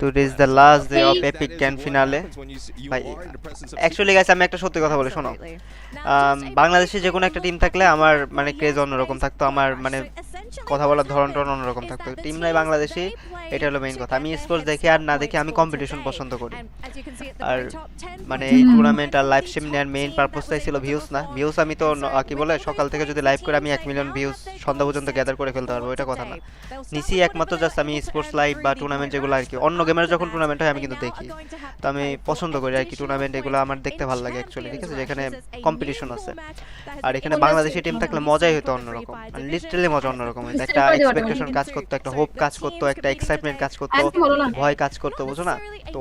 to reach the last day of epic grand finale ভাই actually guys আমি একটা সত্যি কথা বলি শোনো বাংলাদেশে যে কোনো একটা টিম থাকলে আমার মানে ক্রেজ অন্যরকম থাকতো আমার মানে কথা বলার ধরনটা অন্যরকম থাকতো টিম নাই বাংলাদেশি এটা হলো মেইন কথা আমি স্পোর্টস দেখি আর না দেখি আমি কম্পিটিশন পছন্দ করি আর মানে এই টুর্নামেন্ট আর লাইভ স্ট্রিম নেওয়ার মেইন পারপাসটাই ছিল ভিউজ না ভিউজ আমি তো কি বলে সকাল থেকে যদি লাইভ করে আমি 1 মিলিয়ন ভিউজ সন্ধ্যা পর্যন্ত গ্যাদার করে ফেলতে পারবো এটা কথা না নিচি একমাত্র জাস্ট আমি স্পোর্টস লাইভ বা টুর্নামেন্ট যেগুলো আর কি অন্য গেমের যখন টুর্নামেন্ট হয় আমি কিন্তু দেখি তো আমি পছন্দ করি আর কি টুর্নামেন্ট এগুলো আমার দেখতে ভালো লাগে অ্যাকচুয়ালি ঠিক আছে যেখানে কম্পিটিশন আছে আর এখানে বাংলাদেশি টিম থাকলে মজাই হতো অন্যরকম মানে লিটারালি মজা অন্যরকম হতো একটা এক্সপেকটেশন কাজ করতো একটা হোপ কাজ করতো একটা এক্সাইটমেন্ট কাজ করতো ভয় কাজ করতো বুঝো না তো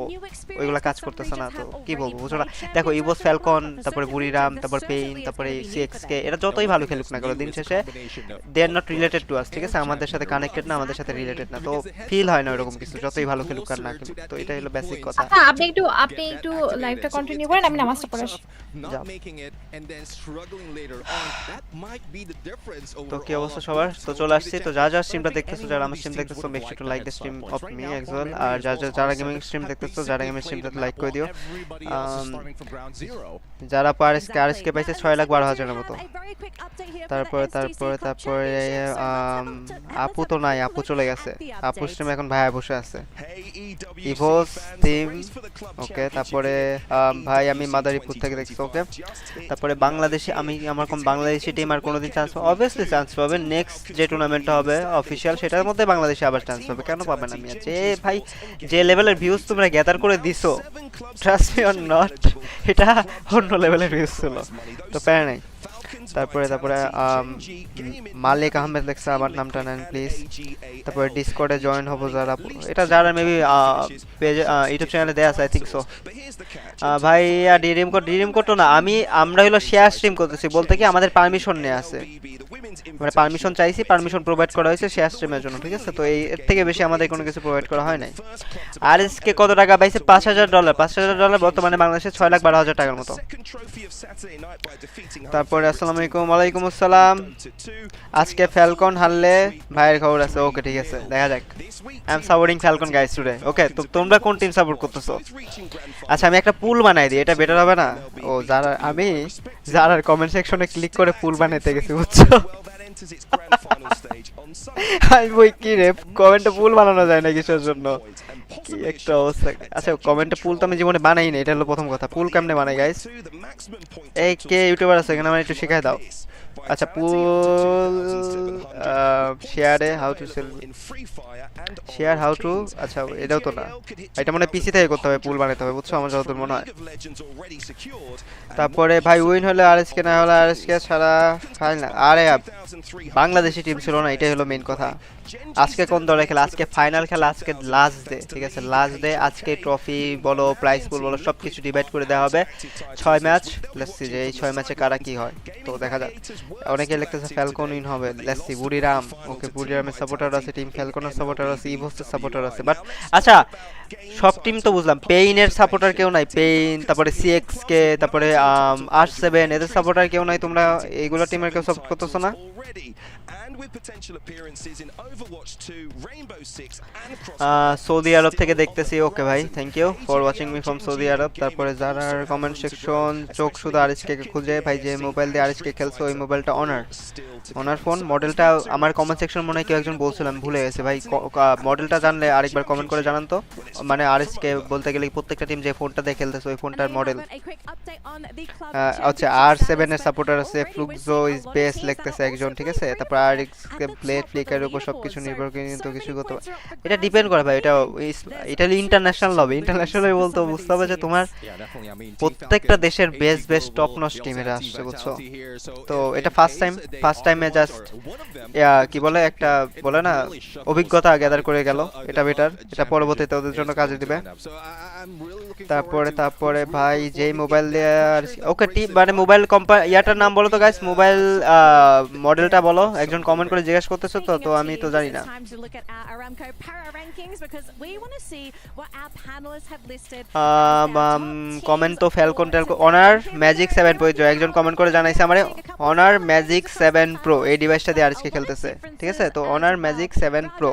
ওইগুলা কাজ করতেছে না তো কি বলবো বুঝো না দেখো ইভোস ফ্যালকন তারপরে বুড়িরাম তারপর পেইন তারপরে সিএক্সকে এরা যতই ভালো খেলুক না কেন দিন শেষে they are not related to us ঠিক আছে আমাদের সাথে কানেক্টেড না আমাদের সাথে রিলেটেড না তো ফিল হয় না এরকম কিছু যতই ভালো খেলুক আর না খেলুক তো এটা হলো বেসিক কথা আপনি একটু লাইভটা কন্টিনিউ করেন আমি নামাজটা পড়ে আসি তো কি অবস্থা সবার তো চলে আসছি তো যা যা স্ট্রিমটা দেখতেছো যারা আমার স্ট্রিম দেখতেছো make sure to like the stream of me as well আর যারা গেমিং স্ট্রিম দেখতেছো যারা গেমিং স্ট্রিমটা লাইক করে দিও যারা আরএসকে পাইছে 6,12,000 এর মতো তারপরে আপু তো নাই আপু চলে গেছে আপু স্ট্রিম এখন ভাইয়া বসে আছে ইভোস টিম ওকে তারপরে ভাই আমি মাদারীপুর থেকে দেখছি ওকে তারপরে বাংলাদেশে আমি আমার কোন বাংলাদেশি টিম আর কোনোদিন চান্স অবভিয়াসলি চান্স পাবে নেক্সট যে টুর্নামেন্টটা হবে অফিশিয়াল সেটার মধ্যে বাংলাদেশে আবার চান্স পাবে কেন পাবে না আমি যে ভাই যে লেভেলের ভিউজ তোমরা গ্যাদার করে দিছো ট্রাস্ট মি অর নট এটা অন্য লেভেলের ভিউজ ছিল তো প্যারা নাই তারপরে মালিক আহমেদ লেখছে আমার নামটা নেন প্লিজ তারপরে ডিসকর্ডে জয়েন হবো যারা মেবি পেজে ইউটিউব চ্যানেলে দেয়া আছে আই থিংক সো ভাই ডিরিম কোড না আমরা হলো শেয়ার স্ট্রিম করতেছি বলতে কি আমাদের পারমিশন নেওয়া আছে মানে পারমিশন চাইছি পারমিশন প্রোভাইড করা হয়েছে শেয়ার স্ট্রিমের জন্য ঠিক আছে তো এর থেকে বেশি আমাদের কোনো কিছু প্রোভাইড করা হয় নাই আর এসকে কত টাকা পাইছে $5,000 বর্তমানে বাংলাদেশে 6,12,000 টাকার মতো তারপরে আসসালামু আলাইকুম ওয়ালাইকুম আসসালাম আজকে ফ্যালকন হারলে ভাইয়ের খবর আছে ওকে ঠিক আছে দেখা যাক I am supporting Falcon guys today okay তো তোমরা কোন টিম সাপোর্ট করতেছো আচ্ছা আমি একটা পুল বানাই দিই এটা বেটার হবে না ও যারা কমেন্ট সেকশনে ক্লিক করে পুল বানাইতে গেছি বুঝছো আমি বই কি রে কমেন্টে পুল বানানো যায় না কিসের জন্য কি একটা অবস্থা আচ্ছা কমেন্টে পুল তো আমি জীবনে বানাই না এটা হলো প্রথম কথা পুল কেমনে বানাই গাইস এই কে ইউটিউবার আছে এখানে আমার একটু শেখায় দাও আচ্ছা পুল শেয়ারে হাউ টু আচ্ছা এটাও তো না এটা মানে পিসি থেকে করতে হবে পুল বানাতে হবে বুঝছো আমার যতদূর মনে হয় তারপরে ভাই উইন হলে আরএসকে না হলে আরএসকে ছাড়া ফাইনাল আরে বাংলাদেশি টিম ছিল না এটাই হলো মেইন কথা আজকে কোন দলে খেলা আজকে ফাইনাল খেলা আজকে লাস্ট ডে ঠিক আছে লাস্ট ডে আজকে ট্রফি বলো প্রাইজ পুল বলো সবকিছু ডিভাইড করে দেওয়া হবে 6 ম্যাচ লেটস সি যে এই 6 ম্যাচে কারা কি হয় তো দেখা যাক অনেকে লিখতেছে ফ্যালকন উইন হবে লেটস সি বুড়িরাম ওকে বুড়িরামের সাপোর্টার আছে টিম ফ্যালকনের সাপোর্টার আছে ইভোসের সাপোর্টার আছে বাট আচ্ছা সব টিম তো বুঝলাম পেইনের সাপোর্টার কেউ নাই পেইন তারপরে সিএক্স কে তারপরে R7 এদের সাপোর্টার কেউ নাই তোমরা এইগুলো টিমের কেউ সাপোর্ট করতেছ না সৌদি আরব থেকে দেখতেছি ওকে ভাই thank you for watching me from Saudi Arab তারপরে যারা কমেন্ট সেকশন চোখ শুধু আরএসকে কে খুঁজে ভাই যে মোবাইল দিয়ে আরএসকে খেলছে ওই মোবাইলটা অনার ফোন মডেলটা আমার কমেন্ট সেকশন মনে হয় কেউ একজন বলছিলাম ভুলে গেছে ভাই মডেলটা জানলে আরেকবার কমেন্ট করে জানান তো মানে আরএসকে বলতে গেলে প্রত্যেকটা টিম যে ফোনটা দিয়ে খেলতেছে ওই ফোনটার মডেল আচ্ছা R7 এর সাপোর্টার আছে ফ্লুক্সো ইজ বেস্ট লিখতেছে একজন ঠিক আছে তারপর RX কে প্লেট ফ্লিকারের উপর সবকিছু নির্ভর করে কিন্তু কিছু করতে এটা ডিপেন্ড করে ভাই এটা ইন্টারন্যাশনাল হবে ইন্টারন্যাশনাল বলতে বুঝতে হবে যে তোমার প্রত্যেকটা দেশের বেস্ট টপ নচ টিমেরা আসছে বুঝছো তো এটা ফার্স্ট টাইমে জাস্ট কি বলে একটা বলে না অভিজ্ঞতা গ্যাদার করে গেল এটা বেটার এটা পরবর্তীতে ওদের জন্য কাজে দিবে তারপরে ভাই যেই মোবাইল দিয়ে ওকে মানে মোবাইল কোম্পানি ইয়াটার নাম বলো তো গাইস, মোবাইল মডেলটা বলো, একজন কমেন্ট করে জিজ্ঞেস করতেছো তো তো আমি তো জানি না। কমেন্ট তো Falcon Telco honour magic 7 pro, একজন কমেন্ট করে জানাইছে আমারে অনার ম্যাজিক 7 প্রো এই ডিভাইসটা দিয়ে আজকে খেলতেছে, ঠিক আছে? তো অনার ম্যাজিক 7 প্রো,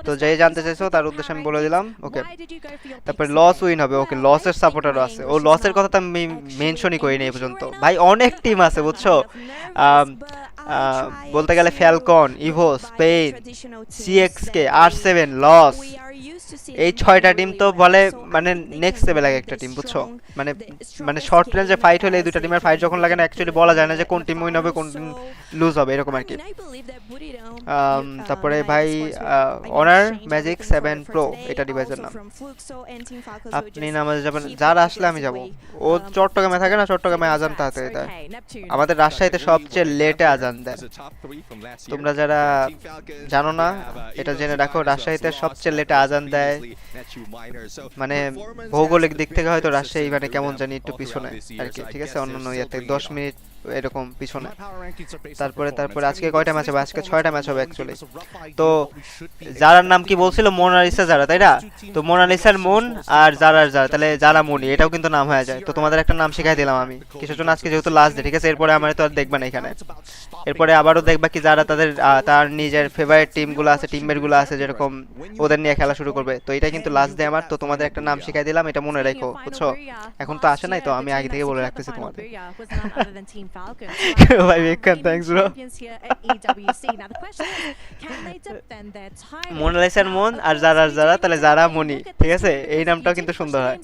তো যেই জানতে চাইছো তার উদ্দেশ্যে আমি বলে দিলাম। ওকে, তারপরে লস উইন হবে, ওকে লসের সাপোর্টারও আছে, ও লসের কথা তো আমি মেনশনই করিনি এই পর্যন্ত। ভাই অনেক টিম আছে বুঝছো, বলতে গেলে ফ্যালকন, ইভো, স্পেন, সিএক্সকে, আর7, লস, এই 6টা টিম তো বলে মানে নেক্সট লেভেল লাগে একটা টিম বুঝছো। মানে মানে শর্ট রেঞ্জে ফাইট হলে এই দুটো টিমের ফাইট যখন লাগে না অ্যাকচুয়ালি বলা যায় না যে কোন টিম উইন হবে কোন টিম লুজ হবে এরকম আর কি। তারপরে ভাই অনার ম্যাজিক 7 প্রো এটা ডিভাইসের নাম। আপনি নামাজে যাবেন? যারা আসলে আমি যাব। ও চট্টগ্রামে থাকে না, চট্টগ্রামে আজান তাড়াতাড়ি দেয়, আমাদের রাজশাহীতে সবচেয়ে লেটে আজান দেয়। তোমরা যারা জানো না এটা জেনে রাখো, রাজশাহীতে সবচেয়ে লেটে আজান দেয়। মানে ভৌগোলিক দিক থেকে হয়তো রাজশাহী মানে কেমন জানি একটু পিছনে আর কি, ঠিক আছে, অন্যান্য ইয়াতে 10 মিনিট এরকম পিছনে। তারপরে আজকে কয়টা ম্যাচ হবে? আজকে 6টা ম্যাচ হবে অ্যাকচুয়ালি। তো যারার নাম কি বলছিল? মোনালিসা যারা, তাই না? তো মোনালিসার মন আর যারার যারা, তাহলে যারা মনি এটাও কিন্তু নাম হয়ে যায়। তো তোমাদের একটা নাম শিখাই দিলাম আমি কিছুর জন্য আজকে, যেহেতু লাস্ট ডে, ঠিক আছে? এরপরে আমার তো আর দেখবা না এখানে, এরপরে আবারও দেখবা কি যারা তাদের তার নিজের ফেভারিট টিমগুলো আছে, টিমমেটগুলো আছে যেরকম, ওদের নিয়ে খেলা শুরু করবে। তো এটাই কিন্তু লাস্ট ডে আমার, তো তোমাদের একটা নাম শিখাই দিলাম, এটা মনে রাখো বুঝছো। এখন তো আসে নাই তো আমি আগে থেকে বলে রাখতেছি তোমাদের। ভাই বেকার থ্যাঙ্কস ব্রো। মোনালিসার মন আর যারা তাহলে যারা মনি, ঠিক আছে? এই নামটাও কিন্তু সুন্দর হয়।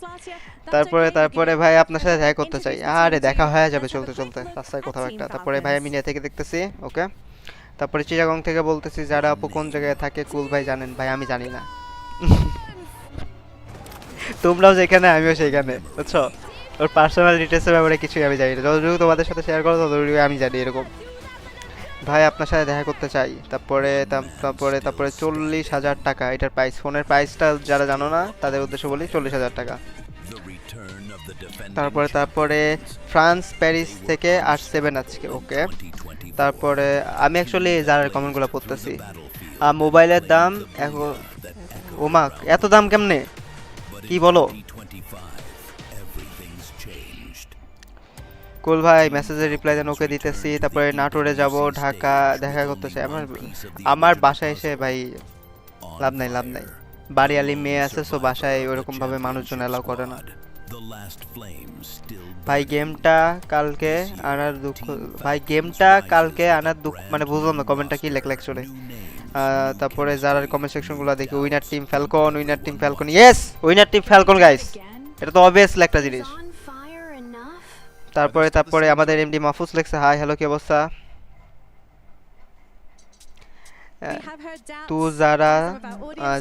তারপরে ভাই আপনার সাথে দেখা করতে চাই। আরে দেখা হয়ে যাবে চলতে চলতে রাস্তায় কোথাও একটা। তারপরে ভাই আমি নিয়ে থেকে দেখতেছি। ওকে, তারপরে চিটাগং থেকে বলতেছি যারা আপু কোন জায়গায় থাকে কুল ভাই জানেন? ভাই আমি জানি না। তোমরাও যেখানে আমিও সেইখানে বুঝছো, ওর পার্সোনাল ডিটেলসের ব্যাপারে কিছুই আমি জানি না, যতটুকু তোমাদের সাথে শেয়ার করো ততটুকু আমি জানি এরকম। ভাই আপনার সাথে দেখা করতে চাই। তারপরে 40,000 টাকা এটার প্রাইস, ফোনের প্রাইসটা যারা জানো না তাদের উদ্দেশ্যে বলি 40,000 টাকা। তারপরে ফ্রান্স প্যারিস থেকে আর7 আজকে। ওকে, তারপরে আমি অ্যাকচুয়ালি যারা কমেন্টগুলো পড়তেছি। মোবাইলের দাম এখন ওমা এত দাম কেমনে কি বলো? কুল ভাই মেসেজের রিপ্লাই দেন, ওকে দিতেছি। তারপরে নাটোরে যাব, ঢাকা দেখা করতে চাই। আমার বাসায় এসে ভাই লাভ নাই বাড়ি আলি মেয়ে আছে, সো বাসায় ওরকম ভাবে মানুষজন এলাও করে না। ভাই গেমটা কালকে আনার দুঃখ, ভাই গেমটা কালকে আনার দুঃখ মানে বুঝলাম না কমেন্টটা কি লেখা চলে। তারপরে যারা কমেন্ট সেকশনগুলো দেখি, winner team Falcon, yes winner team Falcon guys, এটা তো অবভিয়াসলি একটা জিনিস। তারপরে আমাদের এমডি মাহফুজ লেখছে হাই হ্যালো কি অবস্থা। তু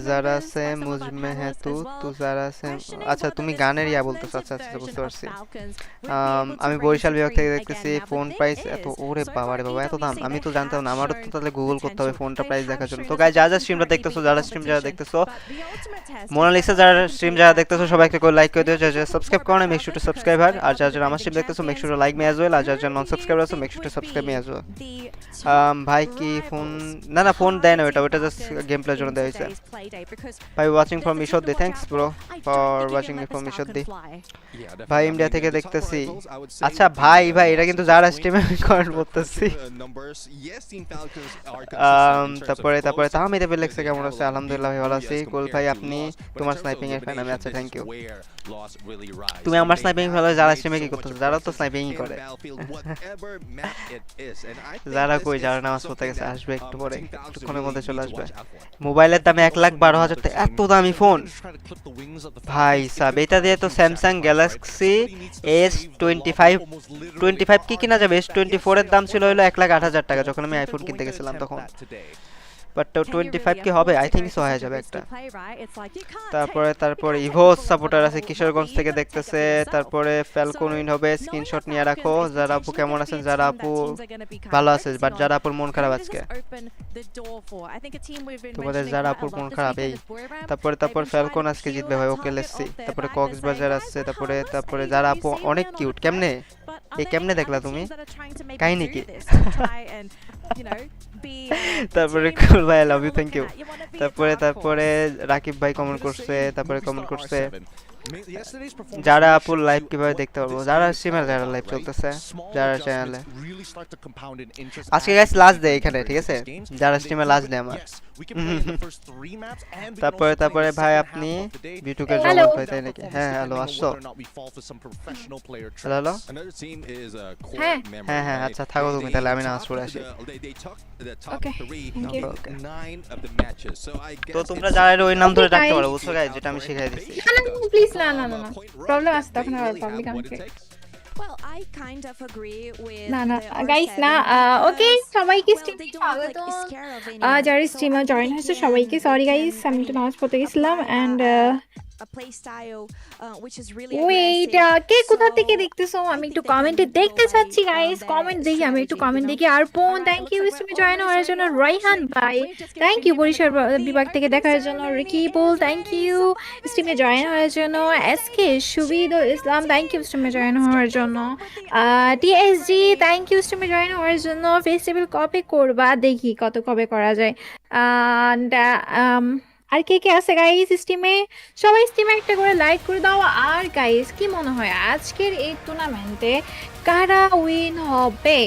যারা সে মুজমে হ্যাঁ তু যারা সে, আচ্ছা তুমি গানের ইয়া বলতেছো, আচ্ছা বুঝতে পারছি। আমি বরিশাল বিভাগ থেকে দেখতেছি। ফোন প্রাইস এত, ওরে বাবা রে বাবা এত দাম, আমি তো জানতাম না, আমারও তো তাহলে গুগল করতে হবে ফোনটা প্রাইস দেখার জন্য। তো গাইস যারা স্ট্রিমটা দেখতেছো, মোনালিসা যারা স্ট্রিম যারা দেখতেছো সবাইকে করে লাইক করে দিও, যারা সাবস্ক্রাইব করো না মেক শিওর টু সাবস্ক্রাইব, আর যারা আমার স্ট্রিম দেখতেছো make sure to like me as well, আর যারা নন সাবস্ক্রাইবার আছো make sure to subscribe me as well. ভাই কি ফোন না ফোন দেয় না, ওটা জাস্ট গেম প্লের জন্য দেওয়া হয়েছে। ভাই watching from Ishwardi, thanks bro for watching me from Ishwardi. ভাই ইন্ডিয়া থেকে দেখতেছি। আচ্ছা ভাই এটা কিন্তু যারা স্ট্রিমে কমেন্ট করতেছি। তারপরে তাহমিদ এবে লেখছে কেমন আছে? আলহামদুলিল্লাহ ভাই ভালো আছি। কুল ভাই আপনি তোমার স্নাইপিং এর ফ্যান আমি। আচ্ছা থ্যাংক ইউ। তুমি আমার স্নাইপিং ভালো, যারা স্ট্রিমে কি করতেছো? যারা তো স্নাইপিংই করে। যারা কই যারা নামাজ পড়তে গেছে আসবে একটু পরে, কিছুক্ষণের মধ্যে চলে আসবে। মোবাইলের দামে 1,12,000 টাকা, এত দামি ফোন ভাই সাব। এটা দিয়ে তো স্যামসাং গ্যালাক্সি S25 কি কিনা যাবে। S24 এর দাম ছিল হলো 1,08,000 টাকা যখন আমি আইফোন কিনতে গেছিলাম তখন। বাট 25 কি হবে? আই থিংক সো হয়ে যাবে একটা। তারপরে ইভোস সাপোর্টার আছে কিশোরগঞ্জ থেকে দেখতেছে। তারপরে ফ্যালকন উইন হবে, স্ক্রিনশট নিয়ে রাখো। যারা আপু কেমন আছেন? যারা আপু ভালো আছে, বাট যারা আপুর মন খারাপ আজকে, তোমাদের যারা আপুর মন খারাপ এই। তারপরে ফ্যালকন আজকে জিতবে ভাই, ওকে লেটস সি। তারপরে কক্সবাজার আসছে। তারপরে যারা আপু অনেক কিউট। কেমনে এই কেমনে দেখলা তুমি? কাহিনী কি? তারপরে কুল ভাই, I love you, thank you. তারপরে রাকিব ভাই কমেন্ট করছে। যারা আপুর লাইভ কিভাবে দেখতে পারবো? যারা স্ট্রিমার, যারা লাইভ চলতেছে, যারা চ্যানেলে। আজকে গাইস লাস্ট ডে এখানে, ঠিক আছে? যারা স্ট্রিমে লাস্ট ডে আমার। তারপরে ভাই আপনি বিটুকে হ্যালো জগৎ ভাই, তাই নাকি? হ্যাঁ হ্যালো, আসছো? হ্যালো হ্যাঁ হ্যাঁ আচ্ছা থাকো তুমি তাহলে, আমি নামাজ পড়ে আসি। ওকে থ্যাংক ইউ তো তোমরা যারা ওই নাম ধরে ডাকতে পারো, বুঝছো গাইস, যেটা আমি শিখাই দিছি। প্লিজ না প্রবলেম আছে তখন আর পাবলিক আমাকে না না গাইস না। ওকে সবাইকে স্ট্রিমে স্বাগত। যারা স্ট্রিমে জয়েন হয়েছে সবাইকে সরি গাইস, আমি একটু নামাজ পড়তে গেছিলাম। এন্ড ওয়েট, কে কোথা থেকে দেখতেছো? আমি একটু কমেন্টে দেখতে চাচ্ছি গাইস, কমেন্ট দেখি, আমি একটু কমেন্ট দেখি। আর বোন থ্যাংক ইউ স্ট্রিমে জয়েন হওয়ার জন্য। রাইহান ভাই থ্যাংক ইউ বরিশাল বিভাগ থেকে দেখার জন্য। রিকিবুল থ্যাংক ইউ স্ট্রিমে জয়েন হওয়ার জন্য। SK Subidul Islam thank you স্ট্রিমে জয়েন হওয়ার জন্য। টিএসজি থ্যাংক ইউ স্ট্রিমে জয়েন হওয়ার জন্য। ফেস্টিভ্যাল কবে করবা? দেখি কবে করা যায়। And, আর কে কে আছে গাইস স্টিমে? সবাই স্টিমে একটা করে লাইক করে দাও। আর গাইস কি মনে হয় আজকের এই টুর্নামেন্টে কারা উইন হবে?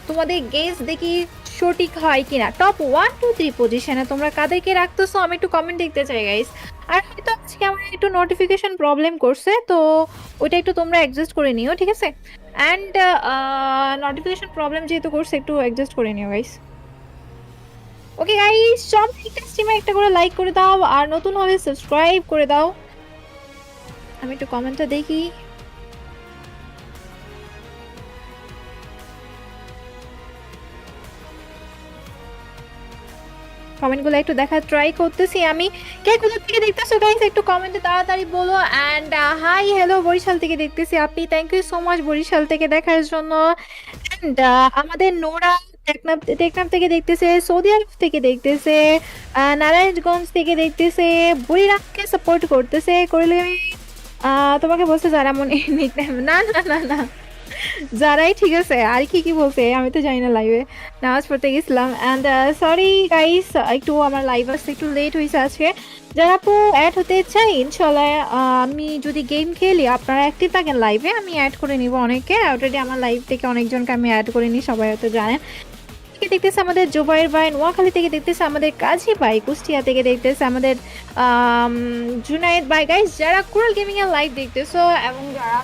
তোমাদের গেস দেখি সঠিক হয় কিনা। টপ 1 2 3 পজিশনে তোমরা কাদেরকে রাখতেছো আমি একটু কমেন্ট দেখতে চাই গাইস। আর হয়তো আজকে আমার একটু নোটিফিকেশন প্রবলেম করছে, তো ওইটা একটু তোমরা অ্যাডজাস্ট করে নিও, ঠিক আছে? অ্যান্ড নোটিফিকেশন প্রবলেম যেহেতু করছে একটু অ্যাডজাস্ট করে নিও গাইস। ওকে গাইস, সব একটা স্ট্রিমে একটা করে লাইক করে দাও, আর নতুন হলে সাবস্ক্রাইব করে দাও। আমি একটু কমেন্টটা দেখি। কমেন্টগুলো একটু দেখার ট্রাই করতেছি আমি। কে কোথা থেকে দেখতেছো গাইস একটু কমেন্টে তাড়াতাড়ি বলো। অ্যান্ড হাই হ্যালো, বরিশাল থেকে দেখতেছি আপনি, thank you so much Barishal থেকে দেখার জন্য। অ্যান্ড আমাদের নোরা টেকনাফ থেকে দেখতেছে, সৌদি আরব থেকে দেখতেছে, নারায়ণগঞ্জ থেকে দেখতেছে, বুড়িরামকে সাপোর্ট করতেছে। করলে তোমাকে বলছে যারা মনে নিকনেম না না না না যারাই, ঠিক আছে? আর কি বলছে আমি তো জানি না, লাইভে নামাজ পড়তে গেছিলাম। অ্যান্ড সরি গাইস, একটু আমার লাইভ আসতে একটু লেট হয়েছে আজকে। যারা আপু অ্যাড হতে চাই ইনশাল্লাহ, আমি যদি গেম খেলি আপনারা অ্যাক্টিভ থাকেন লাইভে, আমি অ্যাড করে নিব অনেকে। অলরেডি আমার লাইভ থেকে অনেকজনকে আমি অ্যাড করে নিই, সবাই হয়তো জানেন। দেখতেছে আমাদের জুবাইর ভাই, নোয়াখালী থেকে দেখতেছে আমাদের কাজী ভাই, কুষ্টিয়া থেকে দেখতেছে আমাদের জুনায়েদ ভাই। গাইস যারা কুরাল গেমিং এর লাইভ দেখতেছো এবং যারা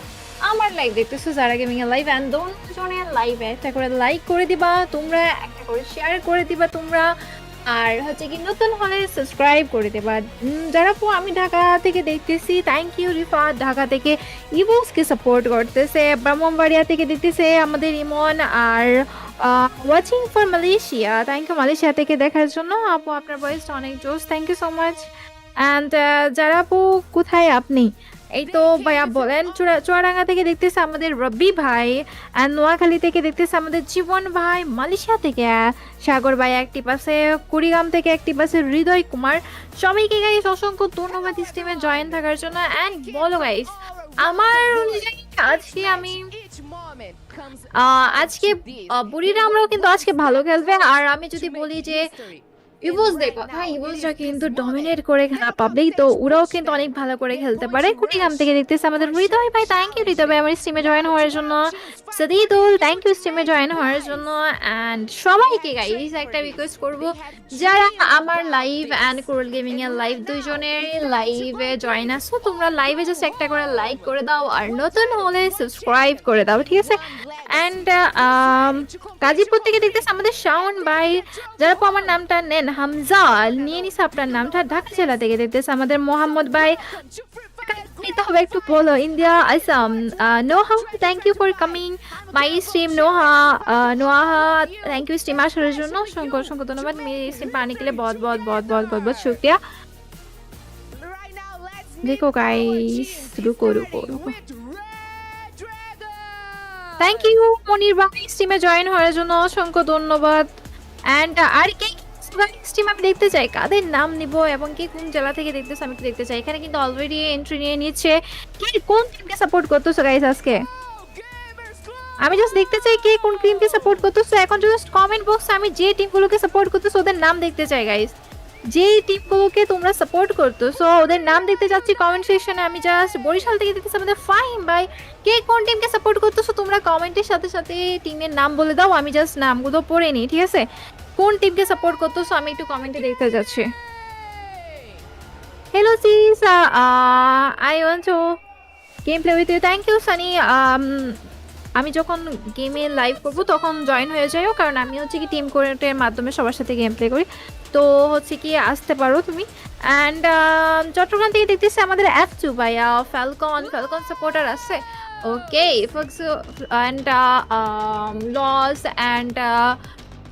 আমার লাইভ দেখতেছো, যারা গেমিং এর লাইভ এন্ড দুজনের লাইভে একটা করে লাইক করে দিবা তোমরা, একটা করে শেয়ার করে দিবা তোমরা, আর হচ্ছে কি নতুন হলে সাবস্ক্রাইব করে দেবা। যারা আমি ঢাকা থেকে দেখতেছি, থ্যাংক ইউ রিফাত ঢাকা থেকে ইভোসকে সাপোর্ট করতেছে। ব্রাহ্মণবাড়িয়া থেকে দেখতেছে আমাদের ইমন। আর watching for Malaysia, thank you Malaysia থেকে দেখার জন্য। আপু আপনার ভয়েসটা অনেক জোস, thank you so much. And যারা আপু কোথায় আপনি? এই তো ভাইয়া বলেন। চুয়াডাঙ্গা থেকে দেখতেছে আমাদের রবি ভাই, অ্যান্ড নোয়াখালী থেকে দেখতেছে আমাদের জীবন ভাই, মালয়েশিয়া থেকে সাগর ভাই অ্যাক্টিভ আছে, কুড়িগ্রাম থেকে অ্যাক্টিভ আছে হৃদয় কুমার। সবাইকে গাইস অসংখ্য ধন্যবাদ স্ট্রিমে জয়েন থাকার জন্য। অ্যান্ড বলো গাইস, আমার অনুযায়ী আজকে আমি আজকে বুড়িরামরাও কিন্তু আজকে ভালো খেলবে। আর আমি যদি বলি যে ইভোসদের কথা, ইভোসরা কিন্তু ডমিনেট করে খেলা পাবলিক, তো ওরাও কিন্তু অনেক ভালো করে খেলতে পারে। কুড়িগ্রাম থেকে দেখতেছে আমাদের হৃদয় ভাই, থ্যাংক ইউ হৃদয় ভাই আমার স্ট্রিমে জয়েন হওয়ার জন্য। সদিদুল থ্যাংক ইউ স্ট্রিমে জয়েন হওয়ার জন্য। অ্যান্ড সবাইকে গাইস একটা রিকোয়েস্ট করব, যারা আমার লাইভ অ্যান্ড কুরাল গেমিং এর লাইভ দুইজনের লাইভে জয়েন আসো, তোমরা লাইভে জাস্ট একটা করে লাইক করে দাও, আর নতুন হলে সাবস্ক্রাইব করে দাও, ঠিক আছে? অ্যান্ড গাজীপুর থেকে দেখতেছে আমাদের শাওন ভাই, যারা আমার নামটা নেন হামজা নিয়ে নিছে আপনার নামটা। ঢাকা জেলা থেকে দেখতেছে আমাদের মোহাম্মদ ভাই, কার নিতে হবে একটু বলো। India Assam, Noha thank you for coming my stream. Noha thank you stream আসার জন্য অসংখ্য অসংখ্য ধন্যবাদ। মেরে স্ট্রিম পানি के लिए बहुत बहुत बहुत बहुत बहुत बहुत शुक्रिया। देखो गाइस, रुको रुको रुको, থ্যাংক ইউ মনির ভাই স্ট্রিমে জয়েন হওয়ার জন্য অসংখ্য ধন্যবাদ। এন্ড আর কে স্ট্রিম আমি দেখতে চাই, কাদের নাম নিব এবং কে কোন জেলা থেকে দেখতেছে আমি একটু দেখতে চাই। এখানে কিন্তু অলরেডি এন্ট্রি নিয়ে নিচ্ছে। কে কোন টিমকে সাপোর্ট করতেছো গাইস আজকে? আমি জাস্ট দেখতে চাই কে কোন টিমকে সাপোর্ট করতেছো। এখন জাস্ট কমেন্ট বক্সে আমি যে টিমগুলোকে সাপোর্ট করতেছো ওদের নাম দেখতে চাই গাইস। যে টিমগুলোকে তোমরা সাপোর্ট করতেছো ওদের নাম দেখতে যাচ্ছি কমেন্ট সেকশনে। আমি জাস্ট বরিশাল থেকে দেখতেছি আমাদের ফাহিম ভাই। কে কোন টিমকে সাপোর্ট করতেছো তোমরা কমেন্টের সাথে সাথে টিমের নাম বলে দাও, আমি জাস্ট নামগুলো পড়ে নিই, ঠিক আছে? কোন টিমকে সাপোর্ট করতেছো আমি একটু কমেন্টে দেখতে যাচ্ছি। Hello sis, I want to game play with you. Thank you Sunny. আমি যখন গেমে লাইভ করব তখন জয়েন হয়ে যাও, কারণ আমি হচ্ছে কি টিম কোরেটের মাধ্যমে সবার সাথে গেম প্লে করি। তো হচ্ছে কি আসতে পারো তুমি। অ্যান্ড চট্টগ্রাম থেকে দেখতেছি আমাদের F2 ভাইয়া, ফ্যালকন সাপোর্টার আছে। ওকে অ্যান্ড লস অ্যান্ড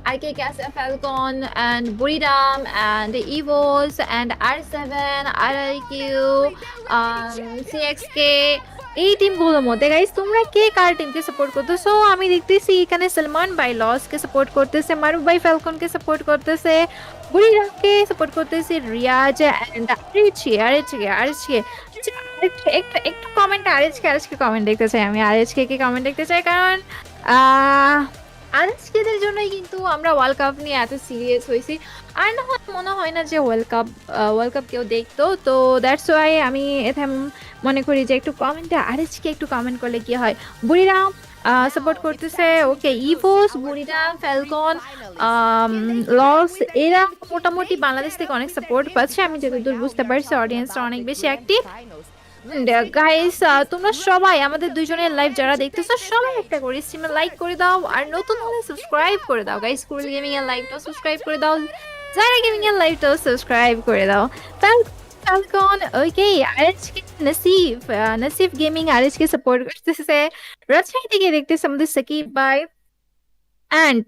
আর কে আছে, Falcon and বুড়িরাম and ইভোস and R7 RIQ CXK। এই টিমগুলোর মধ্যে গাইস তোমরা কে কার টিমকে সাপোর্ট করতেছো? আমি দেখতেছি এখানে সলমান ভাই লসকে সাপোর্ট করতেছে, মারুফ ভাই ফ্যালকনকে সাপোর্ট করতেছে, বুড়িরামকে সাপোর্ট করতেছে, রিয়াজ এন্ড আরএচকে একটু কমেন্ট আরএচকে কমেন্ট দেখতে চাই। আমি আরএচকে কে কমেন্ট দেখতে চাই, কারণ আরএচকেদের জন্যই কিন্তু আমরা ওয়ার্ল্ড কাপ নিয়ে এত সিরিয়াস হয়েছি। আর না হয় মনে হয় না যে ওয়ার্ল্ড কাপ কেউ দেখতো, তো দ্যাটস ওয়াই আমি এতে মনে করি যে একটু কমেন্টে আরএচকে একটু কমেন্ট করলে কি হয়। বুড়িরাম সাপোর্ট করতেছে, ওকে ইভোস, বুড়িরাম, ফ্যালকন, লস, এরা মোটামুটি বাংলাদেশ থেকে অনেক সাপোর্ট পাচ্ছে। আমি যতদূর বুঝতে পারছি অডিয়েন্সটা অনেক বেশি অ্যাক্টিভ। গাইস তোমরা সবাই আমাদের দুইজনের লাইভ যারা দেখতেছো সবাই একটা করে স্ট্রিমে লাইক করে দাও, আর নতুন হলে সাবস্ক্রাইব করে দাও গাইস। কুরুল গেমিং এর লাইভটাও সাবস্ক্রাইব করে দাও, যারা গেমিং এর লাইভটাও সাবস্ক্রাইব করে দাও। Falcon okay, RHK Nasif gaming RHK support করতেছে। রাজশাহী থেকে দেখতেছে আমাদের সাকিব ভাই and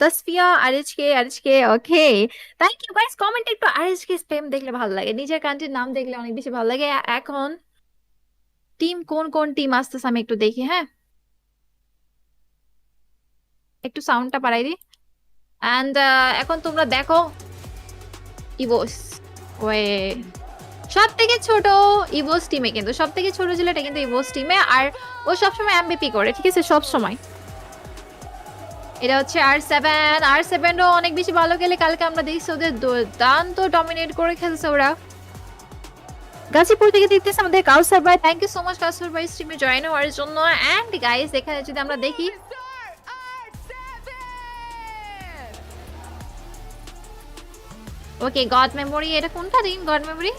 Tasfia RHK okay. Thank you guys. Comment একটু আরএচকে স্প্যাম দেখলে ভালো লাগে, নিজের কান্ট্রির নাম দেখলে অনেক বেশি ভালো লাগে। এখন টিম কোন টিম আসতেছে আমি একটু দেখি। হ্যাঁ, একটু সাউন্ডটা বাড়াই দিই। এন্ড এখন তোমরা দেখো ইভোস, ওয়ে সব থেকে ছোট ইভোস টিমে, কিন্তু সব থেকে ছোট ছেলেটা কিন্তু ইভোস টিমে, আর ও সবসময় এমবিপি করে, ঠিক আছে, সব সময়। এটা হচ্ছে আর7ও অনেক বেশি ভালো খেলে। কালকে আমরা দেখছি ওদের দুর্দান্ত ডমিনেট করে খেলছে ওরা। গাজীপুর থেকে দেখতেছে আমাদের কাউসার ভাই, থ্যাংক ইউ সো মাচ কাউসার ভাই স্ট্রিমে জয়েন হওয়ার জন্য। এন্ড গাইস এখানে যদি আমরা দেখি ওকে গড মেমোরি, এটা কোনটা টিম গড মেমোরি?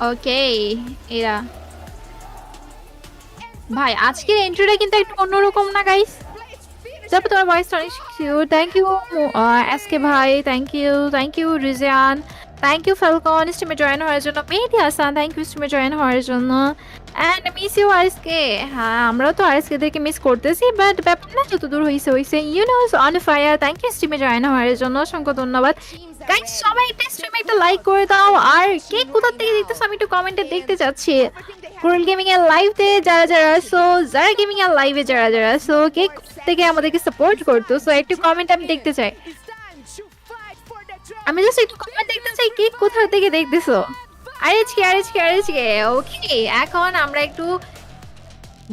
ওকে এরা ভাই আজকের এন্ট্রিটা কিন্তু একটু অন্যরকম না গাইস? তারপর তোমার ভয়েসটা অনেক কিউট। থ্যাংক ইউ এসকে ভাই, thank you Rizian, thank you falcon স্ট্রিমে জয়েন হওয়ার জন্য। মেহেদি হাসান থ্যাংক ইউ স্ট্রিমে জয়েন হওয়ার জন্য। And miss you RSK. হ্যাঁ আমরাও তো আরএসকেদেরকে মিস করতেছি, বাট ব্যাপার না, যত দূর হয়েছে Yunus on fire thank you স্ট্রিমে জয়েন হওয়ার জন্য অসংখ্য ধন্যবাদ। গাইস সবাই একটা স্ট্রিমে একটা লাইক করে দাও, আর কে কোথা থেকে দেখতেছো আমি একটু কমেন্টে দেখতে চাচ্ছি। কুরুল গেমিং এর লাইভে যারা আছো, যারা গেমিং এর লাইভে যারা আছো, কে থেকে আমাদেরকে সাপোর্ট করতেছো একটু কমেন্ট আমি দেখতে চাই। আমি জাস্ট একটু কমেন্ট দেখতে চাই কে কোথা থেকে দেখতেছো। আরএচকে ওকে। এখন আমরা একটু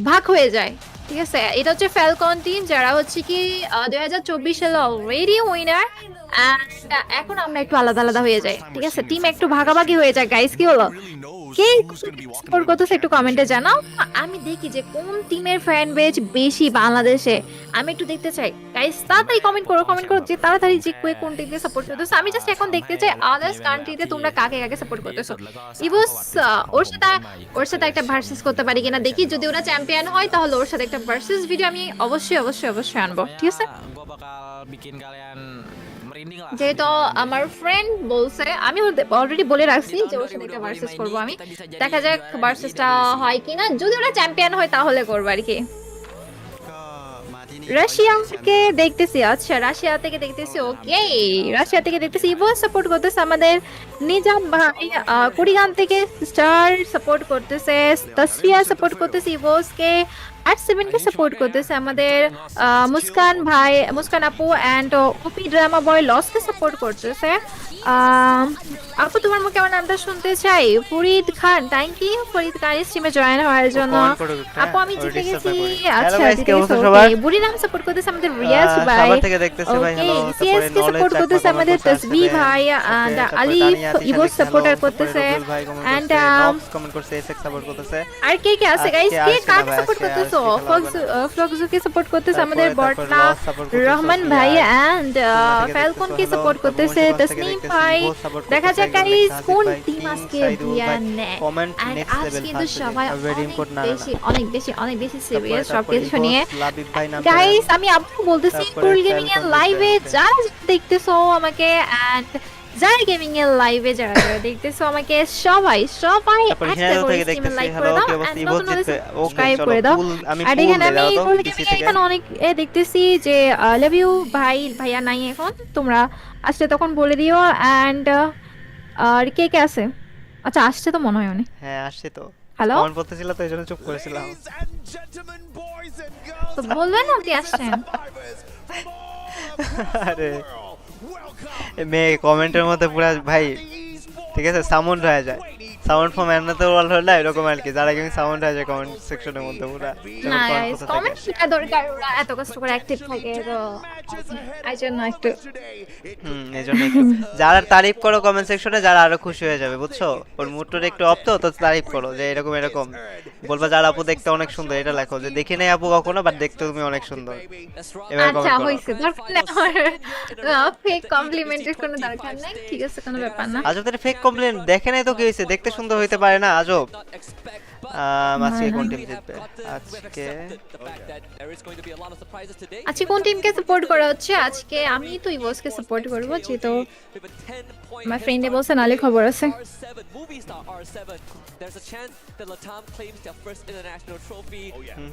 ভাগ হয়ে যাই, ঠিক আছে? এটা হচ্ছে ফ্যালকন টিম, যারা হচ্ছে কি 2024 সালে অলরেডি উইনার। এখন আমরা একটু আলাদা হয়ে যাই, ঠিক আছে? টিম একটু ভাগাভাগি হয়ে যায় গাইস। কি হলো, কে স্কোর করতেছে একটু কমেন্টে জানাও। আমি দেখি যে কোন টিমের ফ্যান বেজ বেশি বাংলাদেশে, আমি একটু দেখতে চাই গাইস। তাড়াতাড়ি কমেন্ট করো যে তাড়াতাড়ি যে কোন টিমকে সাপোর্ট করতেছো। আমি জাস্ট এখন দেখতে চাই আদার্স কান্ট্রিতে তোমরা কাকে সাপোর্ট করতেছো। ইভোস ওর সাথে একটা ভার্সেস করতে পারি কিনা দেখি, যদি ওরা চ্যাম্পিয়ন হয় তাহলে ওর সাথে একটা ভার্সেস ভিডিও আমি অবশ্যই আনবো, ঠিক আছে? যেহেতু আমার ফ্রেন্ড বলছে, আমি অলরেডি বলে রাখছি যে ওর সাথে একটা ভার্সেস করবো আমি। দেখা যাক ভার্সেসটা হয় কিনা, যদি ওরা চ্যাম্পিয়ন হয় তাহলে করবো আর কি। রাশিয়া থেকে দেখতেছি, আচ্ছা রাশিয়া থেকে দেখতেছি, ওকে রাশিয়া থেকে দেখতেছি। ইভো সাপোর্ট করতেছে আমাদের নিজাম ভাই, কুড়িগ্রাম থেকে স্টার সাপোর্ট করতেছে, তসফিয়া সাপোর্ট করতেছে ইভোসকে, 87 কে সাপোর্ট করতেছে আমাদের মুস্কান ভাই, মুস্কান আপু এন্ড ওপি ড্রামা বয় লসকে সাপোর্ট করতেছে। আপু তোমার মুখে আমার নামটা শুনতে চাই। ফরিদ খান, থ্যাংক ইউ ফরিদ খান স্ট্রিমে জয়েন হওয়ার জন্য। আপু আমি জিতে গেছি, আচ্ছা জিতে গেছি, ওকে। বুড়ি নাম সাপোর্ট করতেছে আমাদের রিয়াজ ভাই, সাভার থেকে দেখতেছে ভাই, হ্যালো সিএস কে সাপোর্ট করতেছে আমাদের তসবি ভাই, এন্ড আলিফ ইভো সাপোর্টার করতেছে, এন্ড কমেন্ট করছে, এসএক্স সাপোর্ট করতেছে। আর কে কে আছে গাইস, কে কাকে সাপোর্ট করতেছো? ফ্লক্সকে সাপোর্ট করতেছে আমাদের বটনা রহমান ভাই, এন্ড ফ্যালকন কে সাপোর্ট করতেছে তসনিম ভাই। দেখা যাক গাইস কোন টিম আজকে বিয়ার নেয়। কমেন্ট এন্ড নেক্সট আজ লেভেল কিন্তু সবাই ভেরি ইম্পর্টেন্ট। অনেক বেশি সিরিয়াস সবকিছু নিয়ে। লাবিব ভাই নাম গাইস আমি আপু বলতেছি কুরুল গেমিং এর লাইভে যারা দেখতেছো আমাকে, এন্ড যারা গেমিং এর লাইভে যারা দেখতেছো আমাকে, সবাই একটা করে স্ট্রিমে লাইক করে দাও, এন্ড নতুন হলে সাবস্ক্রাইব করে দাও। আর এখানে আমি কুরুল গেমিং এখানে অনেক দেখতেছি যে লাভ ইউ ভাই, ভাইয়া নাই এখন, তোমরা আসলে তখন বলে দিও। এন্ড আর কে কে আছে? আচ্ছা আসছে তো মনে হয় অনেক। হ্যাঁ আসছে তো, হ্যালো কমেন্ট করতেছিল তো এইজন্য চুপ করেছিলাম। তো বলবেন না আপনি আসছেন। আরে মেয়ে কমেন্টের মধ্যে পুরো ভাই ঠিক আছে সাউন্ড হয়ে যায়, সাউন্ড ফ্রম অ্যানাদার ওয়ার্ল্ড হলো এরকম আর কি, যারা গেমিং সাউন্ড হয়ে যায় কমেন্ট সেকশনের মধ্যে পুরো। না গাইস কমেন্ট কি দরকার, ওরা এত কষ্ট করে অ্যাক্টিভ থাকে তো আই জন্য একটু এইজন্য একটু যারা তারিফ করো কমেন্ট সেকশনে, যারা আরো খুশি হয়ে যাবে বুঝছো। ওর মুডটা একটু অফ তো তারিফ করো যে এরকম এরকম বলবা, যারা আপু দেখতে অনেক সুন্দর এটা লেখো, যে দেখি নাই আপু কখনো বাট দেখতে তুমি অনেক সুন্দর, এভাবে আচ্ছা কমেন্ট করো। হইছে, দরকার নেই আমার ফেক কমপ্লিমেন্টের কোনো দরকার নাই, ঠিক আছে কোনো ব্যাপার না। আজব তাহলে ফেক কমপ্লেন দেখে নাই তো কি হয়েছে, দেখতে সুন্দর হইতে পারে না আজব। আজকে কোন টিম জিতবে? আজকে কোন টিমকে সাপোর্ট করা হচ্ছে? আজকে আমি তো ইভোসকে সাপোর্ট করব, যেহেতু আমার ফ্রেন্ডে বলছে নালে খবর আছে।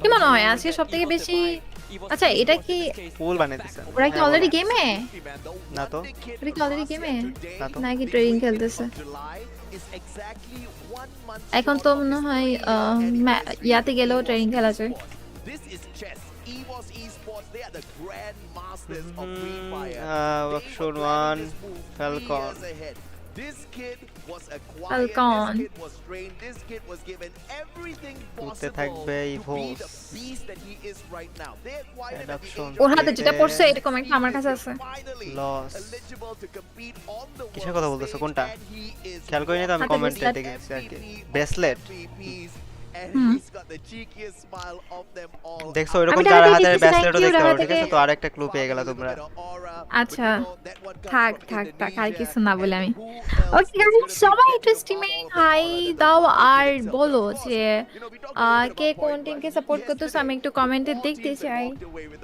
কি মনে হয় আজকে সবথেকে বেশি? আচ্ছা এটা কি পুল বানিয়ে দিছে? ওরা কি অলরেডি গেমে? না তো, ওরা কি অলরেডি গেমে না তো। নাকি ট্রেডিং খেলতেছে? এখন তো মনে হয় ইয়াতে গেলেও ট্রেনিং খেলা যায়। Option 1 Falcon. ফ্যালকন উঠতে থাকবে ইভোস। ওর হাতে যেটা পড়ছে এরকম একটা আমার কাছে আছে। লস কিসের কথা বলতেছো, কোনটা খেয়াল করিনি তো, আমি হাতে কমেন্টে bracelet। দেখেছি আর কি। ব্রেসলেট দেখছো, এরকম আমি যারা ডাইরেক্ট হাতের দেখতেছি, ব্রেসলেটও thank you, দেখতে পারো, ডাটা ঠিক আছে থেকে। তো আরেকটা ক্লু পেয়ে গেলা তোমরা। আচ্ছা থাক আর কিছু না বলে আমি। ওকে গাইস সবাই একটু স্ট্রিমে হাই দাও আর বলো যে কে কোন টিমকে সাপোর্ট করতেছে, আমি একটু কমেন্টে দেখতে চাই।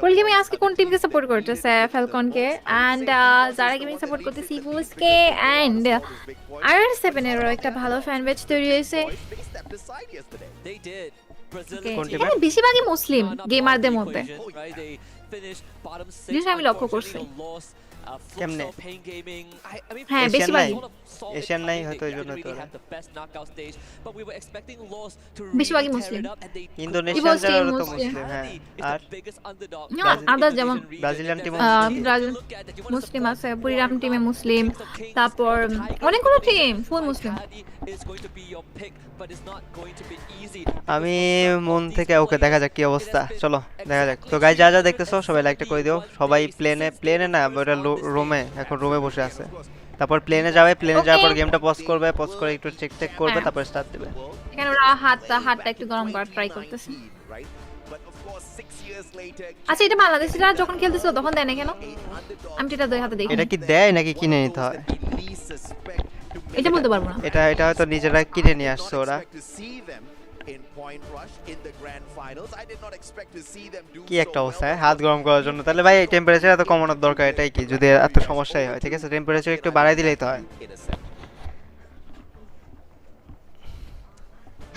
বলি আমি আজকে কোন টিমকে সাপোর্ট করতেছে? ফ্যালকনকে, এন্ড যারা গেমিং সাপোর্ট করতেছে ইভোসকে, এন্ড আর7 এরও একটা ভালো ফ্যান বেজ তৈরি হয়েছে। কোন টিমে? এখানে বেশিরভাগই মুসলিম গেমারদের মধ্যে, জিনিস আমি লক্ষ্য করছি। কেমনে? হ্যাঁ এশিয়ান নাই, বেশিরভাগই এশিয়ান নাই হয়তো এই জন্য তো। বেশিরভাগই মুসলিম। ইন্দোনেশিয়ান ইভোস যারা টিম ওরা তো মুসলিম। মুসলিম, হ্যাঁ। আর আদার যেমন ব্রাজিলিয়ান টিম ব্রাজিল মুসলিম আছে, বুড়িরাম টিমে মুসলিম, তারপর অনেকগুলো টিম ফুল মুসলিম। আমি মন থেকে ওকে দেখা যাক কি অবস্থা, চলো দেখা যাক। তো গাইস যা যা দেখতেছো সবাই লাইকটা করে দিও। সবাই প্লেনে না ওটা রুমে, এখন রুমে বসে আছে। তারপর প্লেনে যাবে, প্লেনে যাওয়ার পর গেমটা পজ করবে, পজ করে একটু চেক করবে, হ্যাঁ। তারপর স্টার্ট দিবে। এখানে ওরা হাতটা একটু গরম করার ট্রাই করতেছে। আচ্ছা এটা বাংলাদেশিরা যখন খেলতেছিল তখন দেয় না কেন? আমি তো এটা দুই হাতে দেখি। এটা কি দেয় নাকি কিনে নিতে হয়? এটা বলতে পারবো না। এটা হয়তো নিজেরা কিনে নিয়ে আসছে ওরা। কি একটা অবস্থা, হাত গরম করার জন্য। তাহলে ভাই টেম্পারেচার এত কমানোর দরকার এটাই কি, যদি এত সমস্যাই হয়? ঠিক আছে, টেম্পারেচার একটু বাড়াই দিলেই তো হয়।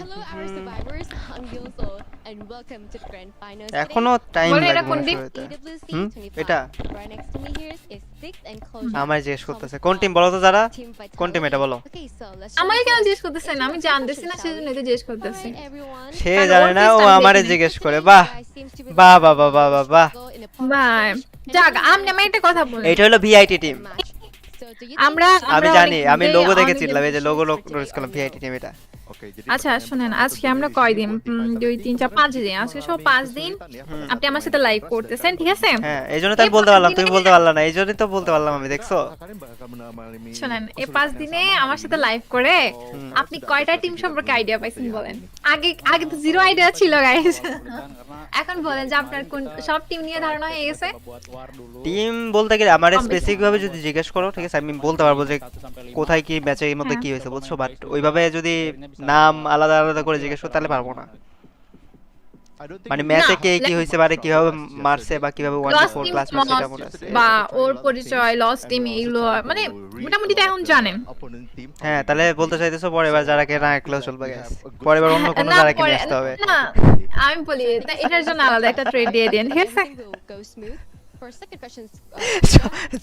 Hello, our survivors. I'm Gilso, and welcome to the grand finals. এখনো টাইম বলে এটা লাগবে কোন মনে টিম? হয় এটা। AWC হুম, 25. এটা Right next to me here is Six and Closure. আমার জিজ্ঞেস করতেছে কোন টিম বলো তো, যারা Team কোন টিম এটা বলো। Okay, so let's আমাকে কেন show জিজ্ঞেস results. করতেছেন? আমি It's জানতেছি না, shall সেজন্য we? এটা জিজ্ঞেস করতেছি। Alright, everyone. সে কারণ জানে ওর না, face ও আমি আমারে দেখিনি। জিজ্ঞেস করে। Today, বাহ you guys seems to be বাহ the বাহ বাহ বাহ বাহ বাহ। struggle in the public by stage, and যাক, this is আমি where একটা কথা বলি। এইটা হলো VIT team. match. So do you আমরা think আমি আমরা জানি, অনেক আমি day লোগো অনেক দেখে day চিনলাম, এই যে লোগো for today নোটিস করলাম or ভিআইটি no? টিম এটা। আচ্ছা শুনেন, আজকে আমরা কয়দিন 2 3 4 5 দিন, আজকে সব 5 দিন আপনি আমার সাথে লাইভ করতেছেন, ঠিক আছে? হ্যাঁ, এই জন্য তো আমি বলতে পারলাম, তুমি বলতে পারলা না, এই জন্যই তো বলতে পারলাম আমি, দেখছো? শুনেন, এই 5 দিনে আমার সাথে লাইভ করে আপনি কয়টা টিম সম্পর্কে আইডিয়া পাইছেন বলেন? আগে আগে তো জিরো আইডিয়া ছিল গাইস। এখন বলেন যে আপনার কোন সব টিম নিয়ে ধারণা হয়ে গেছে? টিম বলতে গেলে আমার স্পেসিফিক ভাবে যদি জিজ্ঞেস করো, ঠিক আছে, আমি বলতে পারবো যে কোথায় কি ম্যাচের মধ্যে কি হয়েছে, বুঝছো? বাট ওইভাবে যদি নাম আলাদা আলাদা করে জিজ্ঞেস করো তাহলে পারবো না। মানে ম্যাচে কে কি হয়েছে, মানে কিভাবে মারছে বা কিভাবে 1v4 ক্লাস মারছে এটা মনে আছে। বা ওর পরিচয়, লস টিম, এইগুলো মানে মোটামুটি তো এখন জানেন। হ্যাঁ, তাহলে বলতে চাইতেছো পরের বার যারা কে না একলেও চলবে গাইস, পরের বার অন্য কোনো না, যারা কে পরে- নিয়ে আসতে হবে। না, আমি বলি এটার জন্য আলাদা একটা ট্রেড দিয়ে দেন, ঠিক আছে? Everything will go smooth. For second questions,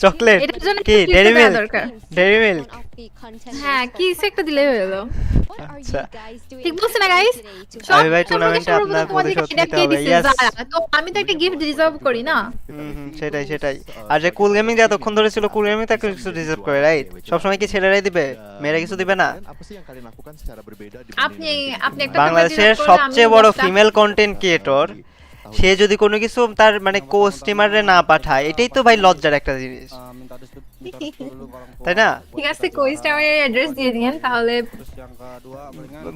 chocolate এটার জন্য কি একটা ডেরি gift দেওয়া মিল্ক, দরকার। Dairy milk. one of the contenders হ্যাঁ, for কি একটা দিলে হলো। What are আচ্ছা। you guys doing ঠিক বলছি না গাইস? today to আমি ভাই টুর্নামেন্টে আপনার প্রতিশোধ নিতে হবে। ইয়েস, তো আমি তো একটা গিফট রিজার্ভ করি না? সেটাই সেটাই। আর যে কুল গেমিং যে এতক্ষণ ধরে ছিল, কুল গেমিং তো একটা কিছু ডিজার্ভ করে, রাইট? সবসময় কি ছেলেরাই দিবে, মেয়েরা কিছু দিবে না? আপনি আপনি একটা বাংলাদেশের সবচেয়ে বড় ফিমেল কন্টেন্ট ক্রিয়েটর, সে যদি কোনো কিছু তার মানে কো স্ট্রিমারে না পাঠায়, এটাই তো ভাই লজ্জার একটা জিনিস, তাই না? ঠিক আছে, কোইস্টারের অ্যাড্রেস দিয়ে দিয়েন তাহলে।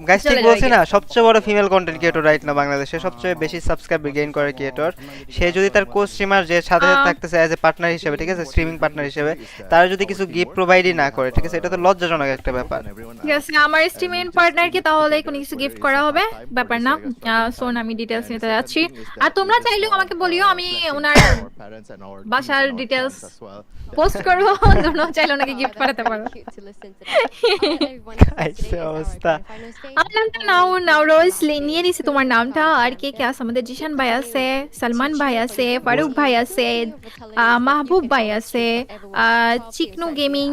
গাইস ঠিক চলে বলছি যাবে না, সবচেয়ে বড় ফিমেল কন্টেন্ট ক্রিয়েটর রাইট না বাংলাদেশে, সবচেয়ে বেশি সাবস্ক্রাইবার গেইন করে ক্রিয়েটর, সে যদি তার কো স্ট্রিমার যে সাথে থাকতেছে অ্যাজ এ পার্টনার হিসেবে, ঠিক আছে, স্ট্রিমিং পার্টনার হিসেবে, তারা যদি কিছু গিফট প্রোভাইডই না করে, ঠিক আছে, এটা তো লজ্জাজনক একটা ব্যাপার। ঠিক আছে, আমার স্ট্রিমিং পার্টনারকে তাহলে কোনো কিছু গিফট করা হবে, ব্যাপার না। শোন, আমি ডিটেইলস নিতে যাচ্ছি, আর তোমরা চাইলেও আমাকে বলিও, আমি ওনার বাসার ডিটেইলস পোস্ট করবো, তোমরা চাইলে ওনাকে গিফট পাঠাতে পারো। to listen to that. Alright, everyone, so Guys, today is our অবস্থা। grand final stage. আমার নামটা নাও নাও রোজ নিয়ে নিছি, তোমার নামটা। আর কে কে আছে? আমাদের জিশান ভাই আছে, সালমান ভাই আছে, ফারুক ভাই আছে, মাহবুব ভাই আছে, চিকনু গেমিং,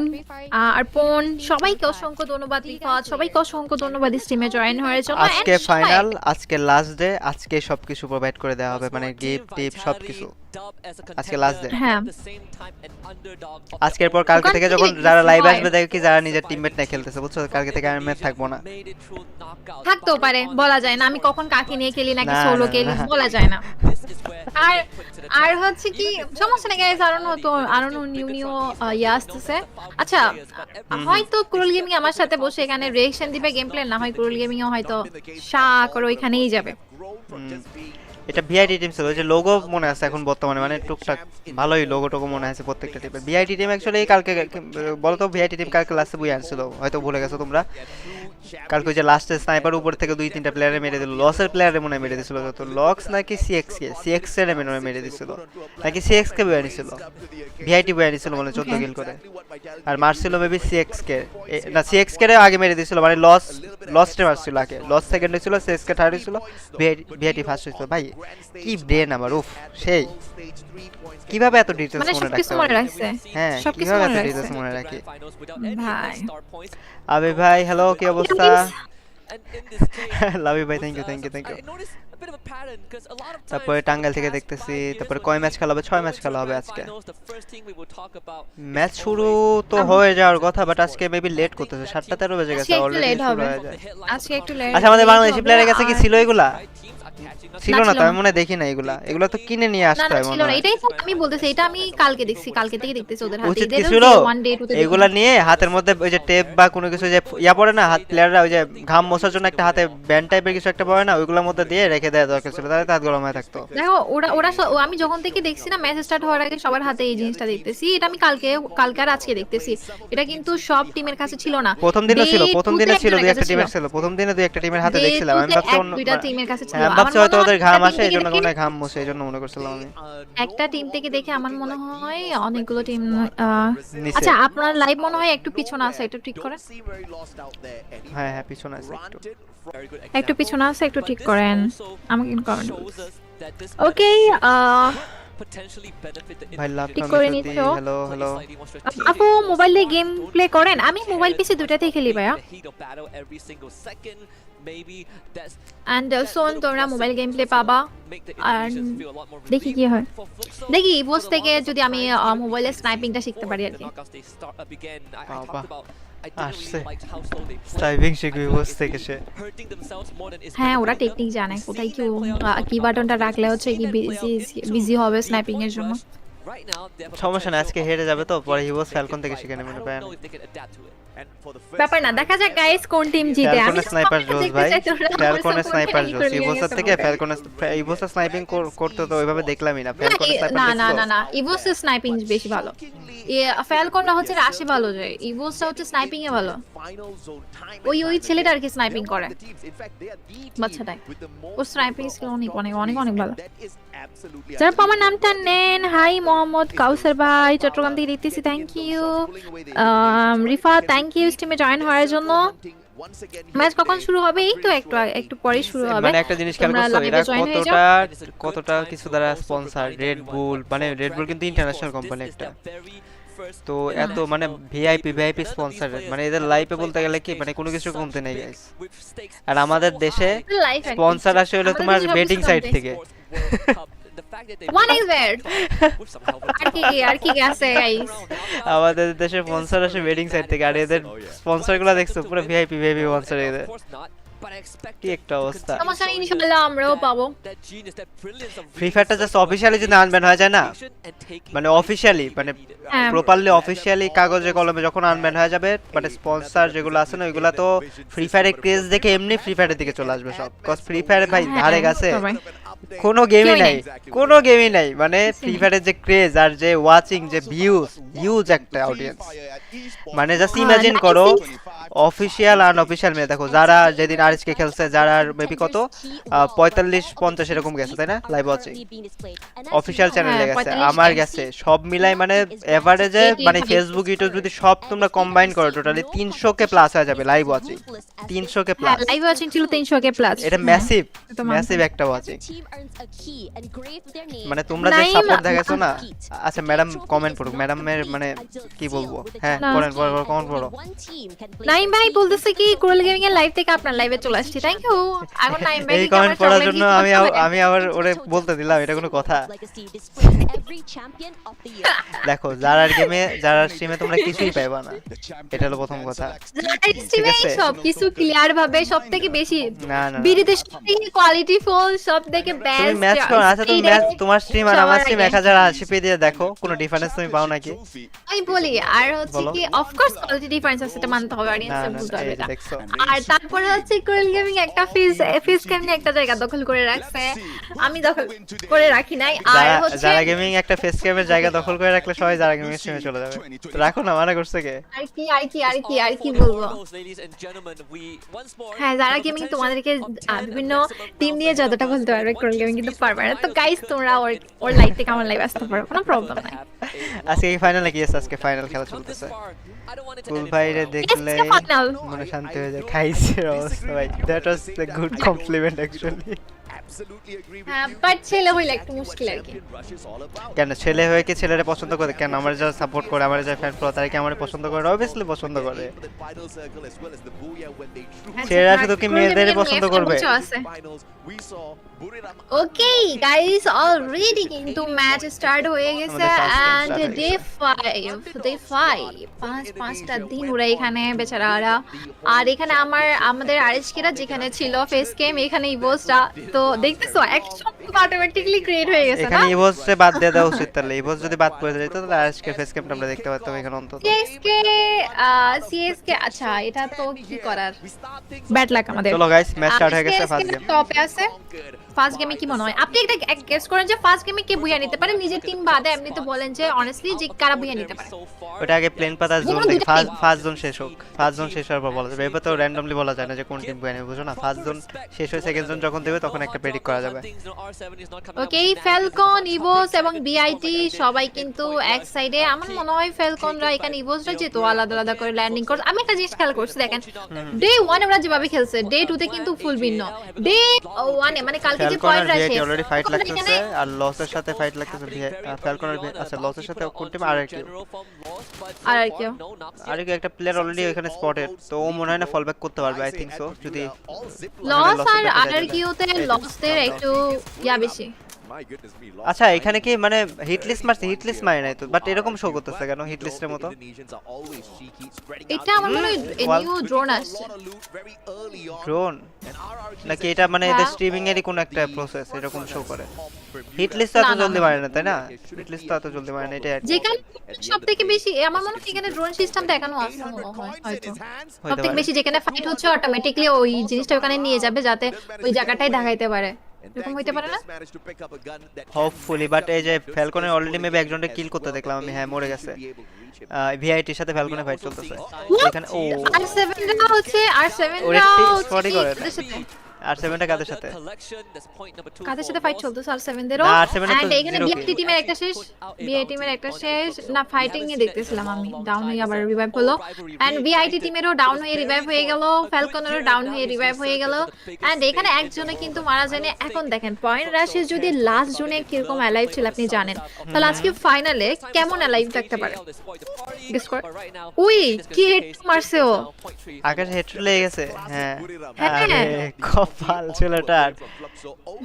আর পোন, সবাইকে অসংখ্য ধন্যবাদ। রিফাত, সবাইকে অসংখ্য ধন্যবাদ স্ট্রিমে জয়েন হওয়ার জন্য। আজকে And ফাইনাল, আজকে লাস্ট ডে, আজকে সবকিছু প্রোভাইড করে দেওয়া হবে, মানে গিফট টিপ সবকিছু আজকে লাস্ট ডে। হ্যাঁ, আজকের পর কালকে থেকে যখন যারা লাইভ আসবে দেখো কি যারা নিজের টিমমেট নিয়ে খেলতেছে, বুঝছো? কালকে থেকে আমি ম্যাচ থাকবো না। থাকতেও পারে, বলা যায় না। আমি কখন কাকে নিয়ে খেলি নাকি না, সোলো না, খেলি না। বলা যায় না। আর আর হচ্ছে কি সমস্যা নেই গাইস, আরো নিউ নিউ ইয়ে আসতেছে। আচ্ছা, হয়তো ক্রুল গেমিং আমার সাথে বসে এখানে রিঅ্যাকশন দিবে গেম প্লে, না হয় ক্রুল গেমিং ও হয়তো করে ওইখানেই যাবে। এটা ভিআইটি টিম ছিল, ওই যে লোগো মনে আছে এখন বর্তমানে, মানে টুকটাক ভালোই লোগো টোগো মনে আছে প্রত্যেকটা টিমের। ভিআইটি টিম অ্যাকচুয়ালি কালকে বলো তো, ভিআইটি টিম কালকে লাস্টে বই আসছিল, হয়তো ভুলে গেছো তোমরা। কালকে ওই যে লাস্টে স্নাইপার উপর থেকে 2-3টা প্লেয়ারে মেরে দিল, লসের প্লেয়ারে মনে মেরে দিছিল, তো লক্স নাকি সিএক্স এর মেরে দিছিল, নাকি সিএক্স কে বই আনিছিল, ভিআইটি বই আনিছিল মনে 14 কিল করে, আর মারছিল মেবি সিএক্স কে, না সিএক্স কে আগে মেরে দিছিল, মানে লসটে মারছিল আগে, লস সেকেন্ড হয়েছিল, সিএক্স কে থার্ড হয়েছিল, ভিআইটি ফার্স্ট হয়েছিল। ভাই কি ব্রেন আমার, উফ সেই, কিভাবে এত ডিটেইলস মানে মনে সবকিছু মনে রাখছে, হ্যাঁ, সবকিছু কিভাবে মনে এত ডিটেইলস রাখছে মনে রাখি ভাই। আবে ভাই, হ্যালো, কি অবস্থা? লাভ ইউ ভাই, থ্যাংক ইউ। তারপরে টাঙ্গাইল থেকে দেখতেছি, তারপরে কয় ম্যাচ খেলা হবে? 6 ম্যাচ খেলা হবে আজকে। ম্যাচ শুরু তো হয়ে যাওয়ার কথা, বাট আজকে মেবি লেট করতেছে, 7:13 বেজে গেছে আজকে একটু অলরেডি লেট শুরু হবে, হয়ে যায়। আজকে একটু লেট। আচ্ছা, আমাদের বাংলাদেশি প্লেয়ারের কাছে কি ছিল এগুলা? ছিল না তো, আমি মনে হয় দেখি না এগুলা, এগুলা তো কিনে নিয়ে না আসতে না হয় ছিল মনে না, হয়। এটাই তো আমি বলতেছি, এটা আমি কালকে দেখছি, কালকে থেকে দেখতেছি ওদের হাতে। উচিত কি এদের ছিল ওয়ান ডে টু তে এগুলা নিয়ে হাতের মধ্যে ওই যে টেপ বা কোনো কিছু যে ইয়া পড়ে না হাত প্লেয়াররা, ওই যে ঘাম মোছার জন্য একটা হাতে ব্যান্ড টাইপের কিছু একটা পড়ে না, ওইগুলোর মধ্যে দিয়ে রেখে দেওয়া দরকার ছিল, তাহলে হাত গরম হয়ে থাকতো। দেখো ওরা ওরা আমি যখন থেকে দেখছি না ম্যাচ স্টার্ট হওয়ার আগে সবার হাতে এই জিনিসটা দেখতেছি, এটা আমি কালকে কালকে আর আজকে দেখতেছি। এটা কিন্তু সব টিমের কাছে ছিল না, প্রথম দিনও ছিল, প্রথম দিনে ছিল দুই একটা ছিল, টিমের ছিল, প্রথম দিনে দুই একটা টিমের হাতে ডে দেখছিলাম, আমি টুতে ভাবছি এক অন্য দুইটা টিমের কাছে ছিল। হ্যাঁ, আমি আমার ভাবছি মনে হয়তো হয় ওদের একটা ঘাম টিম আসে এই থেকে জন্য দেখে, মনে হয় ঘাম মোছে এই জন্য মনে করছিলাম আমি। একটা টিম থেকে দেখে আমার মনে হয় অনেকগুলো টিম। নিচে আচ্ছা আপনার লাইভ মনে হয় একটু পিছনে আছে, একটু ঠিক করেন। হ্যাঁ হ্যাঁ পিছনে আছে একটু। একটু পিছনে আছে, একটু ঠিক করেন, আমাকে কমেন্ট। ওকে ভাই লাভ ঠিক কাম করে সত্যি। নিচ্ছো। Hello hello. আপু মোবাইলে গেম প্লে করেন? আমি মোবাইল পিসি দুটাতেই খেলি ভাইয়া। অ্যান্ড সোন তোমরা মোবাইল গেম প্লে পাবা, আর দেখি কি হয়, দেখি ইভোস থেকে যদি আমি মোবাইলে স্নাইপিংটা শিখতে পারি আর কি। বাবা আসছে স্নাইপিং শিখবি বস থেকে সে। হ্যাঁ ওরা টেকনিক জানে, কোথায় কি বাটনটা রাখলে হচ্ছে কি বিজি হবে স্নাইপিং এর জন্য। সমস্যা না, আজকে হেরে যাবে তো, পরে হিবস ফ্যালকন থেকে শিখে নেবেন প্যান। ব্যাপার না, দেখা যাক গাইস কোন টিম জিতে। আমি ফ্যালকনের স্নাইপার জোস ভাই, ফ্যালকনের স্নাইপার জোস। ইভোসের থেকে ফ্যালকনের ইভোসের স্নাইপিং করতে তো ওইভাবে দেখলামই না, ফ্যালকনের স্নাইপার না না দেখছো? না না, ইভোসের স্নাইপিং বেশি ভালো। ফ্যালকনটা হচ্ছে রাশে ভালো যায়, ইভোসটা হচ্ছে স্নাইপিং এ ভালো। ওই ছেলেটা আর কি স্নাইপিং করে, বাচ্চাটাই, ও স্নাইপিং স্কিল অনেক অনেক অনেক অনেক ভালো। যারা আমার নামটা নেন, হাই মোহাম্মদ কাউসার ভাই চট্টগ্রাম থেকে দেখতেছি, thank you. Rifa thank you স্টিমে জয়েন হওয়ার জন্য। ম্যাচ কখন শুরু হবে? এই তো একটু একটু পরে শুরু হবে। মানে একটা জিনিস খেয়াল তোমরা করছো, লাইভে এরা জয়েন হয়ে যাও। কতটা কিছু দ্বারা স্পন্সর, রেড বুল, মানে রেড বুল কিন্তু ইন্টারন্যাশনাল কোম্পানি একটা, তো এত মানে ভিআইপি স্পন্সর, মানে এদের লাইফে বলতে গেলে কি মানে কোনো কিছু কমতে নেই গাইস। আর আমাদের দেশে লাইভ স্পন্সর আসে হলো তোমার বেটিং সাইট থেকে। One is there. আর কি আছে গাইস? আমাদের দেশে স্পন্সর আসে বেটিং সাইট থেকে, আর এদের স্পন্সরগুলো দেখছো পুরো ভিআইপি স্পন্সর এদের, কি একটা অবস্থা। সমস্যা নেই, ইনশাআল্লাহ আমরাও পাবো। ফ্রি ফায়ারটা জাস্ট অফিশিয়ালি যদি আনব্যান হয়ে যায় না, মানে অফিশিয়ালি মানে হ্যাঁ। প্রপারলি অফিশিয়ালি কাগজে কলমে যখন আনব্যান হয়ে যাবে, মানে স্পন্সর যেগুলো আছে না ওইগুলা তো ফ্রি ফায়ারের ক্রেজ দেখে এমনি ফ্রি ফায়ারের দিকে চলে আসবে সব, কজ ফ্রি ফায়ারে ভাই ধারে গেছে কোনো গেমই নাই, কোনো গেমই নাই, মানে ফ্রি ফায়ারের যে ক্রেজ আর যে ওয়াচিং যে হিউজ একটা অডিয়েন্স, মানে জাস্ট ইমাজিন করো অফিশিয়াল আর আনঅফিশিয়াল মিলে দেখো, যারা যেদিন আরএসকে খেলছে যারা মেবি কত 45-50 এরকম গেছে তাই না লাইভ ওয়াচিং, অফিশিয়াল চ্যানেলে গেছে, আমার গেছে, সব মিলাই মানে এভারেজে মানে ফেসবুক ইউটিউব যদি সব তোমরা কম্বাইন করো টোটালি 300 কে প্লাস হয়ে যাবে live watching, 300 k plus. Live watching ছিল 300 কে প্লাস, এটা ম্যাসিভ একটা ওয়াচিং, মানে তোমরা যে সাপোর্ট দেখাইছো না। আচ্ছা ম্যাডাম কমেন্ট পড়ুক, ম্যাডামের মানে কি বলবো, হ্যাঁ পড়েন কমেন্ট পড়ো। নাইম ভাই বলতেছে কি কুরুল গেমিং এর লাইভ থেকে আপনার লাইভে চলে আসছি, থ্যাংক ইউ। এখন নাইম ভাই এই কমেন্ট পড়ার জন্য আমি আবার ওরে বলতে দিলাম, এটা কোনো কথা? দেখো যারা স্ট্রিমে তোমরা কিছুই পাইবা না, এটা হলো প্রথম কথা। স্ট্রিমে সব কিছু ক্লিয়ার ভাবে সবথেকে বেশি না না বিডিতে সবথেকে কোয়ালিটি ফুল, সবথেকে তুমি বেস্ট ম্যাচ করো, আচ্ছা তুমি ম্যাচ তোমার স্ট্রিম আর আমার স্ট্রিম 1080p দিয়ে দেখো, কোনো ডিফারেন্স তুমি পাও নাকি? আমি বলি আর হচ্ছে কি অফ কোর্স কোয়ালিটি ডিফারেন্স আছে, এটা মানতে হবে, না অডিয়েন্সে না বুঝতে হবে এই এটা। দেখছো, আর তারপরে হচ্ছে কুরুল গেমিং একটা ফিস কেমনে একটা জায়গা দখল করে রাখছে, আমি দখল করে রাখি নাই। আর হচ্ছে যারা গেমিং একটা ফেস ক্যামের জায়গা দখল করে রাখলে সবাই যারা গেমিং স্ট্রিমে চলে যাবে, তো রাখো না, মানা করছে কে? আর কি বলবো, হ্যাঁ যারা গেমিং তোমাদেরকে বিভিন্ন টিম নিয়ে যতটা বলতে পারবে, কুরুল গেমিং কিন্তু পারবে না। তো গাইস তোমরা ওর লাইভ থেকে আমার লাইভ আসতে পারো, কোনো প্রবলেম নাই। আজকে এই ফাইনালে কি আছে? আজকে ফাইনাল খেলা চলতেছে, কুল ভাইরে দেখলে মনে শান্তি হয়ে যায়, খাইছে অবস্থা ভাই, that was the good compliment actually. হ্যাঁ বাট ছেলে হইলে একটু মুশকিল আর কি। কেন ছেলে হয়ে কি ছেলেরা পছন্দ করে? কেন আমার যারা সাপোর্ট করে, আমার যারা ফ্যান ফলো, তারা কি আমার পছন্দ করে? অবভিয়াসলি পছন্দ করে। ছেলেরা শুধু কি মেয়েদের পছন্দ করবে? ওকে গাইস অলরেডি কিন্তু ম্যাচ স্টার্ট হয়ে গেছে এন্ড ডে 5 পাঁচটা দিন ওরা এখানে বেচারারা, আর এখানে আমাদের আরএসকেরা যেখানে ছিল ফেস গেম, এখানে ইভোসটা, তো দেখতেছো অ্যাকশন অটোমেটিক্যালি ক্রিয়েট হয়ে গেছে না এখানে ইভোসে বাদ দিয়ে দেওয়া উচিত, তাহলে ইভোস যদি বাদ পড়ে যেত তাহলে আজকে ফেস ক্যামটা আমরা দেখতে পারতাম এখানে অন্তত। সিএসকে সিএসকে আচ্ছা এটা তো কি করার, ব্যাড লাক আমাদের। চলো গাইস, ম্যাচ স্টার্ট হয়ে গেছে। ফার্স্ট গেম টপে আছে। ফার্স্ট গেমে কি মনে হয় আপনি একটা গেস করেন যে ফার্স্ট গেমে কে বুইয়া নিতে পারে নিজের টিম বাদে, এমনি তো বলেন যে অনেস্টলি যে কারা বুইয়া নিতে পারে। ওটা আগে প্লেন পাতা জোন থেকে ফার্স্ট জোন শেষ হোক, ফার্স্ট জোন শেষ হওয়ার পর বলা যাবে। এবার তো র্যান্ডমলি বলা যায় না যে কোন টিম বুইয়া নেবে, বুঝো না? ফার্স্ট জোন শেষ হয়ে সেকেন্ড জোন যখন দেবে তখন একটা প্রেডিক্ট করা যাবে। ওকে, ফ্যালকন ইভোস এবং বিআইটি সবাই কিন্তু এক সাইডে। আমার মনে হয় ফ্যালকনরা এখানে ইভোসরা যেহেতু আলাদা আলাদা করে ল্যান্ডিং করছে। আমি একটা জিনিস খেয়াল করছি, দেখেন ডে 1 ওরা যেভাবে খেলছে ডে 2 তে কিন্তু ফুল ভিন্ন। ডে 1 এ মানে কালকে যে পয়েন্ট রাখে অলরেডি ফাইট লাগতেছে আর লসের সাথে ফাইট লাগতেছে। ফ্যালকনের আচ্ছা লসের সাথে কোন টিম? আর কি একটা প্লেয়ার অলরেডি এখানে স্পটেড, তো ও মনে হয় না ফল ব্যাক করতে পারবে। I think so. যদি লস আর আরকিউতে লসদের একটু ইয়া বেশি। আচ্ছা এখানে কি মানে হিটলিস্ট মারছে? হিটলিস্ট মারে নাই তো, বাট এরকম শো করতেছে কেন হিটলিস্টের মতো? এটা আমার মনে হয় নিউ ড্রোন আসছে। ড্রোন নাকি এটা মানে এদের স্ট্রিমিং এরই কোন একটা প্রসেস এরকম শো করে? হিটলিস্ট এত জলদি মারে না, তাই না? হিটলিস্ট এত জলদি মারে না, এটা যেখানে সবথেকে বেশি আমার মনে হয় এখানে ড্রোন সিস্টেম দেখানো আছে মনে হয় হয়তো। সবথেকে বেশি যেখানে ফাইট হচ্ছে অটোমেটিক্যালি ওই জিনিসটা ওখানে নিয়ে যাবে যাতে ওই জায়গাটাই দেখাইতে পারে। এরকম হইতে পারে না? হোপফুলি। বাট এই যে ফ্যালকনের অলরেডি মেবি একজনকে কিল করতে দেখলাম আমি। হ্যাঁ মরে গেছে। ভিআইটির সাথে ফ্যালকনের ফাইট চলতেছে এখানে। ও আর7 রা হচ্ছে আর7 রা সরি করে আর 7টা কাদের সাথে ফাইট চলতেছে আর 7 দেরও। এন্ড এখানে বিআইটি টিমের একটা শেষ, বিআইটি টিমের একটা শেষ না ফাইটিং এ দেখতেছিলাম আমি। ডাউন হয়ে আবার রিভাইভ হলো এন্ড বিআইটি টিমেরও ডাউন হয়ে রিভাইভ হয়ে গেল, ফ্যালকনেরও ডাউন হয়ে রিভাইভ হয়ে গেল। এন্ড এখানে একজনে কিন্তু মারা যায়নি। এখন দেখেন পয়েন্ট রাশে যদি লাস্ট জোনে কিরকম অ্যালাইভ ছিল আপনি জানেন, তাহলে আজকে ফাইনালে কেমন অ্যালাইভ থাকতে পারে গেস কর। উই কি হেড মারছে ও, আকাশে হেড লেগে গেছে। হ্যাঁ হ্যাঁ কপাল ছেলেটার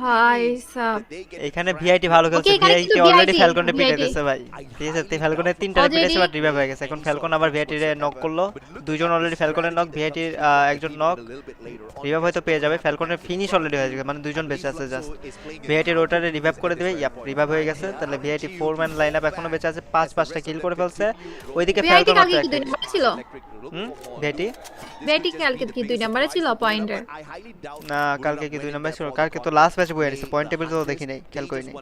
ভাই সাব। এখানে ভিআইটি ভালো খেলছে। ভিআইটি অলরেডি ফ্যালকনে পিটে দিয়েছে ভাই। ঠিক আছে, ফ্যালকনের 3টা পিটেছে বাট রিভাইভ হয়ে গেছে। এখন ফ্যালকন আবার ভিআইটি রে নক করলো। দুইজন অলরেডি ফ্যালকনের নক, ভিআইটির একজন নক। রিভাইভ হয়তো পেয়ে যাবে। ফ্যালকনের ফিনিশ অলরেডি হয়ে গেছে, মানে দুইজন বেঁচে আছে জাস্ট। ভিআইটি রোটারে রিভাইভ করে দিবে। ইয়াপ রিভাইভ হয়ে গেছে। তাহলে ভিআইটি 4 ম্যান লাইনআপ এখনো বেঁচে আছে। 5টা কিল করে ফেলছে। ওইদিকে ফ্যালকন কালকে কি 2 নম্বরে ছিল? ভিআইটি কালকে কি 2 নম্বরে ছিল পয়েন্টে? না কালকে কি 2 নম্বরে ছিল? কালকে তো লাস্ট ম্যাচে বইয়া দিছে। পয়েন্ট টেবিল তো দেখি নাই, খেয়াল করি নাই।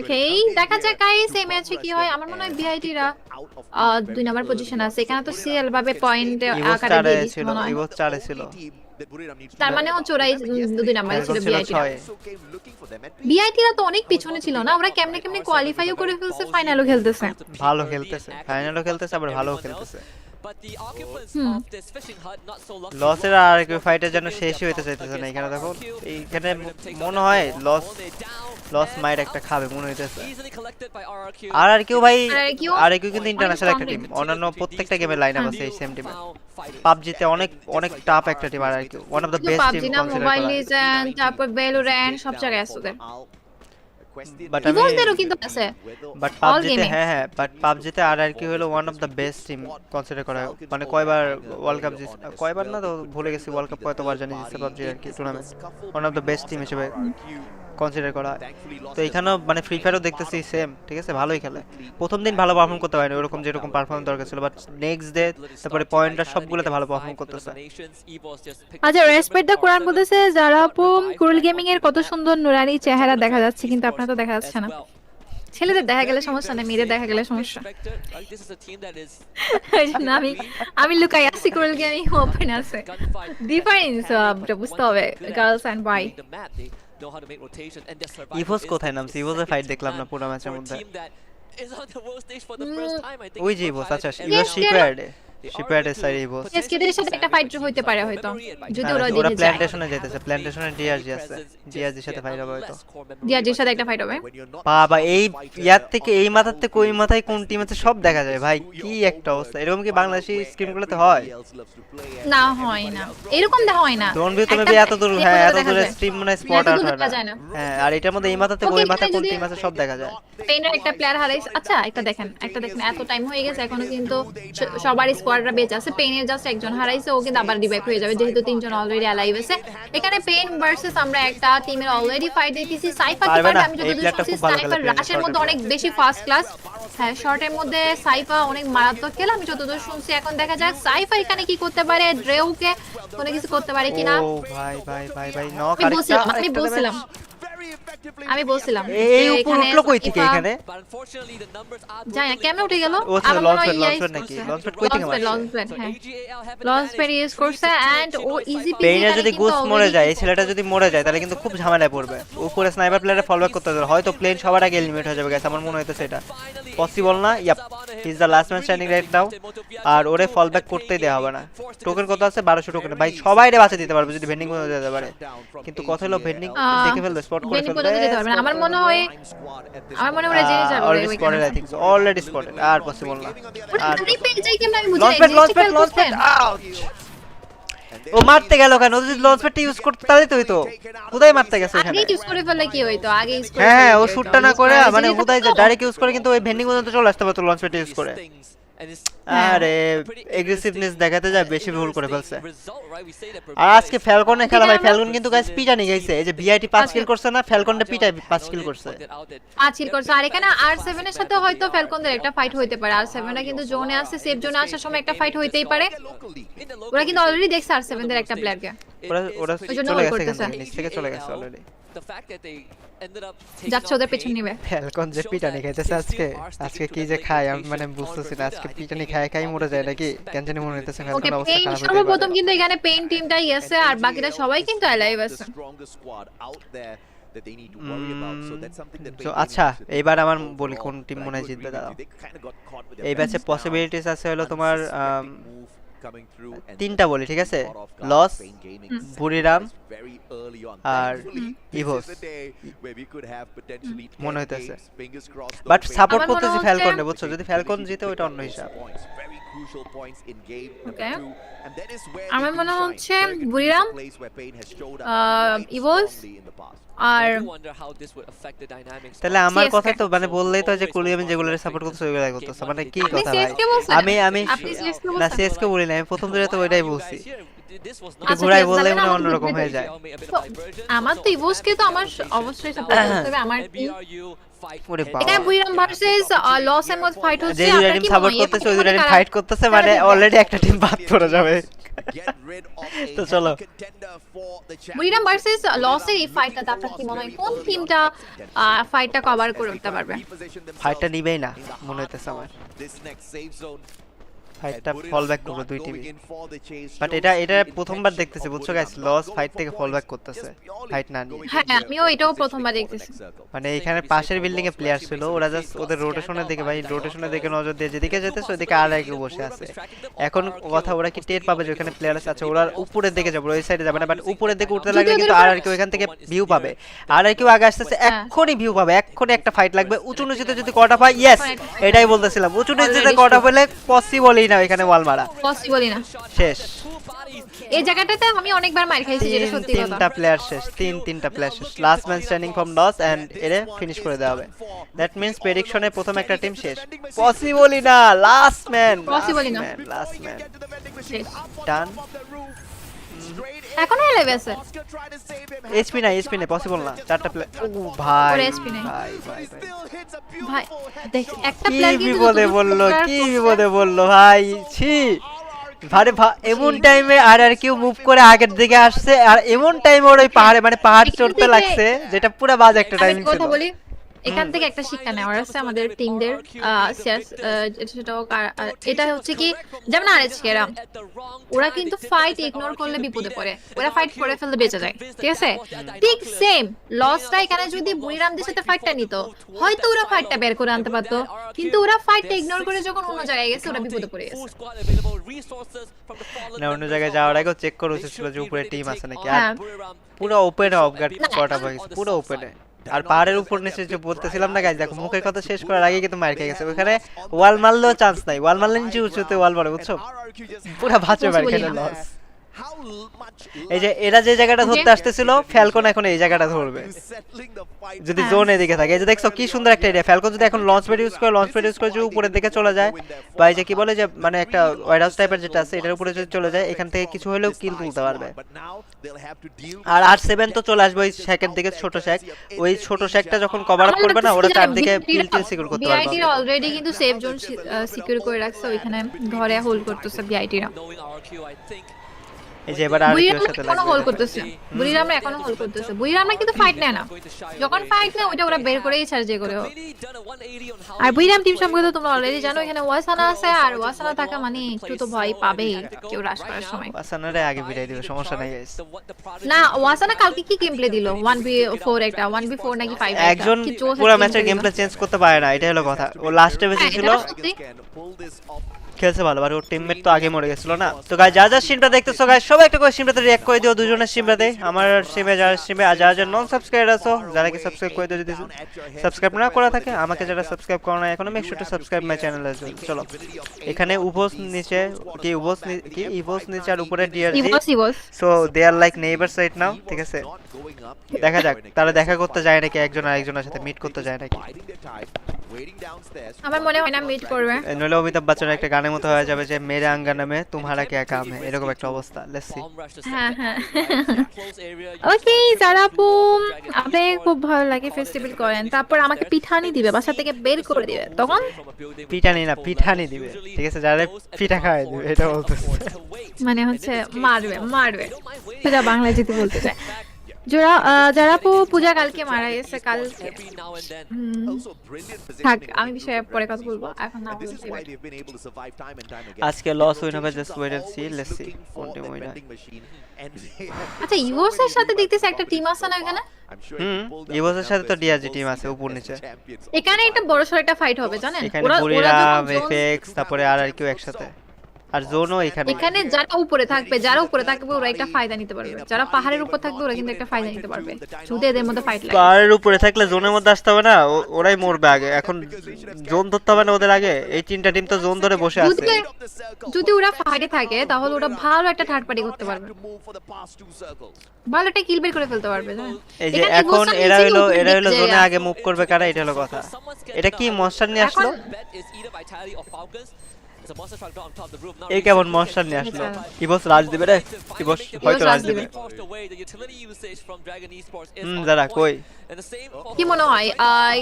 ওকে দেখা যাক গাইস এই ম্যাচে কি হয়। আমার মনে হয় ভিআইটি রা 2 নম্বর পজিশন আছে। এখানে তো সিএল ভাবে পয়েন্ট আকারে দিয়ে দিছে মনে হয়। ইভো 4 ছিল, তার মানে ও চোরাই 2 নম্বরে ছিল ভিআইটি রা। ভিআইটি রা তো অনেক পিছনে ছিল না? ওরা কেমনে কেমনে কোয়ালিফাইও করে ফেলছে, ফাইনালও খেলতেছে। ভালো খেলতেছে, ফাইনালও খেলতেছে, আবার ভালোও খেলতেছে। লসের আর কি ফাইটার যেন শেষই হইতে চাইতেছে না। এখানে দেখো এইখানে মনে হয় লস মাইর একটা খাবে মনে হইতেছে। আর কেউ ভাই, আর কেউ কিন্তু ইন্টারন্যাশনাল একটা টিম। অন্যান্য প্রত্যেকটা গেমে লাইন আপ আছে এই সেম টিমে। পাবজিতে অনেক টাফ একটা টিম। আর কেউ one of the best team PUBG না, মোবাইল লিজেন্ড, তারপর ভ্যালোরেন্ট সব জায়গায় আছে ওদের। বাট ইভোসদেরও কিন্তু আছে। বাট পাবজিতে হ্যাঁ বাট পাবজিতে আর কি হলো one of the best team consider করা হয়। মানে কয়বার ওয়ার্ল্ড কাপ জিতছে, কয়বার না তো ভুলে গেছি, ওয়ার্ল্ড কাপ কয়বার জানি জিতছে পাবজি আর কি tournament. One of the best team হিসেবে কনসিডার করা হয়। তো এখানেও মানে ফ্রি ফায়ারও দেখতেছি সেম, ঠিক আছে ভালোই খেলে। প্রথম দিন ভালো পারফর্ম করতে পারেনি ওরকম যেরকম পারফর্ম দরকার ছিল, বাট নেক্সট ডে তারপরে পয়েন্টার সবগুলোতে ভালো পারফর্ম করতেছে। আচ্ছা রেসপেক্ট দা কোরআন বলতেছে যারা কুরুল গেমিং এর কত সুন্দর নুরানি চেহারা দেখা যাচ্ছে, কিন্তু আপনার তো দেখা যাচ্ছে না। ছেলেদের দেখা গেলে সমস্যা নেই, মেয়েদের দেখা গেলে সমস্যা। আমি লুকাই আছি, কুরুল গেমিং ওপেন আছে। ডিফারেন্স বুঝতে হবে গার্লস এন্ড বয়। ইভোস কোথায় নামছে? ইভোসের ফাইট দেখলাম না পুরো ম্যাচের মধ্যে। ওই যে ইভোস, আচ্ছা ইভোস শিপইয়ার্ডের সাইডে ইভোস। এসকেদের সাথে একটা ফাইট হইতে পারে হয়তো, যদি ওরা দিনে যায়। প্ল্যান্টেশনে যেতেছে, প্ল্যান্টেশনে ডিআরজি আছে, ডিআরজির সাথে ফাইট হবে হয়তো। ডিআরজির সাথে একটা ফাইট হবে। বাবা এই ইয়ার থেকে এই মাথার থেকে ওই মাথায় কোন টিম আছে সব দেখা যায় ভাই, কি একটা অবস্থা। এরকম কি বাংলাদেশি স্ক্রিনগুলোতে হয়? না হয় না, এরকম দেখা হয় না। ডোন্ট বি তুমি এত দূর, হ্যাঁ এত দূরে স্ট্রিম মানে স্পট আউট হয় না। হ্যাঁ আর এটার মধ্যে এই মাথা থেকে ওই মাথায় কোন টিম আছে সব দেখা যায়। পেইনের একটা প্লেয়ার হারাইছে। আচ্ছা একটা দেখেন এত টাইম হয়ে গেছে এখনো কিন্তু সবার স্কোয়াড স্কোয়াডরা বেঁচে আছে, পেইনের জাস্ট একজন হারাইছে, ও কিন্তু আবার রিভাইভ হয়ে যাবে যেহেতু তিনজন অলরেডি অ্যালাইভ আছে। এখানে পেইন ভার্সেস আমরা একটা টিমের অলরেডি ফাইট দেখতেছি। সাইফা কি পারবে? আমি যতদূর শুনছি সাইফা রাশের মধ্যে অনেক বেশি ফার্স্ট ক্লাস। হ্যাঁ, শর্টের মধ্যে সাইফা অনেক মারাত্মক খেলে আমি যতদূর শুনছি। এখন দেখা যাক সাইফা এখানে কি করতে পারে, ড্রেউকে কোনো কিছু করতে পারে কিনা। ও ভাই ভাই ভাই ভাই নক আমি বলছিলাম এই উপর উঠলো কই থেকে এখানে জানি না কেমনে উঠে গেল। ও ছিল লঞ্চ প্যাড নাকি লঞ্চ প্যাড কই থেকে মারছে লঞ্চ প্যাড, হ্যাঁ লঞ্চ প্যাড ইউজ করছে এন্ড ও ইজি পিজি। পেইনে যদি গোস মরে যায়, এই ছেলেটা যদি মরে যায় তাহলে কিন্তু খুব ঝামেলায় পড়বে। উপরে স্নাইপার প্লেয়ারে ফলো ব্যাক করতে হবে, হয়তো প্লেন সবার আগে এলিমিনেট হয়ে যাবে গাইস, আমার মনে হইতেছে এটা পসিবল না। Yup, he is the last man standing right now. আর ওরে ফল ব্যাক করতেই দেওয়া হবে না। টোকেন কত আছে? 1200 টোকেন। ভাই সবাইরে বাঁচা দিতে পারবে যদি ভেন্ডিং মধ্যে যেতে পারে, কিন্তু কথা হলো ভেন্ডিং দেখে ফেলবে, স্পট করে ফেলবে। আমার মনে হয় ওরা জেনে যাবে already spotted, I think so already spotted, আর পসিবল না। আর রিপেল যাই কেমন আমি বুঝি লঞ্চ প্যাড আউট। ও মারতে গেল কেন? ও যদি লঞ্চ প্যাডটা ইউজ করতে তাহলে তো হইতো। কোথায় মারতে গেছে এখানে? আগে ইউজ করে ফেললে কি হইতো? আগে ইউজ করে হ্যাঁ ও শুটটা না করে মানে কোথায় ডাইরেক্ট ইউজ করে, কিন্তু ওই ভেন্ডিং পর্যন্ত চলে আসতে পারতো লঞ্চ প্যাডটা ইউজ করে। আরে এগ্রেসিভনেস দেখাতে যায় বেশি ভুল করে ফেলছে। আর আজকে ফ্যালকনে খেলা ভাই, ফ্যালকন কিন্তু গাইস পিটানি গাইছে। এই যে ভিআইটি 5 কিল করছে না, ফ্যালকনটা পিটাই 5 কিল করছে। 5 কিল করছে। আর এখানে R7 এর সাথে হয়তো ফ্যালকনদের একটা ফাইট হইতে পারে। R7 টা কিন্তু জোনে আছে, সেফ জোনে আসার সময় একটা ফাইট হইতেই পারে। ওরা কিন্তু অলরেডি দেখছে R7 দের একটা প্লেয়ারকে। ওরা চলে গেছে এখানে, নিচ থেকে চলে গেছে অলরেডি। যাচ্ছে ওদের পেছন নিবে। ফ্যালকন যে পিটানি খাইতেছে আজকে কি যে খায় আমি মানে বুঝতেছি না। আজকে পিটানি খায় মরে যায় নাকি কেন জানি মনে হইতেছে ফ্যালকন অবস্থা খারাপ হয়ে যাবে। সর্বপ্রথম কিন্তু এখানে পেইন টিমটাই আছে আর বাকিরা সবাই কিন্তু অ্যালাইভ আছে। তো আচ্ছা এইবার আমার বলি কোন টিম মনে হয় জিতবে দাদা। এই ম্যাচে পসিবিলিটিস আছে হলো তোমার তিনটা বলি, ঠিক আছে? লস, বুরিরাম আর ইভোস মনে হইতেছে, বাট সাপোর্ট করতেছি ফ্যালকনে, বুঝছো? যদি ফ্যালকন জিতে ওইটা অন্য হিসাব। আমার মনে হচ্ছে বুরিরাম, ইভোস আর তাহলে আমার কথা তো মানে বললেই তো যে কুলি আমি যেগুলোরে সাপোর্ট করতেছি ওইগুলাই করতেছ, মানে কি কথা ভাই? আমি না সিএসকে বলি না, আমি প্রথম দিনে তো ওইটাই বলছি। ঘুরাই বললে মানে অন্যরকম হয়ে যায়। আমার তো ইভোসকে তো আমার অবশ্যই সাপোর্ট করতে হবে। আমার কি ওরে বাবা, এটা বুরিরাম ভার্সেস লস এর মধ্যে ফাইট হচ্ছে। যে দুইটা টিম সাপোর্ট করতেছে ওই দুইটা টিম ফাইট করতেছে, মানে অলরেডি একটা টিম বাদ পড়ে যাবে। তো চলো বুরিরাম ভার্সেস লস এর এই ফাইটটা আপনার কি মনে হয় কোন টিমটা ফাইটটা কভার করতে পারবে? ফাইটটা নিবেই না মনে হইতেছে আমার, ফাইটটা ফল ব্যাক করবে দুই টিমই। বাট এটা প্রথমবার দেখতেছি, বুঝছো গাইস? লস ফাইট থেকে ফল ব্যাক করতেছে ফাইট না নিয়ে। হ্যাঁ আমিও এটাও প্রথমবার দেখতেছি। মানে এখানে পাশের বিল্ডিং এ প্লেয়ার ছিল, ওরা জাস্ট ওদের রোটেশনের দিকে, ভাই রোটেশনের দিকে নজর দিয়ে যেদিকে যেতেছে ওইদিকে আর একজন বসে আছে। এখন কথা ওরা কি টের পাবে যে ওখানে প্লেয়ার আছে? ওরা উপরের দিকে যাবে, ওই সাইডে যাবে না, বাট উপরের দিকে উঠতে লাগলে কিন্তু আর কেউ এখান থেকে ভিউ পাবে। আর কেউ আগে আসতেছে, এক্ষুনি ভিউ পাবে, এক্ষুনি একটা ফাইট লাগবে। উঁচু নিচুতে যদি কটা পায়, ইয়েস এটাই বলতেছিলাম, উঁচু নিচুতে কটা পেলে পসিবলই না এখানে ওয়াল মারা, পসিবলই না। শেষ এই জায়গাটাতে আমি অনেকবার মার খাইছি, যেটা সত্যি কথা। তিনটা প্লেয়ার শেষ, তিনটা প্লেয়ার শেষ। Last man standing from LOS and এরে ফিনিশ করে দেওয়া হবে। দ্যাট মিন্স প্রেডিকশনে প্রথম একটা টিম শেষ। পসিবলই না, লাস্ট ম্যান, পসিবলই না, লাস্ট ম্যান শেষ। ডান। এখনো লাইভ আছে। এইচপি না পসিবল না, চারটা প্লেয়ার। ও ভাই ভাই ভাই ভাই দেখ একটা প্লেয়ার কিন্তু কি বিপদে বললো ভাই, ছি ভারে এমন টাইমে আর কিউ মুভ করে আগের দিকে আসছে, আর এমন টাইমে ওর ওই পাহাড়ে মানে পাহাড় চড়তে লাগছে, যেটা পুরো বাজে একটা টাইমিং ছিল। কথা বলি, এখান থেকে একটা শিক্ষা নেওয়ার আছে আমাদের টিমদের। এটা হচ্ছে কি, যেমন আরএসকেরা ওরা কিন্তু ফাইট ইগনোর করলে বিপদে পড়ে, ওরা ফাইট করে ফেললে বেঁচে যায়, ঠিক আছে? ঠিক সেম লসটা এখানে যদি বুরিরামদের সাথে ফাইটটা নিত, হয়তো ওরা ফাইটটা বের করে আনতে পারতো, কিন্তু ওরা ফাইটটা ইগনোর করে যখন অন্য জায়গায় গেছে ওরা বিপদে পড়ে গেছে। না অন্য জায়গায় যাওয়ার আগে চেক করা উচিত ছিল যে উপরে টিম আছে নাকি। আর পুরো ওপেনে অফগার্ড কটা হয়ে গেছে, পুরো ওপেনে। আর পাহাড়ের উপর নিচে যে বলতেছিলাম না গাইস, দেখো মুখের কথা শেষ করার আগে কিন্তু মার খেয়ে গেছে। ওখানে ওয়াল মারলেও চান্স নাই, ওয়াল মারলে নিচে উঁচুতে ওয়াল মারে, বুঝছো? পুরো ভাঁচে মার খেলে লস। এই যে এরা যে জায়গাটা ধরতে আসতেছিল ফ্যালকন এখন এই জায়গাটা ধরবে যদি জোন এদিকে থাকে। এই যে দেখছো কি সুন্দর একটা এরিয়া। ফ্যালকন যদি এখন লঞ্চ প্যাড ইউজ করে যদি উপরের দিকে চলে যায় বা এই যে কি বলে যে মানে একটা ওয়াইড হাউস টাইপের যেটা আছে এটার উপরে যদি চলে যায় এখান থেকে কিছু হলেও কিল তুলতে পারবে। আর R7 তো চলে আসবে ওই শ্যাকের দিকে, ছোট শ্যাক। ওই ছোট শ্যাকটা যখন কভার আপ করবে না ওরা চারদিকে কিল সিকিউর করতে পারবে। বিআইটি অলরেডি কিন্তু সেফ জোন সিকিউর করে রাখছে, ওইখানে ঘরে হোল্ড করতেছে বিআইটিরা। এই যে এবার আর কেউ সাথে এখনো হোল্ড করতেছে, বুড়িরামরা এখনো হোল্ড করতেছে। বুড়িরামরা কিন্তু ফাইট নেয় না, যখন ফাইট নেয় ওইটা ওরা বের করেই ছাড় যে করে হোক। আর বুড়িরাম টিম সম্পর্কে তোমরা অলরেডি জানো, এখানে ওয়াসানা আছে, আর ওয়াসানা থাকা মানে একটু তো ভয় পাবেই কেউ রাশ করার সময়। ওয়াসানারে আগে বিদায় দিবে, সমস্যা নাই গাইস। না ওয়াসানা কালকে কি গেম প্লে দিল? 1v4 একটা 1v4 নাকি 5 একটা একজন পুরো ম্যাচের গেম প্লে চেঞ্জ করতে পারে না, এটাই হলো কথা। ও লাস্টে বেঁচে ছিল, খেলছে ভালো, আর ওর টিমমেট তো আগে মরে গেছিল না। তো গাইস যারা স্ট্রিমটা দেখতেছো গাইস সবাই একটা করে স্ট্রিমটাতে রিঅ্যাক্ট করে দিও, দুজনের স্ট্রিমটাতে, আমার স্ট্রিমে যারা স্ট্রিমে, আর যারা নন সাবস্ক্রাইবার আছো যারা কি সাবস্ক্রাইব করে দিও, যদি সাবস্ক্রাইব না করা থাকে আমাকে যারা সাবস্ক্রাইব করো না এখনো, make sure to subscribe my channel as well. চলো এখানে উভোস নিচে কি ইভোস নিচে আর উপরে DRG, so they are like neighbours right now, ঠিক আছে? দেখা যাক তারা দেখা করতে যায় নাকি, একজন আরেকজনের সাথে মিট করতে যায় নাকি। আমার মনে হয় না মিট করবে, নইলে অমিতাভ বচ্চনের একটা গানের মতো হয়ে যাবে যে মেরে আঙ্গানা মে তোমারা কে কাম হে, এরকম একটা অবস্থা। Let's see. হ্যাঁ হ্যাঁ ওকে যারা আপু আপনি খুব ভালো লাগে ফেস্টিভ্যাল করেন, তারপর আমাকে পিঠানি দিবে, বাসা থেকে বের করে দিবে, তখন পিঠানি না পিঠানি দিবে, ঠিক আছে? যারা পিঠা খাওয়াই দিবে এটা বলতেছে, মানে হচ্ছে মারবে মারবে, পূজা বাংলা যেতে বলতে চায়। যারা পূজা কালকে মারা গেছে, কালকে থাক আমি বিষয়ে পরে কথা বলবো, এখন না বলছি। আজকে লস উইন হবে, just wait and see, let's see কোনটি উইন হয়। আচ্ছা ইউএস এর সাথে দেখতেছি একটা টিম আছে না এখানে? ইউএস এর সাথে তো ডিআরজি টিম আছে উপর নিচে। এখানে একটা বড়সড় একটা ফাইট হবে জানেন, এখানে বুড়িরাম এফএক্স তারপরে আর কেউ একসাথে, আর জোনও এখানে যারা উপরে থাকবে ওরা একটা ফায়দা নিতে পারবে, যারা পাহাড়ের উপর থাকবে ওরা কিন্তু একটা ফায়দা নিতে পারবে যদি এদের মধ্যে ফাইট লাগে। পাহাড়ের উপরে থাকলে জোনের মধ্যে আসতে হবে না, ওরাই মরবে আগে। এখন জোন ধরতে হবে না ওদের আগে, এই তিনটা টিম তো জোন ধরে বসে আছে। যদি ওরা ফাইটে থাকে তাহলে ওরা ভালো একটা থার্ড পার্টি করতে পারবে, ভালো একটা কিল বের করে ফেলতে পারবে। এই যে এখন এরা হলো জোনে আগে মুভ করবে কারা, এটা হলো কথা। এটা কি মনস্টার নিয়ে আসলো? এই কেমন মনস্টার নিয়ে আসলো? ইভোস রাজ দিবে রে, ইভোস হয়তো রাজ দিবে। যারা কই কি মনে হয় আর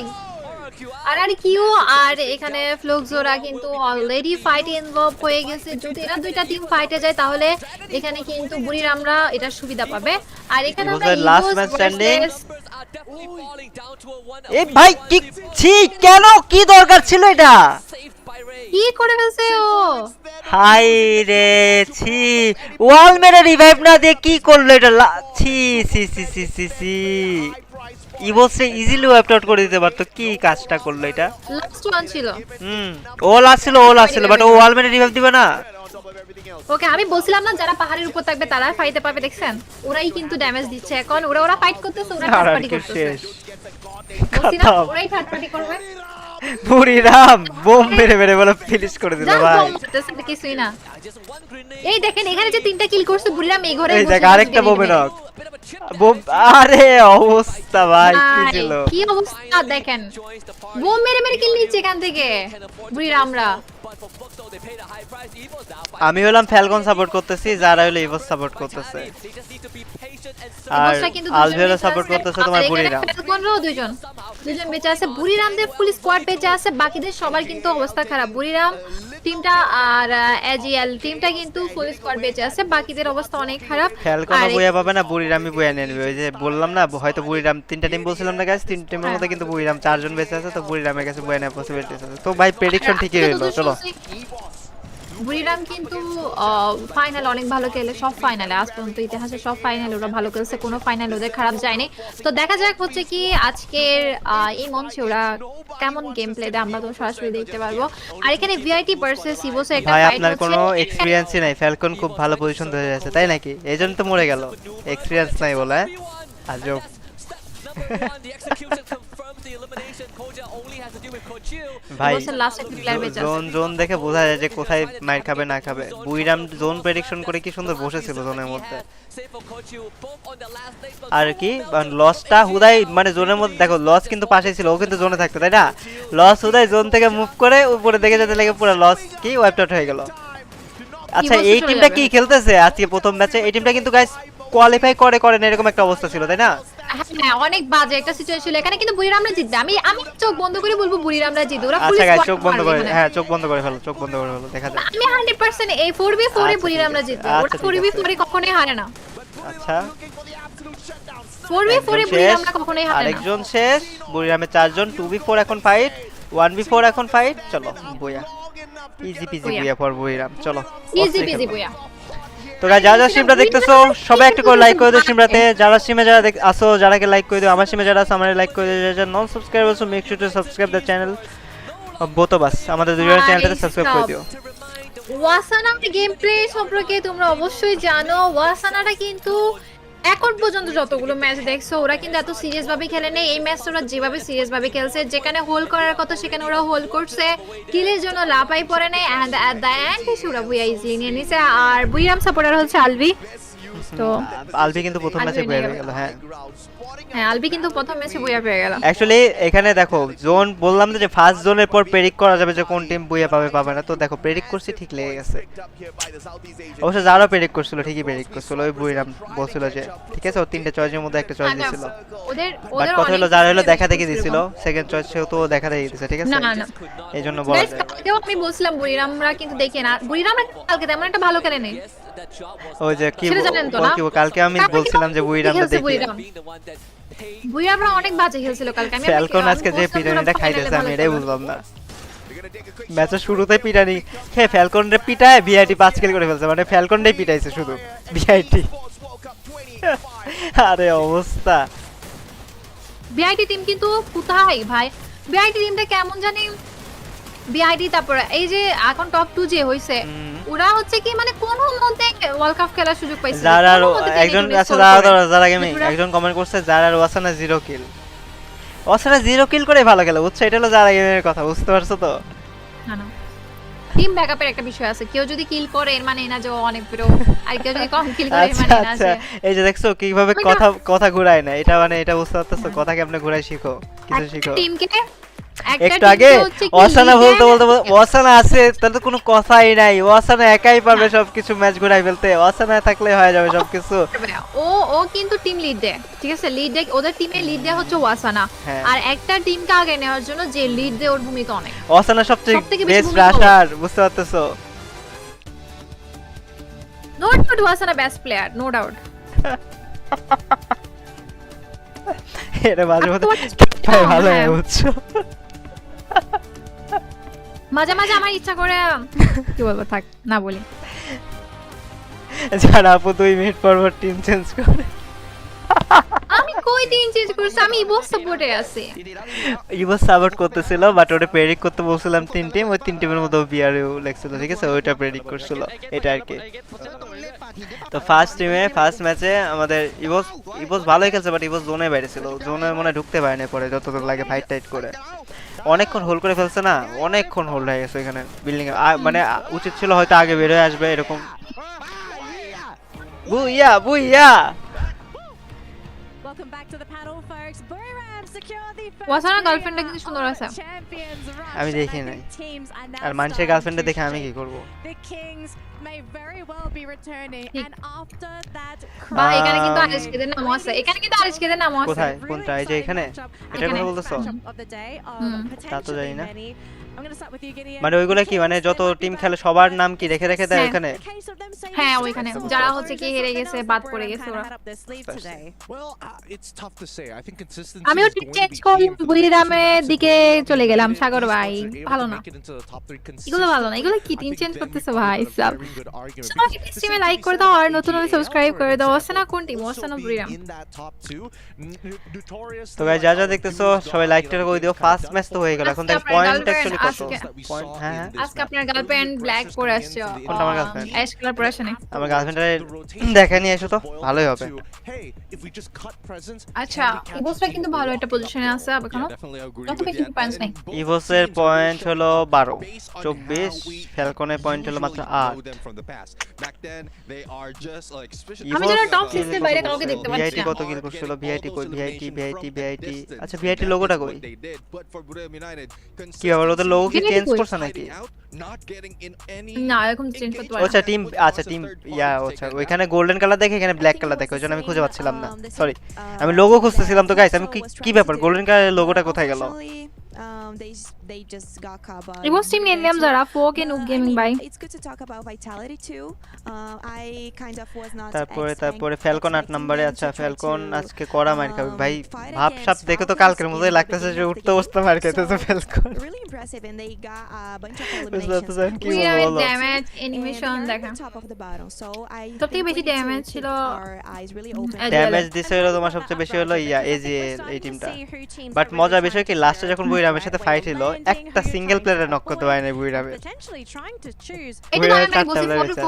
কিউ আর এখানে ফ্লুক্সোরা কিন্তু অলরেডি ফাইট ইনভলভ হয়ে গেছে। যদি এরা দুইটা টিম ফাইটে যায় তাহলে এখানে কিন্তু বুড়িরামরা এটা সুবিধা পাবে। আর এখানে আমরা লাস্ট ম্যাচ স্ট্যান্ডিং। এই ভাই কি ছি, কেন কি দরকার ছিল এটা? কি করে ফেলছে ও? হাই রে ছি, ওয়াল মেরে রিভাইভ না দিয়ে কি করলো এটা? ছি সি সি সি সি সি, ইভোসে ইজিলি ওয়াইপ আউট করে দিতে পারতো, কি কাজটা করলো এটা? লাস্ট ওয়ান ছিল। ও লাস্ট ছিল বাট ও ওয়াল মেরে রিভাইভ দিবে না। ওকে আমি বলছিলাম না যারা পাহাড়ের উপর থাকবে তারা ফাইটে পাবে, দেখছেন ওরাই কিন্তু ড্যামেজ দিচ্ছে। এখন ওরা ফাইট করতেছে, ওরা থার্ড পার্টি করতেছে, বলছিনা ওরাই থার্ড পার্টি করবে। বুড়িরাম বোম মেরে মেরে বলে ফিনিশ করে দিল ভাই। কিছুই না, এই দেখেন এখানে যে তিনটা কিল করছে বুড়িরাম এই ঘরে, এই দেখ আরেকটা বোমে নক। বোম, আরে অবস্থা ভাই কি ছিল, কি অবস্থা দেখেন, বোম মেরে মেরে কিল নিচ্ছে এখান থেকে বুড়িরামরা। আমি হলাম ফ্যালকন সাপোর্ট করতেছি, যারা হলো ইভোস সাপোর্ট করতেছে, আর আলভেলো সাপোর্ট করতেছে তোমার বুড়িরাম। ফ্যালকনরাও দুইজন বেঁচে আছে, বুড়িরামদের ফুল স্কোয়াড বেঁচে আছে, বাকিদের সবার কিন্তু অবস্থা খারাপ। বুড়িরাম টিমটা আর এজিএল টিমটা কিন্তু ফুল স্কোয়াড বেঁচে আছে, বাকিদের অবস্থা অনেক খারাপ। ফ্যালকনও বইয়া পাবে না, বুড়িরামই বইয়া নেবে। ওই যে বললাম না হয়তো বুড়িরাম তিনটা টিম বলছিলাম না গাইস, তিন টিমের মধ্যে কিন্তু বুড়িরাম চারজন বেঁচে আছে, তো বুড়িরামের কাছে বইয়া নেওয়ার পসিবিলিটি আছে। তো ভাই প্রেডিকশন ঠিকই হলো। চলো বুড়িরাম কিন্তু ফাইনাল অনেক ভালো খেলে, সব ফাইনালে আজ পর্যন্ত ইতিহাসে সব ফাইনালে ওরা ভালো খেলছে, কোনো ফাইনাল ওদের খারাপ যায়নি। তো দেখা যাক হচ্ছে কি আজকের এই মঞ্চে ওরা কেমন গেম প্লে দেয়, আমরা তো সরাসরি দেখতে পারবো। আর এখানে ভিআইটি ভার্সেস ইভোস একটা ভাই ফাইট আপনার হচ্ছে। কোনো এক্সপেরিয়েন্সই নাই, ফ্যালকন খুব ভালো পজিশন ধরে আছে তাই নাকি? এইজন্য তো মরে গেল, এক্সপেরিয়েন্স নাই বলে। আজব ভাই বসের লাস্ট একটা প্লেয়ার বেঁচে আছে। জোন দেখে বোঝা যায় যে কোথায় মার খাবে না খাবে। বুইরাম জোন প্রেডিকশন করে কি সুন্দর বসেছিল জোনের মধ্যে। আর কি লসটা হুদাই মানে জোনের মধ্যে দেখো লস কিন্তু পাশেই ছিল, ও কিন্তু জোনে থাকতো তাই না, লস হুদাই জোন থেকে মুভ করে উপরে দেখে যেতে লাগে পুরো লস কি ওয়াইপ আউট হয়ে গেল। আচ্ছা এই টিমটা কি খেলতেছে আজকে প্রথম ম্যাচে? এই টিমটা কিন্তু গাইস কোয়ালিফাই করে না এরকম একটা অবস্থা ছিল তাই না? হ্যাঁ অনেক বাজে একটা সিচুয়েশন ছিল এখানে, কিন্তু বুড়িরামরা জিতবে। আমি চোখ বন্ধ করে বলবো বুড়িরামরা জিতবে। ওরা আচ্ছা গাইস চোখ বন্ধ করে, হ্যাঁ চোখ বন্ধ করে ফেলো, চোখ বন্ধ করে ফেলো, দেখা যাক। আমি 100% এই 4v4 এ বুড়িরামরা জিতবে। ওরা 4v4 এ কখনোই হারে না। আচ্ছা 4v4 এ বুড়িরামরা কখনোই হারে না। আরেকজন শেষ, বুড়িরামে 4 জন, 2v4 এখন ফাইট, 1v4 এখন ফাইট। চলো বুয়া, ইজি পিজি বুয়া ফর বুড়িরাম। চলো ইজি পিজি বুয়া। তো গাইস যারা স্ট্রিমটা দেখতেছো সবাই একটু করে লাইক করে দিও স্ট্রিমটাতে, যারা স্ট্রিমে যারা আসো যারাকে লাইক করে দিও, আমার স্ট্রিমে যারা আছে আমারে লাইক করে দিও, যারা non subscriber so make sure to subscribe the channel of both of us, আমাদের দুজনের চ্যানেলটাতে সাবস্ক্রাইব করে দিও। ওয়াসানার গেম প্লে সম্পর্কে তোমরা অবশ্যই জানো, ওয়াসানাটা কিন্তু এখন পর্যন্ত যতগুলো ম্যাচ দেখছো ওরা কিন্তু এত সিরিয়াস ভাবে খেলে নেই। এই ম্যাচটা ওরা যেভাবে সিরিয়াস ভাবে খেলছে, যেখানে হোল্ড করার কথা সেখানে ওরা হোল্ড করছে, কিলের জন্য লাপাই পড়ে নেই, এন্ড এট দ্য এন্ড ওরা বুয়া ইজিলি নিয়ে নিছে। আর বুইরাম সাপোর্টার হচ্ছে আলভি। তো আলভি কিন্তু প্রথম ম্যাচে বুয়া হয়ে গেল। হ্যাঁ হ্যাঁ আলভি কিন্তু প্রথম ম্যাচে বুয়া পেয়ে গেল। অ্যাকচুয়ালি এখানে দেখো জোন বললাম যে ফার্স্ট জোনের পর প্রেডিক্ট করা যাবে যে কোন টিম বুয়া পাবে পাবে না, তো দেখো প্রেডিক্ট করছি ঠিক লেগে গেছে। অবশ্য যারা প্রেডিক্ট করছিল ঠিকই প্রেডিক্ট করছিল, ওই বুইরাম বলছিল যে ঠিক আছে ও তিনটে চয়েসের মধ্যে একটা চয়েস দিছিল। ওদের বাট কথা হলো যারা হলো দেখা দেখি দিছিল, সেকেন্ড চয়েস সেও তো দেখা দেখি দিছে, ঠিক আছে না না এইজন্য বলা গাইস যায়। কালকেও আমি বলছিলাম বুইরামরা কিন্তু দেখে না, বুইরামরা কালকে তেমন একটা ভালো খেলে নেই। ওই যে কি সেটা জানেন তো না? কি কালকে আমি বলছিলাম যে বুইরামটা দেখি, বুইরামরা অনেক বাজে খেলছিল কালকে। আমি ফ্যালকন আজকে যে পিটানিটা খাইতেছে আমি এটাই বুঝলাম না। ম্যাচের শুরুতে পিটানি খেয়ে ফ্যালকন রে পিটায় ভিআইটি 5 কিল করে ফেলছে, মানে ফ্যালকনটাই পিটাইছে শুধু ভিআইটি। আরে অবস্থা। বিআইটি টিম কিন্তু কোথায় ভাই, বিআইটি টিমটা কেমন জানি, বিআইটি তারপরে এই যে এখন টপ 2 যে হইছে ওরা হচ্ছে কি মানে কোন মধ্যে ওয়ার্ল্ড কাপ খেলার সুযোগ পাইছে। যারা একজন আছে যারা গেমিং একজন কমেন্ট করছে যারা ওয়াসানা 0 কিল, ওয়াসানা 0 কিল করে ভালো খেলে বুঝছো, এটা হলো যারা গেমের কথা, বুঝতে পারছো তো? না না টিম ব্যাকআপের একটা বিষয় আছে, কেউ যদি কিল করে এর মানে না যে ও অনেক প্রো, আর কেউ যদি কম কিল করে এর মানে না যে এই যে দেখছো কিভাবে কথা ঘুরায় না, এটা মানে এটা বুঝতে পারতেছো, কথা কেমনে ঘুরাই শিখো, কিছু শিখো। টিমকে একটু আগে ওয়াসানা বলতে ওয়াসানা আছে তাহলে তো কোনো কথাই নাই, ওয়াসানা একাই পারবে সবকিছু ম্যাচ ঘুরাই ফেলতে, ওয়াসানা থাকলে হয়ে যাবে সবকিছু। ও কিন্তু টিম লিড দেয়, ঠিক আছে, লিড দেয়, ওদের টিমে লিড দেয় হচ্ছে ওয়াসানা। আর একটা টিমকে আগে নেওয়ার জন্য যে লিড দেয় ওর ভূমিকা অনেক। ওয়াসানা সবচেয়ে বেস্ট রাশার, বুঝতে পারতেছো? No doubt Wasana best player, no doubt. এটা মাঝে মাঝে ভালো হয় বুঝছো, মাঝে মাঝে আমার ইচ্ছা করে কি বলবো, থাক না বলি। যারা আপু 2 মিনিট পর পর টিম চেঞ্জ করে, আমি কই টিম চেঞ্জ করছি, আমি ইবোস সাপোর্টে আছি। ইবোস সাপোর্ট করতেছিল বাট ওটা প্রেডিক্ট করতে বলছিলাম 3 টিম, ওই 3 টিমের মধ্যে বিআরইউ লেখছিল, ঠিক আছে, ওইটা প্রেডিক্ট করছিল, এটা আর কি। তো ফার্স্ট টিমে ফার্স্ট ম্যাচে আমাদের ইবোস ভালোই খেলছে বাট ইবোস জোনে বাইরে ছিল, জোনে মনে ঢুকতে পারেনি, পরে যতদূর লাগে ফাইট টাইট করে অনেকক্ষণ হোল্ড করে ফেলছে না, অনেকক্ষণ হোল্ড হয়ে গেছে এখানে বিল্ডিং এ, মানে উচিত ছিল হয়তো আগে বের হয়ে আসবে এরকম। বুইয়া বুইয়া ওয়াসানা গার্লফ্রেন্ডটা কিন্তু সুন্দর আছে, আমি দেখি নাই, আর মানুষের গার্লফ্রেন্ডে দেখে আমি কি করব? বা এখানে কিন্তু আরিশকেদের নামও আছে, এখানে কিন্তু আরিশকেদের নামও আছে। কোথায় কোনটা? এই যে এখানে এটার কথা বলতেছো? তা তো জানি না, মানে ওইগুলা কি মানে যত টিম খেলে সবার নাম কি রেখে রেখে দেয় এখানে? হ্যাঁ ওইখানে যারা হচ্ছে কি হেরে গেছে বাদ পড়ে গেছে ওরা। আমিও টিম চেঞ্জ করে বুড়িরামের দিকে চলে গেলাম। সাগর ভাই ভালো না, এগুলো ভালো না, এগুলো কি টিম চেঞ্জ করতেছো ভাই সব? সবাই স্ট্রিমে লাইক করে দাও আর নতুন হলে সাবস্ক্রাইব করে দাও। ওয়াসানা কোন টিম? ওয়াসানা বুরিরাম। তো গাইস যা যা দেখতেছো সবাই লাইকটা করে দিও। ফার্স্ট ম্যাচ তো হয়ে গেল, এখন দেখ পয়েন্ট অ্যাকচুয়ালি কত পয়েন্ট। হ্যাঁ হ্যাঁ আজকে আপনার গার্লফ্রেন্ড ব্ল্যাক পরে আসছে। কোনটা আমার গার্লফ্রেন্ড? অ্যাশ কালার পরে আসে না। আমার গার্লফ্রেন্ডের দেখে নিয়ে এসো তো, ভালোই হবে। আচ্ছা ইভোসটা কিন্তু ভালো একটা পজিশনে আছে এখনো, যত বেশি পয়েন্টস নাই। ইভোসের পয়েন্ট হলো 12, 24, ফ্যালকনের পয়েন্ট হলো মাত্র 8। আমি যেন টপ 6 এর বাইরে কাউকে দেখতে পাচ্ছি ভিআইটি না। কত কিল করছিল? ভিআইটি কই? ভিআইটি আচ্ছা ভিআইটি লোগোটা কই? কি আবার ওদের লোগো কি VIT চেঞ্জ কই? করছ নাকি? না এরকম চেঞ্জ করতে পারি আচ্ছা টিম, আচ্ছা টিম ইয়া আচ্ছা ওইখানে গোল্ডেন কালার দেখে এখানে ব্ল্যাক কালার দেখে, ওইজন্য আমি খুঁজে পাচ্ছিলাম না। সরি আমি লোগো খুঁজতেছিলাম তো গাইস, আমি কি ব্যাপার গোল্ডেন কালারের লোগোটা কোথায় গেল? ইভোস টিম নিয়ে নিলাম যারা ফোক এন্ড গেমিং বাই। তারপরে ফ্যালকন 8 নম্বরে। আচ্ছা ফ্যালকন আজকে কড়া মার খাবে ভাই, ভাব সাপ দেখে তো কালকের মতোই লাগতেছে যে উঠতে বসতে মার খেতেছে ফ্যালকন। বুঝতে পারছেন কি বলবো? ড্যামেজ অ্যানিমেশন দেখা সবথেকে বেশি ড্যামেজ ছিল। ড্যামেজ দিছে হলো তোমার সবচেয়ে বেশি হলো ইয়া এই যে এই টিমটা। বাট মজার বিষয় কি লাস্টে যখন বুইরামের সাথে ফাইট হলো একটা সিঙ্গেল প্লেয়ারে নক করতে পারে না বুইরামে। এটা তো আমি বলছি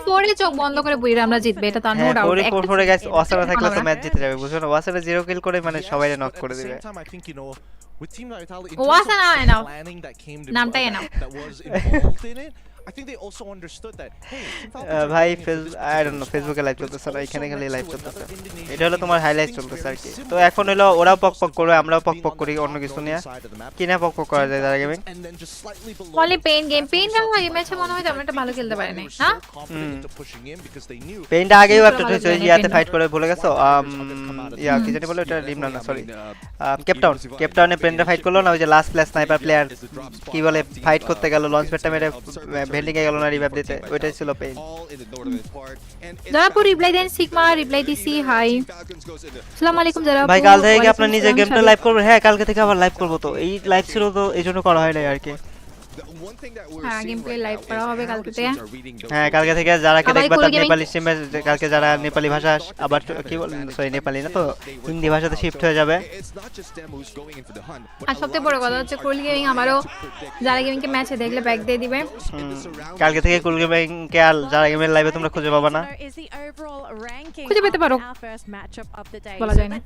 4 এ চোখ বন্ধ করে বুইরা আমরা জিতবে, এটা তো নো হ্যাঁ ডাউট। 4 গাইস ওয়াসারা থাকলে তো ম্যাচ জিতে যাবে, বুঝছো না? ওয়াসারা 0 কিল করে মানে সবাইরে নক করে দিবে। ওয়াসানা এনাফ, নামটাই এনাফ। ভাই আই ডোন্ট নো ফেসবুকে লাইভ চলতেছে না, এখানে খালি লাইভ চলতেছে। এটা হলো তোমার হাইলাইট চলতেছে আর কি। তো এখন হলো ওরাও পক পক করে আমরাও পক পক করি অন্য কিছু নিয়ে। কি না পক পক করা যায় যারা গেমিং? অনলি পেইন গেম এই ম্যাচে মনে হয় আমরা একটা ভালো খেলতে পারি না। হ্যাঁ পেইনটা আগেই আপডেট হয়েছে, ওই ইয়াতে ফাইট করে ভুলে গেছো। ইয়া কি জানি বলে এটা রিমনা না সরি কেপটাউনে পেইনটা ফাইট করলো না, ওই যে লাস্ট প্লেয়ার স্নাইপার প্লেয়ার কি বলে ফাইট করতে গেল লঞ্চ প্যাডটা মেরে ভেন্ডিং এ গেল না রিভাইভ দিতে, ওইটাই ছিল পেইন। যারা পুরো রিপ্লাই দেন সিগমা রিপ্লাই দিছি হাই আসসালামু আলাইকুম। যারা ভাই কাল থেকে আপনার নিজে গেমটা লাইভ করবেন? হ্যাঁ কালকে থেকে আবার লাইভ করব, তো এই লাইভ ছিল তো এইজন্য করা হয় না আর কি। হ্যাঁ গেম প্লে লাইভ করা হবে কালকে থেকে। হ্যাঁ কালকে থেকে যারা কে দেখবা তার নেপালি স্ট্রিমে কালকে যারা নেপালি ভাষা আবার কি বল সরি নেপালি না তো হিন্দি ভাষাতে শিফট হয়ে যাবে। আর সবচেয়ে বড় কথা হচ্ছে কুল গেমিং আমারও যারা গেমিং কে ম্যাচে দেখলে ব্যাক দিয়ে দিবে। কালকে থেকে কুল গেমিং কে আর যারা গেমের লাইভে তোমরা খুঁজে পাবা না, খুঁজে পেতে পারো বলা যায় না।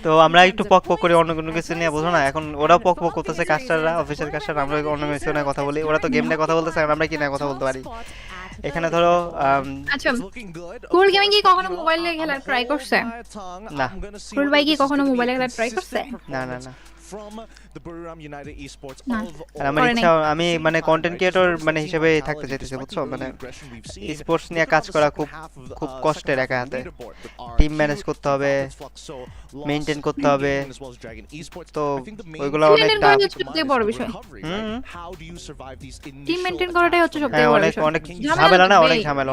তো আমরা একটু পক পক করে অন্য কোনো কিছু নিয়ে বুঝো না। এখন ওরাও পক পক করতেছে কাস্টাররা অফিসিয়াল কাস্টার, আমরা অন্য কিছু নিয়ে কথা বলি। ওরা তো গেম নিয়ে কথা বলতেছে আর আমরা কি নিয়ে কথা বলতে পারি? এখানে ধরো আচ্ছা কুল গেমিং কি কখনো মোবাইলে খেলা ট্রাই করছে? না। কুল ভাই কি কখনো মোবাইলে খেলা ট্রাই করছে? না না না from the Buriram United Esports না। of আর আমার ইচ্ছা আমি মানে কন্টেন্ট ক্রিয়েটর মানে হিসেবে থাকতে চাইতেছি বুঝছো। মানে স্পোর্টস নিয়ে কাজ করা খুব কষ্টের একা হাতে, টিম ম্যানেজ করতে হবে, মেইনটেইন করতে হবে, তো ওইগুলো অনেক টাফ। সবথেকে বড় বিষয় টিম মেইনটেইন করাটাই হচ্ছে সবথেকে হ্যাঁ বড় অনেক বিষয়। অনেক ঝামেলা না,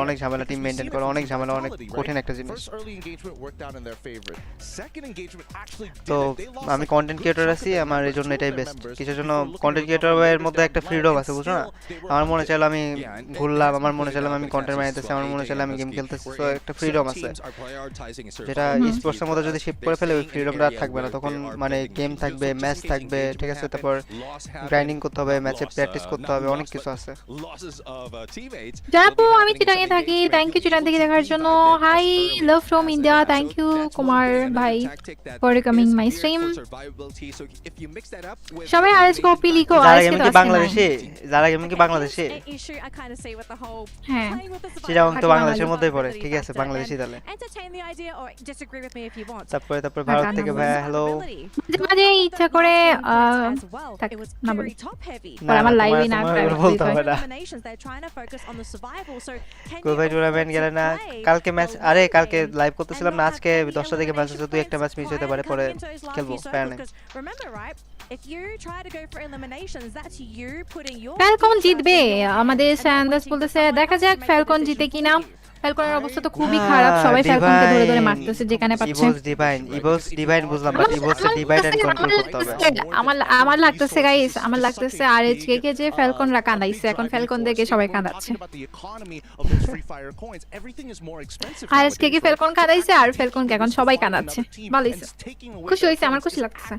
অনেক ঝামেলা টিম মেইনটেইন করা অনেক ঝামেলা, অনেক কঠিন একটা জিনিস। তো আমি কন্টেন্ট ক্রিয়েটর আছি, আমার এই জন্য এটাই বেস্ট। কিছুর জন্য কন্টেন্ট ক্রিয়েটরের মধ্যে একটা ফ্রিডম আছে বুঝছো না। আমার মনে চাইলো আমি ঘুরলাম, আমার মনে চাইলো আমি কন্টেন্ট বানাইতেছি, আমার মনে চাইলো আমি গেম খেলতেছি, তো একটা ফ্রিডম আছে। যেটা স্পোর্টসের মধ্যে যদি শিফট করে ফেলে ওই ফ্রিডমটা আর থাকবে না, তখন মানে গেম থাকবে, ম্যাচ থাকবে, ঠিক আছে, তারপর গ্রাইন্ডিং করতে হবে, ম্যাচে প্র্যাকটিস করতে হবে, অনেক কিছু আছে। যাপু আমি চিটাঙে থাকি, থ্যাংক ইউ চিটাং থেকে দেখার জন্য। Hi love from India, thank you Kumar ভাই ফর কামিং মাই স্ট্রিম। সবাই আরএস কপি লিখো। যারা আজকে গেম তো কি আসছে বাংলাদেশে, যারা গেম কি বাংলাদেশে, হ্যাঁ সেটাও তো বাংলাদেশের মধ্যেই পড়ে, ঠিক আছে বাংলাদেশি তাহলে। তারপরে ভারত থেকে ভাই হ্যালো। মাঝে মাঝে ইচ্ছা করে থাক না বলি আর আমার লাইভে না বলতে হবে না। কই ভাই টুর্নামেন্ট গেলে না কালকে ম্যাচ? আরে কালকে লাইভ করতেছিলাম না, আজকে 10টা থেকে ম্যাচ আছে, দুই একটা ম্যাচ মিস হতে পারে, পরে খেলবো প্যারা নেই। ফ্যালকন জিতবে আমাদের স্যান্ডার্স বলতেছে, দেখা যাক ফ্যালকন জিতে কিনা। ফ্যালকনের অবস্থা তো খুবই খারাপ, সবাই ফ্যালকনকে ধরে ধরে মারতেছে যেখানে পাচ্ছে। ইভোস ডিভাইন বুঝলাম, বাট ইভোসে ডিভাইড এন্ড কন্ট্রোল করতে হবে। আমার লাগতেছে গাইস, আমার লাগতেছে আরএইচকে কে যে ফ্যালকনরা কাঁদাইছে, এখন ফ্যালকন দেখে সবাই কাঁদাচ্ছে। আরএইচকে কে ফ্যালকন কাঁদাইছে আর ফ্যালকনকে এখন সবাই কাঁদাচ্ছে। ভালো হইছে, খুশি হইছে, আমার খুশি লাগতেছে।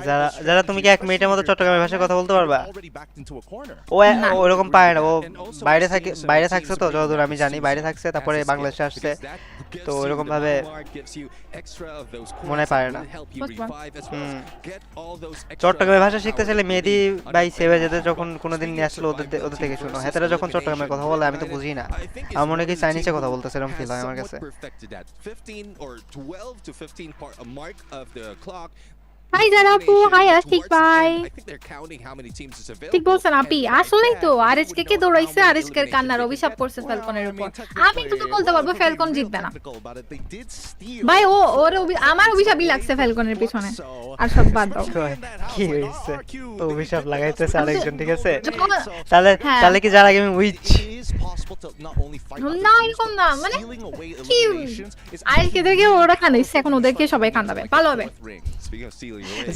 যারা যারা তুমি কি 1 মিনিটের মতো চট্টগ্রামের ভাষায় কথা বলতে পারবা? ও ওরকম পারে না, ও বাইরে থাকছে তো যতদূর আমি জানি, বাইরে থাকছে, তারপরে বাংলাদেশে আসছে, তো ওরকম ভাবে মনে পারে না। চট্টগ্রামের ভাষা শিখতে চাইলে মেহেদি ভাই সেভে যেতে যখন কোনোদিন নিয়ে আসলো ওদের থেকে শুনো, হেতারা যখন চট্টগ্রামের কথা বলে আমি তো বুঝি না, আমার মনে কি চাইনিজে কথা বলতেছে এরকম ফিল হয় আমার কাছে। হাই জারাপু, হাই আশিক ভাই। ঠিক বলছেন আপি, আসলেই তো আরএইচকে কে দৌড়াইছে, আরএইচকে এর কান্নার অভিশাপ করছে ফ্যালকনের উপর। আমি তো বলতে পারবো ফ্যালকন জিতবে না ভাই, ওর আমার অভিশাপই লাগছে ফ্যালকনের পিছনে, আর সব বাদ দাও। কি হইছে তো অভিশাপ লাগাইতেছে আরেকজন, ঠিক আছে? তাহলে কি যারা গেমিং উইচ না এরকম না, মানে কি আরএইচকে দেখে ওরা কাঁদাইছে, এখন ওদেরকে সবাই কাঁদাবে, ভালো হবে।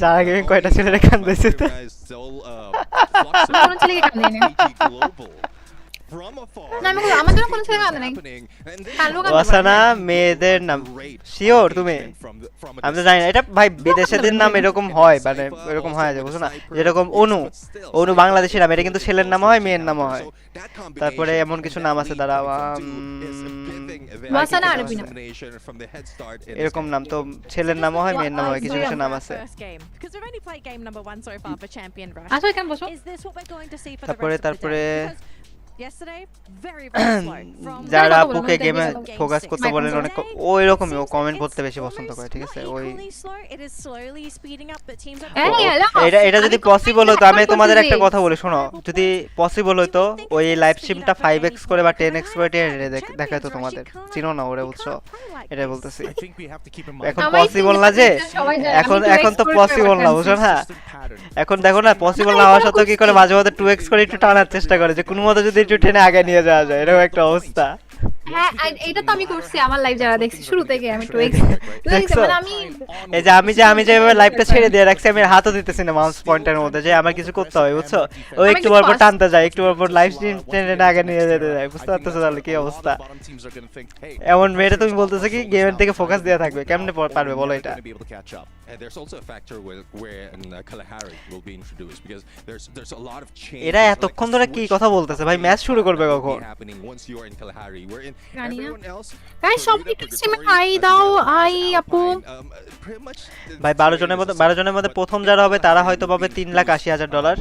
যারা গেমিং কয়টা ছেলেরা কাঁদাইছে তো কোন ছেলেকে কাঁদাইনি না, আমি আমাদের কোনো ছেলে কাঁদে নাই। ওয়াসানা মেয়েদের নাম শিওর তুমি? আমি তো জানি না এটা ভাই, বিদেশেদের নাম এরকম হয়, মানে এরকম হয় যে বুঝছো না, যেরকম অনু বাংলাদেশের নাম, এটা কিন্তু ছেলের নাম হয় মেয়ের নাম হয়। তারপরে এমন কিছু নাম আছে দাঁড়াও, ওয়াসানা আরবি নাম, এরকম নাম তো ছেলের নাম হয় মেয়ের নাম হয়, কিছু কিছু নাম আছে। আসলে কেন বসো। তারপরে যারা আপুকে গেমে ফোকাস করতে বলেন অনেক, ও এরকমই, ও কমেন্ট করতে বেশি পছন্দ করে, ঠিক আছে? ওই এটা যদি পসিবল হতো, আমি তোমাদের একটা কথা বলি শোনো, যদি পসিবল হতো ওই লাইভ স্ট্রিমটা 5x করে বা 10x করে দেখাতো তোমাদের, চিনো না ওরে, বুঝছো? এটাই বলতেছি, এখন পসিবল না যে, এখন তো পসিবল না, বুঝছো না? এখন দেখো না, পসিবল না হওয়া সত্ত্বেও কি করে মাঝে মাঝে 2x করে একটু টানার চেষ্টা করে, যে কোনো মতে যদি একটু টেনে আগে নিয়ে যাওয়া যায়, এরকম একটা অবস্থা। হ্যাঁ এটা তো আমি করছি, আমার লাইভ যারা দেখছি শুরু থেকে আমি 2x মানে আমি আমি যেভাবে লাইভটা ছেড়ে দিয়ে রাখছি, আমি হাতও দিতেছি না মাউস পয়েন্টারের মধ্যে, যে আমার কিছু করতে হবে, বুঝছো? ও একটু পর পর টানতে যায়, একটু পর পর লাইভ স্ট্রিম টেনে আগে নিয়ে যেতে যায়, বুঝতে পারতেছো তাহলে কি অবস্থা? এমন মেয়েটা তুমি বলতেছো কি গেমের দিকে ফোকাস দেওয়া থাকবে, কেমনে পারবে বলো এটা? এরা এতক্ষণ ধরে কি কথা বলতেছে ভাই, ম্যাচ শুরু করবে কখন? জানি না গাইস, সব একটু স্ট্রিমে হাই দাও, হাই আপু ভাই। 12 জনের মধ্যে প্রথম যারা হবে তারা হয়তো পাবে $3,80,000,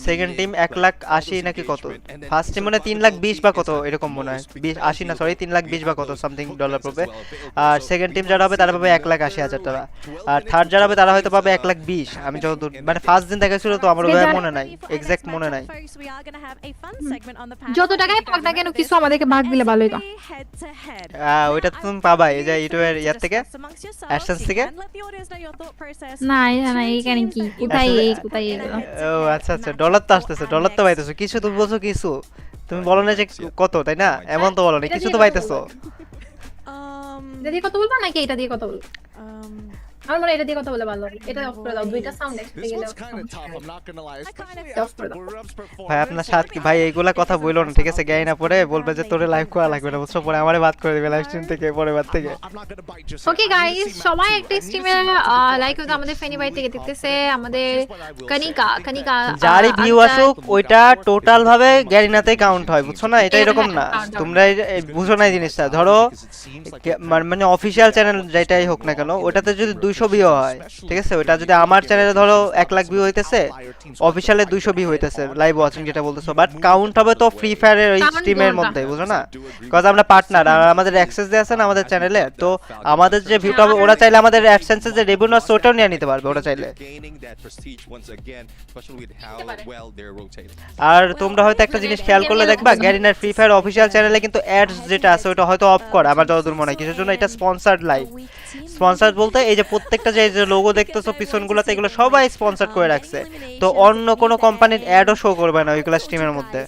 সেকেন্ড টিম 1,80,000 নাকি কত, ফার্স্ট টিম মনে 3,20,000 বা কত এরকম মনে হয়, 80 না সরি 3,20,000 বা কত সামথিং ডলার পাবে। আর সেকেন্ড টিম যারা হবে তারা পাবে $1,80,000, আর থার্ড যারা হবে তারা হয়তো পাবে 1,20,000। আমি যতদূর মানে ফার্স্ট দিন দেখাছিল তো আমার মনে নাই, এক্সাক্ট মনে নাই। যত টাকায় পাক না কেন কিছু আমাদেরকে ভাগ দিলে ভালো হতো। ওইটা তো তুমি পাবা এই যে ইউটিউবের ইয়ার থেকে, অ্যাডসেন্স থেকে। না এইখানে কি কোথায় এগুলো? ও আচ্ছা ডলার তো আসতেছে, ডলার তো পাইতেছো কিছু, তুমি বলছো কিছু, তুমি বলো না যে কত, তাই না? এমন তো বলো না, কিছু তো পাইতেছো। এটা দিয়ে কত বলবো নাকি এটা দিয়ে কত বলবো? আমার মনে এটা দিয়ে কথা বলে ভালো হবে, এটা অফ করে দাও, দুইটা সাউন্ড একসাথে গেলে অফ করে দাও। ভাই আপনার সাথে কি ভাই এইগুলা কথা বইলো না, ঠিক আছে? গাই না পরে বলবে যে তোরে লাইভ করা লাগবে না, বুঝছো? পরে আমারে বাদ করে দিবে লাইভ স্ট্রিম থেকে, পরে বাদ থেকে। ওকে গাইস, সবাই একটা স্ট্রিমে লাইক করতে, আমাদের ফেনি ভাই থেকে দেখতেছে, আমাদের কনিকা যারই ভিউ আসুক ওইটা টোটাল ভাবে গ্যারিনাতেই কাউন্ট হয়, বুঝছো না? এটা এরকম না, তোমরা বুঝো না এই জিনিসটা। ধরো মানে অফিশিয়াল চ্যানেল যেটাই হোক না কেন, ওটাতে যদি 200 ভিউ হয়, ঠিক আছে? ওটা যদি আমার চ্যানেলে ধরো 1 লাখ ভিউ হইতেছে, অফিশিয়ালে 200 ভিউ হইতেছে লাইভ ওয়াচিং যেটা বলতেছো, বাট কাউন্ট হবে তো ফ্রি ফায়ারের ওই স্ট্রিমের মধ্যে, বুঝো না? কজ আমরা পার্টনার, আর আমাদের অ্যাক্সেস দেয়া আছে না আমাদের চ্যানেলে, তো আমাদের যে ভিউটা হবে ওরা চাইলে আমাদের অ্যাডসেন্সের যে রেভিনিউ আছে ওটাও নিয়ে নিতে পারবে ওরা চাইলে। আর তোমরা হয়তো একটা জিনিস খেয়াল করলে দেখবা, গ্যারিনার ফ্রি ফায়ার অফিশিয়াল চ্যানেলে কিন্তু অ্যাডস যেটা আছে ওটা হয়তো অফ করা, আমার যতদূর মনে হয়। কিছুর জন্য এটা স্পন্সর্ড লাইভ। স্পন্সর্ড বলতে এই যে প্রত্যেকটা যে লোগো দেখতেছো পিছনগুলোতে, এগুলো সবাই স্পন্সর্ড করে রাখছে, তো অন্য কোনো কোম্পানির অ্যাডও শো করবে না ওইগুলা স্ট্রিমের মধ্যে।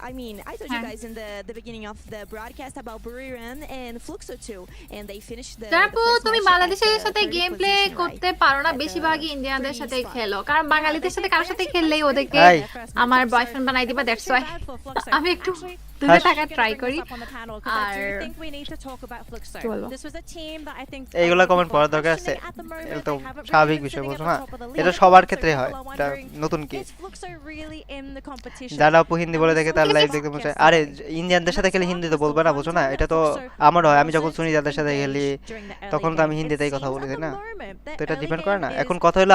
I mean, I told you guys in the beginning of the broadcast about Buriran and Fluxo too, and they finished the. তারপর first তুমি match বাংলাদেশের at the সাথে 30th গেম প্লে position, করতে right? পারো না, At the বেশিরভাগই ইন্ডিয়ানদের 30 সাথে spot. খেলো, কারণ বাঙালিদের সাথে কারোর সাথে খেললেই ওদেরকে এই। আমার বয়ফ্রেন্ড বানাই দিবা, দ্যাটস ওয়াই আমি একটু দূরে থাকা ট্রাই করি। আর কি বলবো, এইগুলা কমেন্ট পড়ার দরকার আছে, এটা তো স্বাভাবিক বিষয়, বুঝো না? এটা সবার ক্ষেত্রে হয়, এটা নতুন কি? যারা আপু হিন্দি বলে দেখে তার লাইভ দেখতে মনে চায়। আরে ইন্ডিয়ানদের সাথে খেলে হিন্দি তো বলবে না, বুঝো না? এটা তো আমার হয়, আমি যখন শুনি যাদের সাথে খেলি তখন তো আমি হিন্দিতেই কথা বলি, তাই না? তো এটা ডিপেন্ড করে না। এখন কথা হলো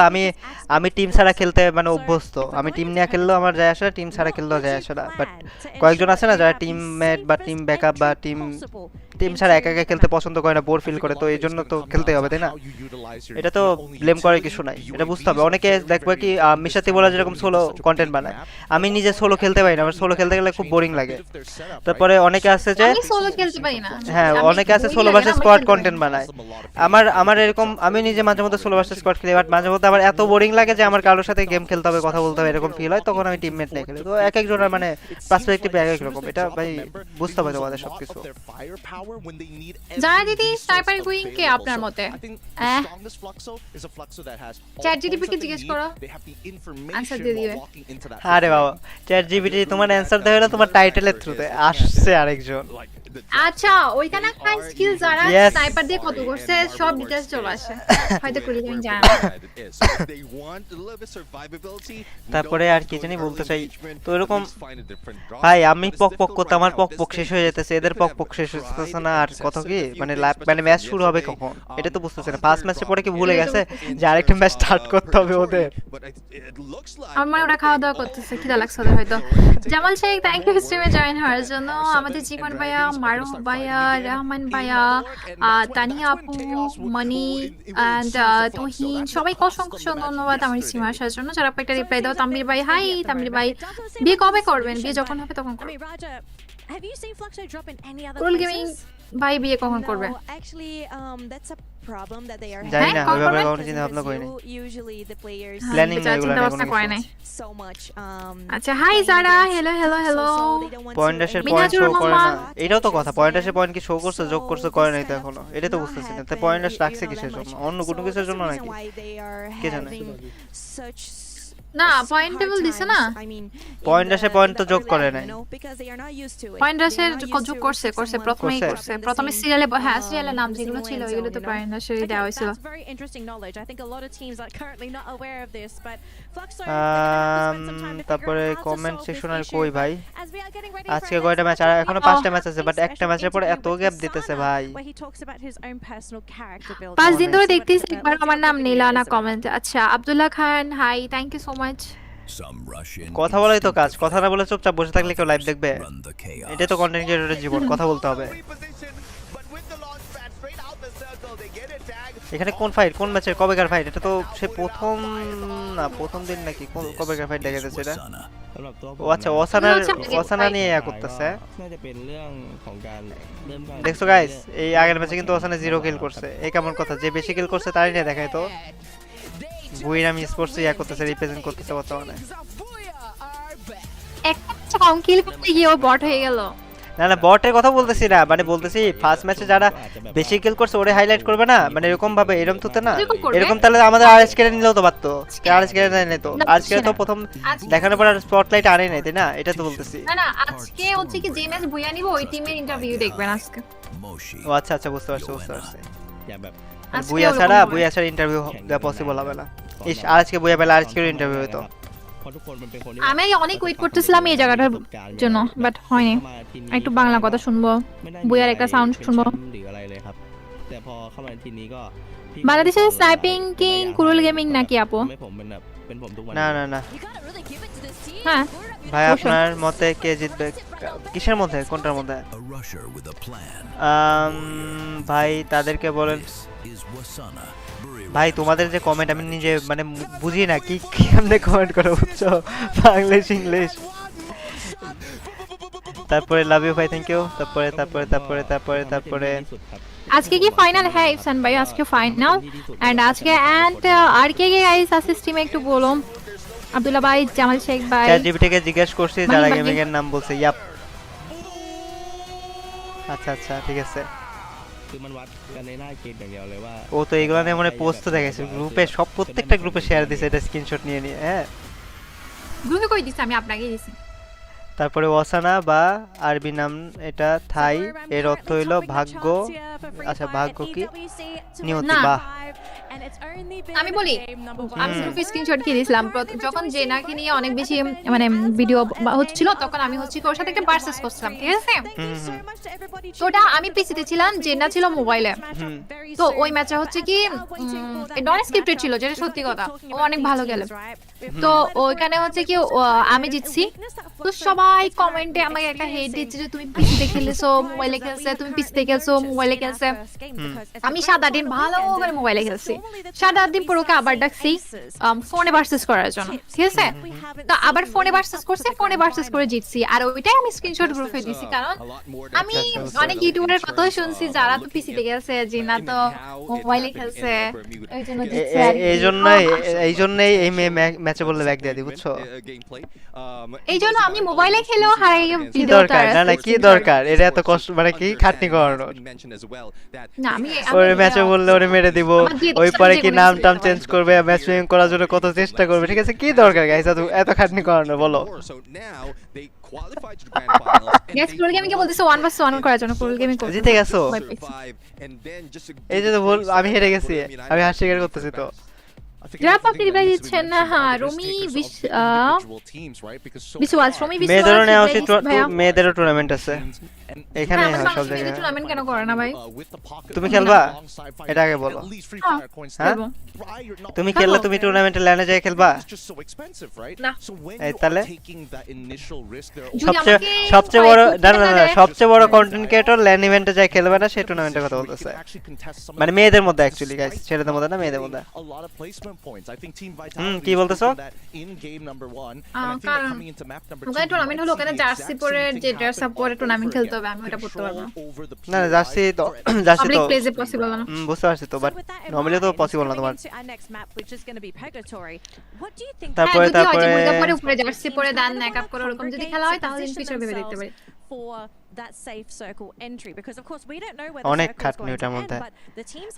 আমি টিম ছাড়া খেলতে মানে অভ্যস্ত, আমি টিম নিয়ে খেললেও আমার যায় আসে না, টিম ছাড়া খেললেও যায় আসে না। বাট কয়েকজন আছে না যারা টিমমেট বা টিম ব্যাকআপ বা টিম ছাড়া একা একা খেলতে পছন্দ করে না, বোর ফিল করে, তো এই জন্য তো খেলতেই হবে, তাই না? এটা তো ব্লেম করার কিছু নাই, এটা বুঝতে হবে। অনেকে দেখবে কি মিশাতি বলা যেরকম সোলো কন্টেন্ট বানায়, আমি নিজে সোলো খেলতে পারি না, আমার সোলো খেলতে গেলে খুব বোরিং লাগে। তারপরে অনেকে আছে যে আমি সোলো খেলতে পারি না। হ্যাঁ, অনেকে আছে সোলো ভার্সেস স্কোয়াড কন্টেন্ট বানায়। আমার এরকম, আমি নিজে মাঝে মধ্যে সোলো ভার্সেস স্কোয়াড খেলি, বাট মাঝে মধ্যে আমার এত বোরিং লাগে যে আমার কারোর সাথে গেম খেলতে হবে, কথা বলতে হবে, এরকম ফিল হয়, তখন আমি টিমমেট নিয়ে খেলি। তো এক একজনের মানে পার্সপেক্টিভ এক এক রকম, এটা ভাই বুঝতে হবে তোমাদের সবকিছু। যারা দিদি স্নাইপার কুইন কে আপনার মতে? চ্যাট জিটিপি কে জিজ্ঞেস করো, আনসার দিয়ে দিবে। আরে বাবা, চ্যাট জিপিটি তোমার অ্যানসার দেবে না তোমার টাইটেলের থ্রুতে, আসছে আরেকজন। আচ্ছা, ওইখানে হাই স্কিল যারা Yes. স্নাইপার দিয়ে কত করছে সব ডিটেইলস চলে আসে, হয়তো কুলি আমি জানি না। তারপরে আর কি জানি বলতে চাই, তো এরকম ভাই আমি পক পক করতে আমার পক পক শেষ হয়ে যেতেছে, এদের পক পক শেষ হতেছে না। আর কথা কি মানে মানে ম্যাচ শুরু হবে কখন এটা তো বুঝতেছে না। ফার্স্ট ম্যাচের পরে কি ভুলে গেছে যে আরেকটা ম্যাচ স্টার্ট করতে হবে ওদের? আমার মনে হয় ওরা খাওয়া দাওয়া করতেছে, খিদা লাগছে ওদের হয়তো। জামাল শেখ থ্যাংক ইউ স্ট্রিমে জয়েন হওয়ার জন্য। আমাদের জীবন ভাইয়া, মারুফ ভাইয়া, রহমান ভাইয়া, তানিয়া আপু, মনি এন্ড তুহিন, সবাইকে অসংখ্য ধন্যবাদ আমার স্ট্রিমে আসার জন্য। যারা একটা রিপ্লাই দাও, তামির ভাই হাই। তামির ভাই বিয়ে কবে করবেন? বিয়ে যখন হবে তখন করবেন। ক্রুল গেমিং ভাই বিয়ে কখন করবে? জানি না, হ্যাঁ, ওইভাবে করবেন? কোনো চিন্তা ভাবনা করিনি, হ্যাঁ, প্ল্যানিং বিচার এগুলো চিন্তা নিয়ে ভাবনা কোনো করে নাই। আচ্ছা হাই যারা, হ্যালো হ্যালো হ্যালো। পয়েন্ট ড্যাশের পয়েন্ট মিনাজুর শো করে না, রহমান। এটাও তো কথা। পয়েন্ট ড্যাশের পয়েন্ট কি শো করছে, যোগ করছে, করে নাই তো এখনো, এটা তো বুঝতেছি না। তাই পয়েন্ট ড্যাশ রাখছে কিসের জন্য? অন্য কোনো কিছুর জন্য নাকি? কে জানে? না পয়েন্ট টেবিল দিছে না, পয়েন্ট ড্যাশে পয়েন্ট তো যোগ করে নাই। পয়েন্ট রাশের যোগ করছে প্রথমেই করছে, প্রথমে সিরিয়ালে, হ্যাঁ সিরিয়ালে নাম যেগুলো ছিল ওইগুলো তো পয়েন্ট রাশের দেওয়া হয়েছিল। তারপরে কমেন্ট সেকশনের কই ভাই, আজকে কয়টা ম্যাচ? আর এখনো 5টা ম্যাচ আছে, বাট একটা ম্যাচের পর এত গ্যাপ দিতেছে ভাই। 5 দিন ধরে দেখতেছি, একবার আমার নাম নিলা না কমেন্ট। আচ্ছা Abdullah Khan hi, thank you so much. কথা বলাই তো কাজ, কথা না বলে চুপচাপ বসে থাকলে কেউ লাইভ দেখবে? এটাই তো কন্টেন্ট ক্রিয়েটরের জীবন, কথা বলতে হবে। এখানে কোন ফাইট, কোন ম্যাচের কবেকার ফাইট? এটা তো সে প্রথম না প্রথম দিন নাকি কবেকার ফাইট দেখা যাচ্ছে এটা? ও আচ্ছা, ওসানা নিয়ে ইয়া করতেছে। দেখছো গাইস, এই আগের ম্যাচে কিন্তু ওসানা 0 কিল করছে। এই কেমন কথা, যে বেশি কিল করছে তারই নিয়ে দেখায় তো। বুইরাম স্পোর্টস ইয়া করতেছে, রিপ্রেজেন্ট করতেছে বর্তমানে। একটা কম কিল করতে গিয়ে ও বট হয়ে গেল। না না, বটের কথা বলতেছি না, মানে বলতেছি ফার্স্ট ম্যাচে যারা বেশি কিল করছে ওরে হাইলাইট করবে না, মানে এরকম ভাবে, এরকম তো না এরকম। তাহলে আমাদের আরএস কেড়ে নিলেও তো পারতো, আরএস কেড়ে নেয় তো। আরএস কেড়ে তো প্রথম দেখানোর পর স্পটলাইট আনে নাই, তাই না? এটা তো বলতেছি। না না, আজকে হচ্ছে কি যে ম্যাচ বুয়া নিব ওই টিমের ইন্টারভিউ দেখবেন আজকে। ও আচ্ছা আচ্ছা, বুঝতে পারছি। বুয়া ছাড়া ইন্টারভিউ দেওয়া পসিবল হবে না। ইস, আজকে বুয়া পেলে আজকে ইন্টারভিউ হতো। আমি অনেক ওয়েট করতেছিলাম এই জায়গাটার জন্য, বাট হয়নি। একটু বাংলা কথা শুনবো, বুয়ার একটা সাউন্ড শুনবো। বাংলাদেশের স্নাইপিং কিং কুরুল গেমিং নাকি আপু? না না না হ্যাঁ ভাই, আপনার মতে কে জিতবে? কিসের মধ্যে, কোনটার মধ্যে? ভাই তাদেরকে বলেন ভাই, তোমাদের যে কমেন্ট আমি নিজে মানে বুঝি না কি কেমনে কমেন্ট করে, বুঝছো? Banglish English. তারপরে লাভ ইউ ভাই, থ্যাংক ইউ। তারপরে আজকে কি ফাইনাল? হ্যাঁ ইফসান ভাই, আজকে ফাইনাল। এন্ড আজকে আর কে গাইস আছে স্ট্রিমে একটু বলো। আব্দুল্লাহ ভাই, জামাল শেখ ভাই, চ্যাট জিপিটিকে জিজ্ঞেস করছি যারা মাহিন ভাই। গেমিং এর নাম বলছে। ইয়াপ, আচ্ছা আচ্ছা ঠিক আছে। คือมันวัดกันในหน้าเกมอย่างเดียวเลยว่า ও তো এগুলো নিয়ে মানে পোস্ট দেখাইছে গ্রুপে, সব প্রত্যেকটা গ্রুপে শেয়ার দিছে এটা স্ক্রিনশট নিয়ে নিয়ে। হ্যাঁ, গ্রুপে কই দিছি আমি? আপনাকেই দিছি। তারপরে ওয়াসানা বা আরবি নাম, এটা থাই, এর অর্থ হইলো ভাগ্য। আচ্ছা, ভাগ্য কি? নিয়তি। না। বাহ, আমি বলি, আমি গ্রুপে স্ক্রিনশট কি দিয়েছিলাম যখন জেনাকে নিয়ে অনেক বেশি মানে ভিডিও হচ্ছিল, তখন আমি হচ্ছে ওর সাথে একটা ভার্সেস করছিলাম, ঠিক আছে? তো ওটা আমি পিসিতে ছিলাম, জেনা ছিল মোবাইলে। তো ওই ম্যাচটা হচ্ছে কি নন স্ক্রিপ্টেড ছিল, যেটা সত্যি কথা, ও অনেক ভালো গেলে। তো ওইখানে হচ্ছে কি আমি জিতছি। তো সবাই কমেন্টে আমাকে একটা হেড দিচ্ছে যে তুমি পিসিতে খেলেছো, মোবাইলে খেলছে, তুমি পিসিতে খেলছো, মোবাইলে খেলছে। আমি 7-8 দিন ভালো করে মোবাইলে খেলছি, 7-8 দিন পর ওকে আবার ডাকছি ফোনে ভার্সেস করার জন্য, ঠিক আছে? তো আবার ফোনে ভার্সেস করছে, ফোনে ভার্সেস করে জিতছি। আর ওইটাই আমি স্ক্রিনশট গ্রুপে দিছি, কারণ আমি অনেক ইউটিউবারের কথা শুনছি যারা তো পিসিতে খেলছে, জিনা তো মোবাইলে খেলছে, এই জন্য জিতছে। এই জন্যই এই ম্যাচে বললে ব্যাক দিয়ে দি, বুঝছো? এই জন্য আমি মোবাইলে খেলেও হারাই কি ভিডিওটা। দরকার? না না, কি দরকার এটা এত কষ্ট, মানে কি খাটনি করানোর? না আমি ওর ম্যাচে বললে ওরে মেরে দিব, ওই পরে কি নাম টাম চেঞ্জ করবে, ম্যাচ উইন করার জন্য কত চেষ্টা করবে, ঠিক আছে? কি দরকার গাইস এত খাটনি করানোর, বলো? গ্যাস ক্রুল গেমিংকে বলতেছে 1v1 করার জন্য। ক্রুল গেমিং করতে জিতে গেছো? এই যে তো বল আমি হেরে গেছি, আমি হার স্বীকার করতেছি। তো যারা পাপড়ি রিপ্লাই দিচ্ছেন না, হ্যাঁ রমি বিশওয়াল, রমি বিশওয়াল, মেয়েদেরও নেওয়া উচিত, ভাইয়া। মেয়েদেরও টুর্নামেন্ট আছে এখানে, হ্যাঁ, হয় আমার সব বাংলাদেশে জায়গায়। টুর্নামেন্ট কেন করে না ভাই? তুমি খেলবা? এটা আগে বলো। হ্যাঁ, খেলবো। তুমি খেললে তুমি টুর্নামেন্টে ল্যান্ডে যাই খেলবা? না। এই তাহলে যদি সবচেয়ে আমাকে সবচেয়ে বড় না না না, তাহলে- সবচেয়ে বড় কন্টেন্ট ক্রিয়েটর ল্যান্ড ইভেন্টে যাই খেলবে না, সেই টুর্নামেন্টের কথা বলতেছে। মানে মেয়েদের মধ্যে অ্যাকচুয়ালি গাইস, ছেলেদের মধ্যে না, মেয়েদের মধ্যে। কি বলতেছো? কারণ ওখানে টুর্নামেন্ট হলো, ওখানে জার্সি পরে যে ড্রেস আপ পরে টুর্নামেন্ট খেলতে হবে, আমি ওটা পড়তে পারবো না। না না, জার্সি তো জার্সি পাবলিক তো প্লেসে পসিবল না। বুঝতে পারছি তো, বাট নরমালি তো পসিবল না তোমার। হ্যাঁ, তারপরে যদি হয় যে তারপরে মুরগা পরে উপরে জার্সি পরে দান মেকআপ করে ওরকম যদি খেলা হয়, তাহলে ফিচার ভেবে দেখতে পারি। অনেক খাটনি ওটার মধ্যে।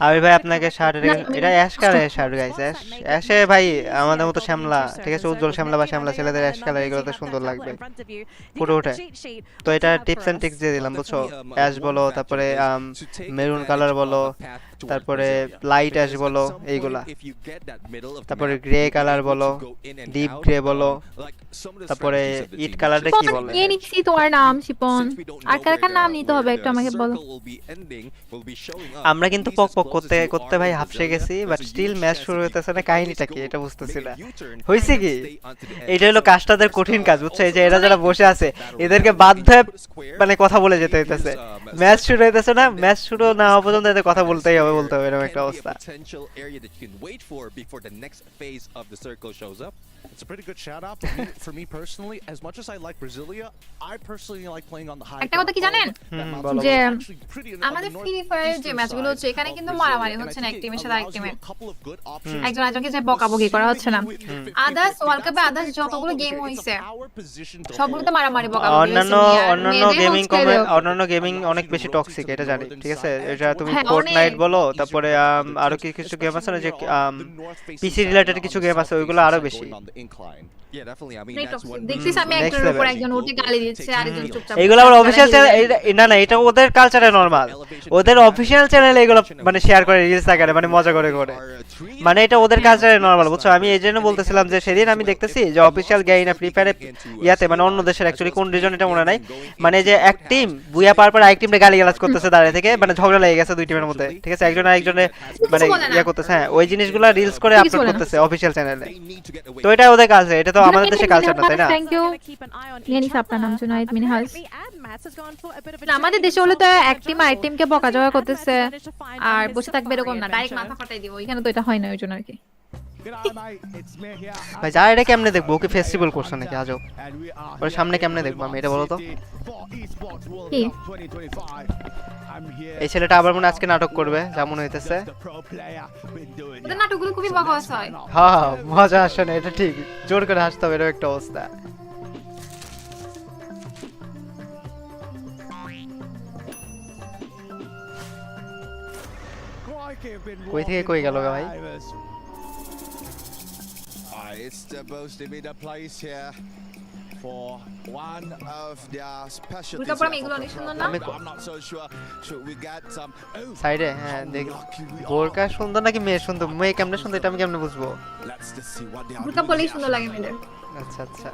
আবির ভাই আপনাকে শার্ট, এটা অ্যাশ কালারের শার্ট গাইস, অ্যাশে ভাই আমাদের মতো শ্যামলা, ঠিক আছে? উজ্জ্বল শ্যামলা বা শ্যামলা ছেলেদের অ্যাশ কালার এগুলোতে সুন্দর লাগবে, ফুটে ওঠে। তো এটা টিপস এন্ড ট্রিক্স দিয়ে দিলাম, বুঝছো? অ্যাশ বলো, তারপরে মেরুন কালার বলো, তারপরে লাইট অ্যাশ বলো, এইগুলা। তারপরে গ্রে কালার বলো, ডিপ গ্রে বলো, তারপরে ইট কালারটা কি বলে? নিয়ে নিচ্ছি তোমার নাম শিপন। আর কার কার নাম নিতে হবে একটু আমাকে বলো। আমরা কিন্তু পক পক করতে করতে ভাই হাফসে গেছি, বাট স্টিল ম্যাচ শুরু হইতেছে না। কাহিনীটা কি এটা বুঝতেছি না। হইছে কি, এটা হলো কাজটাদের কঠিন কাজ, বুঝছো? এই যে এরা যারা বসে আছে এদেরকে বাধ্য হয়ে মানে কথা বলে যেতে হইতেছে। ম্যাচ শুরু হইতেছে না, ম্যাচ শুরু না হওয়া পর্যন্ত এদের কথা বলতেই হবে, বলতে হবে, এরকম একটা অবস্থা। It's a pretty good shout out, but for me personally, as much as I like Brasilia, I personally like playing on the high. একটা কথা কি জানেন, বলো। যে আমাদের ফ্রি ফায়ার যে ম্যাচগুলো হচ্ছে, এখানে কিন্তু মারামারি হচ্ছে না এক টিমের সাথে আরেক টিমের, একজন আরেকজনকে যে বকাবকি করা হচ্ছে না। আদার্স ওয়ার্ল্ড কাপে আদার্স যতগুলো গেম হইছে সবগুলোতে মারামারি বকাবকি অন্যান্য গেমিং অনেক বেশি টক্সিক, এটা জানি, ঠিক আছে? এটা তুমি হ্যাঁ, ফোর্টনাইট অনেক। বলো, তারপরে আরো কিছু গেম আছে না যে পিসি রিলেটেড কিছু গেম আছে, ওইগুলো আরো বেশি। দেখছিস আমি Next একজনের উপর level. একজন উঠে গালি দিচ্ছে, আরেকজন চুপচাপ এইগুলো আবার অফিশিয়াল চ্যানেল, না না, এটা ওদের কালচারে নরমাল। ওদের অফিশিয়াল চ্যানেলে এগুলো মানে শেয়ার করে রিলস আকারে, মানে মজা করে করে, মানে এটা ওদের কালচারে নরমাল, বুঝছো? আমি এই জন্য বলতেছিলাম যে সেদিন আমি দেখতেছি যে অফিশিয়াল গাইনা ফ্রি ফায়ারে ইয়াতে, মানে অন্য দেশের অ্যাকচুয়ালি কোন রিজন এটা মনে নাই, মানে যে এক টিম বুয়া পাওয়ার পর আরেক টিমে গালিগালাজ করতেছে দাঁড়িয়ে থেকে, মানে ঝগড়া লেগে গেছে দুই টিমের মধ্যে, ঠিক আছে? একজন আরেকজনে মানে ইয়া করতেছে, হ্যাঁ, ওই জিনিসগুলো রিলস করে আপলোড করতেছে অফিশিয়াল চ্যানেলে। তো এটা ওদের কালচার, এটা তো আমাদের দেশে কালচার না, তাই না? Thank you. নিয়ে নিস আপনার নাম জুনায়েদ মিনহাজ। না, আমাদের দেশে হলে তো এক টিম আরেক টিমকে বকাঝকা করতেছে আর বসে থাকবে এরকম না, ডাইরেক্ট মাথা ফাটাই দিব। ওইখানে তো এটা হয় না, ওই জন্য আর কি। ভাই যা এটা কেমনে দেখবো? ওকে ফেস্টিভ্যাল করছে নাকি আজব? ওর সামনে কেমনে দেখবো আমি, এটা বলো তো? কি? এই ছেলেটা আবার মনে হয় আজকে নাটক করবে যা মনে হইতেছে। ওদের নাটকগুলো খুবই মজা হয়। হ্যাঁ মজা আসে না, এটা ঠিক, জোর করে হাসতে হবে, এরকম একটা অবস্থা। কই থেকে কই গেল ভাই? It's supposed to be the place here for one of their specialties. উল্টা পড়া এগুলো অনেক সুন্দর না? I'm not so sure. Should we get some? Oh, সাইডে হ্যাঁ দেখ, বোরকা সুন্দর নাকি মেয়ে সুন্দর? মেয়ে কেমনে সুন্দর এটা আমি কেমনে বুঝবো? let's just see what they are. উল্টা পড়লেই সুন্দর লাগে মেয়েদের। আচ্ছা আচ্ছা।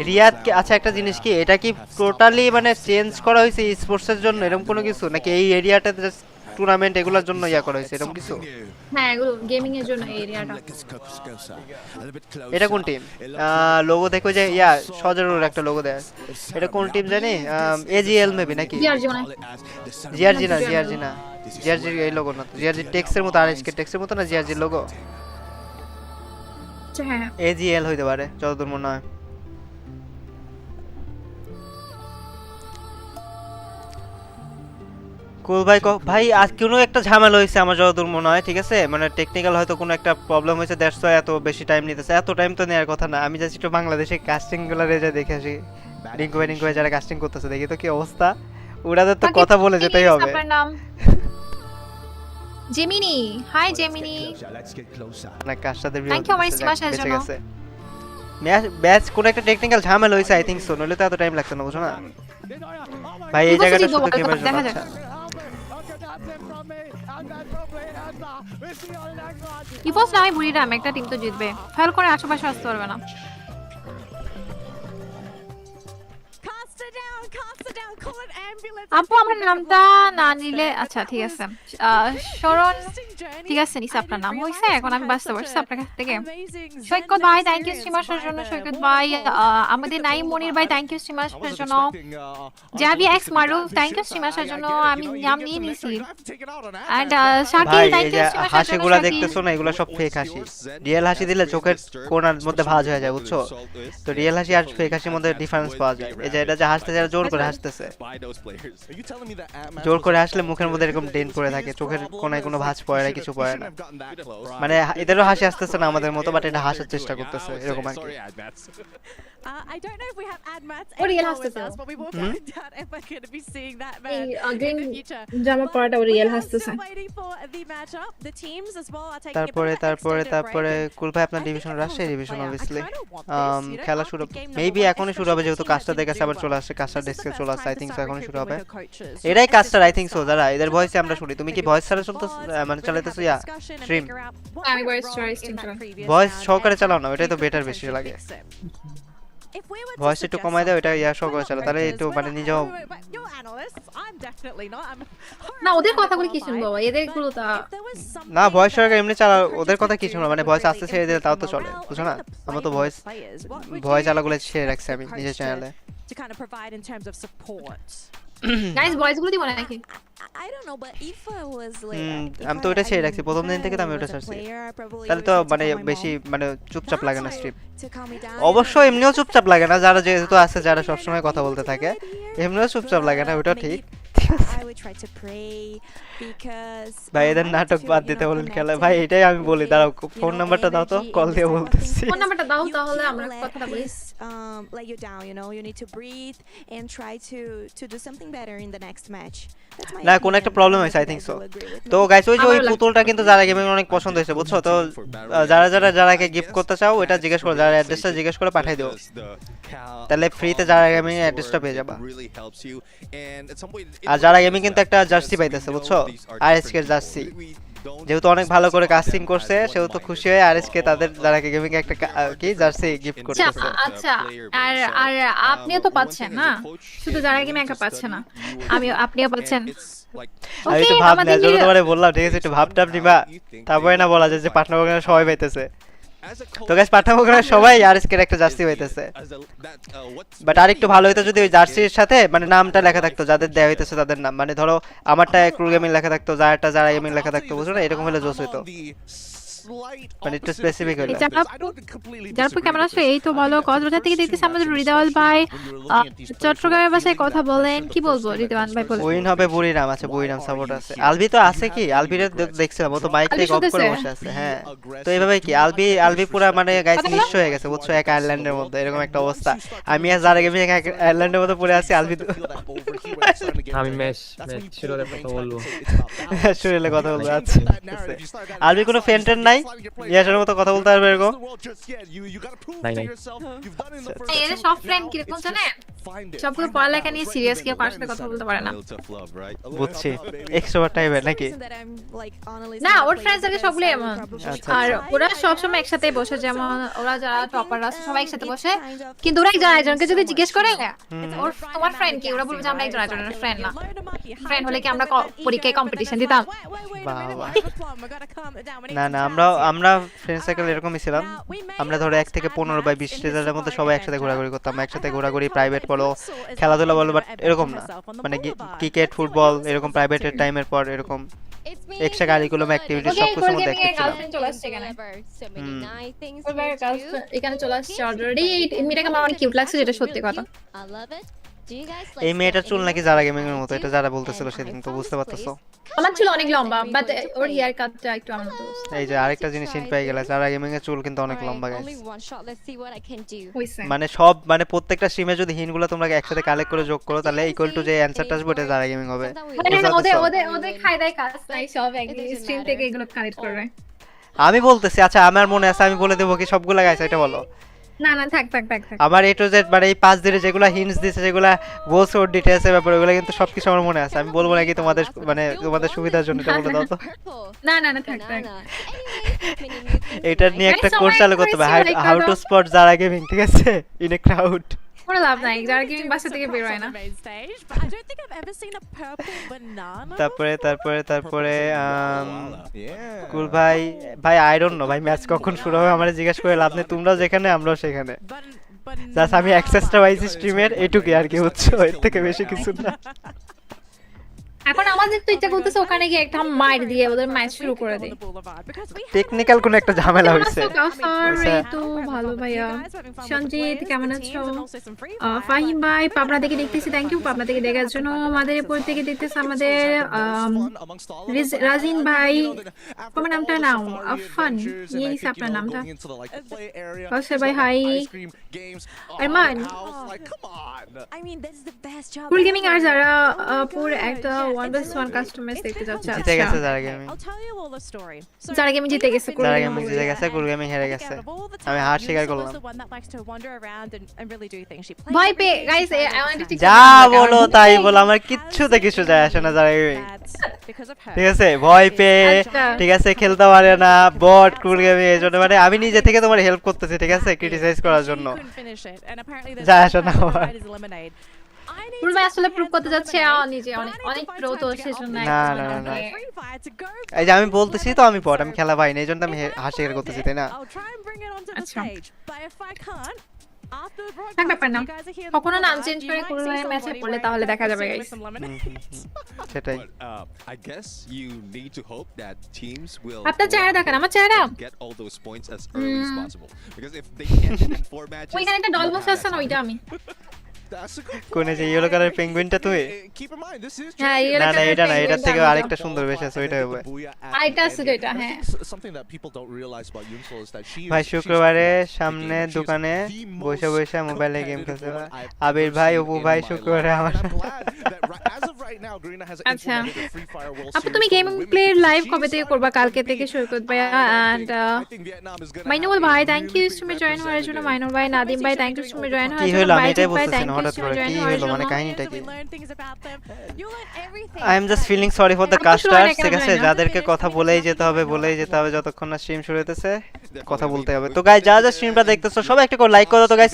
রিয়াদ কি, আচ্ছা একটা জিনিস কি, এটা কি টোটালি মানে চেঞ্জ করা হয়েছে স্পোর্টস এর জন্য এরকম কোনো কিছু, নাকি এই এরিয়াটাতে জাস্ট টুর্নামেন্ট এগুলোর জন্য ইয়া করা হয়েছে এরকম কিছু? হ্যাঁ এগুলো গেমিং এর জন্য এই এরিয়াটা। এটা কোন টিম? লোগো দেখো যে ইয়া সজরুর একটা লোগো দেয়, এটা কোন টিম জানি? এজিএল মেবি নাকি? জিআরজি মানে জিআরজি না, জিআরজি না, জিআরজি এই লোগো না, জিআরজি টেক্সের মতো, আরএসকে টেক্সের মতো না জিআরজি লোগো, হ্যাঁ এজিএল হইতে পারে যতদূর মনে হয়। কুল ভাই ভাই আজ কোনো একটা ঝামেলা হয়েছে আমার যতদূর মনে হয়, ঠিক আছে মানে টেকনিক্যাল হয়তো কোনো একটা প্রবলেম হয়েছে, দ্যাটস ওয়াই এত বেশি টাইম নিতেছে। এত টাইম তো নেওয়ার কথা না, আমি জাস্ট একটু বাংলাদেশে কাস্টিং গুলো রেজে দেখে আসি, রিঙ্কু ভাই যারা কাস্টিং করতেছে দেখি তো কি অবস্থা, ওরাদের তো কথা বলে যেতেই হবে। আপনার নাম জেমিনি। হাই জেমিনি, না কার সাথে থ্যাংক ইউ আমার স্মাশের জন্য। ব্যাচ কোন একটা টেকনিক্যাল ঝামেলা হইছে আই থিংক সো, নইলে তো এত টাইম লাগতো না, বুঝছো না ভাই? এই জায়গাটা শুধু গেমের জন্য। আচ্ছা ইফোস না আমি বুড়িরাম, একটা টিম তো জিতবে, ফেল করে আশেপাশে আসতে পারবে না। আপু আমার নামটা না নিলে আচ্ছা ঠিক আছে। শরণ ঠিক আছে, নিছে আপনার নাম হইছে, এখন আমি বাঁচতে পারছি আপনার কাছ থেকে। সৈকত ভাই থ্যাংক ইউ স্ট্রিমার্সের জন্য। সৈকত ভাই, আমাদের নাইম মনির ভাই থ্যাংক ইউ স্ট্রিমার্সের জন্য। Javi X Maruf thank you স্ট্রিমার্সের জন্য, আমি নাম নিয়ে নিছি। এন্ড শাকিল ভাই থ্যাংক এই ইউ যে স্ট্রিমার্সের জন্য। হাসিগুলো দেখতেছো না, এগুলো সব ফেক হাসি। রিয়েল হাসি দিলে চোখের কোণার মধ্যে ভাঁজ হয়ে যায়, বুঝছো তো? রিয়েল হাসি আর ফেক হাসির মধ্যে ডিফারেন্স পাওয়া যায়। এই যে এটা যে হাসতে যারা জোর করে হাসতেছে, জোর করে হাসলে মুখের মধ্যে এরকম ডেন্ট পড়ে থাকে, চোখের কোণায় কোনো ভাঁজ পড়ে না, কিছু পড়ে না, মানে এদেরও হাসি আসতেছে না আমাদের মতো, বাট এটা হাসার চেষ্টা করতেছে এরকম আর কি। I don't know if we have ad mats What do you anymore have to with us, do? but we will find out if we're going to be seeing that এই man green in the future. জামা পরাটা real We are হাসতেছে। still waiting for the matchup. The teams as well are taking a bit তারপরে of an তারপরে extended তারপরে break. কুল ভাই আপনার I think division it Rajshahi comes division player. I obviously kinda want this, you know, খেলা after শুরু হবে game number maybe one, এখনই শুরু হবে, যেহেতু especially কাজটা teams দেখে that আবার do চলে well. আসছে, কাজটা This is the ডেস্কে first চলে আসছে, time I to think start এখনই শুরু হবে। recouping with your coaches. এটাই So কাজটা this is I think the so, start. যারা এদের So ভয়েসে we'll আমরা go শুনি। back, তুমি কি maybe ভয়েস watch ছাড়া some শুনতেছ, VODs, মানে really চালাইতেছো? have a yeah discussion and stream figure out what আমি went voice wrong choice in stream that করি। previous ভয়েস round সহকারে and চালাও না, how ওটাই তো we বেটার could বেশি potentially লাগে। fix it. If we were to voice একটু suggest কমাই দাও, এটা something, ইয়া we're সহকারে not চালাও, তাহলে coaches, একটু we're মানে not- নিজেও wait, but you're analysts. I'm definitely not. I'm না ওদের horribly কথাগুলো কি শুনবো unqualified. এদের গুলো তা If there was না something ভয়েস that সহকারে এমনি চালাও, the ওদের coaches কথা could কি do শুনবো, that মানে would ভয়েস really আস্তে ছেড়ে দিলে তাও তো improve চলে, morale বুঝছো না? and the আমার তো play voice of the players, what would voice you আলাগুলো ছেড়ে expect রাখছি the আমি coach নিজের চ্যানেলে। to kind of provide in terms of support? Guys voice গুলো দিব নাকি? I don't know, but if I was আমি তো ওটা ছেড়ে রাখছি প্রথম দিন থেকে, তো আমি ওটা ছাড়ছি। তাহলে তো মানে বেশি মানে চুপচাপ লাগে না স্ট্রিম। অবশ্য এমনিও চুপচাপ লাগে না, যারা যেহেতু আছে যারা সবসময় কথা বলতে থাকে, এমনিও চুপচাপ লাগে না, ওটা ঠিক। ভাই এদের নাটক বাদ দিতে বলেন খেলা, ভাই এটাই আমি বলি। দাঁড়াও ফোন নাম্বারটা দাও তো, কল দিয়ে বলতেছি। ফোন নাম্বারটা দাও তাহলে আমরা কথাটা বলি। Let you down, you know, you need to breathe and try to do something better in the next match. That's my না কোন একটা opinion. প্রবলেম I হয়েছে I don't know think if so. you will agree with তো me. Guys ওই যে ওই আমারও পুতুলটা কিন্তু যারা গেমিং অনেক পছন্দ হয়েছে, বুঝছো তো? যারাকে গিফট করতে চাও ওটা জিজ্ঞেস করো, যারা অ্যাড্রেসটা জিজ্ঞেস করে পাঠিয়ে দিও, তাহলে ফ্রিতে যারা গেমিং অ্যাড্রেসটা পেয়ে যাবা। আর যারা গেমিং কিন্তু একটা জার্সি পাইতেছে, বুঝছো, আরএসকে জার্সি, যেহেতু অনেক ভালো করে কাস্টিং করছে সেহেতু খুশি হয়ে আরএসকে তাদের যারা গেমিং একটা কি জার্সি গিফট আচ্ছা করতেছে। আচ্ছা আর আর আপনিও তো পাচ্ছেন না, শুধু যারা গেমে একা পাচ্ছে না, আপনিও পাচ্ছেন। আমি একটু ওকে ভাব আমাদের না, যখন তোমারে বললাম ঠিক আছে একটু ভাবটা নিবা, তারপরে না বলা যায় যে পার্টনার সবাই পাইতেছে। তো গাইস পাঠামোকরা সবাই আরএসকে একটা জার্সি হইতেছে বাট আরেকটু ভালো হতো যদি ওই জার্সির সাথে মানে নামটা লেখা থাকতো যাদের দেয়া হইতেছে তাদের নাম মানে ধরো আমারটা ক্রুল গেমিং লেখা থাকতো যারটা যারা গেমিং লেখা থাকতো বুঝছো না এরকম হলে জোস হইতো মানে একটু স্পেসিফিক হইলো যারপর কেমন আছো এই তো ভালো কক্সবাজার থেকে দেখতেছি আমাদের হৃদয়াল ভাই চট্টগ্রামের ভাষায় কথা বলেন কি বলবো হৃদয়াল ভাই বলেন উইন হবে বুড়িরাম আছে বুড়িরাম সাপোর্ট আছে আলবি তো আছে কি আলবিরে দেখছিলাম ও তো মাইক থেকে অফ করে বসে আছে হ্যাঁ তো এইভাবে কি আলবি পুরা মানে গাইস নিঃস্ব হয়ে গেছে বুঝছো এক আয়ারল্যান্ডের মধ্যে এরকম একটা অবস্থা আমি আর যারা গেমিং এক আয়ারল্যান্ডের মধ্যে পড়ে আছি আলবি আমি ম্যাচ শিরোরে কথা বলবো শুরুলে কথা বলবো আচ্ছা আলবি কোনো ফ্রেন্ড নাই ইয়াসের মতো কথা বলতে পারবে এরকম নাই নাই এর সব ফ্রেন্ড কি রকম জানেন সবগুলো পড়ালেখা নিয়ে সিরিয়াস কেউ কারোর সাথে কথা বলতে পারে না বুঝছি এক্সট্রোভার্ট টাইপের নাকি না ওর ফ্রেন্ডস আগে সবগুলো এমন আর ওরা সবসময় একসাথে বসে যেমন ওরা যারা টপার আছে সবাই একসাথে বসে কিন্তু ওরা একজন একজনকে যদি জিজ্ঞেস করে ওর তোমার ফ্রেন্ড কি ওরা বলবে যে আমরা একজন একজনের ফ্রেন্ড না ফ্রেন্ড হলে কি আমরা পরীক্ষায় কম্পিটিশন দিতাম বাবা না আমরা ফ্রেন্ড সার্কেল এরকমই ছিলাম আমরা ধরো 1 থেকে 15 বা 20 রেজাল্টের মধ্যে সবাই একসাথে ঘোরাঘুরি করতাম একসাথে ঘোরাঘুরি প্রাইভেট বলো খেলাধুলা বলো বাট এরকম না মানে ক্রিকেট ফুটবল এরকম প্রাইভেটের টাইমের পর এরকম এক্সট্রা কারিকুলাম অ্যাক্টিভিটি সব কিছু মধ্যে অ্যাক্টিভ ছিলাম চলে আসছে এখানে চলে আসছে অলরেডি এই মেয়েটাকে আমার অনেক কিউট লাগছে যেটা সত্যি কথা এই মেয়েটার চুল নাকি যারা গেমিং এর মতো এটা যারা বলতেছিল সেদিন তো বুঝতে পারতেছো আমার চুল অনেক লম্বা বাট ওর হেয়ার কাটটা একটু আমার মতো এই যে আরেকটা জিনিস হিন্ট পেয়ে গেল যারা গেমিং এর চুল কিন্তু অনেক লম্বা গাইস মানে সব মানে প্রত্যেকটা স্ট্রিমে যদি হিন্টগুলো তোমরা একসাথে কালেক্ট করে যোগ করো তাহলে ইকুয়াল টু যে অ্যানসারটা আসবে এটা যারা গেমিং হবে ওদের খাই দেয় কাজ নাই সব একদিন স্ট্রিম থেকে এগুলো কালেক্ট করবে আমি বলতেছি আচ্ছা আমার মনে আছে আমি বলে দেবো কি সবগুলা গাইস এটা বলো না থাক আমার এ টু জেড মানে এই 5 দিনে যেগুলা হিন্টস দিয়েছে যেগুলা বলছে ওর ডিটেইলস এর ব্যাপারে ওগুলা কিন্তু সবকিছু আমার মনে আছে আমি বলবো নাকি তোমাদের মানে তোমাদের সুবিধার জন্য এটা বলে দাও তো না থাক এটা নিয়ে একটা কোর্স চালু করতে হবে হাউ টু স্পট যারা গেমিং ঠিক আছে ইন এ ক্রাউড কোনো লাভ নাই যারা গেমিং বাসা থেকে বের হয় না তারপরে কুল ভাই আই ডোন্ট নো ভাই ম্যাচ কখন শুরু হবে আমারে জিজ্ঞেস করে লাভ নেই তোমরাও যেখানে আমরাও সেখানে জাস্ট আমি অ্যাক্সেসটা পাইছি স্ট্রিমের এটুকুই আর কি হচ্ছে এর থেকে বেশি কিছু না এখন আমাদের তো ইচ্ছা করতেছে ওখানে গিয়ে একটা মাইর দিয়ে ওদের ম্যাচ শুরু করে দেই টেকনিক্যাল কোন একটা ঝামেলা হইছে এই তো ভালো ভাইয়া সঞ্জিত কেমন আছো ফাহিম ভাই পাবনা থেকে দেখতেছি থ্যাংক ইউ পাবনা থেকে দেখার জন্য আমাদের উপর থেকে দেখতেছে আমাদের রাজিন ভাই তোমার নামটা নাও আফান নিয়ে নিছে আপনার নামটা কৌশল ভাই হাই আরমান ফুল গেমিং আর যারা পুরো একটা 1v1 কাস্টমাইজ দেখতে যাচ্ছে জিতে গেছে যারা গেমিং জিতে গেছে যারা গেমিং জিতে গেছে কুল গেমিং হেরে গেছে আমি হার স্বীকার করলাম ভয় পে গাইস যা বলো তাই বলো আমার কিচ্ছুতে কিছু যায় আসে না যারা গেমিং ঠিক আছে ভয় পে ঠিক আছে খেলতে পারে না বট কুল গেমিং এজন্য মানে আমি নিজে থেকে তোমার হেল্প করতেছি ঠিক আছে ক্রিটিসাইজ করার জন্য যা আসে না পুরো আসলে প্রুভ করতে যাচ্ছে নিজে অনেক প্রো তো সেজন্য না এই যে আমি বলতেছি তো আমি বট আমি খেলা পাই না এইজন্য আমি হাসি করে করতেছি তাই না আচ্ছা থাক ব্যাপার না কখনো নাম চেঞ্জ করে কোনো ম্যাচে পড়লে তাহলে দেখা যাবে গাইস সেটাই I guess you need to hope that teams will আপনার চেহারা দেখেন আমার চেহারা get all those points as early as possible because if they end it in 4 matches ওইখানে একটা ডল বসে আছে না ওইটা আমি কোন যে ইয়েলো কালার পেঙ্গুইনটা তুই হ্যাঁ না এটা না এটা থেকে আরেকটা সুন্দর বেশ আছে ওইটা হবে আরেকটা আছে এটা হ্যাঁ ভাই শুক্রবারে সামনে দোকানে বসে মোবাইলে গেম খেলছে আবির ভাই অপু ভাই শুক্রবারে আমার আচ্ছা আপু তুমি গেমিং প্লে লাইভ কবে থেকে করবা কালকে থেকে শুরু করবে এন্ড মাইনুল ভাই থ্যাংক ইউ তুমি জয়েন হওয়ার জন্য মাইনুল ভাই নাদিম ভাই থ্যাংক ইউ তুমি জয়েন হওয়ার কি জন্য হলো আমি এটাই বলতেছি না হঠাৎ করে কি হলো মানে কাহিনীটা কি I am just feeling sorry for the casters ঠিক আছে যাদেরকে কথা বলেই যেতে হবে যতক্ষণ না স্ট্রিম শুরু হইতেছে কথা বলতে হবে তো গাইস যারা স্ট্রিমটা দেখতেছো সবাই একটা করে লাইক করো তো গাইস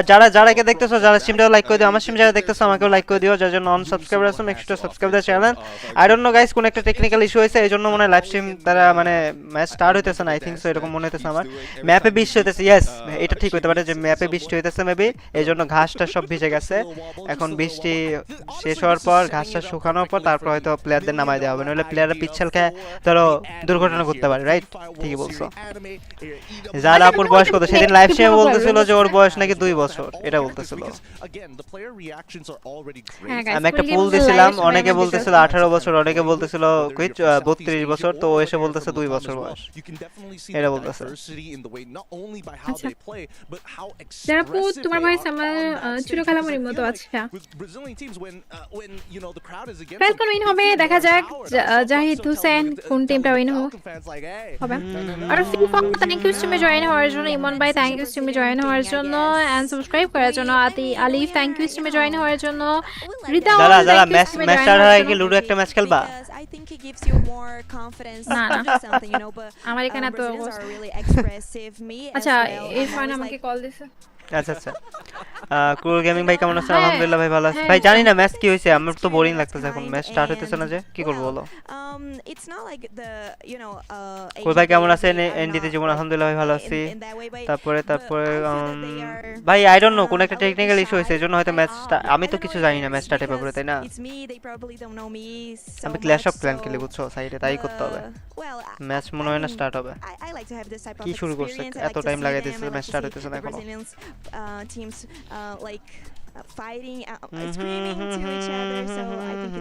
যারা কে দেখতেছো যারা স্ট্রিমটা লাইক করে দিও আমার স্ট্রিম যারা দেখতেছো আমাকেও লাইক করে দিও যার জন্য নন subscriber person, make sure to subscribe the channel. I don't know guys, কোন একটা টেকনিক্যাল ইস্যু হয়েছে এজন্য মনে হয় লাইভ স্ট্রিম তারা মানে ম্যাচ স্টার্ট হইতেছে না, আই থিংক সো এরকম মনে হইতেছে আমার। ম্যাপে বৃষ্টি হইতেছে, ইয়েস এটা ঠিক হইতে পারে যে ম্যাপে বৃষ্টি হইতেছে মেবি, এইজন্য ঘাসটা সব ভিজে গেছে। এখন বৃষ্টি শেষ হওয়ার পর ঘাসটা শুকানোর পর তারপর হয়তো প্লেয়ারদের নামাই দেওয়া হবে, নইলে প্লেয়াররা পিচ্ছল খায় ধরো দুর্ঘটনা করতে পারে, রাইট? ঠিকই বলছো। যারা আপুর বয়স কত? সেদিন লাইভ স্ট্রিমে বলতেছিল যে ওর বয়স নাকি 2 বছর, এটা বলতেছিল। আমি একটা পোল দিছিলাম, অনেকে বলতেছিল 18 বছর, অনেকে বলতেছিল 32 বছর, তো ও এসে বলতেছে 2 বছর বয়স, এটা বলতেছে। যারা পুত তোমার বয়স আমার ছোট খালামণির মতো। আচ্ছা কাল কোন উইন হবে দেখা যাক, জাহিদ হোসেন কোন টিমটা উইন হবে। আর ফিফা থ্যাংক ইউ স্ট্রিমে জয়েন হওয়ার জন্য, ইমন ভাই থ্যাংক ইউ স্ট্রিমে জয়েন হওয়ার জন্য এন্ড সাবস্ক্রাইব করার জন্য, আলিফ থ্যাংক ইউ স্ট্রিমে জয়েন হওয়ার জন্য, রিতা যারা ম্যাচ স্টার্ট হয় কি লুডো একটা ম্যাচ খেলবা? I think it gives you more confidence Nah, to nah. do something, you know, but আমার এখানে তো Brazilians are really expressive. Me as আচ্ছা well. ইরফান I'm always আমাকে like, কল দিছে। আচ্ছা আচ্ছা, ক্রুল গেমিং ভাই কেমন আছেন? হ্যাঁ, আলহামদুলিল্লাহ ভাই ভালো আছি হ্যাঁ, ভাই। জানি না ভাই। ম্যাচ কি হয়েছে, আমার তো বোরিং লাগতেছে এখন, ম্যাচ স্টার্ট হইতেছে না যে, কি করব বলো? it's not like the, you know, ক্রুল ভাই কেমন আছেন? are এনডিতে not জীবন আলহামদুলিল্লাহ ভাই ভালো আছি। in that way, but তারপরে I feel that they are, ভাই আই ডোন্ট নো কোন একটা a little bit technical issue হয়েছে, shy. এজন্য হয়তো ম্যাচ আমি I তো don't কিছু know জানি if না ম্যাচ it's স্টার্টের ব্যাপারে, because তাই না? it's me, they probably don't know me so আমি clash of much, clan so, খেলি বুঝছো, সাইডে তাই করতে হবে। well, ম্যাচ মনে হয় না স্টার্ট হবে। I like to have this type of কি শুরু করছে? experience. I এত like to টাইম see লাগাই them, দিয়েছে, I like match to start see হইতেছে না the এখনো। Brazilians teams like fighting, screaming to each other. So I think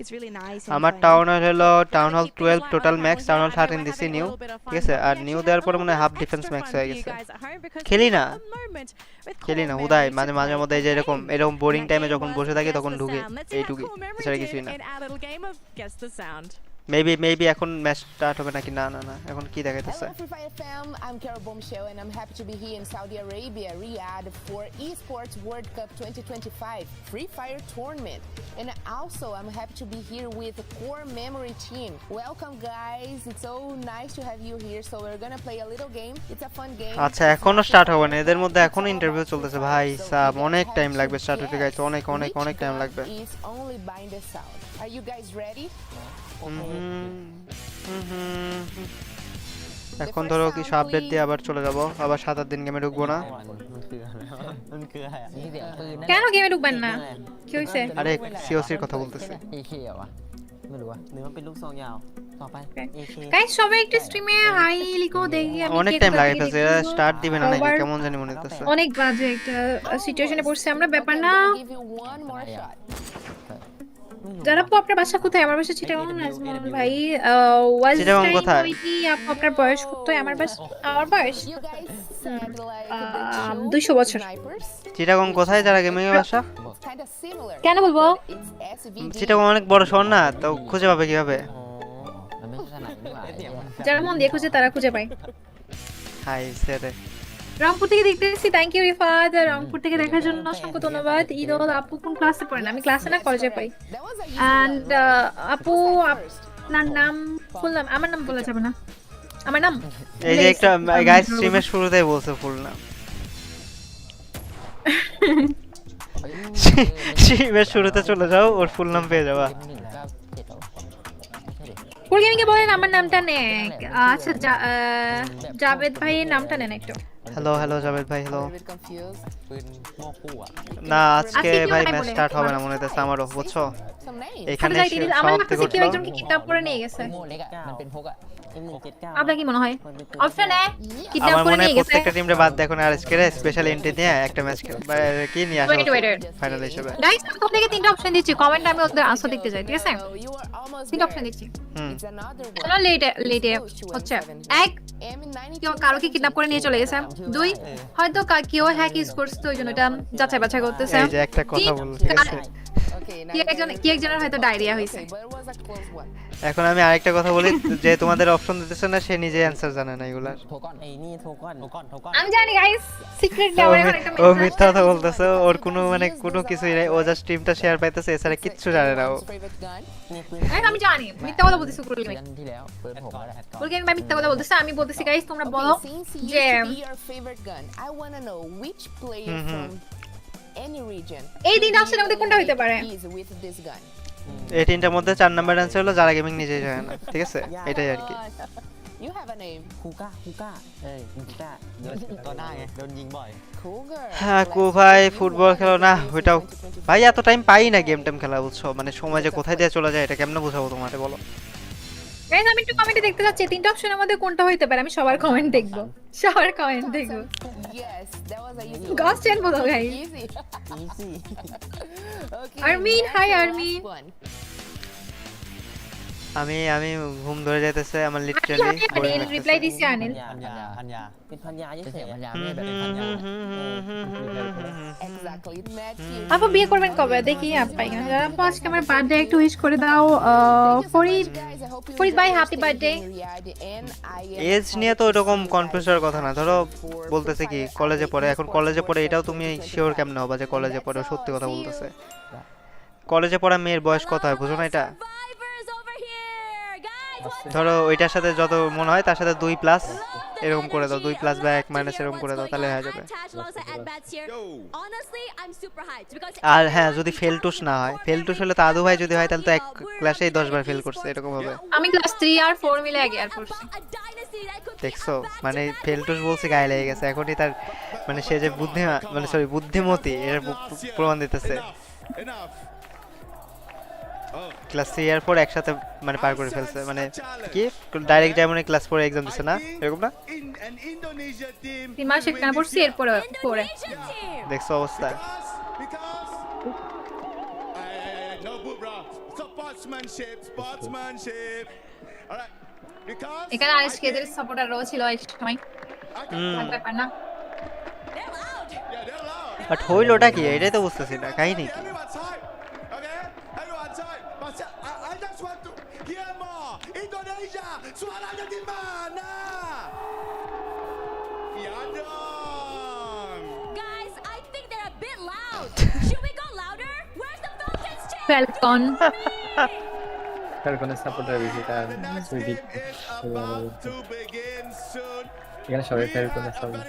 it's really nice. and আমার fun. টাউন হল হলো town hall 12 total max, town hall 13 দিছি new, ঠিক আছে? আর new দেওয়ার পর মনে হয় হাফ ডিফেন্স ম্যাক্স হয়ে গেছে। খেলি না হুদাই মাঝে মাঝে মধ্যে এই যে এরকম বোরিং টাইমে যখন বসে থাকি তখন ঢুকে এইটুকুই, এছাড়া কিছুই না। মেবি এখন ম্যাচ স্টার্ট হবে নাকি? না না না, এখন কি দেখাইতেছে? Hello Free Fire fam, I'm KRULL and I'm happy to be here in Saudi Arabia, Riyadh for Esports World Cup 2025 Free Fire tournament. And also I'm happy to be here with the core memory team. Welcome guys, it's so nice to have you here. So we're gonna play a little game. It's a fun game. আচ্ছা এখনো start হবে না, এদের মধ্যে এখনো interview চলতেছে ভাই sub, অনেক টাইম লাগবে স্টার্ট হতে গাইস, অনেক অনেক অনেক টাইম লাগবে। Is only by the sound. Are you guys ready? এখন ধরো কিছু আপডেট দিয়ে আবার চলে যাব, আবার 7-8 দিন গেমে ঢুকবো না। কেন গেমে ঢুকবেন না? কি হইছে? আরে সিওসির কথা বলতেছে। গাইস সবাই একটু স্ট্রিমে হাই লিখো দেখি আমি অনেক টাইম লাগে ফেলছে, এরা স্টার্ট দিবে না নাকি কেমন জানি মনে হচ্ছে। অনেক বাজে একটা সিচুয়েশনে পড়ছে আমরা, ব্যাপার না। Give you one more shot. যারা আপু আপনার বাসা কোথায়? আমার বাসা চিটাগাং। নাজমুল ভাই চিটাগাং কোথায়? আপু আপনার বয়স কত? আমার বয়স You guys said like 200 বছর। snipers. চিটাগাং কোথায়? যারা গেমিং এর বাসা Kind of similar. কেন বলবো? It's SVD. চিটাগাং অনেক বড় শহর না, তো খুঁজে পাবে কিভাবে? যারা মন দিয়ে খুঁজে তারা খুঁজে পায়। হাই সেরে রংপুর থেকে দেখতেছি, থ্যাংক ইউ রিফাত। রংপুর থেকে দেখার জন্য অসংখ্য ধন্যবাদ। ঈদুল আপু কোন ক্লাসে পড়েন? আমি ক্লাসে না কলেজে পড়ি। That was a এন্ড আপু আপনার নাম বললাম, আমার নাম বলা যাবে না, আমার নাম এই যে একটা গাইস স্ট্রিমের শুরুতেই বলছে ফুল নাম, স্ট্রিমের শুরুতে চলে যাও, ওর ফুল নাম পেয়ে যাবা। ফুল গেমিং এ বলেন আমার নামটা নে। আচ্ছা জাভেদ ভাইয়ের নামটা নেন একটু। হ্যালো জাভেদ ভাই, হ্যালো। bit confused. না আজকে আজকে ভাই কি ম্যাচ বলে? স্টার্ট হবে না মনে হচ্ছে আমারও, বুঝছো? Some names. এখানে আমার সমাপ্তি কাছে কেউ ঘটলো। একজনকে কিডন্যাপ করে নিয়ে গেছে। আপনার কি মনে হয়? অপশনে কিডন্যাপ আমার করে মনে হয় নিয়ে গেছে। প্রত্যেকটা টিমরে বাদ দেখো না, আর আজকে স্পেশাল এন্ট্রি দিয়ে একটা ম্যাচ কি নিয়ে আসা Wait. ফাইনাল হিসেবে। গাইস আমি তোমাদেরকে তিনটা অপশন দিচ্ছি, কমেন্টে আমি ওদের আনসার দেখতে চাই, ঠিক আছে? So you are almost তিনটা there. অপশন দিচ্ছি। It's another one. চলো লেটে হচ্ছে। এক, কেউ কারোকে কিডন্যাপ করে নিয়ে চলে গেছে। দুই, হয়তো কেউ হ্যাক ইউজ করছে, তো ওই জন্য এটা যাচাই বাছাই করতেছে। এই যে একটা কথা বল, ঠিক আছে? Okay, now কি একজনের হয়তো ডায়রিয়া হয়েছে। okay, but it was a close one. এখন আমি আরেকটা কথা বলি, যে তোমাদের অপশন দিতেছে না সে নিজে অ্যানসার জানে না এগুলার। আমি জানি গাইস, সিক্রেট নেওয়ার এখন একটা ও মিথ্যা কথা বলতেছে, ওর কোনো মানে কোনো কিছুই নাই, ও জাস্ট টিমটা শেয়ার পাইতেছে, এছাড়া কিচ্ছু জানে না ও। Favorite gun? আমি জানি মিথ্যা কথা বলতেছি। আমি মিথ্যা কথা বলতেছি, আমি বলতেছি গাইস তোমরা বলো Okay, since it used যে to be your favorite gun, I want to know which player from any region. এই তিনটা অপশনের মধ্যে কোনটা হইতে পারে? Is with this gun. এই তিনটার মধ্যে 4 নাম্বার অ্যানসার হলো যারা গেমিং নিজেই জানে না, ঠিক আছে? এটাই আর কি। You have a name. ฮูก้าเอ้ยฮูก้าตัวหน้าไงโดนยิงบ่อย Cougar. হ্যাঁ কো ভাই ফুটবল খেলো না ওইটাও ভাই এত টাইম পাই না গেম টাইম খেলা বুঝছো, মানে সময় যে কোথায় দিয়ে চলে যায় এটা কেমনে বোঝাবো তোমারে বলো। গাইস আমি একটু কমেন্টে দেখতে যাচ্ছি তিনটা অপশনের মধ্যে কোনটা হইতে পারে, আমি সবার কমেন্ট দেখবো, সবার কমেন্ট দেখবো। Yes, that was a easy one. গাস্টেন বলো guys. Easy. easy Okay. Armin, hi, next Armin. one. আমি ঘুম ধরে যাইতেছে আমার লিটারালি আনিল রিপ্লাই দিছি আনিল।พันยาเป็นพันยาเฉยๆพันยาไม่ হুম, แบบเป็นพันยา Exactly. Matthew. আপু বিয়ে করবেন কবে দেখি আপাই না। যারা আপু আজকে আমার বার্থডে একটু উইশ করে দাও। ফরিদ ফরিদ ভাই হ্যাপি বার্থডে। এজ নিয়ে তো ওরকম কনফিউজের কথা না, ধরো বলতেছে কি কলেজে পড়ে, এখন কলেজে পড়ে এটাও তুমি শিওর কেমনে হবা যে কলেজে পড়ে সত্যি কথা বলতেছে? কলেজে পড়া মেয়ের বয়স কত হয় বুঝো না এটা? ধরো ওইটার সাথে যত মনে হয় তার সাথে 2+ এরকম করে দাও, 2+ বা 1- এরকম করে দাও তাহলে হয়ে যাবে। আর হ্যাঁ যদি ফেল টুস না হয়, ফেল টুস হলে তো আদু ভাই যদি হয় তাহলে তো এক ক্লাসেই 10 বার ফেল করছে এরকম হবে। আমি ক্লাস 3 আর 4 মিলে আগে আর পড়ছি। দেখছো মানে ফেল টুস বলছে গায়ে লেগে গেছে, এখনই তার মানে সে যে মানে সরি বুদ্ধিমতী এর প্রমাণ দিতেছে। ক্লাস 3 আর 4 একসাথে মানে পার করে ফেলছে, মানে কি ডাইরেক্ট ডায়মন্ডে ক্লাস 4 এক্সাম দিছে না এরকম না? 3 মাস এখানে পড়ছি এরপরে পড়ে দেখছো অবস্থা। এখানে আজকে এদের সাপোর্টার রো ছিল এই সময় আর ব্যাপার না। বাট হইলোটা কি এটাই তো বুঝতেছি না, কাহিনী কি? ফ্যালকন ফ্যালকনের সাপোর্টার বেশি তার সুইডি এখানে সবাই ফ্যালকনের সাপোর্টার।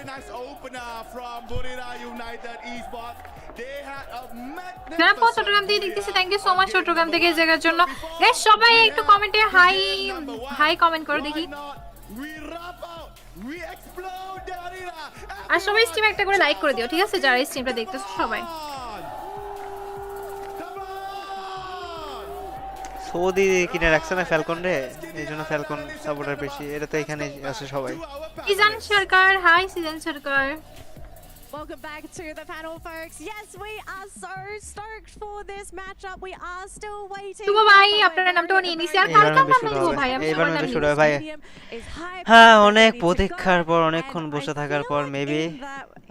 যারা চট্টগ্রাম থেকে দেখতেছে thank you so much Chattogram থেকে এই জায়গার জন্য। গাইস সবাই একটু কমেন্টে হাই হাই কমেন্ট করো দেখি। আর সবাই স্ট্রিমে একটা করে লাইক করে দিও ঠিক আছে, যারা এই স্ট্রিমটা দেখতেছো সবাই। সৌদি কিনে রাখছে না ফ্যালকন রে, এই জন্য ফ্যালকন সাপোর্টার বেশি, এটা তো এখানে আছে সবাই। Sijon Sarkar hi Sijon Sarkar. Welcome back to the panel, folks. Yes, we are so stoked for this matchup. We are still waiting. তুমো ভাই আপনার নামটাও নিয়ে নিছি আর কালকে নাম নিবো ভাই আমি এইবার সবার নাম মধ্যে শুরু নিবো হয় ভাই। হ্যাঁ অনেক প্রতীক্ষার পর অনেকক্ষণ বসে থাকার পর মেবি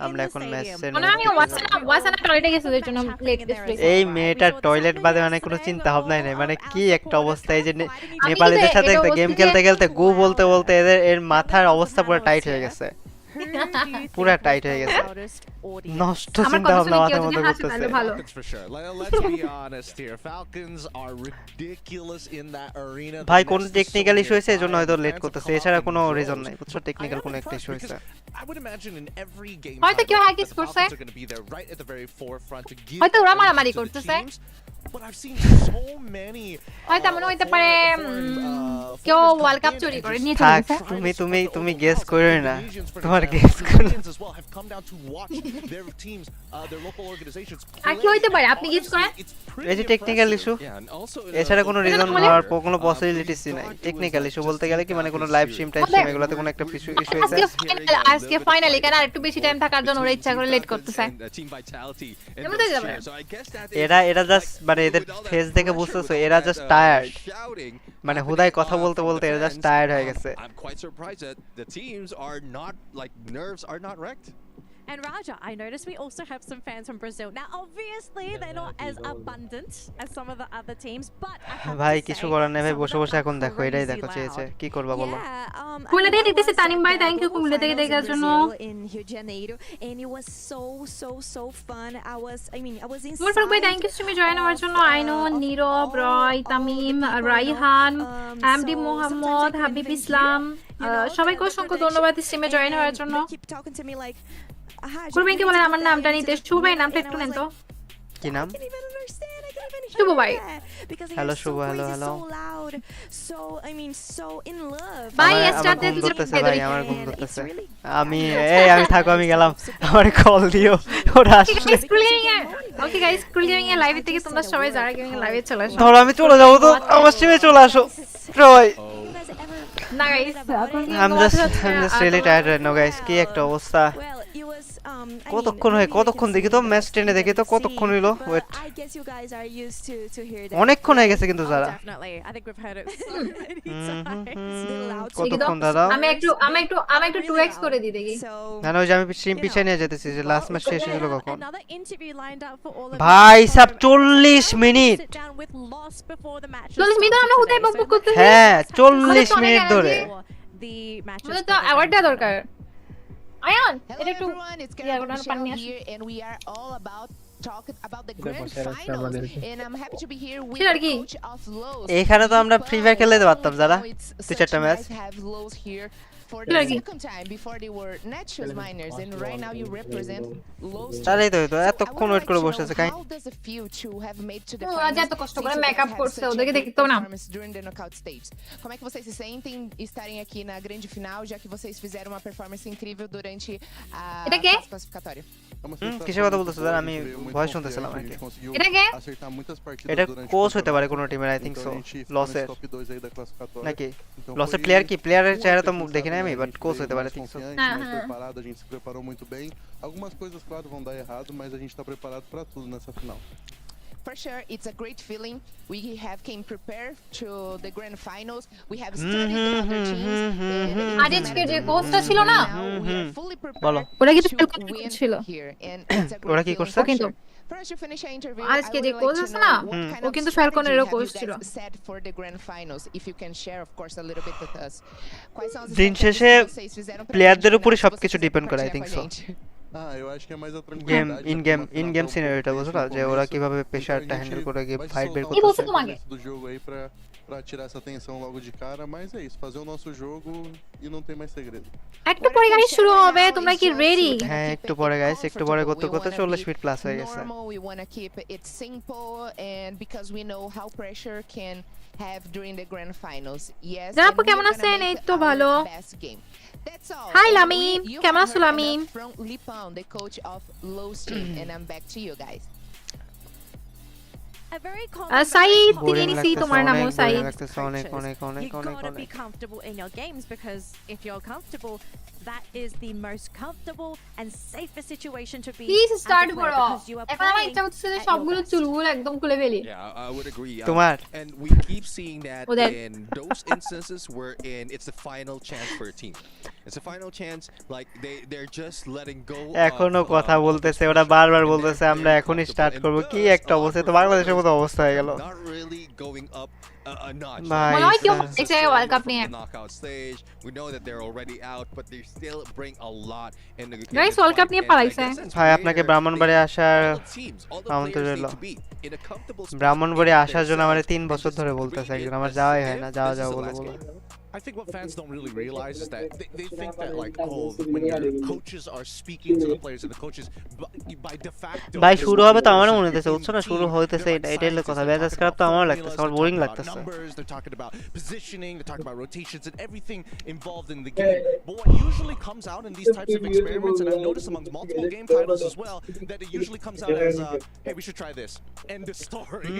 আমরা এখন ম্যাচে মানে আমি ওয়াসানা টয়লেটে গেছি এর জন্য লেট দিছি। এই মেয়েটার টয়লেট বাদে মানে কোনো চিন্তা ভাবনাই নাই, মানে কি একটা অবস্থা। এই যে নেপালিদের সাথে একটা গেম খেলতে খেলতে গু বলতে বলতে এর মাথার অবস্থা পুরো টাইট হয়ে গেছে, পুরো টাইট হয়ে গেছে, নষ্ট চিন্তা ভাবনা মাথার মধ্যে ঘুরতেছে। ভাই কোন টেকনিক্যাল ইস্যু হয়েছে এজন্য হয়তো লেট করতেছে, এছাড়া কোনো রিজন নাই বুঝছো, টেকনিক্যাল কোনো একটা ইস্যু হয়েছে। হয়তো কেউ হ্যাকিস করছে, হয়তো ওরা মারামারি করতেছে, হয়তো মনে হইতে পারে কেউ ওয়ার্ল্ড কাপ চুরি করে নিয়ে চলে গেছে। তুমি গেস করো না, তোমার গেস করো। আর কি হইতে পারে আপনি গেস করেন? এই যে টেকনিক্যাল ইস্যু, এছাড়া কোনো রিজন হওয়ার কোনো পসিবিলিটিস নাই। টেকনিক্যাল ইস্যু বলতে গেলে কি মানে কোনো লাইভ স্ট্রিম টাইপ স্ট্রিম এগুলাতে কোনো একটা ইস্যু হয়েছে। আজকে ফাইনালি কেন আর একটু বেশি টাইম থাকার জন্য ওরা ইচ্ছা করে লেট করতেছে। এরা জাস্ট মানে এদের ফেস দেখে বুঝতেছো এরা জাস্ট টায়ার্ড, মানে হুদাই কথা বলতে বলতে এরা জাস্ট টায়ার্ড হয়ে গেছে। And Raja, I noticed we also have some fans from Brazil. Now, obviously, they're not as abundant as some of the other teams, but I have ভাই to কিছু say, করার নেই ভাই, some of বসে them বসে are এখন দেখো, এটাই crazy দেখো চেয়েছে, loud. কি করবা বলো? কুলে দিয়ে দেখতেছি তানিম ভাই, থ্যাংক ইউ কুলে থেকে দেখার জন্য। In Rio de Janeiro, and it was so fun. I was মুরফারুক ভাই থ্যাংক ইউ তুমি জয়েন হওয়ার জন্য। আইনো, নীরব, রয়, তামিম, রাইহান, এমডি মোহাম্মদ, হাবিব ইসলাম, সবাইকে অসংখ্য ধন্যবাদ স্ট্রিমে জয়েন হওয়ার জন্য। They keep talking to me like, কুরুল ভাইকে বলেন আমার নামটা নিতে। শুভ ভাই নামটা একটু নেন তো। কি নাম? শুভ ভাই। হ্যালো শুভ, হ্যালো হ্যালো। ভাই আমার স্টার্ট ঘুম দিতে ধরতেছে ভাই, আমার ঘুম ধরতেছে। আমি থাকো, আমি গেলাম, আমারে কল দিও, ওরা আসলে। ওকে গাইস, কুরুল গেমিং এর লাইভ থেকে তোমরা সবাই যারা গেমিং এর লাইভে চলে আসো। ধরো আমি চলে যাবো তো, আমার স্ট্রিমে চলে আসো সবাই। না guys, I'm just really tired right now guys. কি একটা অবস্থা। কতক্ষণ দেখি তো ম্যাচ টেনে দেখি তো কতক্ষণ হইলো। ওয়েট, অনেকক্ষণ হয়ে গেছে কিন্তু যারা। কতক্ষণ দাদা? আমি একটু 2x করে দিই দেখি। না না, ওই যে আমি স্ট্রিম পিছায় নিয়ে যেতেছি, যে লাস্ট ম্যাচ শেষ হলো কখন। ভাই সাব 40 মিনিট। 40 মিনিট আমরা কোথায় বকবক করতেছি? হ্যাঁ 40 মিনিট ধরে। আমাদের তো অ্যাওয়ার্ডটা দরকার। আয়ান এটা একটু everyone, it's ইয়া Carol ওনার পানি Michelle আসে। here, and we are all talking about the grand finals. And I'm happy to be here with সেটা the কি? coach of Lowe's. এইখানে তো আমরা ফ্রি ফায়ার খেলতে পারতাম যারা, It's দুই such চারটা match. nice to have Lowe's here for সেটা the কি? second time. Before they were Naturals miners, and right now you represent Lowe's. তারাই তো I এতক্ষণ would ওয়েট like করে to বসে know আছে কাই। how does it feel to have made to the ওরা যে finals এত কষ্ট করে since you মেকআপ have করছে, such a ওদেরকে great দেখতেও না। performance during the knockout stage? Como é que vocês se sentem estarem aqui na grande final, já que vocês fizeram uma performance incrível durante a এটা কে? fase classificatória? কিসের কথা বলতেছো sir? আমি voice শুনতেছিলাম আর কি। এটা কে? এটা কোচ হতে পারে কোনো টিমের, আই থিংক সো। লসের নাকি? লসের প্লেয়ার কি? প্লেয়ারের চেহারা তো দেখি না আমি, বাট কোচ হতে পারে, think so. A gente se preparou muito bem. Algumas coisas, claro, vão dar errado, mas a gente está preparado para tudo nessa final. For sure, it's a great feeling. We have came prepared to the grand finals. We have studied the other teams. আজকে যে কোচটা ছিল না, We are fully বলো। prepared ওরা কি to fail করতে win ছিল? here, and it's a ওরা great কি feeling. করছে? ও কিন্তু First, to finish our interview, আজকে I যে would কোচ like to আছে know না, what kind ও of কিন্তু strategy ফ্যালকনেরও have কোচ you ছিল। guys set for the grand finals. If you can share, of course, a little bit with us. Quais são as দিন estratégias শেষে que vocês fizeram pra প্লেয়ারদের grande উপরে final que সবকিছু vocês depend করে, I compartilhar think com a so. gente? Eu acho que é mais a game tranquilidade. In game সিনারিওটা বুঝছো না, যে ওরা কিভাবে প্রেসারটা হ্যান্ডেল করে গিয়ে ফাইট বের কি বলছো করতেছে। তোমাকে? do jogo aí pra tirar essa tensão logo de cara, mas é isso, fazer o nosso jogo e não tem mais segredo. একটু পরে গাড়ি শুরু হবে, তোমরা কি রেডি? হ্যাঁ একটু পরে গাইস, একটু পরে করতে করতে 40 মিনিট প্লাস হয়ে গেছে। Normal, we want to keep it simple, and because we know how pressure can have during the grand finals. Yes. যারা and আপু we're কেমন gonna আছেন? make এই তো our ভালো। best game. That's all. Hi, And Lami. you কেমন have আছো, heard Lami? enough from Lipon, the coach of Lowe's team, and I'm back to you guys. A very সাইদ common থেকে boring নিছি লাগতেছে তোমার নামও অনেক, বোরিং সাইদ। লাগতেছে অনেক অনেক অনেক You অনেক gotta be অনেক। comfortable in your games, because if you're comfortable, that is the most comfortable and safest situation to be. Please as a start player, করো। because you are এখন আমার playing ইচ্ছা করছে যে at your সবগুলো best. চুলগুলো একদম খুলে ফেলি। Yeah, I would agree. তোমার And we keep seeing that Uday. in those instances wherein it's the final chance for a team. It's a final chance, like they're just letting go. এখনো কথা বলতেছে, ওরা বারবার বলতেছে আমরা এখনই স্টার্ট করব। কি একটা অবস্থা, তো বাংলাদেশের মতো অবস্থা হয়ে গেল Not really going up a notch. ভাই। মনে হয় কি হচ্ছে ওয়ার্ল্ড কাপ নিয়ে। The knockout stage. We know that they're already out, but they still bring a lot in the Guys, World Cup নিয়ে পালাইছে। ভাই আপনাকে ব্রাহ্মণবাড়িয়া আসার আমন্ত্রণ রইল। ব্রাহ্মণবাড়িয়া আসার জন্য আমার 3 বছর ধরে বলতেছে একজন, আমার যাওয়াই হয় না, যাওয়া যাও বলে বলে। I think what fans don't really realize is that they think that like, oh, when your coaches are speaking to the players and the coaches by de facto. ভাই শুরু হবে তো আমারও মনে হইতেছে, বুঝছো না, শুরু হইতেছে, এটাই হলো কথা। মেজাজ খারাপ তো আমারও লাগতেছে, আমার বোরিং লাগতেছে। Numbers, they're talking about positioning, they're talking about rotations and everything involved in the game. But what usually comes out in these types of experiments, and I've noticed amongst multiple game titles as well, that it usually comes out as, hey, we should try this. End of story.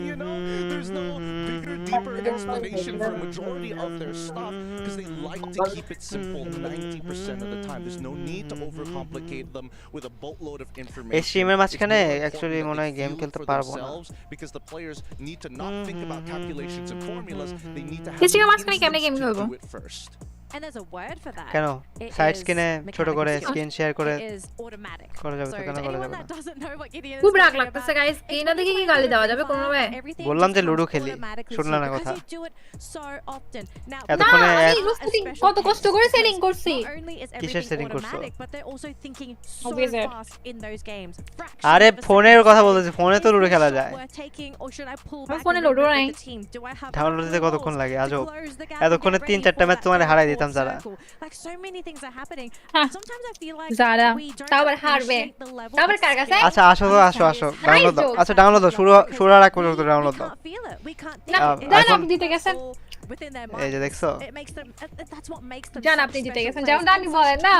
You know, there's no bigger, deeper explanation for a majority of their stuff, because they like to keep it simple 90% of the time. There's no need to overcomplicate them with a boatload of information. এই স্ট্রিমের মাঝখানে actually মনে হয় game খেলতে পারবো না, because the players need to not think about calculations and formulas. They need to have স্ট্রিমের মাঝখানে কেমনে game খেলবো? do it first. And there's a word for that. কেন It সাইড is স্ক্রিনে ছোট করে mechanical স্ক্রিন শেয়ার করে It is automatic. করা যাবে, So তো কেন to করা anyone যাবে না? that doesn't know what Gideon is খুব রাগ talking লাগতেছে about, গাইস, it's এই না দেখে কি গালি দেওয়া যাবে কোনো ভাবে? everything বললাম যে just লুডো comes খেলি, automatically শুনলা to না you কথা? because you do it so often. Now, না এতক্ষণে আমি বুঝতেছি কত কষ্ট করে সেটিং করছি। not only is কিসের everything setting করছো? automatic, but they're also thinking so Obviously. fast in those games. আরে ফোনের কথা বলতেছি, ফোনে তো লুডো খেলা যায়। আমার ফোনে লুডো নাই। ডাউনলোড দিতে কতক্ষণ লাগে আজব, এতক্ষণে 3-4টা ম্যাচ তোমার হারাই দিত। দিতাম যারা Like so many things are happening. হ্যাঁ, Sometimes I feel like যারা we don't তাও আবার হারবে, appreciate the level তাও আবার of কার কাছে? আচ্ছা আসো ডাউনলোড দাও আচ্ছা ডাউনলোড দাও শুরু আর এক পর্যন্ত ডাউনলোড দাও can't feel it. We can't না, think it. জান It's আপনি দিতে গেছেন, all within their এই যে minds. দেখছো It makes them that's what makes them জান such আপনি দিতে special গেছেন, players. যেমনটা আপনি বলেন না।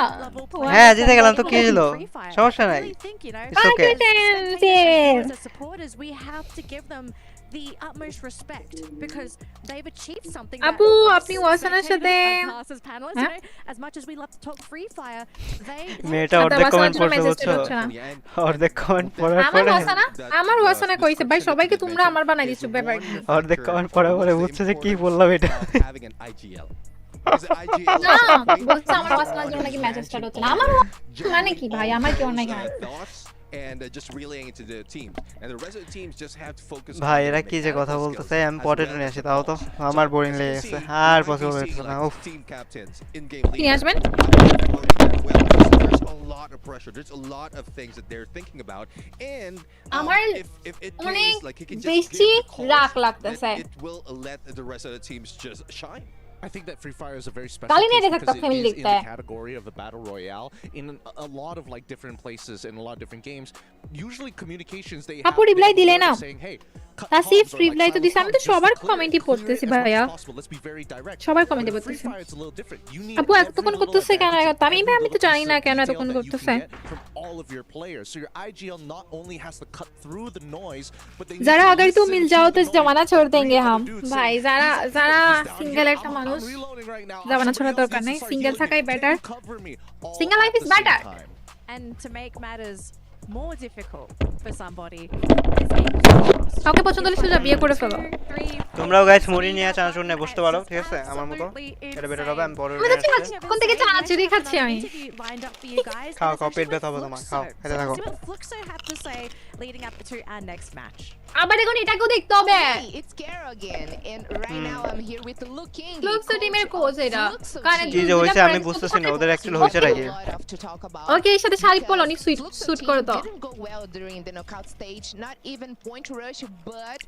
হ্যাঁ জিতে গেলাম তো কি হলো Free Fire. সমস্যা I নাই really think, you know, It's okay. as a supporters, we have to give them the utmost respect because they've achieved something that আপু us আপনি ওয়াসানের সাথে spectators and us as panelists, you হ্যাঁ? know, as much as we love to talk Free Fire, they মেয়েটা আচ্ছা, অর্ধেক ওয়াসানের comment জন্য পড়ছে message বুঝছো হচ্ছে না। অর্ধেক কমেন্ট পড়ার আমার পরে ওয়াসানা, আমার ওয়াসানা কইছে ভাই সবাইকে তোমরা আমার বানাই দিছো ব্যাপার কি? অর্ধেক কমেন্ট পড়ার পরে বুঝছে যে কি বললাম এটা having an IGL. Is it IGL? না, বলছে আমার ওয়াসানার জন্য নাকি ম্যাচ স্টার্ট হচ্ছে না। আমার মানে কি ভাই, আমার কি অন্যায় হয়? Thoughts and just relaying it to the team, and the rest of the teams just have to focus on ভাই their এরা কি যে কথা mechanical বলতেছে skills আমি as পটেটো well নিয়ে as আসি the তাও তো coaches. আমার বোরিং As লেগে you গেছে see, আর you might be possible seeing, হচ্ছে না like, উফ team captains, in-game কি নিয়ে leaders আসবেন? well, because there's a lot of pressure. There's a lot of things that they're thinking about, and আমার if it অনেক pays, like he can just বেশি give the calls, রাগ then লাগতেছে। it will let the rest of the teams just shine. I think that Free Fire is a very special गाली नहीं case दे सकता because it family is in देखता the है। category of the battle royale in a lot of like different places in a lot of different games. Usually communications they have আপু reply been দিলে না? saying, hey, cut Tasif comms or, like, reply তো silent দিছে, আমি তো comms, just সবার clear কমেন্টই as পড়তেছি much as ভাইয়া। possible. Let's be very direct. সবার But কমেন্টে in Free পড়তেছি। Fire it's a little different. You need আপু এতক্ষণ every little করতেছে কেন? advantage, আমি every আমি তো little জানি piece না of কেন detail এতক্ষণ that you can করতেছে। get from all of your players. So your IGL not only has to cut through the noise, but they need যারা to अगर तू listen मिल to जाओ the तो noise जमाना of छोड़ three देंगे other हम dudes भाई saying, যারা "He's যারা down here, সিঙ্গেল একটা I'm মানুষ reloading right now. জামানা Somebody ছোড়ার else দরকার needs to নেই, start সিঙ্গেল healing me. থাকাই Can better. you cover me?" All Single at life the is same better. time. and to make matters more difficult for somebody is able to trust. কাউকে পছন্দ হলে সোজা বিয়ে করে ফেলো। তোমরাও guys মুড়ি নিয়ে চানাচুর নিয়ে বসতে পারো ঠিক আছে আমার মতো এটা বেটার হবে আমি পরে আমি তো কোন থেকে চানাচুরি খাচ্ছি আমি। খাও খাও পেট ব্যথা হবে তোমার খাও খেতে থাকো leading up to our next match. আবার দেখুন এটাকেও দেখতে হবে। Hey, it's Kara again, and right now I'm here with Looking. লুকসো টিমের কোচ এটা কারণ কি যে হইছে আমি বুঝতেছি না ওদের অ্যাকচুয়ালি হইছে নাকি ওকে এর সাথে শাড়ি পরলো অনেক সুট করে তো Didn't go well during the knockout stage, not even point rush, but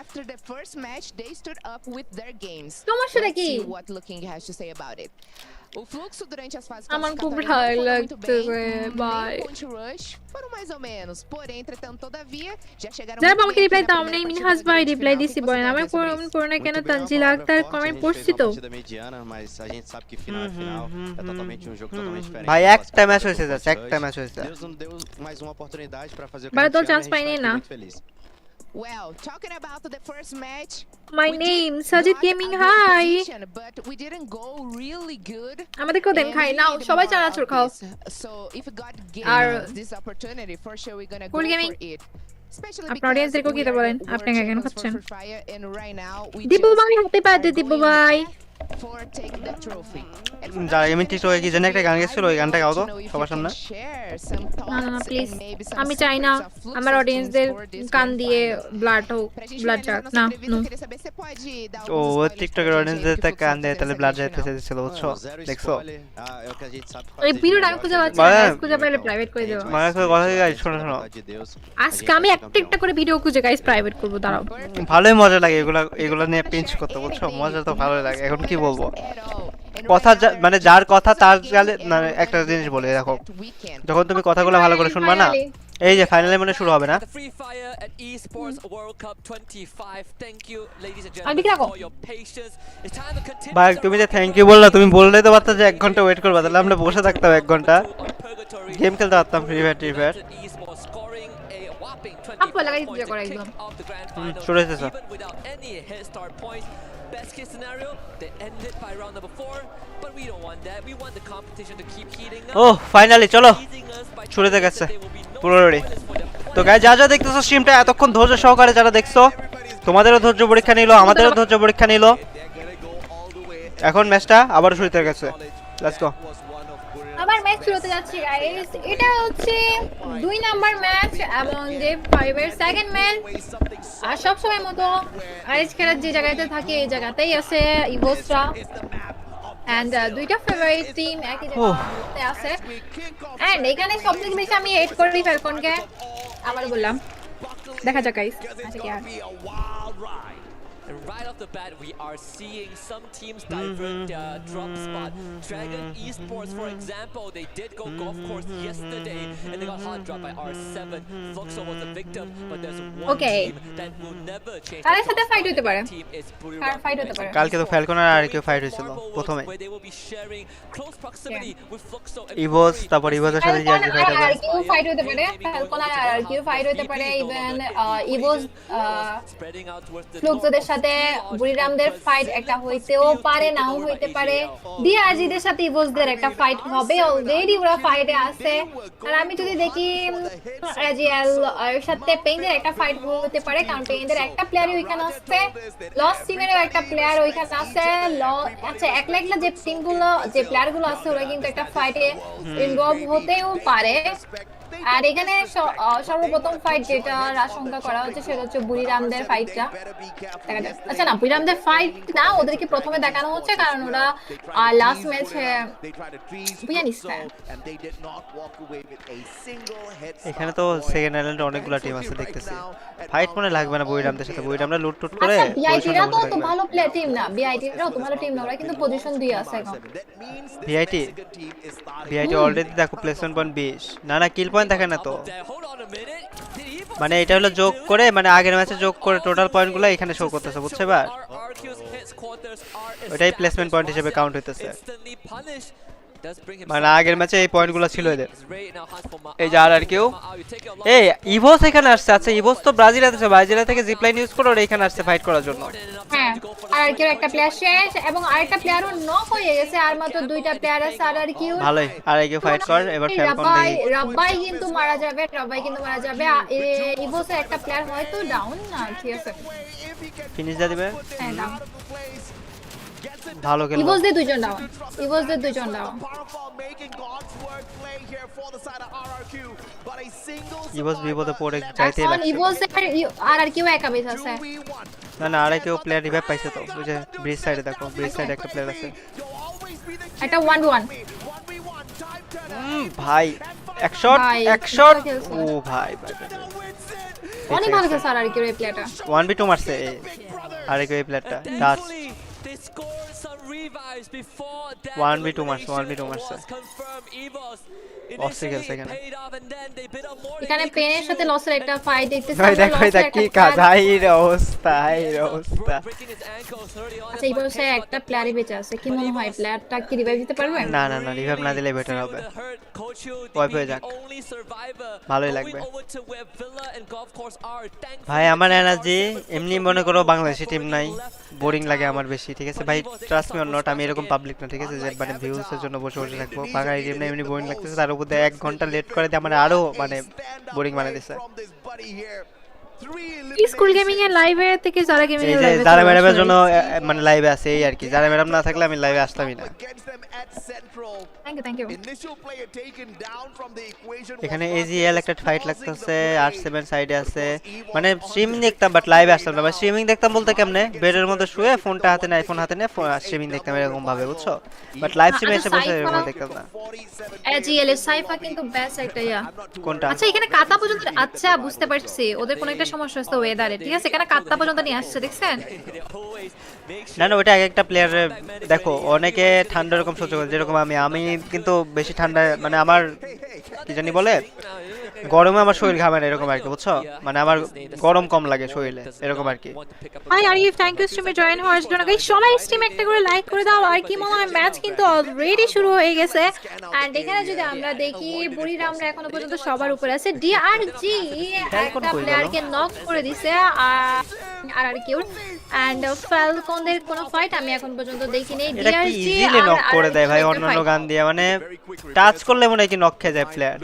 after the first match they stood up with their games. সমস্যাটা Let's কি? see what Looking has to say about it. O fluxo durante as fases আমার খুব classificatórias ভালো não foi muito bem, লাগতেছে ভাই। nem point rush, foram mais ou menos. Porém, entretanto, todavia, já chegaram যারা muito আমাকে bem reply aqui na দাও primeira নাই partida Minhas da ভাই grande রিপ্লাই final. O দিছি que você বলেন tem a আমার dizer sobre isso? কোন না কেন Muito bem, Tanzil uma Akter palavra comment forte, a gente পড়ছি fez তো uma partida mediana, mas a gente sabe que final é final, é totalmente um jogo totalmente diferente. ভাই da একটা match classificação হয়েছে do যাচ্ছে First একটা Rush. ম্যাচ হয়েছে Deus nos deu mais uma oportunidade para fazer o que Para a gente todo ama e a chance gente pra tá aqui Nina. muito feliz. Well, talking about the first match, my we name did Sajid got gaming a good hi position, but we didn't go really good. আমাদেরকেও দেন And খাই we নাও need সবাই more চানাচুর of খাও this. So if God আর- gives us this opportunity, for sure we're gonna go Cool gaming. for it. Especially আপনার because audience-দেরকেও we খেতে are বলেন, the আপনি world কেন champions for খাচ্ছেন? Free Fire, and right now we Dipu just ভাই happy birthday are Dipu going ভাই for taking the trophy. And for যারা that gaming টিকটকে কি জানি একটা গান I গেছিল ওই would গানটা like গাও to তো know if সবার you সামনে can share some না না thoughts please and maybe some আমি চাই না secrets of Fluxus আমার teams অডিয়েন্সদের for this কান grand দিয়ে final. ব্লাড হোক Pra gente ব্লাড finalizar যাক nossa না entrevista, নো eu queria saber se você pode dar ও alguns spoilers টিকটকের pra gente aí অডিয়েন্সদের do que o কান Fluxus দিয়ে vai তাহলে fazer ব্লাড nessa যাইতে final. চাইছিল বুঝছো Mano, zero দেখছো spoiler, é o que a gente sabe ওই fazer. ভিডিও de ডাক melhor, খুঁজে que a পাচ্ছি gente না Vai. গাইস sabe খুঁজে পেলে então, প্রাইভেট করে দেবো a gente মানে vai কথা ser গাইস campeão, শোনো pela শোনো vontade de Deus. আজকে আমি একটা একটা করে ভিডিও খুঁজে গাইস প্রাইভেট করব দাঁড়াও ভালোই মজা লাগে এগুলা নিয়ে পিঞ্চ করতে বুঝছো মজা তো ভালোই লাগে এখন কি বলবো কথা মানে যার কথা তার গালে মানে একটা জিনিস বলে দেখো যখন তুমি কথাগুলো ভালো করে শুনবা না এই যে ফাইনালে মানে শুরু হবে না The Free Fire at Esports World Cup 25. Thank you, ladies and Albi, gentlemen, রাখো। for your patience. It's time to continue. ভাই তুমি যে থ্যাংক ইউ বললা তুমি বললেই তো পারতা যে 1 ঘন্টা ওয়েট করবা তাহলে আমরা বসে থাকতাম 1 ঘন্টা গেম খেলতে পারতাম free fire Esports scoring a whopping আপু লাগাই 25 দিতে points করে to একদম kick off the grand final. শুরু হয়েছে sir Even without any head start points. Best case scenario, they ended by round number 4, but we don't want that. We want the competition to keep heating up. ও finally চলো Teasing us by শুরু হয়ে telling us গেছে that there will be no পুরো ready spoilers for the তো guys যা যা দেখতেছো স্ট্রিমটা এতক্ষণ ধৈর্য সহকারে যারা দেখছো তোমাদেরও ধৈর্য পরীক্ষা নিলো আমাদেরও ধৈর্য পরীক্ষা নিলো এখন ম্যাচটা আবার শুরু হতে গেছে লেটস গো আবার ম্যাচ শুরু হতে যাচ্ছে গাইস এটা হচ্ছে 2 নাম্বার ম্যাচ এবং যে 5 এর সেকেন্ড ম্যাচ আর সব সময় মতো আইস খেলার যে জায়গাতে থাকে এই জায়গাতেই আছে ইভোসরা এন্ড দুইটা ফেভারিট টিম একই জায়গাতে আছে এন্ড এখানে সবথেকে বেশি আমি হেট করি ফ্যালকনকে আবার বললাম দেখা যাক গাইস আচ্ছা কি আর And right off the bat, we are seeing some teams divert their drop spot. Dragon Esports, for example, they did go golf course yesterday, and they got hard dropped by R7. Fluxo was the victim, but there's one Okay. team that will never change. কার সাথে fight হতে পারে? Team is Buri car Ram. Fight হতে পারে? কালকে তো Falcon আর কেউ fight হয়েছিল প্রথমে Where they will be sharing close proximity with Fluxo and ইভোস Buri. তারপর ইভোসের সাথে জিআরজি ফাইট হবে আর কিউ ফাইট হতে পারে, ফ্যালকন আর কিউ ফাইট হতে পারে, even ইভোস Spreading out towards the ফ্লুক্সদের সাথে বুড়িরামদের ফাইট একটা হইতেও পারে, নাও হইতে পারে। ডিআরজিদের সাথে ইভোসদের একটা ফাইট হবে, অলরেডি ওরা ফাইটে আছে। আর আমি যদি দেখি এজিএল এর সাথে পেইনের একটা ফাইট হতে পারে, কারণ পেইনের একটা প্লেয়ারই ওইখানে আছে, লস টিমেরও একটা প্লেয়ার ওইখানে আছে। আচ্ছা, একলা একলা যে টিমগুলো, যে প্লেয়ারগুলো আছে ওরা কিন্তু একটা ফাইটে ইনভলভ হতেও পারে। আর এখানে সর্বপ্রথম ফাইট যেটা আশঙ্কা করা হচ্ছে সেটা হচ্ছে বুড়িরামদের ফাইটটা। আচ্ছা না, বুড়িরামদের ফাইট না, ওদেরকে প্রথমে দেখানো হচ্ছে কারণ ওরা লাস্ট ম্যাচে বুঝে নিচ্ছে। এখানে তো সেকেন্ড আইল্যান্ডে অনেকগুলা টিম আছে দেখতেছি, ফাইট মনে লাগবে না বুড়িরামদের সাথে। বুড়িরামরা লুট টুট করে আচ্ছা, বিআইটিরা তো ভালো প্লেয়ার টিম না, বিআইটিরাও তো ভালো টিম না, ওরা কিন্তু পজিশন 2 আছে এখন। ভিআইটি অলরেডি দেখো প্লেসমেন্ট পয়েন্ট 20, না না কিল পয়েন্ট দেখে না তো, মানে এটা হলো যোগ করে, মানে আগের ম্যাচে যোগ করে টোটাল পয়েন্টগুলো এখানে শো করতেছে, বুঝছো এবার? ওটাই প্লেসমেন্ট পয়েন্ট হিসেবে কাউন্ট হইতেছে, মানে আগের ম্যাচে এই পয়েন্টগুলো ছিল এদের। এই যে আর কেউ এই ইভোস এখানে আসছে। আচ্ছা, ইভোস তো ব্রাজিলে আছে, ব্রাজিল থেকে জিপলাইন ইউজ করে ওরা এখানে আসছে ফাইট করার জন্য। হ্যাঁ, আর কেউ একটা প্লেয়ার শেষ এবং আরেকটা প্লেয়ারও নক হয়ে গেছে, আর মাত্র 2টা প্লেয়ার আছে। আর কিউ ভালোই, আর কেউ ফাইট কর এবার ফ্যালকন দেখি। রাব্বাই কিন্তু মারা যাবে, রাব্বাই কিন্তু মারা যাবে। ইভোসের একটা প্লেয়ার হয়তো ডাউন না, ঠিক আছে ফিনিশ দিয়ে দিবে। হ্যাঁ, ডাউন। ভালো খেললো। ইভোসদের দুইজন ডাউন, ইভোসদের দুইজন ডাউন। ইভোস বিপদে পড়ে যাইতে এখন লাগছে। ইভোসের আর কিউ একা বেঁচে আছে। না না, আর কেউ প্লেয়ার রিভাইভ পাইছে তো, ওই যে ব্রিজ সাইডে দেখো, ব্রিজ সাইডে একটা প্লেয়ার আছে। একটা 1v1 ভাই, এক শট এক শট। ও ভাই ভাই অনেক ভালো খেলছে আর কিউ এই প্লেয়ারটা। 1v2 মারছে আর কেউ এই প্লেয়ারটা টাচ। 1v2 মারছে, 1v2 মারছে। অস্থির খেলছে এখানে। এখানে পেনের সাথে লসের একটা ফাইট দেখতেছি। ভাই দেখো এটা কি কাজ, হাইর অবস্থা, হাইর অবস্থা। আচ্ছা, এই বয়সে একটা প্লেয়ারই বেঁচে আছে, কি মনে হয় প্লেয়ারটা কি রিভাইভ দিতে পারবে? না না না, রিভাইভ না দিলে বেটার হবে, ওয়াইপ হয়ে যাক, ভালোই লাগবে। ভাই আমার এনার্জি এমনি মনে করো বাংলাদেশি টিম নাই, বোরিং লাগে আমার বেশি, ঠিক আছে ভাই? ট্রাস্ট মি অর নট, আমি এরকম পাবলিক না, ঠিক আছে? যে মানে ভিউজ এর জন্য বসে বসে থাকবো, বাঙালি টিম না, এমনি বোরিং লাগতেছে। তার উপর 1 ঘন্টা লেট করে দিয়ে আমার আরো মানে বোরিং বানাই দিছে। স্কুল গেমিং এর লাইভে থেকে যারা গেমিং এর লাইভে, যারা ম্যাডামের জন্য মানে লাইভে আছে এই আর কি, যারা ম্যাডাম না থাকলে আমি লাইভে আসতামই না। Thank you. এখানে এজিএল একটা ফাইট লাগতেছে, R7 সাইডে আছে, মানে স্ট্রিমিং দেখতাম বাট লাইভে আসতাম না। স্ট্রিমিং দেখতাম বলতে কেমনে, বেডের মধ্যে শুয়ে ফোনটা হাতে নেয়, আইফোন হাতে নেয়, স্ট্রিমিং দেখতাম এরকম ভাবে, বুঝছো? বাট লাইভ স্ট্রিমে এসে বসে এরকম দেখতাম না। এজিএল এর সাইফা কিন্তু বেস্ট একটা ইয়া। কোনটা? আচ্ছা, এখানে কাতা পর্যন্ত, আচ্ছা বুঝতে পারছি ওদের কোনো একটা সমস্যা হচ্ছে ওয়েদারে, ঠিক আছে? এখানে কাতা পর্যন্ত নিয়ে আসছে, দেখছেন? না না, ওটা এক একটা প্লেয়ারের দেখো, অনেকে ঠান্ডা এরকম সহ্য করে, যেরকম আমি কিন্তু বেশি ঠান্ডা, মানে আমার কি জানি বলে, গরমে আমার শরীর ঘামে না, এরকম আর কি, বুঝছো? মানে আমার গরম কম লাগে শরীরে, এরকম আর কি। হাই আরিফ, থ্যাংক ইউ স্ট্রিমে জয়েন হওয়ার জন্য। গাইস সবাই স্ট্রিমে একটা করে লাইক করে দাও। আর কি মনে হয় ম্যাচ কিন্তু অলরেডি শুরু হয়ে গেছে। এন্ড এখানে যদি আমরা দেখি বুড়িরামরা এখনো পর্যন্ত সবার উপরে আছে। ডিআরজি একটা প্লেয়ারকে নক করে দিছে আর কিউ এন্ড ফ্যালকনদের কোনো ফাইট আমি এখন পর্যন্ত দেখিনি। ডিআরজি ইজিলি নক করে দেয় ভাই অন্যান্য গান দিয়ে, মানে টাচ করলে মনে হয় কি নক খেয়ে যায় প্লেয়ার।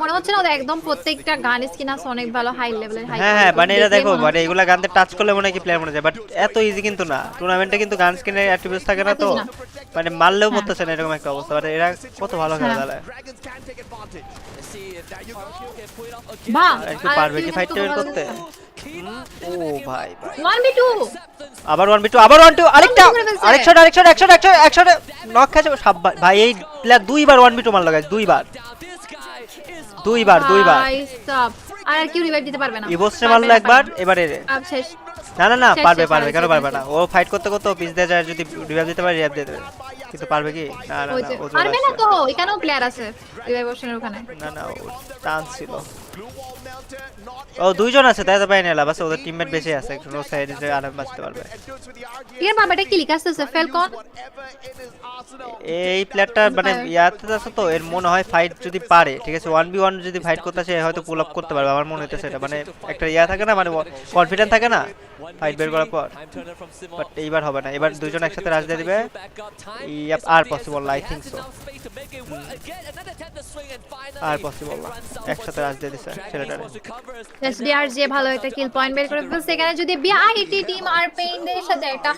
মনে হচ্ছে না ওদের একদম প্রত্যেকটা গান স্কিন আছে অনেক ভালো, হাই লেভেলের। হ্যাঁ মানে এটা দেখো, মানে এগুলা গান দিয়ে টাচ করলে মনে হয় কি প্লেয়ার মনে যায়, বাট এত ইজি কিন্তু না। টুর্নামেন্টে কিন্তু গান স্কিনের অ্যাট্রিবিউটস থাকে না, তো মানে মারলেও পড়তেছে না, এরকম একটা অবস্থা। বাট এরা কত ভালো খেলে দাঁড়ায়। বাহ, একটু পারবে কি ফাইট টেবিল করতে? ও ভাই ভাই, 1v2 আবার 1v2, আবার 1v2, আরেকটা আরেকশট নক খেয়েছে ভাই। এই প্লেয়ার দুইবার 1v2 মারলো গাইস, দুইবার। আর কিউ রিভাইভ দিতে পারবে না। ইভোসে মারলো একবার, এবারে শেষ। না না না শেষ, পারবে শেষ, পারবে শেষ, কেন শেষ, পারবে শেষ। না ও ফাইট করতে করতে পিস দিয়ে যায় যদি রিভাইভ দিতে পারে রিভাইভ দিয়ে দেবে কিন্তু পারবে কি না না ওই না যে ও চলে পারবে না আসছে তো এখানেও প্লেয়ার আছে রিভাইভ অপশনের ওখানে না না ও চান্স ছিল ও দুইজন আছে তাই তো পাই না বাস ওদের টিমমেট বেঁচে আছে একটু নো সাইডে যে আরাম বাঁচতে পারবে এর বাবাটা কি লিখা আছে ফেলকন এই প্লেয়ারটা মানে ইয়াতে আছে তো এর মনে হয় ফাইট যদি পারে ঠিক আছে 1v1 যদি ফাইট করতে আসে হয়তো পুল আপ করতে পারবে আমার মনে হইতেছে এটা মানে একটা ইয়া থাকে না মানে কনফিডেন্ট থাকে না ফাইট বের করার পর বাট এইবার হবে না এবার দুইজন একসাথে রাজ দিয়ে দিবে ইয়াপ আর পসিবল আই থিংক সো আর পসিবল না একসাথে রাজ দিয়ে দিছে ছেলেটারে এসডিআর যে ভালো একটা কিল পয়েন্ট বের করে ফেলছে এখানে যদি বিআইটি টিম আর পেইনের সাথে একটা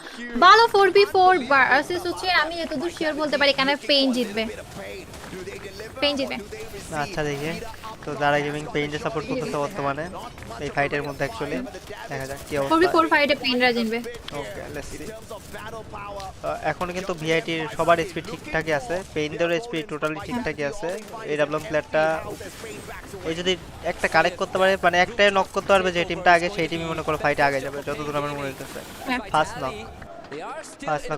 ভালো 4v4 ভার্সেস হচ্ছে আমি যতদূর শিওর বলতে পারি এখানে পেইন জিতবে পেইন জিতবে আচ্ছা দেখি তো যারা গেমিং পেইনকে সাপোর্ট করতেছে বর্তমানে এই ফাইটের মধ্যে অ্যাকচুয়ালি দেখা যাক কি অবস্থা 4v4 ফাইটে পেইনরা জিতবে ওকে লেটস সি এখন কিন্তু ভিআইটির সবার এসপি ঠিকঠাকই আছে পেইনদের এসপি টোটালি ঠিকঠাকই আছে এই ডাবলম প্লেয়ারটা এই যদি একটা কারেক্ট করতে পারে মানে একটাই নক করতে পারবে যে টিমটা আগে সেই টিমই মনে করো ফাইটে আগে যাবে যতদূর আমার মনে হইতেছে ফার্স্ট নক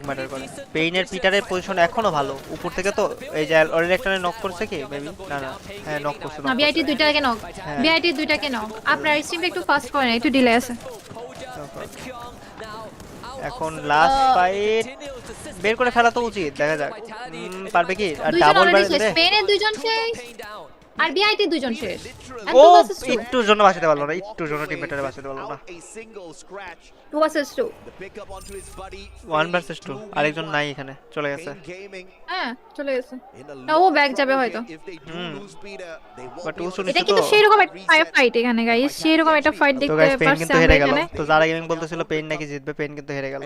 ম্যাটার করে পেইনের পিটারের পজিশন এখনো ভালো উপর থেকে তো এই যে অলরেডি একটা নক করছে কি মেবি না না হ্যাঁ নক করছে না বিআইটি দুইটাকে নক বিআইটি দুইটাকে নক আপনার স্ট্রিমটা একটু ফাস্ট করেন একটু ডিলে আছে এখন লাস্ট ফাইট বের করে ফেলা তো উচিত দেখা যাক পারবে কি আর দুইজন ডাবল অলরেডি শেষ বাড়বে পেইনের দুইজন শেষ আর বিআইটি দুইজন শেষ ও একটুর জন্য বাঁচাতে পারলো না একটুর জন্য টিমমেটারে বাঁচাতে পারলো না 2 vs 2 1 ভার্সেস 2 আরেকজন নাই এখানে চলে গেছে হ্যাঁ চলে গেছে না ও ব্যাক যাবে হয়তো বাট ও শুনি এটা কিন্তু সেই রকম একটা ফাইট এখানে গাইস সেই রকম একটা ফাইট তো দেখতে গাইস পেইন পারছি কিন্তু আমরা হেরে গেল এখানে তো যারা গেমিং বলতেছিল পেইন নাকি জিতবে পেইন কিন্তু হেরে গেল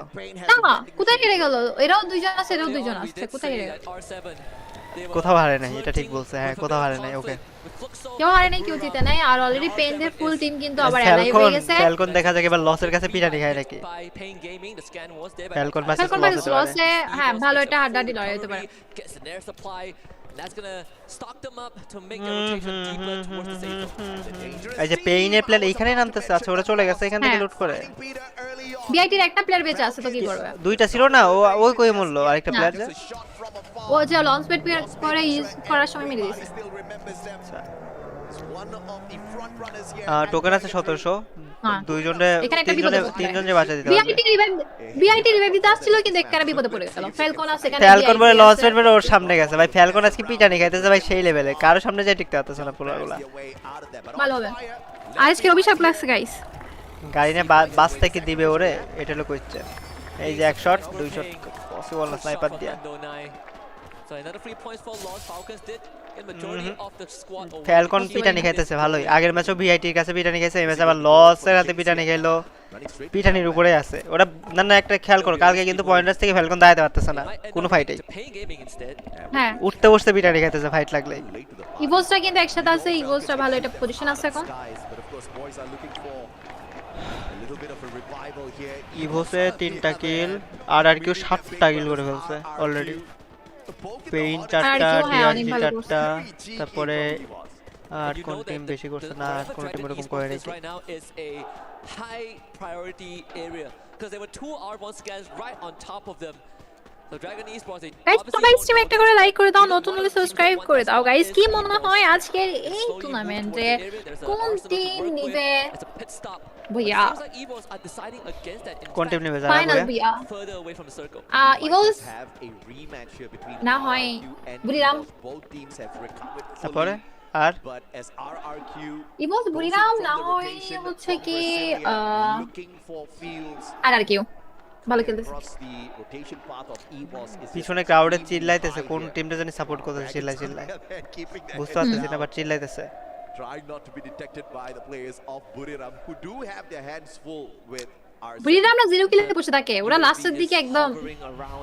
না কোথায় হেরে গেল এরাও দুইজন আছে এরাও দুইজন আছে কোথায় হেরে গেল কোথাও হারে নাই এটা ঠিক বলছে হ্যাঁ কোথাও হারে নাই ওকে কেউ হারে নাই কেউ জিতে নাই আর অলরেডি পেইনদের ফুল টিম কিন্তু আবার অ্যালাইভ হয়ে গেছে ফ্যালকন দেখা যাক এবার লসের কাছে পিটানি খায় নাকি ফ্যালকন ভার্সেস লসে হ্যাঁ ভালো একটা হাড্ডাহাড্ডি লড়াই হতে পারে That's gonna stock them up to make the rotation deeper towards the safe zone. এই যে পেইনের প্লেয়ার এইখানেই নামতেছে আচ্ছা ওরা চলে গেছে এখান থেকে লুট করে বিআইটির একটা প্লেয়ার বেঁচে আছে তো কি করবে দুইটা ছিল না ও ওই কই মরলো আরেকটা প্লেয়ার যে ও যে লঞ্চ প্যাড করে ইউজ করার সময় মেরে দিয়েছে টোকেন আছে 1700 দুইজনে তিনজন যে বাঁচা দিতে পারবে বিআইটি রিভাইভ দিতে আসছিল কিন্তু এখানে বিপদে পড়ে গেল ফ্যালকন আছে এখানে ফ্যালকন বলে লস পেড ওর সামনে গেছে ভাই ফ্যালকন আজকে পিটানি খাইতেছে ভাই সেই লেভেলে কারো সামনে যায় টিকতে পারতেছে না পুরোগুলা ভালো হবে আজকে অভিশাপ লাগছে গাইস গাড়ি নিয়ে বাস থেকে দিবে ওরে এটা হলো কইছে এই যে এক শট দুই শট পসিবল না স্নাইপার দিয়া So another 3 points for Lost. Falcons did get majority of the squad over. Falcon পিটানি খাইতেছে ভালোই আগের ম্যাচও ভিআইটির কাছে পিটানি খাইছে এই ম্যাচে আবার লসের হাতে পিটানি খাইলো পিটানির উপরে আছে ওরা না না একটা খেয়াল করো কালকে কিন্তু পয়েন্টার্স থেকে ফ্যালকন দাঁড়াতে পারতেছে না কোনো ফাইটেই হ্যাঁ উঠতে বসতে পিটানি খাইতেছে ফাইট লাগলেই ইভোসটা কিন্তু একসাথে আছে ইভোসটা ভালো একটা পজিশন আছে এখন ইভোসে 3টা কিল আর কেউ 7টা কিল করে ফেলছে অলরেডি পেইন 4টা ডিআরজি 4টা তারপরে আর কোন টিম বেশি করছে না আর কোন টিম এরকম করে নাই Right now is a high priority area because there were 2 R1 scans right on top of them. So Dragon Esports guys সবাই স্ট্রিম একটা করে লাইক করে দাও নতুন হলে সাবস্ক্রাইব করে দাও গাইস কি মনে হয় আজকের এই টুর্নামেন্টে কোন টিম নিবে ভুইয়া কোন টিম নেবে ফাইনাল ভুইয়া ইগলস না হয় বুড়িরাম তারপরে আর ইগলস বুড়িরাম না হয় হচ্ছে কি আর কিউ ভালো খেলতেছে পিছনে ক্রাউডে চিল্লাইতেছে কোন টিমটা জানি সাপোর্ট করতেছে চিল্লাই বুঝতে পারতেছি না but চিল্লাইতেছে trying not to be detected by the players of Buriram who do have their hands full with বুড়িরাম না 0 কিলে বসে থাকে ওরা লাস্টের দিকে একদম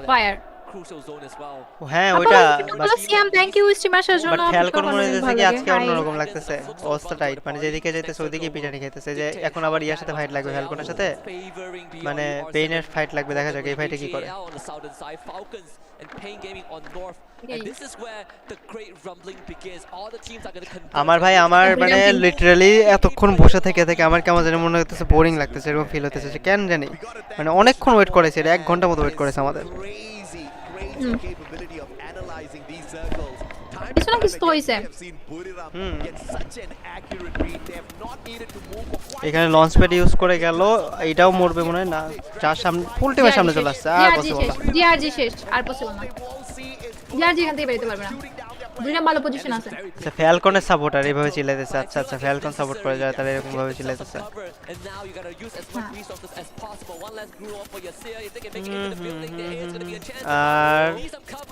fire crucial zone as well. হ্যাঁ ওইটা বলো সিয়াম থ্যাংক ইউ স্ট্রিম আসার জন্য বাট ফ্যালকন মনে হইতেছে ভালো কি লাগে। আজকে Hi. অন্যরকম লাগতেছে অবস্থা টাইট মানে যেদিকে যাইতেছে ওইদিকেই পিটানি খাইতেছে যে এখন আবার ইয়ার সাথে ফাইট লাগবে ফ্যালকনের সাথে মানে পেইনের ফাইট লাগবে দেখা যাক এই ফাইটে কি করে on the southern side, Falcons and Pain Gaming on north. And this is where the great rumbling begins. All the teams are going to converge. আমার ভাই আমার মানে লিটারালি এতক্ষণ বসে থেকে থেকে আমার কেমন জানি মনে হইতেছে বোরিং লাগতেছে এরকম ফিল হইতেছে সে কেন জানি মানে অনেকক্ষণ ওয়েট করেছে 1 ঘন্টা মতো ওয়েট করেছে আমাদের কিছু না কিছু তো হইছে এখানে লঞ্চ প্যাড ইউজ করে গেল এটাও মরবে মনে হয় না যার সামনে ফুল টিমের সামনে চলে আসছে আর পসিবল না জিআরজি শেষ আর পসিবল না জিআরজি এখান থেকে বেরোতে পারবে না দুইটা ভালো পজিশন আছে আচ্ছা ফ্যালকনের সাপোর্টার এইভাবে চিল্লাইতেছে আচ্ছা আচ্ছা ফ্যালকন সাপোর্ট করে যায় তারা এরকম ভাবে চিল্লাইতেছে And now you got to use as much resources as possible. One last GRULL for Yasir. If they can make it into the building, there is going to be a chance. আর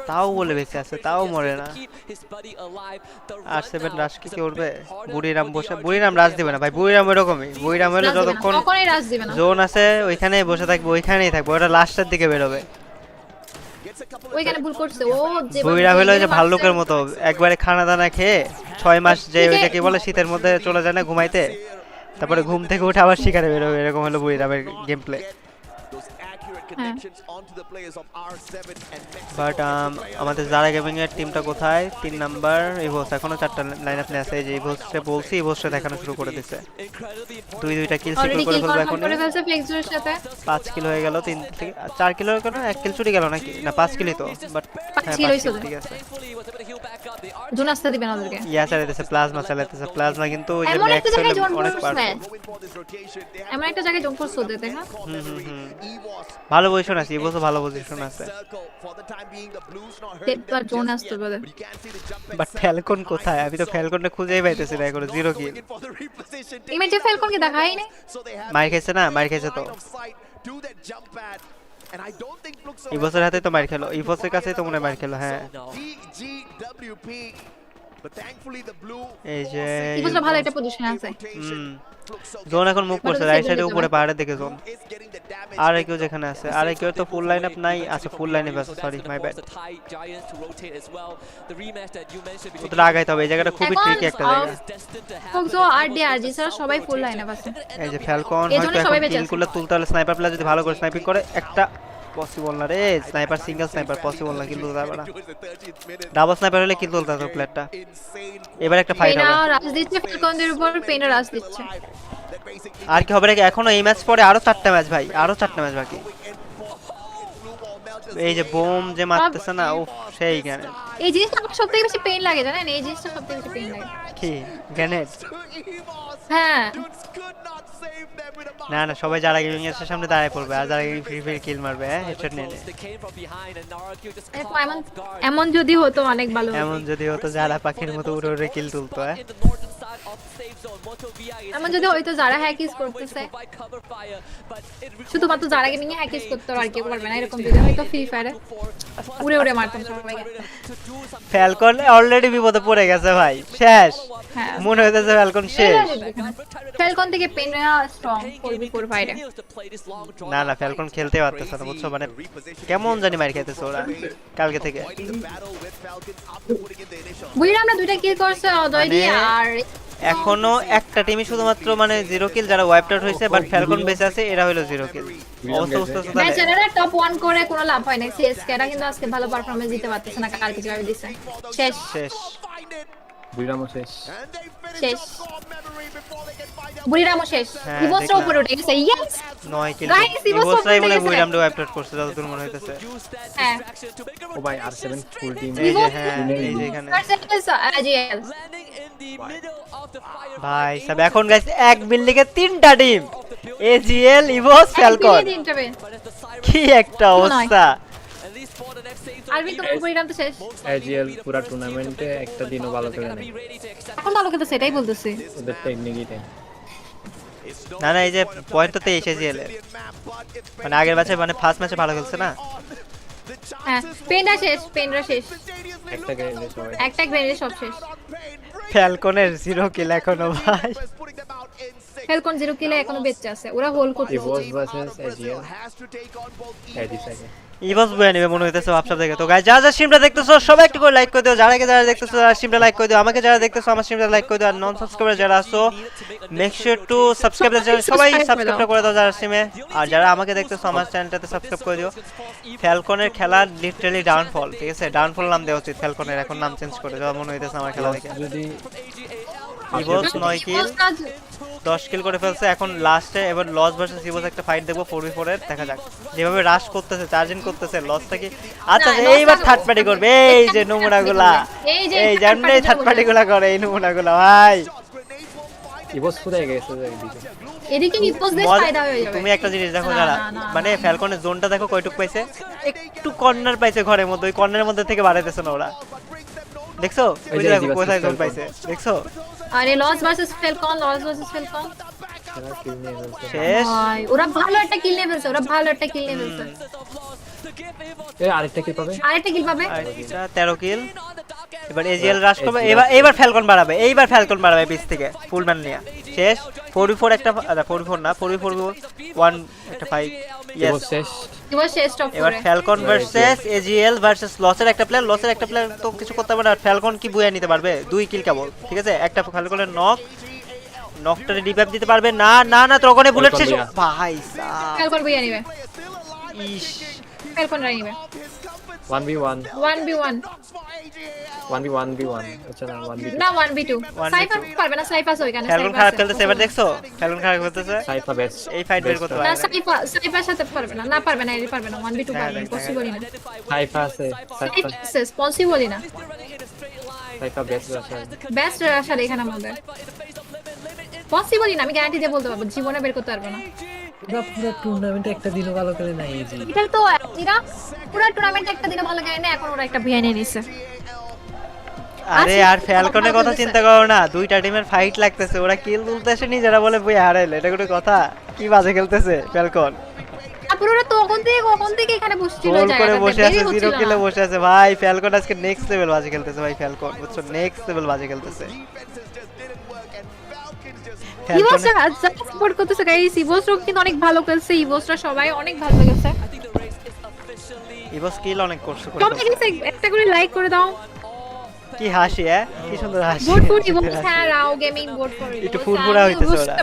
তাও বলে বেঁচে আছে তাও মরে না Keep his buddy alive. The আর 7 রাশ কি করবে বুড়িরাম বসে বুড়িরাম রাশ দিবে না ভাই বুড়িরাম এরকমই বুড়িরাম হলো যতক্ষণ কখনোই রাশ দিবে না জোন আছে ওইখানেই বসে থাকবে ওইখানেই থাকবে ওটা লাস্টের দিকে বের হবে ওইখানে ভুল করছে ও যে বুড়িরাম হলো যে ভাল্লুকের মতো একবারে খানা দানা খেয়ে 6 মাস যে ওইটা কি বলে শীতের মধ্যে চলে যায় না ঘুমাইতে তারপরে ঘুম থেকে উঠে আবার শিকারে বের হবে এরকম হলো বুড়িরামের গেম প্লে বাট আমাদের যারা গেমিং এর টিমটা কোথায় 3 নাম্বার ইভোস এখনো 4টা লাইনআপ নিয়ে আছে এই যে ইভোসে বলছি ইভোসে দেখানো শুরু করে দিয়েছে দুইটা কিল সিকিউর করে ফেলবে এখন করে ফেলছে ফ্লেক্সের সাথে 5 কিলো হয়ে গেল 3 থেকে 4 কিলো হয়ে গেল 1 কিল চুরি গেল নাকি না 5 কিলই তো বাট 5 কিলো হইছে ঠিক আছে জোন আসতে দিবেন ওদেরকে ইয়া চালাতেছে প্লাজমা চালাতেছে প্লাজমা কিন্তু ওই যে এমন একটা ম্যাক্স জায়গায় জোন অনেক করছে পারফর্ম এমন একটা জায়গায় জোন করছে ওদের দেখা ভালো পজিশন আছে ইভোসও ভালো পজিশন আছে তেতবার জোন আসতে বলে বাট ফ্যালকন কোথায় আমি তো ফ্যালকনটা খুঁজেই পাইতেছি না এখনো 0 কিল ইমেজে ফ্যালকনকে দেখাই নাই মার খেয়েছে না মার খেয়েছে তো ইভোসের হাতে তো মার খেলো ইভোসের কাছেই তো মনে মার খেলো হ্যাঁ এই যে ইভোসটা ভালো একটা পজিশনে আছে জোন এখন মুভ করছে রাইট সাইডে উপরে পাহাড়ের দিকে জোন আর কেউ যেখানে আছে আর কেউ তো ফুল লাইন আপ নাই আছে ফুল লাইনে বাস সরি মাই ব্যাড ওদের আগাইতে হবে এই জায়গাটা খুবই ট্রিকি একটা জায়গা ফোকসো আর ডি আর জি স্যার সবাই ফুল লাইন আপ আছে এই যে ফ্যালকন হয়তো এখন কিল করলে তুলতে হলে স্নাইপার প্লেয়ার যদি ভালো করে স্নাইপিং করে একটা পসিবল না রে স্নাইপার সিঙ্গেল স্নাইপার পসিবল না কিন্তু যাবে না ডাবল স্নাইপার হলে কিল তুলতে হবে প্লেয়ারটা এবার একটা ফাইট হবে পেনা রাশ দিচ্ছে ফ্যালকনদের উপর পেনা রাশ দিচ্ছে আর কি হবে নাকি এখনো এই ম্যাচ পরে আরো 4টা ম্যাচ ভাই আরো 4টা ম্যাচ বাকি এই যে বোম যে মারতেছে না ও সেই গানে এই জিনিসটা আমার সবথেকে বেশি পেইন লাগে জানেন এই জিনিসটা সবথেকে বেশি পেইন লাগে কি গ্রেনেড হ্যাঁ না না সবাই যারা গেমিং এর সামনে দাঁড়ায় পড়বে আর যারা ফ্রি ফায়ার কিল মারবে হ্যাঁ হেডশট নিয়ে এমন যদি হতো অনেক ভালো এমন যদি হতো যারা পাখির মতো উড়ে উড়ে কিল তুলতো হ্যাঁ এমন যদি হয়তো যারা হ্যাকিস করতেছে শুধুমাত্র যারা গেমিং এ হ্যাকিস করতে আর কেউ পারবে না এরকম যদি হয়তো ফ্রি ফায়ারে উড়ে উড়ে মারতাম সবাইকে ফ্যালকন অলরেডি বিপদে পড়ে গেছে ভাই শেষ মনে হইতেছে ফ্যালকন শেষ ফ্যালকন থেকে পেনা স্ট্রং 4v4 ফাইটে না না ফ্যালকন খেলতে পারতেছে না বুঝছো মানে কেমন জানি মার খাইতেছে ওরা কালকে থেকে বুইরা আমরা দুইটা কিল করছে অদয় দিয়ে আর এখনো একটা টিমই শুধুমাত্র মানে 0 কিল যারা ওয়াইপড আউট হইছে বাট ফ্যালকন বেঁচে আছে এরা হলো 0 কিল অবস্থা বুঝতেছো তাহলে ম্যাচ এরা টপ 1 করে কোনো লাভ হয় না সিএসকে এরা কিন্তু আজকে ভালো পারফরম্যান্স দিতে পারতেছে না কালকে যেভাবে দিছে শেষ শেষ বুড়িরামও শেষ শেষ বুড়িরামও শেষ ইভোসটা উপরে উঠে গেছে ইয়েস 9 কিল ইভোসটাই বলে বুড়িরামডে ওয়াইপড আউট করছে যতদূর মনে হইতেছে হ্যাঁ ও ভাই আর7 ফুল টিম এই যে হ্যাঁ এই যে এখানে আজিএল ভাই সব এখন গাইস এক বিল্ডিং এ 3টা টিম এজিএল ইভোস ফ্যালকন কি একটা অবস্থা আরবি তো বুড়িরাম তো শেষ এজিএল পুরো টুর্নামেন্টে একটা দিনও ভালো খেলে না এখন ভালো খেলতে সেটাই বলতেছি ওদের টেকনিকই তাই না না এই যে পয়েন্ট তো 23 এজিএল এর মানে আগের ম্যাচে মানে ফার্স্ট ম্যাচে ভালো খেলছে না হ্যাঁ পেনরা শেষ একটা গ্রেনেড সবাই একটা গ্রেনেড সব শেষ ফ্যালকনের 0 কিল এখনো ভাই ফ্যালকন 0 কিলে এখনো বেঁচে আছে, ওরা হোল্ড করতেছে। ইভোস ভার্সেস এজিএল এই ডিসাইড ইভোস বয়ে নেবে মনে হইতেছে ভাবসাব দেখে। তো গাইস যারা স্ট্রিমটা দেখতেছো সবাই একটু করে লাইক করে দিও, যারা দেখতেছো তারা স্ট্রিমটা লাইক করে দিও, আমাকে যারা দেখতেছো আমার স্ট্রিমটা লাইক করে দিও, আর নন সাবস্ক্রাইবার যারা আছো make sure to subscribe the channel, সবাই সাবস্ক্রাইব করে দাও যারা স্ট্রিমে, আর যারা আমাকে দেখতেছো আমার চ্যানেলটাতে সাবস্ক্রাইব করে দিও। ফ্যালকনের খেলা লিটারালি ডাউনফল, ঠিক আছে, ডাউনফল নাম দেওয়া উচিত ফ্যালকনের, এখন নাম চেঞ্জ করে দেওয়া মনে হইতেছে আমার খেলা দেখে। যদি ইভোস 9 কিল 10 কিল করে ফেলছে, এখন লাস্টে এবার লস ভার্সেস ইভোস একটা ফাইট দেখবো 4v4 এর, দেখা যাক যেভাবে রাশ করতেছে চার্জিং করতেছে লসটা কি। আচ্ছা এইবার থার্ড পার্টি করবে, এই যে নমুনাগুলা, এই যে এমনি থার্ড পার্টিগুলা করে এই নমুনাগুলা ভাই। ইভোস কোথায় গেছে এদিকে? এদিকে ইভোস দেশ ফায়দা হয়ে যাবে। তুমি একটা জিনিস দেখো যারা মানে ফ্যালকনের জোনটা দেখো কয়টুক পাইছে, একটু কর্নার পাইছে ঘরের মধ্যে, ওই কর্নারের মধ্যে থেকে বাড়াইতেছে না ওরা, দেখছো ওই যে দেখো কোথায় জোন পাইছে দেখছো। আরে লস ভার্সেস ফ্যালকন শেষ ভাই, ওরা ভালো একটা কিল নিয়ে ফেলছে, এই আরেকটা কি পাবে? আরেকটা কিল পাবে, আচ্ছা 13 কিল। এবার এজিএল রাশ করবে, এবার ফ্যালকন বাড়াবে, পিছ থেকে ফুল ম্যান নিয়ে। শেষ 4v4 একটা, আচ্ছা 4v4 না 4v1 একটা ফাইট। ইভোস শেষ, এবার ফ্যালকন ভার্সেস এজিএল ভার্সেস লসের একটা প্লেয়ার তো কিছু করতে পারবে না। ফ্যালকন কি বুয়া নিতে পারবে? 2 কিল কেবল, ঠিক আছে, একটা ফ্যালকনের নকটারে রিভাইভ দিতে পারবে না। তখনই বুলেট শেষ ভাই সাহেব, ফ্যালকন বুয়া নিবে, ইশ ফ্যালকন রাই নিবে 1v1 1v1 আচ্ছা না 1v2 না 1v2 সাইফার পারবে না, সাইফার ওইখানে ফ্যালকন খারাপ খেলতেছে, এবার দেখছো ফ্যালকন খারাপ খেলতেছে, সাইফা বেস্ট এই ফাইট বের করতে পারবে না, সাইফার সাথে পারবে না, পারবে না 1v2 পারবে পসিবলই না, সাইফা আছে, সাইফা পসিবলই না, সাইফা বেস্ট আসলে এখানে আমাদের পসিবলই না, আমি গ্যারান্টি দিয়ে বলতে পারবো জীবনে বের করতে পারবো না। পুরো টুর্নামেন্টে একটা দিনও ভালো করে নাই এই এটা তো এরা পুরো টুর্নামেন্টে একটা দিনও ভালো করে না, এখন ওরা একটা ভিআই নিয়ে নিছে। আরে আর ফ্যালকনের কথা চিন্তা করো না, দুইটা টিমের ফাইট লাগতেছে, ওরা কিল তুলতেছে নিজেরা বলে বই হারাইলে, এটা কোনো কথা? কি বাজে খেলতেছে ফ্যালকন, তারপর ওরা তো কখন থেকে এখানে বসছিল, গোল করে বসে আছে, 0 কিলে বসে আছে ভাই। ফ্যালকন আজকে নেক্সট লেভেল বাজে খেলতেছে ভাই, ফ্যালকন বুঝছো, নেক্সট লেভেল বাজে খেলতেছে। ইভোসরা সাপোর্ট করতেছে গাইস, ইভোসরা কিন্তু অনেক ভালো খেলছে, ইভোসরা সবাই অনেক ভালো খেলছে, ইভোস কিল অনেক করছে। একটা করে লাইক করে দাও। কি হাসি, কি সুন্দর হাসি। ভোট ফর ইভোস, হ্যাঁ রাও গেমিং ভোট ফর ইভোস, একটু ফুরফুরা হইতেছে ওরা।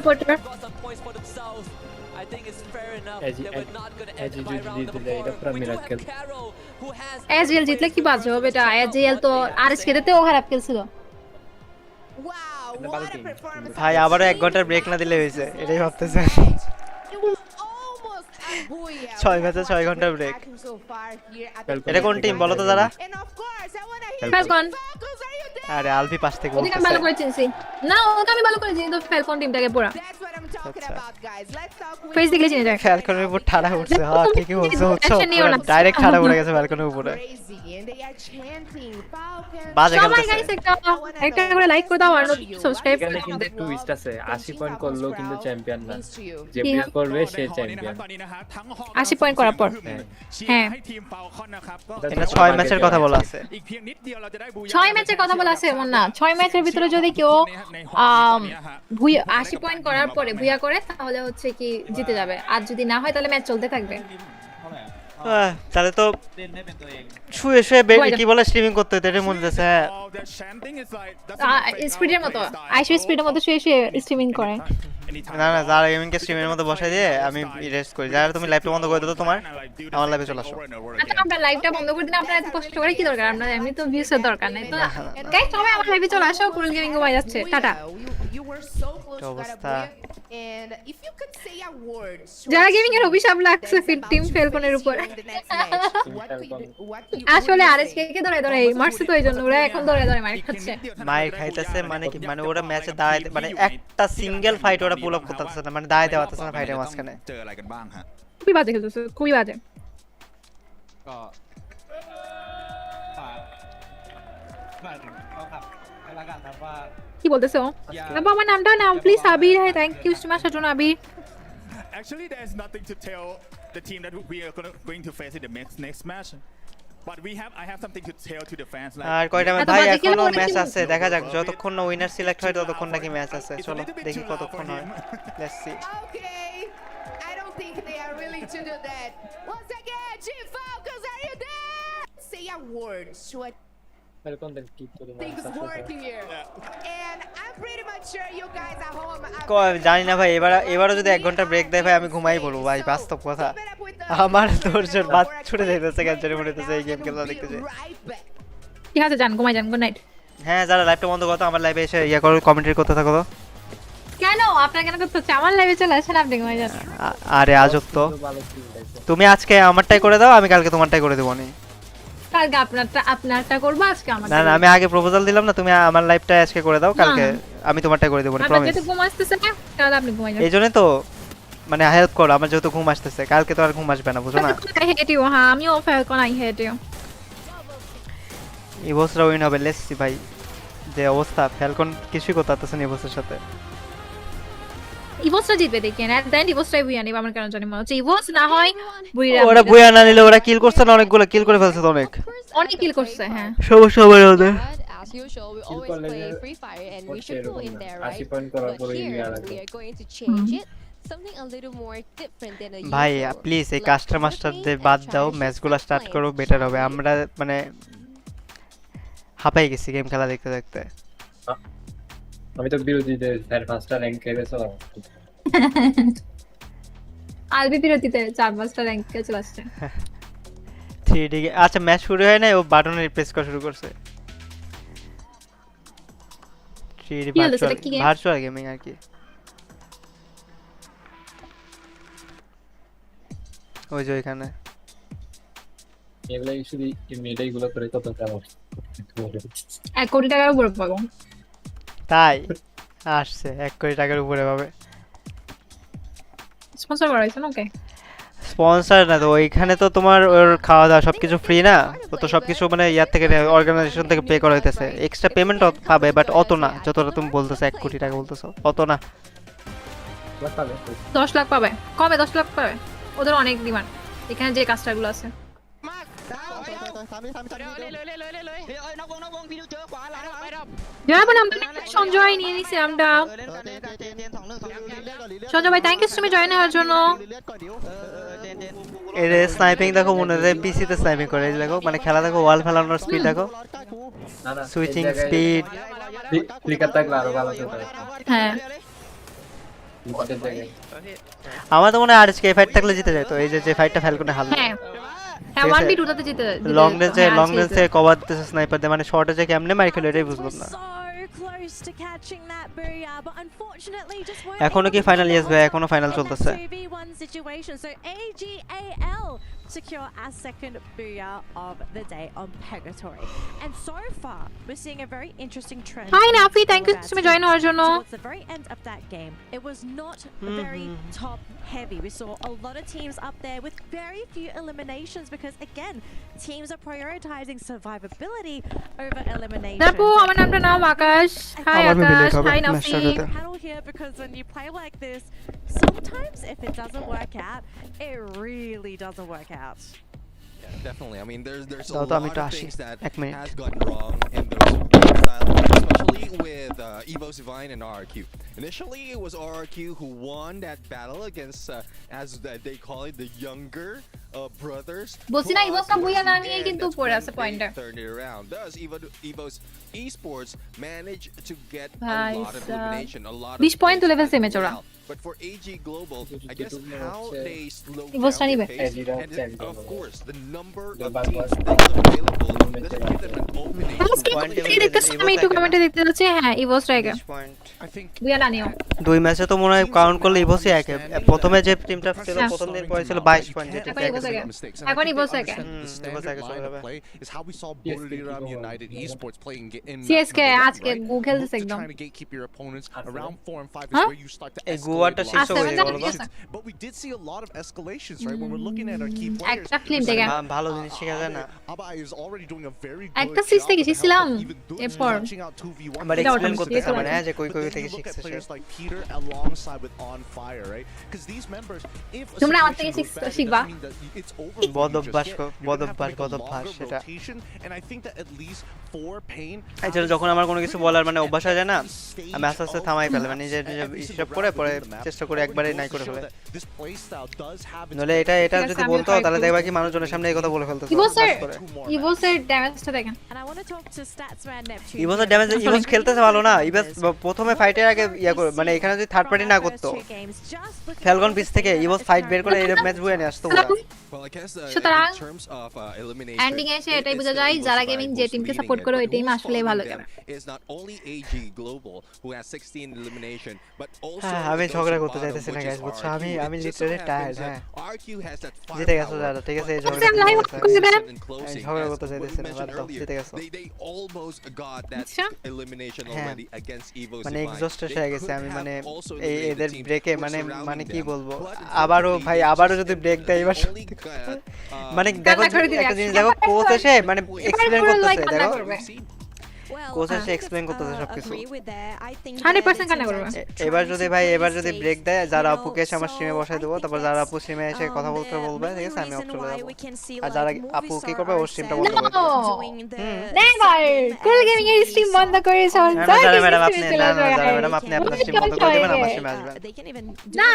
এজিএল জিতলে কি বাজে হবে এটা, এজিএল তো আরএসকে তেও খারাপ খেলছিল ভাই, আবারও 1 ঘন্টার ব্রেক না দিলে হয়েছে, এটাই ভাবতেছে। 6 ম্যাচে 6 ঘন্টার ব্রেক। এটা কোন টিম বলো তো যারা? ফ্যালকন। আরে আলভি পাশ থেকে ওদিকে ভালো করে চিনছি না, ওকে আমি ভালো করে চিনি তো, ফ্যালকন টিমটাকে পুরো ফেস দেখলে চিনে যায়। ফ্যালকনের উপর ঠাড়া উঠছে, হ্যাঁ ঠিকই বলছো, ডাইরেক্ট ঠাড়া পড়ে গেছে ফ্যালকনের উপরে। বাজে সবাই খেলতেছে। গাইস একটা করে লাইক করে দাও আর সাবস্ক্রাইব করে এখানে কিন্তু টুইস্ট আছে, 80 পয়েন্ট করলেও কিন্তু চ্যাম্পিয়ন না, যে প্লেয়ার করবে সে চ্যাম্পিয়ন। 80 পয়েন্ট করার পর হ্যাঁ, এটা 6 ম্যাচের কথা বলা আছে, 6 ম্যাচের কথা বলা আছে এমন না, 6 ম্যাচের ভিতরে যদি কেউ 80 পয়েন্ট করার পরে ভুয়া করে তাহলে হচ্ছে কি জিতে যাবে, আর যদি না হয় তাহলে ম্যাচ চলতে থাকবে। তাহলে তো শুয়ে কি বলে স্ট্রিমিং করতে হতো, এটা মনে হচ্ছে। হ্যাঁ স্পিডের মতো, আইসো স্পিডের মতো শুয়ে স্ট্রিমিং করে। না যারা গেমিং কে স্ট্রিমের মধ্যে বসাই দিয়ে আমি রেস্ট করি। যারা তুমি লাইভটা বন্ধ করে দাও, তোমার আমার লাইভে চলে আসো। আচ্ছা আমরা লাইভটা বন্ধ করে দিলে আপনারা এত কষ্ট করে কি দরকার, আপনাদের এমনি তো ভিউসের দরকার নাই তো। গাইস সবাই আমার লাইভে চলে আসো, কুরুল গেমিং ঘুমাই যাচ্ছে, টাটা। অবস্থা যারা গেমিং এর অভিশাপ লাগছে ফিট টিম ফেলকনের উপর, আসলে আরএসকে কে ধরে মারছে তো, এইজন্য ওরা এখন ধরে মার খাচ্ছে, মার খাইতেছে। মানে কি, মানে ওরা ম্যাচে দাঁড়াইতে, মানে একটা সিঙ্গেল ফাইট ওরা পুল আপ করতেছে না, মানে দাঁড়াইতে পারতেছে না ফাইটের মাঝখানে। খুবই বাজে খেলতেছে, খুবই বাজে। কি বলতেছো বাবা? আমার নামটা নাও প্লিজ, আবির। হ্যাঁ থ্যাংক ইউ সো মাচ জন্য আবির। Actually, there's nothing to tell the team that we are going to face in the next match. আর কয়টা ম্যাচ ভাই এখনো ম্যাচ আছে দেখা যাক যতক্ষণ না উইনার সিলেক্ট হয় ততক্ষণ নাকি ম্যাচ আছে চলো দেখি কতক্ষণ হয় let's see I don't think they are willing to do that. Once again, G-Focus, are you there? Say a word. So I think it's working here. And I'm pretty much sure you guys at home. জানি না ভাই এবারও যদি 1 ঘন্টা break দেয় ভাই আমি ঘুমাই পড়ব ভাই বাস্তব কথা আমার ধৈর্যের বাদ ছুটে যাইতেছে ক্যান্সারে মরেতেছে এই গেম খেলা দেখতেছে ঠিক আছে জান ঘুমাই যান গুড নাইট হ্যাঁ যারা লাইভটা বন্ধ করো আমার লাইভে এসে ইয়া করো কমেন্টরি করতে থাকো তো কেন আপনারা কেন করতে হচ্ছে আমার লাইভে চলে আসেন আপনি ঘুমাই যান আরে আজব তো তুমি আজকে আমারটাই করে দাও আমি কালকে তোমারটাই করে দেবো নি কালকে আপনারটা করব আজকে আমারটা না না আমি আগে প্রপোজাল দিলাম না তুমি আমার লাইভটা আজকে করে দাও কালকে আমি তোমারটাই করে দেবো নি প্রমিস আপনি ঘুম আসতেছে না তাহলে আপনি ঘুমাই যান এইজন্য তো মানে হেল্প করো আমার যেহেতু ঘুম আসতেছে কালকে তো আর ঘুম আসবে না বুঝো না আই হেট ইউ হ্যাঁ আমিও ফ্যালকন আই হেট ইউ ইভোসরা উইন হবে লেটস সি ভাই যে অবস্থা ফ্যালকন কিছুই করতে পারতেছে না ইভোসের সাথে ইভোসটা জিতবে দেখেন এট দ্য এন্ড ইভোসটাই বুইয়া নিবে আমার কেন জানি মনে হচ্ছে ইভোস না হয় বুইরা ওরা বুইয়া না নিলে ওরা কিল করছে না অনেকগুলো কিল করে ফেলছে তো অনেক কিল করছে হ্যাঁ সমস্যা হবে ওদের As usual, we always play Free Fire and we should go in there, right? But here, we are going to change it. Something a little more different than a ভাই প্লিজ এই কাস্টম মাস্টারদের বাদ দাও ম্যাচগুলো start করো better হবে আমরা মানে হাঁপাই গেছি গেম খেলা দেখতে দেখতে আমি তো বিরোধীদের স্যার পাঁচটা র্যাঙ্কে গেছে আলবি বিরতিতে 4-5টা র্যাঙ্কে চলে আসছে 3D আচ্ছা ম্যাচ শুরু হয় না ও বাটনে প্রেস করা শুরু করছে 3D ভার্চুয়াল গেমিং আর কি ওই যে এখানে এগুলা শুধু এমনিটাই গুলো করে কত টাকা 1 কোটি টাকার উপরে পাবো তাই আসছে 1 কোটি টাকার উপরে পাবে স্পন্সর করাইছেন ওকে স্পন্সর না তো ওইখানে তো তোমার ওর খাওয়া দাওয়া সবকিছু ফ্রি না ও তো সবকিছু মানে ইয়ার থেকে অর্গানাইজেশন থেকে পে করা হইতেছে এক্সট্রা পেমেন্ট পাবে বাট অত না যতটা তুমি বলতেছো 1 কোটি টাকা বলতেছো অত না 10 লাখ পাবে কবে 10 লাখ পাবে ওদের অনেক ডিমান্ড এখানে যে কাস্টারগুলো আছে সঞ্জয় নিয়ে নিছে আমরা সঞ্জয় ভাই থ্যাংক ইউ তুমি জয়েন হওয়ার জন্য এর স্নাইপিং দেখো মনে হয় পিসি তে স্নাইপিং করে দেখো মানে খেলা দেখো ওয়াল ফেলানোর স্পিড দেখো সুইচিং স্পিড ক্লিকার থাকলে আরো ভালো হতো হ্যাঁ আমার তো মনে হয় আরএসকে ফাইট থাকলে জিতে যেত এই যে ফাইটটা ফ্যালকনে হারলো হ্যাঁ 1v2 টাতে জিতে লং রেঞ্জে কভার দিতেছে স্নাইপার দিয়ে মানে শর্টে যে কেমনে মার খেলে এটাই বুঝলাম না এখনো কি ফাইনাল ইয়েস ভাই এখনো ফাইনাল চলতেছে secure our second booyah of the day on Purgatory. And so far, we're seeing a very interesting trend. Hi Nafi, thank you so much for joining our channel. Towards the very end of that game, it was not very top heavy. We saw a lot of teams up there with very few eliminations because again, teams are prioritizing survivability over elimination. Napu, আমার নামটা নাও আকাশ. Hi Akash, hi Nafi. Panel here because when you play like this, sometimes if it doesn't work out, it really doesn't work out. Yeah, definitely. I mean, there's a Tao lot আমি of তো আসি things that 1 minute has gone wrong in those style, especially with Evo Divine and RRQ. Initially, it was RRQ who won that battle against, as they call it, the younger brothers. বলছি না ইভোসটা বুইয়া না নিয়ে কিন্তু পড়ে আছে পয়েন্টে Turned it around. Thus, Evo's Esports managed to get a Bhai lot of elimination, a lot of 20 point তুলে ফেলছে ম্যাচ ওরা But for AG Global, I guess how they slow Evo's down নিবে the pace, and of course, the number of teams still available doesn't give them an opening. আমি একটু কমেন্টে দেখতে যাচ্ছি হ্যাঁ ইভোস রাইগা I think বুইয়া না নিও দুই ম্যাচে তো মনে হয় কাউন্ট করলে ইভোসই একে প্রথমে যে টিমটা ছিল প্রথম দিন পরে ছিল 22 পয়েন্ট যেটা এখন ইভোস একে is how we saw Buriram United Esports playing in CSK আজকে গুগল দিছে একদম trying to gatekeep your opponents around 4 and 5 is where you start to গুয়াটা শেষ হয়ে গেল but we did see a lot of escalations right when we're looking at our key players একটা film দেখে ভালো জিনিস শেখা যায় না Aba is already doing a very good একটা সিস থেকে শিখছিলাম এরপর আমরা এক্সপ্লেইন করতেছি মানে যে কই কই থেকে শিখছে players like P82 leader alongside with On Fire, right? Because these members, if a তোমরা আমার situation থেকে goes bad, it শিখবা doesn't mean that it's over. for বদ you just অভ্যাস yet. You're বদ gonna have to অভ্যাস make a বদ অভ্যাস longer সেটা rotation, and I think that at least for Pain, এই যে যখন আমার কোনো কিছু বলার মানে অভ্যাস হয়ে যায় না আমি আস্তে আস্তে থামাই ফেলে মানে নিজের হিসাব করে পরে চেষ্টা করে একবারে নাই করে ফেলে নলে এটা যদি বলতো তাহলে দেখবা কি মানুষজনের সামনে এই কথা বলে ফেলতো ইভোসের ড্যামেজটা দেখেন ইভোসের ড্যামেজ ইভোস খেলতেছে ভালো না ইভোস প্রথমে ফাইটের আগে ইয়া করে মানে এখানে যদি থার্ড পার্টি না করতো ফ্যালকন পিস থেকে ইভোস ফাইট বের করে এই ম্যাচ বুয়ে নিয়ে আসতো সুতরাং এন্ডিং এ এসে এটাই বোঝা যায় যারা গেমিং যে টিমকে সাপোর্ট করে ওই টিম আসলেই ভালো গেম আমি ঝগড়া করতে চাইতেছি না গাইস বুঝছো আমি লিটারালি টায়ার্ড হ্যাঁ জিতে গেছো দাদা ঠিক আছে এই ঝগড়া করতে চাইতেছি না বাদ দাও জিতে গেছো মানে এক্সস্টেড হয়ে গেছে আমি মানে এই এদের ব্রেকে মানে কি বলবো আবারও যদি ব্রেক দেয় এবার মানে দেখো একটা জিনিস দেখো কোচ এসে মানে এক্সপ্লেইন করতেছে দেখো কোচ এসে এক্সপ্লেইন করতেছে সবকিছু 100% কান্না করবে এবার যদি ব্রেক দেয় যারা আপুকে এসে আমার স্ট্রিমে বসাই দেবো তারপর যারা আপু স্ট্রিমে এসে কথা বলতে বলবে ঠিক আছে আমি অফ চলে যাবো আর যারা আপু কি করবে ওর স্ট্রিমটা বন্ধ করে নেভার কুল গেমিং এর স্ট্রিম বন্ধ করে চল ম্যাডাম আপনি আপনার স্ট্রিম বন্ধ করে দিবেন আমার স্ট্রিমে আসবেন না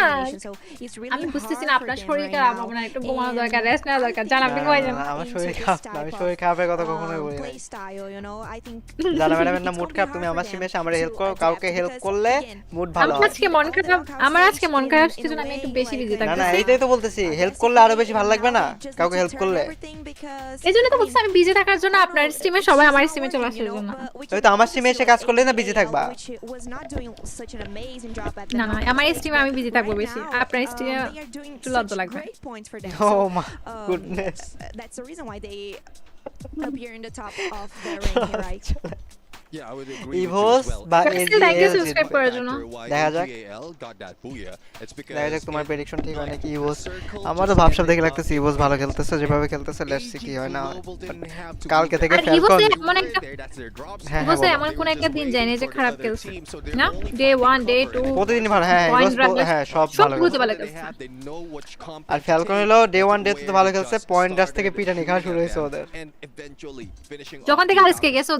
আমি বুঝতেছি না আপনার শরীর খারাপ আপনার একটু ঘুমানো দরকার রেস্ট নেওয়া দরকার জান আপনি কই যান আমার শরীর খারাপ না আমি শরীর খারাপের কথা কখনোই বলি না জানা ম্যাডামের না মুড খারাপ তুমি আমার স্ট্রিমে এসে আমারে হেল্প করো কাউকে হেল্প করলে মুড ভালো হয় আমার আজকে মন খারাপ সেজন্য আমি একটু বেশি বিজি থাকতেছি না এইটাই তো বলতেছি হেল্প করলে আরো বেশি ভালো লাগবে না কাউকে হেল্প করলে এইজন্য তো বলছি আমি বিজি থাকার জন্য আপনার স্ট্রিমে সবাই আমার স্ট্রিমে চলে আসার জন্য ওই তো আমার স্ট্রিমে এসে কাজ করলে না বিজি থাকবা না আমার স্ট্রিমে আমি বিজি থাকবো বেশি আপনার স্ট্রিমে একটু লজ্জা লাগবে ও মা goodness That's the reason why they appear in the top of the ranking, right? Yeah, I would agree Evos with you as well. বা thank you subscribe করার জন্য দেখা যাক দেখা যাক তোমার প্রেডিকশন ঠিক হয় নাকি ইভোস আমারও ভাবসাব দেখে লাগতেছে ইভোস ভালো খেলতেছে যেভাবে খেলতেছে লেটস সি কি হয় না কালকে থেকে ফ্যালকন ইভোস এমন কোন একটা দিন যায় না যে খারাপ খেলছে না ডে 1 ডে 2 প্রতিদিন ভালো হ্যাঁ ইভোস হ্যাঁ সব ভালো খেলছে আর ফ্যালকন হলো ডে 1 ডে 2 তো ভালো খেলছে পয়েন্ট ডাস থেকে পিটানি খাওয়া শুরু হয়েছে ওদের যখন থেকে আজকে গেছে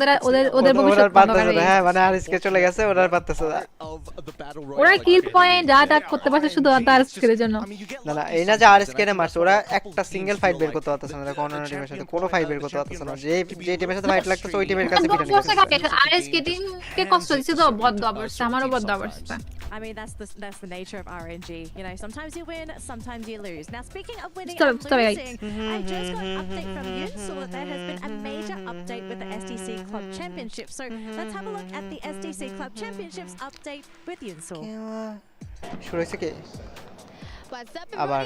ওদের ভবিষ্যৎ হ্যাঁ মানে আরএসকে চলে গেছে ওরা পারতেছে না ওরা কিল পয়েন্ট আটাক করতে পারছে শুধু আরএসকে জন্য না এই না যে আরএসকে রে মারছে ওরা একটা সিঙ্গেল ফাইট বের করতে পারতেছে না কোন টিমের সাথে কোনো ফাইট বের করতে পারতেছে না যে টিমের সাথে ফাইট লাগতেছে ওই টিমের কাছে পিটানি আরএসকে টিমকে কষ্ট দিছে তো বদ্ধ অবস্থা আমারও বদ্ধ অবস্থা I mean, that's the nature of RNG. You know, sometimes you win, sometimes you lose. Now, speaking of winning and losing, I just got an update from Yunsu that there has been a major update with the SDC Club Championship. So let's have a look at the SDC Club Championships update with Yunsu. শুরু হয়েছে কি What's up, আবার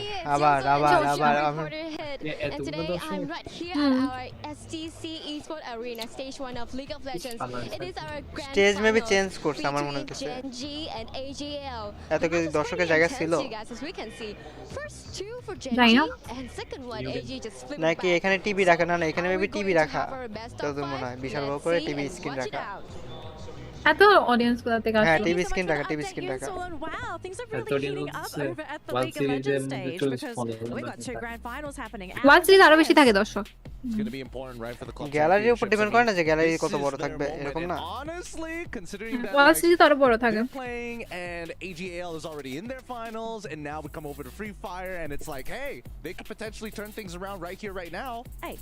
and today I'm right here at our STC Esports Arena, stage 1 of League of Legends. It is our grand stage maybe finals change করছে আমার মনে হচ্ছে Gen G and AGL. এত কি দর্শকের জায়গা ছিল As we can see, first two for Gen G and second one AG just flipped নাকি এখানে টিভি রাখা না এখানে মেবি টিভি রাখা তো মনে হয় বিশাল বড় করে টিভি স্ক্রিন রাখা এত অডিয়েন্স গুলো থেকে হ্যাঁ টিভি স্ক্রিন রাখা Wow, things are really heating up over at the League of Legends stage because we've got 2 grand finals happening. One series আরো বেশি থাকে দর্শক It's going to be important, right, for the club. গ্যালারির উপর depend করে না যে gallery কত বড় থাকবে এরকম না Honestly, considering that one series আরো বড় থাকে playing and AGL is already in their finals and now we come over to Free Fire and it's like, hey, they could potentially turn things around right here right now. Hey,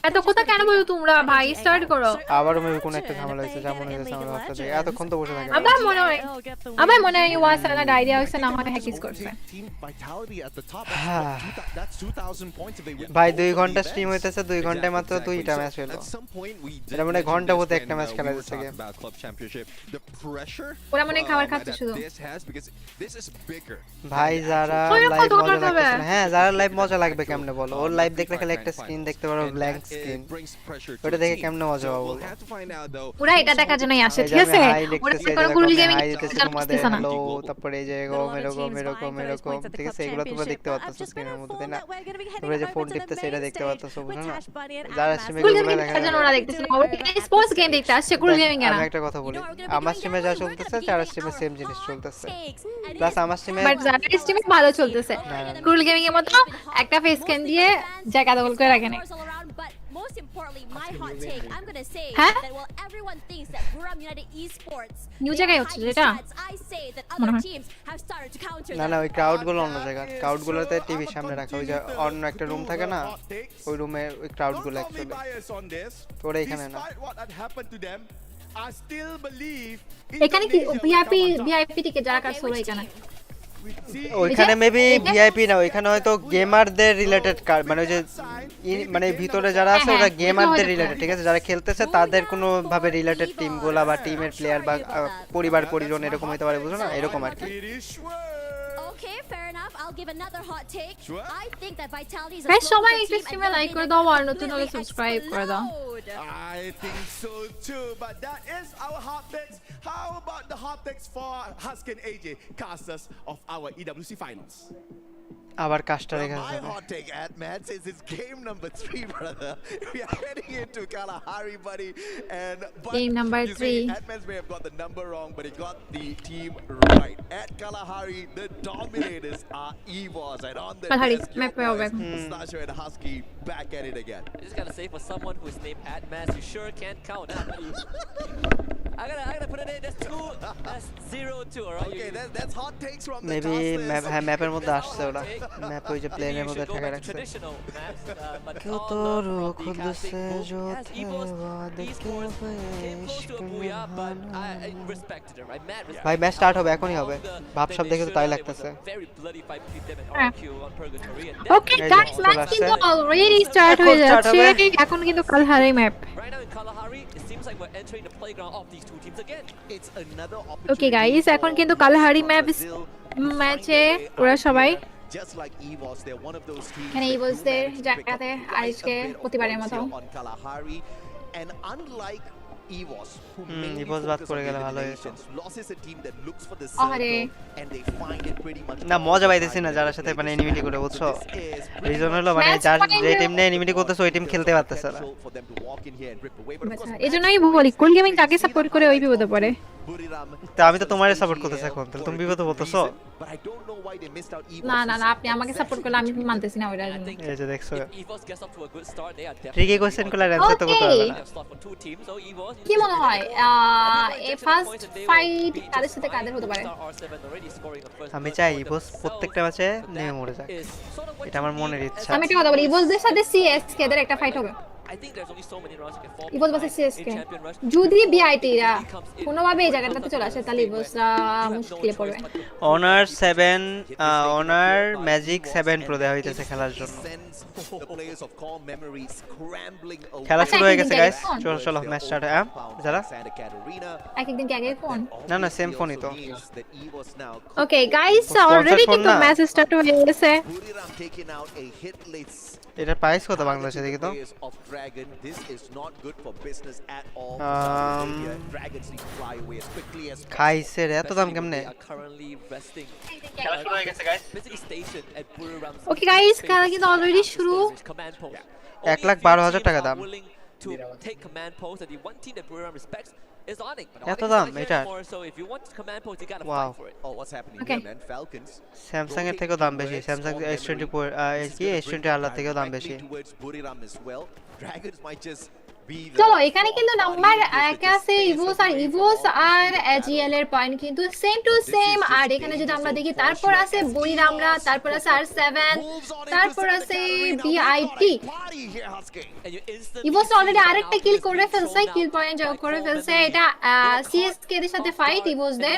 এত কথা কেন বলো তোমরা ভাই start করো আবারও maybe কোন একটা ঝামেলা হয়েছে যেমন হয়েছে আমার রাস্তা থেকে এতক্ষণ তো বসে থাকে আবার মনে হয় ওয়াসালা ডায়রিয়া হইছে না হয় হ্যাকিস করছে Team vitality at the top. That's 2000 points if they win. ভাই 2 ঘন্টা স্ট্রিম হইতেছে 2 ঘন্টায় মাত্র 2টা ম্যাচ হলো এটা মানে ঘন্টা প্রতি একটা ম্যাচ খেলা যাচ্ছে গেম ওরা মনে খাবার খাচ্ছে শুধু ভাই যারা লাইভ মজা লাগতেছে হ্যাঁ যারা লাইভ মজা লাগবে কেমনে বলো ওর লাইভ দেখলে খালি একটা স্ক্রিন দেখতে পারো ব্ল্যাঙ্ক স্ক্রিন ওটা দেখে কেমনে মজা হবে বলো ওরা এটা দেখার জন্যই আসে ঠিক আছে ওরা কোনো কুরুল গেমিং তোমাদের হ্যালো তারপরে এই যে এরকম ঠিক আছে এগুলো তোমরা দেখতে পাচ্ছ স্ক্রিনের মধ্যে তাই না তোমরা যে ফোন টিপতেছে এটা দেখতে পাচ্ছ বুঝছো না Bunny and যারা Admas. স্ট্রিমে কুল গুলো গেমিং দেখা দেখার জন্য যায় ওরা দেখতেছে না, ওরা স্পোর্টস গেম দেখতে আসছে, কুল গেমিং এ না। আমি একটা কথা বলি, আমার স্ট্রিমে যা চলতেছে তার স্ট্রিমে সেম জিনিস চলতেছে, প্লাস আমার স্ট্রিমে বাট যারা স্ট্রিমে ভালো চলতেছে, কুল গেমিং এর মতো একটা ফেস স্ক্যান দিয়ে জায়গা দখল করে রাখে না। But most importantly, my hot take, I'm gonna say Huh? that while everyone thinks that Buram United Esports, new they জায়গায় are হচ্ছে highly যেটা stats, I say that other teams have started to counter না them. না ওই crowd গুলো অন্য জায়গা, crowd গুলোতে টিভির সামনে রাখা, ওই যে অন্য একটা রুম থাকে না, ওই রুমে ওই ক্রাউড গুলো অ্যাকচুয়ালি তোরা এখানে না। এখানে কি ভিআইপি টিকে যারা কাজ করে এখানে ওইখানে মেবি ভিআইপি না, ওইখানে হয়তো গেমারদের রিলেটেড কার্ড, মানে ওই যে মানে ভিতরে যারা আছে ওরা গেমারদের রিলেটেড, ঠিক আছে, যারা খেলতেছে তাদের কোনো ভাবে রিলেটেড টিম গুলা বা টিমের প্লেয়ার বা পরিবার পরিজন এরকম হতে পারে, বুঝো না, এরকম আর কি। Okay, fair enough. I'll give another hot take. I think that Vitality is a guys slow সবাই cooker একটু team and স্ট্রিমে will like be করে able দাও to আর নতুন হলে সাবস্ক্রাইব করে দাও। I think so too, but that is our hot picks. How about the hot picks for Husky and AJ, casters of our EWC finals? আবার কাজটা রেখে My যাবে। hot take, Ant-Man, says it's game number 3, brother. We are heading into Kalahari, buddy. And Game number you 3. See, Ant-Man may have got the number wrong, but he got the team right. At Kalahari, the dominators are EVOS, and on the Kalahari, desk, map your पे boys, Slasher and Husky back at it again. I just gotta say, for someone who is named Admas, you sure can't count. I gotta put it in. That's 2. That's 0-2. Alright. Okay, that's hot takes from the maybe casters. হ্যাঁ ম্যাপের মধ্যে আসছে ওরা, map ওই যে প্লেনের মধ্যে ঠেকা রাখছে। Traditional maps, but क्यों all तो love from रुख the casting. से Both जो as थे Evo's वादे Esports के came close to a इश्क booyah, but में I respected it, right? Mad respect. ভাই ম্যাচ স্টার্ট হবে, এখনই হবে, ভাব সব দেখে তো তাই লাগতেছে। Very bloody fight between them and হ্যাঁ। RQ on Purgatory. And okay guys match কিন্তু অলরেডি স্টার্ট হয়ে যাচ্ছে, এখন কিন্তু Kalahari map. right now in Kalahari, it seems like we're entering the playground of these two teams again. It's another okay guys এখন কিন্তু Kalahari map ম্যাচে ওরা সবাই just like EVOS, they're one of those teams. এখানে ইভোসদের জায়গাতে আজকে প্রতিবারের মতো on Kalahari, and unlike EVOS, who hmm, mainly EVOS বাদ focus করে on গেলে ভালো হয়েছে। eliminations, Loss is a team that looks for the আরে। circle and they find it pretty much. না মজা পাইতেছি না যারা সাথে মানে এনিমিটি করে, বুঝছো, রিজন হলো মানে Match যার point যে টিম নিয়ে এনিমিটি করতেছে ওই টিম খেলতে পারতেছে না। for them to walk in here and rip away, but of course, এজন্যই বলি কুল গেমিং কাকে সাপোর্ট করে ওই বিপদে পড়ে। Buriram, তা আমি তো তোমারে সাপোর্ট করতেছি এখন, তাহলে তুমি বিপদে পড়তেছো। but I don't know why they missed out EVOS. না না না আপনি আমাকে সাপোর্ট করলে আমি মানতেছি না ওইটা। এই যে দেখছো, If EVOS gets off to a good start, they are tricky question গুলো অ্যানসার তো করতে পারবে না। slot for 2 teams. So EVOS, কি মনে হয় এই ফার্স্ট ফাইট কাদের সাথে কাদের হতে পারে? R7 already scoring a first. আমি চাই ইভোস প্রত্যেকটা ম্যাচে নেমে মরে যাক, এটা আমার মনের ইচ্ছা। আমি একটা কথা বলি, ইভোসদের সাথে সিএসকে এর একটা ফাইট হবে। I think there's only so many rounds you can fall. ইভোস versus CSK যদি বিআইটিরা কোনোভাবে এই জায়গাটাতে চলে আসে তাহলে ইভোসরা মুশকিলে পড়বে। অনার 7 অনার ম্যাজিক 7 প্রো দেওয়া হইতেছে খেলার জন্য। The players of core memory scrambling away. খেলা শুরু হয়ে গেছে গাইস, চলো চলো ম্যাচ স্টার্ট। হ্যাঁ যারা একদিন কি আগে ফোন না না সেম ফোনই তো। ওকে গাইস অলরেডি কিন্তু ম্যাচ স্টার্ট হয়ে গেছে। Buriram taking out a hitless. এটার প্রাইস কত বাংলাদেশে দেখি তো? Of Dragon, this is not good for business at all. Dragons need to fly away as quickly as খাইছে রে, এত দাম কেমনে? They are currently resting. খেলা শুরু হয়ে গেছে guys. Basically stationed at Buriram's okay guys খেলা কিন্তু অলরেডি শুরু। command post. 1,12,000 টাকা দাম। Willing to take command post, and the one team that Buriram respects is Onyx. But এত Onyx দাম is not এটা? here anymore, so if you want command post, you gotta Wow. fight for it. Oh, what's happening Okay. here, man? Falcons. Samsung এর থেকেও দাম বেশি, Samsung S24 কি S20 আলাদা থেকেও দাম বেশি। Towards Buriram as well. Dragons might just be the চলো এখানে কিন্তু নাম্বার 1 আছে ইভোস আর এজিএল এর পয়েন্ট কিন্তু সেম টু সেম। আর এখানে যদি আমরা দেখি তারপর আছে বরিরামরা, তারপর আছে R7, তারপর আছে বিআইটি। ইভোস অলরেডি আরেকটা কিল করে ফেলছে, কিল পয়েন্ট যোগ করে ফেলছে। এটা সিএসকে এর সাথে ফাইট ইভোসদের,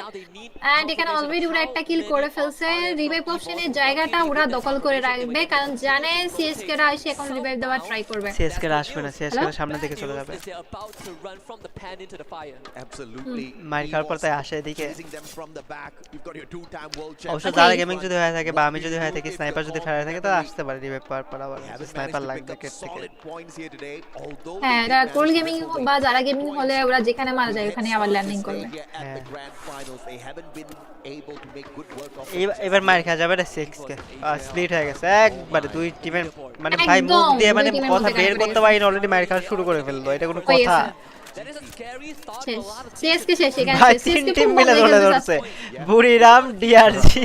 এন্ড এখানে অলরেডি ওরা একটা কিল করে ফেলছে। রিভাইভ অপশনের জায়গাটা ওরা দখল করে রাখবে, কারণ জানে সিএসকে রা এসে এখন রিভাইভ দেওয়ার ট্রাই করবে। সিএসকে আসবে না, সিএসকে সামনে থেকে চলে যাবে। Is they're about to run from the pan into the fire. absolutely মাইর খাওয়ার পর তাই আসে এদিকে। chasing them from the back. You've got your two-time world অবশ্য champion. যারা গেমিং যদি হয়ে থাকে বা আমি যদি হয়ে থাকি, স্নাইপার যদি ফেরা থাকে তাহলে আসতে পারে রিভাইভ পাওয়ার পর আবার স্নাইপার লাগবে কেট থেকে। Solid points here today, although হ্যাঁ যারা কোল গেমিং বা যারা গেমিং হলে ওরা যেখানে মারা যায় ওখানে আবার ল্যান্ডিং করবে। at the grand finals they haven't been able to make good work of এবার মাইর খাওয়া যাবে রে 6 কে স্প্লিট হয়ে গেছে একবারে, দুই টিমের মানে ভাই মুখ একদম, দিয়ে মানে দুই টিমের কথা মধ্যে বের কাটাকাটি করতে পারি না, অলরেডি মাইর খাওয়া শুরু করে ফেললো, এটা কোনো হয়ে কথা? গেছে। শেষ সিএসকে শেষ এখানে ভাই শেষ। 3 সিএসকে টিম খুব মিলে মজায় ধরে খেলতেছে ধরছে, আজকে। বুড়িরাম, ডিআরজি,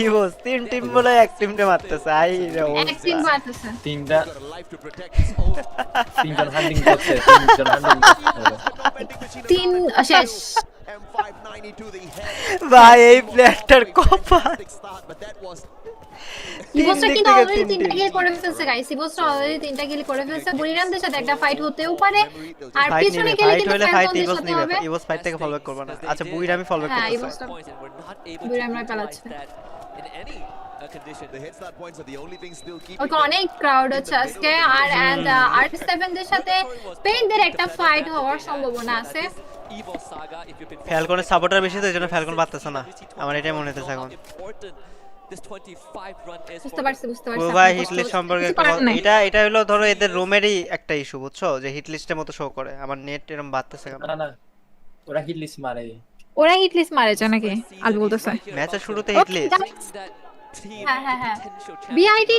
ইভোস, 3 টিম বলে এক টিমকে মারতেছে। আই রে এক টিম মারতেছে। তিনজন হান্ডিং করছে, তিনজন হান্ডিং করছে। তিন শেষ। ভাই এই প্লেয়ারটার কপাল, ইভোসটা কিন্তু অলরেডি 3টা কিল করে ফেলছে গাইস। ইভোসটা অলরেডি 3টা কিল করে ফেলছে। বুড়িরামদের সাথে একটা ফাইট হতেও পারে, আর ফাইট পিছনে নিবে, গেলে ফাইট কিন্তু হইলে ফাইট ফ্যালকনদের ইভোস সাথে নিবে, হবে। ইভোস ফাইট থেকে ফলো ব্যাক করবে না। আচ্ছা বুড়িরামই ফলো ব্যাক হ্যাঁ, করতেছে। ইভোসটা বুড়িরামরা পালাচ্ছে। ওকে, অনেক ক্রাউড হচ্ছে আজকে, আর R7 দের সাথে পেইন্টদের একটা ফাইট হওয়ার সম্ভাবনা আছে। ফ্যালকনের সাপোর্টার বেশি তো এইজন্য ফ্যালকন পারতেছে না, আমার এটাই মনে হইতেছে এখন। বুঝতে পারছি। ভাই হিট লিস্ট সম্পর্কে একটা কথা, এটা হলো ধরো এদের রোমেরই একটা ইস্যু, বুঝছো, যে হিট লিস্টের মতো শো করে। আমার নেট এরকম বাড়তেছে কেন? না ওরা হিট লিস্ট মারে। ওরা হিট লিস্ট মারেছে নাকি? আল বলতেছে ম্যাচের শুরুতে হিট লিস্ট। হ্যাঁ। বিআইটি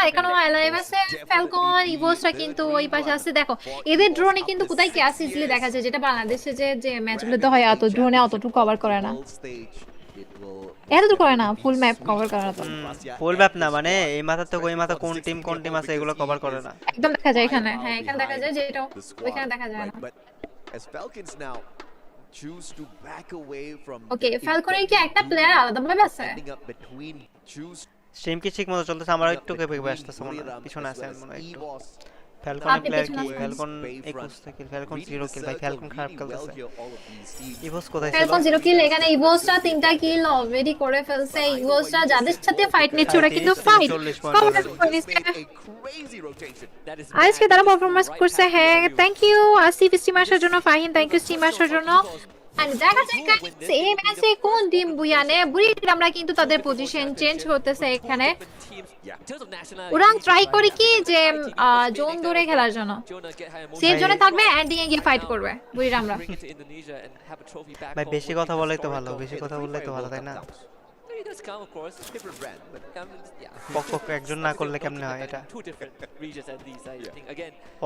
এখনো লাইভ আছে। ফ্যালকন ইভোসটা কিন্তু ওই পাশে আছে। দেখো এদের ড্রোনে কিন্তু কোথায় ক্যাশ ইজিলি দেখা যায়, যেটা বাংলাদেশে যে ম্যাচগুলোতে হয় অত ড্রোনে অতটুকু কভার করে না, এতটুকু করে না, ফুল ম্যাপ কভার করে না। তো ফুল ম্যাপ না, মানে এই মাথা থেকে ওই মাথা কোন টিম আছে এগুলো কভার করে না। একদম দেখা যায় এখানে। হ্যাঁ, এখানে দেখা যায়, যেটা ওইখানে দেখা যায় না। ওকে, ফ্যালকনের কি একটা প্লেয়ার আলাদাভাবে আছে? স্ট্রিম কি ঠিক মতো চলতেছে? আমার একটু কেঁপে আসতেছে মনে হয়, পিছনে আছে মনে হয় একটু। ফ্যালকনের প্লেয়ার কি? ফ্যালকন 21 কিল, ফ্যালকন 0 কিল। ভাই ফ্যালকন খারাপ খেলতেছে। ইভোস কোথায় ছিল? ফ্যালকন 0 কিল, এখানে ইভোসটা 3টা কিল অলরেডি করে ফেলছে। ইভোসটা যাদের সাথে ফাইট নিচ্ছে ওরা কিন্তু ফাইট আজকে তারা পারফরম্যান্স করছে। হ্যাঁ, থ্যাংক ইউ আসিফ স্ট্রিম আসার জন্য, ফাহিম থ্যাংক ইউ স্ট্রিম আসার জন্য। And দেখা যাক এই ম্যাচে কোন টিম বুয়ানে। বুড়িরামরা কিন্তু তাদের পজিশন চেঞ্জ করতেছে এখানে। ওরা ট্রাই করে কি যে জোন ধরে খেলার জন্য, সেফ জোনে থাকবে, এন্ডিং এ গিয়ে ফাইট করবে বুড়িরামরা। ভাই বেশি কথা বলাই তো ভালো, বেশি কথা বললেই তো ভালো, তাই না? পক একজন না করলে কেমনে হয় এটা?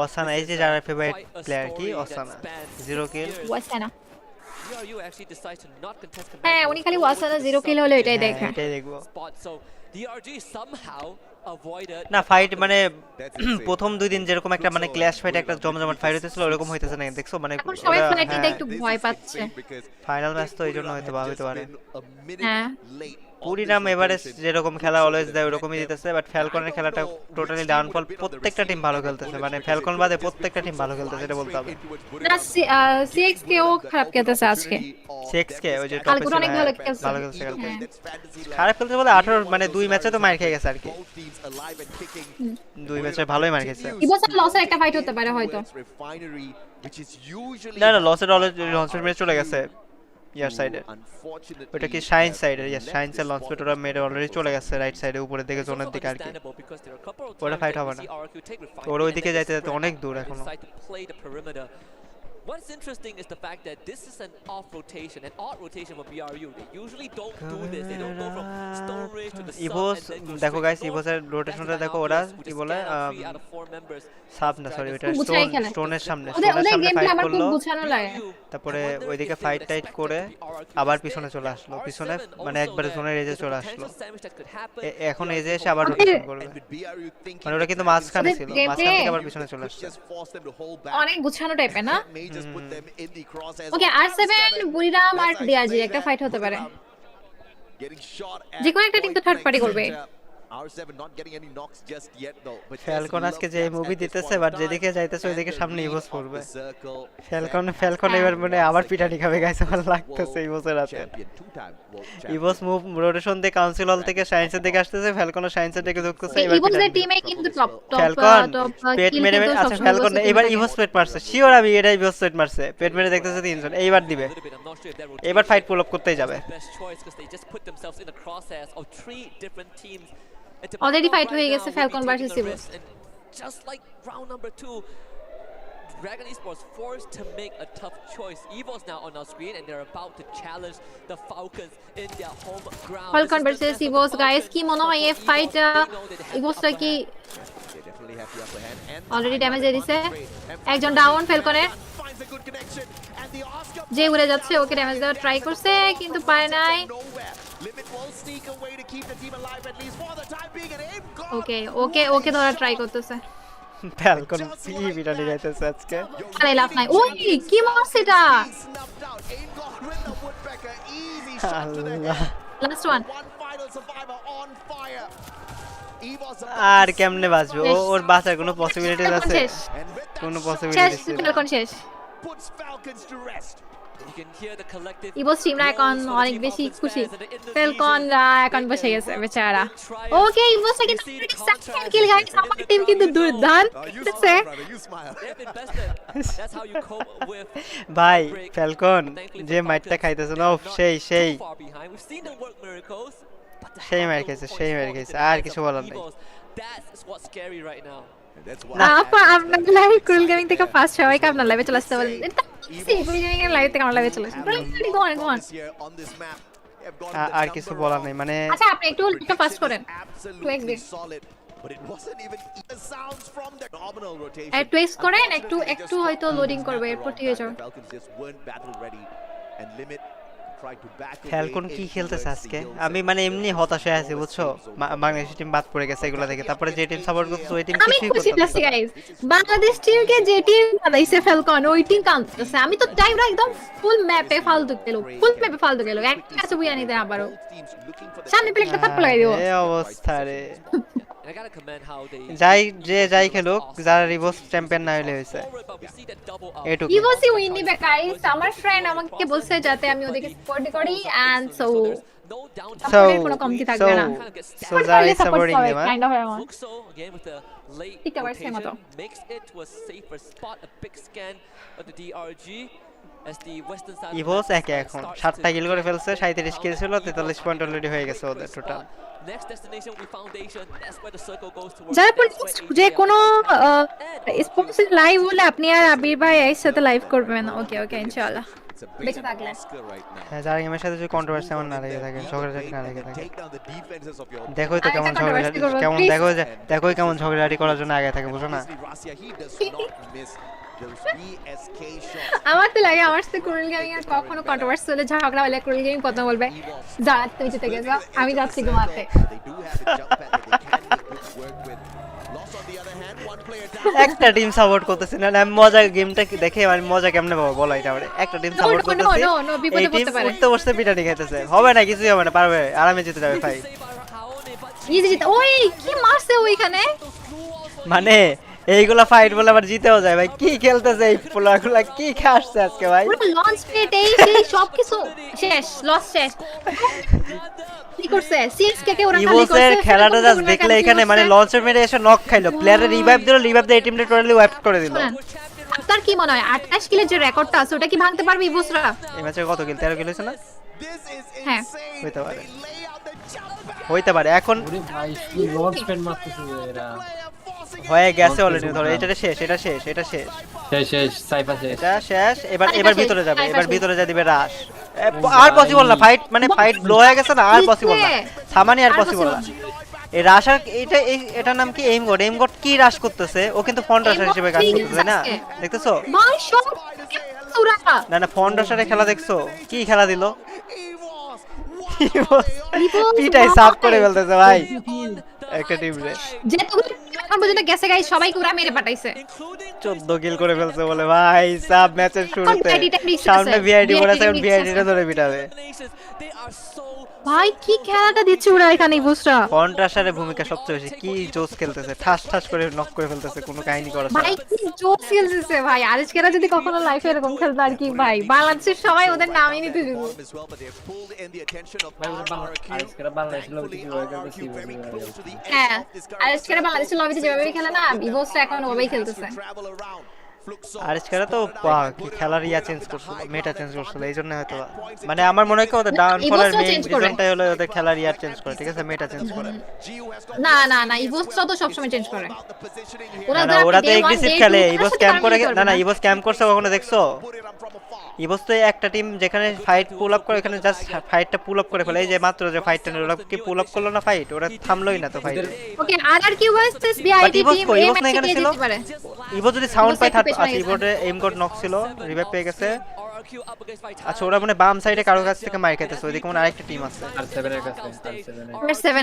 অসানা, এই যে যারা ফেভারিট প্লেয়ার কি অসানা, 0 কিল। ওয়াসানা, হ্যাঁ উনি খালি ওয়াসানা 0 কিল হলো এটাই দেখে। এটাই দেখবো না। ফাইট মানে প্রথম 2 দিন যেরকম একটা মানে ক্ল্যাশ ফাইট, একটা জমজমাট ফাইট হইতেছিল, ওরকম হইতেছে না দেখছো? মানে এখন সবাই ফ্লাইটে একটু ভয় পাচ্ছে। ফাইনাল ম্যাচ তো এইজন্য হয়তো হইতে পারে। হ্যাঁ, বুড়িরাম এভারেজ যেরকম খেলা অলওয়েজ দেয় ওরকমই দিতেছে, বাট ফ্যালকনের খেলাটা টোটালি ডাউনফল। প্রত্যেকটা টিম ভালো খেলতেছে, মানে ফ্যালকন বাদে প্রত্যেকটা টিম ভালো খেলতেছে, এটা বলতে হবে। না সিএক্স কেও খারাপ খেলতেছে আজকে। সিএক্স কে ওই যে টপে ছিল, ভালো খেলছে কালকে। খারাপ খেলতে বলে 18 মানে 2 ম্যাচে তো মার খেয়ে গেছে আর কি। 2 ম্যাচে ভালোই মার খেয়েছে। ইভোসের লসের একটা ফাইট হতে পারে হয়তো। না লসের অলরেডি লঞ্চের মেরে চলে গেছে ইয়ার সাইডে। ওটা কি শাইন সাইডে? ইয়েস, শাইনসের লঞ্চ পেট ওরা মেরে অলরেডি চলে গেছে রাইট সাইডে, উপরের দিকে জোনের দিকে আর কি। ওটা ফাইট হবে না, ওরা ওইদিকে যাইতে যাইতে অনেক দূর এখনো। What's interesting is the fact that this is an off rotation, an odd rotation for BRU. They usually don't do this. They don't go from Stone Ridge to the south ইভোস and then go দেখো guys, straight ইভোসের রোটেশনটা দেখো, ওরা কি বলে sub না sorry, ওটা স্টোনের সামনে fight করলো, তারপরে ওইদিকে ফাইট টাইট করে আবার পিছনে চলে আসলো, পিছনে মানে একবারে জোনের এজে চলে আসলো। এখন এজে এসে আবার রোটেশন করবে, মানে ওরা কিন্তু মাঝখানে ছিল, মাঝখান থেকে আবার পিছনে চলে আসছে। অনেক গুছানো টাইপের না? ওকে, R7 বুড়িরাম আর ডিআরজি একটা ফাইট হতে পারে, যে কোনো একটা টিম তো থার্ড পার্টি করবে। ফ্যালকন আজকে যে মুভি দিতেছে, বাট যেদিকে যাইতেছে ওইদিকে সামনে ইভোস পড়বে। ফ্যালকন এবার মানে আবার পিটানি খাবে গাইস, আমার লাগতেছে ইভোসের হাতে। ইভোস মুভ রোটেশন দিয়ে কাউন্সিল হল থেকে সায়েন্সের দিকে আসতেছে, ফ্যালকন সায়েন্সের দিকে ঢুকতেছে। এবার ইভোসের টিমে কিন্তু টপ ফ্যালকন পেট মেরে, আচ্ছা ফ্যালকন এবার ইভোস পেট মারছে, শিওর আমি এটা ইভোস পেট মারছে, পেট মেরে দেখতেছে 3 জন। এইবার দিবে, এবার ফাইট পুল আপ করতেই যাবে। অলরেডি ফাইট হয়ে গেছে Falcon versus ইভোস। Just like round number 2, Dragon Esports forced to make a tough choice. Evo's now on our screen and they're about to challenge the Falcons in their home ground. Falcon versus Evos guys, কি মনে হয় এই fight ইভোসটা কি already damage দিয়ে দিছে একজন down ফেলকনের যে উড়ে যাচ্ছে ওকে ড্যামেজ দেওয়ার ট্রাই করছে কিন্তু পারে নাই ওকে ওকে ওকে ধরা ট্রাই করতেছে ফ্যালকন পি বিটালি যাইতেছে আজকে আরে লাভ নাই ওই কি মারছে এটা আল্লাহ লাস্ট ওয়ান আর কেমনে বাঁচবে ওর বাঁচার কোনো পসিবিলিটিস আছে কোনো পসিবিলিটিস শেষ ফেলকন শেষ ইভোস টিমরা এখন অনেক বেশি খুশি ফেলকনরা এখন বসে গেছে বেচারা ওকে ইভোসটা কিন্তু সেকেন্ড কিল গাইস আমার টিম কিন্তু দুর্দান্ত আছে ভাই ফ্যালকন যে মাইটটা খাইতেছে না সেই সেই সেই মার খেয়েছে আর কিছু বলার নেই আপা আপনার লাইভ কুল গেমিং থেকে ফার্স্ট সবাইকে আপনার লাইভে চলে আসতে বলেন কুল গেমিং এর লাইভ থেকে আমার লাইভে চলে আসুন গো অন আর কিছু বলার নেই মানে আচ্ছা আপনি একটু ফাস্ট করেন 2x দিন টুইক্স করেন একটু হয়তো লোডিং করবে এরপর ঠিক হয়ে যাবে ফ্যালকন কি খেলতেছে আজকে আমি মানে এমনি হতাশ হয়ে আছি বুঝছো বাংলাদেশ টিম বাদ পড়ে গেছে এগুলা থেকে তারপরে যে টিম সাপোর্ট করতেছে ওই টিম কিছুই করতেছে না গাইস বাংলাদেশ টিমকে যে টিম বানাইছে ফ্যালকন ওই টিম কাঁদতেছে আমি তো টাইমটা একদম ফুল ম্যাপে ফালতু গেল একটা কাছে বুইয়া নিতে আবারও সামনে প্লে একটা থাপ্পড় লাগাই দিও এই অবস্থা রে যাই খেলুক যারা রিভোস চ্যাম্পিয়ন না হইলে হইছে এটুকু রিভোসই উইন নিবে গাইস আমার ফ্রেন্ড আমাকে বলছে যাতে আমি ওদেরকে সাপোর্ট করি এন্ড সো কোনো কমতি থাকবে না সো যারা সাপোর্টিং দেবা ঠিক আছে সেম মতো ইভোস একে এখন 7টা কিল করে ফেলছে 37 কিল ছিল 43 পয়েন্ট অলরেডি হয়ে গেছে ওদের টোটাল যারা যে কোনো স্পোর্টস লাইভ হলে আপনি আর আবির ভাই একসাথে লাইভ করবেন ওকে ইনশাআল্লাহ বেঁচে থাকলে হ্যাঁ যারা গেমের সাথে যে কন্ট্রোভার্সি আমার না লেগে থাকে ঝগড়াঝাটি না লেগে থাকে দেখোই তো কেমন ঝগড়াঝাটি কেমন ঝগড়াঝাটি করার জন্য আগে থাকে বুঝো না আমার তো লাগে আমার সাথে কুরুল গেমিং এর কখনো কন্ট্রোভার্সি হলে ঝগড়া হলে কুরুল গেমিং কথা বলবে যা তুই জিতে গেছো আমি যাচ্ছি ঘুমাতে একটা টিম সাপোর্ট করতেছি না আমি মজা গেমটা দেখে আমি মজা কেমনে পাবো বলো এটা আমারে একটা টিম সাপোর্ট করতেছি এই টিম উঠতে বসতে পিটানি খাইতেছে হবে না কিছুই হবে না পারবে আরামে জিতে যাবে ভাই ইজি জিতে ওই কি মারছে ওইখানে মানে এইগুলা ফাইট বলে আবার জিতেও যায় ভাই কি খেলতেছে এই পোলাগুলা কি খাচ্ছে আজকে ভাই লঞ্চ পেট এই সেই সব কিছু শেষ লস শেষ কি করছে সিএসকে কে ওরা খালি করছে ইভোসের খেলাটা জাস্ট দেখলে এখানে মানে লঞ্চার মেরে এসে নক খাইলো প্লেয়ারের রিভাইভ দিয়ে এই টিমটা টোটালি ওয়াইপ করে দিল আপনার কি মনে হয় 28 কিলের যে রেকর্ডটা আছে ওটা কি ভাঙতে পারবে ইভোসরা এই ম্যাচে কত কিল 13 কিল হইছে না হ্যাঁ হইতে পারে এখন ওরে ভাই কি লঞ্চ প্যাড মারতেছে এরা হয়ে গেছে অলরেডি ধরো এটা শেষ শেষ সাইফার শেষ এটা শেষ এবার ভিতরে যাবে ভিতরে যা দিবে রাশ আর পসিবল না ফাইট ব্লো হয়ে গেছে না আর পসিবল না সামানি আর পসিবল না এই রাশ আর এটা নাম কি এইম গড কি রাশ করতেছে ও কিন্তু ফন্ট রাশার হিসেবে কাজ করতেছে না দেখতেছো না ফন্ট রাশারে খেলা দেখছো কি খেলা দিল পিটাই সাফ করে ফেলতেছে ভাই একটা টিম রে যে তো এখন পর্যন্ত গেছে গাইস সবাই কুরা মেরে পাঠাইছে 14 কিল করে ফেলছে বলে ভাই সাব ম্যাচের শুরুতে সামনে ভিআইডি বলেছে এখন ভিআইডিটা ধরে পিটাবে ভাই কি খেলাটা দিচ্ছে ওরা এখানে বুসরা কন্ট্রাস্টারের ভূমিকা সবচেয়ে বেশি কি জোস খেলতেছে ঠাস করে নক করে ফেলতেছে কোনো কাহিনী করা ভাই কি জোস খেলতেছে ভাই আজকেরা যদি কখনো লাইফে এরকম খেলতো আর কি ভাই বাংলাদেশের সবাই ওদের নামই নিতে দিত আজকেরা বাংলাদেশের লবিতে কি ওয়ার্ল্ড কাপে কি হ্যাঁ আজকেরা বাংলাদেশের লবিতে যেভাবে খেলে না বিভোসটা এখন ওভাবেই খেলতেছে আরএসকেরা তো কি খেলার ইয়া চেঞ্জ করছিল, মেটা চেঞ্জ করছিল, এইজন্য হয়তো মানে আমার মনে হয় ওদের ডাউনফলের মেইন রিজনটাই হলো ওদের খেলার ইয়া চেঞ্জ করে, ঠিক আছে, মেটা চেঞ্জ করে। না না না, ইভোসটা তো সবসময় চেঞ্জ করে। ওরা তো এগ্রেসিভ খেলে, ইভোস ক্যাম্প করে না, না ইভোস ক্যাম্প করছে কখনো দেখছো? ইভোস তো একটা টিম যেখানে ফাইট পুল আপ করে, এখানে জাস্ট ফাইটটা পুল আপ করে ফেলে। এই যে মাত্র যে ফাইটটা ওরা কি পুল আপ করলো না ফাইট, ওরা থামলোই না তো ফাইট। ওকে, আরআরকিউ ভার্সেস বিআইটি টিম এই ম্যাচে কে জিততে পারে? ইভো যদি সাউন্ড পায় থার্ড, আচ্ছা ইভোতে এম কোড নক ছিল, রিভাইভ পেয়ে গেছে। আচ্ছা ওরা মানে বাম সাইডে কারো কাছ থেকে মার খাইতেছে, ওইদিকে মনে আরেকটা টিম আছে R7 এর কাছে, R7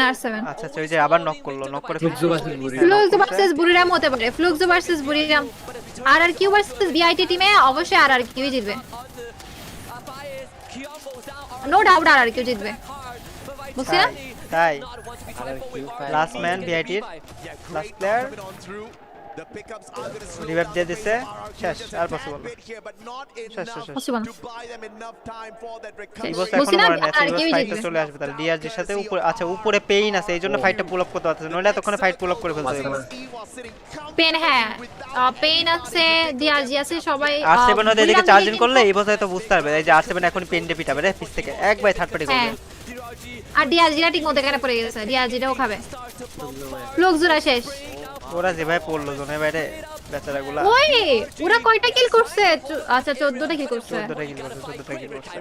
আচ্ছা আচ্ছা, ওই যে আবার নক করলো, নক করে ফ্লুক্স ভার্সেস বুরিরাম হতে পারে, ফ্লুক্স ভার্সেস বুরিরাম। আরআরকিউ ভার্সেস বিআইটি টিমে অবশ্যই আরআরকিউ জিতবে, নো ডাউট আরআরকিউ জিতবে, বুঝছিস না? তাই লাস্ট ম্যান বিআইটির লাস্ট প্লেয়ার রিভাইভ দিয়ে দিছে, শেষ আর পসিবল শেষ শেষ পসিবল ইভোস এখন মরে না, ইভোস ফাইটে চলে আসবে তাহলে ডিআরজির সাথে উপরে। আচ্ছা উপরে পেইন আছে, এইজন্য ফাইটটা পুল আপ করতে পারতেছে, নইলে এতক্ষণে ফাইট পুল আপ করে ফেলতো ইভোস। পেন, হ্যাঁ পেন আছে, ডিআরজি আছে, সবাই R7 ওদের এদিকে চার্জিং করলে ইভোস হয়তো বুঝতে পারবে এই যে R7 এখন পেন ডে পিটাবে রে পিছ থেকে একবার থার্ড পার্টি করবে। আর ডিআরজিরা ঠিক মতো কেন পড়ে গেছে, ডিআরজিটাও খাবে। ফ্লুক্সরা শেষ, ওরা যেভাবে পড়লো জোনে বাইরে বেচারাগুলা। ওই ওরা কয়টা কিল করছে? আচ্ছা 14টা কিল করছে, 14টা কিল করছে।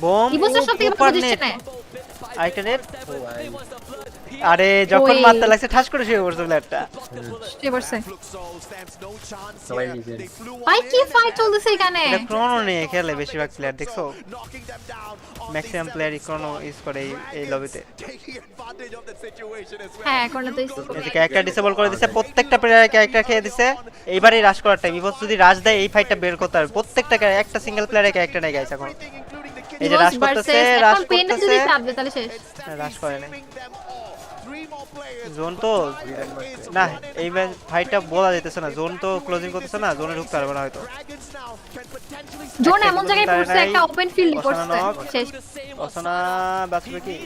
বম ইভোসের সবথেকে ভালো পজিশনে আইটা নেট। আরে যখন মারতে লাগছে ঠাস করে শুয়ে পড়ছে প্লেয়ারটা, শুয়ে পড়ছে। ভাই কি ফাইট চলতেছে এখানে? এটা ক্রোনো নিয়ে খেলে বেশিরভাগ প্লেয়ার, দেখছো ম্যাক্সিমাম প্লেয়ারই ক্রোনো ইউজ করে এই লবিতে। হ্যাঁ ক্রোনো তো এই ক্যারেক্টার ডিসেবল করে দিয়েছে, প্রত্যেকটা প্লেয়ারের ক্যারেক্টার খেয়ে দিয়েছে। এইবারই রাশ করার টাইম, ইভোস যদি রাশ দেয় এই ফাইটটা বের করতে পারবে। প্রত্যেকটা একটা সিঙ্গেল প্লেয়ারের ক্যারেক্টার নেই গাইস এখন। এই যে রাশ করতেছে, রাশ করতেছে, তাহলে শেষ, রাশ করে না জোন তো না, এই ফাইটটা বলা যাইতেছে না, জোন তো ক্লোজিং করতেছে না, জোনে ঢুকতে পারবে না হয়তো। জোন এমন জায়গায় পড়ছে, একটা ওপেন ফিল্ড পড়ছে, শেষ। অসনা বাঁচবে কি?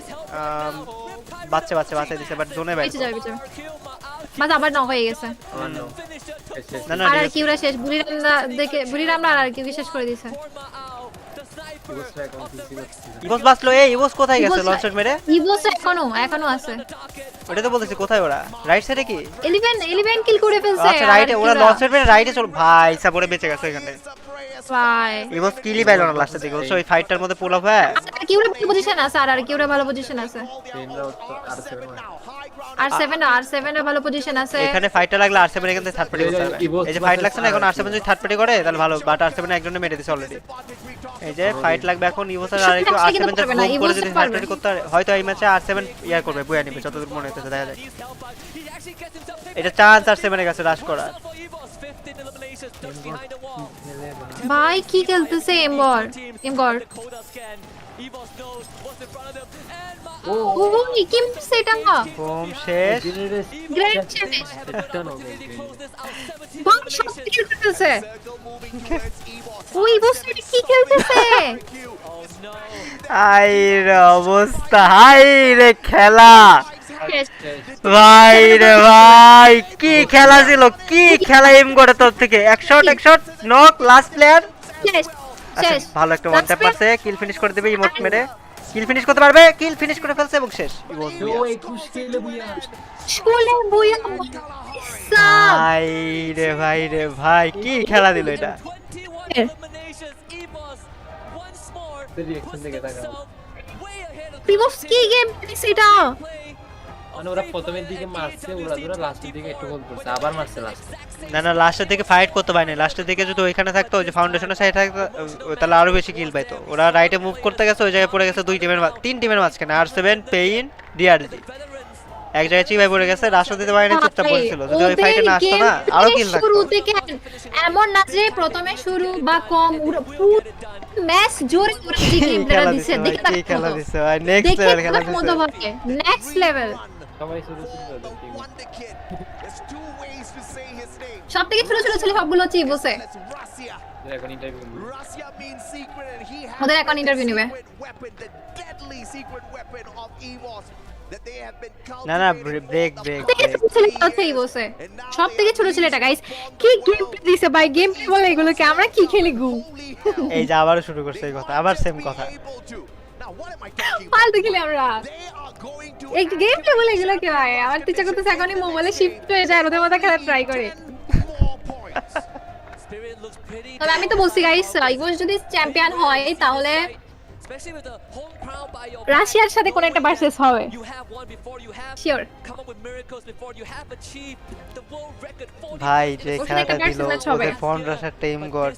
বাচ্চা দিছে, বাট জোনে বাইরে যাবে বাস, আবার নক হয়ে গেছে। না না, আর কিউরা শেষ, বুড়িরাম আর কিউ শেষ করে দিয়েছে। ইভোস বাঁচলো। এই ইভোস কোথায় গেছে লঞ্চ শট মেরে? ইভোস এখনো আছে, ওটা তো বলতেছি কোথায় ওরা? রাইট সাইডে কি 11 কিল করে ফেলছে। আচ্ছা রাইটে ওরা লঞ্চ শট মেরে রাইটে চল, ভাই সাপোরে বেঁচে গেছে এখানে ভাই। ইভোস কিলই পাইলো না লাস্টের দিকে, ওই ফাইটটার মধ্যে পুল অফ হয়। আর কিউরা ভালো পজিশন আছে, আর কিউরা ভালো পজিশন আছে, R7 এর ভালো পজিশন আছে। এখানে ফাইটটা লাগলে R7 এখান থেকে থার্ড পার্টি করতে হবে। এই যে ফাইট লাগছে না এখন, R7 যদি থার্ড পার্টি করে তাহলে ভালো, বাট R7 একজনে মেরে দিছে অলরেডি। এই যে ফাইট লাগবে এখন, ইভোস আর আরেকটু R7 জাস্ট মুভ করে যদি থার্ড পার্টি করতে পারে হয়তো এই ম্যাচে R7 ইয়া করবে, বয়া নিবে যতদূর মনে হচ্ছে, দেখা যায়। এটা চান্স R7 এর কাছে রাশ করার। ভাই কি খেলতেছে এমগর ও কি সেটা না বম শেষ, গ্রেট শেষ, বম শট কিল করতেছে। ওই বসে কি খেলতেছে? আই রে অবস্থা, হাই রে খেলা, ভাই রে ভাই কি খেলা ছিল, কি খেলা এম করে তোর থেকে। এক শট নক, লাস্ট প্লেয়ার শেষ। ভালো একটা ওয়ান ট্যাপ আছে, কিল ফিনিশ করে দেবে ইমোট মেরে, কিল ফিনিশ করতে পারবে, কিল ফিনিশ করে ফেলছে এবং শেষ। ভাই রে ভাই কি খেলা দিল এটা। ওরা প্রথমের দিকে মারছে, ওরা লাস্টের দিকে একটু গোল করছে, আবার মারছে লাস্টে। না লাস্টের দিকে ফাইট করতে পারেনি, লাস্টের দিকে যদি ওইখানে থাকতো, ওই যে ফাউন্ডেশনের সাইড থাকতো তাহলে আরো বেশি কিল পাইতো। ওরা রাইটে মুভ করতে গেছে, ওই জায়গায় পড়ে গেছে তিন টিমের মাঝখানে, R7 পেইন ডিআরজি এক জায়গায় চিবাই পড়ে গেছে, রাশও দিতে পারেনি, চুপচাপ বসছিল। যদি ওই ফাইটে না আসতো না আরো কিল থাকতো। শুরু থেকে এমন না যে প্রথমে শুরু বা কম, পুরো ম্যাচ জোরে জি গেমটা দিছে, দেখে কি খেলা দিছে ভাই, নেক্সট লেভেল খেলা দিছে, নেক্সট লেভেল। সবাই শুরু ছিল সবথেকে ছোট সবগুলো হচ্ছে ইভোসে। এখন ইন্টারভিউ নিবে। that they have been না না ব্রেক ছেলেটাই বসে সবথেকে ছোট ছেলেটা গাইস কি গেম দিছে ভাই গেম বলে এগুলো কি আমরা কি খেলি গু এই যে আবারও শুরু করছে এই কথা আবার সেম কথা ফালতু খেলি আমরা এই গেম বলে এগুলো কি ভাই আমার টিচার করতে এখনই মোবাইলে শিফট হয়ে যায় ওদের মতো খেলা ট্রাই করে তবে আমি তো বলছি গাইস ইভোস যদি চ্যাম্পিয়ন হয় তাহলে রাশিয়ার সাথে কোন একটা ভার্সেস হবে শিওর ভাই যে খেলাটা দিল ওদের ফোন রাশার টিম গড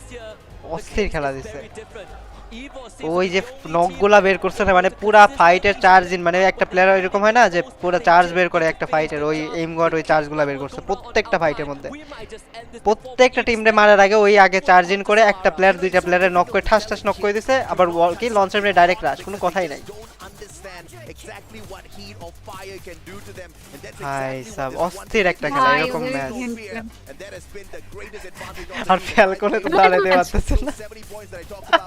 অস্থির খেলা দিছে ওই যে নকগুলা বের করছে না মানে পুরা ফাইটের চার্জিং মানে একটা প্লেয়ার এরকম হয় না যে পুরো চার্জ বের করে একটা ফাইটের ওই এইম গড ওই চার্জগুলা বের করছে প্রত্যেকটা ফাইটের মধ্যে প্রত্যেকটা টিমরে মারার আগে ওই আগে চার্জিং করে একটা প্লেয়ার দুইটা প্লেয়ারের নক করে ঠাস ঠাস নক করে দিছে আবার কি লঞ্চার মেরে ডাইরেক্ট রাশ কোনো কথাই নাই ভাই সব অস্থির একটা খেলা এরকম ম্যাচ আর ফ্যালকনে তো দাঁড়াতে পারতেছে না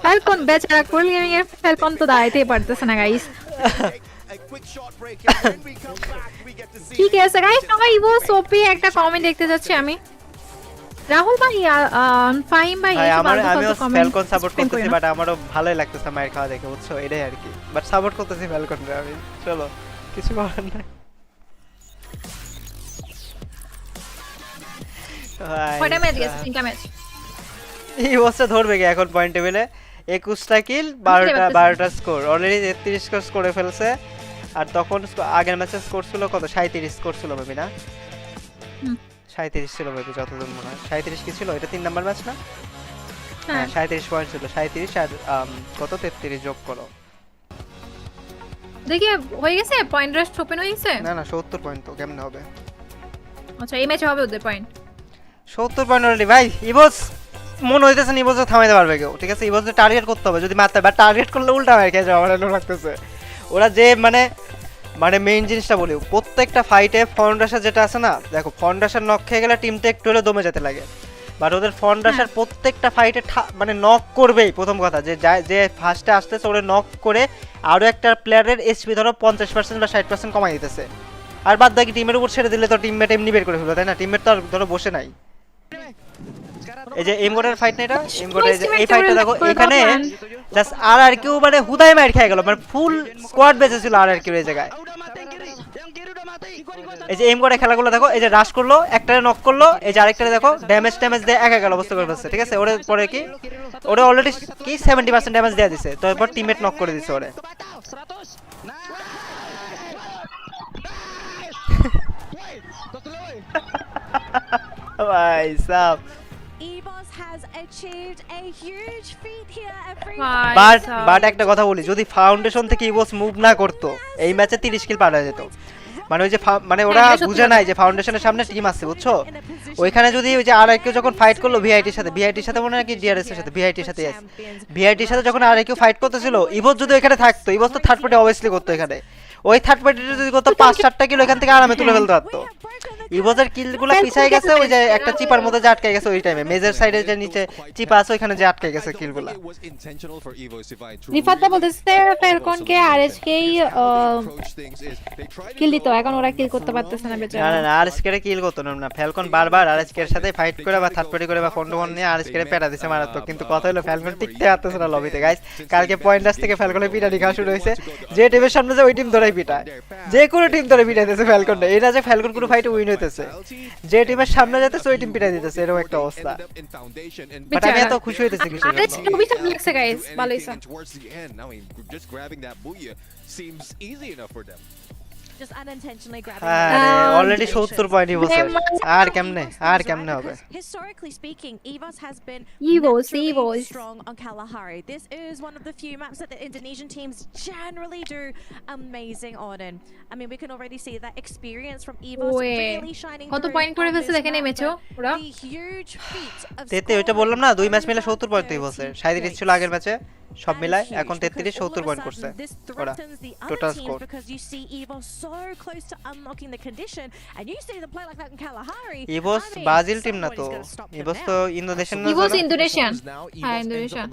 ফ্যালকন বেচারা কোল গেমিং এর ফ্যালকন তো দাঁড়াতেই পারতেছে না গাইস ঠিক আছে গাইস সবাই ইভোস ওপি একটা কমেন্ট দেখতে যাচ্ছি আমি রাহুল ভাই ফাইম ভাই আমিও ফ্যালকন সাপোর্ট করতেছি বাট আমারও ভালোই লাগতেছে মায়ের খাওয়া দেখে বুঝছো এটাই আর কি বাট সাপোর্ট করতেছি ফ্যালকন রে আমি চলো কিছু করার নাই কয়টা ম্যাচ গেছে তিনটা ম্যাচ এই বছর ধরবে কি এখন পয়েন্ট টেবিলে 21টা কিল 12টা স্কোর অলরেডি 33 স্কোর করে ফেলছে আর তখন আগের ম্যাচে স্কোর ছিল কত 37 স্কোর ছিল মেবি না 37 ছিল মেবি যতদূর মনে হয় 37 কি ছিল এটা 3 নাম্বার ম্যাচ না হ্যাঁ 37 পয়েন্ট ছিল 37 আর কত 33 যোগ করো দেখি হয়ে গেছে পয়েন্ট রেস্ট ওপেন হয়ে গেছে না না 70 পয়েন্ট তো কেমনে হবে আচ্ছা এই ম্যাচে হবে ওদের পয়েন্ট 70 পয়েন্ট অলরেডি ভাই ইভোস মন হইতেছে ইভোস থামাইতে পারবে কেউ ঠিক আছে ইভোস টার্গেট করতে হবে যদি মারতে বাট টার্গেট করলে উল্টা হয়ে গেছে আমার এলো লাগতেছে ওরা যে মানে মেইন জিনিসটা বলি প্রত্যেকটা ফাইটে ফন্ডাসার যেটা আছে না দেখো ফন্ডাসার নক খেয়ে গেলে টিমটা একটু হলে দমে যেতে লাগে বাট ওদের ফন্ডাসার প্রত্যেকটা ফাইটে মানে নক করবেই প্রথম কথা যে ফার্স্টে আসতেছে ওরা নক করে আরও একটা প্লেয়ারের এসপি ধরো 50% বা 60% কমাই দিতেছে আর বাদ বাকি টিমের উপর ছেড়ে দিলে তো টিমমেট এমনি বের করে ফেলবে তাই না টিমমেট তো আর ধরো বসে নাই এই যে এমগোডের ফাইট না এটা এমগোডের এই ফাইটটা দেখো এখানে জাস্ট আর কেউ মানে হুদাই মার খেয়ে গেল মানে ফুল স্কোয়াড বেঁচে ছিল আর কেউ এই জায়গায় এই যে এমগোডের খেলাগুলো দেখো এই যে রাশ করলো একটারে নক করলো এই যে আরেকটারে দেখো ড্যামেজ দিয়ে একা গেল অবস্থা করে ফেলছে ঠিক আছে ওরে পরে কি ওরে অলরেডি কি 70% ড্যামেজ দিয়ে দিছে তারপর টিমমেট নক করে দিছে ওরে ভাই সাব বাট একটা কথা বলি যদি ফাউন্ডেশন থেকে ইভোস মুভ না করতো এই ম্যাচে 30 কিল পার হয়ে যেত মানে ওই যে মানে ওরা বুঝে নাই যে ফাউন্ডেশনের সামনে টিম আছে বুঝছো ওইখানে যদি ওই যে আর কেউ যখন ফাইট করলো ভিআইটির সাথে মনে হয় কি ডিআরএস এর সাথে ভিআইটির সাথে যখন আর কেউ ফাইট করতেছিল ইভোস যদি এখানে থাকতো ইভোস তো থার্ড পার্টি অবভিয়াসলি করতো এখানে ওই থার্ড পার্টিটা যদি করতো 5-7টা কিলো এখান থেকে আরামে তুলে ফেলতে পারতো ইভোসের কিলগুলো পিছাই গেছে ওই যে একটা চিপার মধ্যে যে আটকে গেছে ওই টাইমে মেজর সাইডে যে নিচে চিপা আছে ওখানে যে আটকে গেছে কিলগুলো রিফাতটা বলতেছে ফ্যালকন কে আরএসকে কিল দিত এখন ওরা কিল করতে পারতেছে না বেচারা না আরএসকে রে কিল করতে না ফ্যালকন বারবার আরএসকে এর সাথে ফাইট করে বা থার্ড পার্টি করে বা ফন্ডমন নিয়ে আরএসকে রে পেটা দিছে মারাত্মক কিন্তু কথা হলো ফ্যালকন টিকতে পারতেছে না লবিতে গাইস কালকে পয়েন্টার্স থেকে ফ্যালকনের পিটানি খাওয়া শুরু হয়েছে যে টিমের সামনে যে ওই টিম ধরেই পিটায় যে কোনো টিম ধরে পিটাইতেছে ফ্যালকন না এটা যে ফ্যালকন কোনো ফাইটে উইন হইতেছে যে টিমের সামনে যেতেছে ওই টিম পিটাই দিতেছে এরকম একটা অবস্থা বাট আমি এত খুশি হইতেছি কিছু আরে খুবই ভালো লাগছে গাইস ভালোই sir just unintentionally grabbing already 70 point Evos আর কেমনে হবে historically speaking EVOS has been strong on Kalahari. This is one of the few maps that the Indonesian teams generally do amazing on, and I mean we can already see that experience from EVOS really shining কত point করে ফেলছে দেখেন এই ম্যাচে ওরা huge feat of তেতে ওইটা বললাম না দুই ম্যাচ মিলে 70 পয়েন্ট ইভোসের 37 ছিল আগের ম্যাচে সব মিলায় এখন 33 70 পয়েন্ট করছে ওরা টোটাল স্কোর। ইভোস ব্রাজিল টিম না তো, ইভোস তো ইন্দোনেশিয়ান না? ইভোস ইন্দোনেশিয়ান, হ্যাঁ Indonesian.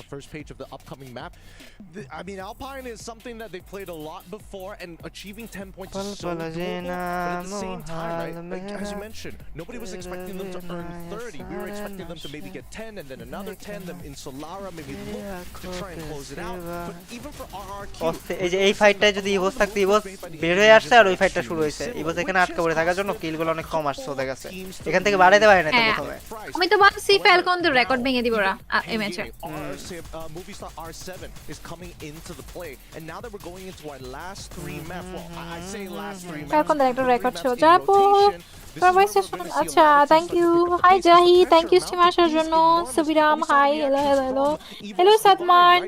I mean, Alpine is something that they played a lot before, and achieving 10 points is so Pal doable. But at the same time, right, Mohal like, as you mentioned, nobody was expecting them to earn 30. We were expecting them to maybe get 10 and then another 10. Them in Solara maybe look to try and close it out. But even for RRQ, এই যে এই ফাইটটায় যদি ইভোস থাকতো, ইভোস বের হয়ে আসছে আর ওই ফাইটটা শুরু হয়েছে, ইভোস এখানে আটকা পড়ে থাকার জন্য কিলগুলো অনেক কম আসছে ওদের কাছে, এখান থেকে বাড়াইতে পারে না তো প্রথমে। আমি তো ভাবছি ফ্যালকনদের রেকর্ড ভেঙে দিব ওরা এই ম্যাচে। Movistar R7 is coming into the play, and now that we're going into our last 3 maps, well, I say last 3 maps. ফ্যালকনদের একটা রেকর্ড ছিল যাবো সবাই সেশন। আচ্ছা thank you, hi Jahi, thank you stream আসার জন্য। Subiram hi, hello hello hello hello Sadman.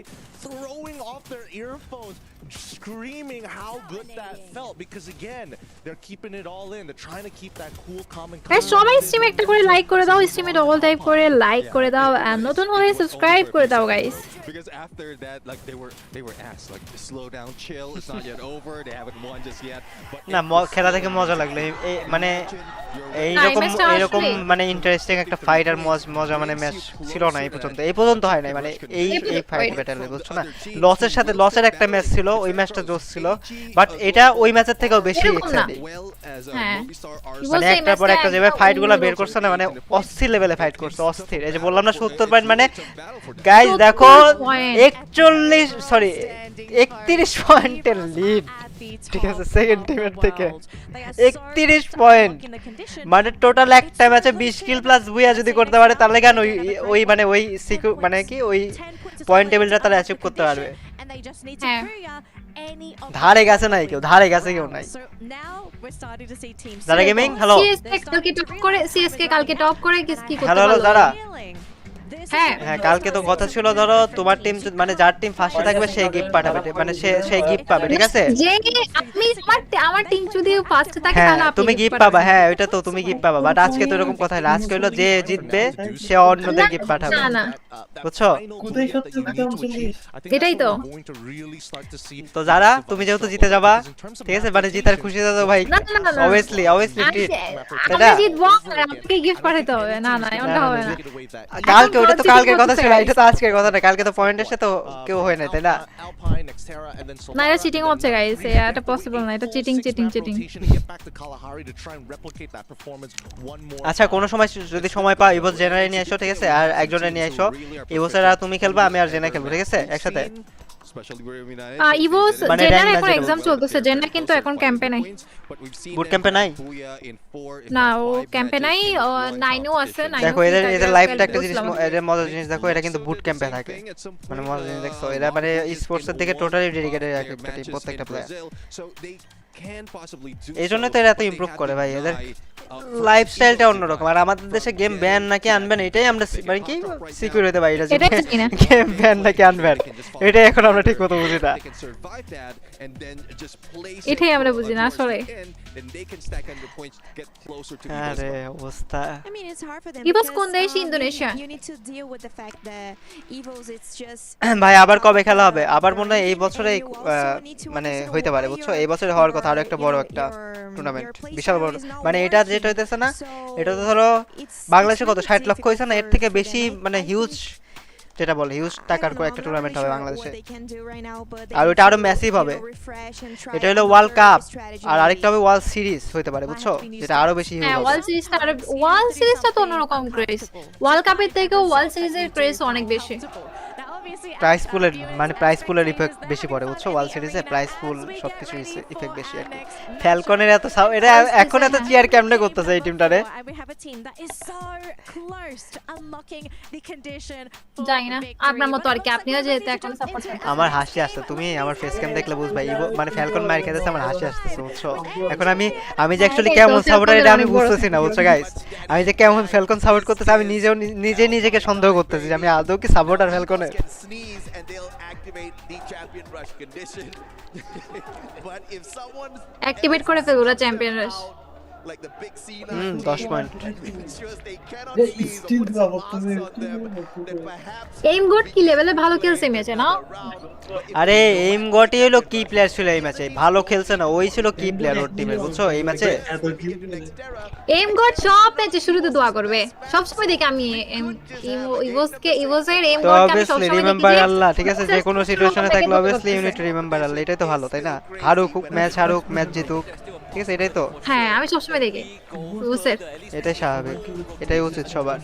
Throwing off their earphones, screaming how good that felt, because again they're keeping it all in. They're trying to keep that cool, calm and guys সবাই স্ট্রিমে একটা করে like করে দাও, স্ট্রিমে double type করে like করে দাও, আর নতুন হলে সাবস্ক্রাইব করে দাও guys. Because after that, like they were asked like slow down, chill. It's not yet over. They haven't won just yet. But না খেলা দেখে মজা লাগলো, মানে এইরকম মানে ইন্টারেস্টিং একটা ফাইট আর মজা মানে ম্যাচ ছিল না এই পর্যন্ত হয় নাই, মানে এই ফাইট ব্যাটেলে বুঝছো না। লসের সাথে লসের একটা ম্যাচ ছিল, ওই ম্যাচটা জোস ছিল, বাট এটা ওই ম্যাচের থেকেও বেশি এক্সাইটিং। মানে একটার পর একটা যেভাবে ফাইটগুলো বের করছে না, মানে অস্থির লেভেলে ফাইট করছে, অস্থির। এই যে বললাম না 70 পয়েন্ট, মানে গাইস দেখো 31 পয়েন্টের লিড, ঠিক আছে সেকেন্ড টিমের থেকে 31 পয়েন্ট, মানে টোটাল একটা ম্যাচে 20 কিল প্লাস বুয়া যদি করতে পারে তাহলে কেন ওই মানে ওই মানে কি ওই পয়েন্ট টেবিলটা তারা অ্যাচিভ করতে পারবে। ধারে গেছে নাই কেউ, ধারে গেছে কেউ নাই। যারা গেমিং হ্যালো, সিএসকে কালকে টপ করে কি করতে হ্যালো পারলো? যারা হ্যাঁ কালকে তো কথা ছিল ধরো তোমার টিম মানে যার টিম ফার্স্টে থাকবে সেই গিফট পাঠাবে, মানে সেই গিফট পাবে, ঠিক আছে? যে আমি আমার টিম যদি ফার্স্টে থাকে তাহলে তুমি গিফট পাবা, হ্যাঁ ওইটা তো তুমি গিফট পাবা, বাট আজকে তো এরকম কথা হলো, আজকে হলো যে জিতবে সে অন্যদের গিফট পাঠাবে, বুঝছো? এটাই তো। তো যারা তুমি যেহেতু জিতে যাবা, ঠিক আছে, মানে জিতার খুশি দাও ভাই, অবভিয়াসলি ট্রিট, আমরা জিতবো আর আমাকে গিফট পাঠাতে হবে। না এমনটা হবে না। কালকে ওটা তো কালকের কথা ছিল, এটা তো আজকের কথা না, কালকে তো পয়েন্ট এসে তো কেউ হয় না, তাই না? না এটা চিটিং হচ্ছে গাইস, এটা পসিবল না, এটা চিটিং। আচ্ছা কোনো সময় যদি সময় পাও ইভোস জেনারে নিয়ে এসো, ঠিক আছে, আর একজনের নিয়ে এসো, ইভোসের আর তুমি খেলবা, আমি আর জেনা খেলবো, ঠিক আছে একসাথে। ইভোস জেনার এখন এক্সাম চলতেছে, জেনা কিন্তু এখন ক্যাম্পে নাই, বুট ক্যাম্পে নাই, না ও ক্যাম্পে নাই, 9ও আছে। দেখো এদের লাইফটা একটা জিনিস, এদের মজার জিনিস দেখো, এটা কিন্তু বুট ক্যাম্পে থাকে, মানে মজার জিনিস দেখছো, এরা মানে স্পোর্টস এর দিকে টোটালি ডেডিকেটেড একটা টিম, প্রত্যেকটা প্লেয়ার। এই জন্য তো এরা এত ইমপ্রুভ করে ভাই, এদের লাইফস্টাইলটা অন্যরকম। আর আমাদের দেশে গেম ব্যান নাকি আনবেন, এটাই আমরা মানে কি সিকিউর হতে পারি, এটা গেম ব্যান নাকি আনবেন, এটাই এখন আমরা ঠিক মতো বুঝি না, এটাই আমরা বুঝি না আসলে। আরে অবস্থা। ইভোস কোন দেশ? ইন্দোনেশিয়া। ভাই আবার কবে খেলা হবে? আবার মনে হয় এই বছরে মানে হইতে পারে, বুঝছো, এই বছরে হওয়ার কথা, আরো একটা বড় একটা টুর্নামেন্ট, বিশাল বড়, মানে এটা যেটা হইতেছে না, এটা তো ধরো বাংলাদেশে কত 60 লক্ষ হইছে না, এর থেকে বেশি মানে হিউজ, যেটা বলে হিউজ টাকার একটা টুর্নামেন্ট হবে বাংলাদেশে, আর ওটা আরো ম্যাসিভ হবে। এটা হলো ওয়ার্ল্ড কাপ, আর আরেকটা হবে ওয়ার্ল্ড সিরিজ হইতে পারে, বুঝছো, যেটা আরো বেশি হিউজ হবে। ওয়ার্ল্ড সিরিজটা তো অন্যরকম ক্রেজ, ওয়ার্ল্ড কাপের থেকেও ওয়ার্ল্ড সিরিজের ক্রেজ অনেক বেশি। প্রাইস পুলের ইফেক্ট বেশি পড়ে, বুঝছো, ওয়ার্ল্ড সিরিজে প্রাইস পুল সবকিছু ইফেক্ট বেশি আর কি। ফ্যালকনের এত এটা এখন এত চিয়ার কেমনে করতেছে এই টিমটারে, জানি না আপনার মতো আর কি, আপনিও যেহেতু এখন সাপোর্ট করেন। আমার হাসি আসছে, তুমি আমার ফেস ক্যাম দেখলে বুঝবা, মানে ফ্যালকন মার খেতেছে, আমার হাসি আসতেছে, বুঝছো। এখন আমি যে অ্যাকচুয়ালি কেমন সাপোর্টার এটা আমি বুঝতেছি না, বুঝছো গাইস, আমি যে কেমন ফ্যালকন সাপোর্ট করতেছি, আমি নিজেকে সন্দেহ করতেছি যে আমি আদৌ কি supporter ফ্যালকনের। Sneeze and they'll activate the champion rush condition. But if someone activate করে ফেলবো champion rush, like the big Cena 10 point ensures they cannot leave or put some marks on them that perhaps aim god কি লেভেলে ভালো খেলছে ম্যাচে না আরে aim গটই হলো কি প্লেয়ার ছিল এই ম্যাচে ভালো খেলছে না ওই ছিল কি প্লেয়ার ওর টিমে বুঝছো এই ম্যাচে এইম গড সব ম্যাচে শুরুতে দোয়া করবে সব সময় দেখি আমি ইভোসের এইম তো গডকে আমি সব অবভিয়াসলি সময় রিমেম্বার দেখি আল্লাহ ঠিক আছে যে কোনো সিচুয়েশনে থাকলে obviously you need to remember Allah এটাই তো ভালো তাই না হারুক ম্যাচ জিতুক ঠিক আছে এটাই তো হ্যাঁ আমি সব সময় দেখি ইভোসের এটাই স্বাভাবিক এটাই উচিত সবার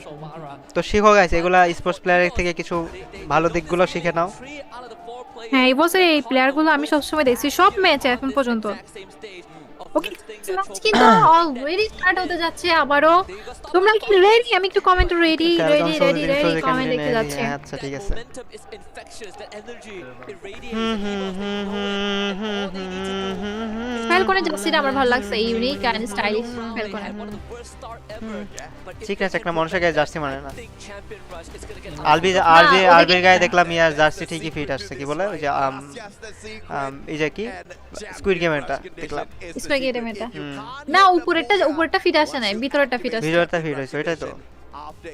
তো শিখো গাইস এগুলা স্পোর্টস প্লেয়ারের থেকে কিছু ভালো দিকগুলো শিখে নাও হ্যাঁ ইভোসের এই প্লেয়ারগুলো আমি সব সময় দেখছি সব ম্যাচে এখন পর্যন্ত ওকে ম্যাচ কিন্তু অলরেডি স্টার্ট হতে যাচ্ছে আবারও তোমরা কি রেডি আমি একটু কমেন্ট রেডি কমেন্ট দেখতে যাচ্ছে আচ্ছা ঠিক আছে ফ্যালকনের জার্সিটা আমার ভালো লাগছে ইউনিক এন্ড স্টাইলিশ ফ্যালকনের ঠিক আছে একটা মানুষের গায়ে জার্সি মানে না আরবির গায়ে দেখলাম ইয়ার জার্সি ঠিকই ফিট আসছে কি বলে ওই যে এই যে কি স্কুইড গেমটা দেখলাম স্কুইড গেমটা না উপরেরটা ফিট আসে না ভিতরটা ফিট আসে ভিতরটা ফিট হইছে ওইটাই তো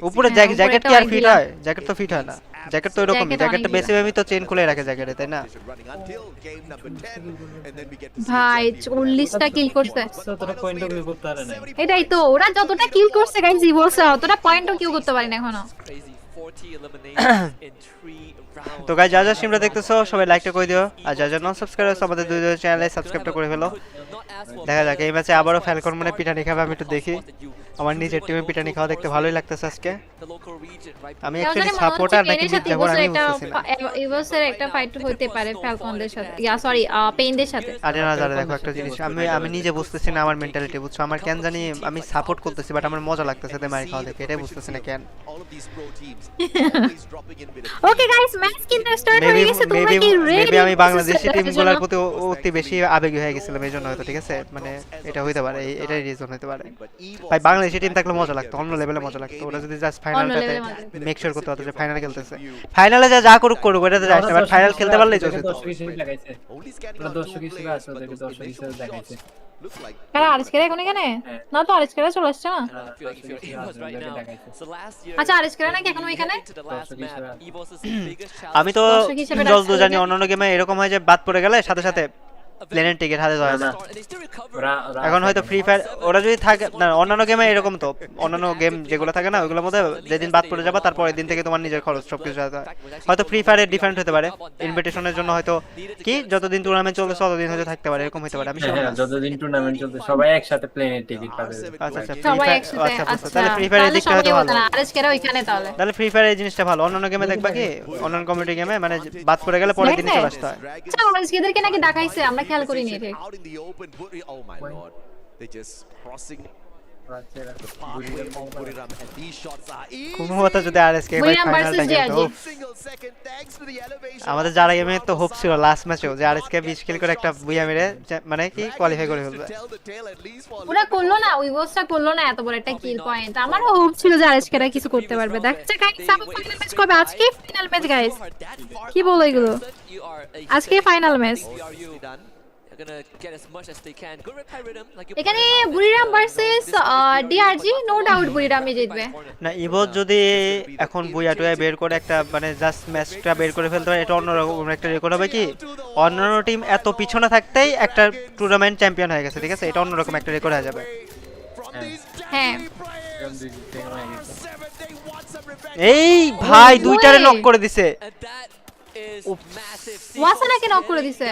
উপরে জ্যাকেট কি আর ফিট হয় জ্যাকেট তো ফিট হয় না জ্যাকেট তো এরকম জ্যাকেটটা বেশিরভাগই তো চেইন খুলে রাখে জ্যাকেটে তাই না ভাই 40টা কিল করছে তোরা পয়েন্টও কিল করতে পারে না এটাই তো ওরা যতটা কিল করছে গাইস ইভোসা অতটা পয়েন্টও কিল করতে পারে না এখনো তো গাইস যা যা স্ট্রিমটা দেখতেছো সবাই লাইকটা করে দিও আর যা যা নন সাবস্ক্রাইবার আছে আমাদের দুই চ্যানেলে সাবস্ক্রাইবটা করে ফেলো দেখা যাক এই ম্যাচে আবারও ফ্যালকন মানে পিটানি খাবে আমি একটু দেখি আমার নিজের টিমে পিটানি খাওয়া দেখতে ভালোই লাগতেছে আজকে আমি অ্যাকচুয়ালি সাপোর্টার নাকি মিড যাবো আমি বুঝতেছি না ইভোসের একটা ফাইট হতে পারে ফ্যালকনদের সাথে সরি পেইনদের সাথে আরে না যারা দেখো একটা জিনিস আমি নিজে বুঝতেছি না আমার মেন্টালিটি বুঝছো আমার কেন জানি আমি সাপোর্ট করতেছি বাট আমার মজা লাগতেছে তে মারি খাওয়া দেখে এটাই বুঝতেছি না কেন ওকে গাইস ম্যাচ কিন্তু স্টার্ট হয়ে গেছে তোমরা কি রেডি আমি বাংলাদেশি টিমগুলোর প্রতি অতি বেশি আবেগী হয়ে গেছিলাম এইজন্য হয়তো ঠিক আছে মানে এটা হইতে পারে এটাই রিজন হইতে পারে ভাই বাংলাদেশি টিম থাকলে মজা লাগতো অন্য লেভেলে মজা লাগতো ওরা যদি জাস্ট ফাইনালটাতে মেক শিওর করতে হতো যে ফাইনাল খেলতেছে ফাইনালে যা করুক এটাতে যাস না বাট ফাইনাল খেলতে পারলেই চলছে তো দর্শক হিসেবে আছে ওদেরকে দর্শক হিসেবে দেখাইছে কারা আরএসকে এখন এখানে না তো আরএসকে চলে আসছে না আচ্ছা আরএসকে নাকি এখনো এখানে আমি তো যতদূর জানি অন্যান্য গেমে এরকম হয় যে বাদ পড়ে গেলে সাথে সাথে প্লেনের টিকিট হাতে ধরে না এখন হয়তো ফ্রি ফায়ার ওরা যদি থাকে না অন্যান্য গেমে এরকম তো অন্যান্য গেম যেগুলো থাকে না ওইগুলোর মধ্যে যেদিন বাদ পড়ে যাবে তারপরের দিন থেকে তোমার নিজের খরচ সবকিছু হয়তো ফ্রি ফায়ারের ডিফারেন্ট হতে পারে ইনভিটেশনের জন্য হয়তো কি যতদিন টুর্নামেন্ট চলবে ততদিন হয়তো থাকতে পারে এরকম হতে পারে আমি যতদিন টুর্নামেন্ট চলবে সবাই একসাথে প্লেনের টিকিট পাবে আচ্ছা আচ্ছা সবাই একসাথে আচ্ছা তাহলে ফ্রি ফায়ারের দিকটা হয়তো ভালো আরএসকেরা ওইখানে তাহলে ফ্রি ফায়ারের এই জিনিসটা ভালো অন্যান্য গেমে দেখবা কি অন্যান্য কমিউনিটি গেমে মানে বাদ পড়ে গেলে পরের দিন চলে আসতে হয় আচ্ছা আরএসকেদেরকে নাকি দেখাইছে আমরা খেয়াল করিনি এটা out in the open. Oh my lord. They just crossing the pathway of Buriram and these shots are কোন কথা যদি আরএসকে ফাইনালটা গেমটা single second thanks to the elevation. আমাদের যারা গেমে তো হোপ ছিল লাস্ট ম্যাচেও যে আরএসকে 20 কিল করে একটা বুইয়া মেরে মানে কি কোয়ালিফাই করে ফেলবে ওরা করলো না উইভোসটা করলো না এত বড় একটা কিল পয়েন্ট আমারও হোপ ছিল যে আরএসকেরা কিছু করতে পারবে দেখছে গাইস সামনে ফাইনাল ম্যাচ কবে আজকে ফাইনাল ম্যাচ গাইস কি বলো এগুলো আজকে ফাইনাল ম্যাচ এখানে বুরিরাম ভার্সেস ডিআরজি নো ডাউট বুরিরামই জিতবে না ইভোজ যদি এখন বুইয়া টুয়া বের করে একটা মানে জাস্ট ম্যাচটা বের করে ফেলতে পারে এটা অন্যরকম একটা রেকর্ড হবে কি অন্যান্য টিম এত পিছনে থাকতেই একটা টুর্নামেন্ট চ্যাম্পিয়ন হয়ে গেছে ঠিক আছে এটা অন্যরকম একটা রেকর্ড হয়ে যাবে হ্যাঁ এই ভাই দুইটারে নক করে দিছে ওয়াসানাকে নক করে দিছে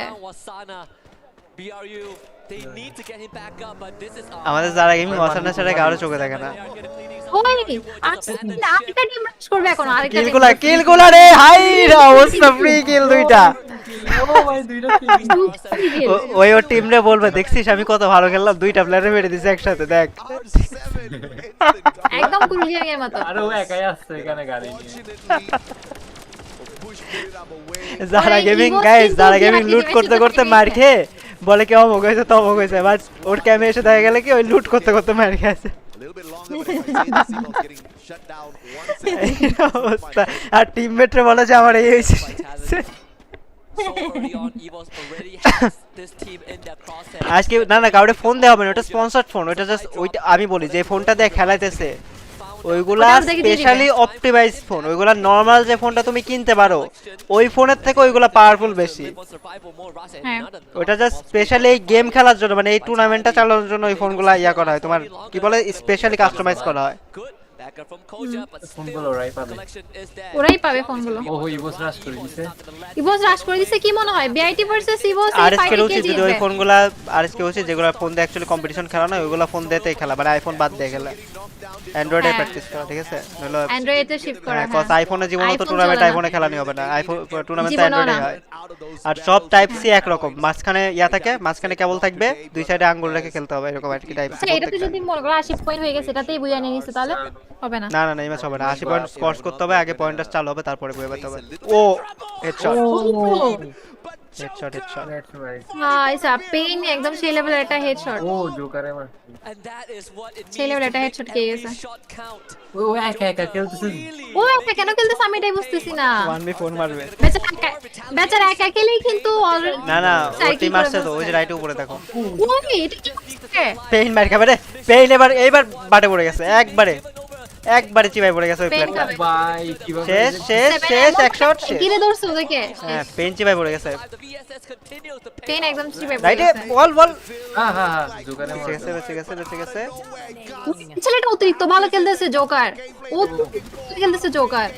আমাদের যারা গেমিং ওয়াসানা ছাড়া কারো চোখে দেখে না ওই আরেকটা টিম রাশ করবে এখন আরেকটা কিলগুলা রে হাই রা অবস্থা ফ্রি কিল দুইটা ও ভাই দুইটা কিল ওই ওর টিম রে বলবে দেখছিস আমি কত ভালো খেললাম দুইটা প্লেয়ারে মেরে দিছে একসাথে দেখ একদম কুলিয়ার মতো আর ও একাই আসছে এখানে গাড়ি নিয়ে যারা গেমিং গাইস যারা গেমিং লুট করতে করতে মার খেয়ে বলে কি অমুক হয়েছে তমুক হয়েছে বাট ওর ক্যামে এসে দেখা গেলে কি ওই লুট করতে করতে মার খেয়েছে আর টিমমেটরে বলে যে আমার এই হয়েছে so early on, Evos already has this team in their crosshairs. আজকে না কাউরে ফোন দেওয়া হবে না, ওটা স্পন্সর্ড ফোন, ওটা জাস্ট ওইটা আমি বলি যে ফোনটা দিয়ে খেলাইতেছে ওইগুলা স্পেশালি অপটিমাইজ ফোন, ওইগুলা নরমাল যে ফোনটা তুমি কিনতে পারো ওই ফোনের থেকে ওইগুলা পাওয়ারফুল বেশি। ওটা জাস্ট স্পেশালি গেম খেলার জন্য, মানে এই টুর্নামেন্টটা চালানোর জন্য ওই ফোনগুলা ইয়া করা হয়, তোমার কি বলে স্পেশালি কাস্টমাইজ করা হয়। ফোনগুলো ওরাই পাবে ফোনগুলো। ওহো ইভোস রাশ করে দিছে, ইভোস রাশ করে দিছে। কি মনে হয় বিআইটি ভার্সেস ইভোস এই আরএসকে ফাইটে কে উচিত যদি জিতবে? ওই ফোনগুলা আরএসকে উচিত যেগুলা ফোন দিয়ে অ্যাকচুয়ালি কম্পিটিশন খেলা না, ওইগুলা ফোন দিয়েই খেলা, মানে আইফোন বাদ দিয়ে খেলা, অ্যান্ড্রয়েডে প্র্যাকটিস করা, ঠিক আছে? নইলে অ্যান্ড্রয়েডে শিফট করা। কজ আইফোনে জীবনে তো টুর্নামেন্ট আইফোনে খেলানি হবে না, আইফোন টুর্নামেন্ট অ্যান্ড্রয়েডে হয়। আর সব টাইপ সি এক রকম, মাঝখানে ইয়া থাকে, মাঝখানে কেবল থাকবে, দুই সাইডে আঙ্গুল রেখে খেলতে হবে, এরকম আর কি টাইপ। আচ্ছা এটাতে যদি মনে করো 80 পয়েন্ট হয়ে গেছে, এটাতেই বুঝা নিয়ে নিছে, তাহলে হবে না? না না না, এই ম্যাচ হবে না, 80 পয়েন্ট স্কোর করতে হবে, আগে পয়েন্টার চালু হবে, তারপরে বয়ে যেতে হবে। ও হেডশট হেডশট হেডশট, আচ্ছা পেইন একদম সেই লেভেলের একটা হেডশট। ও জোকারে মার, সেই লেভেলের একটা হেডশট কে গেছে। ও একা একা খেলতেছে, ও একা কেন খেলতেছে আমি এটাই বুঝতেছি না। 1v4 মারবে বেচারা একা খেলেই কিন্তু না না, ও টিম আসছে তো, ওই যে রাইট উপরে দেখো। ওই এটা কি করছে? পেইন মার খাবে রে, পেইন এইবার বাটে পড়ে গেছে, একবারে চিবাই পড়ে গেছে ওই প্লেয়ারটা। ভাই কিভাবে শেষ শেষ শেষ, এক শট শেষ। গিরে ধরছে ওদেরকে। হ্যাঁ পেইন চিবাই পড়ে গেছে, পেইন একদম চিপে পড়ে রাইটে গেছে। বল হ্যাঁ জোকারে মার, বেঁচে গেছে। ছেলেটা অতিরিক্ত ভালো খেলতেছে জোকার, ও খেলতেছে জোকার,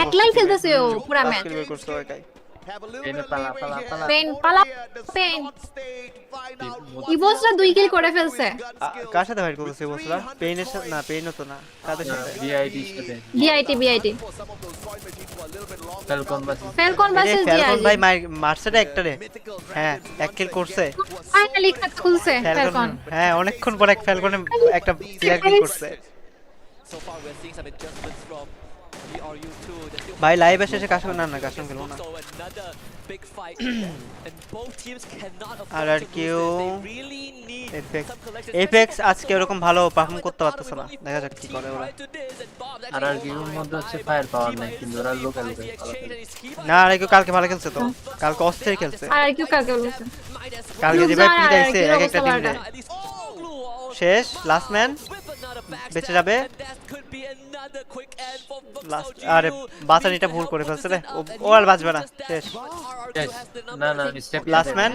একলাই খেলতেছে ও পুরা ম্যাচ। পেইন পালা পেইন ইভোসরা 2 কিল করে ফেলছে। কার সাথে ফাইট করতেছে বসরা? পেইনের সাথে না, পেইনও তো না, কাদের সাথে? বিআইটি সাথে, বিআইটি ফ্যালকন ভার্সেস ফ্যালকন ভাই মারছে না একটা রে, হ্যাঁ এক কিল করছে ফাইনালি খাত খুলছে ফ্যালকন। হ্যাঁ অনেকক্ষণ পর এক ফ্যালকনে একটা প্লেয়ার কিল করছে। So far we're seeing some adjustments from KRULL too. ভাই লাইভ এসে কাশন না কাশন খেলবো না। Another big fight and both teams cannot afford আর to lose কিউ this. They really need some collection. FX আজকে এরকম ভালো পারফর্ম করতে পারতেছে না, দেখা যাক কি করে ওরা। আর কিউর মধ্যে হচ্ছে ফায়ার পাওয়ার নাই, কিন্তু ওরা লোকাল না আর কিউ কালকে ভালো খেলছে তো, কালকে অস্থির খেলছে। আর কিউ কালকে বলছে কালকে যে ভাই পিটাইছে এক একটা টিমে। শেষ লাস্ট ম্যান বেঁচে যাবে। আরে বাঁচানিটা ভুল করে ফেলছে রে, ও আর বাঁচবে না, শেষ। না স্টেপ লাস্ট ম্যান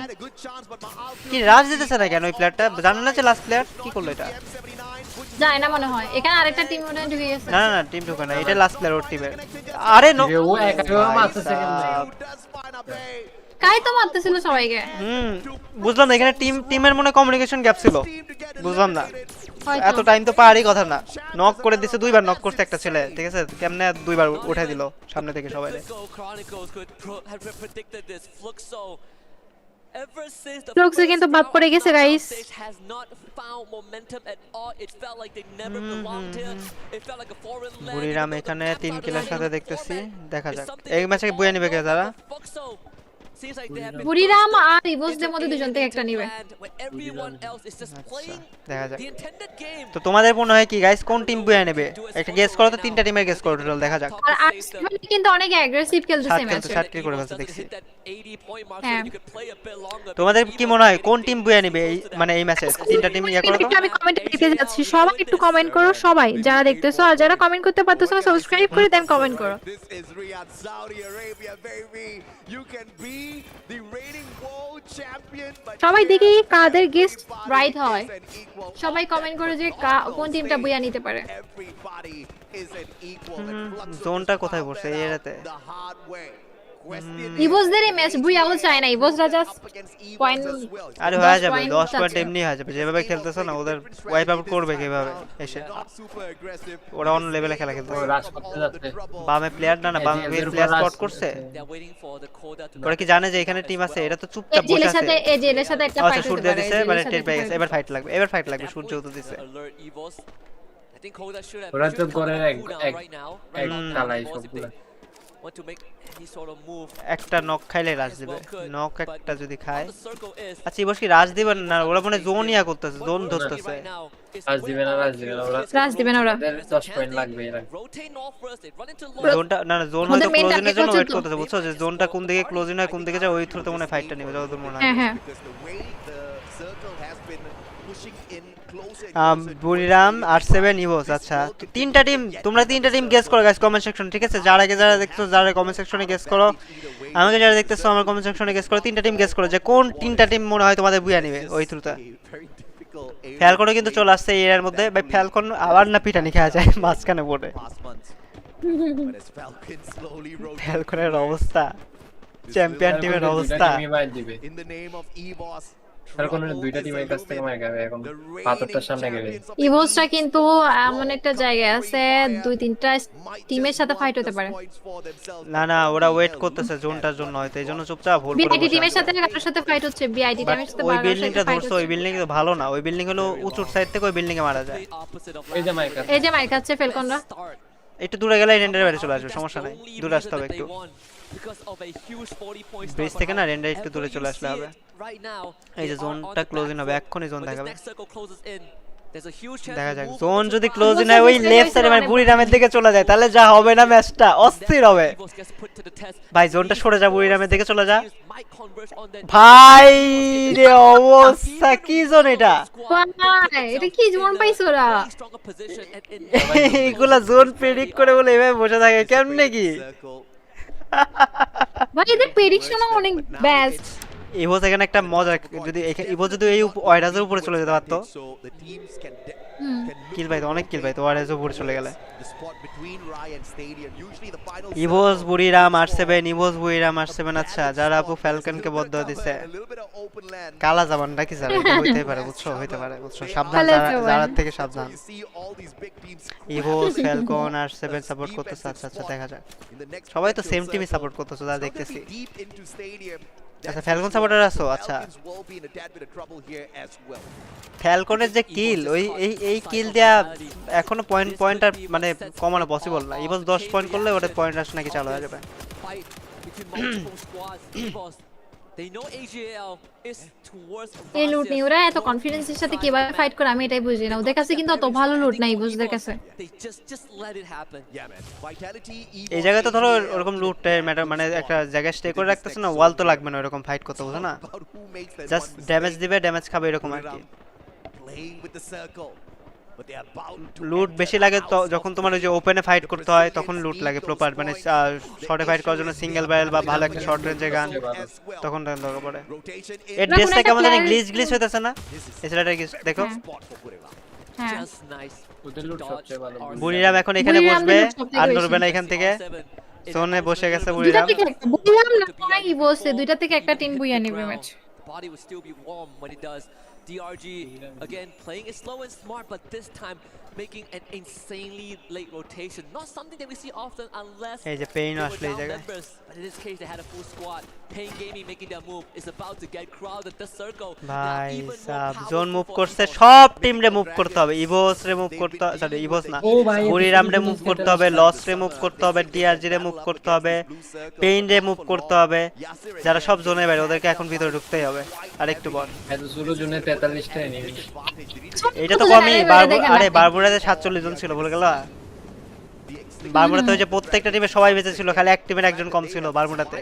কি রাজ দিতেছে না কেন ওই প্লেয়ারটা? জানেন না যে লাস্ট প্লেয়ার কি করলো এটা? যায় না মনে হয়, এখানে আরেকটা টিম মনে হয় ঢুকে গেছে। না না টিম ঢুকে না, এটা লাস্ট প্লেয়ার ওর টিমের। আরে নো ও একা মারতেছে কেন? কাই তো মারতেছিল সবাইকে। বুঝলাম না, এখানে টিমের মনে কমিউনিকেশন গ্যাপ ছিল, বুঝলাম না। এত টাইম তো পারই কথা না, নক করে দিছে, 2বার নক করছে একটা ছেলে, ঠিক আছে? কেমনে 2বার উঠাই দিল সামনে থেকে সবাই। ফ্লক্সে কিন্তু বাদ পড়ে গেছে গাইস। বুড়িরাম এখানে 3 কিলের সাথে দেখতেছি, দেখা যাক এই ম্যাচে বুয়া নিবে কে তারা। বুড়িরাম আর ইভোসদের মধ্যে দুজন থেকে একটা নিবে, দেখা যাক। তো তোমাদের মনে হয় কি গাইস, কোন টিম বুয়া নেবে? একটা গেস করো তো, 3টা টিমের গেস করো টোটাল, দেখা যাক। আর আর্সেনাল কিন্তু অনেক অ্যাগ্রেসিভ খেলতেছে ম্যাচে, 60 কিল করে ফেলছে দেখছি। হ্যাঁ তোমাদের কি মনে হয় কোন টিম বুয়া নেবে এই মানে এই ম্যাচে? 3টা টিম ইয়া করো তো। আমি কমেন্টে লিখে যাচ্ছি, সবাই একটু কমেন্ট করো, সবাই যারা দেখতেছো, আর যারা কমেন্ট করতে পারতেছো না সাবস্ক্রাইব করে দেন কমেন্ট করো। This is Riyadh, Saudi Arabia, baby. You can be the reigning world champion, but সবাই দেখি কাদের গেস্ট রাইট হয়, সবাই কমেন্ট করে যে কোন টিমটা বুয়া নিতে পারে। everybody is an equal. জোনটা কোথায় পড়ছে এই এরাতে? The hard way. ইভোসদের এই ম্যাচ বুয়াও চায় না, ইভোসরা জাস্ট পয়েন্ট। আরে হয়ে যাবে, 10 পয়েন্ট এমনি হয়ে যাবে, যেভাবে খেলতেছে না ওদের ওয়াইপ আউট করবে কিভাবে এসে। ওরা অন্য লেভেলে খেলা খেলতেছে। রাশ করতে যাচ্ছে, বামে প্লেয়ার না বামে প্লেয়ার স্পট করছে। ওরা কি জানে যে এখানে টিম আছে? এটা তো চুপচাপ বসে আছে। এই জেলের সাথে একটা ফাইট শুট দিয়ে দিছে, মানে টের পেয়ে গেছে, এবার ফাইট লাগবে, সূর্য তো দিছে। ওরা তো করে এক কালাই সবগুলা। want to make any sort of move. একটা নক খাইলে রাশ দিবে, নক একটা যদি খায়। আচ্ছা ইবস কি রাশ দিবেন না? ওরা মানে জোন ইয়া করতেছে, জোন ধরতেছে। রাশ দিবে না ওরা রাশ দিবে না ওরা 10 পয়েন্ট লাগবে এরা। জোনটা না না জোন হয়তো ক্লোজিংয়ের জন্য ওয়েট করতেছে, বুঝছো যে জোনটা কোন দিকে ক্লোজিং হয় কোন দিকে যায় ওই থ্রুতে মনে ফাইটটা নেবে যতদূর মনে হয়। হ্যাঁ হ্যাঁ বুড়িরাম R7 ইভোস। আচ্ছা তিনটা টিম, তোমরা তিনটা টিম গেস করো গাইস কমেন্ট সেকশন, ঠিক আছে? যারা দেখছো যারা কমেন্ট সেকশনে গেস করো, আমাকে যারা দেখতেছো আমার কমেন্ট সেকশনে গেস করো, তিনটা টিম গেস করো যে কোন তিনটা টিম মনে হয় তোমাদের বুয়া নেবে ওই থ্রুতে। ফ্যালকনও কিন্তু চলে আসছে এই এর মধ্যে, ভাই ফ্যালকন আবার না পিটানি খাওয়া যায় মাঝখানে পড়ে। ফ্যালকনের অবস্থা, চ্যাম্পিয়ন টিমের অবস্থা। ফ্যালকনের দুইটা টিমের কাছ থেকে মার খাবে এখন পাথরটার সামনে গেলে। ইভোসটা কিন্তু এমন একটা জায়গায় আছে দুই তিনটা টিমের সাথে ফাইট হতে পারে। না না ওরা ওয়েট করতেছে জোনটার জন্য, হয়তো এইজন্য চুপচাপ হোল্ড করে বিআইটি টিমের সাথে কারোর সাথে ফাইট হচ্ছে, বিআইটি টিমের সাথে ওই বিল্ডিংটা ধরছো, ওই বিল্ডিং তো ভালো না, ওই বিল্ডিং হলো উঁচুর সাইড থেকে ওই বিল্ডিং এ মারা যায়। এই যে মাইক আছে ফেলকনরা, একটু দূরে গেলে রেন্ডারের বাইরে চলে আসবে, সমস্যা নাই, দূরে আসতে হবে একটু। ব্রিজ থেকে না রেন্ডার একটু দূরে চলে আসলে হবে। এই যে জোনটা ক্লোজিং হবে, এক্ষুনি জোন দেখাবে, দেখা যাক। জোন যদি ক্লোজিং হয় ওই লেফট সাইডে মানে বুড়িরামের দিকে চলে যায় তাহলে যা হবে না ম্যাচটা অস্থির হবে। ভাই জোনটা সরে যা, বুড়িরামের দিকে চলে যা। ভাই রে অবস্থা কি জোন এটা, এটা কি জোন পাইছো ওরা? এইগুলা জোন প্রেডিক্ট করে বলে এভাবে বসে থাকে কেমনে কি? ভাই এদের প্রেডিকশনও অনেক বেস্ট। ইভোস এখানে একটা মজা, যদি ইভোস যদি এই ওয়াইডাজের উপরে চলে যেতে পারতো, কিল পাইতো, অনেক কিল পাইতো ওয়াইডাজের উপরে চলে গেলে। ইভোস বুড়িরাম R7, ইভোস বুড়িরাম R7। আচ্ছা যারা আপু ফ্যালকনকে বদ্ধ দিছে কালা জামান নাকি যারা, এটা হইতে পারে, বুঝছো, হইতে পারে, বুঝছো, সাবধান, যারা থেকে সাবধান। ইভোস ফ্যালকন R7 সাপোর্ট করতেছে। আচ্ছা আচ্ছা দেখা যাক, সবাই তো সেম টিমই সাপোর্ট করতেছে যা দেখতেছি। আচ্ছা ফ্যালকন সাপোর্টার আছো? আচ্ছা ফ্যালকনের যে কিল, ওই এই কিল দেয়া এখনো পয়েন্টার মানে কমানো পসিবল না। ইভোস 10 পয়েন্ট করলে ওটা পয়েন্ট রাশ নাকি চালু হয়ে যাবে। এই লুট নেই, ওরা এত কনফিডেন্সের সাথে কিভাবে ফাইট করে আমি এটাই বুঝি না। ওদের কাছে কিন্তু অত ভালো লুট নাই ইভোসদের কাছে। এই জায়গায় তো ধরো ওরকম লুটের ম্যাটার মানে একটা জায়গায় স্টে করে রাখতেছে না, ওয়াল তো লাগবে না এরকম ফাইট করতে, বুঝো না? জাস্ট ড্যামেজ দিবে, ড্যামেজ খাবে এরকম আর কি। লুট বেশি লাগে তো যখন তোমার ওই যে ওপেনে ফাইট করতে হয় তখন লুট লাগে প্রপার, মানে শর্টে ফাইট করার জন্য সিঙ্গেল ব্যারেল বা ভালো একটা শর্ট রেঞ্জের গান তখন দরকার পড়ে। এর ড্রেসটা কেমন জানি গ্লিচ হইতাছে না? এছাড়া দেখো বুড়িরাম এখন এখানে বসবে আর নড়বে না এখান থেকে, জোনে বসে গেছে বুড়িরাম। বুড়িরাম না পড়াই বসে, দুইটা থেকে একটা টিম বুইয়া নেবে match. DRG again playing it slow and smart, but this time making an insanely late rotation. Not something that we see often unless hey, the pain members. But in this case, they had a full squad. Pain Gaming making their move is about to get crowded the circle. Bhai sab zone move korche, sob team re move korte hobe, Evos re move korte hobe, sorry Evos na, Buriram re move korte hobe, Loss re move korte hobe, DRG re move korte hobe, Pain re move korte hobe, jara sob zone e baire oderke ekhon bhitore ঢুকতেই হবে। আর একটু বল এত শুরু জোনে 43 টা enemy, এটা তো কমই, আরে বারবুরাতে 47 জন ছিল বলে গেল। বারমুডাতে ওই যে প্রত্যেকটা টিমে সবাই বেঁচে ছিল, খালি এক টিমের একজন কম ছিল বারমুডাতে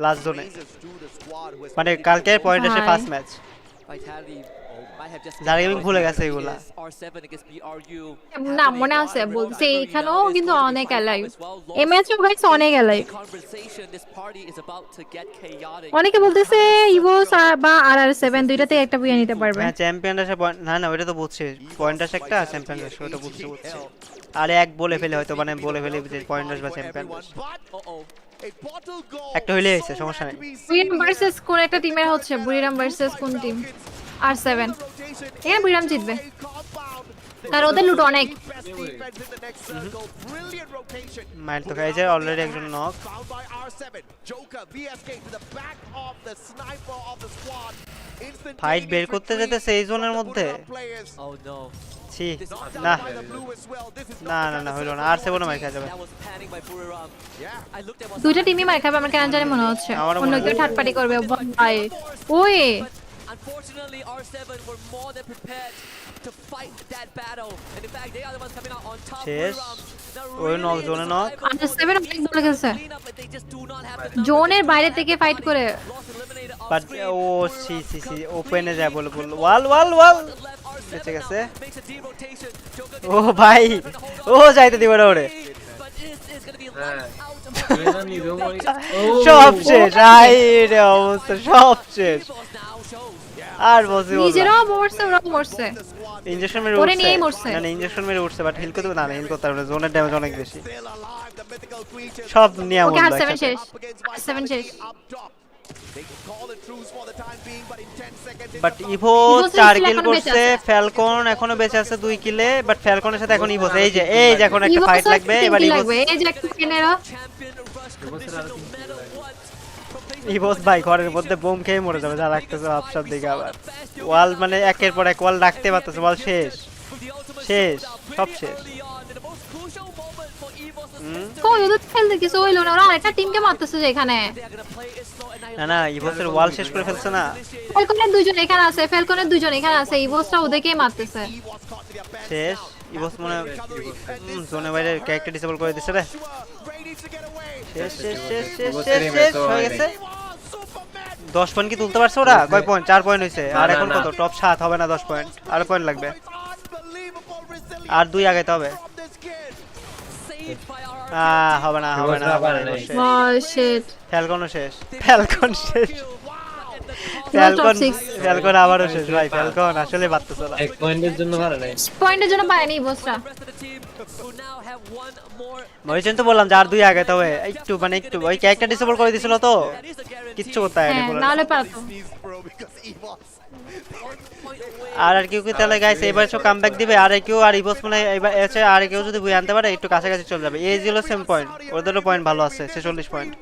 লাস্ট জোনে, মানে কালকে পয়েন্ট আসে ফার্স্ট ম্যাচ। যারা গেমিং ভুলে গেছে এগুলা না মনে আছে বলছে, এখানেও কিন্তু অনেক এলাই এই ম্যাচও গাইস অনেক এলাই। অনেকে বলতেছে ইভোস বা RR7 দুইটাতে একটা বুইয়া নিতে পারবে। হ্যাঁ চ্যাম্পিয়ন আসে না না ওইটা তো বুঝছি, পয়েন্ট আসে একটা চ্যাম্পিয়ন আসে ওটা বুঝছি। আরে এক বলে ফেলে হয়তো, মানে বলে ফেলে যে পয়েন্ট আসবে চ্যাম্পিয়ন একটা হইলে হইছে, সমস্যা নাই। বুড়িরাম ভার্সেস কোন একটা টিমের হচ্ছে, বুড়িরাম ভার্সেস কোন টিম? R7 এখানে বুড়িরাম জিতবে কারণ ওদের লুট অনেক। মাইল তো খাইছে অলরেডি, একজন নক। ফাইট বের করতে যেতে সেই জোনের মধ্যে ছি না না না না হইলো না আর 7 মার খেয়ে যাবে দুইটা টিমই মার খাবে আমার কেন জানি মনে হচ্ছে আমারও অন্য মনে কেউ ঠাটপাটি করবে ভাই ওই Unfortunately, R7 were more than prepared to fight that battle, and in fact, they are the ones coming out on top. শেষ ওই নক জোনে নক R7 অনেক ভালো খেলছে জোনের বাইরে থেকে ফাইট করে বাট ও সি সি সি ওপেনে যায় বলে বলল ওয়াল ওয়াল ওয়াল বেঁচে গেছে ও ভাই ও যাইতে দিবে না ওরে সব শেষ আই রে অবস্থা সব শেষ আর বসে নিজেরাও মরছে ওরাও মরছে ইনজেকশন মেরে ওরে উঠছে নিয়েই মরছে না ইনজেকশন মেরে উঠছে বাট হিল করতে না না হিল করতে পারবে জোনের ড্যামেজ অনেক বেশি সব নিয়ে ওকে আমল R7 শেষ R7 শেষ বাট ইভো 4 কিল করছে ফ্যালকন এখনো বেঁচে আছে 2 কিলে বাট ফ্যালকনের সাথে এখন ইভো এই যে এখন একটা ফাইট লাগবে এবার ইভো এই যে একটা কেনেরা ইভোস ভাই ঘরের মধ্যে বোম খেয়ে মরে যাবে যা রাখতেছে আপসার দিকে আবার ওয়াল মানে একের পর এক ওয়াল রাখতে পারতেছে ওয়াল শেষ শেষ সব শেষ কই ওদের খেলতে কিছু হইলো না ওরা আরেকটা টিমকে মারতেছে যে এখানে না না ইভোসের ওয়াল শেষ করে ফেলছে না ফ্যালকনের দুইজন এখানে আছে ফ্যালকনের দুইজন এখানে আছে ইভোসটা ওদেরকেই মারতেছে শেষ ইভোস মনে জোনে বাইরে ক্যারেক্টার ডিসেবল করে দিছে রে শেষ শেষ শেষ শেষ শেষ হয়ে গেছে 10 পয়েন্ট কি তুলতে পারছে ওরা কয় পয়েন্ট 4 পয়েন্ট হইছে আর এখন কত টপ 7 হবে না 10 পয়েন্ট আর পয়েন্ট লাগবে আর 2 আগাইতে হবে হবে না হবে না শিট ফ্যালকনও শেষ ফ্যালকন শেষ ফ্যালকন আবারও শেষ ভাই ফ্যালকন আসলে বাড়তেছে না এক পয়েন্টের জন্য পারে না পয়েন্টের জন্য পায়নি ইভোসটা মরিচেন তো বললাম যে আর 2 আগাইতে হবে একটু মানে একটু ওই ক্যারেক্টার ডিসেবল করে দিছিল তো কিচ্ছু করতে হয় না নালে পারতো আর কেউ কি তাহলে গাইস এবার সব কামব্যাক দিবে আর কেউ আর ইভোস মানে এবার এসে আর কেউ যদি বুই আনতে পারে একটু কাছাকাছি চলে যাবে এই জিরো সেম পয়েন্ট ওদেরও পয়েন্ট ভালো আছে 46 পয়েন্ট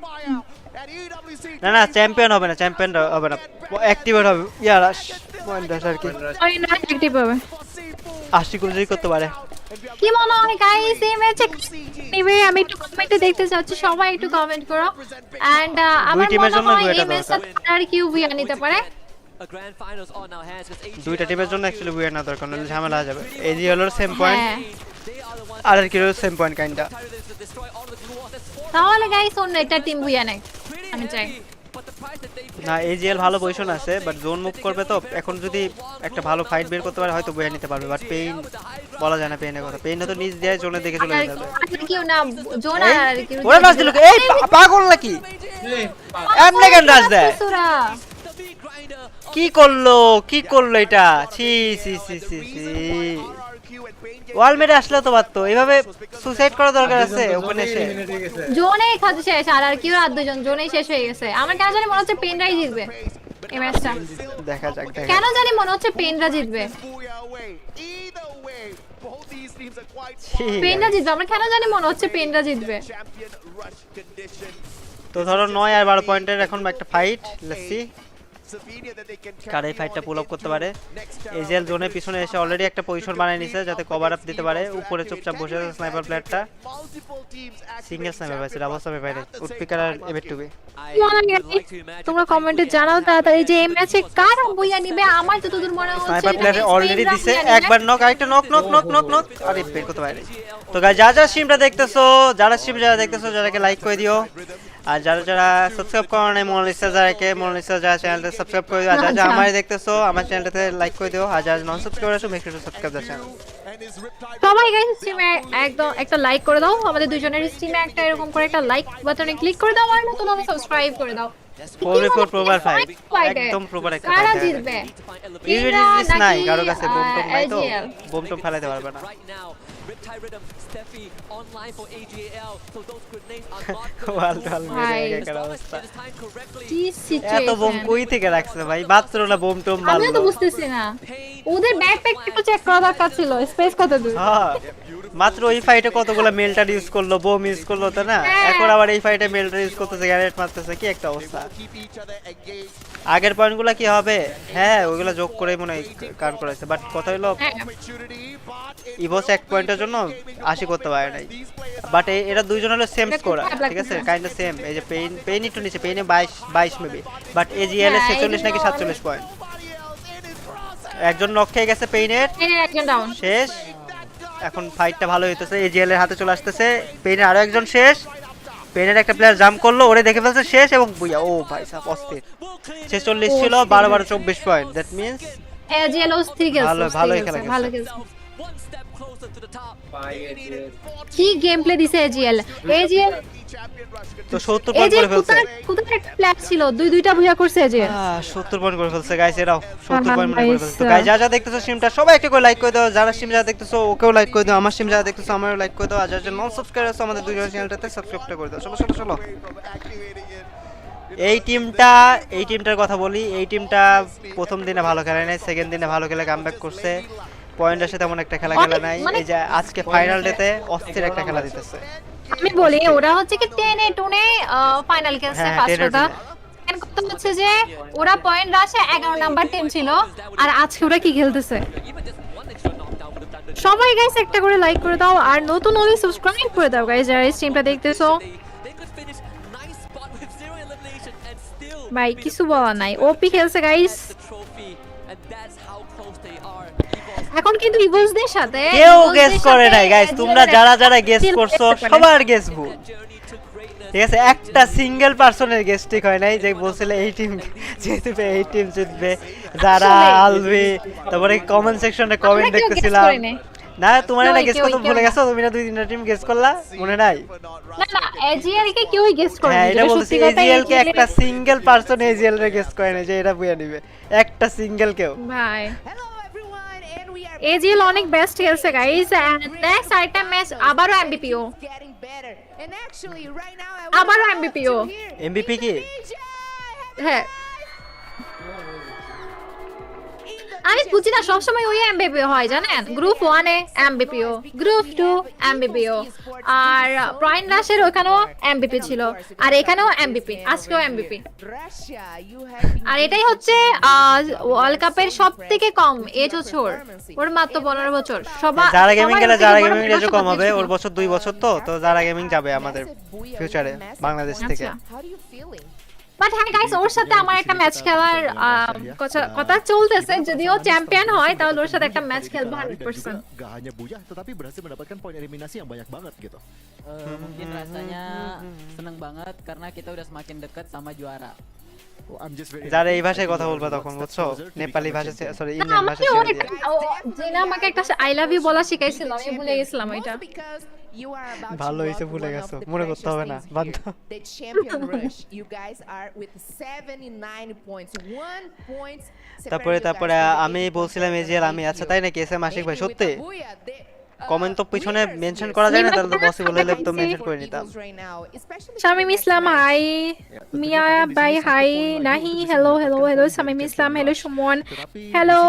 না না চ্যাম্পিয়ন হবে না চ্যাম্পিয়ন হবে না অ্যাক্টিভেট হবে ইয়ার পয়েন্ট আর কি ওই না অ্যাক্টিভ হবে 80 করে যদি করতে পারে কি মনে হয় গাইস এই ম্যাচে নিবে আমি একটু কমেন্টে দেখতে চাচ্ছি সবাই একটু কমেন্ট করো এন্ড আমার মনে হয় এই ম্যাচটা আর কিউ ভি আনিতে পারে দুইটা টিমের জন্য অ্যাকচুয়ালি বুয়ে না দরকার নাহলে ঝামেলা হয়ে যাবে এই জি হলো সেম পয়েন্ট আর কি হলো সেম পয়েন্ট কাইন্ডা তাহলে গাইস অন্য একটা টিম বুয়ে নেয় আমি চাই না এজিএল ভালো পজিশন আছে বাট জোন মুভ করবে তো এখন যদি একটা ভালো ফাইট বের করতে পারে হয়তো বুয়ে নিতে পারবে বাট পেইন বলা যায় না পেইনের কথা পেইনে তো নিজ দিয়ে জোনে দেখে চলে যাবে কিউ না জোন আর কি ওরা নাচ দিল এই পাগল নাকি এমনে কেন নাচ দেয় কি করলো এটা ছি ছি ছি ছি ছি ওয়াল মেরে আসলে তো পারতো এইভাবে সুসাইড করা দরকার আছে ওখানে এসে জোনে খাতে শেষ আর কিউ আর দুজন জোনেই শেষ হয়ে গেছে আমার কেন জানি মনে হচ্ছে পেনরাই জিতবে এই ম্যাচটা দেখা যাক কেন জানি মনে হচ্ছে পেনরা জিতবে পেনরা জিতবে আমার কেন জানি মনে হচ্ছে পেনরা জিতবে তো ধরো 9 আর 12 পয়েন্টের এখন একটা ফাইট লেটস সি কার এই ফাইটটা পুল আপ করতে পারে এজেল জোনের পিছনে এসে অলরেডি একটা পজিশন বানিয়ে নিছে যাতে কভার আপ দিতে পারে উপরে চুপচাপ বসে আছে স্নাইপার প্লেয়ারটা সিঙ্গেল স্নাইপার ভাই সেটা অবস্থা ভাই উডপিকার আর এবেটুবে তোমরা কমেন্টে জানাও তাড়াতাড়ি যে এই ম্যাচে কার বুইয়া নিবে আমার যতদূর মনে হচ্ছে স্নাইপার প্লেয়ার অলরেডি দিছে একবার নক আরেকটা knock knock knock knock knock আরে বের করতে পারে তো গাইস যারা স্ট্রিমটা দেখতেছো যারাকে লাইক করে দিও আর যারা সাবস্ক্রাইব করো না মোনালিসা যারা চ্যানেলটা সাবস্ক্রাইব করে দিও আর যারা আমারে দেখতেছো আমার চ্যানেলটাতে লাইক করে দিও আর যারা নন সাবস্ক্রাইব আছো make sure to subscribe the channel সবাই গাইস স্ট্রিমে একদম একটা লাইক করে দাও আমাদের দুজনের স্ট্রিমে একটা এরকম করে একটা লাইক বাটনে ক্লিক করে দাও আর নতুন হবে সাবস্ক্রাইব করে দাও ফোর প্রোভার 5 একদম প্রোভার একটা কারা জিতবে ইউনিট নাই কারো কাছে বোম টম নাই তো বোম টম ফেলাতে পারবে না এত বোম কই থেকে রাখছে ভাই মাত্র না বোম টম মারলো আমি তো বুঝতেছি না ওদের ব্যাকপ্যাক একটু চেক করা দরকার ছিল স্পেস কত দূর হ্যাঁ মাত্র ওই ফাইটে কতগুলো মেলটার ইউজ করলো বোম ইউজ করলো তো না এখন আবার এই ফাইটে মেলটার ইউজ করতেছে গ্যারেট মারতেছে কি একটা অবস্থা আগের পয়েন্টগুলো কি হবে? হ্যাঁ ওইগুলো যোগ করে মনে হয় কাউন্ট করেছে, বাট কথা হলো ইভোস এক পয়েন্টের জন্য 80 করতে পারে নাই, বাট এরা দুইজন হলো সেম স্কোর, ঠিক আছে, কাইন্ড অফ সেম। এই যে পেইন একটু নিচে, পেইনে 22 মেবি, বাট এজিএল এর 46 নাকি 47 পয়েন্ট। একজন নক খেয়ে গেছে পেইনের, একজন ডাউন শেষ। এখন ফাইটটা ভালো হইতেছে, এজিএল এর হাতে চলে আসতেছে, পেইনের আরো একজন শেষ। পেনের একটা প্লেয়ার জাম্প করলো, ওরে দেখে ফেলছে, শেষ। এবং বুইয়া, ও ভাই সাহেব অস্থির। 46 ছিল, 12-24 পয়েন্ট, দ্যাট মিন্স এজিএল অস্থির খেলছে, ভালোই খেলা ভালো খেলছে। কি গেম প্লে দিছে এজিএল তো 70 পয়েন্ট করে ফেলছে। কোথায় একটা প্লেয়ার ছিল, দুইটা ভুয়া করছে এজিএল। 70 পয়েন্ট করে ফেলছে গাইস, এরাও 70 পয়েন্ট করে ফেলছে। তো গাইস যা দেখতেছো স্ট্রিমটা সবাই একটা করে লাইক করে দাও, যারা স্ট্রিম যা দেখতেছো ওকেও লাইক করে দাও, আমার স্ট্রিম যা দেখতেছো আমারও লাইক করে দাও, আর যারা নন সাবস্ক্রাইবার আছে আমাদের দুইজন চ্যানেলটাতে সাবস্ক্রাইবটা করে দাও। চলো এই টিমটার কথা বলি। এই টিমটা প্রথম দিনে ভালো খেলে নাই, সেকেন্ড দিনে ভালো খেলে কামব্যাক করছে। পয়েন্টের সাথে তেমন একটা খেলা নাই, এই যে আজকে ফাইনাল ডেতে অস্থির একটা খেলা দিতেছে। আমি বলি ওরা হচ্ছে কি 10-8 ফাইনাল খেলছে ফার্স্ট কথা। এন্ড কথা হচ্ছে যে ওরা পয়েন্ট রাশে 11 নাম্বার টিম ছিল, আর আজকে ওরা কি খেলতেছে। সবাই গাইস একটা করে লাইক করে দাও, আর নতুন হলে সাবস্ক্রাইব করে দাও গাইস যারা স্ট্রিমটা দেখতেছো। ভাই কিছু বলা নাই, ওপি খেলছে গাইস। এখন কিন্তু ইভোসদের সাথে কেউ গেস করে নাই গাইস, তোমরা যারা গেস করছো সবার গেস ভুল, ঠিক আছে। একটা সিঙ্গেল পারসনের গেস ঠিক হয় নাই, যে বলছিল এই টিম জিতবে, এই টিম জিতবে, যারা আলবে। তারপরে কমেন্ট সেকশনে কমেন্ট দেখতেছিলাম, না তোমার না গেস করতে ভুলে গেছো, তুমি না 2-3টা টিম গেস করলা, মনে নাই? না এজিএল কে কেউই গেস করে না। হ্যাঁ এটা বলছি, এজিএল কে একটা সিঙ্গেল পারসন এজিএল রে গেস করে না যে এটা বুয়া নিবে, একটা সিঙ্গেল কেউ। ভাই এজিএল অনেক বেস্ট খেলছে গাইস। নেক্সট আইটেম ম্যাচ আবারো এমবিপিও, আবারো এমবিপিও। এমবিপি কি? হ্যাঁ আমি বুঝি না, সবসময় ওই এমবিপিও হয় জানেন। গ্রুপ 1 এ এমবিপিও, গ্রুপ 2 এমবিপিও, আর পয়েন্ট রাশের ওখানেও এমবিপি ছিল, আর এখানেও এমবিপি, আজকেও এমবিপি। আর এটাই হচ্ছে ওয়ার্ল্ড কাপের সবথেকে কম এজ হচ্ছে ওর মাত্র 15 বছর। সবাই যারা গেমিং গেলে, যারা গেমিং এজও কম হবে, ওর বছর 2 বছর, তো যারা গেমিং যাবে আমাদের ফিউচারে বাংলাদেশ থেকে। বাট হ্যাঁ গাইস, ওর সাথে আমার একটা ম্যাচ খেলার কথা চলতেছে, যদিও চ্যাম্পিয়ন হয় তাহলে ওর সাথে একটা ম্যাচ খেলবো 100%. Gak hanya buyah tetapi berhasil mendapatkan poin eliminasi yang banyak banget gitu. Mungkin rasanya seneng banget karena kita udah semakin dekat sama juara. যারা এই ভাষায় কথা বলবে তখন বুঝছো, নেপালি ভাষা, সরি ইন্ডিয়ান ভাষা ছেড়ে দিয়ে। জিনা আমাকে একটা আই লাভ ইউ বলা শিখাইছিল, আমি ভুলে গেছিলাম এটা। ভালো হইছে, ভুলে গেছো, মনে করতে হবে না, বাদ দাও। The champion rush, you guys are with 79 points, 1 point. তারপরে আমি বলছিলাম এজিএল, আমি আচ্ছা তাই নাকি এসএম আশিক ভাই সত্যি? কমেন্ট তো পিছনে মেনশন করা যায় না, তাহলে তো পসিবল হলে তো মেনশন করে নিতাম। শামিম ইসলাম হাই, মিয়া ভাই হাই, নাহি হ্যালো শামিম ইসলাম, হ্যালো সুমন, হ্যালো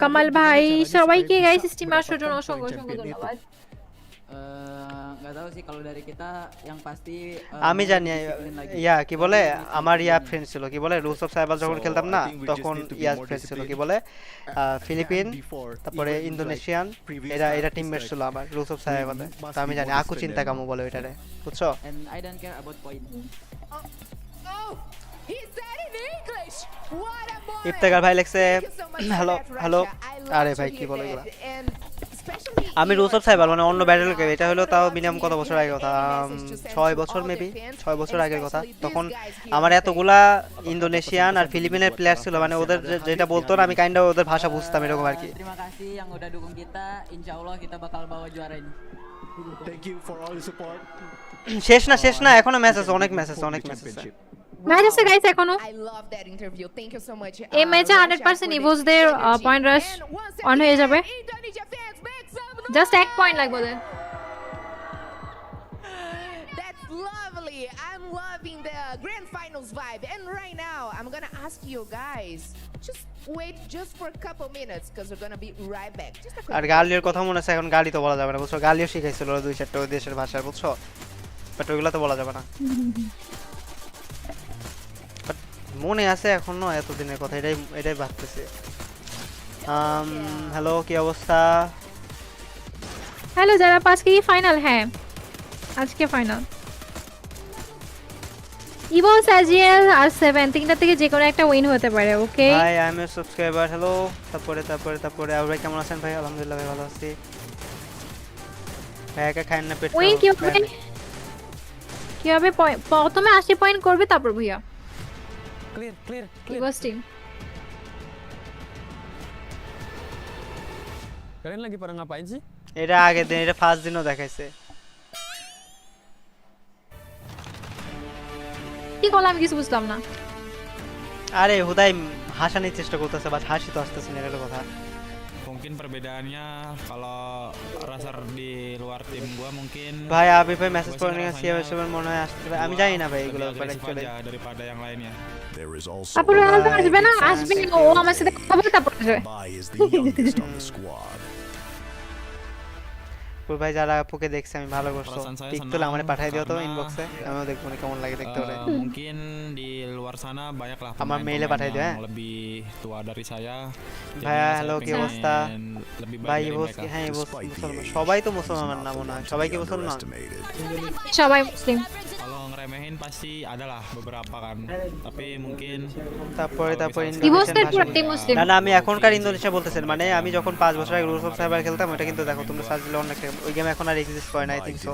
কামাল ভাই, সবাইকে গাইস স্ট্রিমে আসার জন্য অসংখ্য ধন্যবাদ। Nggak tahu sih kalau dari kita yang pasti আমি জানি ইয়া কি বলে, আমার ইয়া ফ্রেন্ড ছিল, কি বলে রুলস অফ সাইবার যখন খেলতাম না তখন ইয়া ফ্রেন্ড ছিল, কি বলে ফিলিপিন, তারপরে ইন্দোনেশিয়ান, এরা টিমমেট ছিল আমার রুলস অফ সাইবার। তো আমি জানি আকু চিন্তা কামু বলে ওইটারে, বুঝছো? and I don't care about point. He said in English. What a boy. Iftekhar ভাই লেখছে হ্যালো, আরে ভাই কি বলে এগুলা। আমি রুলস অফ সাইবার মানে অন্য ব্যাটেল গেম, এটা হলো তাও মিনিমাম কত বছর আগের কথা, 6 বছর মেবি, 6 বছর আগের কথা। তখন আমার এতগুলা ইন্দোনেশিয়ান আর ফিলিপিনের প্লেয়ার ছিল, মানে ওদের যেটা বলতো না আমি কাইন্ড অফ ওদের ভাষা বুঝতাম এরকম আর কি। Terima kasih yang udah dukung kita, insyaallah kita bakal bawa juara ini. Thank you for all the support. শেষ না এখনো ম্যাচ আছে, অনেক ম্যাচ আছে। ম্যাচ আছে গাইস এখনো। I love that interview. Thank you so much. এই ম্যাচে 100% ইভোসদের পয়েন্ট রাশ অন হয়ে যাবে, জাস্ট 1 পয়েন্ট লাগবে ওদের। That's lovely. I'm loving the grand finals vibe. And right now, I'm gonna ask you guys, just wait just for a couple minutes because we're gonna be right back. Just a quick. আর গালির কথা মনে আছে, এখন গালি তো বলা যাবে না, বুঝছো? গালিও শিখাইছিল 2-4টা ওই দেশের ভাষা, বুঝছো? বাট ওইগুলা তো বলা যাবে না। বাট মনে আছে এখনো এতদিনের কথা, এটাই ভাবতেছি। হ্যালো, কি অবস্থা? হ্যালো যারা, আজকে কি ফাইনাল? হ্যাঁ আজকে ফাইনাল। ইভোস এজিএল আর 7 তিনটা থেকে যে কোনো একটা উইন হতে পারে। ওকে ভাই I M A subscriber. Hello, তারপরে আর ভাই কেমন আছেন? ভাই আলহামদুলিল্লাহ ভাই ভালো আছি। ভাই একা খান না পেট? উইন কি হবে? প্রথমে 80 পয়েন্ট করবে তারপর Bhuiya. Clear EVOS team kalian lagi pada ngapain sih? এটা আগের দিন, এটা ফার্স্ট দিনও দেখাইছে। কি করলাম আমি কিছু বুঝলাম না। আরে হুদাই হাসানোর চেষ্টা করতেছে, বাট হাসি তো আসতেছে না, এটা কথা। Mungkin perbedaannya kalau Razer di luar tim gua mungkin ভাই আবি ভাই মেসেজ করে নিয়ে আসি, এসবের মনে হয় আসতে পারে, আমি জানি না ভাই এগুলো lebih agresif actually. aja daripada yang lainnya. তারপর আসবে না, আসবে ও আমার সাথে কথা বলে তারপর আসবে। পুরো ভাই যারা আপুকে দেখছে আমি ভালো করছো, পিক তুলে আমারে পাঠিয়ে দিও তো ইনবক্সে, আমিও দেখবো না কেমন লাগে দেখতে পারে। Mungkin di luar sana banyak lah আমার মেইলে পাঠিয়ে দিও। হ্যাঁ lebih tua dari saya. ভাইয়া হ্যালো, কি অবস্থা? Lebih ভাই baik dari ইভোস, mereka. হ্যাঁ ইভোস মুসলমান, সবাই তো মুসলমান না মনে হয়, সবাই কি মুসলমান? সবাই মুসলিম। Kalau ngeremehin pasti ada lah beberapa kan, tapi mungkin তারপরে ইভোসের পুরো টিম মুসলিম। না না, আমি এখনকার ইন্দোনেশিয়া বলতেছেন, মানে আমি যখন 5 বছর আগে রুলস অফ সাইবার খেলতাম, ওটা কিন্তু দেখো তোমরা সার্চ দিলে অনেক ওই গেম এখন আর এক্সিস্ট করে না, আই থিংক সো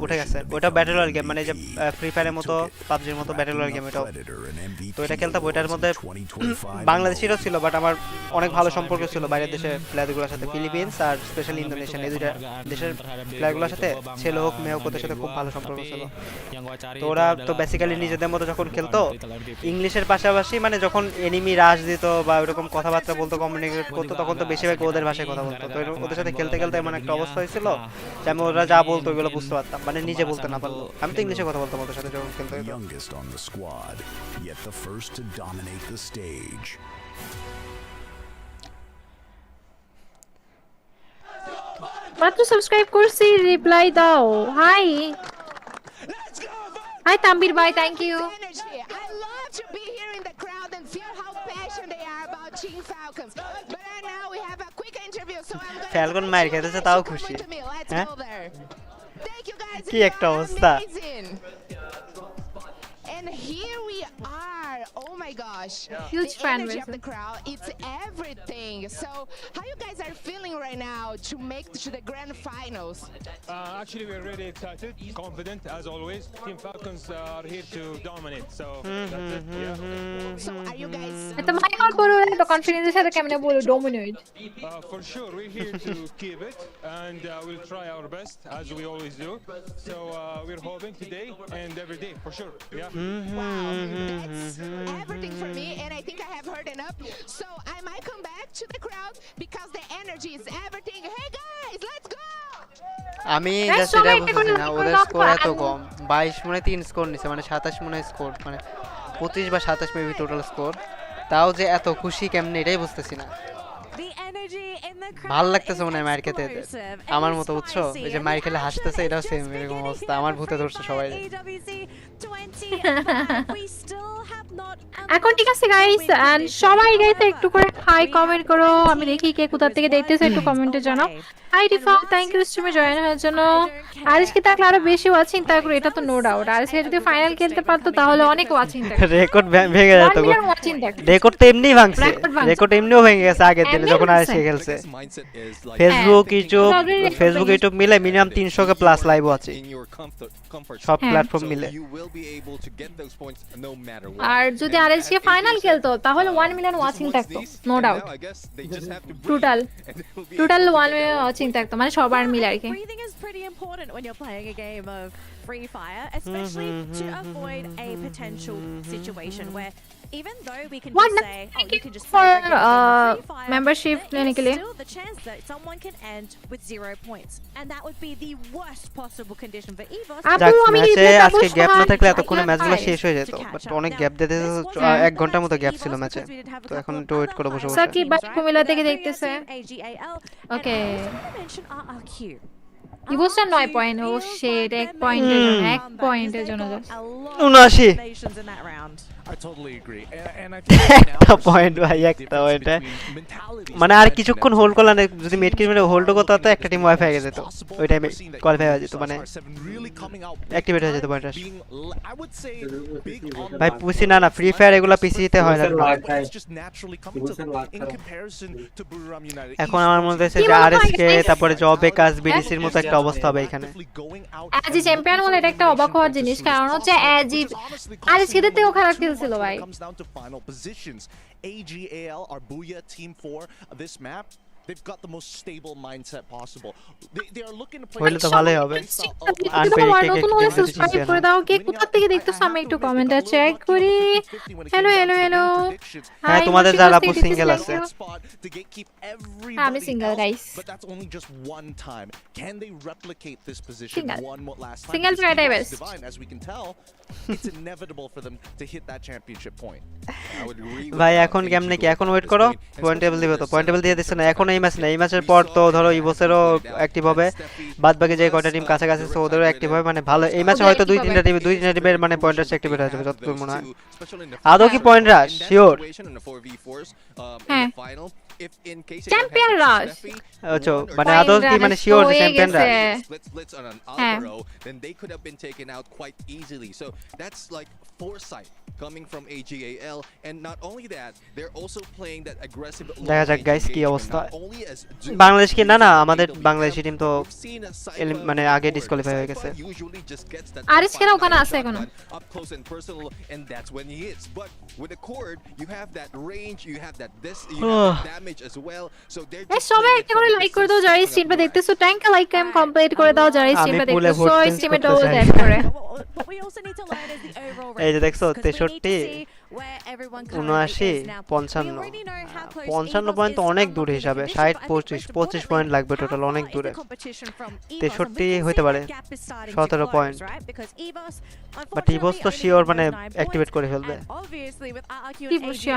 উঠে গেছে। ওটা ব্যাটল রয়্যাল গেম, মানে যে ফ্রি ফায়ারের মতো পাবজির মতো ব্যাটল রয়্যাল গেম এটাও। তো এটা খেলতাম, ওইটার মধ্যে বাংলাদেশিরও ছিল, বাট আমার অনেক ভালো সম্পর্ক ছিল বাইরের দেশে প্লেয়ারগুলোর সাথে, ফিলিপিন্স আর স্পেশালি ইন্দোনেশিয়ান, এই দুইটা দেশের প্লেয়ারগুলোর সাথে ছেলে হোক মেয়ে হোক ওদের সাথে খুব ভালো সম্পর্ক ছিল। তো ওরা তো বেসিক্যালি নিজেদের মতো যখন খেলতো ইংলিশের পাশাপাশি, মানে যখন এনিমি রাশ দিত বা ওরকম কথাবার্তা বলতো, কমিউনিকেট করতো, তখন তো বেশিরভাগ ওদের ভাষায় কথা বলতো। তো ওদের সাথে খেলতে খেলতে এমন একটা অবস্থা হয়েছিল যে আমি ওরা যা বলতো ওইগুলো বুঝতে পারতাম, মানে নিজে বলতে না পারলো। আমি তো ইংলিশে কথা বলতাম ওদের সাথে যখন খেলতে হতো। মাত্র সাবস্ক্রাইব করছি, রিপ্লাই দাও। হাই হাই তাম্বির ভাই, thank you. I love to be here in the crowd and feel how passionate they are about Team Falcons. But right now we have a quick interview, so I'm going Falcon মার খেতেছে তাও খুশি। হ্যাঁ Thank you guys. কি একটা অবস্থা। And here we are. Oh my gosh. Huge The fan energy base. of the crowd, it's everything. So how you guys are feeling right now to make it to the grand finals? Actually, we're really excited, confident as always. Team Falcons are here to dominate. So that's it. Yeah. So are you guys এত Michael পড়ো, এত কনফিডেন্সের সাথে কেমনে বলো dominate? For sure, we're here to keep it, and we'll try our best as we always do. So we're hoping today and every day for sure. Yeah. Wow, that's everything for me, and I think I have heard enough. So I might come back to the crowd because the energy is everything. Hey guys, let's go! আমি just এটা বুঝছি না, ওদের score এত কম, 22 মনে 3 score নিছে, মানে 27 মনে স্কোর, মানে 25 বা 27 মেবি টোটাল স্কোর, তাও যে এত খুশি কেমনে এটাই বুঝতেছি না। ভাল লাগতেছে মনে হয় মায়ের খেতে, আমার মতো বুঝছো, এই যে মায়ের খেলে হাসতেছে, এটাও সেম এরকম অবস্থা, আমার ভূতে ধরছে সবাই। এখন ঠিক আছে গাইস, এন্ড সবাই গাইস একটু করে হাই কমেন্ট করো, আমি দেখি কে কোথা থেকে দেখতেছে, একটু কমেন্টে জানাও। হাই রিফা, থ্যাংক ইউ স্ট্রিমে জয়েন হওয়ার জন্য। আরিশকে থাকলে আরো বেশি ওয়াচিং থাকলো, এটা তো নো ডাউট। আরিশকে যদি ফাইনাল খেলতে পারতো তাহলে অনেক ওয়াচিং থাকতো, রেকর্ড ভেঙে যেত, রেকর্ড তো এমনিই ভাঙছে, রেকর্ড এমনিও ভেঙে গেছে আগের দিনে যখন আরিশকে খেলছে। ফেসবুক ইউটিউব মিলে মিনিমাম 300 কে প্লাস লাইভ আছে সব প্ল্যাটফর্ম মিলে। আর যদি আরএসকে ফাইনাল খেলতো তাহলে 1 মিলিয়ন ওয়াচিং থাকতো, no doubt. Total 1 million watching থাকতো, মানে সবার মিলে আর কি। Breathing is pretty important when you're playing a game of Free Fire, especially to avoid a potential situation where even though we can just say, oh, you can just play the game of Free Fire, membership लेने के लिए still the chance that someone can end with 0 points, and that would be the worst possible condition for Evos. ম্যাচে আজকে gap না থাকলে এতক্ষণে ম্যাচগুলো শেষ হয়ে যেত, বাট অনেক গ্যাপ দিতে 1 ঘন্টার মতো গ্যাপ ছিল ম্যাচে, তো এখন একটু ওয়েট করে বসে সাকিব ভাই কুমিল্লা থেকে দেখতেছে। ওকে, ইভোসটা 9 পয়েন্ট, ও শিট, 1 পয়েন্টের জন্য, 1 পয়েন্টের জন্য just। 79 I totally agree. And I think right now একটা we're পয়েন্ট seeing ভাই, the একটা difference পয়েন্টে between mentalities মানে that আর you কিছুক্ষণ mentioned হোল্ড before. করলে যদি মিড কিট মেরে হোল্ড করতে হতো একটা টিম ওয়াইফাই হয়ে যেত ওই টাইমে কোয়ালিফাই হয়ে যেত মানে অ্যাক্টিভেট হয়ে যেত point rush I would say big on the ভাই map পুসি না ফ্রি ফায়ার এগুলা পিসিতে হয় না it's just naturally coming to them in comparison to Buriram United. এখন আমার মনে হচ্ছে যে আরএসকে তারপরে জবে কাজ বিডিসির মতো একটা অবস্থা হবে এখানে অ্যাজি চ্যাম্পিয়ন হলে এটা একটা অবাক হওয়ার জিনিস, কারণ হচ্ছে অ্যাজি আরএসকে থেকেও খারাপ খেলছিল ভাই। Comes down to final positions. AGAL, our Booyah Team 4, this map, they've got the most stable mindset possible. They are looking to play. হইলে তো ভালোই হবে নতুন হলে সাবস্ক্রাইব করে দাও। কে কোথা থেকে দেখতেছো আমি একটু কমেন্টে চেক করি। হ্যালো হ্যালো হ্যালো, হ্যাঁ তোমাদের যারা আপু সিঙ্গেল আছে আমি single guys, But that's only just one time. Can they replicate this position one more last time? Single Because try Evo's best. Divine, as we can tell, it's inevitable for them to hit that championship point. I would agree with ভাই that. এখন কেমনে কি এখন wait করো point table দিবে তো point table দিয়ে দিচ্ছে না এখন এই ম্যাচ না এই ম্যাচের পর তো ধরো ইভোসেরও অ্যাক্টিভ হবে বাদ বাকি যে কয়টা টিম কাছাকাছি আছে ওদেরও অ্যাক্টিভ হবে মানে ভালো এই ম্যাচে হয়তো দুই তিনটা টিমের মানে পয়েন্ট রাশ অ্যাক্টিভেট হয়ে যাবে যতদূর মনে হয় আদৌ কি পয়েন্ট রাশ শিওর চ্যাম্পিয়ন রাশ আচ্ছা মানে আদৌ কি মানে sure champion rush Splits on an Alvaro, then they could have been taken out quite easily. So that's like foresight coming from AGAL, and not only that, they're also playing that aggressive. দেখা যাক guys কি অবস্থা বাংলাদেশ কি না না আমাদের Bangladeshi team তো মানে আগে ডিসকোয়ালিফাই হয়ে গেছে আরিস কেন ওখানে আছে এখনো up close and personal, and that's when he hits. But with a cord, you have that range, you have that you have that damage as well. So they're just সবাই একটা করে লাইক করে দাও যারা স্ট্রিমটা দেখতেছো, ট্যাঙ্ক লাইক এম কমপ্লিট করে দাও যারা স্ট্রিমটা দেখতেছো, স্ট্রিমে ডবল ট্যাপ করে। এই যে দেখছো 63 55 পয়েন্ট তো অনেক দূর হিসাবে 60 25 পয়েন্ট লাগবে টোটাল অনেক দূরে 63 হইতে পারে 17 পয়েন্ট বাট ইভোস তো শিওর মানে অ্যাক্টিভেট করে ফেলবে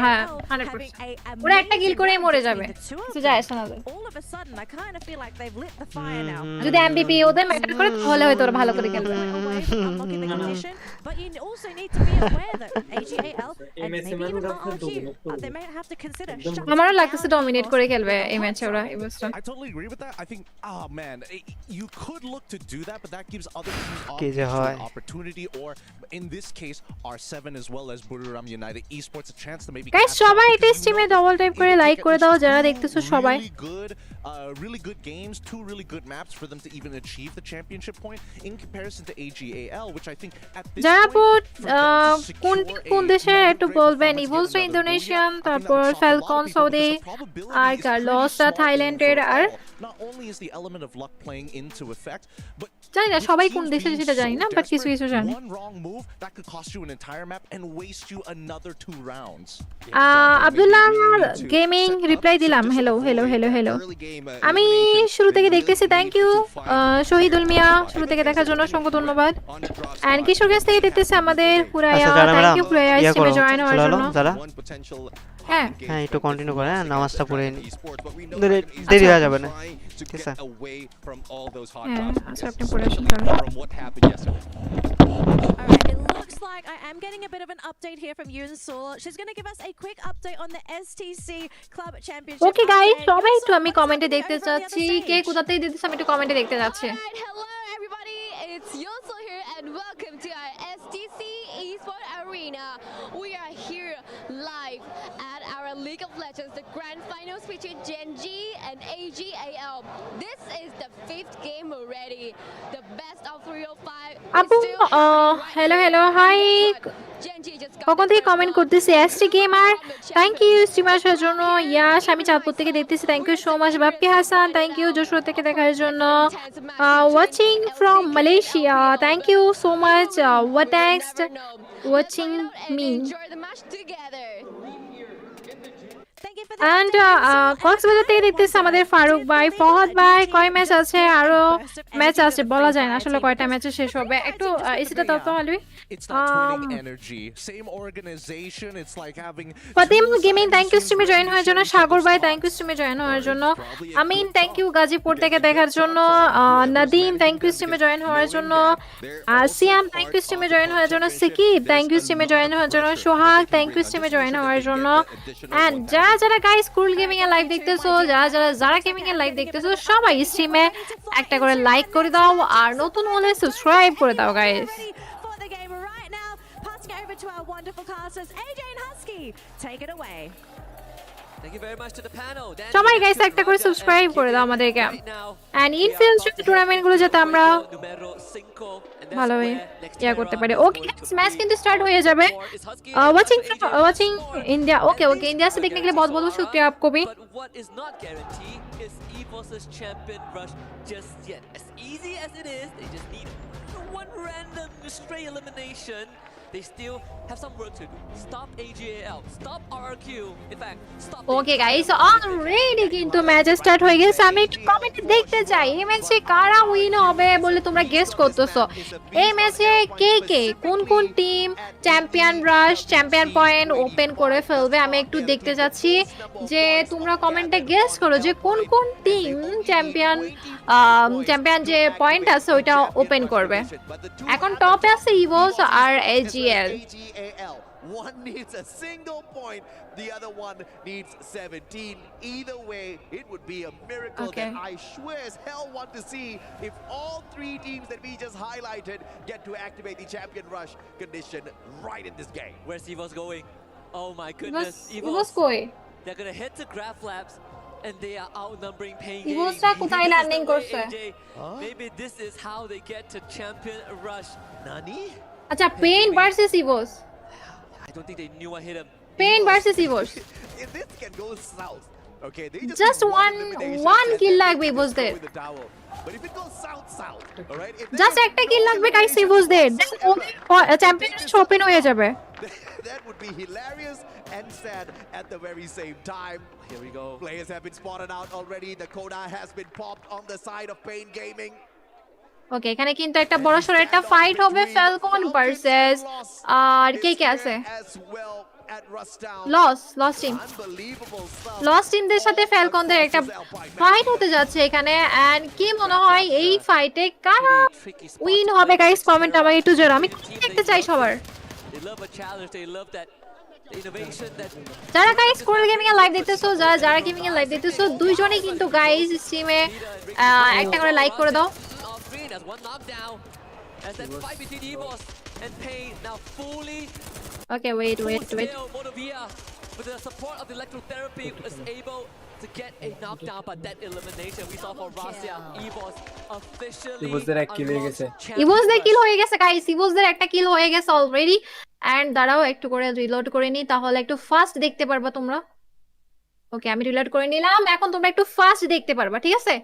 হ্যাঁ 100% ওরা একটা কিল করেই মরে যাবে কিছু যায় আসে না যদি এমবিপি ওদের ম্যাটার করে তাহলে হয়তো ওরা ভালো করে খেলবে But you also need to be aware that AGAL and maybe even RRQ, they may have to consider. আমারও লাগতেছে ডমিনেট করে খেলবে এই ম্যাচে ওরা ইভোসটা। I totally agree with that. I think, oh man, you could look to do that, but that gives other teams an opportunity, or in this case, R7 as well as Buriram United Esports a chance to maybe. Guys, সবাই এটা স্ট্রিমে double type করে like করে দাও যারা দেখতেছো সবাই। Really good games, two really good maps for them to even achieve the championship point in comparison to AGAL, which I think at this যারা point কোন দেশে একটু বলবেন ইভোসটা ইন্দোনেশিয়ান তারপর ফ্যালকন সৌদি আর কার্লোসটা থাইল্যান্ডের আর not only is the element of luck playing into effect, but জানি না সবাই কোন দেশে সেটা জানি না বাট কিছু কিছু জানি one wrong move that could cost you an entire map and waste you another 2 rounds. Abdullah gaming reply দিলাম হ্যালো হ্যালো হ্যালো হ্যালো আমি শুরু থেকে দেখতেছি থ্যাংক ইউ শহীদুল মিয়া শুরু থেকে দেখার জন্য অসংখ্য ধন্যবাদ এন্ড কিশোর গাছ থেকে দেখতেছি আমাদের পুরায়া থ্যাংক ইউ পুরায়া স্ট্রিমে জয়েন হওয়ার জন্য হ্যাঁ হ্যাঁ একটু কন্টিনিউ করে নামাজটা পড়ে নি দেরি হয়ে যাবে না ঠিক আছে আচ্ছা আপনি পড়ে আসুন Looks like I am getting a bit of an update here from Yoon Sul. She's going to give us a quick update on the STC Club Championship. Okay guys, সবাই একটু আমি কমেন্টে দেখতে চাচ্ছি কে কোথা থেকে দিতেছ আমি একটু কমেন্টে দেখতে যাচ্ছি Hello everybody, it's Yoon Sul here and welcome to our STC Esports Arena. We are here live at our League of Legends, the grand finals between Gen G and AGAL. This is the 5th game already. The best of 305. আপু hello hello hi কখন থেকে comment করতেছি ST gamer thank you streamer আসার জন্য ইয়াশ আমি চাঁদপুর থেকে দেখতেছি thank you so much Bappi Hasan thank you Jessore থেকে দেখার জন্য watching from Malaysia thank you so much what next watching me Thank you and Cox's Bazar থেকে দেখতেছে আমাদের ফারুক ভাই, ফহদ ভাই। কয় ম্যাচ আছে? আরো ম্যাচ আছে, বলা যায় না আসলে কয়টা ম্যাচে শেষ হবে। একটু এসিটা দাও তো Albi. It's not twinning energy. Same organization. It's like having Fatim gaming thank you স্ট্রিমে জয়েন হওয়ার জন্য। সাগর ভাই থ্যাংক ইউ স্ট্রিমে জয়েন হওয়ার জন্য। আমিন থ্যাংক ইউ গাজীপুর থেকে দেখার জন্য। নাদিম থ্যাংক ইউ স্ট্রিমে জয়েন হওয়ার জন্য। সিয়াম থ্যাংক ইউ স্ট্রিমে জয়েন হওয়ার জন্য। সিকিব থ্যাংক ইউ স্ট্রিমে জয়েন হওয়ার জন্য। সোহাগ থ্যাংক ইউ স্ট্রিমে জয়েন হওয়ার জন্য। এন্ড যারা যারা গাইস কুরুল গেমিং এর লাইভ দেখতেছো, যারা গেমিং এর লাইভ দেখতেছো, সবাই স্ট্রিমে একটা করে লাইক করে দাও আর নতুন হলে সাবস্ক্রাইব করে দাও guys. For the game right now, passing it over to our wonderful casters, AJ and Husky. Take it away. Thank you very much to the panel. সবাই গাইস একটা করে সাবস্ক্রাইব করে দাও আমাদেরকে। এন্ড ইনফ্লুয়েন্সার টুর্নামেন্ট গুলো যাতে আমরা ভালোভাবে ইয়া করতে পারি। ওকে ম্যাচ কিন্তু স্টার্ট হয়ে যাবে। Watching India. Okay okay India से देखने के लिए बहुत बहुत शुक्रिया आपको भी। But what is not guaranteed is Esports' champion rush just yet. As easy as it is, they just need one random stray elimination. They still have some work to do. Stop AGAL, stop RRQ. In fact, stop. Okay guys already কিন্তু match start হয়ে গেছে। আমি একটু কমেন্টে দেখতে চাই এই ম্যাচে কারা উইন হবে বলে তোমরা গেস্ট করতেছো। এই ম্যাচে কে কে কোন কোন টিম চ্যাম্পিয়ন রাশ চ্যাম্পিয়ন পয়েন্ট ওপেন করে ফেলবে আমি একটু দেখতে চাচ্ছি যে তোমরা কমেন্টে গেস্ট করো যে কোন কোন টিম চ্যাম্পিয়ন যে পয়েন্ট আছে ওইটা ওপেন করবে। এখন টপে আছে ইভোস আর AGL. One needs a single point, the other one needs 17. Either way, it would be a miracle that I swear as hell want to see if all three teams that we just highlighted get to activate the champion rush condition right in this game. Where's Evo's going? Oh my goodness. ইভোস কই? They're gonna head to Graph Labs and they are outnumbering Pain ইভোসটা কোথায় landing করছে? Maybe this is how they get to champion rush. Nani? আচ্ছা pain versus ইভোস। I don't think they knew I hit him. Pain versus ইভোস। If this can go south, okay, they just one kill লাগবে ইভোসদের। But if it goes south, all right? Just একটা কিল লাগবে guys ইভোসদের, champion open হয়ে যাবে। That would be hilarious and sad at the very same time. Here we go. Players have been spotted out already. The Koda has been popped on the side of Pain Gaming. ওকে এখানে কিন্তু একটা বড় সড় একটা fight হবে Falcon versus আর কে কে আছে loss টিমদের সাথে ফ্যালকনদের একটা ফাইট হতে যাচ্ছে এখানে। এন্ড কি মনে হয় এই ফাইটে কারা উইন হবে গাইস কমেন্ট আমাকে একটু জানাও, আমি দেখতে চাই সবার। যারা গাইস কোরাল গেমিং এর লাইভ দেখতেছো, যারা গেমিং এর লাইভ দেখতেছো দুইজনেই কিন্তু গাইস স্ট্রিমে একটা করে লাইক করে দাও। As one knockdown, as that fight between Evos and Pain now fully. Okay, wait. Monovia, with the support of the electrotherapy, was able to get a knockdown, but that elimination we saw for Rasia, Evos officially. ইভোসদের এক কিল হয়ে গেছে। ইভোসদের কিল হয়ে গেছে guys, ইভোসদের একটা কিল হয়ে গেছে already. And দাঁড়াও একটু করে রিলোড করে নি, তাহলে একটু ফাস্ট দেখতে পারবা তোমরা। ওকে আমি রিলোড করে নিলাম, এখন তোমরা একটু ফাস্ট দেখতে পারবা, ঠিক আছে?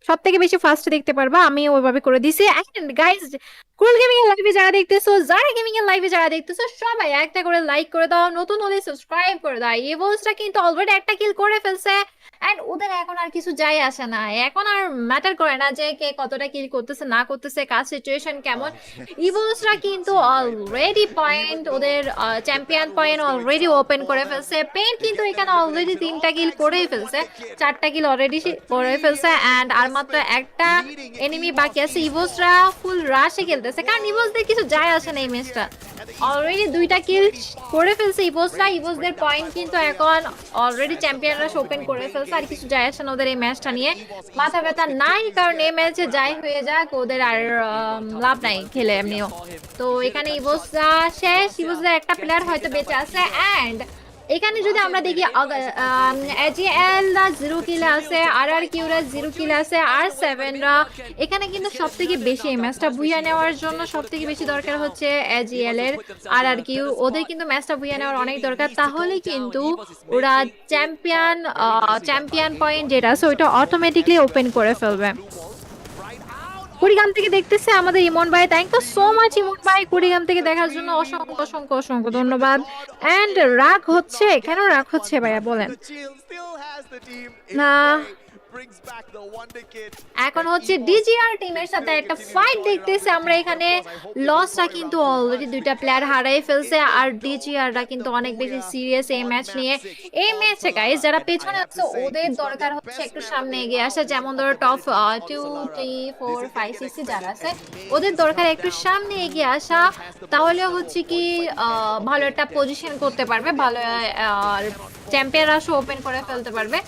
সবথেকে বেশি ফাস্ট দেখতে পারবা, আমি ওইভাবে করে দিছি। এন্ড গাইস কুরুল গেমিং এর লাইভে যারা দেখতেছো, যারা গেমিং এর লাইভে যারা দেখতেছো সবাই একটা করে লাইক করে দাও, নতুন হলে সাবস্ক্রাইব করে দাও। ইভোসটা কিন্তু অলরেডি একটা কিল করে ফেলছে এন্ড ওদের এখন আর কিছু যায় আসে না, এখন আর ম্যাটার করে না যে কে কতটা কিল করতেছে না করতেছে, কার সিচুয়েশন কেমন। ইভোসরা কিন্তু অলরেডি পয়েন্ট ওদের চ্যাম্পিয়ন পয়েন্ট অলরেডি ওপেন করে ফেলছে। পেন কিন্তু এখানে অলরেডি 3টা কিল করেই ফেলছে, 4টা কিল অলরেডি করে ফেলছে এন্ড আর মাত্র একটা এনিমি বাকি আছে। ইভোসরা ফুল রাশে খেলতেছে কারণ ইভোসদের কিছু যায় আসে না এই ম্যাচটা, অলরেডি 2টা কিল করে ফেলছে ইভোসরা। ইভোসদের পয়েন্ট কিন্তু এখন অলরেডি চ্যাম্পিয়নরা ওপেন করে ফেলছে, আর কিছু যায় আসে না ওদের এই ম্যাচটা নিয়ে। মাথা ব্যথা নাই কারণ এই ম্যাচে যাই হয়ে যাক ওদের আর লাভ নাই খেলে এমনিও। তো এখানে ইভোসরা শেষ, ইভোসদের একটা প্লেয়ার হয়তো বেঁচে আছে। এন্ড এখানে যদি আমরা দেখি AGL রা 0 কিলে আছে, RRQ রা 0 কিলে আছে, R7 রা এখানে কিন্তু সবথেকে বেশি এই ম্যাচটা বুইয়া নেওয়ার জন্য সবথেকে বেশি দরকার হচ্ছে AGL এর RRQ, ওদের কিন্তু ম্যাচটা বুইয়া নেওয়ার অনেক দরকার, তাহলে কিন্তু ওরা চ্যাম্পিয়ন পয়েন্ট যেটা আছে ওইটা অটোমেটিকলি ওপেন করে ফেলবে। কুড়িগ্রাম থেকে দেখতেছে আমাদের ইমন ভাই, থ্যাংক ইউ সো মাচ ইমন ভাই কুড়িগ্রাম থেকে দেখার জন্য অসংখ্য অসংখ্য অসংখ্য ধন্যবাদ। এন্ড রাগ হচ্ছে, কেন রাগ হচ্ছে ভাইয়া বলেন? না এখন হচ্ছে ডিজিআর টিমের সাথে একটা ফাইট দেখতেছি আমরা এখানে। লসটা কিন্তু অলরেডি দুইটা প্লেয়ার হারাই ফেলছে, আর ডিজিআররা কিন্তু অনেক বেশি সিরিয়াস এই ম্যাচ নিয়ে। এই ম্যাচে গাইস যারা পেছনে আছে ওদের দরকার হচ্ছে একটু সামনে এগিয়ে আসা, যেমন ধরো টপ 2 3 4 5 6 যারা আছে ওদের দরকার একটু সামনে এগিয়ে আসা, তাহলে হচ্ছে কি ভালো একটা পজিশন করতে পারবে, ভালো চ্যাম্পিয়নরা শো ওপেন করে ফেলতে পারবে।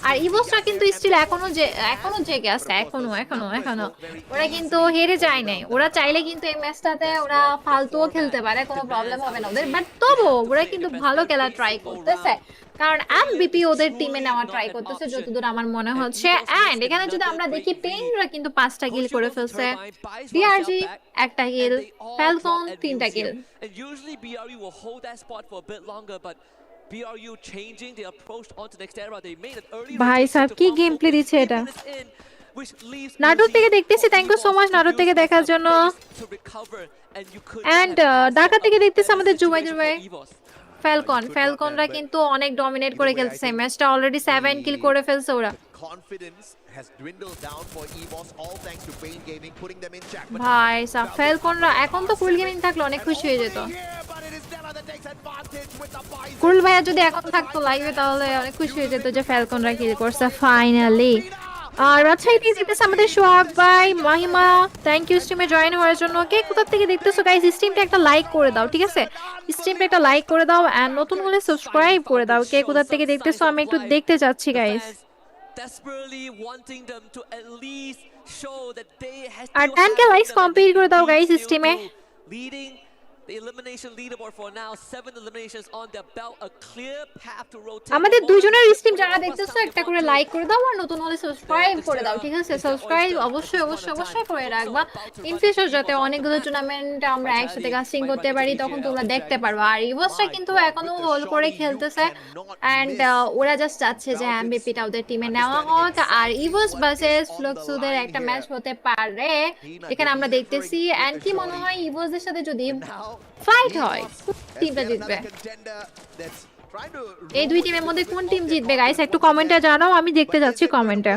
আর ইভোসরা কিন্তু স্টিল এখনো জেগে আছে, এখনো ওরা কিন্তু হেরে যায় নাই। ওরা চাইলে কিন্তু এই ম্যাচটাতে ওরা ফালতুও খেলতে পারে, কোনো প্রবলেম হবে না ওদের, বাট তবু ওরা কিন্তু ভালো খেলা ট্রাই করতেছে, কারণ এমবিপি ওদের টিমে নেওয়া ট্রাই করতেছে যতদূর আমার মনে হচ্ছে। এন্ড এখানে যদি আমরা দেখি পেইনরা কিন্তু 5টা কিল করে ফেলছে, ডিআরজি 1টা কিল, ফ্যালকন 3টা কিল। BRU changing the approach onto next era. They made an early ভাই সাহেব কি গেম প্লে দিচ্ছে এটা। নাটক থেকে দেখতেছি, থ্যাংক ইউ সো মাচ নাটক থেকে দেখার জন্য। এন্ড ঢাকা থেকে দেখতেছি আমাদের জুবাইদুর ভাই। ফ্যালকনরা কিন্তু অনেক ডমিনেট করে খেলতেছে এই ম্যাচটা, অলরেডি 7 কিল করে ফেলছে ওরা। ভাই সাহেব ফ্যালকনরা এখন তো কুল গেমিং থাকলে অনেক খুশি হয়ে যেত। কুরুল ভাইয়া যদি এখন থাকতো লাইভে তাহলে অনেক খুশি হয়ে যেত যে ফ্যালকনরা কিল করছে ফাইনালি। আর রাজশাহী থেকে জিতেছে আমাদের সোহাগ ভাই, মাহিমা থ্যাংক ইউ স্ট্রিমে জয়েন হওয়ার জন্য। কে কোথা থেকে দেখতেছো গাইস স্ট্রিমটা একটা লাইক করে দাও, ঠিক আছে? স্ট্রিমটা একটা লাইক করে দাও এন্ড নতুন হলে সাবস্ক্রাইব করে দাও। কে কোথা থেকে দেখতেছো আমি একটু দেখতে চাচ্ছি গাইস। আর 10k লাইকস কমপ্লিট করে দাও guys স্ট্রিমে। The elimination leaderboard for now, 7 eliminations on their belt, a clear path to rotate. আমাদের দুইজনের স্ট্রিম যারা দেখতেছো একটা করে লাইক করে দাও আর নতুন হলে সাবস্ক্রাইব করে দাও, ঠিক আছে? সাবস্ক্রাইব অবশ্যই করে রাখবা, ইন ফিউচার যাতে অনেকগুলো টুর্নামেন্ট আমরা একসাথে কাস্টিং করতে পারি তখন তোমরা দেখতে পারবা। আর ইভোসটা কিন্তু এখনো হোল্ড করে খেলতেছে এন্ড ওরা জাস্ট চাচ্ছে যে এমভিপিটা ওদের টিমে নেওয়া হোক, আর ইভোস ভার্সেস ফ্লক্সুদের একটা ম্যাচ হতে পারে এখানে আমরা দেখতেছি। এন্ড কি মনে হয় ইভোসদের সাথে যদি ফাইট হয় টিমটা জিতবে? এই দুই টিমের মধ্যে কোন টিম জিতবে গাইস একটু কমেন্টে জানাও, আমি দেখতে যাচ্ছি কমেন্টে।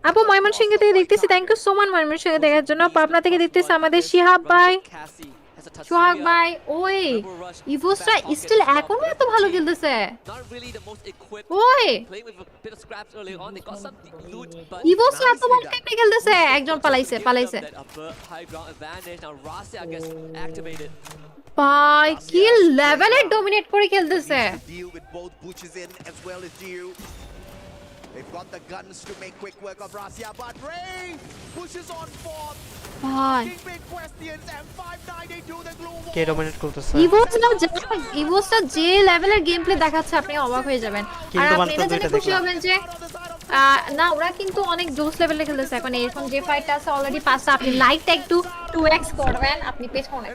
আপু ময়মনসিংহ থেকে দেখতেছি, thank you so much Mymensingh দেখার জন্য। পাবনা থেকে দেখতেছি আমাদের শিহাব ভাই, সোহাগ ভাই। ওই ইভোসরা স্টিল এখনো এত ভালো খেলতেছে। ওই ইভোসরা এত ভালো খেলতেছে, একজন পালাইছে। ভাই কি লেভেলে ডমিনেট করে খেলতেছে। They've got the guns to make quick work of Rasia, but Ray pushes on forth. ভাই Big questions, M592 the glue wall. K dominate করতেছে? ইভোসটা যে লেভেলের গেম প্লে দেখাচ্ছে আপনি অবাক হয়ে যাবেন। আর আপনি এটা জেনে খুশি হবেন যে না ওরা কিন্তু অনেক জোস লেভেলে খেলতেছে। এখন এরকম যে ফাইটটা আছে অলরেডি 5টা, আপনি লাইটটা একটু 2x করবেন, আপনি পেছনে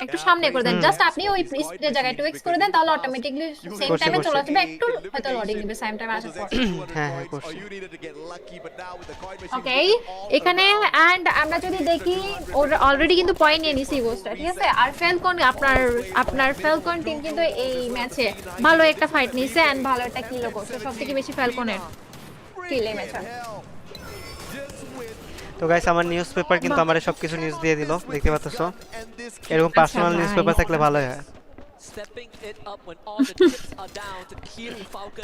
একটু সামনে করে দেন, জাস্ট আপনি ওই স্পিডের জায়গায় 2x করে দেন, তাহলে অটোমেটিক্যালি সেম টাইমে চলে আসবে। একটু হয়তো লোডিং নেবে সেম টাইমে আসার পর। হ্যাঁ করছি। ওকে এখানে এন্ড আমরা যদি দেখি অলরেডি কিন্তু পয়েন্ট নিয়ে নিছে ইভোসটা, ঠিক আছে? আর ফ্যালকন আপনার ফ্যালকন টিম কিন্তু এই ম্যাচে ভালো একটা ফাইট নিছে এন্ড ভালো একটা কিলও করছে, সবথেকে বেশি ফ্যালকনের কিল এই ম্যাচে। তো গাইস আমার নিউজ পেপার কিন্তু আমারে সবকিছু নিউজ দিয়ে দিল, দেখতে পাচ্ছো। এরকম পার্সোনাল নিউজ পেপার থাকলে ভালো হয়।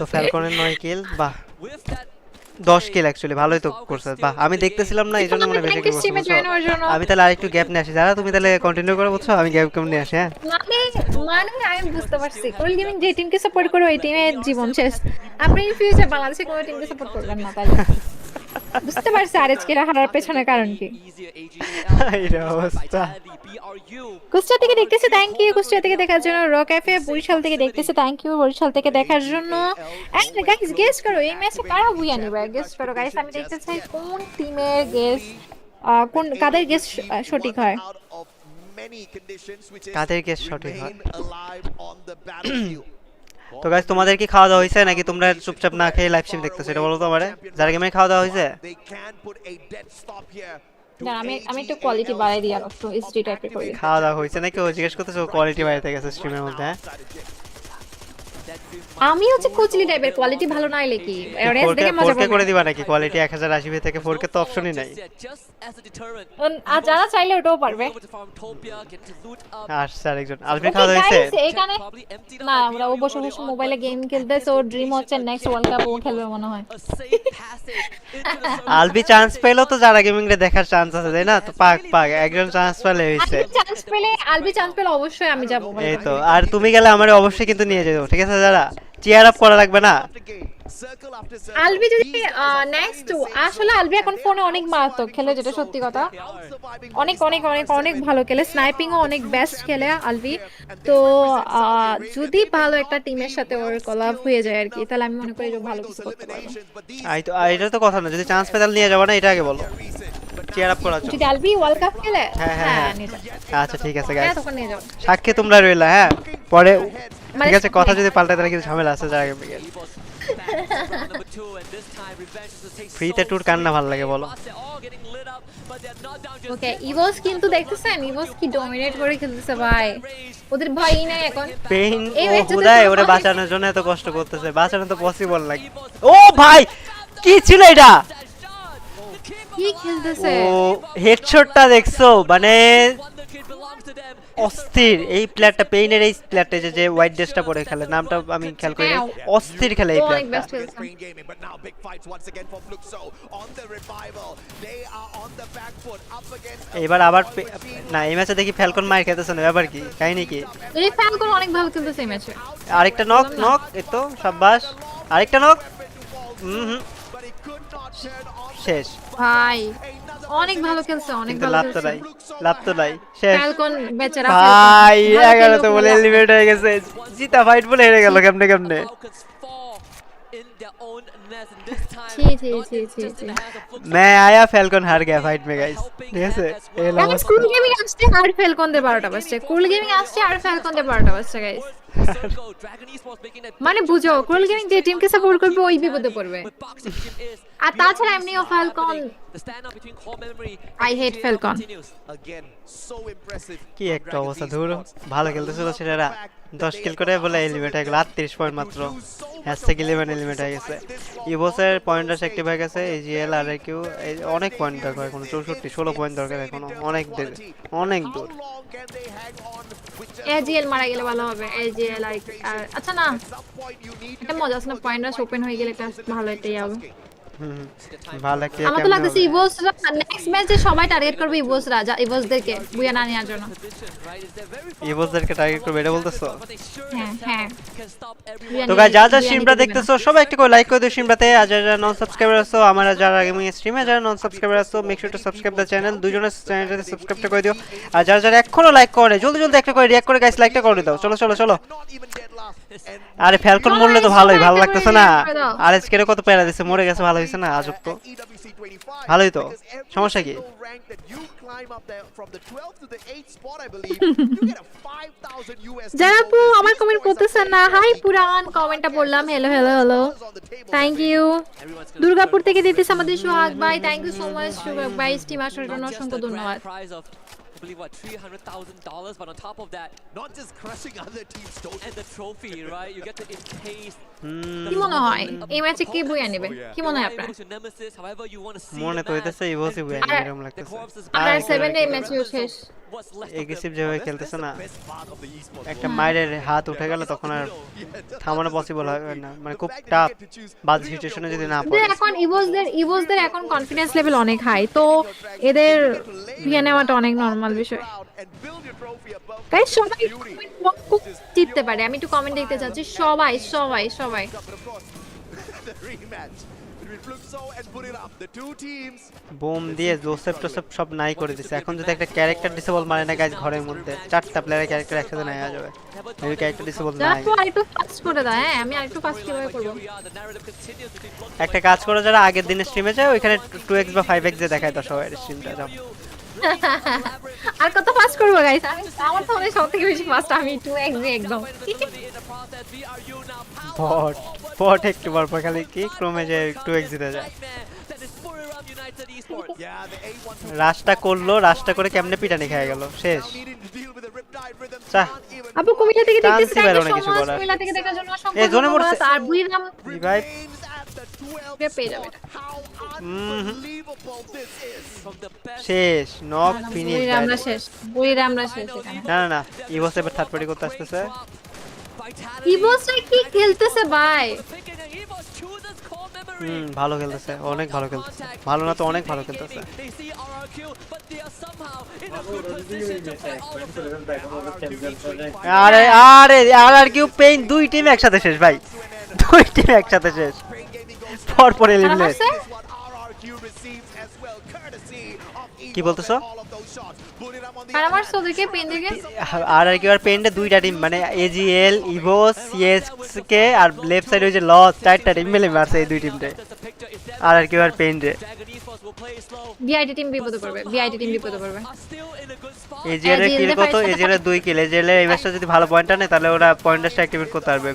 তো ফ্যালকনের 9 কিল, বাহ 10 কিল অ্যাকচুয়ালি ভালোই তো করছে, বাহ। আমি দেখতেছিলাম না এইজন্য মনে বেশি কিছু করছি। আমি তাহলে আরেকটু গ্যাপ নিয়ে আসি, যারা তুমি তাহলে কন্টিনিউ করো বুঝছো, আমি গ্যাপ কম নিয়ে আসি। হ্যাঁ মানে আমি বুঝতে পারছি কোল গেমিং যে টিমকে সাপোর্ট করে ওই টিমের জীবন শেষ। আপনি ইন ফিউচার বাংলাদেশে কোন টিমকে সাপোর্ট করবেন না তাহলে বুঝতে পারছি আরএচকে হারার পেছনে কারণ কি। এই অবস্থা। কুষ্টিয়া থেকে দেখতেছি, থ্যাংক ইউ কুষ্টিয়া থেকে দেখার জন্য। রক এফে বরিশাল থেকে দেখতেছি, থ্যাংক ইউ বরিশাল থেকে দেখার জন্য। এন্ড গাইস গেস করো এই ম্যাচে কারা বুইয়া নেবে, গেস করো গাইস। আমি দেখতে চাই কোন টিমের গেস, কাদের গেস সঠিক হয়। কাদের গেস সঠিক হয়? তো গাইস তোমাদের কি খাওয়া দাওয়া হয়েছে নাকি তোমরা চুপচাপ না খেয়ে লাইভ স্ট্রিম দেখতেছো এটা বলো তো আমারে যারা গেমে খাওয়া দাওয়া হয়েছে না আমি একটু কোয়ালিটি বাড়াই দিই আর একটু এইচডি টাইপের করি খাওয়া দাওয়া হয়েছে নাকি ও জিজ্ঞেস করতেছে কোয়ালিটি বাড়াইতে গেছে স্ট্রিমের মধ্যে হ্যাঁ আমি হচ্ছে কোচলি টাইপের কোয়ালিটি ভালো না হইলে কি রেস দেখে মজা 4K করে দিবা নাকি কোয়ালিটি 1080p থেকে 4K তো অপশনই নাই আর যারা চাইলে ওটাও পারবে আচ্ছা আরেকজন আলফিন খাওয়া দাওয়া হয়েছে এখানে না আমরা ও বসে বসে মোবাইলে গেম খেলতেছে ওর ড্রিম হচ্ছে নেক্সট ওয়ার্ল্ড কাপ ও খেলবে মনে হয় আলবি চান্স পেলো তো যারা গেমিং রে দেখার চান্স আছে তাই না তো পাক একজন চান্স পেলে হইছে আলবি চান্স পেলে অবশ্যই আমি যাব এই তো আর তুমি গেলে আমারে অবশ্যই কিন্তু নিয়ে যাও ঠিক আছে যারা চিয়ার আপ করা লাগবে না আলবি যদি নেক্সট আসলে আলবি এখন ফোনে অনেক মারাত্মক খেলে যেটা সত্যি কথা অনেক অনেক অনেক অনেক ভালো খেলে স্নাইপিংও অনেক বেস্ট খেলে আলবি তো যদি ভালো একটা টিমের সাথে ওর কলাব হয়ে যায় আর কি তাহলে আমি মনে করি যে ভালো কিছু করতে পারবে এটা তো কথা না যদি চান্স পেতাল নিয়ে যাবো না এটা আগে বলো চিয়ার আপ করার জন্য যদি আলবি ওয়ার্ল্ড কাপ খেলে হ্যাঁ নিয়ে যাও আচ্ছা ঠিক আছে গাইস তখন নিয়ে যাও সাক্ষী তোমরা রইলা হ্যাঁ পরে ঠিক আছে কথা যদি পাল্টায় তাহলে কিছু ঝামেলা আছে যারা গেমিং এর ফ্রিতে ট্যুর কান্না ভালো লাগে বলো ওকে ইভোস কিন্তু দেখতেছেন ইভোস কি ডমিনেট করে খেলতেছে ভাই ওদের ভয়ই নাই এখন পেইন ও খুদাই ওরে বাঁচানোর জন্য এত কষ্ট করতেছে বাঁচানো তো পসিবল লাগে ও ভাই কি ছিল এটা কি খেলতেছে ও হেডশটটা দেখছো মানে অস্থির এই প্লেয়ারটা পেইনের এই প্লেয়ারটা যে হোয়াইট ড্রেসটা পরে খেলে নামটা আমি খেয়াল করি অস্থির খেলে এই প্লেয়ারটা এবার আবার না এই ম্যাচে দেখি ফ্যালকন মার খেতেছে না ব্যাপার কি কাহিনী কি এই ফ্যালকন অনেক ভালো খেলতেছে এই ম্যাচে আরেকটা নক এই তো শাবাশ আরেকটা নক শেষ ভাই অনেক ভালো খেলছে অনেক ভালো খেলছে লাভ তো নাই শেষ ফ্যালকন বেচারা ভাই 11 তো বলে এলিমিনেট হয়ে গেছে জিতা ফাইট বলে হেরে গেল কেমনে मैं आया फैल्कन हार गया फाइट में गाइस ठीक है ये लो स्कूल गेमिंग আসছে আর ফ্যালকন দে 12টা বাজছে কুল গেমিং আসছে আর ফ্যালকন দে 12টা বাজছে গাইস মানে বুঝো কুল গেমিং যে টিমকে সাপোর্ট করবে ওই বিপদে পড়বে আর তাছাড়া এমনিও ফ্যালকন আই হেট ফ্যালকন কি একটা অবস্থা ধুর ভালো খেলতেছিল সেটারা 10 কিল করে বলে এলিমিনেট হয়ে গেল 38 পয়েন্ট মাত্র হ্যাশট্যাগ 11 এলিমিনেট হয়ে গেছে ইভোসের পয়েন্টটা অ্যাক্টিভ হয়ে গেছে এজিএল আর কিউ অনেক পয়েন্ট দরকার এখন 64 16 পয়েন্ট দরকার এখন অনেক দূর এজিএল মারা গেলে ভালো হবে এজিএল আর আচ্ছা না এটা মজা আছে না পয়েন্ট রাশ ওপেন হয়ে গেলে এটা ভালো এটাই হবে ভালো কি আমার তো লাগছে ইভোসরা নেক্সট ম্যাচে সবাই টার্গেট করবে ইভোসরা ইভোসদেরকে বুয়া না নেওয়ার জন্য ইভোসদেরকে টার্গেট করবে এটা বলতেছো হ্যাঁ তো গাইস যারা স্ট্রিমটা দেখতেছো সবাই একটু করে লাইক করে দিও স্ট্রিমটাতে আর যারা নন সাবস্ক্রাইবার আছো আমরা যারা গেমিং স্ট্রিমে যারা নন সাবস্ক্রাইবার আছো make sure to subscribe the channel দুজনের চ্যানেলটাতে সাবস্ক্রাইবটা করে দিও আর যারা এখনো লাইক করে জলদি একটা করে রিঅ্যাক্ট করে গাইস লাইকটা করে দাও চলো আরে ফ্যালকন মরলে তো ভালোই ভালো লাগতেছে না আর আজকে কত প্যারা দিছে মরে গেছে ভালো হইছে না আজব তো ভালোই তো সমস্যা কি যারা আপু আমার কমেন্ট করতেছেন না হাই পুরান কমেন্টটা পড়লাম হ্যালো থ্যাংক ইউ দুর্গাপুর থেকে দিতেছে আমাদের সোহাগ ভাই থ্যাংক ইউ সো মাচ সোহাগ ভাই স্টিম আসার জন্য অসংখ্য ধন্যবাদ I believe what $300,000, but on top of that, not just crushing other teams, and the trophy, right? You get to encase. কি মনে হয় এই ম্যাচে কে বুয়া নেবে কি মনে হয় আপনার মনে তো হইতেছে ইভোসই বুয়া নেবে এরকম লাগতেছে আর 7 এই ম্যাচও শেষ এগ্রেসিভ যেভাবে খেলতেছে না একটা মাইরের হাত উঠে গেল তখন আর থামানো পসিবল হবে না মানে খুব টাফ বাজ সিচুয়েশনে যদি না পড়ে এখন ইভোসদের এখন কনফিডেন্স লেভেল অনেক হাই তো এদের ভিয়া নেওয়াটা অনেক নরমাল বিষয় গাইস সবাই জিততে পারে আমি একটু কমেন্ট দেখতে চাচ্ছি সবাই বোম দিয়ে জোসেফ সব নাই করে দিছে এখন যদি একটা ক্যারেক্টার ডিসেবল মানে না গাইস ঘরের মধ্যে চারটা প্লেয়ারের ক্যারেক্টার একসাথে নাই হয়ে যাবে এই ক্যারেক্টার ডিসেবল নাই আরেকটু ফাস্ট করে দাও হ্যাঁ আমি আরেকটু ফাস্ট কিভাবে করব একটা কাজ করো যারা আগের দিনে স্ট্রিমে যায় ওইখানে 2x বা 5x এ দেখায় দাও সবাই স্ট্রিমটা যাও আর কত ফাস্ট করব গাইস আমার তো অনেক সবথেকে বেশি ফাস্ট আমি 2x একদম বট একটু পর খালি কি ক্রমে যে একটু এক্সিটে যায়। রাশটা করলো, রাশটা করে কেমনে পিটানি খেয়ে গেল, শেষ। আপু কুমিল্লা থেকে দেখতেছি, চান্সই বাইরে থ্যাংক অনেক ইউ সো কিছু মাচ করার। কুমিল্লা থেকে দেখার জন্য অসংখ্য এই জোনে ধন্যবাদ। মরছে। আর বুইরাম রিভাইভ পেয়ে যাবে এটা। শেষ, নক ফিনিশ। বুইরামরা শেষ, বুইরামরা শেষ এখানে। না না না, ইভোস এবার থার্ড পার্টি করতে আসতেছে। ইভোসটা কি খেলতেছে ভাই, ভালো খেলতেছে, অনেক ভালো খেলতেছে, ভালো না তো অনেক ভালো খেলতেছে। আরে আরে আর কিউ পেইন, দুই টিম একসাথে শেষ ভাই, দুই টিম একসাথে শেষ, পরপর এলিমিনেট। কি বলতেছো? কারা মারছে ওদেরকে, পেন দিকে? আর কি আর পেইন্টে দুইটা টিম, মানে এজিএল, ইভোস, সিএসকে আর লেফট সাইডে ওই যে লস, চারটা টিম মিলে মারছে এই দুই টিমতে। আর কি আর পেইন্টে বিআইটি টিম বিপদে পড়বে, বিআইটি টিম বিপদে পড়বে। এজিএল এর কিল কত? এজিএল এর 2 কিল। এজিএল এর এই ম্যাচটা যদি ভালো পয়েন্ট আনে তাহলে ওরা পয়েন্টটা অ্যাক্টিভেট করতে পারবে।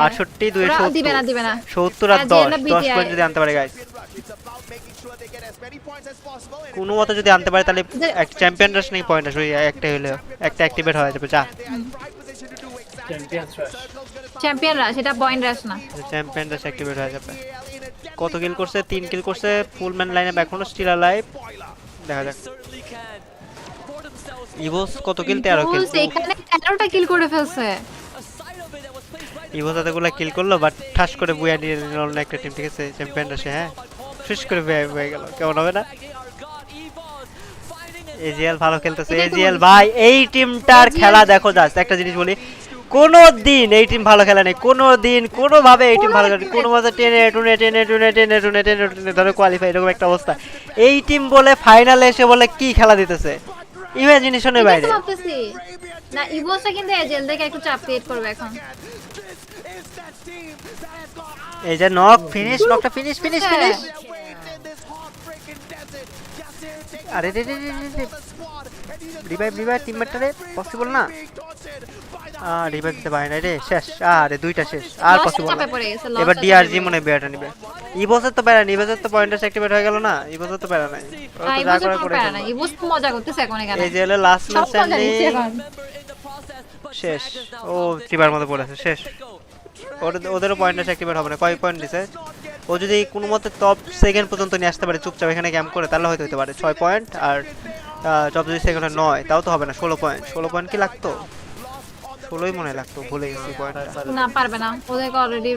68 2 70 দিবে না, দিবে না। 70 আর 10 পয়েন্ট যদি আনতে পারে গাইস, কোনো মতে যদি আনতে পারে তাহলে এক চ্যাম্পিয়ন রাশ নেই পয়েন্ট আসবে, একটা হলো একটা অ্যাক্টিভেট হয়ে যাবে। যা চ্যাম্পিয়ন রাশ, এটা পয়েন্ট রাশ না, চ্যাম্পিয়ন রাশ অ্যাক্টিভেট হয়ে যাবে। কত কিল করছে? 3 কিল করছে। ফুল ম্যান লাইনআপ এখনো স্টিল অ্যালাইভ, দেখা যাক। ইভোস কত কিল? 13 কিল। এখানে 13টা কিল করে ফেলছে। ইভোস এতগুলো কিল করলো, বাট ঠাস করে বুয়া নিয়ে নিল না একটা টিম, ঠিক আছে? চ্যাম্পিয়ন রাশে হ্যাঁ শেষ করে হয়ে গেল, কেমন হবে না? এজিএল ভালো খেলতেছে। এজিএল ভাই এই টিমটার খেলা দেখো, জাস্ট একটা জিনিস বলি, কোনো দিন এই টিম ভালো খেলা নেই, কোনো দিন কোনোভাবে এই টিম ভালো খেলে, কোনো মতে টেনে ধরে কোয়ালিফাই, এরকম একটা অবস্থা। এই টিম বলে ফাইনালে এসে বলে কি খেলা দিতেছে, ইমাজিনেশনের বাইরে। না ইভোসটা কিন্তু এজিএল দেখে একটু চাপ ক্রিয়েট করবে এখন। এই যে নক ফিনিশ, নকটা ফিনিশ ফিনিশ ফিনিশ। আরে রে রে রে, রিভাইভ রিভাইভ টিমমেটটারে পসিবল না, রিভাইভ দিতে পারে না রে, শেষ। আরে দুইটা শেষ, আর পসিবল না। এবার ডিআরজি মনে বেয়াটা নিবে। ইভোসের তো বেড়া, ইভোসের তো পয়েন্টস অ্যাক্টিভেট হয়ে গল না, ইভোসের তো বেড়া নাই, ও তো যা করে করে না। ইভোস তো মজা করতেছে এখন এখানে। এই যে হলো লাস্ট ম্যাচ স্ট্যান্ডিং, শেষ। ও ত্রিবার মধ্যে পড়েছে, শেষ। ওদেরও পয়েন্টস অ্যাক্টিভেট হবে না। কয় পয়েন্ট দিছে? ও যদি কোনো মতে টপ সেকেন্ড পর্যন্ত নিয়ে আসতে পারে চুপচাপ এখানে ক্যাম্প করে, তাহলে হয়তো হতে পারে 6 পয়েন্ট। আর টপ যদি সেকেন্ড হয় 9, তাও তো হবে না। 16 পয়েন্ট, 16 পয়েন্ট কি লাগতো? 16ই মনে লাগতো, ভুলে গেছি পয়েন্টটা। না পারবে না, ওদেরকে অলরেডি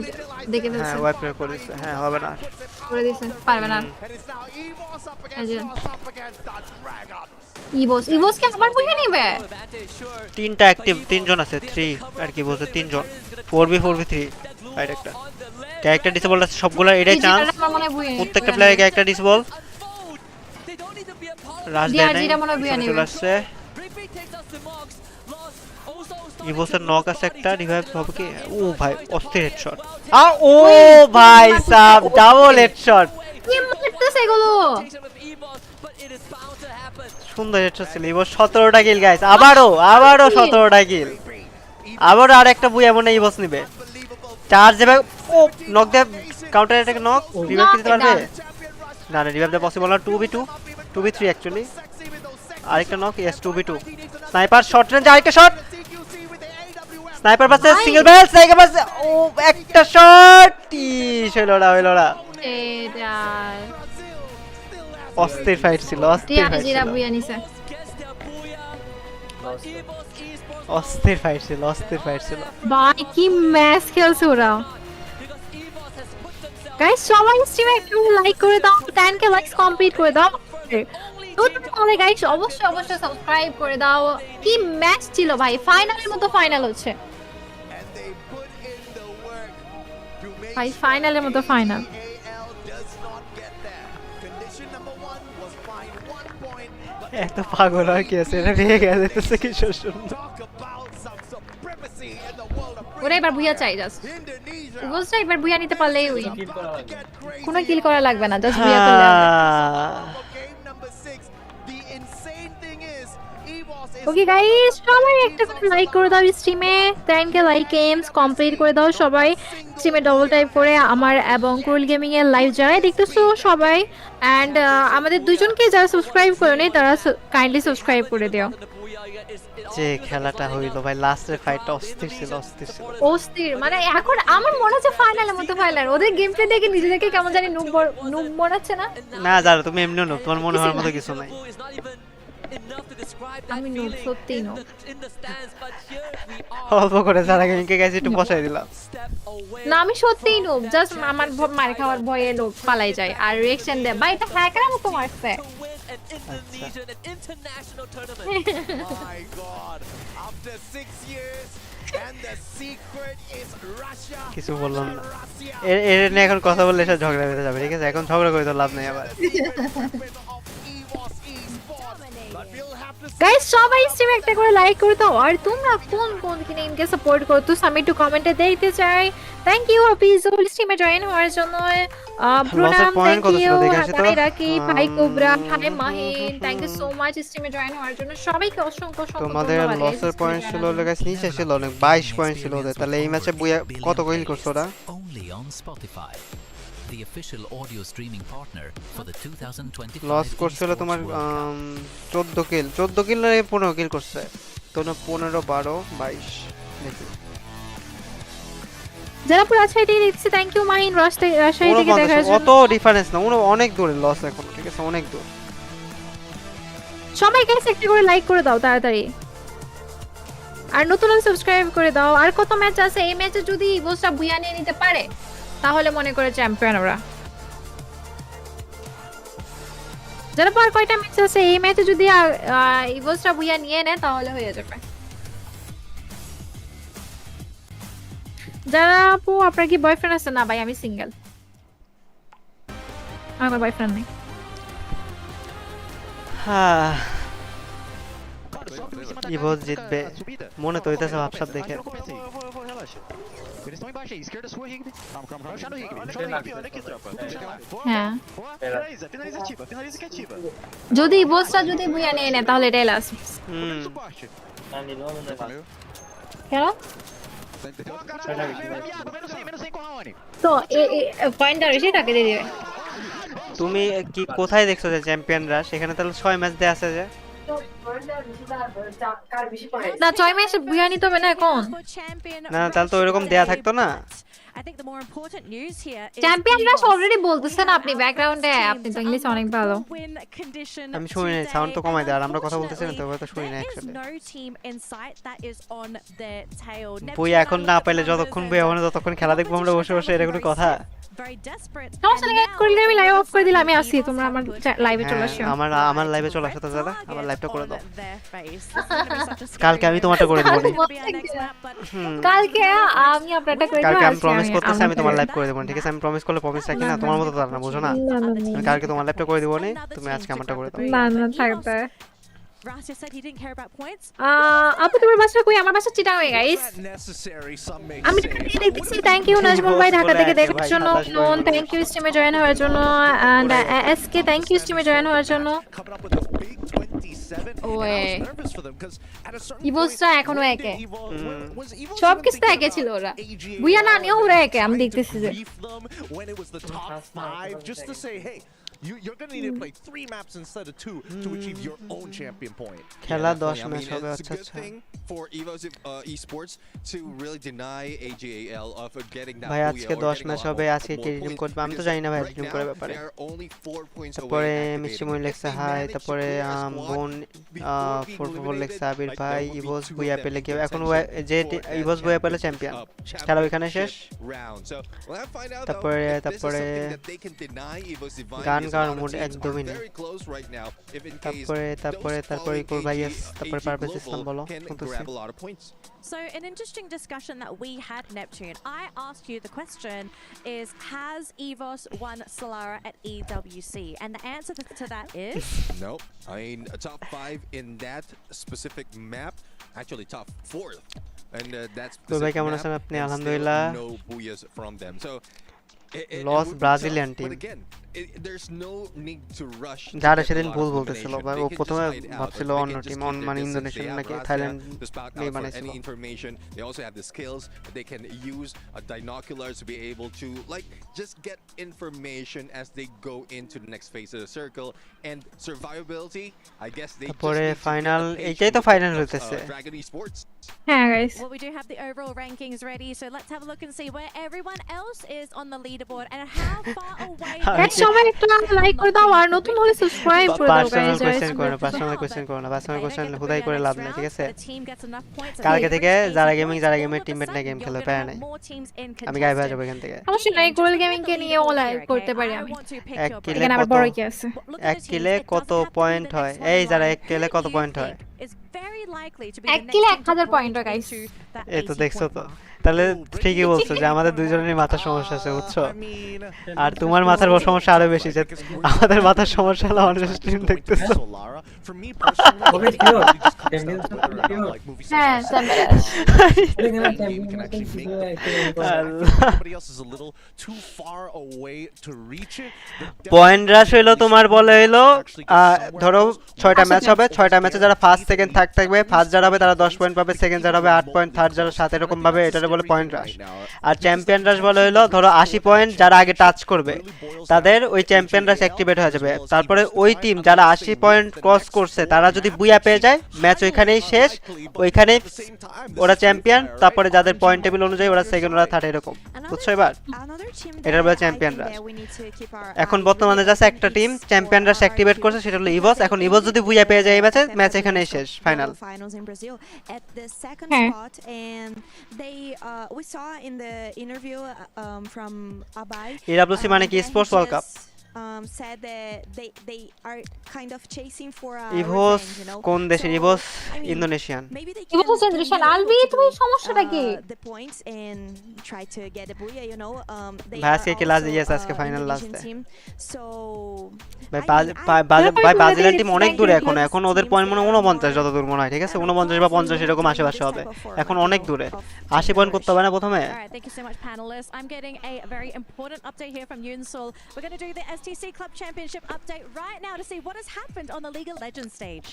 দেখে দিয়েছে। হ্যাঁ ওয়াইপ করে দিয়েছে, হ্যাঁ হবে না, করে দিয়েছে, পারবে না। ইভোস, ইভোস কি আবার বুঝে নিবে? তিনটা অ্যাক্টিভ, তিনজন আছে, 3 আর কি বলছে, তিনজন 4v4v3 রাইট। একটা ক্যারেক্টার ডিসেবল আছে সবগুলো, এটাই চান্স প্রত্যেকটা প্লেয়ারের ক্যারেক্টার ডিসেবল। রাশ দেয় নাই, চলে আসছে। ইভোসের নক আছে একটা, রিভাইভ হবে কি? ও ভাই অস্থির হেডশট, ও ভাই সাব ডাবল হেডশট, কি মারতেছে এগুলো, সুন্দর হেডশট ছিল। ইভোস 17টা কিল গাইস, আবারও 17টা কিল, আবারও আর একটা বুই এমন ইভোস নিবে। চার্জ দেবে, ও নক দে, কাউন্টার অ্যাটাক নক, রিভাইভ দিতে পারবে না? না রিভাইভ দেওয়া পসিবল না। 2v2 2v3 actually. আরেকটা knock, yes 2v2। Sniper shot range, আরেকটা শট, স্নাইপার পাশে সিঙ্গেল ব্যাল, স্নাইপার পাশে, ও একটা শট, হইলো না। অস্থির ফাইট ছিল, অস্থির ফাইট ছিল, অস্থির ফাইট ছিল, অস্থির ফাইট ছিল ভাই। কি ম্যাচ খেলছে ওরা গাইস। সবাই স্ট্রিমে একটু লাইক করে দাও, 10k লাইকস কমপ্লিট করে দাও। তাহলে গাইস অবশ্যই অবশ্যই সাবস্ক্রাইব করে দাও। কি ম্যাচ ছিল ভাই, ফাইনালের মতো ফাইনাল হচ্ছে ভাই, ফাইনালের মতো ফাইনাল। এত পাগল আর কি আছে, এটা ভেঙে গেছে কি সুন্দর। ওরা এবার বুইয়া চাই, জাস্ট বুঝছো, এবার বুইয়া নিতে পারলেই উইন, কোনো কিল করা লাগবে না, জাস্ট বুইয়া করলে হবে। ওকে গাইস, সবাই একটা করে লাইক করে দাও স্ট্রিমে, 10k লাইক এমস কমপ্লিট করে দাও সবাই স্ট্রিমে ডবল টাইপ করে আমার এবং ক্রুল গেমিং এর লাইভ যারা দেখতেছো সবাই, এন্ড আমাদের দুইজনকে যারা সাবস্ক্রাইব করেনি তারা কাইন্ডলি সাবস্ক্রাইব করে দিও। যে খেলাটা হইলো ভাই, লাস্টের ফাইটটা অস্থির ছিল। অস্থির, মানে এখন আমার মনে হচ্ছে ফাইনালের মতো ফাইনাল। ওদের গেম প্লে দেখে নিজেদেরকে কেমন জানি নুব মনে না। না যারা তুমি এমনিও নো, তোমার মনে হওয়ার মতো কিছু নাই। আমি নুব, সত্যি নুব। অল্প করে যারা গেমকে গেছে একটু বসাই দিলাম। না আমি সত্যিই নুব, জাস্ট আমার মার খাওয়ার ভয়ে লোক পালাই যায় আর রিঅ্যাকশন দেয়। ভাই এটা হ্যাকার মতো মারছে। My God, after 6 years and the secret is Russia. কিছু বললাম না, এর নিয়ে এখন কথা বললে এসব ঝগড়া বেঁধে যাবে, ঠিক আছে? এখন ঝগড়া করে তো লাভ নেই আবার। গাইস সবাই স্ট্রিমে একটা করে লাইক করে দাও। আর তোমরা কোন কিনে সাপোর্ট করতো আমি একটু কমেন্টে দেখতে চাই। থ্যাংক ইউ অফিসুল স্ট্রিমে জয়েন হওয়ার জন্য। প্রণাম, থ্যাংক ইউ হাই রাকি, ভাই Cobra, hi Mahin, thank you so much স্ট্রিমে জয়েন হওয়ার জন্য সবাইকে অসংখ্য তোমাদের লসের পয়েন্ট ছিল গাইস, নিচে ছিল অনেক, 22 পয়েন্ট ছিল ওদের। তাহলে এই ম্যাচে বুয়া কত কিল করছে ওরা? The official audio streaming partner for the 2025 loss করছিল তোমার 14 কিল না 15 কিল করছে তো, না 15 12 22 দেখি। যারা পুরো আচ্ছা এটাই দেখছি, থ্যাংক ইউ মাহিন রাজশাহী থেকে দেখার জন্য। অত ডিফারেন্স না, অনেক দূরে লস এখন, ঠিক আছে? অনেক দূর। সবাই গাইস একটা করে লাইক করে দাও তাড়াতাড়ি, আর নতুন সাবস্ক্রাইব করে দাও। আর কত ম্যাচ আছে? এই ম্যাচে যদি ইভোসটা বুয়া নিয়ে নিতে পারে তাহলে মনে করে চ্যাম্পিয়ন ওরা। যারা পর কয়টা ম্যাচ আছে, এই ম্যাচে যদি ইভোসটা বুয়া নিয়ে নেয় তাহলে হয়ে যাবে। যারা আপু আপনার কি বয়ফ্রেন্ড আছে? না ভাই আমি সিঙ্গেল, আমার বয়ফ্রেন্ড নেই। হ্যাঁ ইভোস জিতবে মনে তো হইতেছে ভাবসাব দেখে। Eles estão embaixo aí, esquerda sua, Rigby. Calma. Rushar no Rigby. Olha aqui, tropa. হ্যাঁ Finaliza ativa, finaliza que ativa. যদি ইভোসটা যদি বুয়া নিয়ে নেয় তাহলে এটাই লাস্ট। কেন? তো পয়েন্টটা বেশি তাকে দিয়ে দিবে। তুমি কি কোথায় দেখছো যে চ্যাম্পিয়নরা সেখানে তাহলে 6 ম্যাচ দেয়া আছে যে? না 6 ম্যাচ বুয়া নিতে হবে না এখন। না তাহলে তো এরকম দেয়া থাকতো না। চ্যাম্পিয়নরা অলরেডি বলতেছেন আপনি ব্যাকগ্রাউন্ডে, আপনি তো ইংলিশ অনেক ভালো। আমি শুনি না, সাউন্ড তো কমাই দাও, আর আমরা কথা বলতেছি না তো তো শুনি না অ্যাকচুয়ালি। বই এখন না পাইলে যতক্ষণ বই হবে ততক্ষণ খেলা দেখবো আমরা বসে বসে, এটা কোনো কথা? সমস্যা নেই, করলে আমি লাইভ অফ করে দিলাম, আমি আসি, তোমরা আমার লাইভে চলে আসো। আমার লাইভে চলে আসো তো দাদা, আমার লাইভটা করে দাও। কালকে আমি তোমারটা করে দেব। কালকে আমি আপনারটা করে দেব। কালকে আমি প্রমিস করতেছি আমি তোমার লাইভ করে দেব, ঠিক আছে? আমি প্রমিস করলে প্রমিস রাখি না, তোমার মতো তো না, বুঝো না? আমি কালকে তোমার লাইভটা করে দেব না, তুমি আজকে আমারটা করে দাও। না থাকবে। আপু তোমার বাসা কই? আমার বাসা চিটাগাং গাইস। আমি দেখতেছি। থ্যাংক ইউ নাজমুল ভাই ঢাকা থেকে দেখার জন্য, নোন থ্যাংক ইউ স্ট্রিমে জয়েন হওয়ার জন্য, এন্ড এসকে থ্যাংক ইউ স্ট্রিমে জয়েন হওয়ার জন্য। ওয়ে ইভোসটা এখনো একে, সব কিছু একে ছিল, ওরা বুয়া না নিও ওরা একে। আমি দেখতেছি যে you're going to need to play 3 maps instead of 2 to achieve your own champion point. খেলা 10 ম্যাচ হবে। আচ্ছা আচ্ছা for Evo's Esports to really deny AGAL of getting that. ভাই আজকে 10 ম্যাচ হবে, আজকে কে রিডিম করবে আমি তো জানি না ভাই রিডিম করার ব্যাপারে। তারপরে মিষ্টি মই লেখছে হাই, তারপরে বোন 44 লেখছে আবির ভাই। ইভোস বুয়া পেলে কি এখন যে ইভোস বুয়া পেলে চ্যাম্পিয়ন, খেলা এখানে শেষ। তারপরে গান গান মোড একদমই নেই। তারপরে কোর ভাই, তারপরে পারভেজ ইসলাম বলো। So an interesting discussion that we had, Neptune. I asked you the question is, has EVOS won Solara at EWC? And the answer to that is nope. I mean, top 5 in that specific map, actually top 4th. And that's তো ভাই কেমন আছেন আপনি? আলহামদুলিল্লাহ। No booyahs from them. So LOS Brazilian team there's no need to rush to যারা get a সেদিন lot ভুল of বলতেছিল information. ভাই, They ও can প্রথমে just hide out, ভাবছিল but they অন্য can just team keep their মানে distance. Indonesian They have নাকি Razia থাইল্যান্ড to scout নিয়ে out for বানাইছিল any information. They also have the skills. They can use binoculars to be able to like just get information as they go into the next phase of the circle. And survivability, I guess they just তারপরে need to final, get the এইটাই তো patient final of, হইতেছে। Dragon Esports. হ্যাঁ guys, Well, we do have the overall rankings ready, so let's have a look and see where everyone else is on the leaderboard and how far away. Guys সবাই একটু like করে দাও আর নতুন হলে subscribe করে দাও personal guys. Question করো না, পার্সোনাল কোশ্চেন করো না, পার্সোনাল কোশ্চেন হুদাই করে লাভ নাই, ঠিক আছে? কালকে থেকে যারা গেমের টিমমেট না গেম খেলে পায় নাই, আমি গায়েব হয়ে যাবো এখান থেকে। সমস্যা নাই, কোরাল গেমিং কে নিয়ে ও লাইভ করতে পারি আমি। এক কিলে এখানে আবার কত, বড় কি আছে? এক কিলে কত পয়েন্ট হয়? এই যারা এক কিলে কত পয়েন্ট হয়? এক কিলে 1000 পয়েন্ট গাইস। এই তো দেখছো তো, তাহলে ঠিকই বলছো যে আমাদের দুইজনেরই মাথার সমস্যা আছে, বুঝছো? আর তোমার মাথার সমস্যা আরো বেশি, যে আমাদের মাথার সমস্যা হলো আমাদের স্ট্রিম দেখতেছো। হ্যাঁ পয়েন্ট রাশ হইলো তোমার, বলে হইলো ধরো 6টা ম্যাচ হবে, 6টা ম্যাচে যারা ফার্স্ট সেকেন্ড থার্ড থাকবে, ফার্স্ট যারা হবে তারা 10 পয়েন্ট পাবে, সেকেন্ড যারা হবে 8 পয়েন্ট, থার্ড যারা 7, এরকম ভাবে এটারে বলে পয়েন্ট রাশ। আর চ্যাম্পিয়ন রাশ বলে হইলো ধরো 80 পয়েন্ট যারা আগে টাচ করবে তাদের ওই চ্যাম্পিয়ন রাশ অ্যাক্টিভেট হয়ে যাবে। তারপরে ওই টিম যারা 80 পয়েন্ট ক্রস করছে তারা যদি বুয়া পেয়ে যায়, ম্যাচ ওইখানেই শেষ, ওইখানেই ওরা চ্যাম্পিয়ন। তারপরে যাদের পয়েন্ট টেবিল অনুযায়ী ওরা সেকেন্ড, ওরা থার্ড, এরকম, বুঝছো? এবার এটার বলে চ্যাম্পিয়ন রাশ। এখন বর্তমানে জাস্ট একটা টিম চ্যাম্পিয়ন রাশ অ্যাক্টিভেট করছে, সেটা হলো ইভোস। এখন ইভোস যদি বুয়া পেয়ে যায় এই ম্যাচে, ম্যাচ এখানেই শেষ, final. We saw in the interview from Abai. EWC মানে কি? Sports world cup. Said that they are kind of chasing for a ইভোস revenge, you know. কোন দেশের? ইভোস Indonesian. Maybe they ইভোস Indonesian. Albi তুমি সমস্যাটা কি? the points and try to get a booyah, you know. They ভাই are আজকে কি last? also, yes আজকে final last. Indonesian team. So ভাই ব্রাজিলিয়ান টিম অনেক দূরে এখন, এখন ওদের পয়েন্ট মনে হয় 49 যতদূর মনে হয়, ঠিক আছে? 49 বা 50 এরকম আশেপাশে হবে, এখন অনেক দূরে। 80 পয়েন্ট করতে হবে না প্রথমে। Alright, thank you so much panelists. I'm getting a very important update here from Yunsul. We're going to do the STC Club Championship update right now to see what has happened on the League of Legends stage.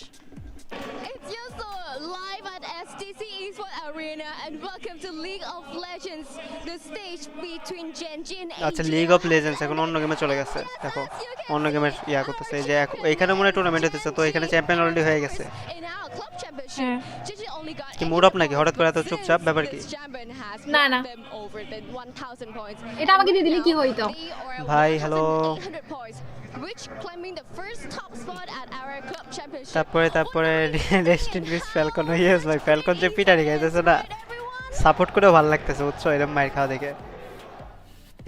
It's Yusul live at STC Esports Arena and welcome to League of Legends, the stage between Genji and আচ্ছা, league of legends এখন অন্য গেমে চলে গেছে, দেখো অন্য গেমের ইয়া করতেছে। এই যে এইখানে মনে টুর্নামেন্ট হতেছে, তো এখানে চ্যাম্পিয়ন অলরেডি হয়ে গেছে। in our club championship. Genji only got কি মুড আপ নাকি হঠাৎ করে এত চুপচাপ? ব্যাপার কি? না না, them over the 1000 points. এটা আমাকে দিয়ে দিলে কি হইতো? ভাই hello. 800 points, which claiming the first top spot at our club championship. তারপরে rest in peace Falcon. Yes ভাই, ফ্যালকন যে পিটারি খাইতেছে না, সাপোর্ট করেও ভালো লাগতেছে, বুঝছো? এরকম মাইর খাওয়া দেখে।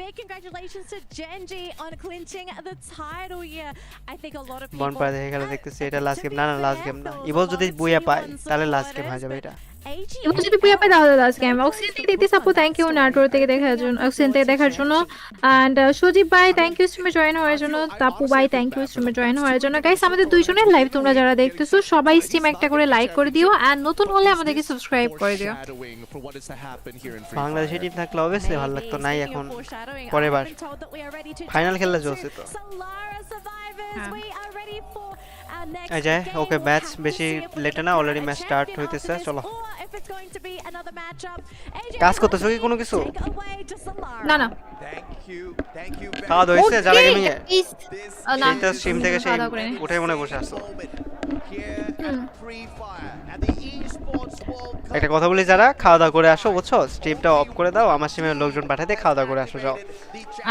Big congratulations to Genji on clinching the title here. I think a lot of people Bonpara দেখে খেলা দেখতেছি। এটা লাস্ট গেম না, না লাস্ট গেম না। ইভোস যদি বুয়া পায় তাহলে লাস্ট গেম হয়ে যাবে এটা। ইভোস যদি বুয়া পায় তাহলে লাস্ট গেম। অক্সিজেন থেকে দিতে সাপোর্ট, থ্যাংক ইউ নাটোর থেকে দেখার জন্য, অক্সিজেন থেকে দেখার জন্য। এন্ড সজীব ভাই থ্যাংক ইউ স্ট্রিমে জয়েন হওয়ার জন্য, তাপু ভাই থ্যাংক ইউ স্ট্রিমে জয়েন হওয়ার জন্য। গাইস আমাদের দুইজনের লাইভ তোমরা যারা দেখতেছো সবাই স্ট্রিম একটা করে লাইক করে দিও, এন্ড নতুন হলে আমাদেরকে সাবস্ক্রাইব করে দিও। বাংলাদেশি টিম থাকলে অবশ্যই ভালো লাগতো, নাই এখন। পরের বার ফাইনাল খেললে চলছে তো। এই যে ওকে, ম্যাচ বেশি লেটে না, অলরেডি ম্যাচ স্টার্ট হইতেছে, চলো। কাজ করতেছো কি কোনো কিছু? না না, খাওয়া দাওয়া হইছে যারা গেমিং এ? না, এটা স্ট্রিম থেকে সেই উঠে মনে বসে আছো। একটা কথা বলি, যারা খাওয়া দাওয়া করে আসো, বুঝছো? স্ট্রিমটা অফ করে দাও, আমার স্ট্রিমে লোকজন পাঠাতে খাওয়া দাওয়া করে আসো, যাও।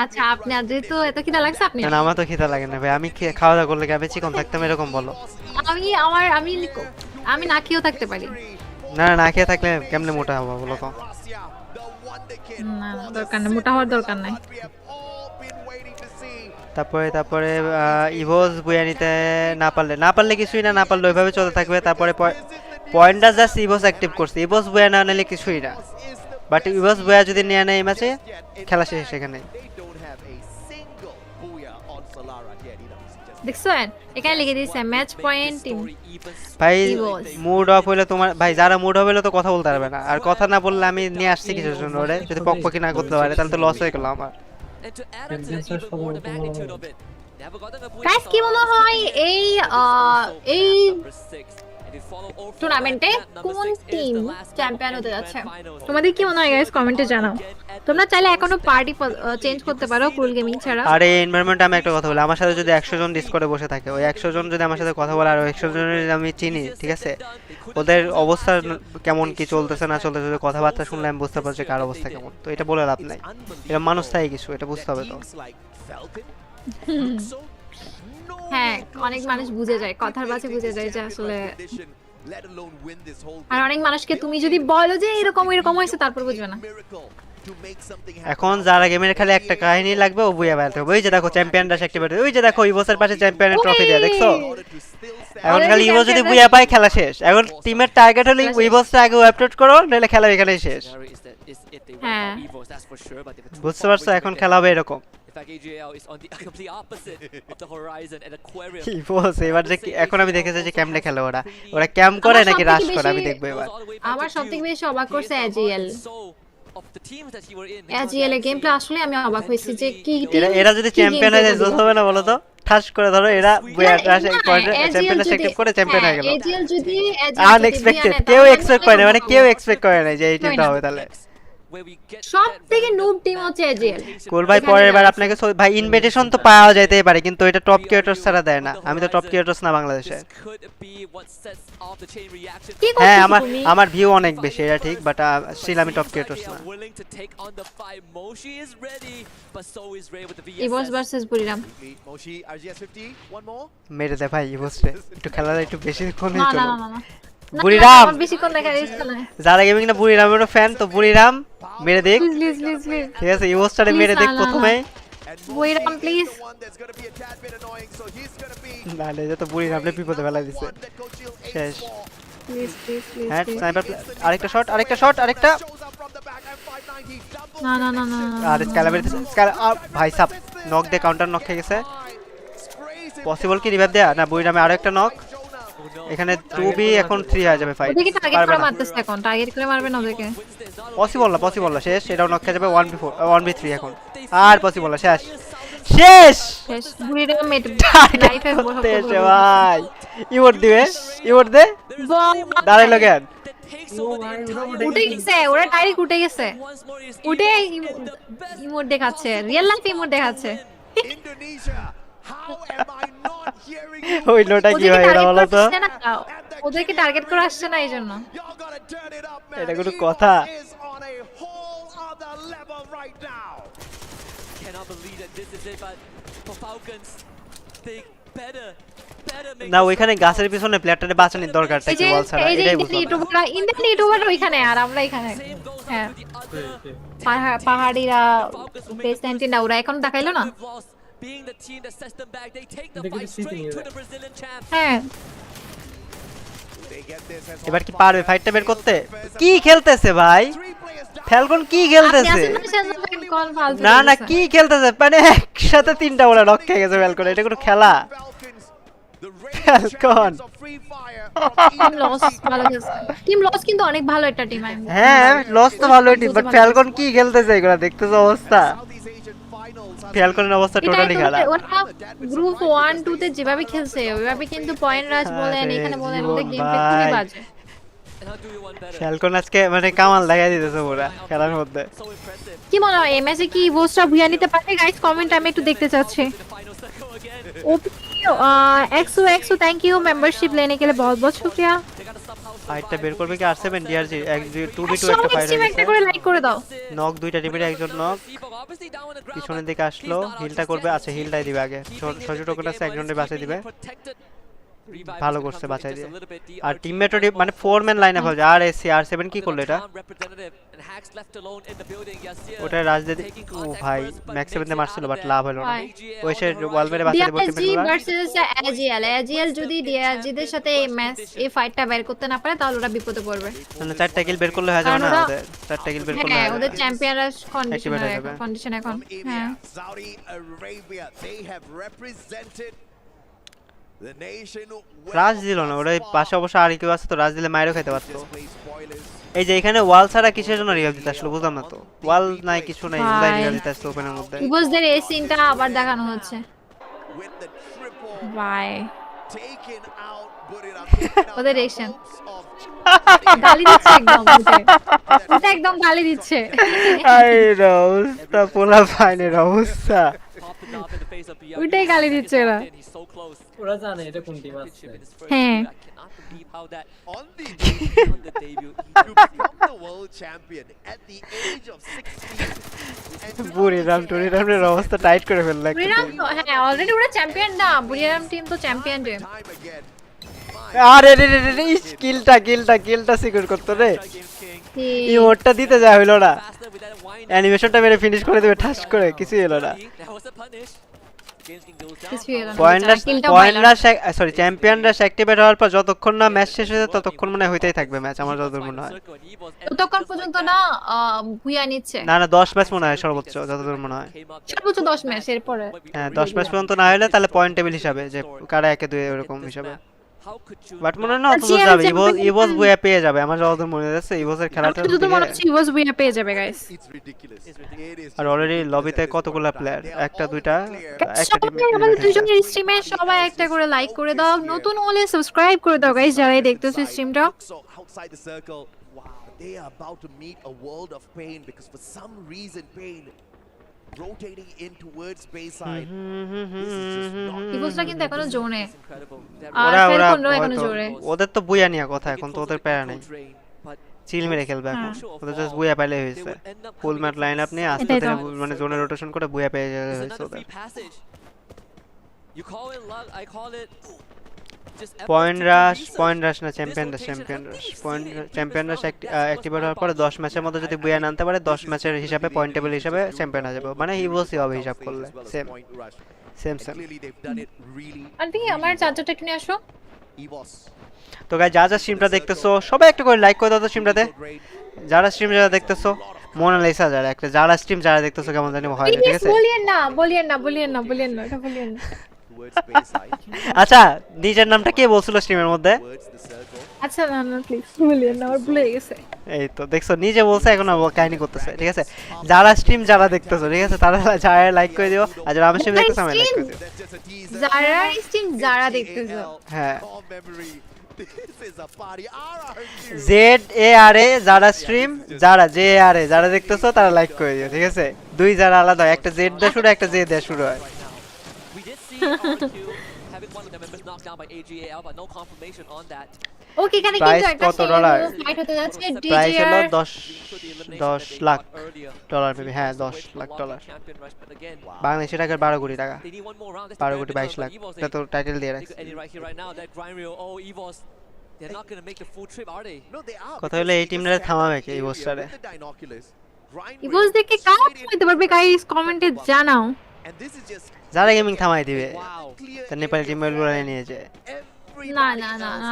আচ্ছা আপনি আজ যেহেতু এত খিদা লাগছে আপনি। না আমার তো খিদা লাগে না ভাই, আমি খাওয়া দাওয়া করলে আমি চিকন থাকতাম এরকম বলো? আমি না খেয়েও থাকতে পারি। না না খেয়ে থাকলে কেমনে মোটা হবো বলো তো? না দরকার নেই, মোটা হওয়ার দরকার নাই। তারপরে ইভোস বুয়া নিতে না পারলে কিছুই না পারলে ওইভাবে চলতে থাকবে। তারপরে পয়েন্টটা জাস্ট ইভোস অ্যাক্টিভ করছে, ইভোস বুয়া না নিলে কিছুই না। বাট ইভোস বুয়া যদি নিয়ে নেয় এই ম্যাচে, খেলা শেষ সেখানে। দেখছেন এখানে লিখে দিয়েছে ম্যাচ পয়েন্ট টিম। ভাই মুড অফ হইলে তোমার, ভাই যারা মুড অফ হইলে তো কথা বলতে পারবে না, আর কথা না বললে আমি নিয়ে আসছি কিছুর জন্য। ওরে যদি পকপকি না করতে পারে তাহলে তো লস হয়ে গেল আমার। And to add on to that even more the magnitude of it. Never got them a point. Guys কি মনে হয় এই টুর্নামেন্টে কোন টিম চ্যাম্পিয়ন হতে যাচ্ছে তোমাদের কি মনে হয় গাইস কমেন্টে জানাও তোমরা চাইলে এখনো পার্টি চেঞ্জ করতে পারো ক্রুল গেমিং ছাড়া আরে এনভায়রনমেন্টে আমি একটা কথা বলি আমার সাথে যদি 100 জন ডিসকর্ডে বসে থাকে ওই 100 জন যদি আমার সাথে কথা বলে আর 100 জনের যদি আমি চিনি ঠিক আছে ওদের অবস্থা কেমন কি চলতেছে না চলতেছে যদি কথাবার্তা শুনলে আমি বুঝতে পারছি কার অবস্থা কেমন তো এটা বলে লাভ নাই এটা মানুষ তাই কিছু এটা বুঝতে হবে তো হ্যাঁ অনেক মানুষ বুঝে যায় কথার বাসে বুঝে যায় যে আসলে আর অনেক মানুষকে তুমি যদি বলো যে এরকম এরকম হয়েছে তারপর বুঝবে না এখন যারা গেমের খালি একটা কাহিনী লাগবে ও বুইয়া বেড়াতে হবে ওই যে দেখো চ্যাম্পিয়নরা অ্যাক্টিভেট ওই যে দেখো ইভোসের পাশে চ্যাম্পিয়নের ট্রফি দেয়া দেখছো এখন খালি ইভোস যদি বুইয়া পায় খেলা শেষ এখন টিমের টার্গেট হলো ইভোসটা আগে আপলোড করো নাহলে খেলা এখানেই শেষ হ্যাঁ বুঝতে পারছো এখন খেলা হবে এরকম In fact, AJL is on the complete opposite of the horizon and Aquarium. ইভোস এবার যে এখন আমি দেখেছি যে ক্যাম্পে খেলে ওরা ক্যাম্প করে নাকি রাশ করে আমি দেখব এবার আমার সবথেকে বেশি অবাক করছে AGL Of the teams that he were in. AGL এর গেম প্লে আসলে আমি অবাক হইছি যে কি এরা যদি চ্যাম্পিয়ন হয়ে যায় জোস হবে না বলো তো ঠাস করে ধরো এরা বুয়া রাশ চ্যাম্পিয়নশিপ অ্যাক্টিভ করে চ্যাম্পিয়ন হয়ে গেল এজিএল যদি আনএক্সপেক্টেড কেউ এক্সপেক্ট করে না মানে কেউ এক্সপেক্ট করে না যে এই টিমটা হবে তাহলে সবথেকে নুব টিম হচ্ছে এজিএল কোল ভাই পরের বার আপনাকে ভাই ইনভিটেশন তো পাওয়া যেতেই পারে কিন্তু এটা টপ ক্রিয়েটরস ছাড়া দেয় না আমি তো টপ ক্রিয়েটরস না বাংলাদেশে হ্যাঁ আমার ভিউ অনেক বেশি এটা ঠিক বাট স্টিল আমি টপ ক্রিয়েটরস না ইভোস ভার্সেস বুরিরাম মেরে দে ভাই ইভোস রে একটু খেলাটা একটু বেশি কোনই না চলো না না বুরিরাম বেশি কোন দেখা যাচ্ছে না যারা গেমিং না বুরিরামের ফ্যান তো বুরিরাম মেরে দেখ প্লিজ ঠিক আছে ইভোসটারে মেরে দেখ প্রথমে বুরিরাম প্লিজ না না এটা তো বুরিরামে বিপদে ফেলা দিছে শেষ প্লিজ হ্যাঁ স্নাইপার আরেকটা শট না না না না আর স্ক্যালাবের ভাই সাব নক দে কাউন্টার নক খেয়ে গেছে পসিবল কি রিভাইভ দেয়া না বুরিরামে আরেকটা নক এখানে 2b এখন 3 হয়ে যাবে ফাইট ওদিকে টার্গেট করে মারতেছে এখন টার্গেট করে মারবে না ওদিকে পসিবল না শেষ এটাও নক খেয়ে যাবে 1v3 এখন আর পসিবল না শেষ বুড়িরা মেট লাইফে বলতেছে ভাই ইমোট দে দাঁড়াইলো কেন উঠে গেছে ওরা ডাইরেক্ট উঠে গেছে উঠে ইমোট দেখাচ্ছে রিয়েল লাইফ ইমোট দেখাচ্ছে ওই লোটা কি হয় এটা বলো তো ওদেরকে টার্গেট করে আসছে না এইজন্য এটা কোনো কথা না ওইখানে গাছের পিছনে প্লেয়ারটারে বাঁচানোর দরকারটা কি বল ছাড়া এটাই বুঝলাম ইউটিউবাররা ইন্ডিয়ান ইউটিউবাররা ওইখানে আর আমরা এখানে হ্যাঁ পাহাড়িরা বেস 19 না ওরা এখন দেখাইলো না being the team that sets them back, they take the fight straight to the Brazilian champ. হ্যাঁ এবার কি পারবে ফাইটটা বের করতে কি খেলতেছে ভাই ফ্যালকন কি খেলতেছে না না কি খেলতেছে মানে একসাথে তিনটা ওরা নক খেয়ে গেছে ফ্যালকন এটা কোনো খেলা ফ্যালকন টিম লস কিন্তু অনেক ভালো একটা টিম হ্যাঁ লস তো ভালো টিম বাট ফ্যালকন কি খেলতেছে এগুলা দেখতেছো অবস্থা ফ্যালকনের অবস্থা টোটালি খারাপ গ্রুপ 1 2 তে যেভাবে খেলছে ওইভাবে কিন্তু পয়েন্ট রাশ বলেন এখানে বলেন ওদের গেম প্লে খুবই বাজে ফ্যালকন আজকে মানে কামাল দেখাই দিতেছে পুরো খেলার মধ্যে কি মনে হয় এমএসএ কি ইভোসটা ভুয়া নিতে পারে গাইস কমেন্ট আমি একটু দেখতে চাচ্ছি XO থ্যাংক ইউ মেম্বারশিপ लेने के लिए बहुत बहुत शुक्रिया ফাইটটা বের করবে কি R7 DRG 2v2 একটা ফাইট একটা করে লাইক করে দাও নক দুইটা টিমের একজন নক পিছনের দিকে আসলো হিলটা করবে আচ্ছা হিলটাই দিবে আগে ছোট টোকেন আছে একজনের বাঁচিয়ে দিবে ভালো করছে বাঁচাই দিয়ে আর টিমমেটও মানে 4 ম্যান লাইন আপ হবে আর এসি R7 কি করলো এটা ওটা রাজদে ও ভাই ম্যাক্স 7 তে মারছিল বাট লাভ হলো না ওই সে ওয়াল মেরে বাঁচিয়ে দিবে টিমমেটগুলো ভার্সেস এজিএল যদি ডিআরজি দের সাথে এই ম্যাচ এই ফাইটটা বের করতে না পারে তাহলে ওরা বিপদে পড়বে মানে 4টা কিল বের করলে হয়ে যাবে না ওদের 4টা কিল বের করলে হ্যাঁ ওদের চ্যাম্পিয়নরা কন্ডিশন এখন হ্যাঁ Saudi Arabia they have represented The nation রাজ দিল না, ওরা পাশে অবশ্য আর কেউ আছে তো, রাজ দিলে মাইরও খেতে পারতো। এই যে এখানে ওয়াল ছাড়া কিসের জন্য রিভাইভ দিতে আসলো বুঝলাম না তো, ওয়াল নাই কিছু নাই, উদয় রিভাইভ দিতে আসলো ওপেনের মধ্যে। ইভোসদের এই সিনটা আবার দেখানো হচ্ছে বাই ওদের রিঅ্যাকশন গালি দিচ্ছে একদম, ওটা একদম গালি দিচ্ছে। আই রোস্টা পোলা ফাইনের অবস্থা, ওইটাই গালি দিচ্ছে ওরা। ওরা জানে এটা কোন টিম আছে। হ্যাঁ how that on the debut you become the world champion at the age of 16 বুড়িরামের অবস্থা টাইট করে ফেলল একটা। বুড়িরাম হ্যাঁ অলরেডি ওরা চ্যাম্পিয়ন না, বুড়িরাম টিম তো চ্যাম্পিয়ন টিম। আরে রে রে রে কিলটা সিকিউর করতে রে, এই ওরটা দিতে যায় হলো না, অ্যানিমেশনটা মেরে ফিনিশ করে দেবে ঠাস করে, কিছু হলো না। চ্যাম্পিয়নরা অ্যাক্টিভেট হওয়ার পর যতক্ষণ না ম্যাচ শেষ হয়ে যায় ততক্ষণ মনে হইতেই থাকবে ম্যাচ, আমার যতদূর মনে হয়। ততক্ষণ পর্যন্ত না ভুয়া নিচ্ছে না 10 ম্যাচ মনে হয় সর্বোচ্চ, যতদূর মনে হয় সর্বোচ্চ 10 ম্যাচ। এরপরে হ্যাঁ 10 ম্যাচ পর্যন্ত না হলে তাহলে পয়েন্ট টেবিল হিসাবে যে কারা 1 2 এরকম হিসাবে। বাট মনে হয় না অত যাবে, ইভোস বুয়া পেয়ে যাবে আমার যতদূর মনে হচ্ছে। ইভোসের খেলাটা শুধু মনে হচ্ছে ইভোস বুয়া পেয়ে যাবে গাইস। আর অলরেডি লবিতে কতগুলো প্লেয়ার, একটা দুইটা একটা টিমে। আমাদের দুইজনের স্ট্রিমে সবাই একটা করে লাইক করে দাও, নতুন হলে সাবস্ক্রাইব করে দাও গাইস যারা দেখতেছো স্ট্রিমটা। They are about to meet a world of pain because for some reason pain rotating in towards Bayside. ইভোসটা কিন্তু এখনো জোনে, ওরা এখনো জোরে। ওদের তো বুয়া নিয়া কথা, এখন তো ওদের প্যারা নেই, চিল মেরে খেলবে এখন। ওদের জাস্ট বুয়া পাইলে হয়েছে, ফুল ম্যাট লাইন আপ নিয়ে আস্তে আস্তে মানে জোনে রোটেশন করে বুয়া পেয়ে যাচ্ছে ওদের। পয়েন্ট রাশ না চ্যাম্পিয়ন রাশ। চ্যাম্পিয়ন রাশ অ্যাক্টিভেট হওয়ার পরে 10 ম্যাচের মধ্যে যদি বুয়া আনতে পারে 10 ম্যাচের হিসাবে পয়েন্ট টেবিল হিসাবে চ্যাম্পিয়ন হয়ে যাবে, মানে ইভোসই হবে হিসাব করলে। সেম আন্টি আমার চার্জারটা একটু নিয়ে আসো। তো গাইস যা স্ট্রিমটা দেখতেছো সবাই একটা করে লাইক করে দাও তো স্ট্রিমটাতে। যারা দেখতেছো মোনালিসা যারা একটা যারা স্ট্রিম যারা দেখতেছো কেমন জানি হয়, ঠিক আছে? বলিয়েন না এটা বলিয়েন না। আচ্ছা নিজের নামটা কে বলছিল স্ট্রিমের মধ্যে? আচ্ছা না প্লিজ বলিয়েন না, আমার ভুলে গেছে। এই তো দেখছো নিজে বলছে, এখন কাহিনী করতেছে, ঠিক আছে? যারা স্ট্রিম যারা দেখতেছো, ঠিক আছে, তারা যারা লাইক করে দিও, আর যারা আমার স্ট্রিম দেখতেছো আমি লাইক করে দিও। যারা স্ট্রিম যারা দেখতেছো হ্যাঁ ZARA যারা স্ট্রিম যারা দেখতেছো তারা লাইক করে দিও, ঠিক আছে? দুই যারা আলাদা, একটা Z দিয়ে শুরু একটা J দিয়ে শুরু হয়। ওকে এখানে কিন্তু একটা ফাইট হতে যাচ্ছে। প্রাইস হলো 10 লাখ ডলার মেবি, হ্যাঁ 10 লাখ ডলার, বাংলাদেশি টাকার 12 কোটি টাকা, 12 কোটি 22 লাখ। এটা তো টাইটেল দিয়ে রাখছে। কথা হলো এই টিমটারে থামাবে কে ইভোসটারে? ইভোস দেখে কারা থামাইতে পারবে গাইস কমেন্টে জানাও। যারা গেমিং থামাই দিবে তার নেপালি টিম লড়াই নিয়ে যায়। না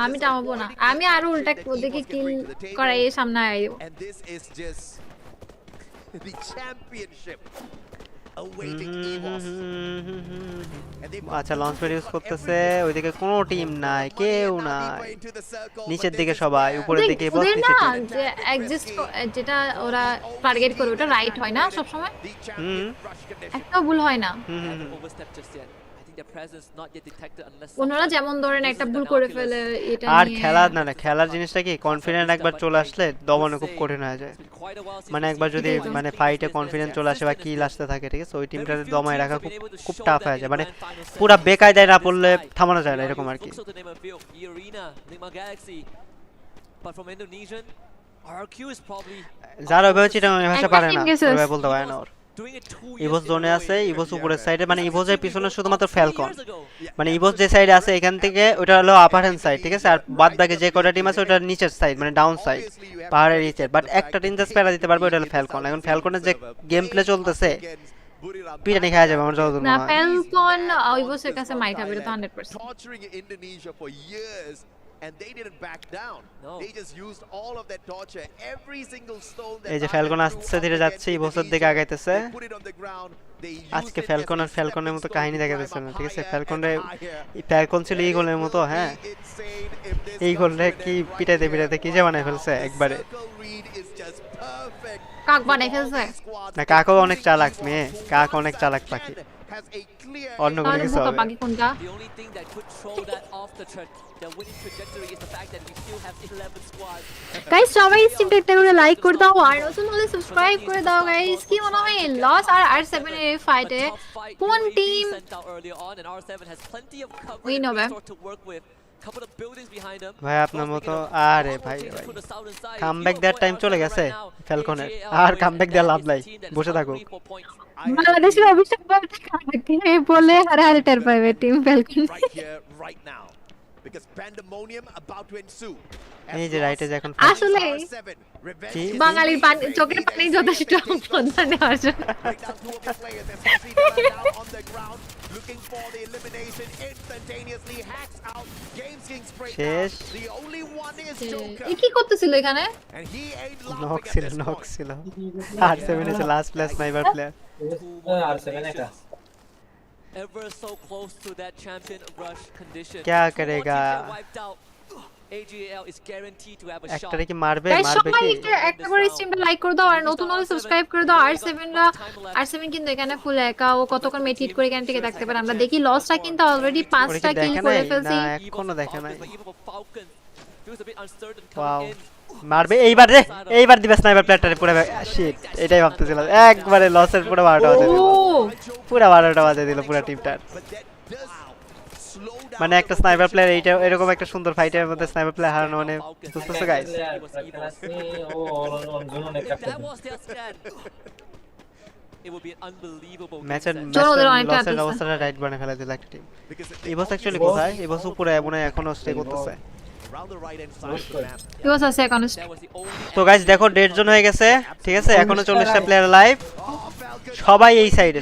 আমি থামাবো না, আমি আরো উল্টা ওদেরকে কিল করাই সামনে আইবো। আচ্ছা লঞ্চ প্যাড ইউজ করতেছে, ওইদিকে কোনো টিম নাই, কেউ নাই, নিচের দিকে সবাই, উপরের দিকে বস নিচে না যে এক্সিস্ট যেটা ওরা টার্গেট করে ওটা রাইট হয় না সব সময়, একটা ভুল হয় না। ওনারা যেমন ধরেন একটা ভুল করে ফেলে এটা আর খেলার জিনিসটা কি কনফিডেন্ট একবার চলে আসলে দমানো খুব কঠিন হয়ে যায়। মানে একবার যদি মানে ফাইটে কনফিডেন্স চলে আসে বা কিল আসতে থাকে, ঠিক আছে, ওই টিমটাকে দমায় রাখা খুব টাফ হয়ে যায়, মানে পুরো বেকায়দায় না পড়লে থামানো যায় না এরকম আর কি। যারা ভেবেছি এটা ভাষা পারে না বলতে পারে না। ইভোস জোনে আছে, ইভোস উপরের সাইডে, মানে ইভোসের পিছনে শুধুমাত্র ফ্যালকন, মানে ইভোস যে সাইডে আছে এখান থেকে ওটা হলো আপার হ্যান্ড সাইড, ঠিক আছে, আর বাদ বাকি যে কয়টা টিম আছে ওটা নিচের সাইড মানে ডাউন সাইড পাহাড়ের নিচে। বাট একটা টিম জাস্ট প্যারা দিতে পারবে, ওটা হলো ফ্যালকন। এখন ফ্যালকনের যে গেম প্লে চলতেছে পিটানি খাওয়া যাবে আমার যতদূর মনে হয়। ফ্যালকন ইভোসের কাছে মাইট হবে এটা তো 100%। and they didn't back down. They just used all of that torture, every single stone that এই যে ফ্যালকন আস্তে ধীরে যাচ্ছে এই বছর দিকে আগাইতেছে আজকে ফ্যালকন আর ফ্যালকনের মতো কাহিনী দেখাতেছে না ঠিক আছে ফ্যালকনের ফ্যালকন ছিল ইগলের মতো হ্যাঁ এই গোলরে কি পিটাইতে পিটাইতে কি যে বানাই ফেলছে একবারে কাক বানাই ফেলছে না কাকও অনেক চালাক মেয়ে কাক অনেক চালাক পাখি অন্য কোনো কিছু হবে পাখি কোনটা The only thing that could throw that off the winning trajectory is the fact that we still have 11 squads. Guys সবাই স্ট্রিমটা একটা করে লাইক করে দাও আর নতুন হলে সাবস্ক্রাইব করে দাও গাইস কি মনে হয় লস আর R7 এর ফাইটে কোন টিম উইন হবে ভাই আপনার মতো আরে ভাই ভাই কামব্যাক দেওয়ার টাইম চলে গেছে ফ্যালকনের আর কামব্যাক দেওয়ার লাভ নাই বসে থাকো বাংলাদেশের অভিষেক বলতে বলে হারে টের পাবে team Falcon because pandemonium about to ensue. এই যে রাইটে যে এখন আসলে বাঙালির চোখের পানি যথেষ্ট প্রধান নেওয়ার জন্য looking for the elimination instantaneously hacks out Games King spray শেষ the only one is Joker কি করতেছিল এখানে and he ain't নক ছিল R7 is the last player sniper player R7 এটা ever so close to that champion rush condition क्या करेगा AGL is guaranteed to have a shot একটারে কি মারবে guys মারবে সবাই কি একটা করে স্ট্রিমটা লাইক করে দাও আর নতুন হলে সাবস্ক্রাইব করে দাও R7 কিন্তু এখানে ফুল একা ও কতক্ষণ মেট হিট করে এখান থেকে থাকতে পারে আমরা দেখি লসটা কিন্তু অলরেডি 5টা কিল করে ফেলছি না এখনো দেখে নাই ওয়াও মারবে এইবার দিবে স্নাইপার প্লেয়ারটারে পুরো শিট এটাই ভাবতেছিলাম একবারে লসের পুরো 12টা বাজে দিল পুরো 12টা বাজে দিল পুরো টিমটার মানে একটা স্নাইপার প্লেয়ার এইটা এরকম একটা সুন্দর ফাইটের মধ্যে স্নাইপার প্লেয়ার হারানো মানে বুঝতেছো guys it would be an unbelievable ম্যাচের লসের অবস্থাটা রাইট বানায় ফেলে দিল একটা টিম এই বস অ্যাকচুয়ালি কোথায় এই বস উপরে মনে এখনো স্টে করতেছে ইওস আছে এখন তো গাইস দেখো 1.5 জন হয়ে গেছে ঠিক আছে এখনো 40টা প্লেয়ার লাইভ সবাই এই সাইডে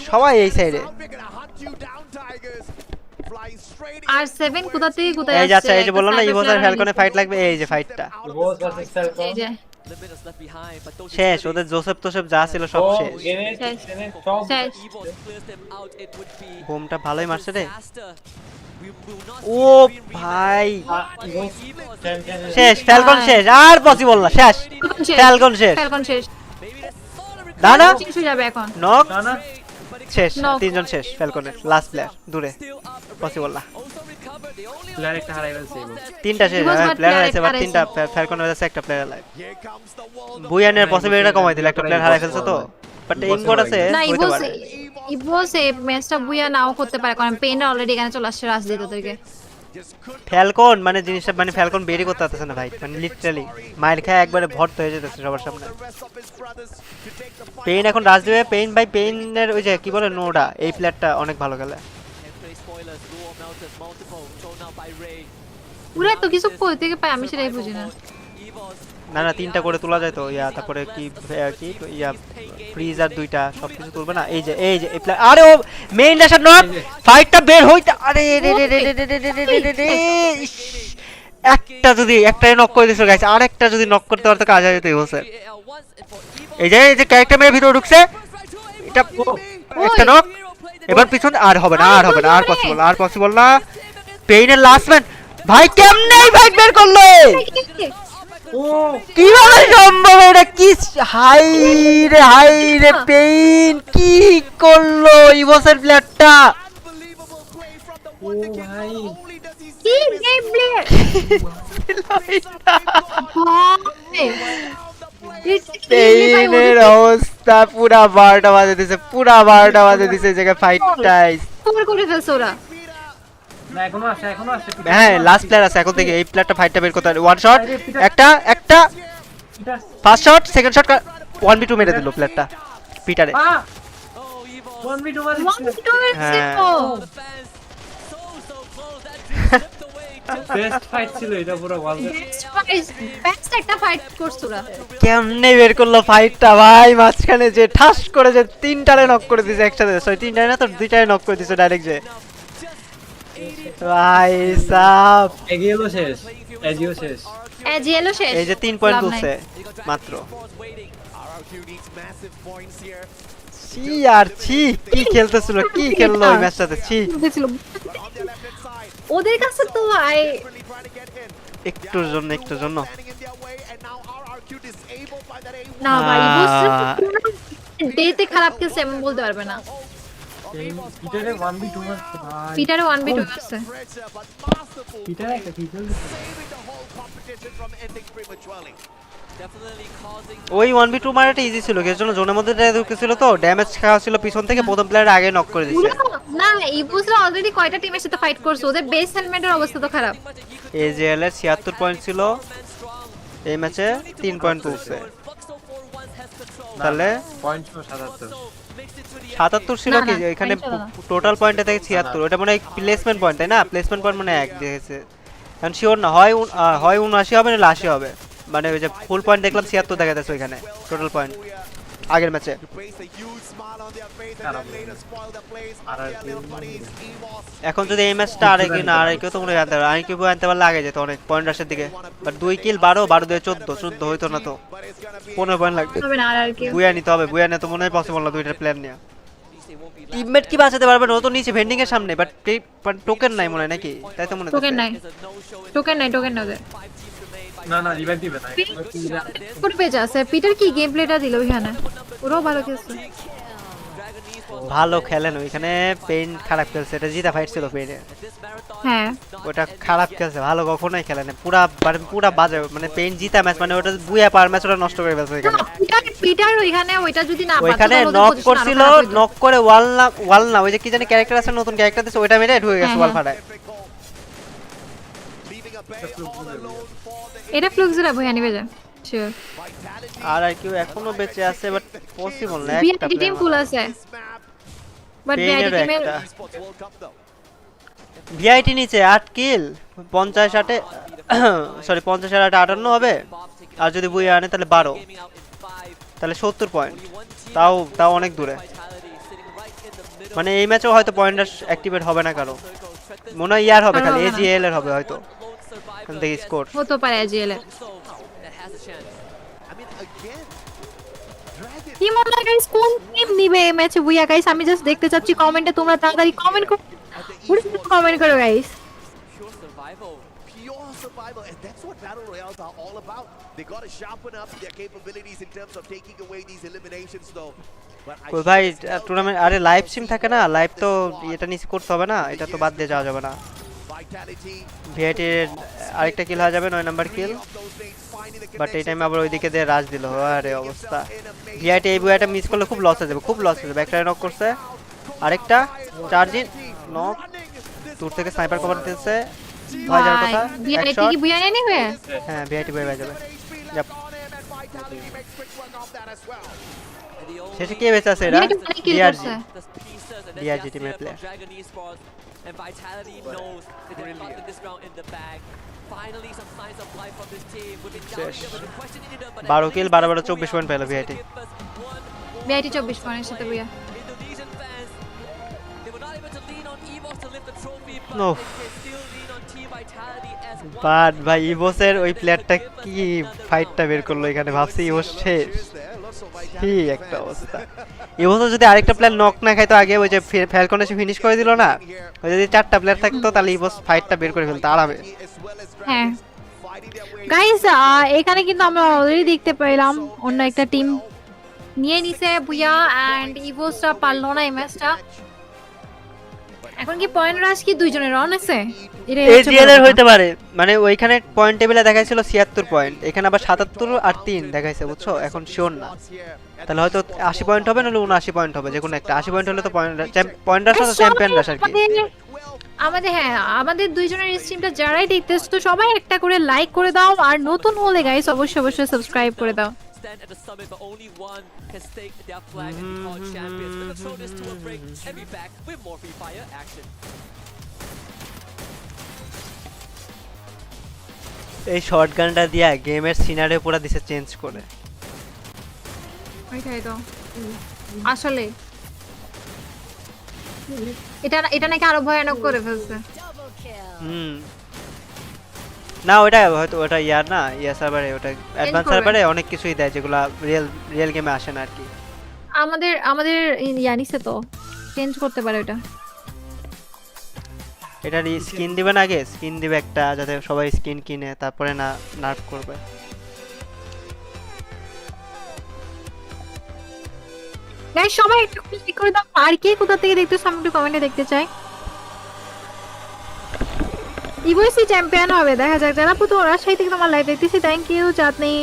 R7 কোথা থেকে কোথায় এই যাচ্ছে এই যে বললাম না ইভোস আর ফ্যালকনে ফাইট লাগবে এই যে ফাইটটা ইভোস ভার্সেস ফ্যালকন এই যে শেষ ওদের জোসেফ যা ছিল সব শেষ বোমটা ভালোই মারছে রে ও ভাই শেষ ফ্যালকন শেষ আর পসিবল না শেষ ফ্যালকন শেষ দানা যাবে এখন নক শেষ তিনজন শেষ ফ্যালকনের লাস্ট প্লেয়ার দূরে পসিবল না প্লেয়ার একটা হারাই ফেলছে তিনটা শেষ প্লেয়ার হারাইছে বাট তিনটা ফ্যালকনের আছে একটা প্লেয়ার লাইভ বুয়ানের পসিবিলিটিটা কমাই দিল একটা প্লেয়ার হারাই ফেলছে তো বাট এম কোড আছে না হইতে পারে ইভোস এই ম্যাচটা বুয়া নাও করতে পারে কারণ পেন অলরেডি এখানে চলে আসছে রাজ দিতে তোকে ফ্যালকন মানে জিনিসটা মানে ফ্যালকন বেরি করতে পারতেছে না ভাই মানে লিটারালি মাইর খায় একবারে ভর্ত হয়ে যেতেছে সবার সামনে পেইন এখন রাজ দিবে পেইন ভাই পেইনের ওই যে কি বলে নোডা এই প্লেয়ারটা অনেক ভালো খেলে পুরো তো কিছু কই থেকে পাই আমি সেটাই বুঝি না না তিনটা করে তোলা যায় তো তারপরে কি ফ্রিজার দুইটা সবকিছু তুলবে না এই যে এই প্লেয়ার আরে ও মেইন ল্যাশার নক ফাইটটা বের হইতে আরে একটা যদি একটাই নক করে দিছো গাইস আরেকটা যদি নক করতে পারতো কাজ হয়ে যেত ইভোসের এই যে ক্যারেক্টার মেরে ভিতরে ঢুকছে এটা একটা নক এবার পিছন আর হবে না আর পসিবল না পেইনের লাস্ট ম্যান ভাই কেমনে ভাই বের করলো ও কিভাবে সম্ভব এটা কি হাই রে পেইন কি করলো ইভোসের প্লেয়ারটা ও ভাই কি গেম প্লে পেইনের অবস্থা পুরা 12টা বাজে দিছে জায়গায় ফাইটটাই পুরো করে ফেলছে ওরা না এখনো আছে হ্যাঁ লাস্ট প্লেয়ার আছে এখন থেকে এই প্লেয়ারটা ফাইটটা বের করতে হবে ওয়ান শট একটা first shot second shot 1v2 মেরে দিল প্লেয়ারটা পিটারে 1v2 বেস্ট ফাইট ছিল এটা পুরো বেস্ট একটা ফাইট করছরা কেমনে বের করলো ফাইটটা ভাই মাঝখানে যে ঠাস করে যে তিনটারে নক করে দিছে একসাথে সরি তিনটারে না তো দুইটারে নক করে দিছে ডাইরেক্ট যে ভাই সাব এগিয়ে গেল শেষ এজিও শেষ এজিএলও শেষ এই যে 3 পয়েন্ট লাভ নাই। তুলছে মাত্র RRQ needs massive points here. ছি আর ছি কি খেলতেছিল কি খেললো এই ম্যাচটাতে ছি ছিল। ওদের কাছে তো একটুর জন্য না ভাই ডেতে খারাপ খেলছে এমন বলতে পারবে না পিটারে 1v2 মারছে ভাই পিটারে 1v2 আছে পিটারে একটা কি খেলছে ওই 1v2 মারাটা ইজি ছিল এর জন্য জোনের মধ্যে ঢুকেছিল তো ড্যামেজ খাওয়া ছিল পিছন থেকে প্রথম প্লেয়ার আগে নক করে দিয়েছে না ইবোসরা অলরেডি কয়টা টিমের সাথে ফাইট করছে ওদের বেস হেলমেটের অবস্থা তো খারাপ এজিএল এর 76 পয়েন্ট ছিল এই ম্যাচে 3 পয়েন্ট তুলছে তাহলে পয়েন্ট 77 ছিল কি এখানে টোটাল পয়েন্টে থেকে 76 ওটা মানে প্লেসমেন্ট পয়েন্ট তাই না প্লেসমেন্ট পয়েন্ট মানে এক দিয়েছে কারণ শিওর না হয় 79 হবে না 80 হবে মানে ওই যে ফুল পয়েন্ট দেখলাম 76 দেখা যাচ্ছে ওখানে টোটাল পয়েন্ট আগের ম্যাচে এখন যদি এই ম্যাচটা আর কেউ তো মনে হয় আর কেউ আনতে পারলে আগে যেত অনেক পয়েন্ট রাশের দিকে বাট 2 কিল 12 দিয়ে 14 হইতো না তো 15 পয়েন্ট লাগবে হবে না আর কি বুয়া নিতে হবে বুয়া নিয়ে তো মনে হয় পসিবল না দুইটা প্ল্যান নিয়ে টিমমেট কি বাঁচাতে পারবে না ও তো নিচে ভেন্ডিং এর সামনে বাট টোকেন নাই মনে হয় নাকি তাই তো মনে হচ্ছে টোকেন নাই ওদের না রিভাইভ দিবে না কোন পেজ আছে পিটার কি গেম প্লেটা দিল ওখানে ওরাও ভালো খেলছে ভালো খেলেন ওইখানে পেইন খারাপ খেলছে এটা জিতা ফাইট ছিল পেইনে হ্যাঁ ওটা খারাপ খেলছে ভালো কখনোই খেলে না পুরা বাজে মানে পেইন জিতা ম্যাচ মানে ওটা বুয়া পার ম্যাচ ওটা নষ্ট করে ফেলছে এখানে পিটার ওইখানে ওইটা যদি না ওইখানে নক করছিল নক করে ওয়াল না ওই যে কি জানি ক্যারেক্টার আছে নতুন ক্যারেক্টার দিছে ওইটা মেরে ঢুকে গেছে ওয়াল ফাটায় এটা ফ্লুক্সরা ভয় নিবে যা শিওর আর কেউ এখনো বেঁচে আছে বাট পসিবল না একটা টিম ফুল আছে বাট ভিআইটি টিমের ভিআইটি নিচে 8 কিল 50 8 সরি 50 8 58 হবে আর যদি বুয়া আনে তাহলে 12 তাহলে 70 পয়েন্ট তাও অনেক দূরে মানে এই ম্যাচেও হয়তো পয়েন্ট অ্যাক্টিভেট হবে না কারো মনে হয় ইয়ার হবে খালি এজিএল এর হবে হয়তো দেখি স্কোর হতে পারে এজিএল এর কি মনে হয় গাইস কোন টিম নিবে এই ম্যাচে বুয়া গাইস আমি জাস্ট দেখতে চাচ্ছি কমেন্টে তোমরা তাড়াতাড়ি কমেন্ট করো guys survival, and that's what battle royales are all about. They got to sharpen up their capabilities in terms of taking away these eliminations though. কই ভাই টুর্নামেন্ট আরে লাইভ স্ট্রিম থাকে না লাইভ তো এটা নিচে করতে হবে না এটা তো বাদ দিয়ে যাওয়া যাবে না ভিআইটি আরেকটা কিল হয়ে যাবে 9 নাম্বার কিল বাট এই টাইমে আবার ওইদিকে দিয়ে রাজ দিল আরে অবস্থা ভিআইটি এই বুয়াটা মিস করলে খুব লস হয়ে যাবে ব্যাকলাইন নক করছে আরেকটা চার্জিং নক দূর থেকে স্নাইপার কভার দিতেছে ভাই যার কথা ভিআইটি কি বুয়া নেই হবে হ্যাঁ ভিআইটি বুয়া যাবে শেষে কে বেঁচে আছে এরা ডিআরজি টিমের player and Vitality knows that they got this round in the bag. Finally some signs of life from this team. We've been doubting them, we've been questioning them, but 12 kill 12 24 point পেল VIT 24 পয়েন্টের সাথে বুয়া Indonesian fans, they were not able to lean on Esports to lift the trophy, but No. they can still lean on Team Vitality as one. But ভাই ইভোসের ওই প্লেয়ারটা কি ফাইটটা বের করলো এখানে ভাবছি ইভোস শেষ কি একটা অবস্থা ইভোস যদি আরেকটা প্লেয়ার নক না খাইতো আগে ওই যে ফ্যালকন এসে ফিনিশ করে দিল না ওই যদি 4টা প্লেয়ার থাকতো তাহলে ইভোস ফাইটটা বের করে ফেলতো আরামে হ্যাঁ গাইস এখানে কিন্তু আমরা অলরেডি দেখতে পেলাম অন্য একটা টিম নিয়ে নিছে বুয়া এন্ড ইভোসটা পারলো না এই ম্যাচটা এখন কি পয়েন্ট রাশ কি দুইজনের রান আছে এজিএল এর হইতে পারে মানে ওইখানে পয়েন্ট টেবিলে দেখাইছিল 76 পয়েন্ট এখানে আবার 77 আর 3 দেখাইছে বুঝছো এখন শিওর না তাহলে হয়তো 80 পয়েন্ট হবে নাহলে 79 পয়েন্ট হবে যে কোনো একটা 80 পয়েন্ট হলে তো পয়েন্ট রাশ আর চ্যাম্পিয়ন রাশ আর কি আমাদের দুইজনের স্ট্রিমটা যারাই দেখতেছো তো সবাই একটা করে লাইক করে দাও আর নতুন হলে গাইস অবশ্যই সাবস্ক্রাইব করে দাও Stand at the summit, but only one can stake their flag and be called champions. We're gonna throw this to a break and be back with more Free Fire action. এই শটগানটা দিয়া গেমের scenario পুরো দিছে change করে ওইটাই তো আসলে এটা নাকি আরো ভয়ানক করে ফেলছে না ওটা হয়তো ওটা ইয়ার না ইয়া সার্ভারে ওটা অ্যাডভান্স করবে। সার্ভারে অনেক কিছুই দেয় যেগুলা রিয়েল গেমে আসে না আর কি। আমাদের ইয়ানিসে তো চেঞ্জ করতে পারে ওটা। এটা স্কিন দিবে না আগে, স্কিন দিবে একটা যাতে সবাই স্কিন কিনে তারপরে না নার্ভ করবে। গাইস সবাই একটু ক্লিক করে দাও, আর কে কোথা থেকে দেখতেছো আমি একটু কমেন্টে দেখতে চাই। ইভোসি চ্যাম্পিয়ন হবে দেখা যাক। যারা পুরো রাজশাহী থেকে তোমার লাইভ দেখতেছি থ্যাংক ইউ চাঁদনি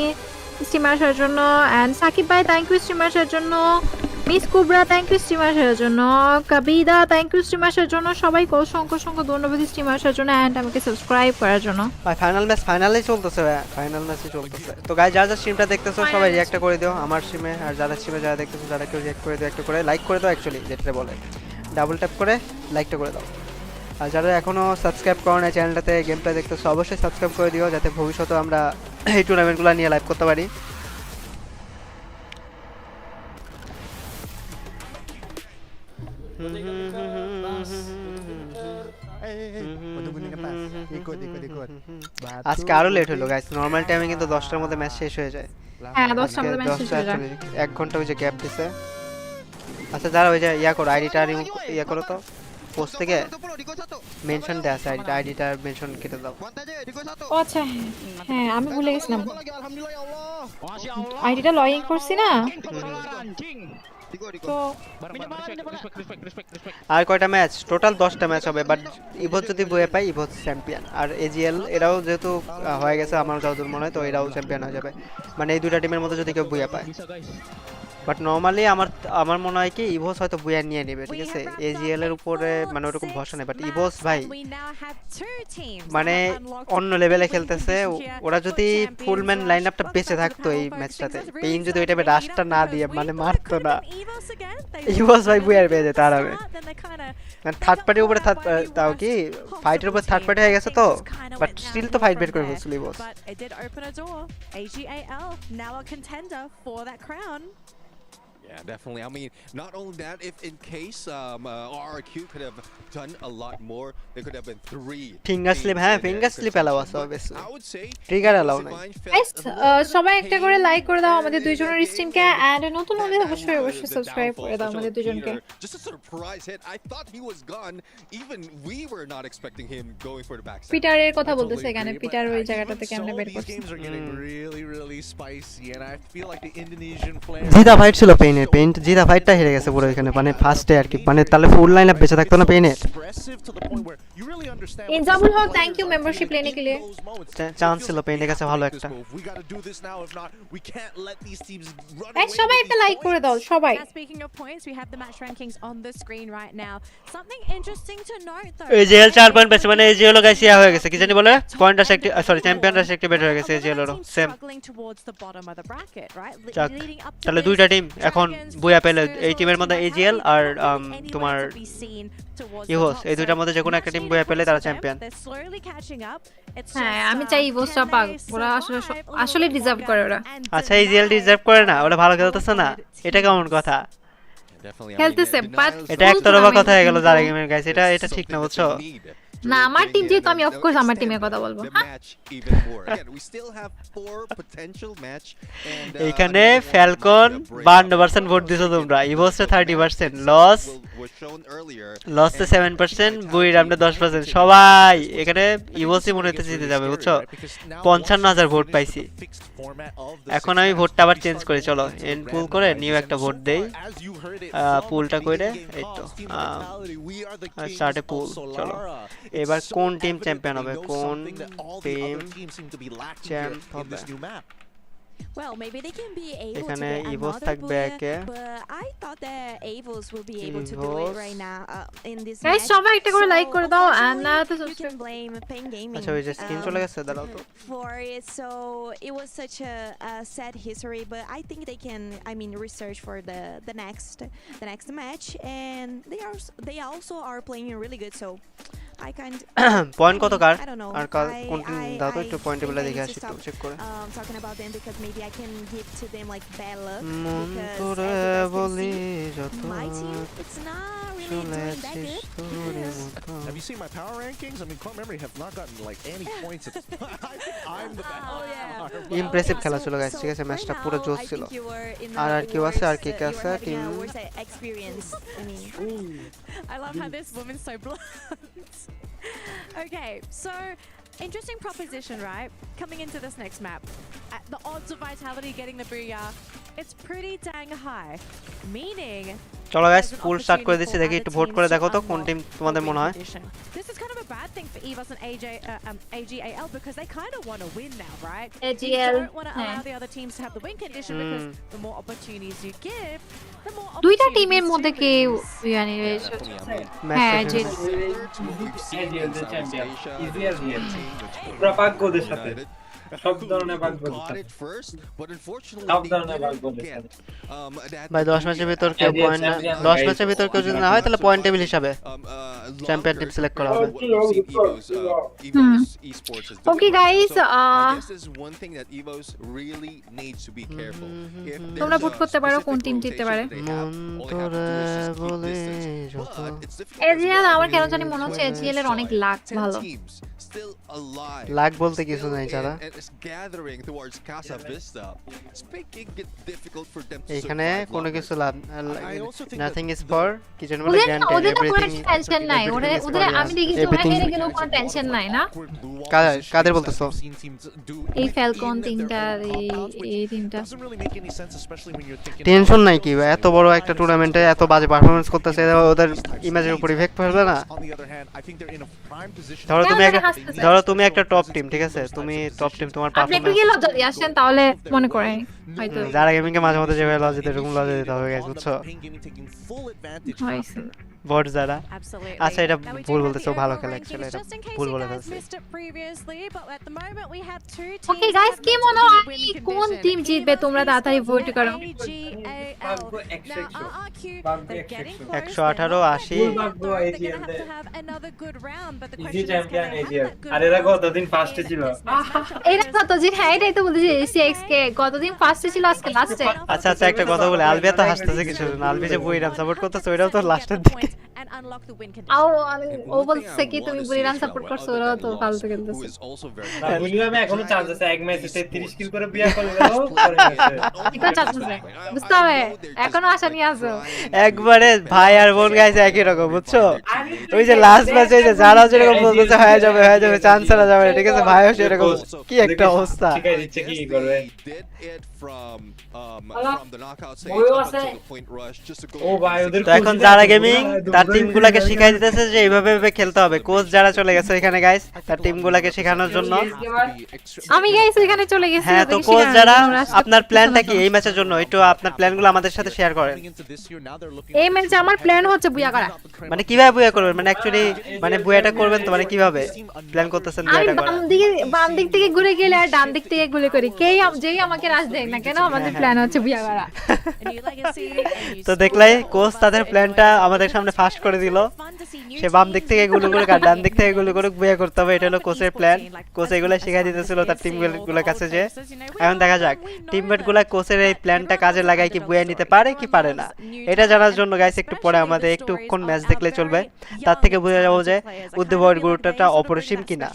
স্ট্রিমার আসার জন্য, এন্ড সাকিব ভাই থ্যাংক ইউ স্ট্রিমার আসার জন্য, miss Kubra thank you streamer আসার জন্য, কবিদা থ্যাংক ইউ স্ট্রিমার আসার জন্য, সবাইকে অসংখ্য ধন্যবাদ স্ট্রিমার আসার জন্য এন্ড আমাকে সাবস্ক্রাইব করার জন্য। ভাই ফাইনালে চলতেছে, ফাইনাল ম্যাচে চলতেছে। তো গাইস যারা স্ট্রিমটা দেখতেছো সবাই রিঅ্যাক্ট করে দিও আমার স্ট্রিমে, আর যারা স্ট্রিমে যারা দেখতেছো তারা কেউ রিঅ্যাক্ট করে দিও, একটা করে লাইক করে দাও, অ্যাকচুয়ালি যেটা বলে ডাবল ট্যাপ করে লাইকটা করে দাও। আর যারা এখনো সাবস্ক্রাইব করো না চ্যানেলটাতে গেমটা দেখতেছো অবশ্যই সাবস্ক্রাইব করে দিও যাতে ভবিষ্যতে আমরা এই টুর্নামেন্টগুলো নিয়ে লাইভ করতে পারি। আজকে আরো লেট হলো গাইস, নরমাল টাইমে কিন্তু 10টার মধ্যে ম্যাচ শেষ হয়ে যায়। হ্যাঁ 10টার মধ্যে ম্যাচ শেষ হয়ে যায়। 1 ঘন্টা ওই যে গ্যাপ দিছে। আচ্ছা যারা ওই যে ইয়া করো আইডিটা রিমুভ ইয়া করো তো পোস্ট থেকে মেনশন দেয়া আছে আইডিটা মেনশন কেটে দাও। ও আচ্ছা হ্যাঁ আমি ভুলে গেছিলাম আইডিটা লগ ইন করছি না তো। আর কয়টা ম্যাচ টোটাল 10টা ম্যাচ হবে, বাট ইভোস যদি বয়ে পায় ইভোস চ্যাম্পিয়ন, আর এজিএল এরাও যেহেতু হয়ে গেছে আমার যতদূর মনে হয় তো এরাও চ্যাম্পিয়ন হয়ে যাবে, মানে এই দুইটা টিমের মধ্যে যদি কেউ বয়ে পায়। বাট নরমালি আমার মনে হয় কি ইভোস হয়তো বুয়া নিয়ে নেবে, ঠিক আছে এজিএল এর উপরে মানে ওরকম ভরসা নেই। বাট ইভোস ভাই মানে অন্য লেভেলে খেলতেছে, ওরা যদি ফুল ম্যান লাইনআপটা বেঁচে থাকতো এই ম্যাচটাতে, পেইন যদি ওই টাইমে রাশটা না দিয়ে মানে মারতো না, ইভোস ভাই বুয়ার পেয়ে যেত আরামে। মানে থার্ড পার্টির উপরে তাও কি ফাইটের উপর থার্ড পার্টি হয়ে গেছে তো, বাট স্টিল তো ফাইট বের করে ফেলছিল ইভোস। Yeah, definitely. I mean, not only that, if in case RRQ could have done a lot more, there could have been 3 finger slip, হ্যাঁ ফিঙ্গার স্লিপ এলাও আছে obviously, trigger allow নাই। Guys সবাই একটা করে like করে দাও আমাদের দুইজনের স্ট্রিমকে, এন্ড নতুন হলে অবশ্যই সাবস্ক্রাইব করে দাও আমাদের দুইজনকে। Just a surprise hit. I thought he was gone. Even we were not expecting him going for the backside. পিটারের কথা বলতেছে এখানে, পিটার ওই জায়গাটাতে কেমনে বের করছে। Really spicy and I feel like the Indonesian player জিদা ফাইট ছিল পেইন্ট জিদা ফাইটটা হেরে গেছে পুরো এখানে, মানে ফার্স্টে আর কি, মানে তাহলে ফুল লাইনআপ বেঁচে থাকতো না পেইনের। ইনজামুল হক থ্যাংক ইউ মেম্বারশিপ लेने के लिए। চান্স ছিল পেইনের কাছে ভালো একটা। গাইস সবাই একটা লাইক করে দাও সবাই। Speaking of points, we have the match rankings on the screen right now. Something interesting to note though. AGL 4 point পেয়েছে, মানে এজিএল গাইস ইয়া হয়ে গেছে কি জানি বলে পয়েন্ট রাশ একটি সরি চ্যাম্পিয়ন রাশ অ্যাক্টিভেট হয়ে গেছে এজিএল এর সেম। তাহলে দুইটা টিম এখন বুয়া পেলে এই টিমের মধ্যে এজিএল আর তোমার ইভোস, এই দুইটার মধ্যে যে কোনো একটা টিম বুয়া পেলে তারা চ্যাম্পিয়ন। হ্যাঁ আমি চাই ইভোসটা পাক, ওরা আসলে ডিজার্ভ করে ওরা। আচ্ছা এজিএল ডিজার্ভ করে না, ওরা ভালো খেলতেছে না, এটা কেমন কথা? খেলতেছে বাট এটা একতরফা কথা হয়ে গেল যারা গেমের গাইস, এটা ঠিক না বুঝছো। না আমার টিম যেহেতু আমি অফকোর্স আমার টিমের কথা বলবো। এখানে ফ্যালকন 52% ভোট দিছো তোমরা, ইভোসে 30%, লসে 7%, বুইর আমরা 10%, সবাই এখানে ইভোসই মনে হতে জিতে যাবে বুঝছো। 55,000 ভোট পাইছি, এখন আমি ভোটটা আবার চেঞ্জ করি, চলো এন্ড পুল করে নিউ একটা ভোট দেই, পুলটা কইরে এই তো স্টার্টে পুল। চলো এবার কোন টিম চ্যাম্পিয়ন হবে, কোন টিম চ্যাম্প হবে? Well, maybe they can be able এখানে to get ইভোস another থাকবে Buya, একে, but I thought that Avos will be able to do it right now in this guys match. সবাই একটা করে like করে দাও এন্ড না তো You can blame Pain Gaming আচ্ছা ওই যে স্ক্রিন চলে গেছে দাঁড়াও তো for it. So it was such a sad history, but I think they can, I mean, research for the next match, and they also are playing really good. So I can't. Point কত কার I don't know. আর কোন team দাও তো একটু point টেবিলে দেখে need আসি to একটু stop, check করে talking about them because maybe I can give to them like bad luck. মন Because তোরে as you guys can বলি see, যত my team it's not really doing that চলেছিস good. তোরে মতো Have you seen my power rankings? I mean, Core Memory have not gotten like any points at this point. I think I'm the best. Oh yeah. Impressive খেলা ছিল guys ঠিক আছে ম্যাচটা পুরো জোশ ছিল আর কেউ আছে আর কে কে আছে team experience. I mean, I love how this woman's so blunt. Okay, so interesting proposition, right? Coming into this next map, the odds of Vitality getting the booyah, it's pretty dang high. Meaning, চলো guys full start করে দিচ্ছি দেখি একটু vote করে দেখো তো কোন team তোমাদের মনে হয় this is kind of a bad thing for EVOS and AGAL because they kind of want to win now, right? AGL, You don't want to allow the other teams to have the win condition because the more opportunities you give, the more দুইটা opportunities টিমের মধ্যে to K lose. জানি হ্যাঁ যে champion easy আর real পুরো ভাগ্যদের সাথে সব ধরনের ভাগ্যদের সাথে সব ধরনের ভাগ্যদের সাথে ভাই 10 ম্যাচের ভিতর কেউ পয়েন্ট 10 ম্যাচের ভিতর কেউ যদি না হয় তাহলে পয়েন্ট টেবিল হিসাবে চ্যাম্পিয়ন টিম সিলেক্ট করা হবে ওকে গাইস তোমরা ভোট করতে পারো কোন টিম জিততে পারে মন তোরে বলে যত এজিএল আমার কেন জানি মনে হচ্ছে এজিএল এর অনেক লাক ভালো লাক বলতে কিছু নাই যারা এখানে কোনো কিছু লাভ নাথিং ইজ ফর কি জানি বলে গ্র্যান্টেড এভরিথিং টেনশন নাই ওদের আমি দেখি ওরা হেরে গেলেও কোনো টেনশন নাই না কাদের বলতেছো এই ফ্যালকন টিমটা এই টিমটা টেনশন নাই কি ভাই এত বড় একটা টুর্নামেন্টে এত বাজে পারফরম্যান্স করতেছে ওদের ইমেজের উপর ইফেক্ট ফেলবে না ধরো তুমি একটা টপ টিম ঠিক আছে তুমি টপ টিম তোমার আপনি একটু গিয়ে লজ্জা দিয়ে আসেন তাহলে মনে করেন হয়তো যারা গেমিং কে মাঝে মাঝে যেভাবে লজ্জা দিতে এরকম লজ্জা দিতে হবে গাইস বুঝছো বট যারা আচ্ছা এটা ভুল বলতেছো ভালো খেলা অ্যাকচুয়ালি এটা ভুল বলে ফেলছি ওকে গাইস কি মনে হয় কোন টিম জিতবে তোমরা তাড়াতাড়ি ভোট করো 118 80 ইজি চ্যাম্পিয়ন এজিএল আর এরা কতদিন ফার্স্টে ছিল এরা কতদিন হ্যাঁ এটাই তো বলছি সিএক্স কে কতদিন ফার্স্টে ছিল আজকে লাস্টে আচ্ছা আচ্ছা একটা কথা বলে আলবিয়া তো হাসতেছে কিছু না আলবি যে বুইরাম সাপোর্ট করতেছে ওইটাও তো লাস্টের দিকে ও বলছে কি তুমি বুইরাম সাপোর্ট করছো ওরা তো ফালতু খেলতেছে বুইরামে এখনো চান্স আছে এক ম্যাচে 33 কিল করে বিয়া করে গেল এটা চান্স আছে বুঝতে হবে এখনো আশা নিয়ে আছো একবারে ভাই আর বোন গাইছে একই রকম বুঝছো ওই যে লাস্ট ম্যাচে যে যারা যেরকম বলতেছে হয়ে যাবে চান্স না যাবে ঠিক আছে ভাইও সেরকম কি একটা অবস্থা ঠিক আছে দিচ্ছে কি করবে ও ভাই ওদের তো এখন যারা গেমিং তার টিমগুলোকে শিখাই দিতেছে যে এইভাবে এইভাবে খেলতে হবে কোচ যারা চলে গেছে এখানে গাইস তার টিমগুলোকে শেখানোর জন্য আমি গাইস এখানে চলে গেছি হ্যাঁ তো কোচ যারা আপনার প্ল্যানটা কি এই ম্যাচের জন্য একটু আপনার প্ল্যানগুলো আমাদের সাথে শেয়ার করেন এই ম্যাচে আমার প্ল্যান হচ্ছে বুয়া করা মানে কিভাবে বুয়া করবেন মানে অ্যাকচুয়ালি মানে বুয়াটা করবেন তো মানে কিভাবে প্ল্যান করতেছেন বুয়াটা করার বাম দিক থেকে ঘুরে গেলে আর ডান দিক থেকে গুলি করি যেই আমাকে রাজ দেখ না কেন আমাদের প্ল্যান হচ্ছে বুয়া করা তো দেখলাই কোচ তাদের প্ল্যানটা আমাদের সামনে ফাস্ট করে দিল সে বাম দিক থেকে গুলি করে আর ডান দিক থেকে গুলি করে বুয়া করতে হবে এটা হলো কোচের প্ল্যান কোচ এগুলো শেখাই দিতেছিল তার টিমগুলোর কাছে যে এখন দেখা যাক টিমমেটগুলো কোচের এই প্ল্যানটা কাজে লাগায় কি বুয়া নিতে পারে কি পারে না এটা জানার জন্য গাইস একটু পরে আমাদের একটুক্ষণ ম্যাচ দেখলে চলবে তার থেকে বোঝা যাবে যে উদ্দেবয়ের গুরুত্বটা অপরিসীম কিনা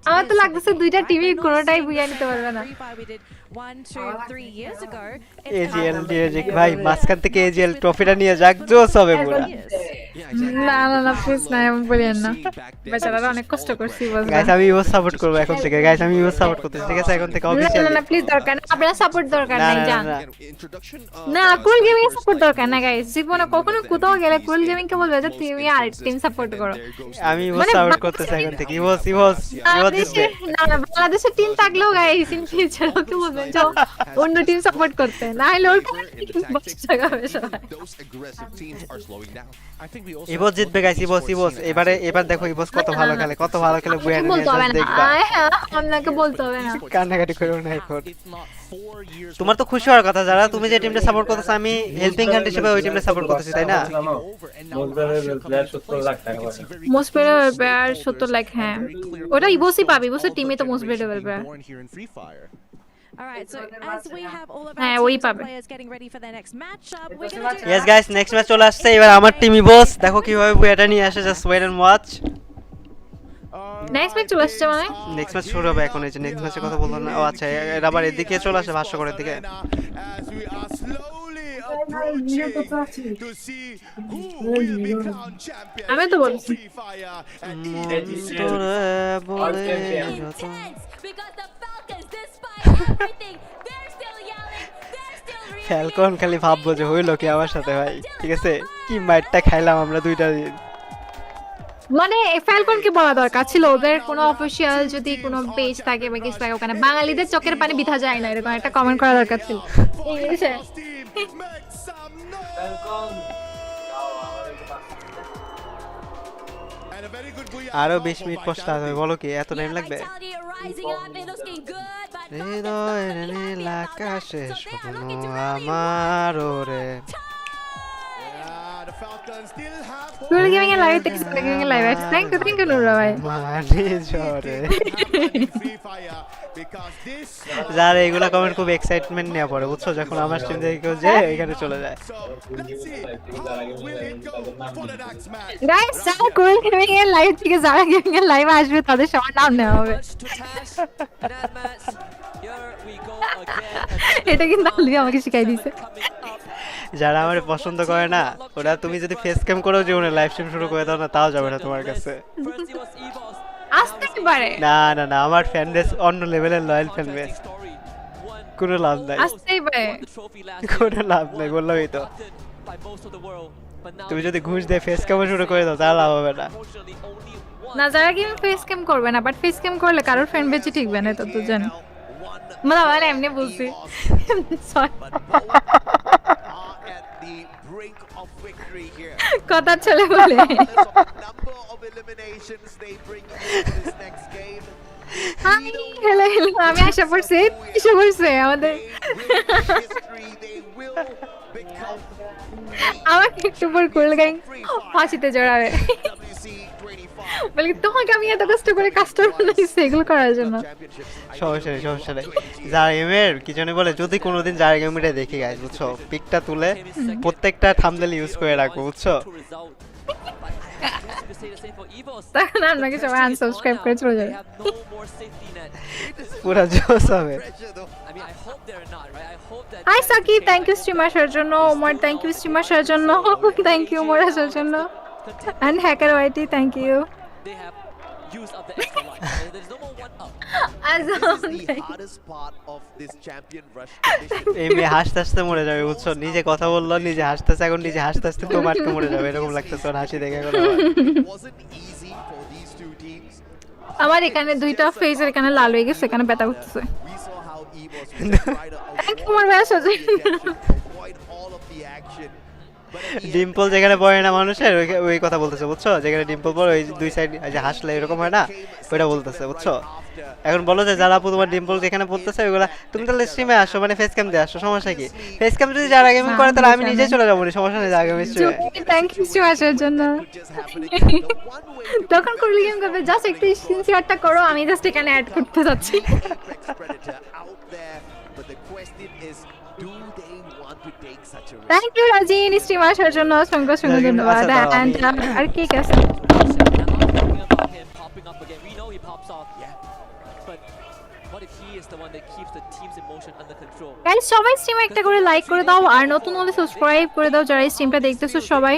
আমার তো লাগতেছে দুইটা টিভি কোনোটাই বুয়া নিতে পারবে না এজিএল ডিরেক্ট ভাই মাসখান থেকে এজিএল ট্রফিটা নিয়ে যাক জোস হবে পুরো না প্লিজ না এমন বলেন না বেচারারা অনেক কষ্ট করছি বলবো গাইস আমি ইউএস সাপোর্ট করব এখন থেকে গাইস আমি ইউএস সাপোর্ট করতেছি ঠিক আছে এখন থেকে অফিশিয়ালি না প্লিজ দরকার না আপনারা সাপোর্ট দরকার নাই জান না কুল গেমিং সাপোর্ট দরকার না গাইস জীবনে কখনো কোথাও গেলে কুল গেমিং কে বলবে যে তুমি আর টিম সাপোর্ট করো আমি ইউএস সাপোর্ট করতেছি এখন থেকে ইউএস না বাংলাদেশের টিম থাকলেও গাইস ইন ফিউচার ওকে বলবেন যে অন্য টিম সাপোর্ট করতে, না হলে ওর বসে যাবে সবাই। ইবোস জিতবে গাইস, ইবোস এবার দেখো ইবোস কত ভালো খেলে, কত ভালো খেলে বুয়া নিয়ে বলতে হবে জাস্ট না, দেখবা। আপনাকে বলতে হবে না। কান্নাকাটি করো না এখন। তোমার তো খুশি হওয়ার কথা, যারা তুমি যে টিমটা সাপোর্ট করতেছ, আমি হেল্পিং হ্যান্ড হিসেবে ওই টিমটা সাপোর্ট করতেছি, তাই না? মোস্ট ভ্যালুয়েবল প্লেয়ার 70 লাখ, হ্যাঁ ওটা ইবোসই পাবে, ইবোসের টিমে তো most valuable player. Alright, so as we have all of হ্যাঁ our ওই teams and পাবে। players getting ready for their next matchup, we're going to do yes guys, next match চলে আসছে, এবার আমার টিম ইবোস, দেখো কিভাবে বুয়াটা নিয়ে আসে, just wait and watch. Next match চলে আসছে মানে নেক্সট ম্যাচ শুরু হবে এখন, এই যে নেক্সট ম্যাচের কথা বললাম না। ও আচ্ছা, এরা আবার এদিকে চলে আসে, ভাষ্যকরের দিকে। আমি তো বলছি ফ্যালকন খালি ভাববো যে হইলো কি আমার সাথে ভাই, ঠিক আছে? কি মাইটটা খাইলাম আমরা 2টা দিন। মানে ফ্যালকনকে বলা দরকার ছিল, ওদের কোনো অফিসিয়াল যদি কোনো পেজ থাকে বা কিছু থাকে ওখানে বাঙালিদের চোখের পানি বিথা যায় না এরকম একটা কমেন্ট করা দরকার ছিল ইংলিশে। আরো 20 মিনিট পর স্টার্ট হবে, বলো কি এত টাইম লাগবে? হৃদয়ের নীল আকাশে স্বপ্ন আমার ওরে। ক্রুল গেমিং এর লাইভ থেকে গেমিং এর লাইভ আছে, থ্যাংক ইউ নুরা ভাই। মানে জোরে যারা এগুলা কমেন্ট খুব এক্সাইটমেন্ট নিয়ে পড়ে, বুঝছো? যখন আমার স্ট্রিম দেখে কেউ যে এখানে চলে যায়। গাইস যারা ক্রুল গেমিং এর লাইভ থেকে যারা গেমিং এর লাইভ আসবে তাদের সবার নাম নেওয়া হবে। এটা কিন্তু আলী আমাকে শিখাই দিয়েছে। যারা আমার পছন্দ করে না ওরা, তুমি যদি ফেস ক্যাম করেও জীবনে লাইভ স্ট্রিম শুরু করে দাও না, তাও যাবে না তোমার কাছে। আসতে পারে না না না, আমার ফ্যান বেস অন্য লেভেলের লয়াল ফ্যান বেস, কোনো লাভ নাই, আসতেই পারে, কোনো লাভ নাই, বললামই তো। তুমি যদি ঘুষ দিয়ে ফেস ক্যাম শুরু করে দাও তাহলে লাভ হবে না। না যারা গেমিং ফেস ক্যাম করবে না, বাট ফেস ক্যাম করলে কারোর ফ্যান বেচে ঠিকবে না, তো তুই জান মানে এমনি বলছি কথা চলে বলে। হ্যালো হ্যালো, আমি আশা করছি এসে বলছে আমাদের আমাকে একটু পর কুল গ্যাং ফাঁসিতে জড়াবে, বলি তোমাকে আমি এত কষ্ট করে কাস্টমার বানাইছি এগুলো করার জন্য। সমস্যা নেই। যার গেমের কি জানি বলে, যদি কোনোদিন যার গেমটা দেখি গাইস, বুঝছো, পিকটা তুলে প্রত্যেকটা থাম্বনেল ইউজ করে রাখবো, বুঝছো? তখন আপনাকে সবাই আনসাবস্ক্রাইব করে চলে যাবে, পুরো জোস হবে। Hi Sakib, thank you stream আসার জন্য। ওমর থ্যাংক ইউ স্ট্রিম আসার জন্য। থ্যাংক ইউ ওমর আসার জন্য। And hacker YT thank you. এই মেয়ে হাসতে হাসতে মরে যাবে, বুঝছো? নিজে কথা বললো, নিজে হাসতেছে, এখন নিজে হাসতে হাসতে তোমার আটকে মরে যাবে, এরকম লাগতেছে ওর হাসি দেখে। আমার এখানে 2টা ফেজের এখানে লাল হয়ে গেছে, এখানে ব্যথা করতেছে। তোমার ব্যাস আছে ডিম্পল যেখানে পড়ে না মানুষের ওই কথা বলতেছে, বুঝছো? যেখানে ডিম্পল পড়ে ওই 2 সাইড যে হাসলে এরকম হয় না, ওইটা বলতেছে, বুঝছো? এখন বলো যে যারা আপু তোমার ডিম্পল যেখানে পড়তেছে ওইগুলা, তুমি তাহলে স্ট্রিমে আসো, মানে ফেস ক্যাম দিয়ে আসো, সমস্যা কি? ফেস ক্যাম যদি যারা গেমিং করে তাহলে আমি নিজেই চলে যাবো, সমস্যা নেই, যারা গেমিং স্ট্রিমে। থ্যাংক ইউ স্ট্রিম আসার জন্য। তখন করলে গেম করবে, জাস্ট একটু স্ক্রিনশটটা করো, আমি জাস্ট এখানে অ্যাড করতে যাচ্ছি। থ্যাংক ইউ রাজিন স্ট্রিম আসার জন্য, অসংখ্য ধন্যবাদ। আর কে আছে? গাইস সবাই স্ট্রিমে একটা করে লাইক করে দাও, আর নতুন হলে সাবস্ক্রাইব করে দাও যারা স্ট্রিমটা দেখতেছো সবাই।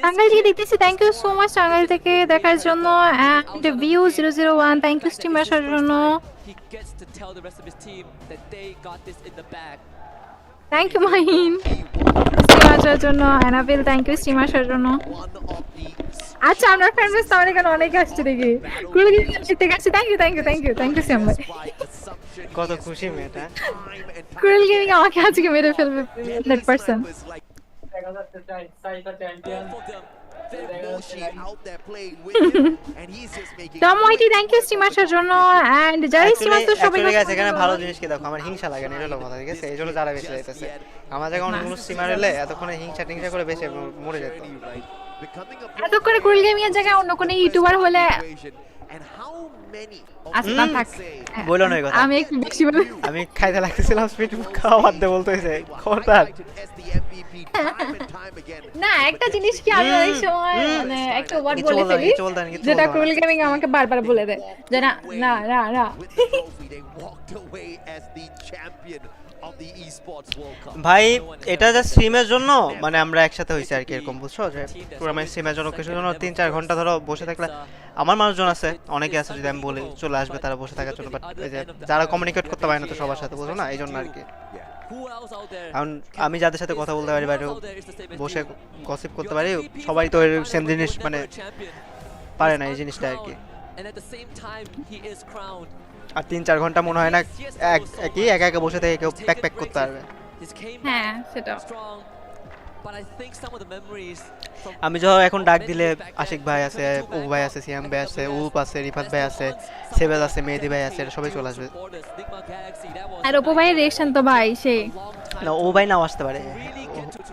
টাঙ্গাইল থেকে দেখতেছি, thank you so much Tangail থেকে দেখার জন্য। And view 001 thank you stream আসার জন্য। থ্যাংক ইউ মাহিন স্ট্রিম আসার জন্য, অ্যানাবেল থ্যাংক ইউ স্ট্রিম আসার জন্য। আচ্ছা আমার ফ্রেন্ড লিস্ট আমার এখানে অনেক আসছে দেখি, কুরুল গেমিং জিতে গেছে, thank you thank you thank you thank you Siam ভাই। কত খুশি মেয়েটা। কুরুল গেমিং আমাকে আজকে মেরে ফেলবে 100%। টমওয়াইটি থ্যাংক ইউ স্ট্রিম আসার জন্য, এন্ড যারা স্ট্রিম আসছে সবাই গেছে এখানে ভালো জিনিস কি দেখো, আমার হিংসা লাগে না, এটা হলো কথা, ঠিক আছে? এইজন্য যারা বেশি যাইতেছে, আমার জায়গায় অন্য কোনো স্ট্রিমার এলে এতক্ষণে হিংসা টিংসা করে বেশি মরে যেত। এতক্ষণে কুরুল গেমিং এর জায়গায় অন্য কোনো ইউটিউবার হলে আচ্ছা থাক, বলো না এই কথা। আমি একটু বেশি বলে আমি খাইতে লাগতেছিলাম, স্পিড খাওয়ার দে বলতে হইছে খবরদার। না একটা জিনিস কি আমি অনেক সময় মানে একটা ওয়ার্ড বলে ফেলি যেটা কুরুল গেমিং আমাকে বারবার বলে দেয় যে না না না না। ভাই এটা যা স্ট্রিমের জন্য মানে আমরা একসাথে হইছি আর কি, এরকম বুঝছো, যে পুরো আমি স্ট্রিমের জন্য কিছু জন্য 3-4 ঘন্টা ধরো বসে থাকলে আমার মানুষজন আছে, অনেকে আছে যদি আমি বলি চলে আসবে তারা বসে থাকার জন্য, বাট এই যে যারা কমিউনিকেট করতে পারে না তো সবার সাথে, বুঝো না, এই জন্য আর কি। কারণ আমি যাদের সাথে কথা বলতে পারি বাইরে বসে গসিপ করতে পারি, সবাই তো সেম জিনিস মানে পারে না এই জিনিসটা আর কি। আর 3-4 ঘন্টা মনে হয় না একই একা একা বসে থেকে কেউ প্যাক প্যাক করতে পারবে। হ্যাঁ সেটা। আমি যখন এখন ডাক দিলে আশিক ভাই আছে, ও ভাই আছে, সিয়াম ভাই আছে, উপ আছে, রিফাত ভাই আছে, সেবেজ আছে, মেহেদি ভাই আছে, সবাই চলে আসবে। আর অপু ভাইয়ের রিঅ্যাকশন তো ভাই সেই না, ও ভাই নাও আসতে পারে,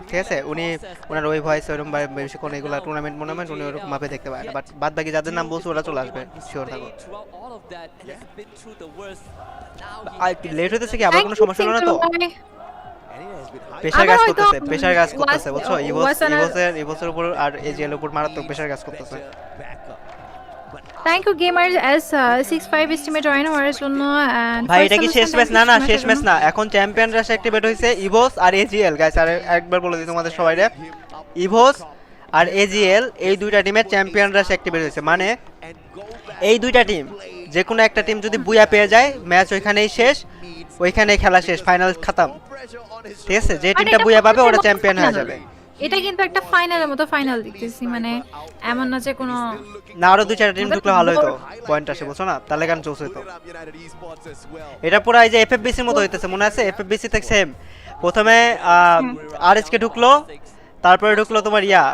ঠিক আছে, উনি ওনার ওই ভয়েস ওরকম বেশি কোন এগুলা টুর্নামেন্ট মনামেন্ট উনি ওরকম মাপে দেখতে পারে, বাট বাদ বাকি যাদের নাম বলছো ওরা চলে আসবে, শিওর থাকো। আর লেট হইতেছে কি, আবার কোনো সমস্যা হলো না তো? প্রেসার কাজ করতেছে, প্রেসার কাজ করতেছে, বুঝছো, ইভোসের উপর আর এজিএল উপর মারাত্মক প্রেসার কাজ করতেছে। থ্যাংক ইউ গেমার্স এস 65 স্ট্রিমে জয়েন হওয়ার জন্য। ভাই এটা কি শেষ ম্যাচ? না না শেষ ম্যাচ না, এখন চ্যাম্পিয়ন রাশ অ্যাক্টিভেট হইছে, ইভোস আর এজিএল। গাইস আর একবার বলে দিই তোমাদের সবাইরে, ইভোস আর এজিএল এই দুইটা টিমের চ্যাম্পিয়ন রাশ অ্যাক্টিভেট হইছে, মানে এই দুইটা টিম যে কোনো একটা টিম যদি বুয়া পেয়ে যায় ম্যাচ ওইখানেই শেষ, ওইখানেই খেলা শেষ, ফাইনাল খতম, ঠিক আছে? যে টিমটা বুয়া পাবে ওরা চ্যাম্পিয়ন হয়ে যাবে। এটা কিন্তু একটা ফাইনালের মতো ফাইনাল দেখতেছি, মানে এমন না যে কোনো না আরো 2-4 টিম ঢুকলে ভালো হতো, পয়েন্ট আসে, বুঝছো না, তাহলে গান চলছে হতো। এটা পুরো এই যে এফএফবিসি এর মতো হইতেছে, মনে আছে? এফএফবিসি থেকে সেম, প্রথমে আরএসকে ঢুকলো, তারপরে ঢুকলো তোমার ইয়া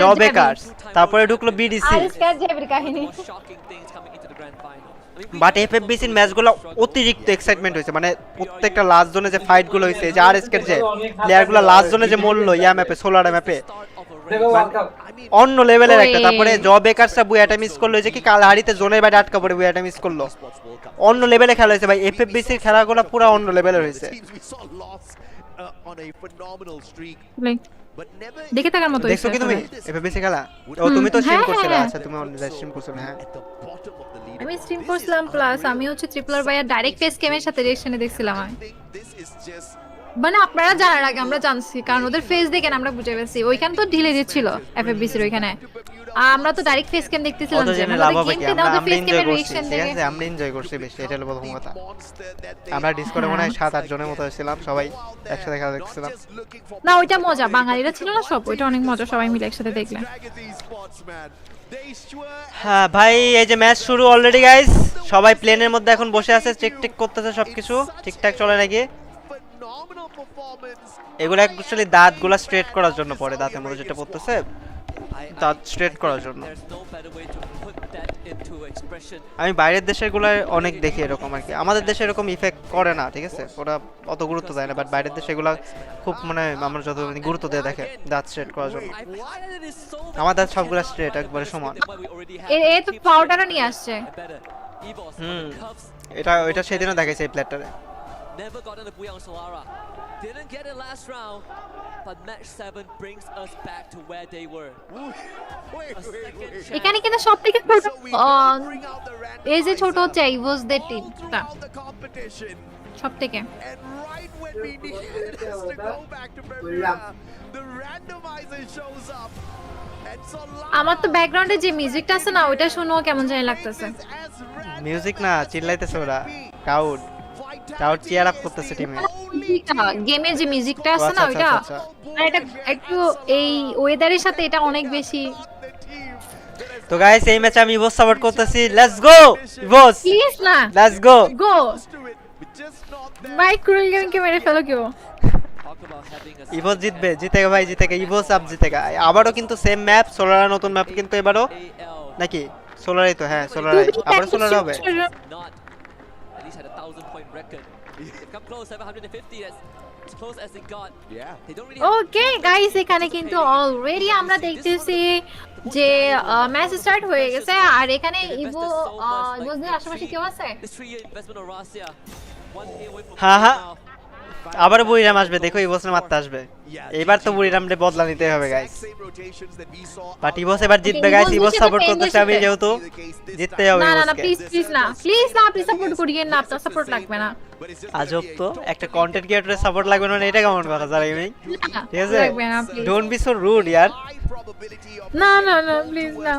জবেকার্স, তারপরে ঢুকলো বিডিসি, আরএসকে জেবির কাহিনী। বাট এফএফবিসি এর ম্যাচগুলো অতিরিক্ত এক্সাইটমেন্ট হইছে, মানে প্রত্যেকটা লাস্ট জোনে যে ফাইট গুলো হইছে, যে আরএসকে যে প্লেয়ারগুলো লাস্ট জোনে যে মরলো ইয়া ম্যাপে, সোলার ম্যাপে, অন্য লেভেলের একটা। তারপরে জবেকার্সরা বুয়াটা মিস করলো, যে কি কালহারিতে জোনের বাইরে আটকা পড়ে বুয়াটা মিস করলো, অন্য লেভেলে খেলা হইছে ভাই, এফএফবিসি এর খেলাগুলো পুরো অন্য লেভেলের হইছে। দেখে থাকার মতো দেখছো কি তুমি এফএফবিসি খেলা? ও তুমি তো স্ট্রিম করছিলে, আচ্ছা তুমি অনলাইন স্ট্রিম করছো না? হ্যাঁ আমি স্ট্রিম করছিলাম, প্লাস আমি হচ্ছে ট্রিপলার ভাইয়া ডাইরেক্ট ফেস ক্যামের সাথে রিঅ্যাকশনে দেখছিলাম আমি, মানে আপনারা জানার আগে আমরা জানছি, কারণ ওদের ফেস দেখেন আমরা বুঝে গেছি। ওইখানে তো ঢিলে দিচ্ছিল এফএফবিসি এর ওইখানে, আমরা তো ডাইরেক্ট ফেস ক্যাম দেখতেছিলাম, যে আমাদের গেমতে দাও তো ফেস ক্যামের রিঅ্যাকশন দেখে আমরা এনজয় করছি বেশি, এটা হলো প্রথম কথা। আমরা ডিসকর্ডে মনে হয় 7-8 জনের মতো ছিলাম, সবাই একসাথে খেলা দেখছিলাম। না ওইটা মজা, বাঙালিরা ছিল না সব, ওইটা অনেক মজা, সবাই মিলে একসাথে দেখলেন। হ্যাঁ ভাই এই যে ম্যাচ শুরু অলরেডি গাইস, সবাই প্লেনের মধ্যে এখন বসে আছে, চেক টেক করতেছে, সবকিছু ঠিকঠাক চলে নাকি। এগুলো অ্যাকচুয়ালি দাঁতগুলো স্ট্রেট করার জন্য পড়ে, দাঁতের মধ্যে যেটা পড়তেছে দাঁত স্ট্রেট করার জন্য। আমি বাইরের দেশের গুলো অনেক দেখি এরকম আর কি, আমাদের দেশে এরকম ইফেক্ট করে না, ঠিক আছে, ওরা অত গুরুত্ব দেয় না, বাট বাইরের দেশে এগুলো খুব মানে আমরা যত গুরুত্ব দিয়ে দেখে দাঁত স্ট্রেট করার জন্য। আমার দাঁত সবগুলো স্ট্রেট একবারে সমান। এই তো পাউডারও নিয়ে আসছে। এটা সেদিনও দেখাইছে এই প্লেটটারে। Never got on the Buyang Solara. Didn't get it last round, but match 7 brings us back to where they were. এখানে কিন্তু সবথেকে এই যে ছোট হচ্ছে ইভোসদের টিমটা সবথেকে। আমার তো ব্যাকগ্রাউন্ডে যে মিউজিকটা আছে না, ওইটা শুনেও কেমন জানি লাগতেছে। মিউজিক না, চিল্লাইতেছে ওরা, ক্রাউড চেয়ার আপ করতেছে টিমে। মিউজিকটা, গেমের যে মিউজিকটা আছে না ওইটা, আর এটা একটু এই ওয়েদারের সাথে এটা অনেক বেশি। তো গাইস এই ম্যাচে আমি ইভোস সাপোর্ট করতেছি, লেটস গো ইভোস, প্লিজ না, লেটস গো গো ভাই, ক্রুল গেমিং কে মেরে ফেলো কেউ। ইভোস জিতবে, জিতেগা ভাই, জিতেগা ইভোস, আপ জিতেগা। আবারও কিন্তু সেম ম্যাপ, সোলার নতুন ম্যাপ কিন্তু এবারও নাকি সোলারই তো, হ্যাঁ সোলারই, আবার সোলার হবে। ওকে গাইস, এখানে কিন্তু অলরেডি আমরা দেখতেছি যে ম্যাচ স্টার্ট হয়ে গেছে, আর এখানে ইভোসদের আশেপাশে কেউ আছে? হ্যাঁ হ্যাঁ, আবার বুড়িরাম আসবে, দেখো ইভোসের মারতে আসবে। এবার তো বুড়িরামরে বদলা নিতে হবে গাইস, বাট ইভোস এবার জিতবে গাইস। ইভোস সাপোর্ট করতেছে আমি, যেহেতু জিততে হবে না না না, ইভোসকে। প্লিজ প্লিজ না, প্লিজ না, আপনি সাপোর্ট করিয়েন না, আপনার সাপোর্ট লাগবে না। আজব তো, একটা কন্টেন্ট ক্রিয়েটরের সাপোর্ট লাগবে না, এটা কেমন কথা যারা গেমিং, ঠিক আছে? লাগবে না please, don't be so rude ইয়ার। না না না প্লিজ না,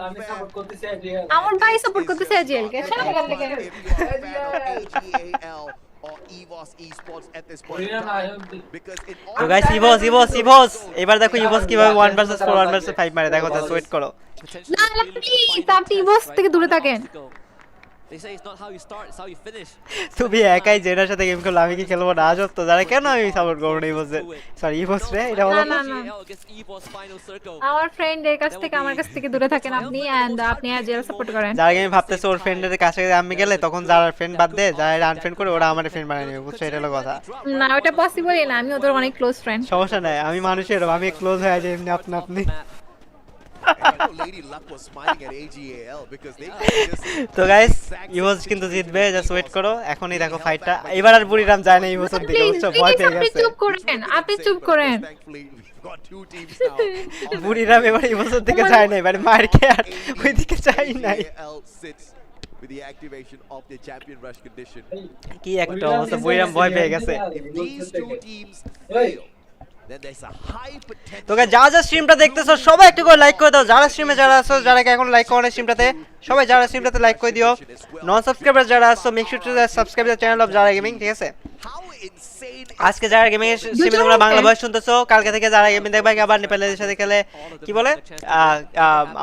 আমি সাপোর্ট করতেছি এজিএল। আমার ভাই সাপোর্ট করতেছে এজিএল কে, চলো এখান থেকে। or EVOS Esports at this point in Oriana, time because in all তো গাইস ইভোস এবার দেখো ইভোস কিভাবে 1 ভার্সেস 4 1 ভার্সেস 5 মারে, দেখো, জাস্ট ওয়েট করো। না না প্লিজ, আপনি ইভোস থেকে দূরে থাকেন। They say it's not how you start, it's how you finish. তুমি একাই জেনার সাথে গেম খেলো, আমি কি খেলবো না? আজব তো, যারা কেন আমি সাপোর্ট করব না ইভোসের, সরি ইভোস রে, এটা বলো। না না না, আমার ফ্রেন্ডের কাছ থেকে আমার কাছ থেকে দূরে থাকেন আপনি, এন্ড আপনি এজিএল সাপোর্ট করেন। যারা গেম ভাবতেছে ওর ফ্রেন্ডের কাছে আমি গেলে, তখন যারা ফ্রেন্ড বাদ দে, যারা আনফ্রেন্ড করে ওরা আমার ফ্রেন্ড বানিয়ে নেবে, বুঝছো? এটা হলো কথা। না ওটা পসিবলই না, আমি ওদের অনেক ক্লোজ ফ্রেন্ড। সমস্যা নাই, আমি মানুষের, আমি ক্লোজ হয়ে যাই এমনি আপনা আপনি। Lady Luck was smiling at AGAL because they তো গাইস ইভোস কিন্তু জিতবে, জাস্ট ওয়েট করো, এখনই দেখো ফাইটটা। এবার আর বুড়িরাম যায় না ইভোসের দিকে, বুঝছো? ভয় পেয়ে আপনি গেছে। চুপ করেন, আপনি চুপ করেন। got two teams now. বুড়িরাম এবার ইভোসের দিকে যায় না, এবার মার খেয়ে আর ওইদিকে যায় নাই। AGAL sits with the activation of the champion rush condition. কি একটা অবস্থা, বুড়িরাম ভয় পেয়ে গেছে। If these two teams fail, then there's a high potential. তো গাইস যারা স্ট্রিমটা দেখতেছো সবাই একটু করে লাইক করে দাও, যারা স্ট্রিমে যারা আছো, যারা এখন লাইক করো না স্ট্রিমটাতে, সবাই যারা স্ট্রিমটাতে লাইক করে দিও। নন সাবস্ক্রাইবার যারা আছো, make sure to subscribe the channel of যারা গেমিং, ঠিক আছে? আজকে যারা গেমিং এর স্ট্রিমে তোমরা বাংলা ভয়েস শুনতেছো, কালকে থেকে যারা গেমিং দেখবে আবার নেপালের সাথে খেলে, কি বলে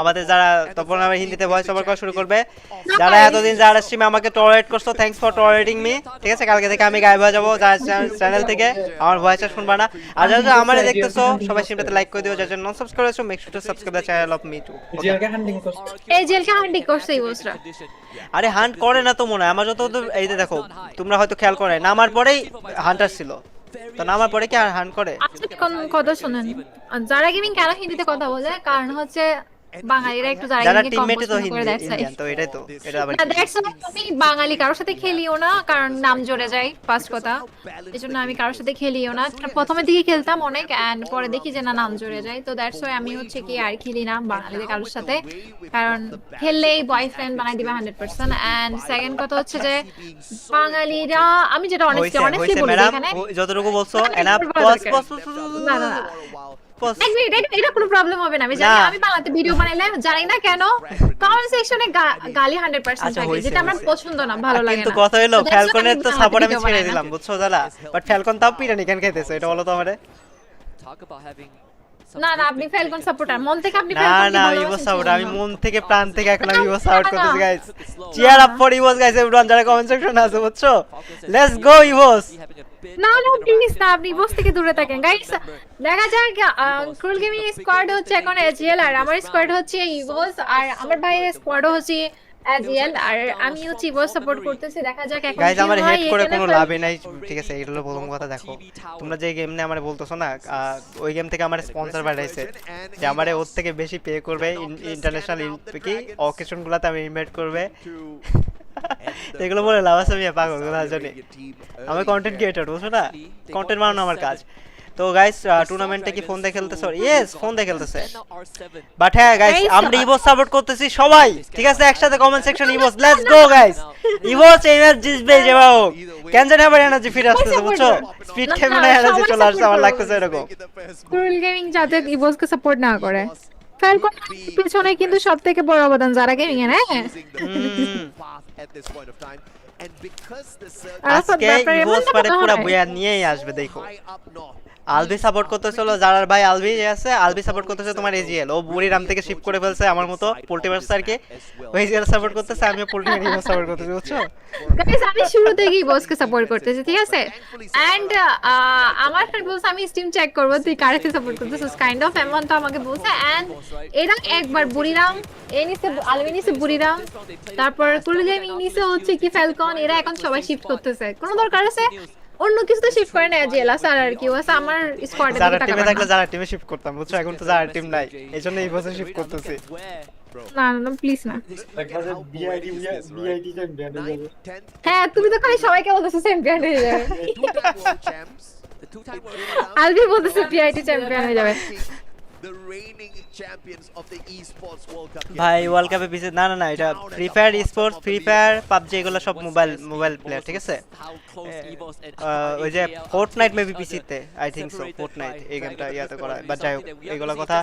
আমাদের যারা, তখন আবার হিন্দিতে ভয়েস ওভার করা শুরু করবে। যারা এতদিন যারা স্ট্রিমে আমাকে টলারেট করছো, থ্যাঙ্কস ফর টলারেটিং মি, ঠিক আছে? কালকে থেকে আমি গায়েব হয়ে যাবো, যারা চ্যানেল থেকে আমার ভয়েসটা শুনবা না। আর যারা আমারে দেখতেছো সবাই স্ট্রিমটাতে লাইক করে দিও, যারা নন সাবস্ক্রাইব আছো make sure to subscribe the channel of me too. এজিএলকে হান্টিং করছে, এজিএলকে হান্টিং করছে ইভোসরা। আরে হান্ট করে না তো মনে হয়, আমার যত এই যে দেখো, তোমরা হয়তো খেয়াল করে নামার পরেই হান্টার ছিল, তো নামার পরে কি আর হান্ট করে? আচ্ছা কোন কথা শুনেন, যারা গেমিং কেন হিন্দিতে কথা বলে, কারণ হচ্ছে বাঙালিরা একটু যারা টিমমেট তো হিন্দি ইন্ডিয়ান, তো এটাই তো, এটা আবার আমি বাঙালি কারোর সাথে খেলিও না, কারণ নাম জড়ে যায় ফার্স্ট কথা, এজন্য আমি কারোর সাথে খেলিও না। প্রথমের দিকে খেলতাম অনেক, এন্ড পরে দেখি যে না, নাম জড়ে যায়, তো দ্যাটস ওয়াই আমি হচ্ছে কি আর খেলি না বাঙালিদের কারোর সাথে, কারণ খেললেই বয়ফ্রেন্ড বানাই দিবে 100%। এন্ড সেকেন্ড কথা হচ্ছে যে বাঙালিরা, আমি যেটা অনেস্টলি বলি এখানে, যতটুকু বলছো এনা না না এক মিনিট, এটা কোনো প্রবলেম হবে না। আমি জানি আমি বাংলাতে ভিডিও বানাইলে জানি না কেন কমেন্ট সেকশনে গালি 100% থাকে, যেটা আমার পছন্দ না, ভালো লাগে না। কিন্তু কথা হলো ফ্যালকনের তো সাপোর্ট আমি ছেড়ে দিলাম, বুঝছো দাদা? বাট ফ্যালকন তাও পিরানি কেন খাইতেছে, এটা বলো তো আমারে। Talk about having না না, আপনি ফ্যালকন সাপোর্টার, মন থেকে আপনি না ফ্যালকন না, ইভোস সাপোর্ট, আমি মন থেকে প্রাণ থেকে এখন আমি ইভোস সাপোর্ট করতেছি guys. Cheer up for EVOS guys, everyone যারা কমেন্ট সেকশনে আছে, বুঝছো? Let's go ইভোস। না না প্লিজ না, আপনি ইভোস থেকে দূরে থাকেন গাইস। দেখা যাক, ক্রুল গেমিং স্কোয়াড হচ্ছে এখন এজিএল, আর আমার স্কোয়াড হচ্ছে ইভোস, আর আমার ভাইয়ের স্কোয়াডও হচ্ছে এজিএল, আর আমি হচ্ছে ইভোস সাপোর্ট করতেছি। দেখা যাক এখন গাইস, আমার হেড করে কোনো লাভই নাই, ঠিক আছে? এটা হলো প্রথম কথা। দেখো তোমরা যে গেম নিয়ে আমারে বলতেছো না, ওই গেম থেকে আমার স্পন্সর বাড়াইছে যে আমারে ওর থেকে বেশি পে করবে, ইন্টারন্যাশনাল কি অকেশনগুলোতে আমি ইনভাইট করবে, এগুলো বলে লাভ আছে? আমি পাগল কথা জানি, আমি কন্টেন্ট ক্রিয়েটর, বুঝছো না? কন্টেন্ট বানানো আমার কাজ। তো গাইস টুর্নামেন্টে কি ফোন দিয়ে খেলতেছো? ইয়েস, ফোন দিয়ে খেলতেছে। বাট হ্যাঁ গাইস, আমরা ইভোস সাপোর্ট করতেছি সবাই, ঠিক আছে? একসাথে comment section ইভোস, let's go guys. ইভোস energy জিতবে, যে বাও কেন জানি আবার এনার্জি ফিরে আসতেছে, বুঝছো? স্পিড ক্যামেরা এনার্জি চলে আসছে, আমার লাগতেছে এরকম। ক্রুল গেমিং যাতে ইভোসকে সাপোর্ট না করে, ফ্যালকন পেছনে কিন্তু সবথেকে বড় অবদান যারা গেমিং এর, হ্যাঁ। আজকে ইভোস পারে পুরো বয়া নিয়েই আসবে দেখো আলবি সাপোর্ট করতেছিল জারার ভাই আলবি আছে আলবি সাপোর্ট করতেছে তোমার এজিএল ও বুড়িরাম থেকে শিফট করে ফেলছে আমার মতো পোল্টিভার্স স্যারকে ও এজিএল সাপোর্ট করতেছে আমি পোল্টিভার্স সাপোর্ট করতেছি বুঝছো গাইস আমি শুরু থেকেই বসকে সাপোর্ট করতেছি ঠিক আছে এন্ড আমার ফ্রেন্ড বলছে আমি স্টিম চেক করব তুই কারেতে সাপোর্ট করতেছিস কাইন্ড অফ এমন তো আমাকে বলছে এন্ড এরা একবার বুড়িরাম এনিসে আলবি নিছে বুড়িরাম তারপর কুরুল গেমিং নিছে হচ্ছে কি ফ্যালকন এরা এখন সবাই শিফট করতেছে কোন দরকার আছে অন্য কিছু তো শিফট করে না জেলা স্যার আর কি ওয়াস আমার স্কোয়াডে যারা টিমে থাকলে যারা টিমে শিফট করতাম বুঝছো এখন তো যারা টিম নাই এইজন্য এই বছর শিফট করতেছি না না প্লিজ না একবারে বিআইডি চ্যাম্পিয়ন হয়ে যাবে হ্যাঁ তুমি তো খালি সবাইকে বলতেছো চ্যাম্পিয়ন হয়ে যাবে আলবি বলতেছে বিআইডি চ্যাম্পিয়ন হয়ে যাবে The reigning champions of the Esports World Cup. ভাই ওয়ার্ল্ড কাপে পিছে না না না এটা free fire sports free fire PUBG এগুলো সব মোবাইল প্লেয়ার ঠিক আছে ওই যে ফোর্টনাইট মেবি পিসিতে আই থিংক সো ফোর্টনাইট এই গেমটা ইয়াতে করা বা যাই হোক এগুলো কথা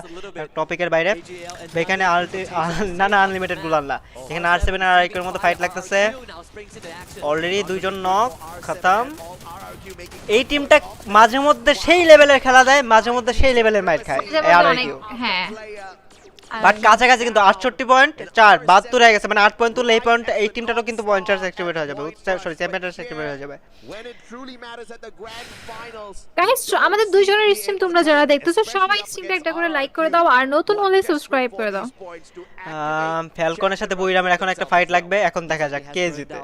টপিকের বাইরে এখানে না না আনলিমিটেড গুলো না এখানে R7 আর R8 এর মতো ফাইট লাগতেছে অলরেডি দুইজন নক খতম এই টিমটা মাঝে মধ্যে সেই লেভেলের খেলা দেয় মাঝে মধ্যে সেই লেভেলের মাইর খায় হ্যাঁ বাট কাছাকাছি কিন্তু 68.4 72 হয়ে গেছে মানে 8 পয়েন্ট তুললে এই পয়েন্ট এই টিমটারও কিন্তু পয়েন্ট চার্জ অ্যাক্টিভেট হয়ে যাবে সরি চ্যাম্পিয়ন অ্যাক্টিভেট হয়ে যাবে গাইস আমাদের দুইজনের স্ট্রিম তোমরা যারা দেখতেছো সবাই স্ট্রিমটা একটা করে লাইক করে দাও আর নতুন হলে সাবস্ক্রাইব করে দাও ফ্যালকনের সাথে বুইরামের এখন একটা ফাইট লাগবে এখন দেখা যাক কে জিতে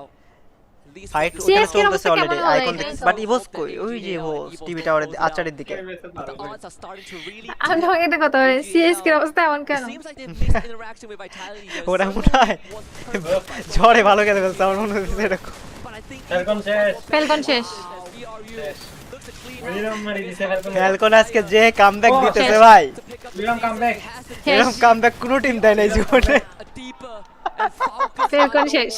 ফাইট ওখানে চলতেছে অলরেডি আইকন বাট ইভোস কই ওই যে ইভোস টিভি টাওয়ারের আচারের দিকে আমি তোমাকে একটা কথা বলি সিএসকে অবস্থা এমন কেন ওরা মনে হয় ঝড়ে ভালো খেলে ফেলছে আমার মনে হচ্ছে এরকম ফ্যালকন শেষ ফ্যালকন আজকে যে কামব্যাক দিতেছে ভাই এরকম কামব্যাক কোনো টিম দেয় না জীবনে ফ্যালকন শেষ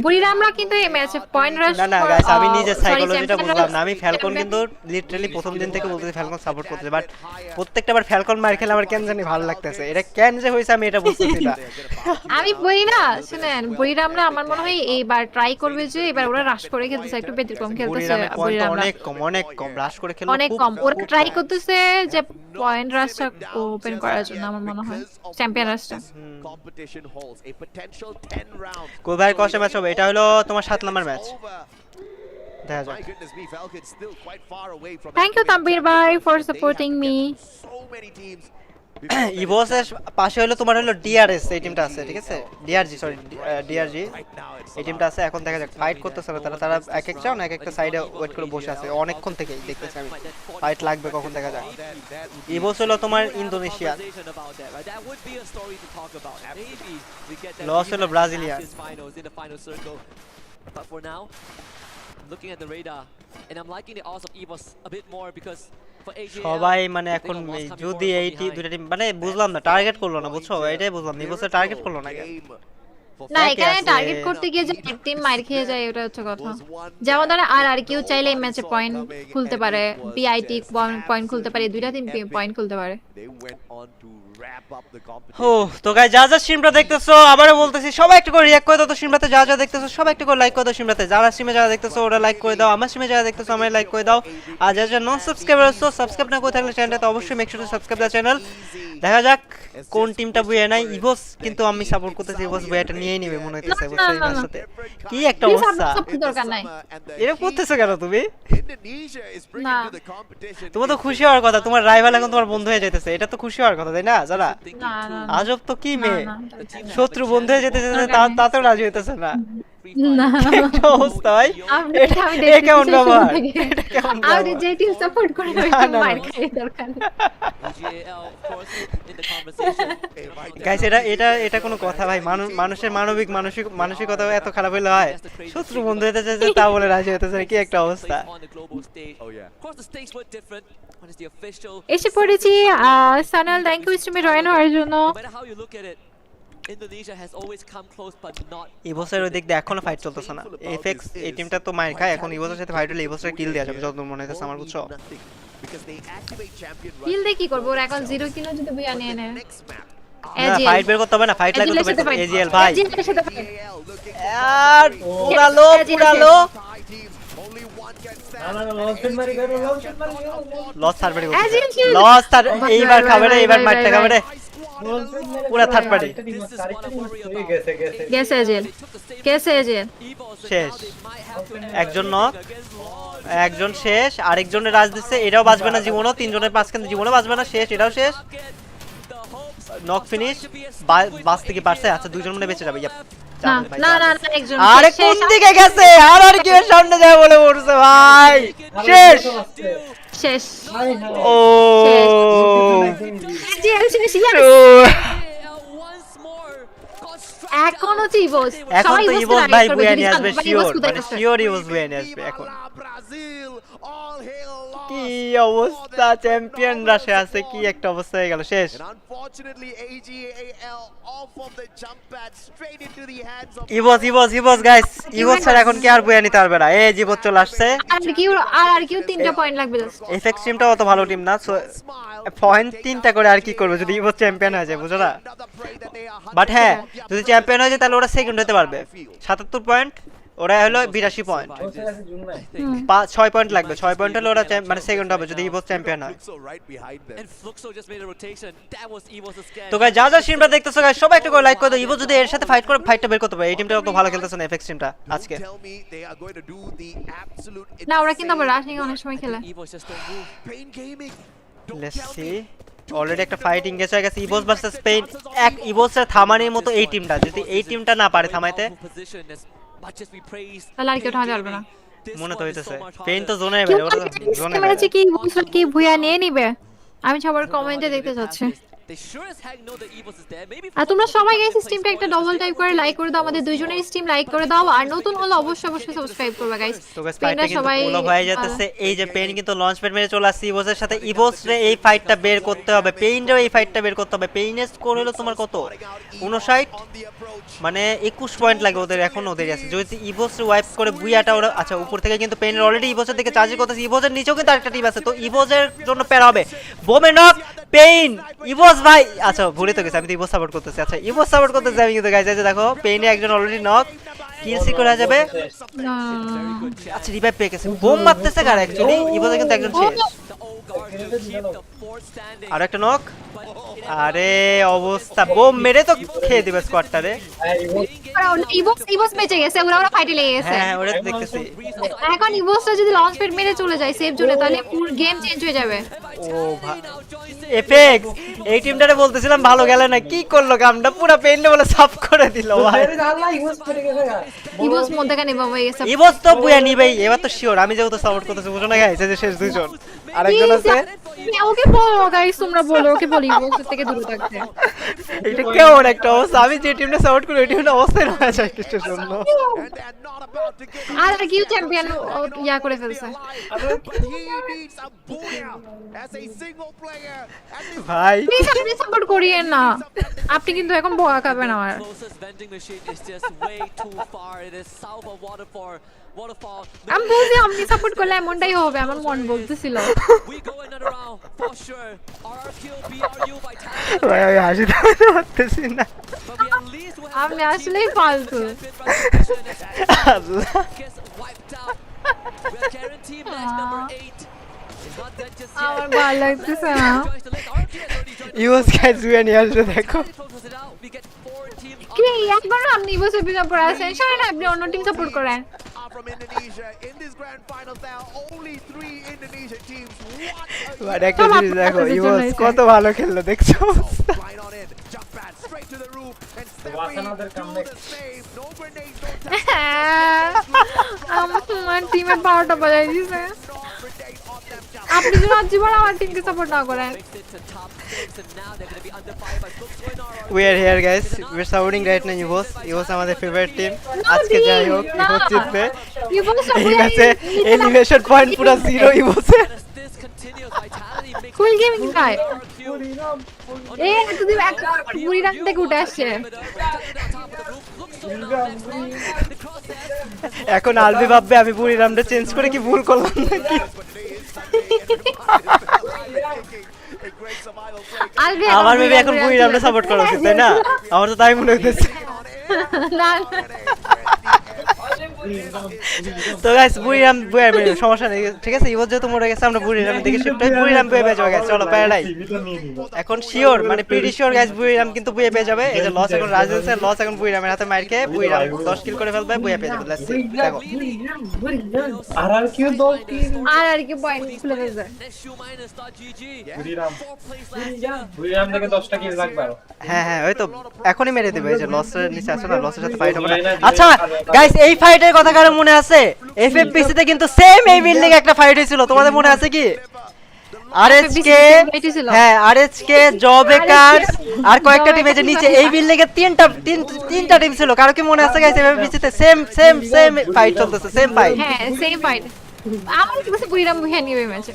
বুড়িরামরা কিন্তু এই ম্যাচে পয়েন্ট রাশ না না গাইস আমি নিজে সাইকোলজিটা বুঝলাম না আমি ফ্যালকন কিন্তু লিটারালি প্রথম দিন থেকে বলতেছি ফ্যালকন সাপোর্ট করতেছি বাট প্রত্যেকটা বার ফ্যালকন মার খেলে আমার কেন জানি ভালো লাগতেছে এটা কেন যে হইছে আমি এটা বুঝতেছি না আমি বলি না শুনেন বুড়িরামরা আমার মনে হয় এইবার ট্রাই করবে যে এবার ওরা রাশ করে খেলতেছে একটু ব্যতিক্রম খেলতেছে বুড়িরামরা অনেক কম রাশ করে খেলছে অনেক কম ওরা ট্রাই করতেছে যে পয়েন্ট রাশটা ওপেন করার জন্য আমার মনে হয় চ্যাম্পিয়ন রাশটা কোভার কষ্ট ম্যাচ হবে এটা হলো তোমার 7 নাম্বার ম্যাচ দেখা যাক থ্যাংক ইউ তাম্বির ভাই ফর সাপোর্টিং মি ইভোসের পাশে হলো তোমার হলো ডিআরএস এই টিমটা আছে ঠিক আছে ডিআরজি সরি ডিআরজি এই টিমটা আছে এখন দেখা যাক ফাইট করতেছে না তারা এক এক জন এক একটা সাইডে ওয়েট করে বসে আছে অনেকক্ষণ থেকেই দেখতেছি আমি ফাইট লাগবে কখন দেখা যাক ইভোস হলো তোমার ইন্দোনেশিয়া লস হলো Brasilia looking at the radar and I'm liking the odds of EVOS a bit more because সবাই মানে এখন যদি এই দুইটা টিম মানে বুঝলাম না টার্গেট করলো না বুঝছো এটাই বুঝলাম নিবসে টার্গেট করলো না কেন না এখানে টার্গেট করতে গিয়ে যে এক টিম মার খেয়ে যায় ওটা হচ্ছে কথা যেমন ধরে আর কেউ চাইলে এই ম্যাচে পয়েন্ট খুলতে পারে পিআইটি পয়েন্ট খুলতে পারে দুইটা টিম পয়েন্ট খুলতে পারে ও তো গাইস যা যা স্ট্রিমটা দেখতেছো আবারো বলতেছি সবাই একটু করে রিঅ্যাক্ট করে দাও তো স্ট্রিমটাতে যা যা দেখতেছো সবাই একটু করে লাইক করে দাও স্ট্রিমটাতে যারা স্ট্রিমে যারা দেখতেছো ওরা লাইক করে দাও আমার স্ট্রিমে যারা দেখতেছো আমায় লাইক করে দাও আর যারা যারা নন সাবস্ক্রাইবার আছো সাবস্ক্রাইব না করে থাকলে চ্যানেলটা অবশ্যই make sure to subscribe the channel দেখা যাক কোন টিমটা বুয়ে নাই ইভোস কিন্তু আমি সাপোর্ট করতেছি ইভোস বুয়েটা নিয়েই নেবে মনে হচ্ছে বুঝছো এই ম্যাচটাতে কি একটা অবস্থা দরকার নাই এরকম করতেছো কেন তুমি না তোমার তো খুশি হওয়ার কথা তোমার রাইভাল এখন তোমার বন্ধু হয়ে যাইতেছে এটা তো খুশি হওয়ার কথা তাই না যারা আজব তো কি মেয়ে শত্রু বন্ধু হয়ে যেতেছে তাতেও রাজি হইতেছে না না একটা অবস্থা ভাই এটা কেমন ব্যবহার এটা কেমন আমি যে টিম সাপোর্ট করে মার খাই দরকার গাইস এটা কোনো কথা ভাই মানুষের মানসিকতা এত খারাপ হইলে হয় শত্রু বন্ধু হতে চাইছে তা বলে রাজি হইতেছে কি একটা অবস্থা এসে পড়েছি সানাল থ্যাংক ইউ স্ট্রিমে জয়েন হওয়ার জন্য Indonesia has always come close but not ইভোসের ওই দিক দিয়ে এখনো ফাইট চলতেছে না এফএক্স এই টিমটা তো মার খায় এখন ইভোসের সাথে ফাইট হলে ইভোসের কিল দেয়া যাবে যত মনে হচ্ছে আমার বুঝছো কিল দে কি করব ওরা এখন 0 কিলো যদি বুয়া নিয়ে নেয় ফাইট বের করতে হবে না, ফাইট লাগবে তো এজিএল ভাই। এজিএল সাথে আর পুরালো পুরালো loss third party loss third, এইবার খাবে রে, এইবার মারতে খাবে রে পুরা থার্ড পার্টি। গেছে এজিএল, গেছে এজিএল শেষ, একজন নক, একজন শেষ, আরেকজনের রাজ দিচ্ছে, এটাও বাঁচবে না জীবনও, তিনজনের মাঝখানে জীবনও বাঁচবে না, শেষ, এটাও শেষ, নক ফিনিশ, বাঁচতে কি পারছে? আচ্ছা দুইজন মনে বেঁচে যাবে। না না না একজন আরে কোন দিকে গেছে? আর কি এর সামনে যায় বলে পড়ছে ভাই, শেষ শেষ। ও এজিএল শেষ। এখন হচ্ছে ইভোস, এখন তো ইভোস ভাই বুয়া নিয়ে আসবে শিওর, মানে শিওর ইভোস বুয়া নিয়ে আসবে এখন। কি অবস্থা, চ্যাম্পিয়ন রাশে আছে, কি একটা অবস্থা হয়ে গেল, শেষ। ইভোস ইভোস ইভোস গাইস, ইভোস স্যার এখন কি আর বুয়া নিতে পারবে না। এই জীবত চলে আসছে, আর কিউ 3টা পয়েন্ট লাগবে জাস্ট। এফএক্স টিমটাও অত ভালো টিম না, সো পয়েন্ট 3টা করে আর কি করবে যদি ইভোস চ্যাম্পিয়ন হয়ে যায়, বুঝো না? বাট হ্যাঁ যদি চ্যাম্পিয়ন হয়ে যায় তাহলে ওরা সেকেন্ড হতে পারবে। 77 পয়েন্ট, ওরা হলো 82 পয়েন্ট, 6 পয়েন্ট লাগবে, 6 পয়েন্ট হলে ওরা মানে সেকেন্ড হবে যদি ইভোস চ্যাম্পিয়ন হয়। তো গাইস যা যা স্ট্রিমটা দেখতেছো গাইস সবাই একটু করে লাইক করে দাও, ইভোস যদি এর সাথে ফাইট করে ফাইটটা বের করতে পারে। এই টিমটা অত ভালো খেলতেছে না এফএক্স টিমটা আজকে। না ওরা কিন্তু আবার রাশিং অনেক সময় খেলে। লেটস সি, অলরেডি একটা ফাইট এনগেজ হয়ে গেছে ইভোস ভার্সেস স্পেন। এক ইভোসের থামানোর মতো এই টিমটা, যদি এই টিমটা না পারে থামাইতে তাহলে আর কেউ ঠান্ডা পারবে না মনে তো হইতেছে। স্পেন তো জোনে নেবে, ওরা জোনে নেবে। কি ইভোস কি ভুয়া নিয়ে নিবে? আমি সবার কমেন্টে দেখতে যাচ্ছি। আর তোমরা সবাই গাইস স্ট্রিমটা একটা ডবল টাইপ করে লাইক করে দাও, আমাদের দুইজনের স্ট্রিম লাইক করে দাও, আর নতুন হলে অবশ্যই অবশ্যই সাবস্ক্রাইব করবে গাইস। তো গাইস ফাইটটা কিন্তু পুরো হয়ে যাচ্ছে। এই যে পেইন কিন্তু লঞ্চ প্যাড মেরে চলে আসছে ইভোসের সাথে, ইভোস রে এই ফাইটটা বের করতে হবে, পেইনরেও এই ফাইটটা বের করতে হবে। পেইনের স্কোর হলো তোমার কত 59, মানে 21 পয়েন্ট লাগে ওদের, এখন ওদের আছে। যদি ইভোস রে ওয়াইপ করে বুইয়াটা ওরা, আচ্ছা উপর থেকে কিন্তু পেইনের অলরেডি ইভোসের দিকে চার্জ করতেছে, ইভোসের নিচেও কিন্তু আরেকটা টিম আছে, তো ইভোসের জন্য প্যারা হবে। বোমে নক পেইন, ইভোস ভাই, আচ্ছা ভুলে তো গেছি আমি তো ইভোস সাপোর্ট করতেছি। আচ্ছা ইভোস সাপোর্ট করতেছি আমি কিন্তু গাইস, এই যে দেখো পেইনে একজন অলরেডি নক, কিল সিকিউর হয়ে যাবে। আচ্ছা রিভাইভ পেয়ে গেছে, বোম মারতেছে কার অ্যাকচুয়ালি ইভোসে কিন্তু একজন শেষ, আর একটা নক। আরে অবস্থা, বোম মেরে তো খেয়ে দিবে স্কোয়াডটারে। ইভোস বেঁচে গেছে, ওরা ফাইটে লেগে গেছে। হ্যাঁ ওরা দেখতেছি। এখন ইভোসটা যদি লঞ্চ প্যাড মেরে চলে যায় সেফ জোনে তাহলে পুরো গেম চেঞ্জ হয়ে যাবে। ও ভাই এফএক্স এই টিমটারে বলতেছিলাম ভালো গেলে না, কি করলো কামটা, পুরো পেইনটা বলে সাফ করে দিল ভাই। ইভোস মধ্যখানে বাবা গেছে, ইভোস তো বুয়া নিবেই এবার তো শিওর। আমি যেহেতু সাপোর্ট করতেছি বুঝো না গাইস, এই যে শেষ দুইজন, আরেকজন আছে। ওকে বলো গাইস, তোমরা বলো ওকে, বলি ইভোস থেকে দূরে থাকতে। এটা কেমন একটা অবস্থা, আমি যে টিমটা সাপোর্ট করি ওই টিমটা অবস্থায় হয়ে যায় কিছু জন্য। আর কিউ চ্যাম্পিয়ন ইয়া করে ফেলছে ভাই। প্লিজ আপনি সাপোর্ট করিয়েন না, আপনি কিন্তু এখন বোকা খাবেন আমার। আমি বলছি আপনি সাপোর্ট করলে এমনটাই হবে, আমার মন বলতেছিল। ভাই আমি হাসি পারতেছি না, আপনি আসলেই ফালতু। আমার ভালো লাগতেছে না। ইউএস গাইস উইন নিয়ে আসবে দেখো। কি একবার আপনি ইভোসের পিছনে পড়ে আছেন, সরেন আপনি অন্য টিম সাপোর্ট করেন। বাট একটা জিনিস দেখো ইউএস কত ভালো খেললো দেখছো। আমার টিমের পাওয়ারটা বাজাই দিয়েছে। আপনি যদি জীবন আমার টিমকে সাপোর্ট না করেন। We are here guys, we are supporting right now ইভোস। ইভোস আমাদের ফেভারিট টিম। আজকে যাই হোক ইভোস জিতবে। এই ম্যাচে এলিমিনেশন পয়েন্ট পুরো 0 ইভোসে। ফুল গেমিং গাই এই তুই এক বুড়িরাম থেকে উঠে আসছে। এখন আলবি ভাববে আমি বুড়িরামটা চেঞ্জ করে কি ভুল করলাম নাকি। আমার মেবি এখন বুইরামকে সাপোর্ট করা উচিত তাই না আমার তো তাই মনে হইতেছে না তো গাইস বুইরাম সমস্যা নেই ঠিক আছে ইভো যেহেতু মরে গেছে আমরা বুইরাম দিকে শিফট হই বুইরাম পেয়ে যাবে গাইস চলো প্যারাডাই এখন শিওর মানে প্রিটি শিওর গাইস বুইরাম কিন্তু বুইয়ে পেয়ে যাবে এই যে লস এখন রাজেন্সের লস এখন বুইরামের হাতে মার খেয়ে বুইরাম 10 কিল করে ফেলবে বুইয়ে পেয়ে যাবে লেটস সি দেখো আর কিউ 10 কিল আর কি পয়েন্ট খুলে ফেলবে বুইরাম থেকে 10টা কিল লাগবে হ্যাঁ ওই তো এখনই মেরে দিবে এই যে লসের নিচে আছে না লসের সাথে ফাইট হবে আচ্ছা গাইস এই ফাইটের কথা কারো মনে আছে এফএফপিসি তে কিন্তু সেম এই বিল্ডিং একটা ফাইট হয়েছিল তোমাদের মনে আছে কি আরএচকে হ্যাঁ আরএচকে জবেকার্স আর কয়েকটা টিম এই যে নিচে এই বিল্ডিং এর তিনটা টিম ছিল কারো কি মনে আছে গাইস এফএফপিসি তে সেম ফাইট চলতেছে সেম ফাইট হ্যাঁ সেম ফাইট আমার কাছে বুইরাম বুইয়া নিবে ম্যাচে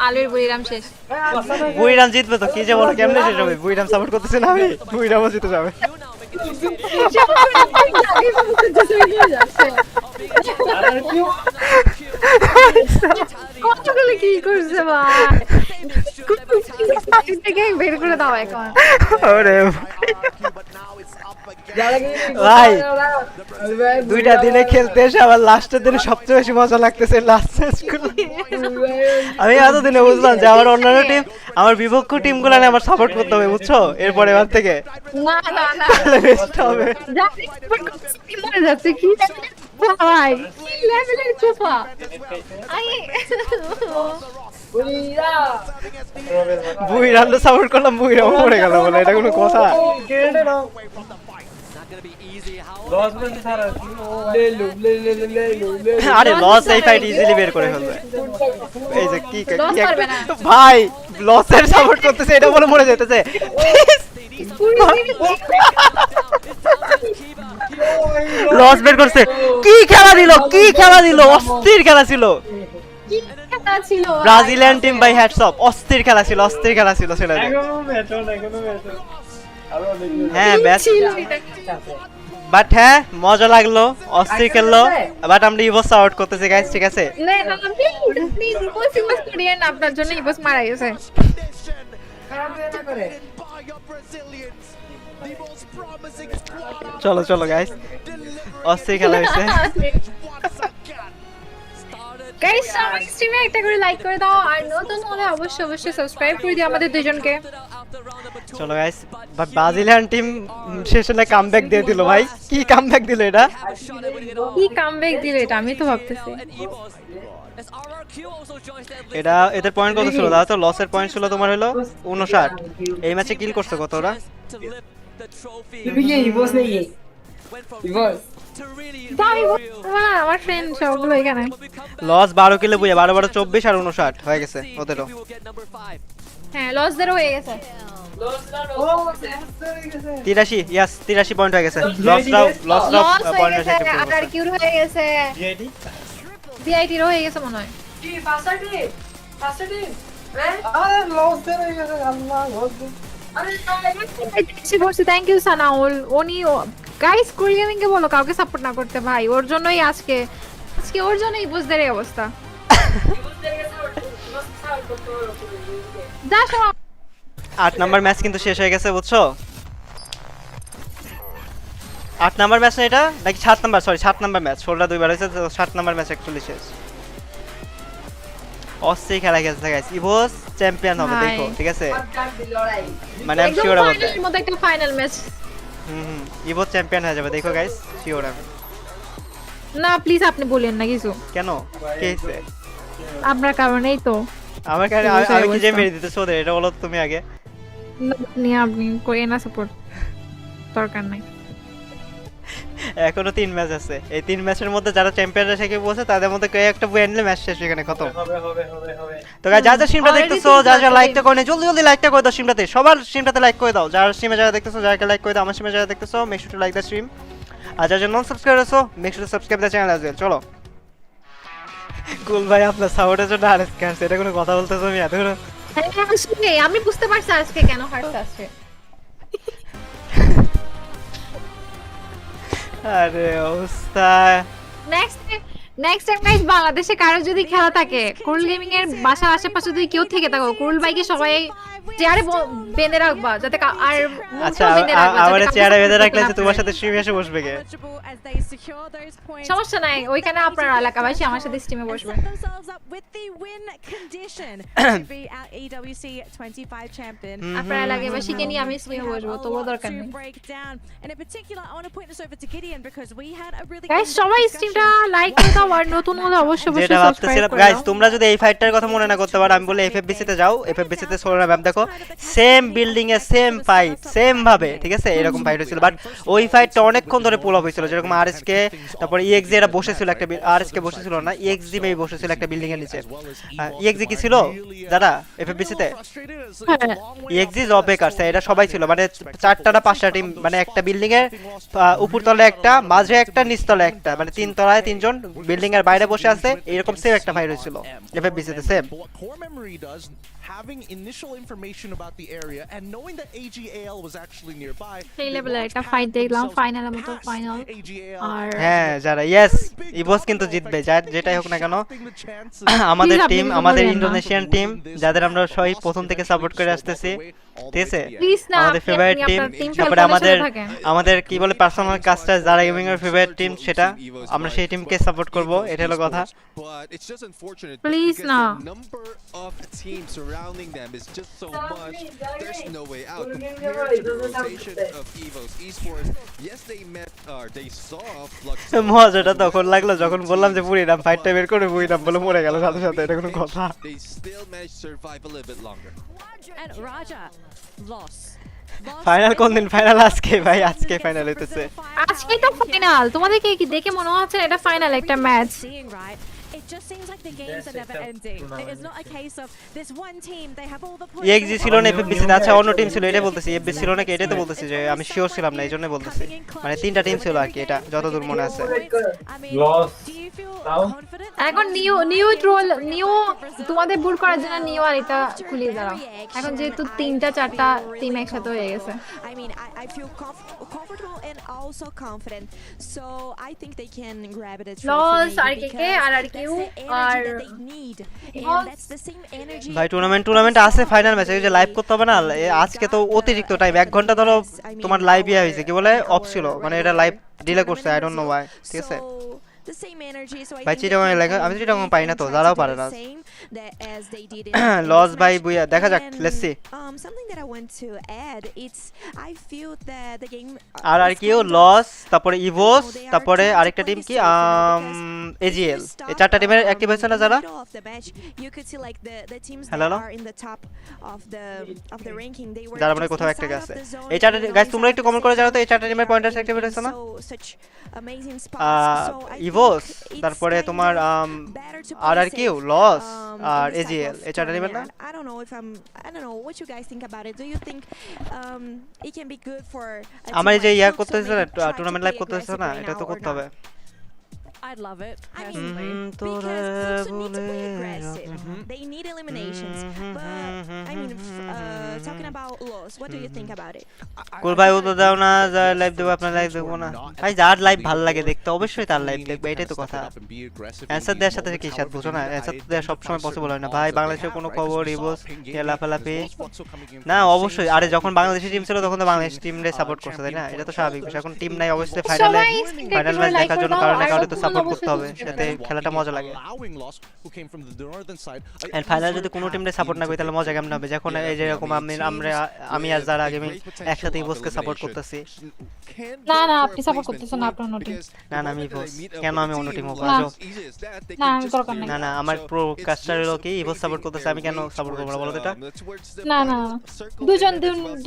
আলুর বুইরাম শেষ বুইরাম জিতবে তো কি যে বলো কেমনে শেষ হবে বুইরাম সাপোর্ট করতেছে না আমি বুইরামও জিতে যাবে কতগুলো কি করছে ভাই থেকে বের করে দাও এখন ওরে ভাই দুইটা দিনে খেলতে এসে আবার লাস্টের দিনে সবচেয়ে বেশি মজা লাগতেছে লাস্ট ম্যাচগুলো আমি এতদিনে বুঝলাম যে আমার অন্যান্য টিম আমার বিপক্ষ টিমগুলো আমার সাপোর্ট করতে হবে বুঝছো এরপরে এবার থেকে না না না বেস্ট হবে যাচ্ছে কি ভাই কি লেভেলের চোফা আই বুইরাম তো সাপোর্ট করলাম বুইরাম পড়ে গেল বলে এটা কোনো কথা আরে লস এই ফাইট ইজিলি বের করে ফেলবে এই যে কি ভাই লসের সাপোর্ট করতেছে এটা বলে মরে যেতেছে লস বের করছে কি খেলা দিল অস্থির খেলা ছিল ব্রাজিলিয়ান টিম বাই হ্যাটস অফ অস্থির খেলা ছিল সেটা হ্যাঁ ম্যাচ বাট হ্যাঁ মজা লাগলো অস্থির খেললো বাট আমরা ইভোস আউট করতেছি গাইস ঠিক আছে আপনার জন্য ইভোস মারা গেছে চলো গাইস অস্থির খেলা হয়েছে গাইস আমার স্ট্রিমে একটা করে লাইক করে দাও আর নতুন হলে অবশ্যই সাবস্ক্রাইব করে দিও আমাদের দুজনকে চলো গাইস ব্রাজিলিয়ান টিম শেষে না কামব্যাক দিয়ে দিল ভাই কি কামব্যাক দিল এটা আমি তো ভাবতেছি এটা এদের পয়েন্ট কত ছিল দাদা তো লসের পয়েন্ট ছিল তোমার হলো 59 এই ম্যাচে কিল করছে কত ওরা আমার ফ্রেন্ড সবগুলো এখানে লস 12 কিলো বুঝে 12 12 24 আর 59 হয়ে গেছে ওদেরও হ্যাঁ লস দেরও হয়ে গেছে 83 यस 83 পয়েন্ট হয়ে গেছে লস পয়েন্ট হয়ে গেছে আর কিউর হয়ে গেছে ভিআইটি রো হয়ে গেছে মনে হয় কি ফাস্টারটি আরে লস দের হয়ে গেছে আল্লাহ আরে থ্যাংক ইউ সানাউল উনি গাইস কোরিয়ানিং কে বলো কাউকে সাপোর্ট না করতে ভাই ওর জন্যই আজকে ওর জন্যই বুঝদের এই অবস্থা দাশো 8 নাম্বার ম্যাচ কিন্তু শেষ হয়ে গেছে বুঝছো 8 নাম্বার ম্যাচ না এটা নাকি 7 নাম্বার সরি 7 নাম্বার ম্যাচ 16টা দুইবার হয়েছে 7 নাম্বার ম্যাচ অ্যাকচুয়ালি শেষ অস্থির খেলা গেছে গাইস ইভোস চ্যাম্পিয়ন হবে দেখো ঠিক আছে মানে আমি শিওর about that মত একটা ফাইনাল ম্যাচ ইভোস চ্যাম্পিয়ন হয়ে যাবে দেখো গাইস শিওর আমি না প্লিজ আপনি বলেন না কিছু কেন কি হইছে আমরা কারণেই তো আমার কারণে আমি কি যে মেরে দিতেছ ওদের এটা বলো তুমি আগে আপনি করেন না সাপোর্ট দরকার নাই এখনো 3 ম্যাচ আছে এই 3 ম্যাচের মধ্যে যারা চ্যাম্পিয়নরা থেকে বসে তাদের মধ্যে কেউ একটা বুয়ে আনলে ম্যাচ শেষ এখানে খতম হবে তো গাইস যা স্ট্রিমটা দেখতেছো যা লাইকটা করে নে জলদি লাইকটা করে দাও স্ট্রিমটাতে সবার স্ট্রিমটাতে লাইক করে দাও যারা স্ট্রিমে যারা দেখতেছো যারা লাইক করে দাও আমার স্ট্রিমে যারা দেখতেছো make sure to like the stream আর যারা নন সাবস্ক্রাইবার আছো make sure to subscribe the channel as well চলো কুল ভাই আপনার সাপোর্টের জন্য আর কাছে এটা কোনো কথা বলতেছো আমি এত আমি বুঝতে পারছি আজকে কেন হারতে আসছে আরে অবস্থা। নেক্সট টাইম গাইস বাংলাদেশে কারো যদি খেলা থাকে কুরুল গেমিং এর বাসার আশেপাশে যদি কেউ থেকে থাকো কুরুল ভাইকে সবাই চেয়ারে বেঁধে রাখবা যাতে আর আচ্ছা আমারে চেয়ারে বেঁধে রাখলে যে তোমার সাথে স্ট্রিমে এসে বসবে কে? সমস্যা নাই, ওইখানে আপনার এলাকাবাসী আমার সাথে স্ট্রিমে বসবে। আপনার এলাকাবাসীকে নিয়ে আমি স্ট্রিমে বসবো, তবুও দরকার নেই। গাইস সবাই স্ট্রিমটা লাইক করে দাও আর নতুন হলে অবশ্যই যেটা ভাবতেছিলাম গাইস, তোমরা যদি এই ফাইটটার কথা মনে না করতে পারো, আমি বলি এফএফবিসি তে যাও। এফএফবিসি তে সোনা ম্যাপ দেখো, সেম বিল্ডিং এ সেম ফাইট, সেম ভাবে, ঠিক আছে? এরকম ফাইট হয়েছিল, বাট ওই ফাইটটা অনেকক্ষণ ধরে পুল অফ হয়েছিল। যেরকম আরএসকে, তারপর ইএক্সজি এরা বসেছিল একটা, আরএসকে বসেছিল না, ইএক্সজি মেই বসেছিল একটা বিল্ডিং এর নিচে। ইএক্সজি কি ছিল যারা এফএফবিসি তে? ইএক্সজি জবেকার্স এরা সবাই ছিল, মানে 4টা না 5টা টিম, মানে একটা বিল্ডিং এর উপরতলায় একটা, মাঝে একটা, নিচতলায় একটা, মানে 3 তলায় 3 জন বিল্ডিং এর বাইরে বসে আছে। এরকম সেম একটা ফাইট হয়েছিল এফএফবিসি তে same. Having initial information about the area and knowing that AGAL was actually nearby. সেই লেভেলে একটা ফাইট দেখলাম, ফাইনালের মতো ফাইনাল। আর হ্যাঁ যারা ইয়েস ইভোস কিন্তু জিতবে, যেটাই হোক না কেন। আমাদের টিম, আমাদের ইন্দোনেশিয়ান টিম, যাদের আমরা সবাই প্রথম থেকে সাপোর্ট করে আসতেছি, ঠিক আছে? আমাদের ফেভারিট টিম, তারপরে আমাদের কি বলে পার্সোনাল কাজটা যারা গেমিং এর ফেভারিট টিম, সেটা আমরা সেই টিমকে সাপোর্ট করব, এটা হলো কথা। প্লিজ না, surrounding them is just so much. There's no way out compared to the rotation of Evo's Esports. Yes, they met, they saw Flux. মজাটা তখন লাগলো যখন বললাম যে পুরিরাম ফাইটটা বের করে পুরিরাম বলে মরে গেল সাথে সাথে, এটা কোনো কথা? They still managed to survive a little bit longer. And Raja lost. Final কোন দিন? ফাইনাল আজকে ভাই, আজকে ফাইনাল হইতেছে। আজকেই তো ফাইনাল। তোমাদেরকে কি দেখে মনে হচ্ছে এটা ফাইনাল একটা match? It just seems like the games are never ending. It's not a case of this one team, they have all the points. EXG ছিল না এফএফবিসি তে, আচ্ছা অন্য টিম ছিল, এটা বলতেছি। এফবিসি ছিল নাকি এটাই তো বলতেছি, যে আমি শিওর ছিলাম না, এইজন্য বলতেছি। মানে 3টা টিম ছিল আর কি, এটা যতদূর মনে আছে। এখন নিউ ট্রোল, নিউ তোমাদের বুট করার জন্য নিউ আর এটা খুলে দাঁড়াও। এখন যেহেতু 3টা 4টা টিম একসাথে হয়ে গেছে। I mean, I feel comfortable and also confident, so I think they can grab it. Loss আর কে আর কিউ আর ভাই টুর্নামেন্ট আছে, ফাইনাল ম্যাচ এই যে লাইভ করতে হবে না আজকে, তো অতিরিক্ত টাইম 1 ঘন্টা ধরো তোমার লাইভ ইয়া হইছে, কি বলে অফ ছিল, মানে এটা লাইভ ডিলে করছে, আই ডোন্ট নো ওয়াই, ঠিক আছে? ভাই চিটাগং লাগে, আমি চিটাগং পাই না তো, যারাও পারে না। লস ভাই বুয়া, দেখা যাক, let's see. Something that I want to add, I feel that the game আর কিউ লস, তারপরে ইভোস, তারপরে আরেকটা টিম কি এজিএল, এই 4টা টিমের অ্যাক্টিভ হয়েছে না যারা? you could see like the teams Hello? that are in the top of the ranking, they were যারা মানে কোথাও একটা গেছে। এই 4টা গাইস তোমরা একটু কমেন্ট করে জানাও তো এই 4টা টিমের পয়েন্টার্স অ্যাক্টিভ হয়েছে না? such amazing spots, so ইভোস, তারপরে তোমার আর কিউ, লস আর এজিএল, এই 4টা টিমের না? I don't know what you guys think about it. Do you think it can be good for আমার এই যে ইয়া করতে হচ্ছে না, টুর্নামেন্ট লাইভ করতে হচ্ছে না, এটা তো করতে হবে। I'd love it personally. Because Flux need to be aggressive. They need eliminations. But I mean, talking about loss, what do you think about it? কুল ভাই উত্তর দাও না, যা লাইভ দেবো আপনার লাইভ দেখবো না। ভাই যার লাইভ ভালো লাগে দেখতে অবশ্যই তার লাইভ দেখবে, এটাই তো কথা। অ্যান্সার দেওয়ার সাথে কি সাথে বুঝো না, অ্যান্সার দেওয়া সবসময় পসিবল হয় না ভাই। বাংলাদেশের কোনো খবর ইভোস লাফালাফি না, অবশ্যই। আরে যখন বাংলাদেশি টিম ছিল তখন তো বাংলাদেশ টিমরে সাপোর্ট করছে, তাই না? এটা তো স্বাভাবিক বিষয়। এখন টিম নাই, অবশ্যই ফাইনাল ম্যাচ দেখার জন্য কারণে তো সাপোর্ট করতে হবে, যাতে খেলাটা মজা লাগে। এন্ড ফাইনাল যদি কোনো টিমরে সাপোর্ট না করি তাহলে মজা কেমন হবে? যখন এই যে এরকম আমি আর যারা গেমিং একসাথে ইভোসকে সাপোর্ট করতেছি। না আপনি সাপোর্ট করতেছেন না, আপনার অন্য টিম। না আমি ইভোস, কেন আমি অন্য টিম হবো? না আমি দরকার নেই। না আমার প্রো কাস্টার হলো কি ইভোস সাপোর্ট করতেছে, আমি কেন সাপোর্ট করব বলো তো এটা? না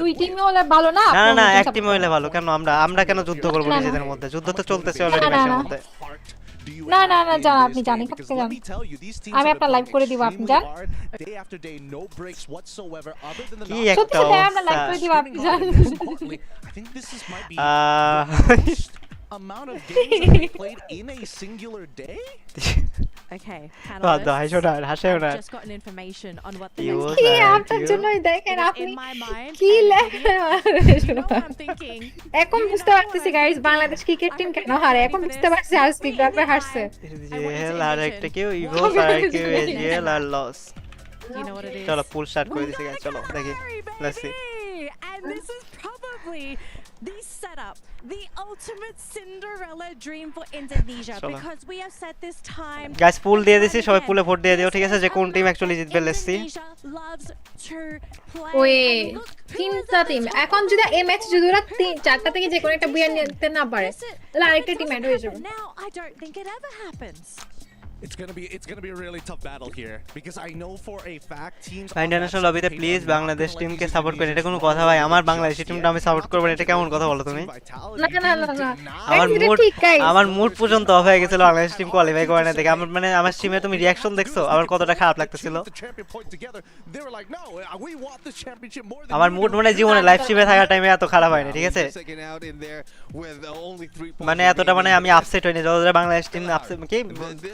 দুই টিম হলে ভালো না? না এক টিম হলে ভালো। কেন আমরা কেন যুদ্ধ করব নিজেদের মধ্যে? যুদ্ধ তো চলতেছে অলরেডি ম্যাচের মধ্যে। না জান, আপনি জানেন কাকে জান, আমি আপনার লাইভ করে দিব, আপনি জান। কি একটা আমরা লাইভ করে দিব, আপনি জান। amount of games that they played in a singular day. Okay, বাদ দাও, panelists, হাসো না, হাসেও না। I've just gotten information on what the কি next অবস্থা, কি কি আপনার অবস্থা? জন্যই দেখেন Because আপনি in my mind, কি and লেখেন you know what I'm thinking? এখন বুঝতে পারতেছি গাইস বাংলাদেশ ক্রিকেট টিম কেন হারে এখন বুঝতে পারছি আজকে গ্রাফে হারছে জেল আর একটা কেউ ইভোস আর কেউ এজিএল আর LOS You know what it is? চলো ফুল স্টার্ট করে দিছি গাইস চলো দেখি let's see And this is probably the setup, the ultimate Cinderella dream for Indonesia, Chalo. because we have said this time. Guys pool দিয়ে দিছি সবাই পুলে vote দিয়ে দিও ঠিক আছে যে কোন টিম অ্যাকচুয়ালি জিতবে let's see Indonesia loves to play. ওই And look who is তিনটা at the টিম top এখন of যদি the এই ম্যাচ যদি ওরা চারটা থেকে যে কোনো একটা বুয়া Listen, নিতে না পারে তাহলে আরেকটা টিম অ্যাড হয়ে যাবে Now I don't think it ever happens. It's gonna be a really tough battle here because I know for a fact teams. ভাই ইন্টারন্যাশনাল লবিতে প্লিজ বাংলাদেশ টিমকে সাপোর্ট করেন এটা কোনো কথা ভাই আমার বাংলাদেশি টিমটা আমি সাপোর্ট করব এটা কেমন কথা বলো তুমি না না না না আমার এটা মুড ঠিক গাইস আমার মুড পর্যন্ত অফ হয়ে গেছিল বাংলাদেশ টিম কোয়ালিফাই করে না দেখে আমার মানে আমার টিমে তুমি রিঅ্যাকশন দেখছো আমার কতটা খারাপ লাগতেছিল আমার মুড মানে জীবনে লাইভ স্ট্রিমে থাকার টাইমে এত খারাপ হয় না ঠিক আছে মানে এতটা মানে আমি আপসেট হইনি যতটা বাংলাদেশ টিম আপসেট কি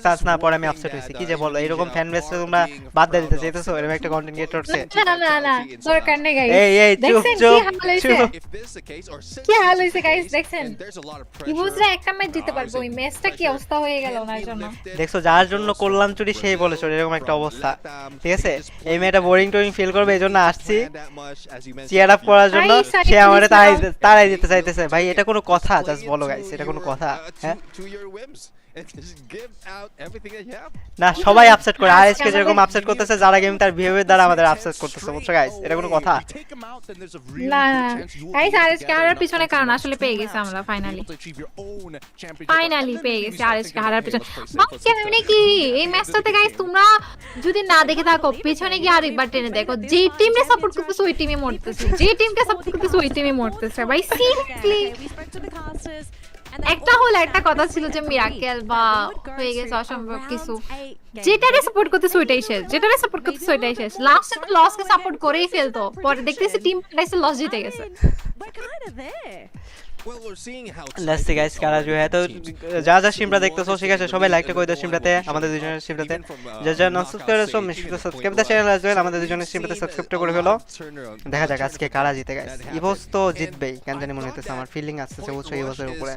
চান্স না পড়ে আমি আপসেট হইছি কি যে বলো এরকম ফ্যান বেস তোমরা বাদ দিয়ে দিতে চাইতেছো এরকম একটা কন্টেন্ট ক্রিয়েটরছে না না না দরকার নেই গাইস এই চুপ চুপ কি হাল হইছে গাইস দেখছেন কি বুঝরা একটা ম্যাচ জিততে পারবো ওই ম্যাচটা কি অবস্থা হয়ে গেল ওনার জন্য দেখছো যার জন্য কল্যাণ চুরি সেই বলেছো এরকম একটা অবস্থা ঠিক আছে এই মেয়েটা বোরিং টোরিং ফিল করবে এইজন্য আসছি চিয়ার আপ করার জন্য সে আমারে তারাই দিতে চাইতেছে ভাই এটা কোনো কথা জাস্ট বলো গাইস এটা কোনো কথা হ্যাঁ না সবাই আপসেট করে আর এসকে যেরকম আপসেট করতেছে যারা গেম তার বিহেভিয়ার দ্বারা আমাদের আপসেট করতেছে বুঝছো গাইস এটা কোনো কথা না গাইস আরএসকে হারার পিছনে কারণ আসলে পেয়ে গেছে আমরা ফাইনালি পেয়ে গেছি আরএসকে হারার পিছনে মানে কি এই ম্যাচটাতে গাইস তোমরা যদি না দেখে থাকো পিছনে গিয়ে আরেকবার টেনে দেখো যে টিমকে সাপোর্ট করতেছে ওই টিমই মরতেছে যে টিমকে সাপোর্ট করতেছে ওই টিমই মরতেছে ভাই সিরিয়াসলি একটা হলো একটা কথা ছিল যে মিরাকেল বা হয়ে গেছে অসম্ভব কিছু যেটাকে সাপোর্ট করতেছে ওইটাই শেষ যেটাকে সাপোর্ট করতেছে ওইটাই শেষ লাস্টে তো লসকে সাপোর্ট করেই ফেলতো পরে দেখতেছি টিম পাঠাইছে লস জিতে গেছে লেটস সি গাইস কারা জয় তো যা যা স্ট্রিমটা দেখতেছো ঠিক আছে সবাই লাইকটা করে দাও স্ট্রিমটাতে আমাদের দুজনের স্ট্রিমটাতে যা যা নন সাবস্ক্রাইব করছো মিশিয়ে সাবস্ক্রাইব দা চ্যানেল আজ আমাদের দুজনের স্ট্রিমটাতে সাবস্ক্রাইব করে ফেলো দেখা যাক আজকে কারা জিতে গাইস ইভোস তো জিতবেই কেন জানি মনে হচ্ছে আমার ফিলিং আসছে বুঝছো ইভোসের উপরে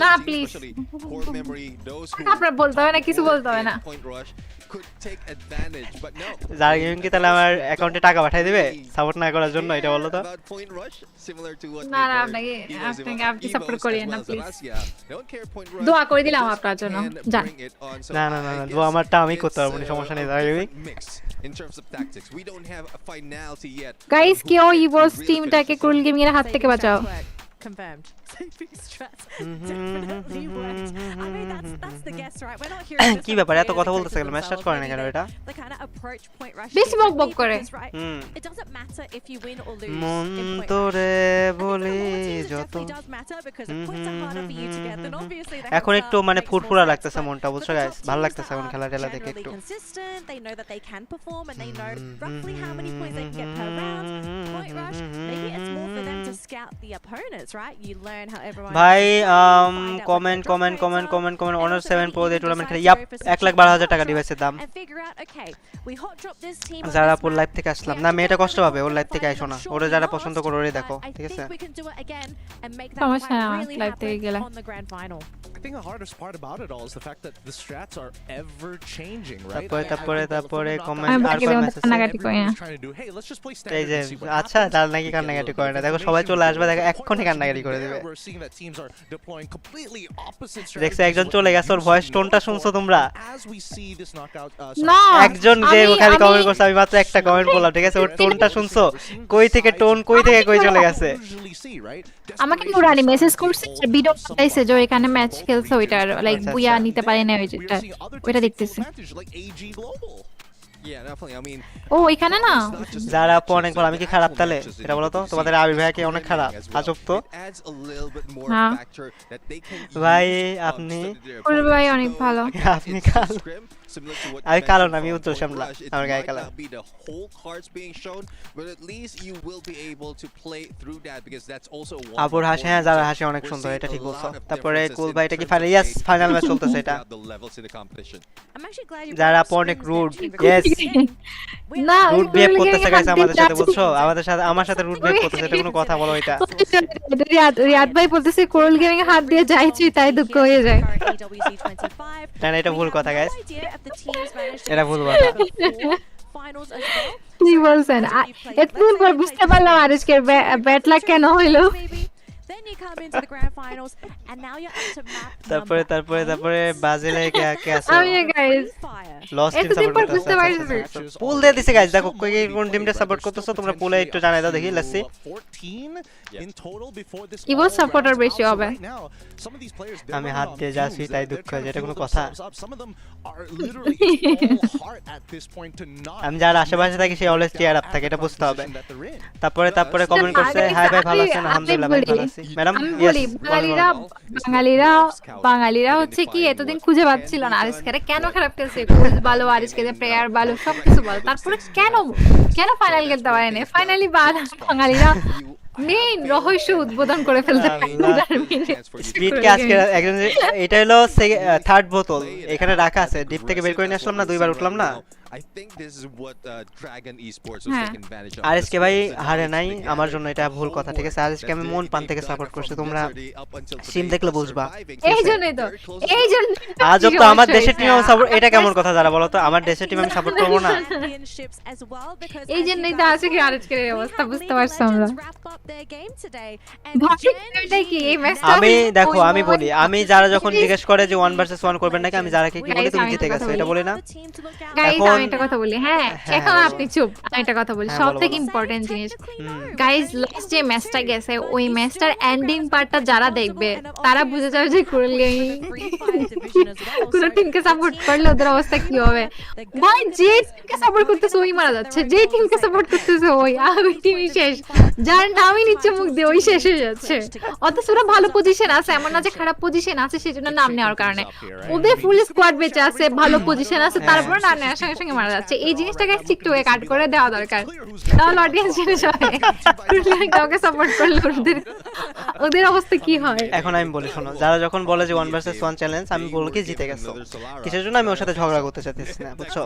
না প্লিজ আপনারা বলতে হবে না কিছু বলতে হবে না যার গেমিং কি তাহলে আমার অ্যাকাউন্টে টাকা পাঠিয়ে দিবে সাপোর্ট না করার জন্য এটা বলো তো না না আপনি সাপোর্ট করিয়েন না প্লিজ দোয়া করে দিলাম আপনার জন্য যান না না না দোয়া আমারটা আমি করতে পারবো না সমস্যা নেই যার গেমিং গাইস কেউ ইভোস টিমটাকে ক্রুল গেমিং এর হাত থেকে বাঁচাও Confirmed. Definitely worked. I mean, that's the guess, right? We're not here. কি ব্যাপার এত কথা বলতেছে কেন ম্যাচ স্টার্ট করে না কেন এটা The kind of approach point rush. বেশি বকবক করে It doesn't matter if you win or lose. মন তোরে বলি যত does matter because the points are harder for you to get. Then obviously এখন একটু মানে ফুরফুরা লাগতেছে মনটা বুঝছো গাইস ভালো লাগতেছে এখন খেলা টেলা দেখে একটু consistent. They know that they can perform and they know roughly how many points they can get per round. Point rush. Maybe it's more for them to scout the opponents, right? You learn how everyone ভাই comment honour 7 pro দিয়ে tournament খেলে yup 1,12,000 টাকা ডিভাইসের দাম যারা পুরো live থেকে আসলাম না মেয়েটা কষ্ট পাবে ওর লাইভ থেকে আইসো না ওরে যারা পছন্দ করে ওরে দেখো ঠিক আছে সমস্যা না লাইভ থেকে গেলে I think the hardest part about it all is the fact that the strats are ever changing, right? তারপরে কমেন্ট আর কোন মেসেজ কান্নাকাটি করে না এই যে আচ্ছা তার নাকি কান্নাকাটি করে না দেখো সবাই চলে আসবে দেখো এক্ষুনি কান্নাকাটি করে দিবে দেখছো একজন চলে গেছে ওর ভয়েস টোনটা শুনছো তোমরা না একজন যে খালি কমেন্ট করছে আমি মাত্র একটা কমেন্ট বললাম ঠিক আছে ওর টোনটা শুনছো কই থেকে কই চলে গেছে আমাকে নুরানি মেসেজ করছে ভিডিও পাঠাইছে যে এখানে ম্যাচ খেলছে ওইটার লাইক বুয়া নিতে পারে না ওইটা দেখতেছি Yeah, definitely. I mean, ও এখানে না যারা আপু অনেক ভালো, আমি কি খারাপ তাহলে এটা বলো তো? তোমাদের আবির ভাই কি অনেক খারাপ? আজব তো হ্যাঁ ভাই। আপনি কুরুল ভাই অনেক ভালো। আপনি কালো, আমি কালো না, আমি উজ্জ্বল শ্যামলা, আমার গায়ে কালো। আপুর হাসি, হ্যাঁ যারা হাসি অনেক সুন্দর, এটা ঠিক বলছো। তারপরে কুল ভাই, এটা কি ফাইনাল? ইয়েস, ফাইনাল ম্যাচ চলতেছে এটা। যারা আপু অনেক রুড, ইয়েস না রুট বিহেভ করতেছে গাইস আমাদের সাথে, বুঝছো? আমাদের সাথে, আমার সাথে রুট বিহেভ করতেছে, এটা কোনো কথা বলো এটা? রিয়াদ ভাই বলতেছে কোরুল গেমিং হাত দিয়ে যাইছি তাই দুঃখ হয়ে যায়। না না, এটা ভুল কথা গাইস, এটা ভুল কথা। কি বলছেন? এতদিন পর বুঝতে পারলাম আজকের ব্যাট লাক কেন হইলো। Then you come into the grand finals, and now you're up to map তারপরে ব্রাজিলে কে আছে? আমি গাইস লস্ট টিম এতদিন পর সাপোর্ট বুঝতে পারছি। পুল দিয়ে দিছে গাইস, দেখো কোন টিমটা সাপোর্ট করতেছো তোমরা, পুলে একটু জানাই দাও দেখি। Let's see. ইভো সাপোর্টার বেশি হবে। আমি হাত দিয়ে যাচ্ছি তাই দুঃখ হয়, এটা কোনো কথা? আমি যার আশেপাশে থাকি সে অলওয়েজ টিয়ার আপ থাকে, এটা বুঝতে হবে। তারপরে কমেন্ট করছে, হাই ভাই ভালো আছেন? আলহামদুলিল্লাহ ভাই ভালো আছি। ম্যাডাম বাঙালিরা হচ্ছে কি এতদিন খুঁজে পাচ্ছিল না আরিসকে কেন খারাপ খেলছে, কোচ ভালো, আরিসকে প্লেয়ার ভালো, সবকিছু ভালো, তারপরে কেন ফাইনাল খেলতে পারেনি? ফাইনালি বাঙালিরা মেইন রহস্য উদ্বোধন করে ফেলতে স্পিড কে আজকে একজন, এটা হলো থার্ড বোতল এখানে রাখা আছে, ডিপ থেকে বের করে নিয়ে আসলাম না, দুইবার উঠলাম না। I think this is what Dragon Esports was taking advantage of. আরিসকে ভাই হারে নাই আমার জন্য, এটা ভুল কথা, ঠিক আছে? আরিসকে আমি মন প্রাণ থেকে সাপোর্ট করছি, তোমরা সিম দেখলে বুঝবা। এইজন্য আজব তো, আমার দেশের টিম সাপোর্ট, এটা কেমন কথা যারা বলো তো? আমার দেশের টিম আমি সাপোর্ট করব না? এইজন্যই তো আছে কি আরিসকে এই অবস্থা, বুঝতে পারছো আমরা। আমি দেখো, আমি বলি, আমি যারা যখন জিজ্ঞেস করে যে 1 ভার্সেস 1 করবেন নাকি, আমি যারা কি বলি তুমি জিতে গেছো, এটা বলি না? গাইস আমি একটা কথা বলি, হ্যাঁ এখন আপনি চুপ, আমি একটা কথা বলি, সবথেকে ইম্পর্টেন্ট জিনিস গাইস, লাস্ট যে ম্যাচটা গেছে ওই ম্যাচটার এন্ডিং পার্টটা যারা দেখবে তারা বুঝে যাবে যে কুরুল গেমিং কোন টিমকে সাপোর্ট করলে ওদের অবস্থা কি হবে। ভাই যে টিমকে সাপোর্ট করতেছে ওই মারা যাচ্ছে, যে টিমকে সাপোর্ট করতেছে ওই টিমই শেষ, যার নামই নিচ্ছে মুখ দিয়ে ওই শেষ হয়ে যাচ্ছে। অথচ ওরা ভালো পজিশন আছে, এমন না যে খারাপ পজিশন আছে সেজন্য নাম নেওয়ার কারণে, ওদের ফুল স্কোয়াড বেঁচে আছে, ভালো পজিশন আছে, তারপর নাম নেওয়ার সঙ্গে সঙ্গে মারা যাচ্ছে। এই জিনিসটাকে টিকটকে কাট করে দেওয়া দরকার, তাহলে অডিয়েন্স জেনে যাবে কাউকে সাপোর্ট করলে ওদের অবস্থা কি হয়। এখন আমি বলি শোনো, যারা যখন বলে যে 1 ভার্সেস 1 চ্যালেঞ্জ, আমি বলি কি জিতে গেছো, কিসের জন্য আমি ওর সাথে ঝগড়া করতে চাইতেছি না, বুঝছো?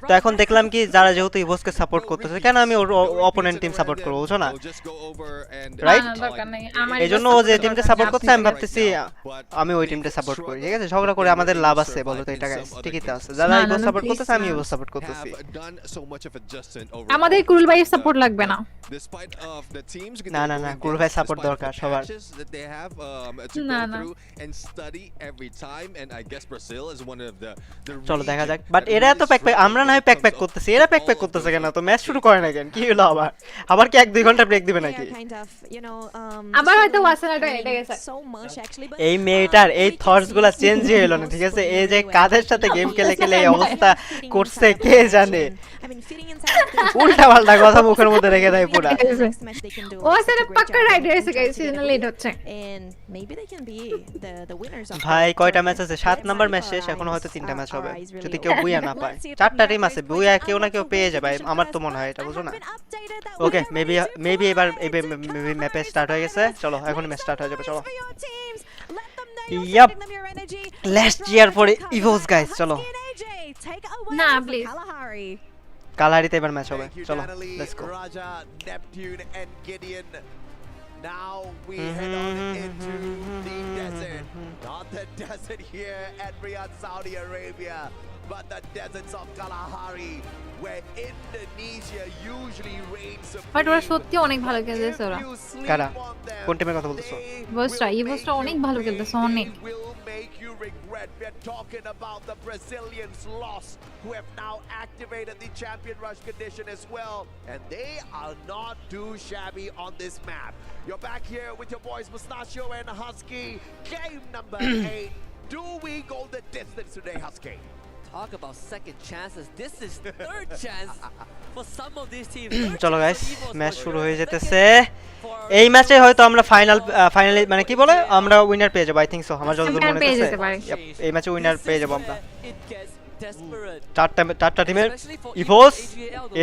তো এখন দেখলাম কি যারা যেহেতু ইভোসকে সাপোর্ট করতেছে, কেন আমি ওর অপোনেন্ট টিম সাপোর্ট করব, বুঝছো না? রাইট, এইজন্য ও যে টিমটা সাপোর্ট করছে আমি ভাবতেছি আমি ওই টিমটা সাপোর্ট করি, ঠিক আছে? ঝগড়া করে আমাদের লাভ আছে বলো তো? এটা গাইস ঠিকই তো আছে, যারা ইভোস সাপোর্ট করতেছে আমি ইভোস সাপোর্ট করতেছি। আমাদের কুরুল ভাই সাপোর্ট লাগবে না, না কুরুল ভাই সাপোর্ট দরকার সবার। চলো দেখা যাক, বাট এরা তো প্যাক আমরা না হয় প্যাক করতেছি, এরা প্যাক করতেছে কেন? তো ম্যাচ শুরু করে না কেন? কি হলো আবার কি 1-2 ঘন্টা ব্রেক দিবে নাকি? আবার হয়তো ওয়াসনাটা এটা গেছে। এই মেয়েটার এই থটস গুলা চেঞ্জ হয়ে গেল না, ঠিক আছে? এই যে কাদের সাথে গেম খেলে এই অবস্থা করছে কে জানে, উল্টা পাল্টা কথা মুখের মধ্যে রেখে দেয় পুরা। ওয়াসনা পাক্কা রাইট হয়েছে গাইস, সেজন্য লেট হচ্ছে। ভাই কয়টা ম্যাচ আছে? 7 নাম্বার ম্যাচ শেষ, এখন হয়তো 3টা ম্যাচ হবে যদি কেউ বুইয়া না পায়। 4টা টিম আছে, বুইয়া কেউ না কেউ পেয়ে যাবে, আমার তো মনে হয় এটা, বুঝো না? ওকে, মেবি এবার ম্যাপে স্টার্ট হয়ে গেছে, চলো এখন ম্যাচ স্টার্ট হয়ে যাবে, চলো। Yep, let's cheer for EVOS guys, চলো। না প্লিজ, কালারিতে এবার ম্যাচ হবে, চলো let's go. Now we head on into the desert. Not the desert here at Riyadh, Saudi Arabia, but the deserts of Kalahari, where Indonesia usually reigns supreme. But ওরা সত্যি অনেক ভালো খেলতেছে। ওরা কারা? কোন টিমের কথা বলতেছো? ইভোসটা অনেক ভালো খেলতেছে, অনেক। Regret. We're talking about the Brazilians lost, who have now activated the champion rush condition as well, and they are not too shabby on this map. You're back here with your boys Mustachio and Husky. Game number 8. Do we go the distance today, Husky? Talk about second chances. This is third chance for some of these teams. চলো guys match শুরু হয়ে যেতেছে এই ম্যাচে হয়তো আমরা finally মানে কি বলে আমরা উইনার পেয়ে যাব আই থিংক সো আমার যতদূর মনে হচ্ছে এই ম্যাচে উইনার পেয়ে যাব আমরা চারটা টিমের ইভোস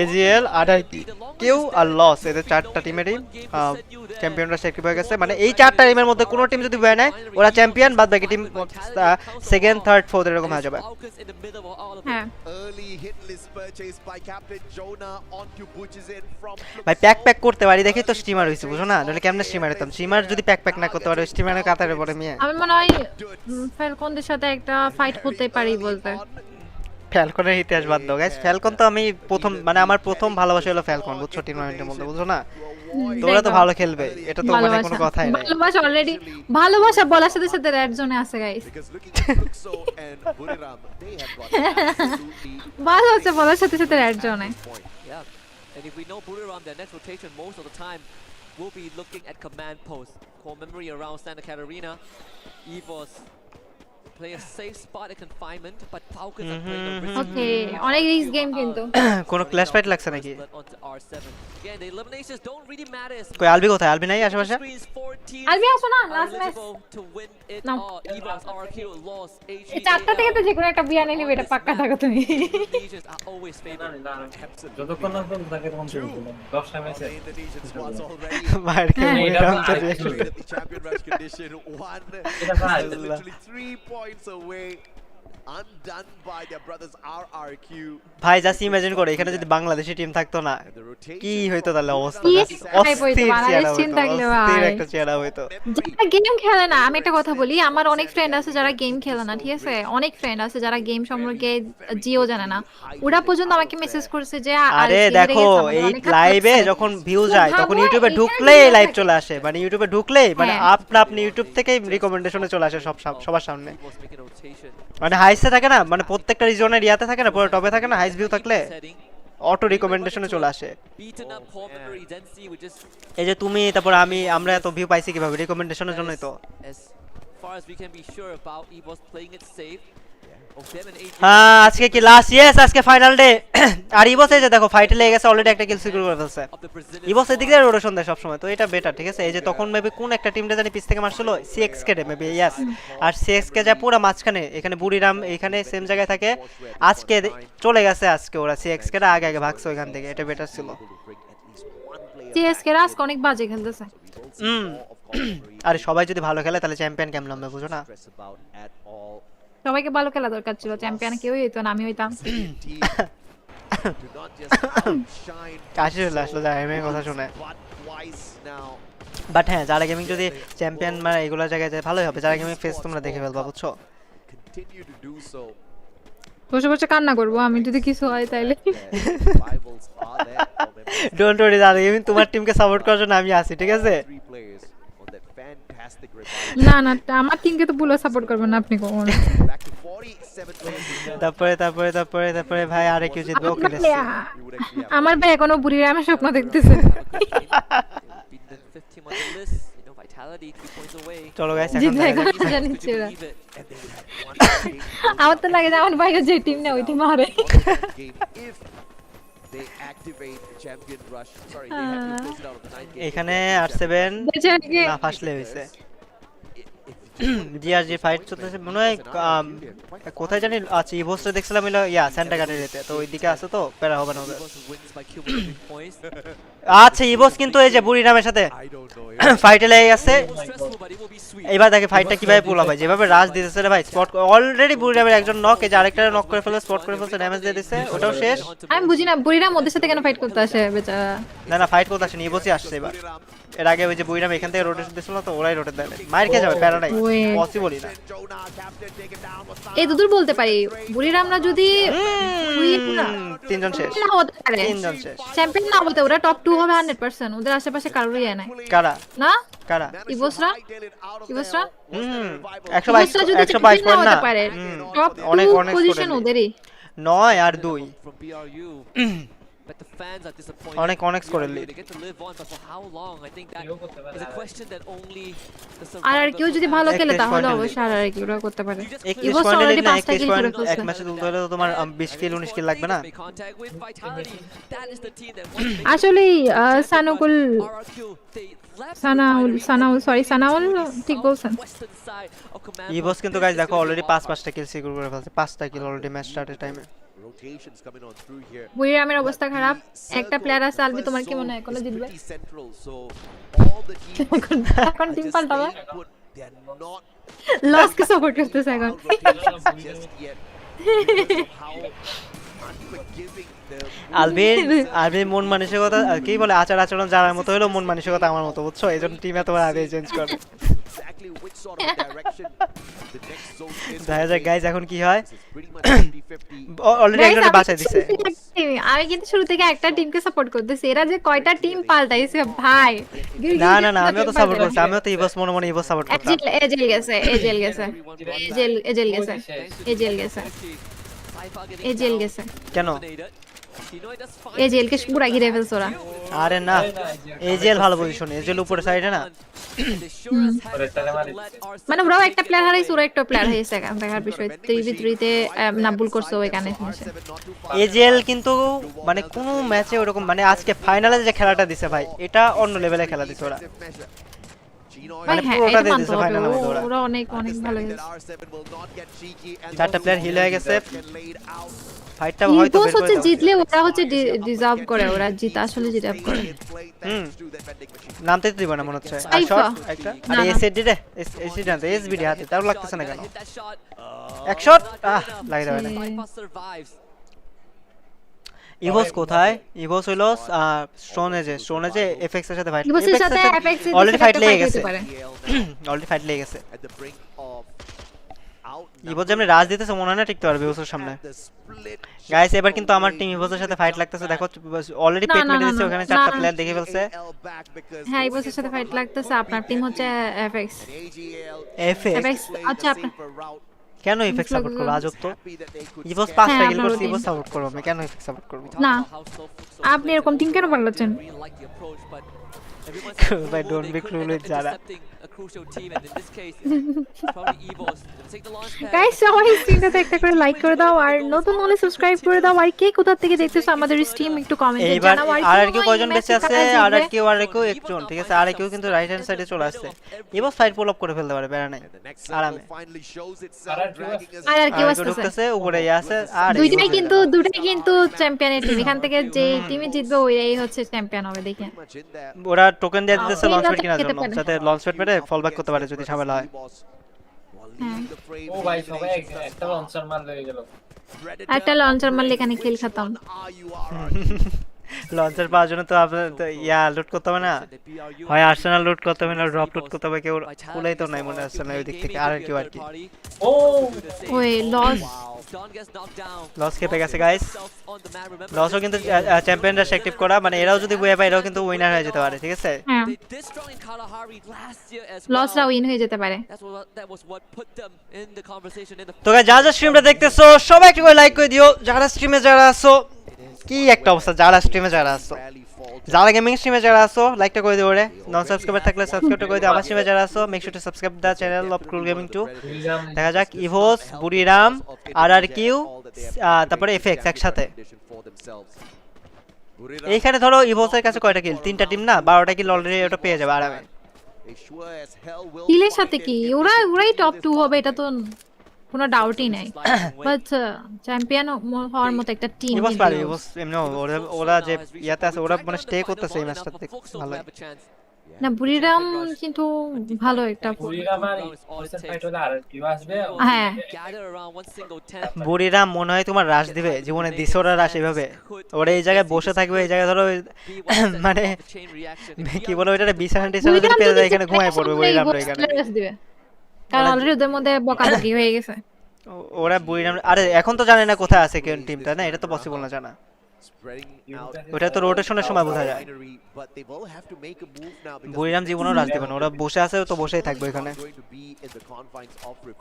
এজিএল আরআইপি কেউ আর লস এদের চারটা টিমেরই চ্যাম্পিয়নরা স্যাক্রিফাই গেছে মানে এই চারটা টিমের মধ্যে কোনো টিম যদি উইন হয় ওরা চ্যাম্পিয়ন বাদ বাকি টিম সেকেন্ড থার্ড ফোর্থ এরকম হয়ে যাবে হ্যাঁ ভাই প্যাক করতে পারি দেখি তো স্টিমার হইছে বুঝো না নলে কেমনে স্টিমার হতাম স্টিমার যদি প্যাক না করতে পারে স্টিমারের কাতারে পড়ে মিয়া আমি মনে হয় ফ্যালকনদের সাথে একটা ফাইট করতে পারি বলতে ফ্যালকনের ইতিহাস বাদ দাও গাইস ফ্যালকন তো আমি প্রথম মানে আমার প্রথম ভালোবাসা হলো ফ্যালকন বুঝছো টুর্নামেন্টের মধ্যে বুঝছো না তোমরা তো ভালো খেলবে এটা তো মানে কোনো কথাই নাই ভালোবাসা অলরেডি ভালোবাসা বলার সাথে সাথে রেড জোনে আছে গাইস ভালোবাসা বলার সাথে সাথে রেড জোনে And if we know Buriram, their next rotation most of the time will be looking at command post. Core memory around Santa Catarina. Evos play a safe spot at confinement, but Falcons are playing a risky Okay, অনেক risk game কিন্তু কোন class fight লাগছে নাকি Again, the eliminations don't really matter. কই আলবি কোথায় আলবি নাই আশেপাশে আলবি আসো না লাস্ট ম্যাচ নাও Evos RQ lost এই চারটা থেকে তো যে কোনো একটা বিয়া নিবি এটা পাক্কা থাকো তুমি যতক্ষণ না পর্যন্ত তাকে তখন শুরু করলাম 10টা ম্যাচে বাইরে champion rush condition one literally 3 points away undone by their brothers RRQ ভাই জাস্ট ইমাজিন করো এখানে যদি বাংলাদেশি টিম থাকতো না কি হইতো তাহলে অবস্থা অস্থির একটা চেহারা হইতো যারা গেম খেলে না আমি একটা কথা বলি আমার অনেক ফ্রেন্ড আছে যারা গেম খেলে না ঠিক আছে অনেক ফ্রেন্ড আছে যারা গেম সম্পর্কে জিও জানে না ওরা পর্যন্ত আমাকে মেসেজ করেছে যে আরে দেখো এই লাইভে যখন ভিউ যায় তখন ইউটিউবে ঢুকলেই লাইভ চলে আসে মানে ইউটিউবে ঢুকলেই মানে আপনি ইউটিউব থেকেই রিকমেন্ডেশনে চলে আসে সবার সামনে মানে হাইসে থাকে না মানে প্রত্যেকটা রিজনের ইয়াতে থাকে না পুরো টপে থাকে না হাইস ভিউ থাকলে অটো রিকমেন্ডেশনে চলে আসে এই যে তুমি তারপর আমরা এত ভিউ পাইছি কিভাবে রিকমেন্ডেশনের জন্যই তো হ্যাঁ আজকে কি লাস্ট ইয়েস আজকে ফাইনাল ডে আর ইভোস এই যে দেখো ফাইটে লেগে গেছে অলরেডি একটা কিল সিকিউর করে ফেলছে ইভোস এদিক দিয়ে রোটেশন দেয় সবসময় তো এটা বেটার ঠিক আছে এই যে তখন মেবি কোন একটা টিমটা জানি পিছ থেকে মারছিল সিএক্সকে ডে মেবি ইয়েস আর সিএক্সকে যা পুরো মাঝখানে এখানে বুড়িরাম এখানে সেম জায়গায় থাকে আজকে চলে গেছে আজকে ওরা সিএক্সকে আগে ভাগছে ওইখান থেকে এটা বেটার ছিল সিএক্সকে আজকে অনেক বাজে খেলতেছে আরে সবাই যদি ভালো খেলে তাহলে চ্যাম্পিয়ন কেমন হবে বুঝো না সবাইকে ভালো খেলা দরকার ছিল চ্যাম্পিয়ন কেউই হইতো না আমি হইতাম কাশি আসলে যায় আমি কথা শুনে বাট হ্যাঁ যারা গেমিং যদি চ্যাম্পিয়ন মানে এগুলো জায়গায় যায় ভালোই হবে যারা গেমিং ফেস তোমরা দেখে ফেলবা বুঝছো বসে বসে কান্না করবো আমি যদি কিছু হয় তাইলে ডোন্ট ওয়ারি যারা গেমিং তোমার টিমকে সাপোর্ট করার জন্য আমি আছি ঠিক আছে না না আমার টিমকে তো পুরো সাপোর্ট করবেন না আপনি কোন তারপরে ভাই আরে কেউ জিতবে ওকে আমার ভাই এখনো বুড়িরামের স্বপ্ন দেখতেছে চলো গাইস আমার তো লাগে আমার ভাই যে টিম না ওই টিম হারে they activate champion rush sorry they have to close it out of the 9 game এখানে R7 না ফাসলে হইছে জিআরজি ফাইট চলতেছে মনে হয় কোথায় জানি আচ্ছা ইভোসটা দেখছিলাম হলো সেন্টা ক্যাটারিনাতে তো ওইদিকে আছে তো প্যারা হবে না আচ্ছা ইভোস কিন্তু এই যে বুড়িরামের সাথে ফাইটে লেগে গেছে এবার দেখে ফাইটটা কিভাবে পুল হবে যেভাবে রাজ দিতেছে রে ভাই স্পট অলরেডি বুড়িরামের একজন নক এই যে আরেকটা নক করে ফেলে স্পট করে ফেলছে ড্যামেজ দিয়ে দিছে ওটাও শেষ আমি বুঝি না বুড়িরাম ওদের সাথে কেন ফাইট করতে আসে বেচারা না ফাইট করতে আসেনি ইভোসই আসছে এবার এর আগে ওই যে বুড়িরাম এখান থেকে রোটেশন দিছিল না তো ওরাই রোটেট দেয় মার খেয়ে যাবে প্যারা নাই পসিবলই না এই দুদূর বলতে পারি বুড়িরামরা যদি তিনজন শেষ তিনজন শেষ চ্যাম্পিয়ন না হতে ওরা টপ 2 হবে 100% ওদের আশেপাশে কারোরই নাই কারা না কারা ইভোসরা 122 পয়েন্ট না টপ অনেক পজিশন ওদেরই 9 আর 2 but the fans are disappointed. অনেক করে They lead get to live on, but for how long? I think that is a question that only the আর কেউ যদি ভালো খেলে 31 তাহলে point অবশ্যই আর কি ওরা করতে পারে 31 ইভোস পয়েন্টে অলরেডি lead না 5টা 31 কিল করে পয়েন্ট ফেলছে এক ম্যাচে তুলতে হলে তো তোমার 20 কিল 19 কিল লাগবে না make contact with Vitality. That is the team that wants to make আসলে সানুকুল RRQ. They left সানাউল ঠিক বলছেন western side of command. ইভোস কিন্তু গাইস দেখো অলরেডি 5টা কিল সিকিউর করে ফেলছে 5টা কিল অলরেডি ম্যাচ স্টার্টের টাইমে Rotations coming on through here. বুইরামের অবস্থা খারাপ একটা প্লেয়ার আছে আলবি তোমার কি মনে হয় কোন জিতবে Central, so all the teams এখন টিম পাল্টাবে they're not লস কে সাপোর্ট করতেছে এখন just yet. How unforgiving আলবির মন মানসিকতা কি বলে আচার আচরণ জানার মতো হলো মন মানসিকতা আমার মতো বুঝছো এইজন্য টিম এতবার আগে চেঞ্জ করে exactly which sort of direction the next zone is. দেখা যাক গাইস এখন কি হয় অলরেডি একজনকে বাঁচাই দিছে আমি কিন্তু শুরু থেকে একটা টিমকে সাপোর্ট করতেছি এরা যে কয়টা টিম পাল্টাইছে ভাই না আমিও তো সাপোর্ট করছি আমিও তো ইভোস মনে ইভোস সাপোর্ট করতাম এজেল গেছে কেন এজেলকে পুরো ঘিরে ফেলছে ওরা আরে না এজেল ভালো পজিশন এজেল উপরে সাইডে না মানে ওরাও একটা প্লেয়ার হারাইছে ওরা একটা প্লেয়ার হারাইছে এখন দেখার বিষয় 3v3 তে নাবুল করছে ওইখানে ফিনিশে এজেল কিন্তু মানে কোন ম্যাচে ওরকম মানে আজকে ফাইনালে যে খেলাটা দিছে ভাই এটা অন্য লেভেলে খেলা দিছে ওরা মানে পুরোটা দিয়ে দিছে ফাইনালে ওরা অনেক ভালো হয়েছে চারটা প্লেয়ার হিল হয়ে গেছে ফাইটটা হয়তো বের করে জিতলে ওরা হচ্ছে ডিজার্ভ করে ওরা জিত আসলে ডিজার্ভ করে নামতে দিব না মনে হচ্ছে আর শট একটা আরে এসডি রে এসডি না এসবিডি হাতে তাও লাগতেছে না কেন এক শট লাগে যাবে না ইভোস কোথায় ইভোস হলো স্টোনেজে এফএক্স এর সাথে ফাইট ইভোসের সাথে এফএক্স অলরেডি ফাইট লেগে গেছে ইভোস যেমন রাজ দিতেছে মনে হয় না টিকতে পারবে ইভোসের সামনে গাইস এবার কিন্তু আমার টিম ইভোসের সাথে ফাইট লাগতেছে দেখো অলরেডি পেট মেরে দিয়েছে ওখানে চারটা প্লেয়ার দেখে ফেলছে হ্যাঁ ইভোসের সাথে ফাইট লাগতেছে আপনার টিম হচ্ছে এফএক্স আচ্ছা কেন এফএক্স সাপোর্ট করব আজব তো ইভোস 5টা কিল করছে ইভোস সাপোর্ট করব আমি কেন এফএক্স সাপোর্ট করব না আপনি এরকম টিম কেন বানাচ্ছেন ভাই ডোন্ট বি ক্রুল যারা গাইস সবাই স্ক্রিনটাতে একটা করে লাইক করে দাও আর নতুন হলে সাবস্ক্রাইব করে দাও আর কে কোথা থেকে দেখতেছো আমাদের স্ট্রিম একটু কমেন্টে জানাও আর কি কয়জন বেঁচে আছে আর কেউ একজন ঠিক আছে আর কেউ কিন্তু রাইট হ্যান্ড সাইডে চলে আসছে এবার ফাইট পুল আপ করে ফেলতে পারে বেরা নাই আরামে আর কি আসছে উপরে আছে আর দুইটাই কিন্তু চ্যাম্পিয়নের টিম এখান থেকে যে টিমই জিতবে ওইটাই হচ্ছে চ্যাম্পিয়ন হবে দেখেন ওরা টোকেন দিয়ে দিতেছে লঞ্চ প্যাড কেনার জন্য যাতে লঞ্চ প্যাড মেরে ফল ব্যাক করতে পারে যদি ঝামেলা হয় ও ভাই সবাই একটা লঞ্চার মার হয়ে গেল একটা লঞ্চার মারলে এখানে কিল খতম লঞ্চার পাওয়ার জন্য তো আপনার লুট করতে হবে না হয় আর্সেনাল লুট করতে হবে না ড্রপ লুট করতে হবে কেউ কুলাই তো নাই মনে আসছে না ওই দিক থেকে আর কি ও ওই লস খেপে গেছে গাইস লসও কিন্তু চ্যাম্পিয়নরা অ্যাক্টিভ করা মানে এরাও যদি বয়ে পায় এরাও কিন্তু উইনার হয়ে যেতে পারে ঠিক আছে লসরা উইন হয়ে যেতে পারে তো গাইস যারা স্ট্রিমটা দেখতেছো সবাই একটু করে লাইক করে দিও যারা স্ট্রিমে যারা আছো কি একটা অবস্থা যারা স্ট্রিমে যারা আছো যারা গেমিং স্ট্রিমে যারা আছো লাইকটা করে দিও রে নন সাবস্ক্রাইবার থাকলে সাবস্ক্রাইবটা করে দিও আমার স্ট্রিমে যারা আছো make sure to subscribe the channel of Krul gaming 2 দেখা যাক ইভোস বুড়িরাম আরআরকিউ তারপরে এফএক্স একসাথে এইখানে ধরো ইভোসের কাছে কয়টা কিল তিনটা টিম না 12টা কিল অলরেডি ওটা পেয়ে যাবে আরামে কিলের সাথে কি ওরাই টপ 2 হবে এটা তো কোনো ডাউটই নাই বাট চ্যাম্পিয়ন হওয়ার মতো একটা টিম ইভোস পারে ইভোস এমনি ওরা যে ইয়াতে আছে ওরা মানে স্টে করতেছে এই ম্যাচটাতে ভালো না বুড়িরাম কিন্তু ভালো একটা বুড়িরাম আর ওইসব ফাইট হলে আর কি আসবে হ্যাঁ বুড়িরাম মনে হয় তোমার রাশ দিবে জীবনে দিশোরা রাশ এভাবে ওরা এই জায়গায় বসে থাকবে এই জায়গায় ধরো মানে কি বলে ওইটা বিছানাটি যদি পেয়ে যায় এখানে ঘুমায় পড়বে বুড়িরাম এখানে কারণ অলরেডি ওদের মধ্যে বকাবকি হয়ে গেছে ওরা বুড়িরাম আরে এখন তো জানে না কোথায় আছে কোন টিমটা না এটা তো পসিবল না জানা ওটা তো রোটেশনের সময় বোঝা যায় বুড়িরাম জীবনেও রাজ দেবে না ওরা বসে আছে তো বসেই থাকবে এখানে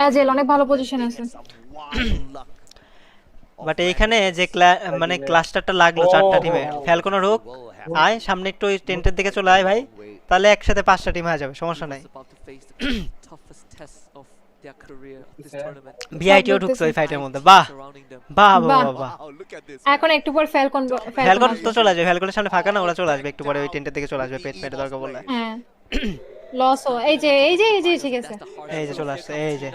এজেল অনেক ভালো পজিশন আছে বাট এইখানে যে মানে ক্লাস্টারটা লাগলো চারটা টিমে ফ্যালকনের হোক আয় সামনে একটু ওই টেন্টের দিকে চলে আয় ভাই তাহলে একসাথে 5টা টিম হয়ে যাবে সমস্যা নাই ভিআইটিও ঢুকছে ওই ফাইটের মধ্যে বাহ বাহ বাহ বাহ এখন একটু পর ফ্যালকন তো চলে আসবে ফ্যালকনের সামনে ফাঁকা না ওরা চলে আসবে একটু পরে ওই টেন্টের দিকে চলে আসবে পেট দরকার বললে হ্যাঁ লস এই যে ঠিক আছে এই যে চলে আসছে এই যে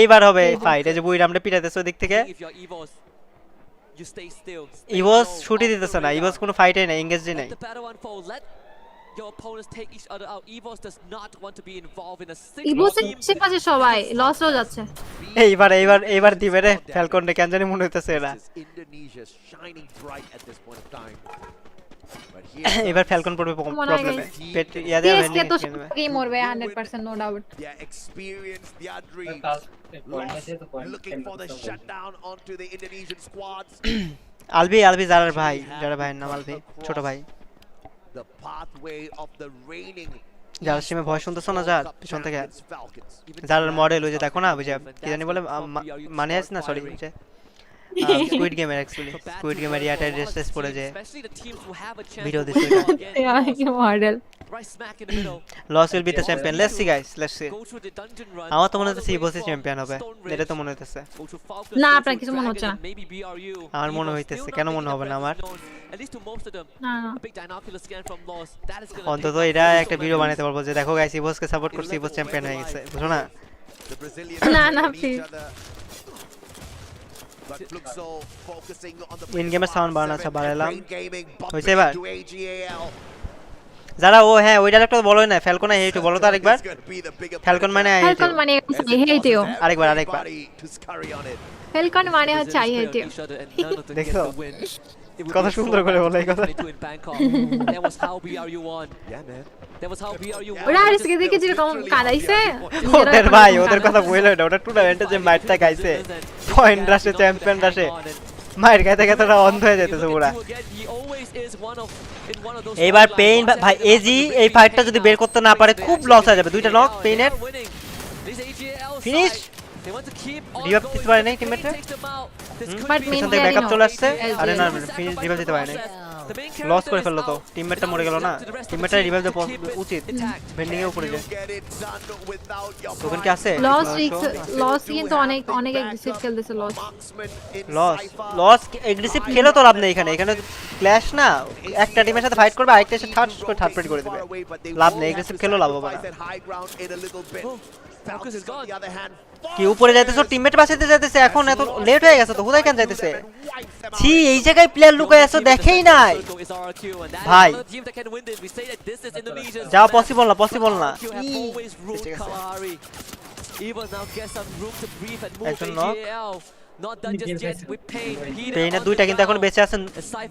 এইবার হবে ফাইট এই যে বুই রামটা পিটাইতেছে ওই দিক থেকে ইভোস শুটি দিতেছে না ইভোস কোনো ফাইটে নাই এনগেজই নাই Your opponents take each other out. Evos does not want to be involved in a ইভোস এর কাছে সবাই লস হয়ে যাচ্ছে এইবার দিবে রে ফ্যালকন রে কেন জানি মনে হইতেছে এরা এবার ফ্যালকন পড়বে প্রবলেমে পেট ইয়াদে হবে তো গেম মরবে 100% no doubt experience the dream looking for the shutdown onto the Indonesian squads Albi জারার ভাইয়ের নাম আলবি ছোট ভাই the pathway of the reigning যার সিমে ভয় শুনতেছ না যার পিছন থেকে যার মডেল ওই যে দেখো না বুঝে কি জানি বলে মানে আছে না সরি যে স্কুইড গেমের অ্যাকচুয়ালি স্কুইড গেমের ইয়াটা ড্রেস পরে যে ভিডিও দিছে এটা model LOS will be the champion let's see guys let's see আমার তো মনে হচ্ছে ইভোসি চ্যাম্পিয়ন হবে এটা তো মনে হইতেছে না আপনার কিছু মনে হচ্ছে না আমার মনে হইতেছে কেন মনে হবে না আমার অন্তত এটা একটা ভিডিও বানাতে পারবো যে দেখো গাইস ইভোসকে সাপোর্ট করছি ইভোস চ্যাম্পিয়ন হয়ে গেছে বুঝছো না না প্লিজ ইন গেমের সাউন্ড বাড়ানো বাড়ালাম হইছে এবার যারা ও হ্যাঁ ওই ডায়লগটা বলোই না ফ্যালকন হেইটু বলো তো আরেকবার ফ্যালকন মানে হেইটু আরেকবার ফ্যালকন মানে হচ্ছে আই হেইটু দেখো কত সুন্দর করে বলে এই কথা ওরা আজকে দেখে যেরকম কাঁদাইছে ওদের কথা বইলো না ওটা টুর্নামেন্টে যে ম্যাচটা গাইছে পয়েন্ট রাশে চ্যাম্পিয়ন রাশে মায়ের গাইতে গাইতে ওরা অন্ধ হয়ে যেতেছে পুরা এইবার পেইন ভাই এজি এই ফাইটটা যদি বের করতে না পারে খুব লস হয়ে যাবে দুইটা নক পেইনের ফিনিশ রিভাইভ দিতে পারে নাই টিমমেটরা বাট পিছন থেকে ব্যাকআপ চলে আসছে আরে না ফিনিশ রিভাইভ দিতে পারে নাই লস করে ফেললো তো টিমমেটটা মরে গেল না টিমমেটটা রিভাইভ দেওয়া উচিত ভেন্ডিং এ উপরে যায় তোকেন কি আছে লস কিন্তু অনেক এগ্রেসিভ খেলতেছে লস এগ্রেসিভ খেলে তো লাভ নেই এখানে ক্ল্যাশ না একটা টিমের সাথে ফাইট করবে আরেকটা এসে থার্ড প্লেট করে দিবে লাভ নেই এগ্রেসিভ খেলেও লাভ হবে না কি উপরে যাইতেছো টিমমেট বাঁচাতে যাইতেছে এখন এত লেট হয়ে গেছে তো কোথায় কেন যাইতেছে ছি এই জায়গায় প্লেয়ার লুকায় আছে দেখেই নাই ভাই যা পসিবল না একজন নক পেইনের দুইটা কিন্তু এখন বেঁচে আছেন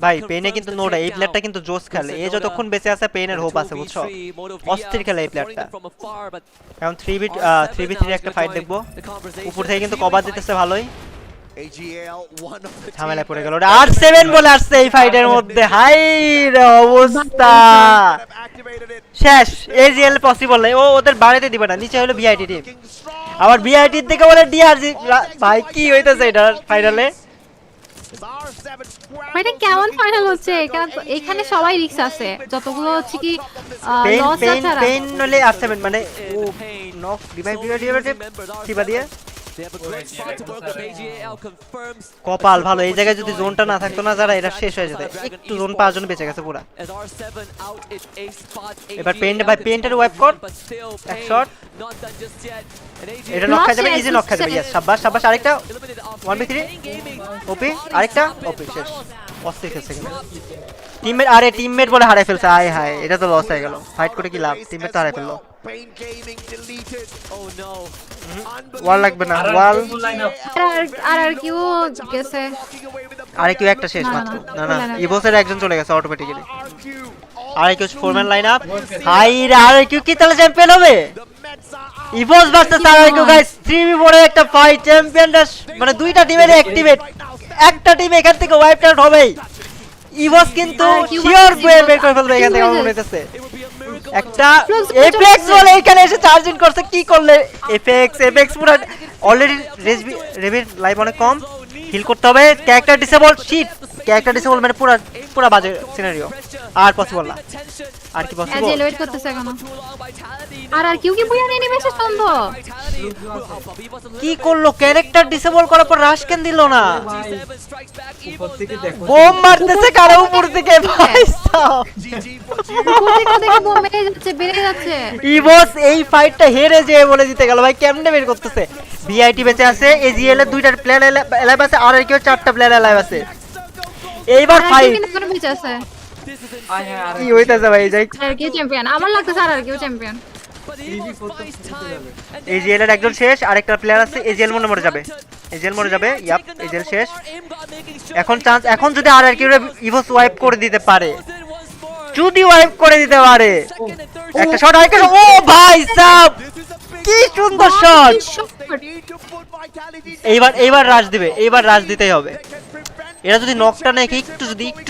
ভাই পেইনে কিন্তু নোডা এই প্লেয়ারটা কিন্তু জোস খেলে এই যতক্ষণ বেঁচে আছে পেইনের হোপ আছে বুঝছো অস্থির খেলে এই প্লেয়ারটা এখন 3v3 একটা ফাইট দেখবো উপর থেকে কিন্তু কভার দিতেছে ভালোই ঝামেলা পড়ে গেল R7 বলে আসছে এই ফাইটের মধ্যে হাই রে অবস্থা শেষ এজিএল পসিবল নাই ওদের বাড়িতে দিবে না নিচে হলো ভিআইটি টিম আবার ভিআইটি থেকে বলে ডিআরজি ভাই কি হইতাছে এটা ফাইনালে এটা কেমন ফাইনাল হচ্ছে এখানে সবাই রিস্ক আছে যতগুলো হচ্ছে কি লস আছে পেইন নলে R7 মানে ও নক রিভাইভ দিবা দিয়ে কপাল ভালো এই জায়গায় যদি জোনটা না থাকতো না যারা এটা শেষ হয়ে যেত একটু জোন পাওয়ার জন্য বেঁচে গেছে পুরা এবার পেইন্টের ওয়াইপ কর এক শট এটা নক খাই যাবে ইজি নক খাই যাবে ইয়েস শাবাশ আরেকটা 1v3 ওপি আরেকটা ওপি শেষ অস্থির খেলছে কিন্তু টিমমেট বলে হারাই ফেলছে আয় হায় এটা তো লস হয়ে গেল ফাইট করে কি লাভ টিমমেট তো হারাই ফেললো ওয়াল লাগবে না ওয়াল আর কিউ গেছে আরে কিউ একটা শেষ মাত্র না ইভোসের একজন চলে গেছে automatically RRQ four man line up hi রে আরে কিউ কি তাহলে চ্যাম্পিয়ন হবে EVOS versus RRQ guys 3v4 এর একটা ফাইট চ্যাম্পিয়নরা মানে দুইটা টিমের অ্যাক্টিভেট একটা টিম এখান থেকে ওয়াইপ আউট হবেই ইভোস কিন্তু শিওর বের করে ফেলবে এখান থেকে আমার মনে হইতেছে একটা এফএক্স বলে এখানে এসে চার্জিং করছে কি করলে এফএক্স পুরো অলরেডি রেভির লাইভ অনেক কম হিল করতে হবে, character disable, shit character disable, মানে পুরো পুরো বাজে সিনারিও, আর পসিবল না, আর কি পসিবল। এজেল ওয়েট করতেছে কেন? আর কেউ কি বুয়া নিয়ে মেসেজ বন্ধ কি করলো, ক্যারেক্টার ডিসেবল করার পর রাশ কেন দিল না? বোম মারতেছে কারো উপর থেকে, ভাই সাব উপর থেকে দেখে বোম মেরে যাচ্ছে, বেড়ে যাচ্ছে। ইভোস এই ফাইটটা হেরে যে বলে দিতে গেল, ভাই কেমনে বের করতেছে। ভিআইটি বেঁচে আছে, এজিএল এর 2টা প্লেয়ার এলাইভ আছে, আর কেউ 4টা প্লেয়ার এলাইভ আছে। এইবার ফাইট বেঁচে আছে, কি হইতাছে ভাই, যাই আর কেউ চ্যাম্পিয়ন, আমার লাগতেছে আর কেউ চ্যাম্পিয়ন। এজিএল এর একজন শেষ, আরেকটা প্লেয়ার আছে, এজিএল মরে যাবে, এজিএল মরে যাবে, ইয়াপ এজিএল শেষ। এখন চান্স, এখন যদি আর কেউ ইভোস ওয়াইপ করে দিতে পারে, যদি ওয়াইপ করে দিতে পারে, একটা শট আর ও ভাই সাব কি সুন্দর শট। এইবার রাশ দিবে, এইবার রাশ দিতেই হবে। এরা যদি নকটা নেয়, একটু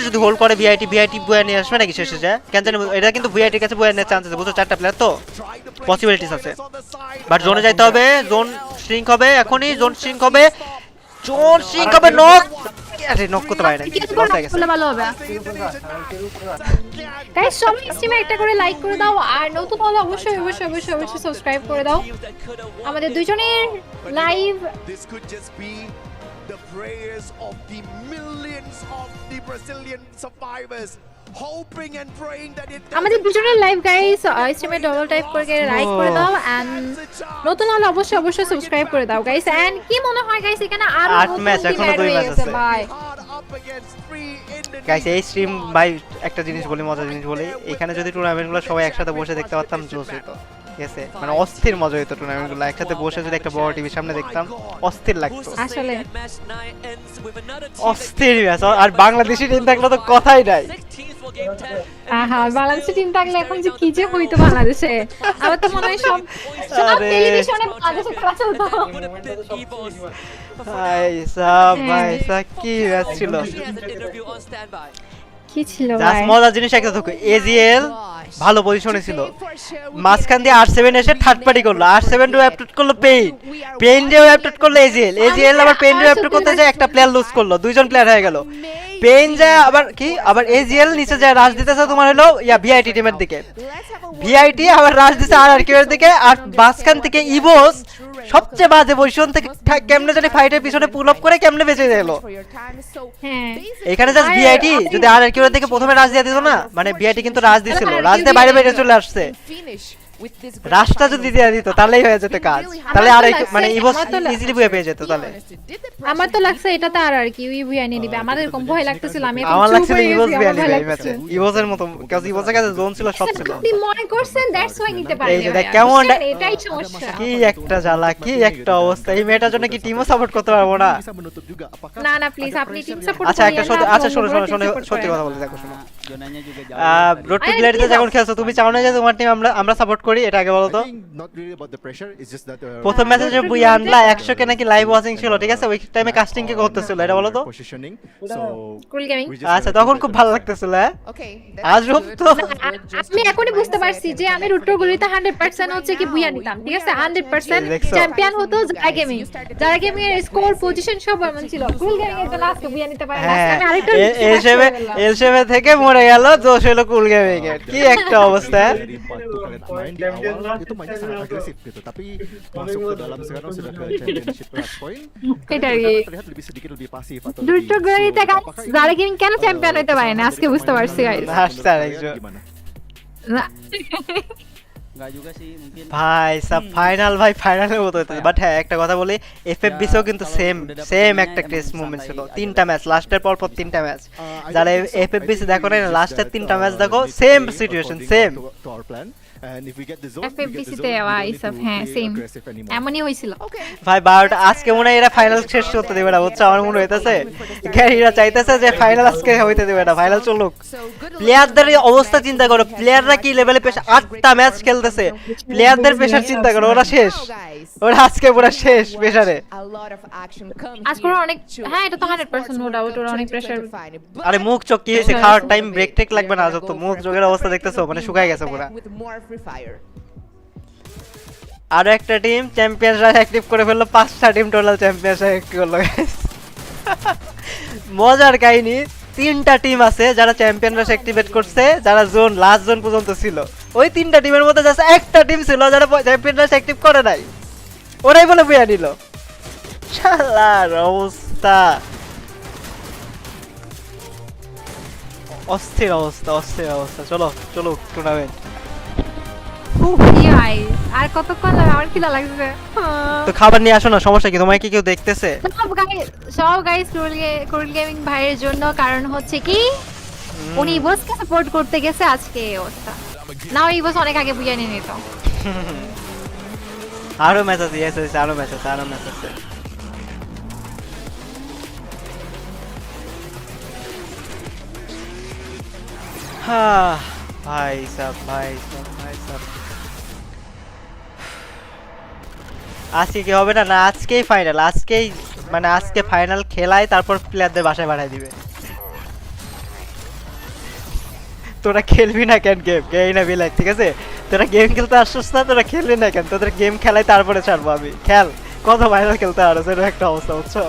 যদি হোল্ড করে, ভিআইটি বয়া নিয়ে আসবে নাকি শেষে যায় কেন জানি। এটা কিন্তু ভিআইটির কাছে বয়া নেওয়ার চান্স আছে, বুঝছো, 4টা প্লেয়ার তো পসিবিলিটিস আছে। বাট জোনে যাইতে হবে, জোন শ্রিঙ্ক হবে, এখনই জোন শ্রিঙ্ক হবে, নক, আরে নক করতে পারে না, লস হয়ে গেছে। ভালো হবে গাইস, সবাই স্ট্রিমে একটা করে লাইক করে দাও, আর নতুন হলে অবশ্যই অবশ্যই অবশ্যই অবশ্যই সাবস্ক্রাইব করে দাও। আমাদের দুইজনের live the prayers of the millions of the Brazilian survivors, hoping and praying that it আমাদের দুজনের লাইভ গাইস স্ট্রিমে ডবল টাইপ করে লাইক করে দাও, এন্ড নতুন হলে অবশ্যই অবশ্যই সাবস্ক্রাইব করে দাও গাইস। এন্ড কি মনে হয় গাইস, এখানে আরো 8 ম্যাচ, এখনো 2 ম্যাচ আছে ভাই। গাইস এই স্ট্রিম ভাই একটা জিনিস বলি, মজার জিনিস বলি, এখানে যদি টুর্নামেন্টগুলো সবাই একসাথে বসে দেখতে পারতাম, জোশ হতো, ঠিক আছে, মানে অস্থির মজা হতো। টুর্নামেন্টগুলো একসাথে বসে যদি একটা বড় টিভির সামনে দেখতাম, অস্থির লাগতো আসলে, অস্থির ম্যাচ। আর বাংলাদেশি টিম থাকলে তো কথাই নাই। বাংলাদেশি টিম থাকলে এখন যে কি যে হইতো বাংলাদেশে, আমার তো মনে হয় সব টেলিভিশনে বাংলাদেশে খেলা চলতো। ভাই সাব কি ম্যাচ ছিল, কি ছিল জাস্ট ভাই। মজার জিনিস একটা দেখো, এজিএল ভালো পজিশনে ছিল, মাঝখান দিয়ে R7 এসে থার্ড পার্টি করলো, R7 রে অ্যাপটেট করলো পেইন রে অ্যাপটেট করলো এজিএল আবার পেইন রে অ্যাপটেট করতে যায়, একটা প্লেয়ার লুজ করলো, দুইজন প্লেয়ার হয়ে গেল। পেইন যায় আবার এজিএল নিচে যায় রাশ দিতেছে তোমার হলো ভিআইটি টিমের দিকে, ভিআইটি আবার রাশ দিছে আর কিউ এর দিকে, আর মাঝখান থেকে ইভোস সবচেয়ে বাজে পজিশন থেকে কেমনে জানি ফাইটের পিছনে পুল আপ করে কেমনে বেঁচে গেল। এখানে জাস্ট ভিআইটি যদি আর কিউ এর দিকে প্রথমে রাশ দিয়ে দিত না, মানে ভিআইটি কিন্তু রাশ দিছিল, রাশ দিয়ে বাইরে চলে আসছে, রাশটা যদি দিয়ে দিত তাহলেই হয়ে যেত কাজ, তাহলে আর মানে ইভোস ইজিলি বুয়ে পেয়ে যেত। তাহলে আমার তো লাগছে এটাতে আর কি বুয়া নিয়ে নিবে, আমাদের কম ভয় লাগতেছিল, আমি আমার লাগছিল ইভোস বুয়া নিবে এই ম্যাচে, ইভোসের মতো, কাজ ইভোসের কাছে জোন ছিল, সব ছিল। আপনি মনে করছেন দ্যাটস ওয়াই নিতে পারেন, এই যে দেখ কেমন, এটাই সমস্যা। কি একটা জ্বালা, কি একটা অবস্থা, এই মেয়েটার জন্য কি টিমও সাপোর্ট করতে পারবো না? না প্লিজ আপনি টিম সাপোর্ট আচ্ছা একটা শোনো সত্যি কথা বলতে দেখো, শোনো, রোড টু গ্ল্যাডিতে যখন খেলছো তুমি চাও না যে তোমার টিম আমরা সাপোর্ট করি, এটা আগে বলো তো। প্রথম ম্যাচে যে বুয়া আনলা 100 কে নাকি লাইভ ওয়াচিং ছিল, ঠিক আছে, ওই টাইমে কাস্টিং কে করতেছিল, এটা বলো তো। কুল গেমিং, আচ্ছা তখন খুব ভালো লাগতেছিল, আজ রূপ তো আমি এখনই বুঝতে পারছি যে আমি রুট টু গুলিতে 100% হচ্ছে কি বুয়া নিতাম, ঠিক আছে, 100% চ্যাম্পিয়ন হতো যারা গেমিং এর স্কোর পজিশন সব এমন ছিল, কুল গেমিং এর জন্য আজকে বুয়া নিতে পারে না, আমি আরেকটা এলশেবে থেকে মরে গেল, জোশ হলো কুল গেমিং এর, কি একটা অবস্থা। itu mainnya sangat agresif gitu, tapi masuk ke dalam sekarang sudah ke championship class point, terlihat lebih sedikit lebih pasif atau দুটো গলিতে গাইস যারা গেমিং কেন চ্যাম্পিয়ন হতে পারে না আজকে বুঝতে পারছি গাইস। ভাই সব ফাইনালের মতো হতো, বাট হ্যাঁ একটা কথা বলি, এফএফবিসিও কিন্তু সেম একটা টেস্ট মুভমেন্ট ছিল, 3টা ম্যাচ, লাস্টের পর 3টা ম্যাচ, যারা এফএফবিসি দেখো না, লাস্টের 3টা ম্যাচ দেখো, সেম সিচুয়েশন, সেম এফএফবিসি তে আইসব, হ্যাঁ সেম এমনই হইছিল ভাই। 12টা আজকে মনে হয় এরা ফাইনাল শেষ করতে দেবে না, বুঝছো, আমার মনে হইতাছে গ্যারিরা চাইতেছে যে ফাইনাল আজকে হইতে দেবে না, ফাইনাল চলুক। প্লেয়ারদের অবস্থা চিন্তা করো, প্লেয়াররা কি লেভেলে প্রেসার, 8টা ম্যাচ খেলতেছে, প্লেয়ারদের প্রেসার চিন্তা করো, ওরা শেষ, ওরা আজকে পুরো শেষ প্রেসারে। আজকে অনেক, হ্যাঁ এটা তো 100% নো ডাউট, ওরা অনেক প্রেসার। আরে মুখ চোখ কি হইছে, খাওয়ার টাইম ব্রেক টেক লাগবে না, যত মুখ চোখের অবস্থা দেখতেছো, মানে শুকায় গেছে পুরো। আর একটা টিম চ্যাম্পিয়নরা অ্যাক্টিভ করে ফেললো, 5টা টিম টোটাল চ্যাম্পিয়নশিপ অ্যাক্টিভ করলো গাইস। মজার কাহিনী, 3টা টিম আছে যারা চ্যাম্পিয়ন রাশ অ্যাক্টিভেট করছে, যারা জোন লাস্ট জোন পর্যন্ত ছিল। ওই 3টা টিমের মধ্যে জাস্ট একটা টিম ছিল যারা চ্যাম্পিয়ন রাশ অ্যাক্টিভ করে নাই, ওরাই বলে বুয়া নিল। শালার অবস্থা, অস্থির অবস্থা, অস্থির অবস্থা। চলো চলো টুর্নামেন্ট। আর কতক্ষণ লাগবে? আমার খিদা লাগছে। তো খাবার নিয়ে আসো না, সমস্যা কি? তোমায় কি কেউ দেখতেছে? সব গাইস ক্রুল গেমিং ভাইয়ের জন্য, কারণ হচ্ছে কি উনি ইভোসকে সাপোর্ট করতে গেছে, আজকে এই অবস্থা। নাও ইভোস অনেক আগে বুঝিয়ে নিয়ে নিত। আরো ম্যাচ আছে, ইয়েস ইয়েস, আরো ম্যাচ আছে, আরো ম্যাচ আছে। হ্যাঁ ভাই সাব, ভাই সাব, ভাই সাব। আজকে কি হবে না? না আজকেই ফাইনাল, আজকেই মানে আজকে ফাইনাল খেলায় তারপর প্লেয়ারদের বাসায় পাঠায় দিবে। তোরা খেলবি না কেন গেম? গেই না বিলাই, ঠিক আছে? তোরা গেম খেলতে আসছিস না, তোরা খেলবি না কেন? তোদের গেম খেলাই তারপরে ছাড়বো আমি। খেল, কত ফাইনাল খেলতে পারো, সেরকম একটা অবস্থা, বুঝছো?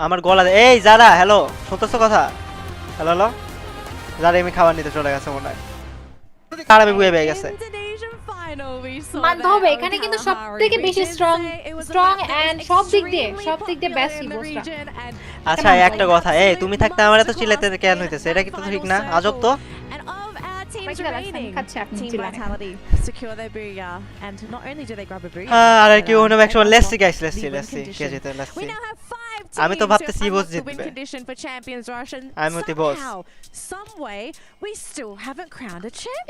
আমার গলা, এই যারা, হ্যালো, শুনতেছো কথা? হ্যালো হ্যালো, যারা আমি খাবার নিতে চলে গেছে মনে হয়, তার আমি বুয়ে পেয়ে গেছে। মানতে হবে এখানে কিন্তু সবথেকে বেশি স্ট্রং এন্ড সব দিক দিয়ে বেস্ট ইভোসটা। আচ্ছা একটা কথা, এই তুমি থাকতে আমার এত চিল্লাতে কেন হইতেছে? এটা কি তো ঠিক না? আজব তো। আর কি হলো একসময় লেসি গাইস, লেসি কে জিতে? লেসি। আমি তো ভাবতেছি ইভোস জিতবে। আমি তো বস।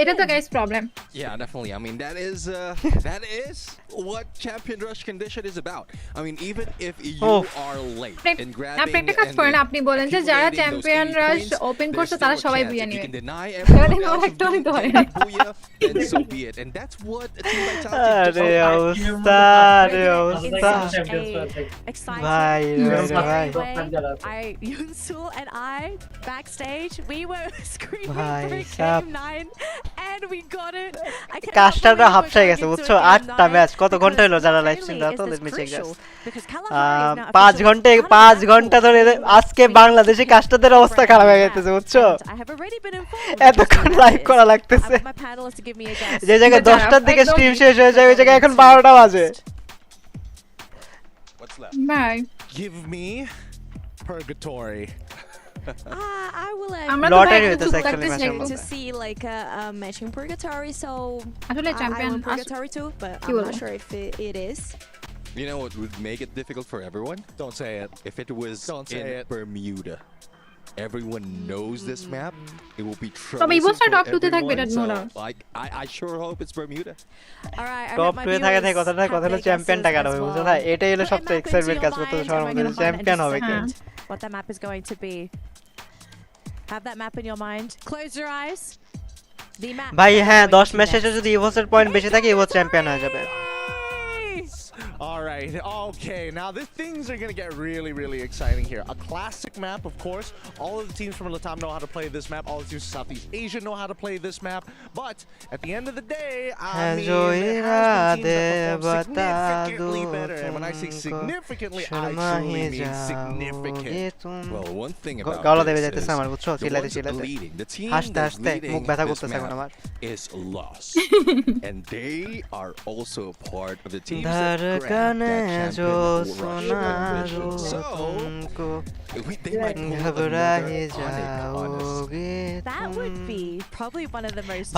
এটা তো guys problem. Yeah, definitely. I mean, that is what Champion Rush condition is about. I mean, even if you are late in grabbing আপনি একটা কাজ করেন, আপনি বলেন যে যারা চ্যাম্পিয়ন রাশ ওপেন করছে তারা সবাই বুয়া you নেবে। can deny everyone else একদমই তো হয় who booyah, then so be it. And that's what a team like Talent আরে অবস্থা, আরে অবস্থা ভাই, ভাই I, Yunsul and I backstage, we were screaming ভাই for sub, Game 9 and we got it. কাস্টাররা হাফসাই গেছে, বুঝছো? 8টা ম্যাচ, কত ঘন্টা হলো যারা লাইভ স্ট্রিম দাও তো? Let me check this. 5 ঘন্টা ধরে আজকে বাংলাদেশে কাস্টারদের অবস্থা খারাপ হয়ে গেছে, বুঝছো? এতক্ষণ লাইভ করা লাগতেছে, যে জায়গায় 10টার দিকে স্ট্রিম শেষ হয়ে যায় ওই জায়গায় এখন 12টা বাজে। What's left? Bye. Give me purgatory. I will lottery with the actually match to see like a match in purgatory, so actually champion purgatory too, but I'm not sure if it is. You know what would make it difficult for everyone? Don't say it. If it was in Bermuda. Everyone knows this map. It will be troublesome for everyone. So, like, I sure hope it's Bermuda. Alright, top 2 এ থাকা কথা হলো চ্যাম্পিয়নটা কাটা হবে, বুঝছো না? এটাই হলো সবচেয়ে এক্সাইটমেন্ট কাজ করতে সবার মধ্যে, চ্যাম্পিয়ন হবে কে? What that map is going to be. Have that map in your mind. Close your eyes. The map. ভাই হ্যাঁ, 10 ম্যাচ শেষে যদি ইভোসের পয়েন্ট বেশি থাকে ইভোস চ্যাম্পিয়ন হয়ে যাবে। All right, okay, now things are going to get really, really exciting here. A classic map, of course. All of the teams from Latam know how to play this map. All the teams from Southeast Asia know how to play this map. But at the end of the day, I mean, there has been teams that perform significantly better. And when I say significantly, I truly mean significant. Well, one thing about this is the ones leading, the team that's leading this map is lost. And they are also part of the teams that धड़कने जो सुना जो तुमको घबरा ही जाओगे तुम।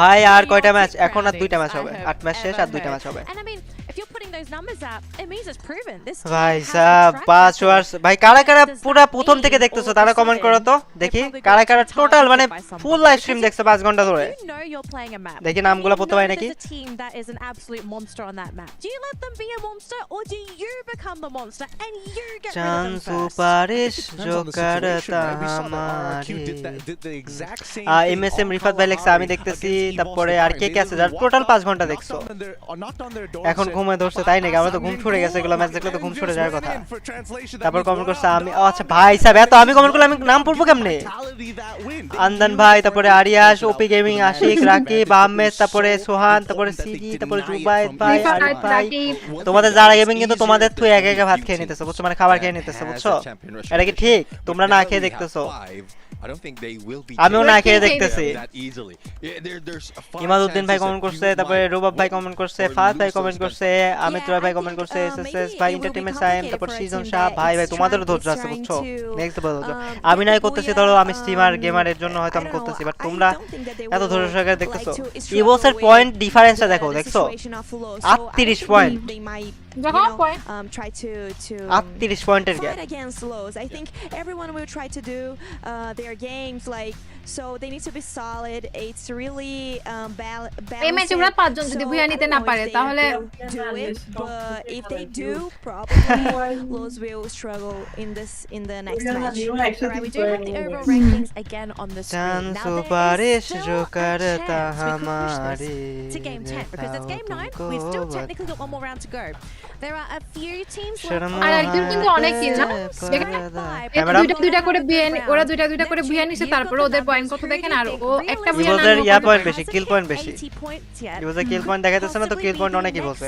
भाई আর কয়টা ম্যাচ? এখন আর 2টা ম্যাচ হবে, 8 ম্যাচ শেষ আর 2টা ম্যাচ হবে। ভাই সাব 5 আওয়ার্স ভাই, কারা কারা পুরো প্রথম থেকে দেখতেছো তারা কমেন্ট করো তো দেখি, কারা কারা টোটাল মানে ফুল লাইভ স্ট্রিম দেখছো 5 ঘন্টা ধরে? দেখি নামগুলো পড়তে পাই নাকি? Or do you become the monster and you get rid of चांद them first? सुपारिश जो करता हमारी এমএসএম রিফাত ভাই লেখছে আমি দেখতেছি, তারপরে আর কে কে আছে যার টোটাল 5 ঘন্টা দেখছো, এখন ঘুমে ধরছে তাই নাকি? আমরা তো ঘুম ছুটে গেছে, এগুলো ম্যাচ দেখলে তো ঘুম ছুটে যাওয়ার কথা। তারপর কমেন্ট করছে আমি, ও আচ্ছা ভাই সাহেব এত আমি কমেন্ট করলে আমি নাম পড়বো কেমনে? আন্দান ভাই, তারপরে আরিয়াস, ওপি গেমিং, আশিক, রাকিব, আহমেদ, তারপরে সোহান, তারপরে সিজি, তারপরে জুবাইদ ভাই, আরিফ ভাই, তোমাদের যারা গেমিং কিন্তু তোমাদের তুই একা একা ভাত খেয়ে নিতেছো বুঝছো, মানে খাবার খেয়ে নিতেছো বুঝছো, এটা কি ঠিক? তোমরা না খেয়ে দেখতেছো, আমিও না খেয়ে দেখতেছি। ইমাদউদ্দিন ভাই কমেন্ট করছে, তারপরে রুবাব ভাই কমেন্ট করছে, ফাহাদ ভাই কমেন্ট করছে, আমিত রায় ভাই কমেন্ট করছে, এসএসএস ভাই, এন্টারটেইনমেন্ট সাইম, তারপর সিজন শাহ ভাই, ভাই তোমাদেরও ধৈর্য আছে বুঝছো, নেক্সট ধৈর্য। আমি নাই করতেছি, ধরো আমি স্ট্রিমার গেমারের জন্য হয়তো আমি করতেছি, বাট তোমরা এত ধৈর্য সহকারে দেখতেছো। ইভোসের পয়েন্ট ডিফারেন্সটা দেখো, দেখছো 38 পয়েন্ট, try to 38 পয়েন্টের gap against lows. I think everyone will try to do their games like so they need to be solid. It's really এই ম্যাচে ওরা পাঁচজন যদি বুয়া নিতে না পারে তাহলে do it, but if they do, probably lows will struggle in the next match. Alright, we do have the overall rankings again on the screen. Now there is still a chance we could push this to game 10 because it's game 9. We've still technically got one more round to go. There are a few teams left. আর একজন কিন্তু অনেক কিল না, দুইটা করে BN, ওরা দুইটা করে BN নিছে, তারপর ওদের পয়েন্ট কত দেখেন, আর ও একটা বিএন ইভোজের ইয়া পয়েন্ট বেশি, কিল পয়েন্ট বেশি, ইভোজের কিল পয়েন্ট দেখাইতেছে না তো কিল পয়েন্ট অনেকই বলছে।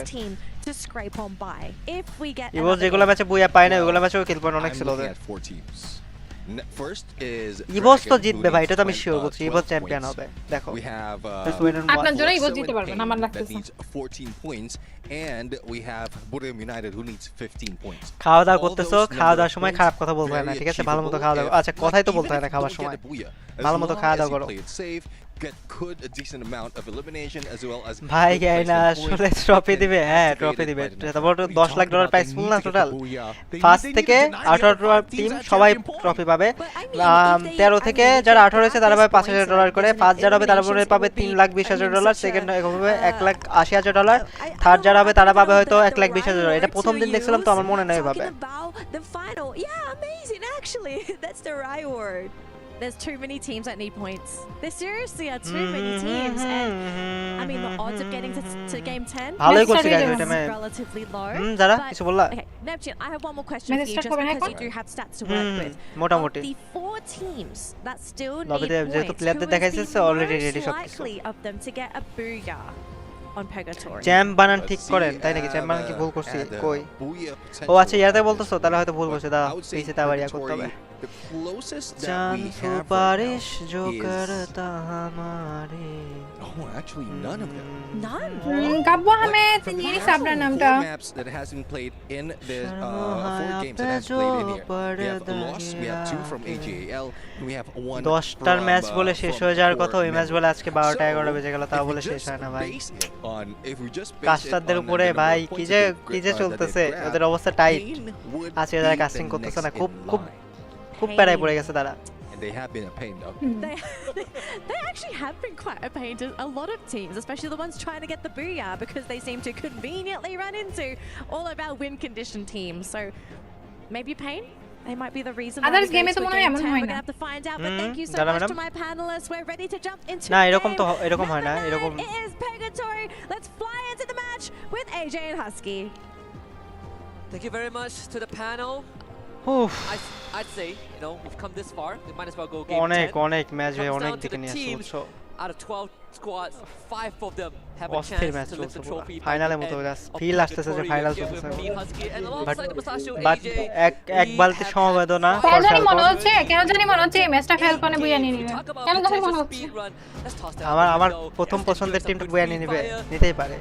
To scrape on by if we get ইভোজ যেগুলো ম্যাচে বুয়া পায় না ওগুলো ম্যাচেও কিল পয়েন্ট অনেক ছিল ওদের। First is ইভোজ তো জিতবে ভাই, এটা তো আমি শিওর বলছি, ইভোজ চ্যাম্পিয়ন হবে। দেখো we have আপনার জন্য ইভোজ জিততে পারবে না আমার লাগতেছে। 14 points and we have Burim United who needs 15 points. খাওয়া দাওয়া করতেছো, খাওয়া দাওয়ার সময় খারাপ কথা বলতে হয় না, ঠিক আছে? ভালো মতো খাওয়া দাওয়া, আচ্ছা কথাই তো বলতে হয় না খাওয়ার সময়, ভালো মতো খাওয়া দাওয়া করো। Get good a decent amount of elimination as well as ভাই গাইনা আসলে ট্রফি দিবে, হ্যাঁ ট্রফি দিবে, তারপর $10 লাখ প্রাইস ফুল না টোটাল। ফার্স্ট থেকে 18 টিম সবাই ট্রফি পাবে, 13 থেকে যারা 18 হয়েছে তারা পাবে $5000 করে, ফার্স্ট যারা হবে তারা পাবে $3,20,000, সেকেন্ড হবে $1,80,000, থার্ড যারা হবে তারা পাবে হয়তো $1,20,000। এটা প্রথম দিন দেখছিলাম তো আমার মনে নাই ভাবে। The final, yeah, amazing actually. That's the right word. There's too many teams that need points. There seriously are too many teams, and I mean the odds of getting to game 10 ভালোই করছে guys ওই টাইমে relatively low. যারা কিছু বললা? Okay, Neptune, I have one more question for you just because you do have stats to work with. মোটামুটি The 4 teams that still need লবিতে যেহেতু প্লেয়ারদের দেখাইছে অলরেডি রেডি সব কিছু। likely of them to get a booyah on Purgatory. Champ বানান ঠিক করেন তাই নাকি? চ্যাম্প বানান কি ভুল করছি কই? ও আচ্ছা ইয়াতে বলতেছো, তাহলে হয়তো ভুল করছে, দাও পিছে তা বাড়িয়া করতে হবে। the closest that চান we have সুপারিশ right जो now is करता हमारे actually none of them. None? গাব্বো Ahmed নিয়ে সাবরা নামটা। 4 maps that has been played in the 4 games that has played in here. We have lost, we have 2 from AGAL, and we have 1 10টার match বলে শেষ হয়ে যাওয়ার কথা, ওই ম্যাচ বলে আজকে 12টা 11টা বেজে গেল, তাও বলে শেষ হয় না ভাই। কাস্টারদের উপরে ভাই কি যে চলতেছে, ওদের অবস্থা টাইট আছে, যারা কাস্টিং করতেছে না, খুব প্যারায় পড়ে গেছে তারা। They have been a pain though. They actually have been quite a pain to a lot of teams, especially the ones trying to get the booyah, because they seem to conveniently run into all of our win condition teams. So maybe pain. They might be the reason why Others we game go to to mone game 10. emon hoy We're na. gonna have to find out, but thank you so much to my panelists. We're ready to jump into না game. এরকম হয় না, এরকম It is Purgatory. Let's fly into the match with AJ and Husky. Thank you very much to the panel. I'd say, you know, we've come this far. We might as well go game 10. অনেক match হয়ে Comes অনেক down to দিকে the নিয়ে আসছে teams. বুঝছো। Out of 12 squads, 5 of them have a অস্থির chance match to lift চলছে the পুরো trophy. ফাইনালের মতো ফিল আসতেছে যে ফাইনাল চলতেছে, বাট এক বালতি সমবেদনা কেন জানি মনে হচ্ছে এই ম্যাচটা ফ্যালকনে বুয়া নিয়ে নিবে, কেন জানি মনে হচ্ছে। আমার প্রথম পছন্দের টিমটা বুয়া নিয়ে নিবে, নিতেই পারে,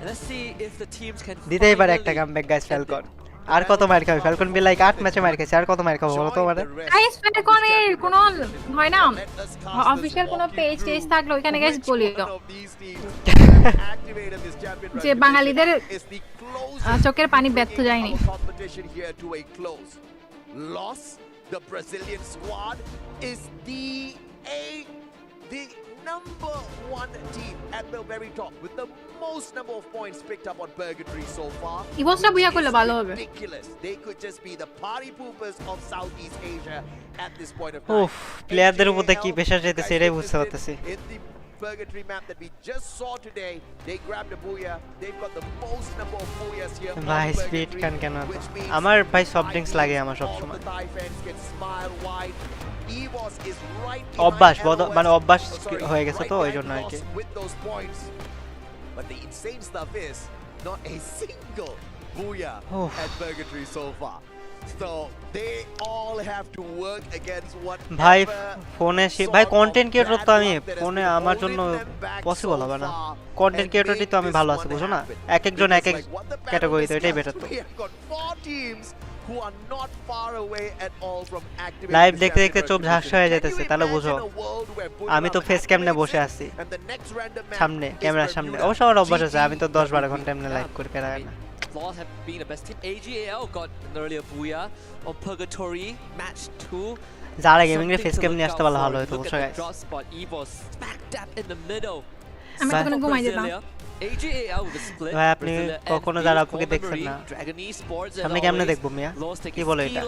দিতেই পারে একটা কামব্যাক গাইস ফ্যালকন। আর কত মার খাবে ফ্যালকন? বি লাইক 8 ম্যাচে মার খাইছে, আর কত মার খাবে বলো তো? মানে গাইস ফ্যালকনের কোন হয় না অফিশিয়াল কোন পেজ থাকলে ওখানে গাইস বলিও যে বাঙালিদের চোখের পানি ব্যর্থ যায়নি। Loss, the Brazilian squad is the number 1 team at the very top with the most number of points picked up on Purgatory so far. ইভোসটা বুয়া করলে ভালো হবে। Ridiculous. They could just be the party poopers of Southeast Asia at this point of উফ, time. প্লেয়ারদের উপরে কি pressure যেতেছে এটাই বুঝতে পারতেছি। Purgatory map that we just saw today. They grabbed a booyah. They've got the most number of booyahs here. ভাই speed কান কেন আমার ভাই সফট ড্রিঙ্কস লাগে আমার সব সময় অভ্যাস মানে অভ্যাস হয়ে গেছে তো ওই জন্য আর কি But the insane stuff is not a single booyah at Purgatory so far. So they all have to work against what ভাই ফোনে ভাই কন্টেন্ট ক্রিয়েটর তো আমি ফোনে আমার জন্য পসিবল হবে না কন্টেন্ট ক্রিয়েটরই তো আমি ভালো আছি বুঝো না এক একজন এক এক ক্যাটাগরিতে এটাই বেটার তো লাইভ দেখতে দেখতে চোখ ঝাপসা হয়ে যাইতেছে তাহলে বুঝো আমি তো ফেস ক্যামনে বসে আছি সামনে ক্যামেরার সামনে অবশ্য আমার অভ্যাস আছে আমি তো 10-12 ঘন্টা এমনি লাইভ করি পেরা না Flaws have been the best team. AGAL got an earlier booyah on Purgatory match 2. যারা গেমিং এর ফেস ক্যাম নিয়ে আসতে ভালো হতো বুঝছো guys Drop spot Evos smack dab in the middle. আমি তো কোনো ঘুমাই দিলাম AGAL with a split. ভাই আপনি কখনো যারা আপুকে দেখছেন না সামনে কেমনে দেখবো মিয়া কি বলে এটা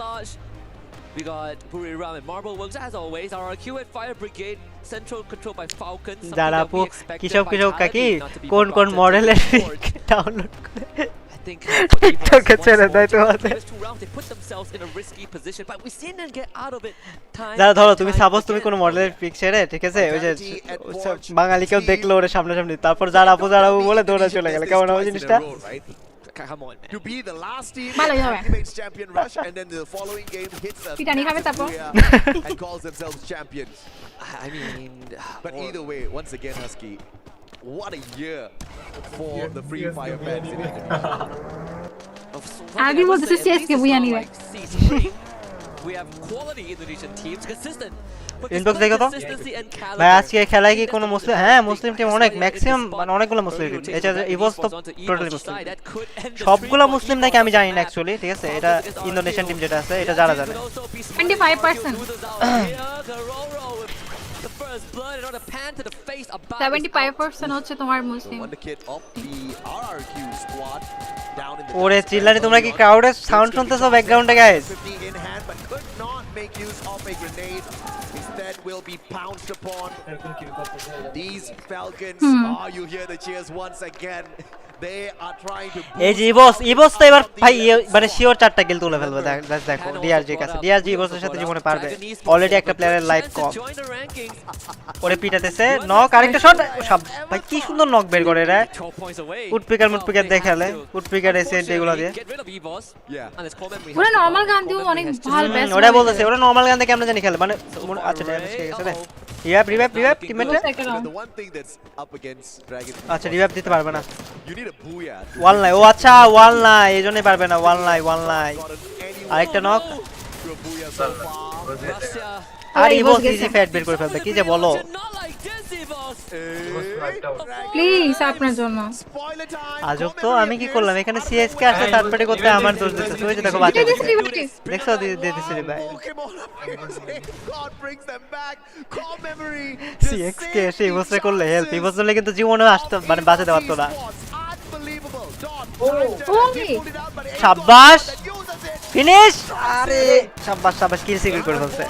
We got Buriram and Marble Works as always. RRQ at Fire Brigade, central control by Falcon. যারা আপু কিসব কাকি কোন মডেলের ডাউনলোড করে টিকটকে ছেড়ে দেয় তোমাদের যারা ধরো তুমি সাপোজ তুমি কোনো মডেলের পিক ছেড়ে ঠিক আছে ওই যে বাঙালি কেউ দেখলো ওরে সামনাসামনি তারপর যারা আপু বলে দৌড়ে চলে গেল কেমন হবে জিনিসটা Come on, man. To be the last team activates champion rush and then the following game hits a and calls themselves champions. I mean, but either way, once again, Husky, what a year for the Free Fire fans in Indonesia. आगे बोलते थे CSK बुया नहीं है We have quality Indonesian teams, consistent. Inbox দেখো তো ভাই আজকে খেলায় কি কোনো মুসলিম হ্যাঁ মুসলিম টিম অনেক ম্যাক্সিমাম মানে অনেকগুলো মুসলিম টিম এটা ইভোস তো টোটালি মুসলিম সবগুলো মুসলিম নাকি আমি জানি না অ্যাকচুয়ালি ঠিক আছে এটা ইন্দোনেশিয়ান টিম যেটা আছে এটা যারা জানে 25% 75% হচ্ছে তোমার মুসলিম ওরে চিল্লানি তোমরা কি ক্রাউডের সাউন্ড শুনতেছো ব্যাকগ্রাউন্ডে guys make use of a grenade instead will be pounced upon these Falcons you hear the cheers once again they are trying to এই যে ইভোস তো এবার ভাই মানে শিওর 4টা কিল তুলে ফেলবে দেখো ডিআরজি কাছে ডিআরজি ইভোসের সাথে জীবনে পারবে অলরেডি একটা প্লেয়ারের লাইফ কম ওরে পিটাতেছে নক আরেকটা শট সব ভাই কি সুন্দর নক বের করে রে উডপিকার দেখালে উডপিকার এসেন্ট এগুলো দিয়ে ওরা নরমাল গান দিও অনেক ভালো বেস্ট ওরা বলতেছে ওরা নরমাল গান দিয়ে কেমনে জানি খেলে মানে আচ্ছা ড্যামেজ খেয়ে গেছে রে রিভাইভ কি মেটে আচ্ছা রিভাইভ দিতে পারবে না ওয়াল নাই ও আচ্ছা ওয়াল নাই এইজন্যই পারবে না ওয়াল নাই আরেকটা নক আর ইভোস ইজি ফ্যাট বের করে ফেলবে কি যে বলো প্লিজ আপনার জন্য আজব তো আমি কি করলাম এখানে সিএসকে আসলে থার্ড পার্টি করতে আমার দোষ দিতে তুই যে দেখো বাচ্চা দেখছো দিতেছি রে ভাই সিএসকে এসে ইভোসে করলে হেল্প ইভোস হলে কিন্তু জীবনেও আসতে মানে বাঁচাতে পারতো না শাবাশ ফিনিশ আরে শাবাশ কিল সিকিউর করে ফেলছে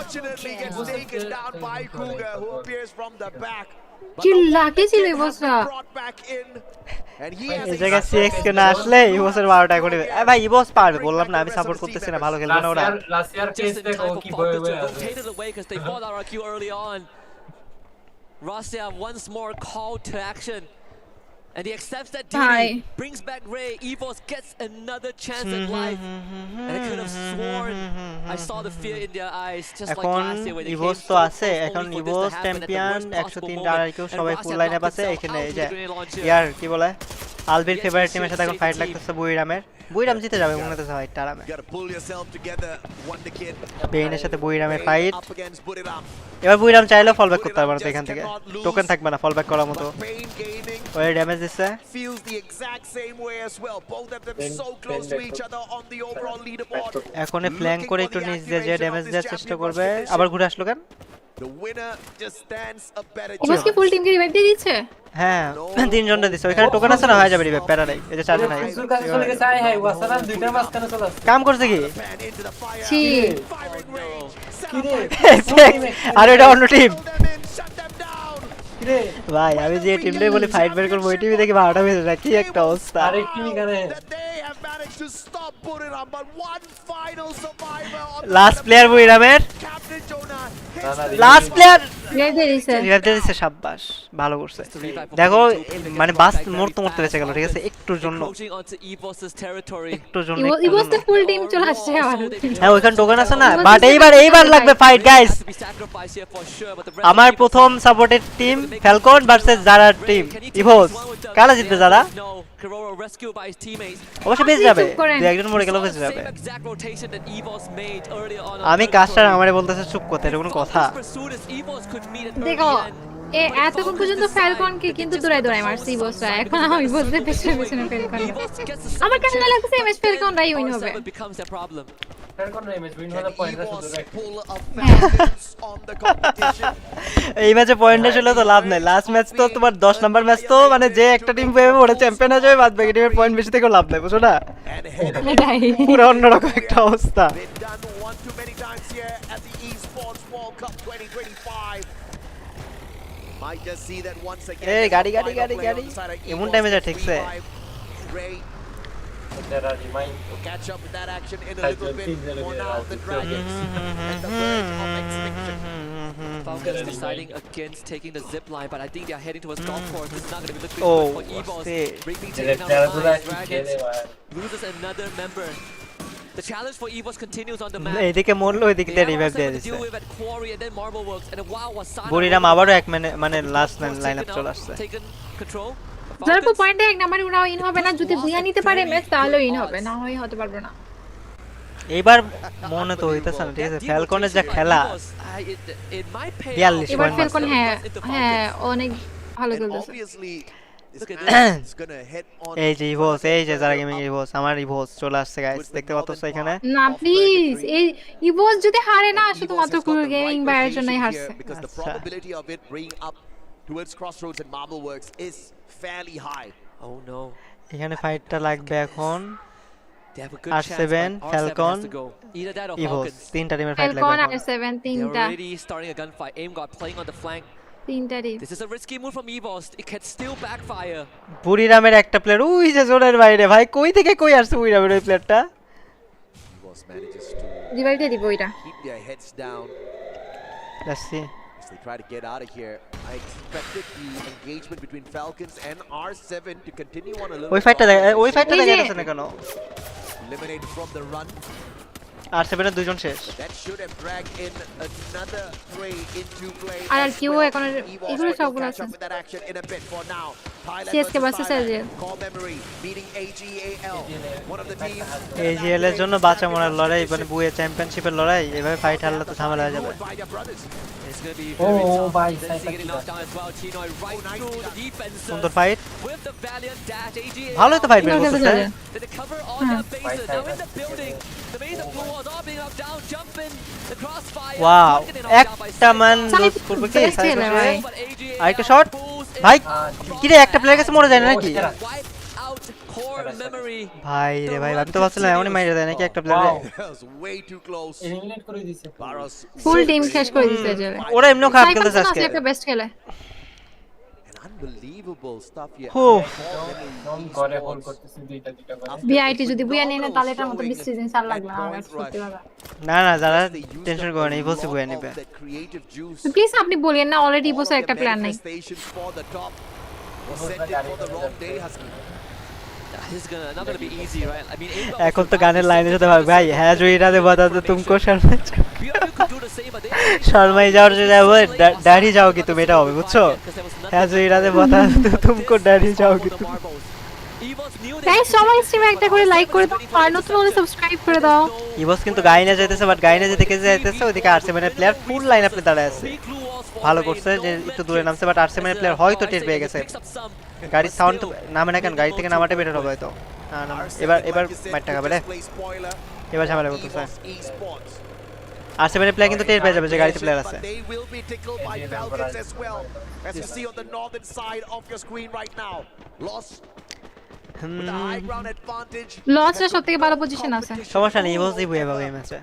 চিল্লা কে ছিল ইভোসরা এই জায়গায় সিএক্স কে না আসলে ইভোসের 12টা করে ভাই ইভোস পারবে বললাম না আমি সাপোর্ট করতেছি না ভালো খেলবে না ওরা লাসিয়ার কেস দেখো কি বয়ে Russia once more call to action. And he accepts that duty, brings back Ray, Evos gets another chance at life. And I could have sworn I saw the fear in their eyes, just like last year when they came তো আছে এখন ইভোস champion 103 টাকার কেউ সবাই ফুল line up আছে এখানে এই যে ইয়ার কি বলে আলবির ফেভারিট টিমের সাথে এখন ফাইট লাগতেছে বুইরাম জিতে যাবে মনে হচ্ছে ফাইটটা আরামে বেইনের সাথে বুইরামের ফাইট এবার বুইরাম চাইলেও ফল ব্যাক করতে পারবে না এখান থেকে টোকেন থাকবে না ফল ব্যাক করার মতো ওই ড্যামেজ দিচ্ছে এখন ফ্ল্যাঙ্ক করে একটু নিচ দিয়ে যে ড্যামেজ দেওয়ার চেষ্টা করবে আবার ঘুরে আসলো কেন ইভোসকে ফুল টিমকে রিভাইভ দিয়ে দিচ্ছে হ্যাঁ তিনজনটা দিছে ওখানে টোকেন আছে না হয়ে যাবে রিভাইভ প্যারা নাই এই যে চারজন নাই কাম করছে কি ছি আর এটা অন্য টিম ভাই আমি যে টিমটাই বলি ফাইট বের করবো ওই টিমই দেখি 12টা বেজে যায় কি একটা অবস্থা to stop Buriram, but one final survivor on last player বুইরামের লাস্ট প্লেয়ার রিভাইভ দিয়েছে শাবাশ ভালো করছে দেখো মানে বাস মরতে মরতে বেঁচে গেল ঠিক আছে একটুর জন্য একটুর জন্য ইভোসতে ফুল টিম চলে আসছে আবার হ্যাঁ ওইখানে টোকেন আছে না বাট এইবার লাগবে ফাইট গাইস আমার প্রথম সাপোর্টেড টিম ফ্যালকন ভার্সেস জারা টিম ইভোস কারা জিতবে জারা অবশ্যই বেঁচে যাবে দুই একজন মরে গেলেও বেঁচে যাবে আমি কাজটার আমারে বলতেছে চুপ করতে এটা কোনো কথা দেখো এতক্ষণ পর্যন্ত ফ্যালকনকে কিন্তু দৌড়ায় মারছে ইভোসরা এখন আমি বলতে পেছনে পেছনে ফ্যালকন আমার কাছে লাগছে এমএস ফ্যালকনরাই উইন হবে এই ম্যাচে পয়েন্ট আসলে তো লাভ নাই লাস্ট ম্যাচ তো তোমার 10 নাম্বার ম্যাচ তো মানে যে একটা টিম পেয়ে ওরা চ্যাম্পিয়ন হয়ে যাবে বাদ বাকি টিমের পয়েন্ট বেশি থেকেও লাভ নাই বুঝছো না পুরো অন্যরকম একটা অবস্থা এই গাড়ি এমন টাইমে যা ঠিকছে We'll catch up with that action in a little bit. For now, the Dragons at the verge of extinction. Falcons deciding against taking the zip line, but I think they are heading towards golf course. It's not going to be looking good for Evos. Being taken out by Dragons loses another member. The challenge for Evos continues on the map. এইদিকে মরলো ওইদিকে তে revive দিয়ে দিছে বুড়িরাম আবারও এক মানে last line-up চলে আসছে যারা পয়েন্টে এক নাম্বারে ওরা ইন হবে না যদি বুয়া নিতে পারে ম্যাচ তাহলে ইন হবে না হয় হতে পারবে না এবার মনে তো হইতাছে না ঠিক আছে ফ্যালকনের যা খেলা 42 এবার ফ্যালকন হ্যাঁ অনেক ভালো খেলতেছে এই যে ইভোস এই যে যারা গেমিং ইভোস আমার ইভোস চলে আসছে গাইস দেখতে পাচ্ছ এখানে না প্লিজ এই ইভোস যদি হারে না শুধুমাত্র কুল গেমিং বাইরের জন্যই হারছে Because the probability of it bringing up towards Crossroads and MasterLiquid is fairly high. Oh no. এখানে ফাইটটা লাগবে এখন They have a good R7 chance, but Falcon R7 has to go. Either that or Evos Falcons. তিনটা টিমের fight লাগবে Falcon R7 They're তিনটা already starting a gunfight. Aim got playing on the flank. তিনটা team This is a risky move from Evos. It can still backfire. বুড়িরামের একটা player ওই যে জোনের বাইরে ভাই কই থেকে কই আসছে বুড়িরামের ওই প্লেয়ারটা Evos manages to ডিভাইডে দিব এটা keep their heads down let's see as they try to get out of here. I expected the engagement between Falcons and R7 to continue on a little ওই ফাইটটা দেখা যাচ্ছে না কেন eliminated from the run. R7 এর দুইজন শেষ That should have dragged in another prey into play. R Q এখন এগুলো সবগুলো আছে With that action in a bit for now. CSK versus LGL Call memory meeting AGAL. One of the teams. AGL এর জন্য বাঁচা মরার লড়াই মানে বুয়ে চ্যাম্পিয়নশিপের লড়াই এভাবে ফাইট হারলে তো ঝামেলা হয়ে যাবে It's going to be very tough. Let's see getting knocked down as well. Chinoy right through the defense. সুন্দর fight With the valiant dash, AGAL. ভালোই তো ফাইট বের করতেছে They cover all their bases. Now in the building. The base of Blue Walls are being knocked down. Jumping the crossfire. Wow একটা মান loose করবে কি আরেকটা শট ভাই কি রে একটা প্লেয়ার কাছে মরে যায় নাকি ভাই রে ভাই আমি তো ভাবছিলাম এমনই মাইরে দেয় নাকি একটা প্লেয়ারে এলিমিনেট করে দিয়েছে ফুল টিম শেষ করে দিয়েছে যে ওরা এমনও খারাপ খেলতেছে আজকে একটা বেস্ট খেলে unbelievable stuff here করে হোল করতেছে দুইটা ভিআইটি যদি বুয়া নেয় না তাহলে এটার মতো 20 সিজন সার লাগবে না আমার সত্যি কথা না যারা টেনশন করে না ইভোসি বুয়া নেবে প্লিজ আপনি বলেন না অলরেডি ইভোসের একটা প্ল্যান নাই This is not gonna be easy, right? I mean, এখন তো গানের লাইনে সাথে ভাই হ্যাঁ জুইরাতে বতা তো তুমকো শর্মাই যাওয়ার যে যাবো দাঁড়ি যাও কি তুমি এটা হবে বুঝছো হ্যাঁ জুইরাতে বতা তো তুমকো দাঁড়ি যাও কি তুমি গাইস সবাই স্ট্রিমে একটা করে লাইক করে দাও আর নতুন হলে সাবস্ক্রাইব করে দাও ইভোস কিন্তু গাইনা যাইতেছে বাট গাইনা যেতে কে যাইতেছে ওইদিকে R7 এর প্লেয়ার ফুল লাইন আপে দাঁড়ায় আছে ভালো করছে যে একটু দূরে নামছে বাট R7 এর প্লেয়ার হয়তো টের পেয়ে গেছে গাড়ির সাউন্ড তো নামে না কেন গাড়ি থেকে নামাতে বেটার হবে হয়তো এবার মাইটটা খাবে রে এবার ঝামেলা করতেছে R7 এর প্লেয়ার কিন্তু টের পেয়ে যাবে যে গাড়িতে প্লেয়ার আছে লসটা সবথেকে ভালো পজিশন আছে সমস্যা নেই ইভোসই বুয়ে পাবে এই ম্যাচে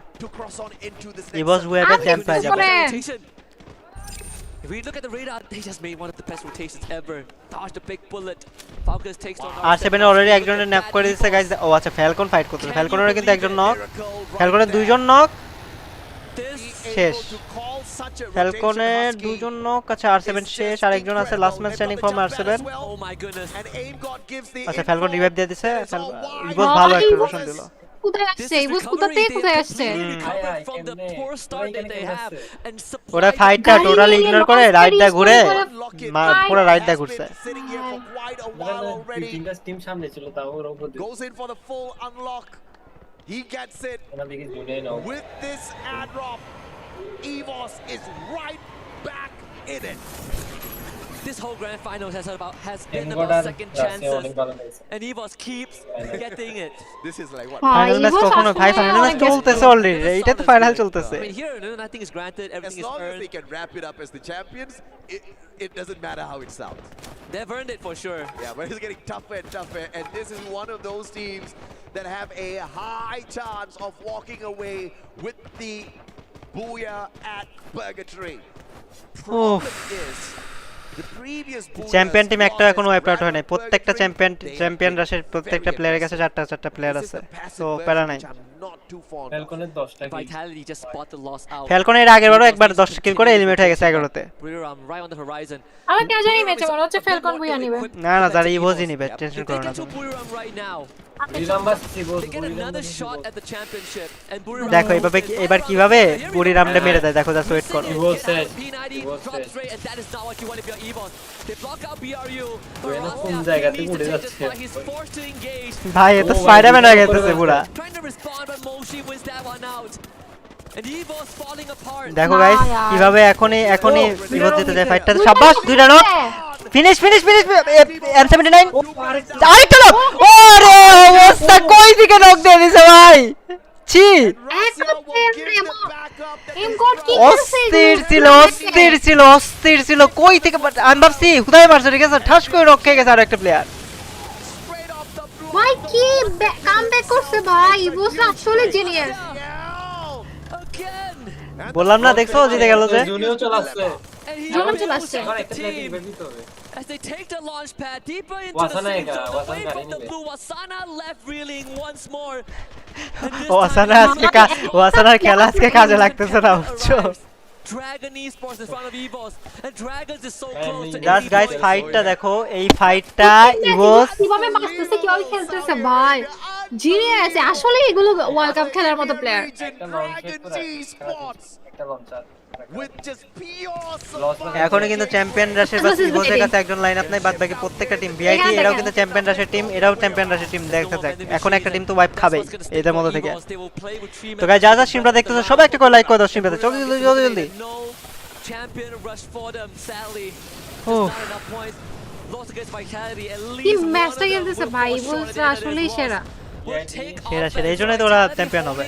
ইভোস বুয়ে পাবে চ্যাম্প হয়ে যাবে If we look at the radar, they just made one of the best rotations ever. Dodged a big bullet. Falcons takes on R7 A already একজনের নক করে দিয়েছে গাইস। ও আচ্ছা ফ্যালকন ফাইট করতেছে। ফ্যালকনের কিন্তু একজন নক, ফ্যালকনের দুইজন নক শেষ। ফ্যালকনের দুজন নক, আচ্ছা R7 শেষ, আর একজন আছে last man standing from R7। Oh my goodness. আচ্ছা ফ্যালকন রিভাইভ দিয়ে দিয়েছে। ইভোস ভালো একটা রোশন দিল। কোথায় আসছে ইবুস কোথাতে কোথায় আসছে From the poor start that they have and ওরা ফাইটটা টোটালি ইগনোর করে রাইট দা ঘুরে পুরো রাইট দা ঘুরছে। তিনটা টিম সামনে ছিল তাও ওর উপর goes in for the full unlock. He gets it with this ad drop. EVOS is right back in it. This whole grand finals has been about second chances, and EVOS keeps getting it. This is like what? Final match কখনো ভাই final match চলতেছে already, এটা তো final চলতেছে। I mean here nothing is granted, everything as long is earned. as they can wrap it up as the champions, it doesn't matter how it sounds. They've earned it for sure. Yeah, but it's getting tougher and tougher, and this is one of those teams that have a high chance of walking away with the booyah at Purgatory. Problem is champion team একটা এখনো wipe out হয় নাই। প্রত্যেকটা champion রাশের প্রত্যেকটা প্লেয়ারের কাছে চারটা player আছে, তো প্যারা নাই। ফ্যালকনের 10টা Vitality just spot the loss out. ফ্যালকনের আগের বারও একবার 10 কিল করে এলিমিনেট হয়ে গেছে 11তে। Right on the horizon. আমার কেন জানি ম্যাচে মনে হচ্ছে ফ্যালকন বুইয়া নিবে। না না যারা ইভোজি নিবে, টেনশন করো না। Right now. They get another shot at the championship and Buriram দেখো এবার কিভাবে বুরিরামটা মেরে দেয়, দেখো জাস্ট ওয়েট করো। P90 drops straight, and that is not what you want if you're EVOS. They block out BRU. কোন জায়গাতে উড়ে যাচ্ছে He's forced to engage. ভাই এটা স্পাইডারম্যান হয়ে গেছে পুরা। Trying to respond, but Moshi wins that one out. And EVOS falling apart. দেখো গাইস কিভাবে এখনই ইভোজ জিতে যায় ফাইটটা। শাবাশ দুইটা নক, ফিনিশ M79 আরেকটা নক। ওরে অবস্থা কই দিকে নক দিয়ে দিছে ভাই, ছি অস্থির ছিল কই থেকে। আমি ভাবছি কোথায় মারছে, ঠিক আছে ঠাস করে নক খেয়ে গেছে আর একটা প্লেয়ার। ভাই কি কামব্যাক করছে ভাই, ইবুস আসলে জিনিয়াস। বললাম না দেখছো জিতে গেল যে। জুনিও চলাচ্ছে As they take the launch pad deeper into the zone, away from the blue, Wasana left reeling once more. ওয়াসানার খেলা আজকে কাজে লাগতেছে না বুঝছো। Dragon Esports in front of EVOS, and Dragons is so close to just guys ফাইটটা দেখো, এই ফাইটটা ইভোস কিভাবে মারতেছে, কিভাবে খেলতেছে ভাই, জিনিয়াস আসলে এগুলো ওয়ার্ল্ড কাপ খেলার মতো প্লেয়ার। এখনো কিন্তু চ্যাম্পিয়ন রাশের বাস ইভোসের কাছে একজন লাইন আপ নাই, বাদ বাকি প্রত্যেকটা টিম ভিআইটি, এরাও কিন্তু চ্যাম্পিয়ন রাশের টিম, এরাও চ্যাম্পিয়ন রাশের টিম। দেখা যাক এখন একটা টিম তো ওয়াইপ খাবেই এদের মধ্যে থেকে। তো গাইস যা স্ট্রিমটা দেখতেছো সবাই একটা করে লাইক করে দাও স্ট্রিমটাতে, জলদি champion rush for them, sadly. Lost against Vitality, at least team ম্যাচটা খেলতেছে ভাই, ইবুস আসলেই সেরা। সেরা এই জন্যই তো ওরা চ্যাম্পিয়ন হবে।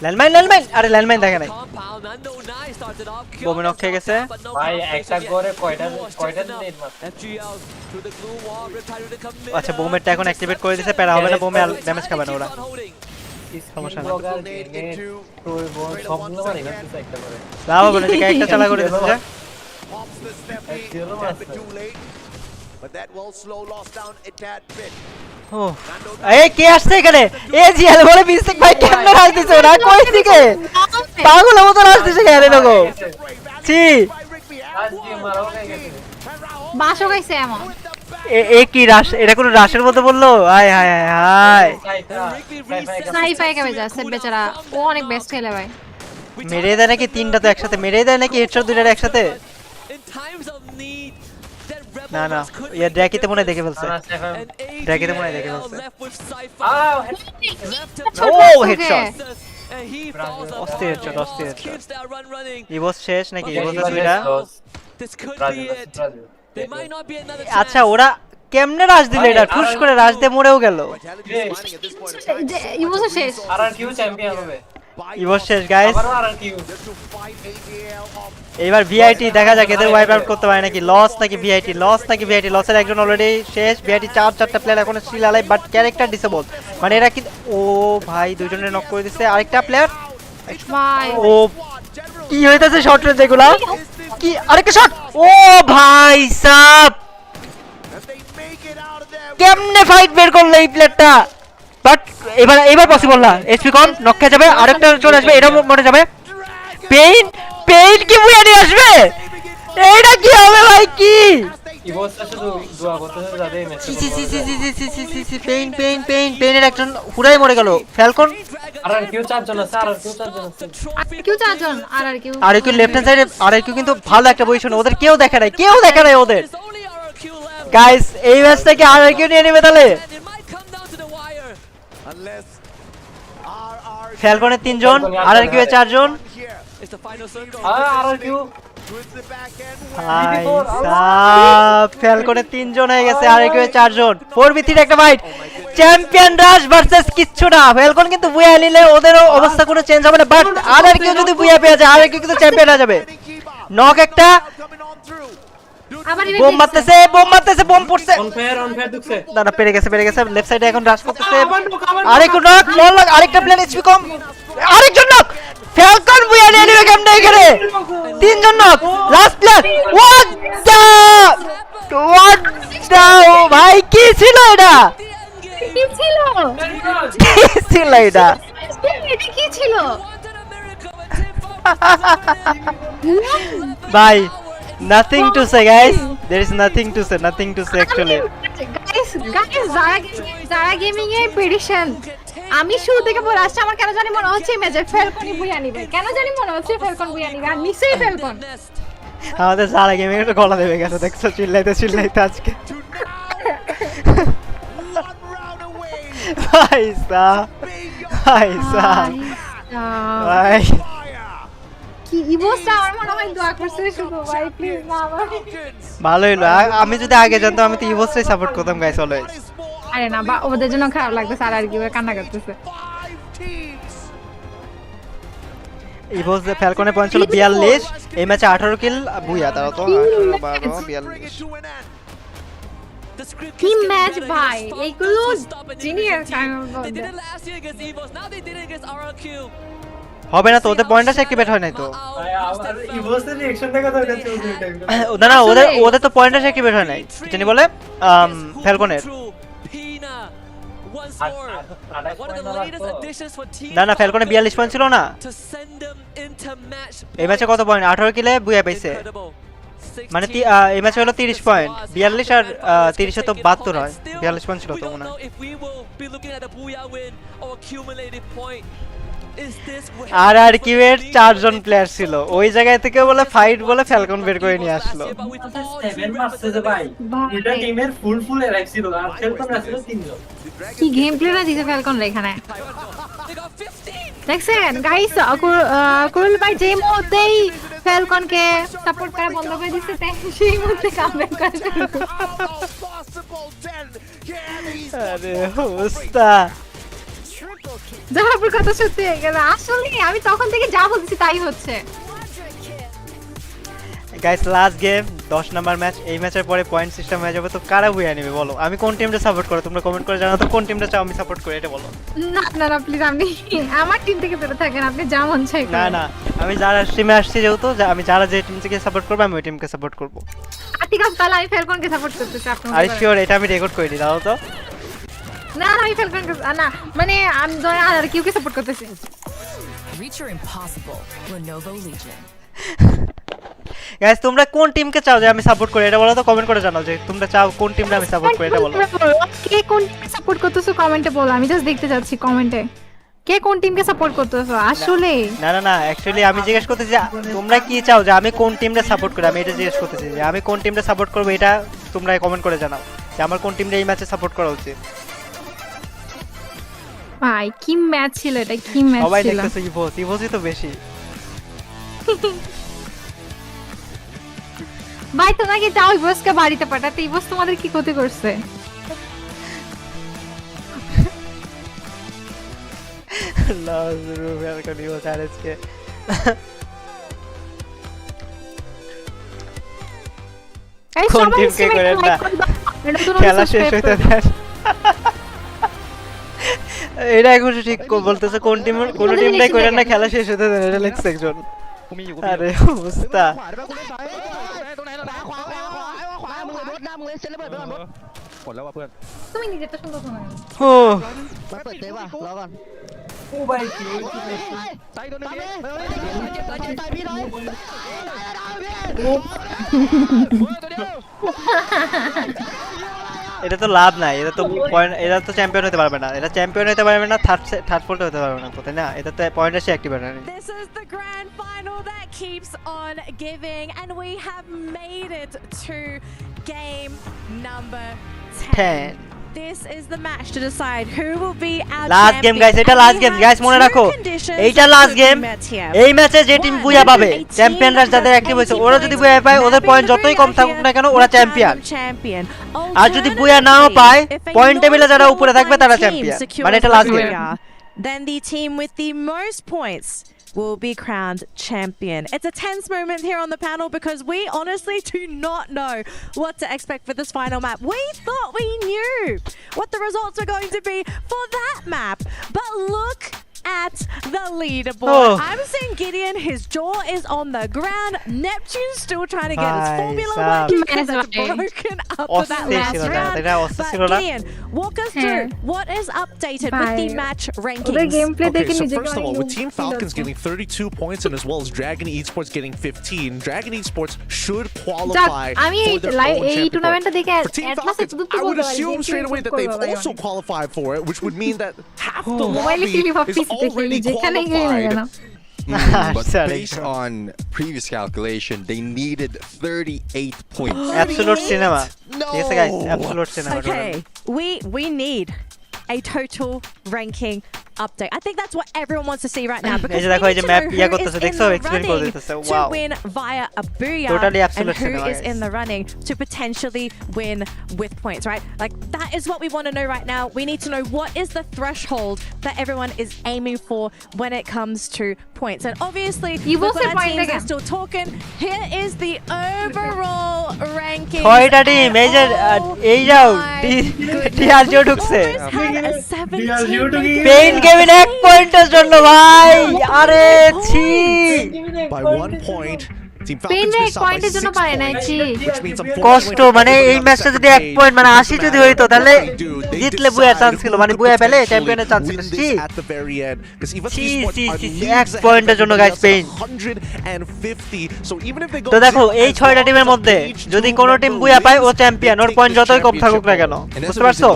ল্যান্ডমাইন আরে ল্যান্ডমাইন দেখে নাই, বোমে নক খেয়ে গেছে ভাই। একটা করে কয়টা নেট মারছে। আচ্ছা বোমেরটা এখন অ্যাক্টিভেট করে দিয়েছে, প্যারা হবে না, বোমে ড্যামেজ খাবে না ওরা, সমস্যা নেই। লাভ হবে না, ঠিক একটা চালা করে দিচ্ছে। এই কে আসছে এখানে, এ জিএল বলে মিস্টেক ভাই, কেমনে রাজ দিছে ওরা, কই থেকে পাগলের মতো রাজ দিছে কেন লোক, ছি বাসো গাইছে এমন। এ কি রাশ, এটা কোন রাশের মতো বললো, হায় হায় হায়। স্নাইপার কেমন যাচ্ছে বেচারা, ও অনেক বেস্ট খেলে ভাই। মেরে দেয় নাকি তিনটা তো একসাথে, মেরে দেয় নাকি হেডশট দুইটা একসাথে। না না ইয়া ড্র্যাকিতে মনে দেখে ফেলছে, ড্র্যাকিতে মনে দেখে ফেলছে। ও হেডশট, অস্থির হেডশট। ইভোস শেষ নাকি, ইভোস দুইটা। আচ্ছা ওরা কেমনে রাশ দিলে, এটা ঠুস করে রাশ দিয়ে মরেও গেল। ইভোস শেষ, আর কিউ চ্যাম্পিয়ন হবে। ইভোস শেষ গাইস। এবার ভিআইটি দেখা যাক এদের ওয়াইপ আউট করতে পারে নাকি। লস নাকি ভিআইটি, লসের একজন অলরেডি শেষ। ভিআইটি চারটা প্লেয়ার এখন still alive, but character disable, মানে এরা কি। ও ভাই দুইজনের নক করে দিচ্ছে, আরেকটা প্লেয়ার। ভাই ও কি হইতাছে শর্ট রেঞ্জ এগুলা, কি আরেকটা শট ও ভাই সাব কেমনে ফাইট বের করলো এই প্লেয়ারটা বাট এবার পসিবল না এইচপি কম নক খেয়ে যাবে আরেকটা চলে আসবে এটা মরে যাবে পেইন পেইন কি বুয়া নিয়ে আসবে এইটা কি হবে ভাই কি পেইন পেইন পেইন পেইনের একজন হুড়াই মরে গেল ফ্যালকন আর কিউ চারজন আছে আর কিউ লেফট হ্যান্ড সাইডে আর কিউ কিন্তু ভালো একটা পজিশন ওদের কেউ দেখে নাই ওদের গাইস এই ম্যাচটাকে আর কিউ নিয়ে নেবে তাহলে ফ্যালকনের 3 জন আর কিউ এর 4 জন ভাই সাব ফ্যালকনের 3 জন হয়ে গেছে আর কিউ এর 4 জন 4v3 একটা ফাইট চ্যাম্পিয়ন রাশ ভার্সেস কিচ্ছু না ফ্যালকন কিন্তু বুয়া নিলে ওদেরও অবস্থা কোনো চেঞ্জ হবে না বাট আর কিউ যদি বুয়া পেয়ে যায় আর কিউ কিন্তু চ্যাম্পিয়ন হয়ে যাবে নক একটা বোম মারতেছে বোম পড়ছে অনফেয়ার ঢুকছে না পেরে গেছে লেফট সাইডে এখন রাশ করতেছে আরেকটু নক বল লক আরেকটা প্লেন এইচপি কম আরেকজন নক ফ্যালকন বুয়া নিয়ে নেবে কেমনে এখানে 3 জন knock last player what the ভাই কি ছিল এটা ভাই nothing to say guys there is nothing to say actually যারা গেমিং এর প্রেডিকশন আমি শুরু থেকে বলে আসছি আমার কেন জানি মনে হচ্ছে ম্যাচে ফ্যালকনই বুয়া নিবে কেন জানি মনে হচ্ছে ফ্যালকন বুয়া নিবে আর নিশ্চয়ই ফ্যালকন আমাদের যারা গেমিং এর গলা দেবে গেছে দেখছো চিল্লাইতে আজকে ভাই কি ইভোসটা আমার মনে হয় দোয়া করছে শুধু ভাই প্লিজ না ভালো হলো আমি যদি আগে জানতাম আমি তো ইভোসটাই সাপোর্ট করতাম গাইস অলওয়েজ আরে না বা ওদের জন্য খারাপ লাগতেছে আর কি কান্না করতেছে ইভোস ফ্যালকনের পয়েন্ট ছিল 42 এই ম্যাচে 18 কিল বুয়া তারা তো 18 12 42 কি ম্যাচ ভাই এইগুলো জিনিয়াস হবে না তো ওদের পয়েন্ট আছে অ্যাক্টিভেট হয় নাই তো ইভোসের রিঅ্যাকশন দেখা দরকার ছিল ওই টাইমে না ওদের তো পয়েন্ট আছে অ্যাক্টিভেট হয় নাই কি জানি বলে ফ্যালকনের না ফ্যালকনে 42 পয়েন্ট ছিল না এই ম্যাচে কত পয়েন্ট 18 কিলে বুয়া পাইছে মানে এই ম্যাচে হলো 30 পয়েন্ট 42 আর 30 এ তো 72 হয় 42 পয়েন্ট ছিল তো মনে হয় আর কিউ এর 4 জন প্লেয়ার ছিল ওই জায়গা থেকে বলে ফাইট বলে ফ্যালকন বের করে নিয়ে আসলো 7 মারছে যে ভাই এটা টিমের ফুল এরাইভ ছিল আর ফ্যালকন আসছিল 3 জন কি গেম প্লেটা দিছে ফ্যালকন এখানে দেখছেন গাইস কুরুল ভাই যে মুহূর্তেই ফ্যালকনকে সাপোর্ট করা বন্ধ করে দিতে সেই মুহূর্তে কামব্যাক করে আরে অবস্থা জাহাপুর কথা সত্যি হয়ে গেল আসলে আমি তখন থেকে যা বলছি তাই হচ্ছে guys last game 10 number match এই ম্যাচের পরে পয়েন্ট সিস্টেম হয়ে যাবে তো কারা বুয়া নেবে বলো আমি কোন টিমটা সাপোর্ট করব তোমরা কমেন্ট করে জানাও তো কোন টিমটা চাও আমি সাপোর্ট করি এটা বলো না প্লিজ আপনি আমার টিম থেকে দূরে থাকেন আপনি যা মন চাই না আমি যারা টিমে আসছি যেহেতু আমি যারা যে টিম থেকে সাপোর্ট করব আমি ওই টিমকে সাপোর্ট করব ঠিক আছে তাহলে আমি ফ্যালকনকে সাপোর্ট করতেছি আপনারা আর শিওর এটা আমি রেকর্ড করে দিই দাও তো না আমি ফ্যালকনকে না মানে আমি ধরে আর কিউকে সাপোর্ট করতেছি Reach your impossible Lenovo Legion guys তোমরা কোন টিমকে চাও যে আমি সাপোর্ট করি এটা বলো তো কমেন্ট করে জানাও যে তোমরা চাও কোন টিমটা আমি সাপোর্ট করি এটা বলো কে কোন টিমকে সাপোর্ট করতেছো কমেন্টে বলো আমি জাস্ট দেখতে যাচ্ছি কমেন্টে কে কোন টিমকে সাপোর্ট করতেছো আসলে না অ্যাকচুয়ালি আমি জিজ্ঞেস করতেছি তোমরা কি চাও যে আমি কোন টিমটা সাপোর্ট করি আমি এটা জিজ্ঞেস করতেছি যে আমি কোন টিমটা সাপোর্ট করব এটা তোমরা কমেন্ট করে জানাও যে আমার কোন টিমটা এই ম্যাচে সাপোর্ট করা উচিত ভাই কি ম্যাচ ছিল এটা কি ম্যাচ ছিল সবাই দেখতেছে ইভোসই তো বেশি ভাই তোমরা কি চাও ইভোসকে বাড়িতে পাঠাতে ইভোস তোমাদের কি ক্ষতি করছে লাজরু ফ্যালকন ইভোস আরএসকে কোন টিমকে করে না খেলা শেষ হইতে দেন এটা এখন ঠিক বলতেছে কোন টিমটাই করে না খেলা শেষ হতে দেন এটা লেখছে একজন กูมีอยู่ আরে অবস্থা ขวาได้ป่ะกูเล่นซ้ายตรงไหนขวามึงเลยบดหน้ามึงเลยเซ็นระเบิดไปก่อนบดหมดแล้วว่ะเพื่อน তুমি নিজেরটা সুন্দর শোনা ওมันเปิดเตะป่ะรอก่อน ও ভাই কিซ้ายตัวนึงตายพี่หน่อยตัวเดียว এটা তো লাভ নাই, এটা তো পয়েন্ট, এটা তো চ্যাম্পিয়ন হতে পারবে না, এটা চ্যাম্পিয়ন হতে পারবে না, থার্ড ফোল্ট হতে পারবে না, তাই না? এটাতে পয়েন্ট আসে অ্যাক্টিভ হয় না। This is the grand final that keeps on giving, and we have made it to game number 10. This is the match to decide who will be our last game guys, এটা last game guys, মনে রাখো এইটা last game. এই ম্যাচে যে team বুয়া পাবে, চ্যাম্পিয়নরা যাদের অ্যাক্টিভ হয়েছে ওরা যদি বুয়া পায়, ওদের পয়েন্ট যতই কম থাকুক না কেন ওরা চ্যাম্পিয়ন। আর যদি বুয়া নাও পায়, পয়েন্ট টেবিলে যারা উপরে থাকবে তারা চ্যাম্পিয়ন, মানে এটা last game. Then the team with the most points will be crowned champion. It's a tense moment here on the panel because we honestly do not know what to expect for this final map. We thought we knew what the results were going to be for that map, but look at the leaderboard. I'm seeing Gideon, his jaw is on the ground. Neptune's still trying to get his formula working because it's broken up for that last round. But Gideon, walk us through what is updated with the match rankings. Okay, so first of all, with Team Falcons getting 32 points and as well as Dragon Esports getting 15, Dragon Esports should qualify for their own championship. For Team Falcons, I would assume straight away that they've also qualified for it, which would mean that half the lobby is already qualified. But based on previous calculation, they needed 38 points. Absolute cinema. No. Yes, guys, absolute cinema. Okay, we need a total ranking update. I think that's what everyone wants to see right now because we need to know who is in the running to win via a booyah and who is in the running to potentially win with points, right? Like that is what we want to know right now. We need to know what is the threshold that everyone is aiming for when it comes to points. And obviously, our teams are still talking. Here is the overall ranking. Kevin 1 পয়েন্টের জন্য ভাই, আরে ছি, by 1 point. Team Falcons missed out by 6 points, which means কষ্ট, মানে এই ম্যাচটা যদি 1 পয়েন্ট মানে 80 যদি হইতো তাহলে জিতলে বুয়ার চান্স ছিল, মানে বুয়া পেলে চ্যাম্পিয়নের চান্স ছিল। ছি at the very end because even ছি, Esports ছি, are 1 পয়েন্টের জন্য guys pain. 150, so even if they go তো দেখো এই 6টা টিমের মধ্যে যদি কোন টিম বুয়া পায় ও চ্যাম্পিয়ন, ওর পয়েন্ট যতই কম থাকুক না কেন, বুঝতে পারছো?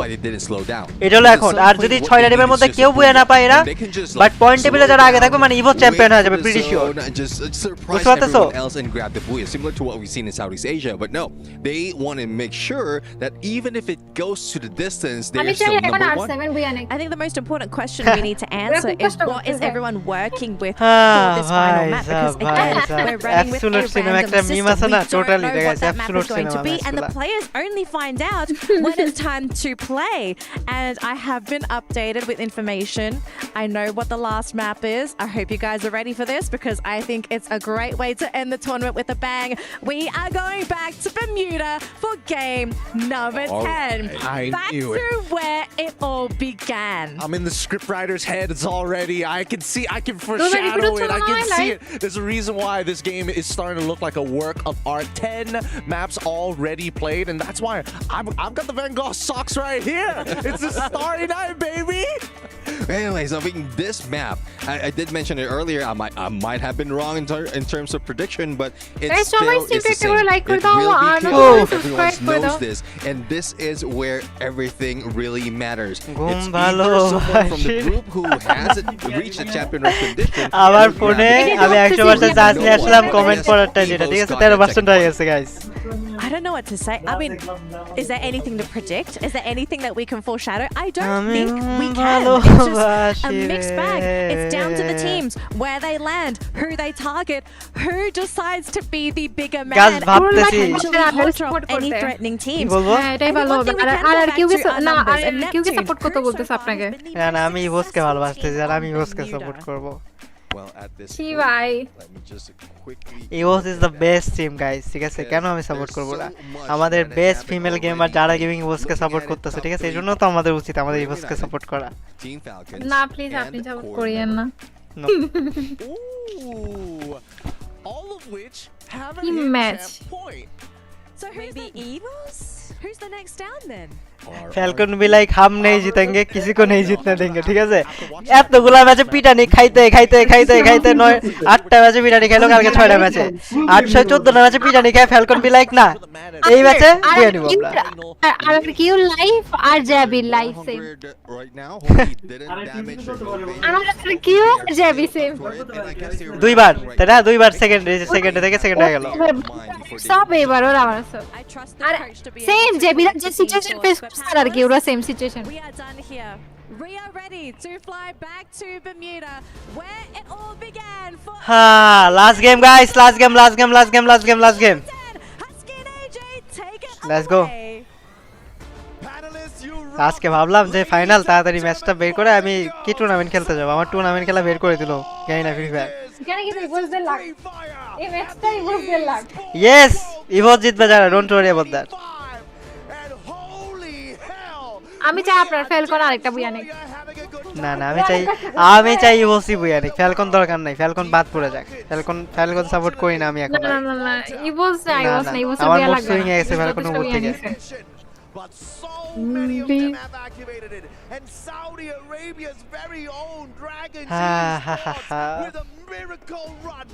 এটা হলো এখন। আর যদি 6টা টিমের মধ্যে কেউ বুয়া না পায় এরা, বাট পয়েন্ট টেবিলে যারা আগে থাকবে মানে ইভো চ্যাম্পিয়ন হয়ে যাবে প্রিটি শিওর, বুঝতে পারছো? And grab the buoy, similar to what we've seen in Southeast Asia. But no, they want to make sure that even if it goes to the distance, they're still number one. I think the most important question we need to answer is what is everyone working with for this final map? Because again, we're running with a random system. We don't know what that map is going to be, and the players only find out when it's time to play. And I have been updated with information. I know what the last map is. I hope you guys are ready for this because I think it's a great way to end the tournament with a bang. We are going back to Bermuda for game number 10. Back to where it all began. I'm in the scriptwriter's heads already. I can foreshadow it. I can see it. There's a reason why this game is starting to look like a work of art. 10 maps already played, and that's why I've got the Van Gogh socks right here. It's a starry night, baby. Anyways, I think this map, I did mention it earlier. I might have been wrong in terms of prediction, but it's still it's the same. It will be clear. Everyone knows this, and this is where everything really matters. It's either someone from the group who hasn't reached the champion condition. আমার ফোনে আমি 100% charge নিয়ে আসলাম comment পড়াটা যেটা, ঠিক আছে? 13% হয়ে গেছে guys. I don't know what to say. I mean, is there anything to predict? Is there anything that we can foreshadow? I don't think we can. It's just a mixed bag. It's down to the teams, where they land, who they target, who decides to be the bigger man, and potentially hot drop any threatening teams. এটাই ভালো হবে। আর কেউ কে support করতে বলতেছে আপনাকে? না আমি ইভোসকে ভালোবাসতেছি, আর আমি ইভোসকে সাপোর্ট করব। Well, at this point, let me just quickly. EVOS is the best team, guys. ঠিক আছে, কেন আমি সাপোর্ট করব না? আমাদের বেস্ট ফিমেল গেমার যারা গেমিং ইভোসকে সাপোর্ট করতেছে, ঠিক আছে? এজন্য তো আমাদের উচিত আমাদের ইভোসকে সাপোর্ট করা। না প্লিজ আপনি সাপোর্ট করিয়েন না। which have a Team hit match. champ point. So who's the Evos? Who's the next down then? Falcon be like হাম নেই জিতেंगे किसी को नहीं जीतने देंगे ঠিক আছে এতগুলা ম্যাচে পিটানি খাইতে খাইতে খাইতে খাইতে 8টা ম্যাচে পিটানি খাইলো কালকে 6টা ম্যাচে 814টা ম্যাচে পিটানি খায় ফ্যালকন বি লাইক না এই ম্যাচে বুয়া নিব আমরা আর কিউ লাইভ আর Jabi live same Right now, Holy didn't damage the আমার কিউ জ্যাবি সেম দুইবার তাই না দুইবার সেকেন্ড থেকে সেকেন্ড হয়ে গেল সব এবার ওরা আমার সব I trust the আর coach to be same able to জ্যাবি manage যে the situation Esports, face but করছে আর কি ওরা same situation we are done here. We are ready to fly back to Bermuda, where it all began for হ্যাঁ last game guys last game Husky and AJ. Take it Let's go. away. আজকে ভাবলাম যে final তাড়াতাড়ি ম্যাচটা বের করে আমি কি টুর্নামেন্ট খেলতে যাব আমার টুর্নামেন্ট খেলা বের করে দিল জানি না ফ্রি ফায়ার এখানে কি ইভোস দের লাগ এই ম্যাচটা ইভোস দের লাগ ইয়েস ইভোস জিতবে যারা ডোন্ট ওয়ারি অ্যাবাউট দ্যাট আমি চাই আপনার ফেল করা আরেকটা বুয়া নেই না না আমি চাই ইভোসই বুয়া নেই ফ্যালকন দরকার নাই ফ্যালকন বাদ পড়ে যাক ফ্যালকন সাপোর্ট করি না আমি এখন না না না ইভোস না ইভোস আমার বুয়া মুড লাগবে সুইং এ গেছে ফ্যালকন উপর থেকে But so many of them have activated it, and Saudi Arabia's very own Dragon Esports with a miracle run.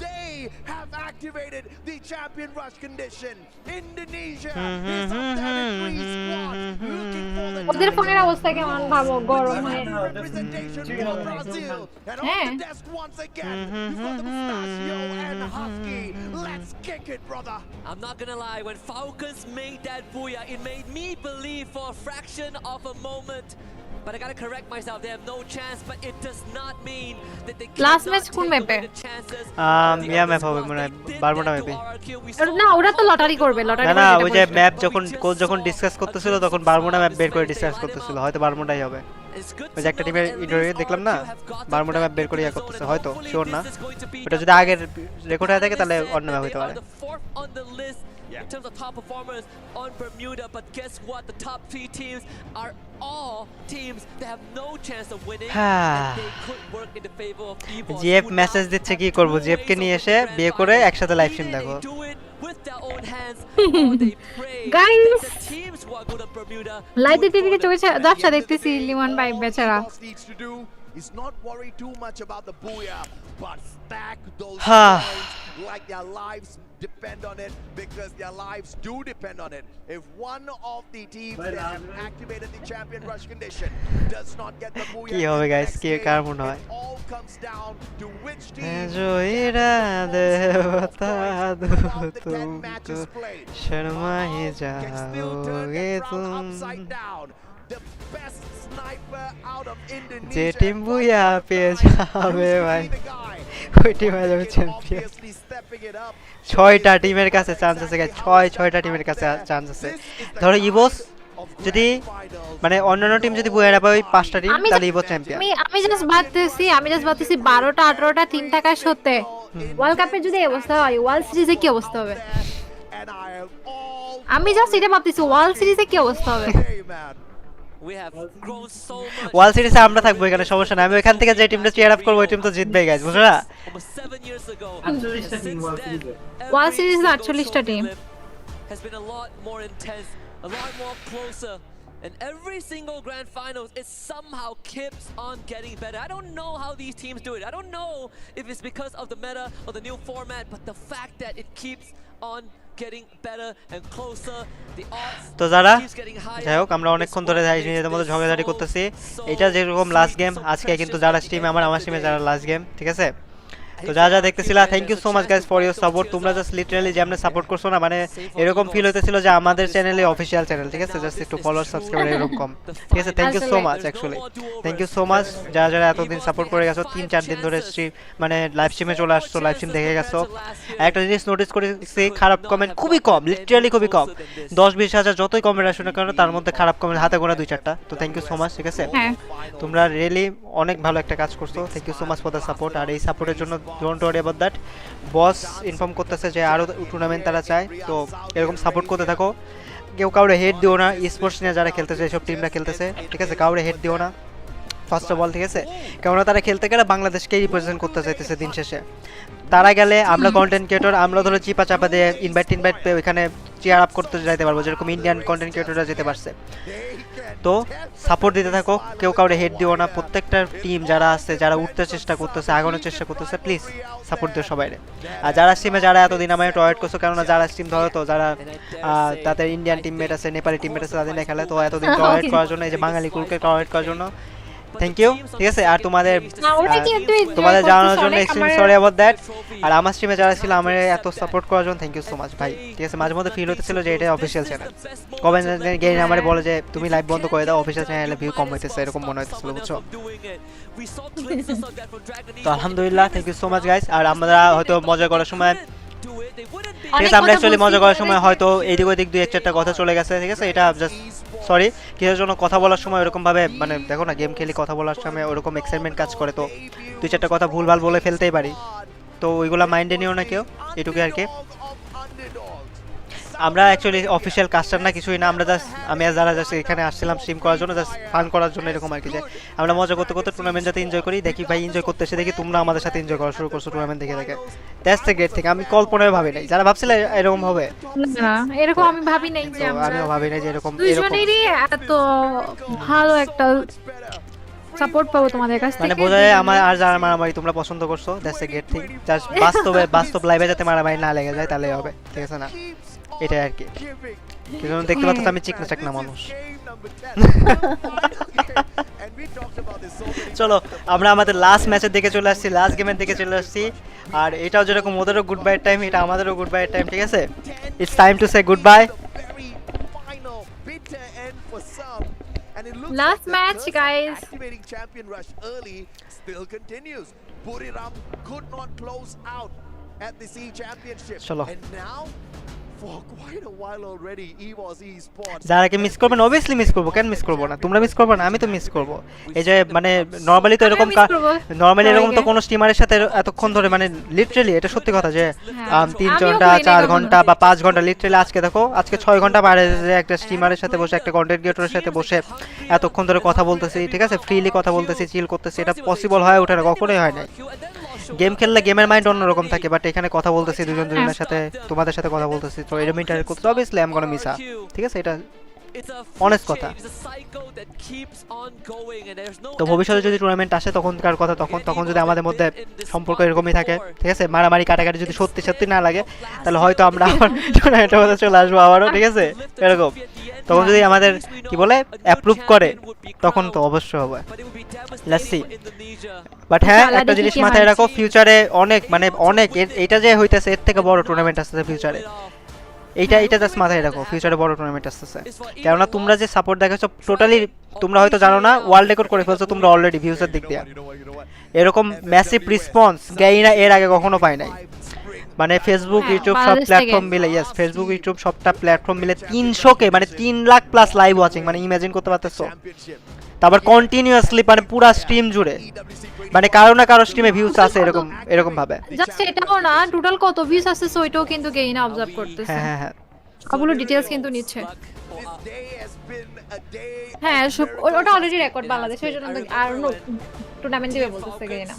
They have activated the champion rush condition. Indonesia is up there in 3 squads, looking for the ওদের ফোনের অবস্থা কেমন ভাবো গরম হয়ে representation for Brazil. And on the desk once again, you've got the Mustachio and Husky. Let's kick it, brother. I'm not gonna lie, when Falcons made that booyah, it made me believe for a fraction of a moment. But I gotta correct myself, they have no chance, but it does not mean that they Last cannot match কোন take ম্যাপে away the chances. Yeah map হবে মনে হয় Bermuda ম্যাপে না ওরা তো lottery করবে লটারি না না ওই যে ম্যাপ কোচ যখন ডিসকাস করতেছিল তখন বারমুডা ম্যাপ বের করে ডিসকাস করতেছিল হয়তো বারমুডাই হবে ওই যে একটা টিমের ইন্টারভিউ দেখলাম না বারমুডা ম্যাপ বের করে ইয়া করতেছে হয়তো শিওর না ওটা যদি আগের রেকর্ড হয়ে থাকে তাহলে অন্য ম্যাপ হতে পারে In terms of top performers on Bermuda, but guess what? The top 3 teams are all teams that have no chance of winning, and they could work in the favor of Esports. GF message দিচ্ছে কি করব GF কে নিয়ে এসে বিয়ে করে একসাথে live stream দেখো With their own hands, guys teams who are good at Bermuda. Live দিকে চোখে দশটা দেখতেছি লিমন ভাই বেচারা Is not worry too much about the booyah, but stack those points like their lives depend on it, because their lives do depend on it. If one of the teams that have activated the champion rush condition does not get the booyah, কি হবে guys কি কার মনে হয় it all comes down to which team জয়রা দেবতা দু তুমকো শর্মাই যাওগে তুম the best sniper out of Indonesia. যে team বুয়া পেয়ে যাবে ভাই ওই টিম হয়ে যাবে চ্যাম্পিয়ন 6টা টিমের কাছে চান্স আছে গাইস 6টা টিমের কাছে চান্স আছে ধরো ইভোস যদি মানে অন্যান্য টিম যদি বুয়া না পায় 5টা টিম তাহলে ইভোস চ্যাম্পিয়ন আমি জাস্ট ভাবতেছি 12টা 18টা টিম থাকা সত্ত্বে ওয়ার্ল্ড কাপে যদি এই অবস্থা হয় ওয়ার্ল্ড সিরিজে কি অবস্থা হবে আমি জাস্ট এটা ভাবতেছি ওয়ার্ল্ড সিরিজে কি অবস্থা হবে We have grown so much. World সিরিজে আমরা থাকবো এখানে সমস্যা নাই আমি এখান থেকে যে টিমটা চিয়ার আপ করব ওই টিম তো জিতবেই গাইস বুঝছো না Almost 7 years ago. World series 48টা team has been a lot more intense, a lot more closer. And every single grand finals, it somehow keeps on getting better. I don't know how these teams do it. I don't know if it's because of the meta or the new format, but the fact that it keeps on getting better and closer, the odds তো যারা keeps getting higher. যাই হোক আমরা অনেকক্ষণ ধরে নিজেদের মধ্যে ঝগড়াঝাটি করতেছি এটা যেরকম লাস্ট গেম আজকে কিন্তু যারা স্ট্রিমে আমার স্ট্রিমে যারা লাস্ট গেম ঠিক আছে তো যা দেখতেছিলা thank you so much guys for your support তোমরা জাস্ট লিটারালি যে আমরা সাপোর্ট করছো না মানে এরকম ফিল হইতেছিল যে আমাদের চ্যানেলে অফিশিয়াল চ্যানেল ঠিক আছে জাস্ট একটু ফলোয়ার সাবস্ক্রাইবার এরকম ঠিক আছে thank you so much actually thank you so much যারা এতদিন সাপোর্ট করে গেছো 3-4 দিন ধরে স্ট্রিম মানে লাইভ স্ট্রিমে চলে আসছো লাইভ স্ট্রিম দেখে গেছো একটা জিনিস নোটিস করেছি খারাপ কমেন্ট খুবই কম লিটারালি খুবই কম 10-20 হাজার যতই কমেন্ট আসুক না কেন তার মধ্যে খারাপ কমেন্ট হাতে গোনা 2-4টা তো থ্যাংক ইউ সো মাচ ঠিক আছে তোমরা রিয়েলি অনেক ভালো একটা কাজ করছো thank you so much for the support আর এই সাপোর্টের জন্য don't worry about that boss inform করতেছে যে আরো টুর্নামেন্ট তারা চায় তো এরকম সাপোর্ট করতে থাকো কেউ কাউরে হেড দিও না স্পোর্টস নিয়ে যারা খেলতেছে এসব টিমরা খেলতেছে ঠিক আছে কাউরে হেড দিও না ফার্স্ট অফ অল, ঠিক আছে? কেননা তারা খেলতে গেলে বাংলাদেশকেই রিপ্রেজেন্ট করতে চাইতেছে দিন শেষে। তারা গেলে আমরা কন্টেন্ট ক্রিয়েটর, আমরা ধরো চিপা চাপা দিয়ে ইনভাইট পেয়ে ওইখানে চেয়ার আপ করতে যাইতে পারবো, যেরকম ইন্ডিয়ান কন্টেন্ট ক্রিয়েটররা যেতে পারছে। তো সাপোর্ট দিতে থাকো, কেউ কাউরে হেড দিও না। প্রত্যেকটা টিম যারা আছে, যারা উঠতে চেষ্টা করতেছে, আগানোর চেষ্টা করতেছে, প্লিজ সাপোর্ট দিও সবাইরে। আর যারা স্ট্রিমে যারা এতদিন আমায় টয়েট করছো, কেননা যারা স্ট্রিম ধরো তো যারা তাদের ইন্ডিয়ান টিমমেট আছে, নেপালি টিমমেট আছে, তাদের নিয়ে খেলে, তো এতদিন টয়েট করার জন্য, এই যে বাঙালি কুলকে টয়েট করার জন্য থ্যাংক ইউ, ঠিক আছে? আর তোমাদের জানানোর জন্য এক্সট্রিম সরি অ্যাবাউট দ্যাট। আর আমার স্ট্রিমে যারা ছিল আমার এত সাপোর্ট করার জন্য থ্যাংক ইউ সো মাচ ভাই, ঠিক আছে? মাঝে মধ্যে ফিল হতেছিল যে এটা অফিসিয়াল চ্যানেল, কবে গেইন আমার বলে যে তুমি লাইভ বন্ধ করে দাও, অফিসিয়াল চ্যানেলে ভিউ কম হইতেছে, এরকম মনে হইতেছিল, বুঝছো? তো আলহামদুলিল্লাহ, thank you so much guys. আর আমরা হয়তো মজা করার সময়, ঠিক আছে, আমরা অ্যাকচুয়ালি মজা করার সময় হয়তো এইদিক ওইদিক দুই এক চারটা কথা চলে গেছে, ঠিক আছে? এটা জাস্ট সরি, কিসের জন্য কথা বলার সময় ওরকম ভাবে, মানে দেখো না গেম খেলি, কথা বলার সময় ওরকম এক্সাইটমেন্ট কাজ করে, তো দুই চারটা কথা ভুলভাল বলে ফেলতেই পারি, তো ওইগুলা মাইন্ডে নিও না কেউ, এটুকুই আর কি। আমরা অ্যাকচুয়ালি অফিসিয়াল কাস্টমার না, কিছুই না, আমরা জাস্ট আমি যারা জাস্ট এখানে আসছিলাম স্ট্রিম করার জন্য, জাস্ট ফান করার জন্য, এরকম আর কি, যে আমরা মজা করতে করতে টুর্নামেন্ট যাতে এনজয় করি, দেখি ভাই এনজয় করতে এসে দেখি তোমরা আমাদের সাথে এনজয় করা শুরু করছো টুর্নামেন্ট দেখে দেখে। That's the great thing. আমি কল্পনায় ভাবি নাই, যারা ভাবছিল এরকম হবে, না এরকম আমি ভাবি নাই যে আমিও ভাবি নাই যে এরকম দুইজনেরই এত ভালো একটা সাপোর্ট পাবো তোমাদের কাছ থেকে, মানে বোঝা যায় আমার আর যারা মারামারি তোমরা পছন্দ করছো, that's the great thing. Just বাস্তব লাইভে যাতে মারামারি না লেগে যায় তাহলে হবে, ঠিক আছে না? এটাই আর কি। কিন্তু দেখতে পাচ্ছ আমি চিকনা চাকনা মানুষ। চলো আমরা আমাদের লাস্ট ম্যাচের দিকে চলে আসছি, লাস্ট গেমের দিকে চলে আসছি। আর এটাও যেরকম ওদেরও গুড বাই টাইম, এটা আমাদেরও গুড বাই টাইম, ঠিক আছে? It's time to say good bye. Last match, guys. Activating champion rush early still continues. Buriram could not close out at the C championship. And now for quite a while already, EVOS Esports. যারা কি miss করবেন, obviously miss করবো, কেন miss করবো না? তোমরা miss করবে না, আমি তো মিস করবো। এই যে মানে নরমালি তো এরকম তো কোনো স্ট্রিমারের সাথে এতক্ষণ ধরে, মানে লিটারালি এটা সত্যি কথা যে 3 ঘন্টা 4 ঘন্টা বা 5 ঘন্টা, লিটারালি আজকে দেখো আজকে 6 ঘন্টা পারে যে একটা স্ট্রিমারের সাথে বসে, একটা কন্টেন্ট ক্রিয়েটরের সাথে বসে এতক্ষণ ধরে কথা বলতেছি, ঠিক আছে? ফ্রিলি কথা বলতেছি, চিল করতেছি, এটা পসিবল হয়ে ওঠে না, কখনোই হয় না। গেম খেললে গেমের মাইন্ড অন্যরকম থাকে, বাট এখানে কথা বলতেছি দুজন দুজনের সাথে, তোমাদের সাথে কথা বলতেছি, তো এরকম ইন্টারেক্ট করতে obviously I am gonna miss uh, ঠিক আছে? এটা অনেস্ট কথা। তো ভবিষ্যতে যদি টুর্নামেন্ট আসে তখনকার কথা, তখন যদি আমাদের মধ্যে সম্পর্ক এরকমই থাকে, ঠিক আছে? মারামারি কাটাকাটি যদি সত্যি সত্যি না লাগে, তাহলে হয়তো আমরা আবার টুর্নামেন্টের মধ্যে চলে আসবো আবারও, ঠিক আছে? এরকম তখন যদি আমাদের কি বলে অ্যাপ্রুভ করে, তখন তো অবশ্যই হবে। Let's C. বাট হ্যাঁ, একটা জিনিস মাথায় রাখো, ফিউচারে অনেক মানে অনেক এটা যে হইতেছে এর থেকে বড় টুর্নামেন্ট আসতেছে ফিউচারে। এটা জাস্ট মাথায় রাখো, ফিউচারে বড় টুর্নামেন্ট আসতেছে। কেননা তোমরা যে সাপোর্ট দেখাচ্ছ টোটালি, তোমরা হয়তো জানো না, ওয়ার্ল্ড রেকর্ড করে ফেলছো তোমরা অলরেডি ভিউজের দিক দিয়ে। এরকম ম্যাসিভ রেসপন্স গাইনা এর আগে কখনো পায় নাই। মানে ফেসবুক, ইউটিউব সব প্ল্যাটফর্ম মিলে, ইয়েস ফেসবুক, ইউটিউব সবটা প্ল্যাটফর্ম মিলে 300K মানে 3 লাখ প্লাস লাইভ ওয়াচিং, মানে ইমাজিন করতে পারতেছো? তারপর কন্টিনিউয়াসলি মানে পুরো স্ট্রিম জুড়ে, মানে কারো না কারো স্ট্রিমে ভিউজ আছে এরকম ভাবে। জাস্ট এটাও না, টোটাল কত ভিউজ আছে ওইটাও কিন্তু গেইন অবজার্ভ করতেছে। হ্যাঁ হ্যাঁ, সবগুলো ডিটেইলস কিন্তু নিচ্ছে। হ্যাঁ ওটা অলরেডি রেকর্ড বাংলাদেশের জন্য, আর টুর্নামেন্ট দিবে বলতেছে গেইনা।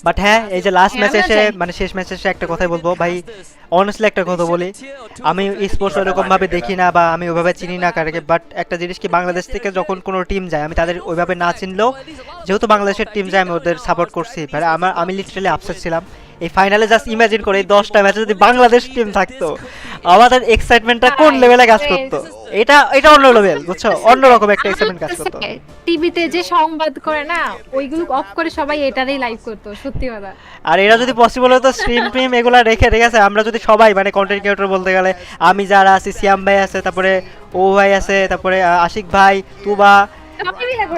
বাট হ্যাঁ, এই যে লাস্ট ম্যাচ এসে মানে শেষ ম্যাচ এসে একটা কথাই বলবো ভাই, অনেস্টলি একটা কথা বলি, আমি স্পোর্টস এরকম ভাবে দেখি না বা আমি ওইভাবে চিনি না কারকে, বাট একটা জিনিস কি, বাংলাদেশ থেকে যখন কোনো টিম যায় আমি তাদের ওইভাবে না চিনলেও যেহেতু বাংলাদেশের টিম যায় আমি ওদের সাপোর্ট করছি। আমি লিটারালি আপসেট ছিলাম এই ফাইনালে। জাস্ট ইমাজিন করে এই 10টা ম্যাচে যদি বাংলাদেশ টিম থাকতো, আমাদের এক্সাইটমেন্টটা কোন লেভেলে কাজ করতো। এটা অন্য লেভেল, বুঝছো? অন্যরকম একটা এক্সাইটমেন্ট কাজ করতো। টিভিতে যে সংবাদ করে না, ওইগুলো অফ করে সবাই এটারই লাইভ করতো, সত্যি কথা। আর এরা যদি পসিবল হতো স্ট্রিম এগুলা রেখে, ঠিক আছে, আমরা যদি সবাই মানে কন্টেন্ট ক্রিয়েটর বলতে গেলে আমি যারা আছি, সিয়াম ভাই আছে, তারপরে ও ভাই আছে, তারপরে আশিক ভাই, তুবা,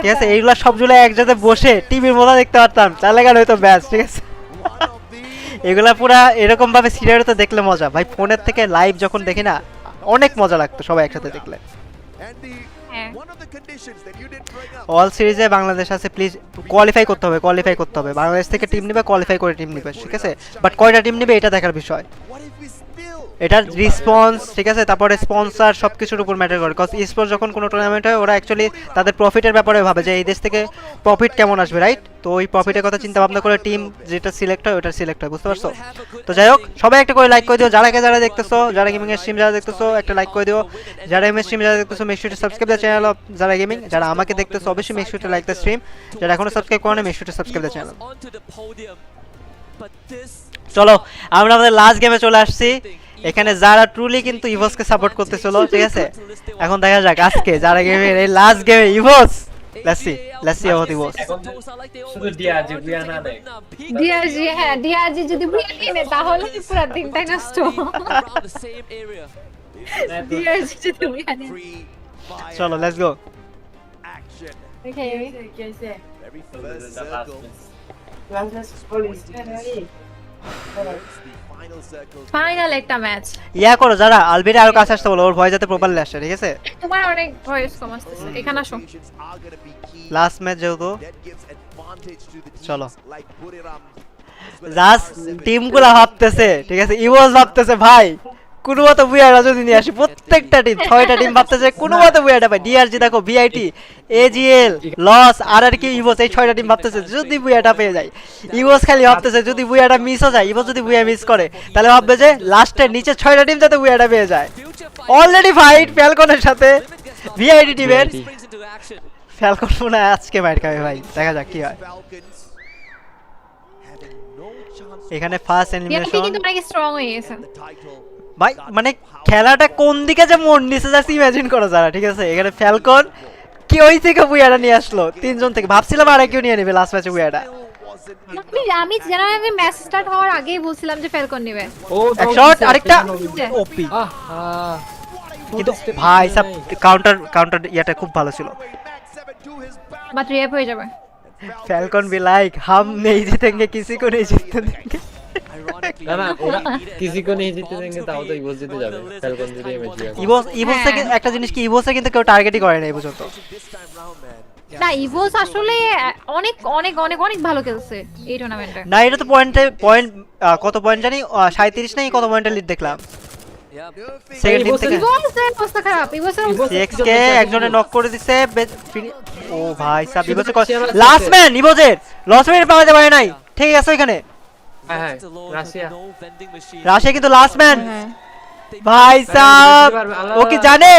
ঠিক আছে, এইগুলা সবগুলো একসাথে বসে টিভির মজা দেখতে পারতাম, তাহলে গেল হয়তো ব্যাস, ঠিক আছে? এগুলা পুরা এরকম ভাবে সিরিয়ালে তো দেখলে মজা ভাই, ফোনের থেকে লাইভ যখন দেখি না অনেক মজা লাগতো সবাই একসাথে দেখলে। অল সিরিজে বাংলাদেশ আছে, প্লিজ কোয়ালিফাই করতে হবে, বাংলাদেশ থেকে টিম নিবে, কোয়ালিফাই করে টিম নিবে, ঠিক আছে? বাট কয়টা টিম নিবে এটা দেখার বিষয়। এটার রেসপন্স ঠিক আছে, তারপরে স্পন্সর সবকিছুর উপর ম্যাটার করে। কজ স্পোর্টস যখন কোনো টুর্নামেন্ট হয় ওরা অ্যাকচুয়ালি তাদের প্রফিটের ব্যাপারে ভাবে যে এই দেশ থেকে প্রফিট কেমন আসবে, রাইট? তো ওই প্রফিটের কথা চিন্তা ভাবনা করে টিম যেটা সিলেক্ট হয় ওটা সিলেক্ট হয়, বুঝতে পারছো? তো যাই হোক, সবাই একটা করে লাইক করে দিও, যারা দেখতেছো, যারা গেমিং এর স্ট্রিম যারা দেখতেছো একটা লাইক করে দিও, যারা এমএস স্ট্রিম যারা দেখতেছো make sure to subscribe the channel of যারা গেমিং, যারা আমাকে দেখতেছো অবশ্যই make sure to like the stream, যারা এখনো সাবস্ক্রাইব করেনি make sure to subscribe the channel. চলো আমরা আমাদের লাস্ট গেমে চলে আসছি। এখানে যারা ট্রুলি কিন্তু ইভোসকে সাপোর্ট করতেছিল, ঠিক আছে? এখন দেখা যাক আজকে যারা গেমের এই লাস্ট গেমে ইভোস, লেটস সি অবাউট ইভোস। শুধু ডিআরজি বুয়া না দেয়। ডিআরজি, হ্যাঁ ডিআরজি যদি বুয়া কিনে তাহলে পুরো দিনটাই নষ্ট। ডিআরজি যদি বুয়া নেয়। চলো লেটস গো। ওকে ফাইনাল একটা ম্যাচ। ইয়া করো যারা আলবিরা আরো কাছে আসতে বলো, ওর ভয় যাতে প্রপারলি আসে, ঠিক আছে? তোমার অনেক ভয়েস কম আসছে, এখানে আসো। লাস্ট ম্যাচ যেহেতু, চলো। জাস্ট টিমগুলো ভাবতেছে, ঠিক আছে? ইভোস ভাবতেছে ভাই কোনো মতো বুয়াটা যদি নিয়ে আসি, প্রত্যেকটা টিম 6টা টিম ভাবতেছে কোনো মতো বুয়াটা পাই। ডিআরজি দেখো, ভিআইটি, এজিএল, লস, আরআরকিউ, ইভোস, এই 6টা টিম ভাবতেছে যদি বুয়াটা পেয়ে যায়। ইভোস খালি ভাবতেছে যদি বুয়াটা মিস হয়ে যায়, ইভোস যদি বুয়া মিস করে তাহলে ভাববে যে লাস্টের নিচে 6টা টিম যাতে বুয়াটা পেয়ে যায়। অলরেডি ফাইট ফ্যালকনের সাথে ভিআইটি টিমের। ফ্যালকন মনে হয় আজকে মাইর খাবে ভাই, দেখা যাক কি হয়। এখানে ফার্স্ট এলিমিনেশন কিন্তু অনেক স্ট্রং হয়ে গেছে ভাই, মানে খেলাটা কোন দিকে যে মোড় নিছে জাস্ট ইমাজিন করো যারা, ঠিক আছে? এখানে ফ্যালকন কি ওই থেকে বুয়াটা নিয়ে আসলো, 3 জন থেকে। ভাবছিলাম আর কেউ নিয়ে নেবে লাস্ট ম্যাচে বুয়াটা। আমি জেনারেলি ম্যাচ স্টার্ট হওয়ার আগেই বলছিলাম যে ফ্যালকন নেবে। ও এক শট, আরেকটা ওপি। কিন্তু ভাই সব কাউন্টার ইয়াটা খুব ভালো ছিল, বাট রিঅ্যাপ হয়ে যাবে। ফ্যালকন বি লাইক হাম नहीं जीतेंगे किसी को नहीं जीतने देंगे। না না ওরা किसी को नहीं जीतने देंगे, তাও তো ইভোস জিতে যাবে ফ্যালকন যদি এই ম্যাচ জিতে। ইভোস থেকে একটা জিনিস কি, ইভোসে কিন্তু কেউ টার্গেটই করে না এই পর্যন্ত। না ইভোস আসলে অনেক অনেক অনেক অনেক ভালো খেলছে এই টুর্নামেন্টে। না এটা তো পয়েন্ট কত পয়েন্ট জানি 37 নাই কত পয়েন্টের লিড দেখলাম সেকেন্ড টিম থেকে। ইভোসের অবস্থা খারাপ, ইভোসের সিএক্সকে একজনে নক করে দিছে। ও ভাই সাব ইভোসে লাস্ট ম্যান, ইভোসের লাস্ট ম্যান পাওয়া যাবে নাই, ঠিক আছে? এখানে হ্যাঁ হ্যাঁ রাশিয়া কিন্তু লাস্ট ম্যান ভাই সাব। ও কি জানে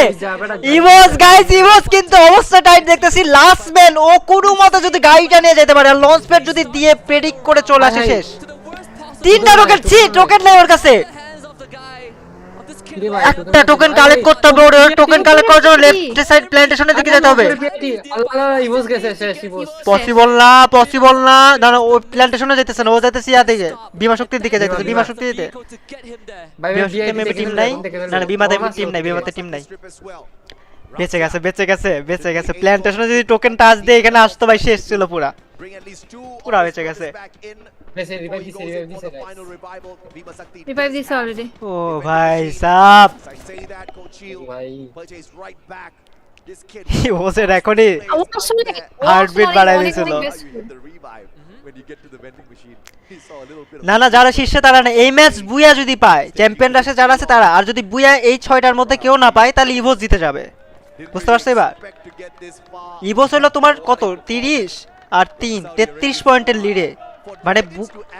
ইভোস গাইস, ইভোস কিন্তু অবস্থা টাইট দেখতেছি। লাস্ট ম্যান ও কোনো মতে যদি গাড়িটা নিয়ে যেতে পারে আর লঞ্চ প্যাড যদি দিয়ে প্রেডিক্ট করে চলে আসে শেষ। 3টা রকেট টোকেন নাই ওর কাছে। একটা টোকেন কালেক্ট করতে হবে, ওর টোকেন কালেক্ট করার জন্য লেফট সাইড প্ল্যান্টেশনের দিকে যেতে হবে। আল্লাহ ইভোস গেছে শেষ ইভোস। পসিবল না দাঁড়া, ও প্ল্যান্টেশনে যাইতেছে না, ও যাইতেছে ইয়া দিকে, বিমা শক্তির দিকে যাইতেছে। বিমা শক্তি দিতে ভাই টিম নাই, না বিমাতে টিম নাই, বিমাতে টিম নাই। বেঁচে গেছে। প্ল্যান্টেশনে যদি টোকেন টাচ দিয়ে এখানে আসতো ভাই শেষ ছিল পুরা বেঁচে গেছে। রিভাইভ দিছে অলরেডি। ও ভাই সাব ওসের এখনই হার্টবিট বাড়াই দিয়েছিল। না যারা শীর্ষে তারা না, এই ম্যাচ বুয়া যদি পায়, চ্যাম্পিয়ন রাশে যারা আছে তারা, আর যদি বুয়া এই 6টার মধ্যে কেউ না পায় তাহলে ইভোস জিতে যাবে, বুঝতে পারছো? এবার ইভোস হলো তোমার কত 30 আর 3 33 পয়েন্টের লিডে, মানে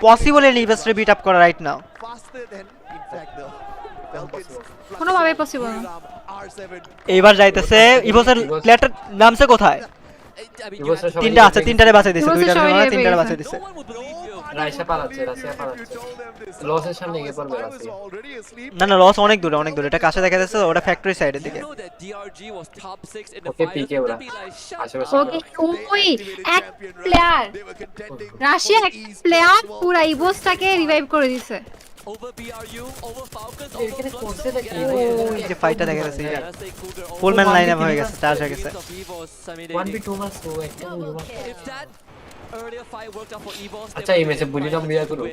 পসিবল এই ইভোসকে বিট আপ করা রাইট নাও। কোনোভাবে পসিবল না। এইবার যাইতেছে ইভোসের প্লেয়ারটার নামছে কোথায়? 3টা আছে, 3টারে বাঁচাই দিছে, 2টারে না 3টারে বাঁচাই দিছে। রাশিয়া পালাচ্ছে লসের সামনে গিয়ে পড়বে রাশিয়া। না লস অনেক দূরে, এটা কাছে দেখা যাচ্ছে, ওটা ফ্যাক্টরি সাইডের দিকে। ওকে পিকে ওরা আশেপাশে। ওকে ওই এক প্লেয়ার রাশিয়া এক প্লেয়ার পুরো ইভোসটাকে রিভাইভ করে দিছে। ওই যে ফাইটটা দেখা যাচ্ছে, ফুল ম্যান লাইন আপ হয়ে গেছে, চার্জ হয়ে গেছে। 1v2 মাস তো একদম আচ্ছা এই ম্যাচে বুলিরাম বিয়া করো।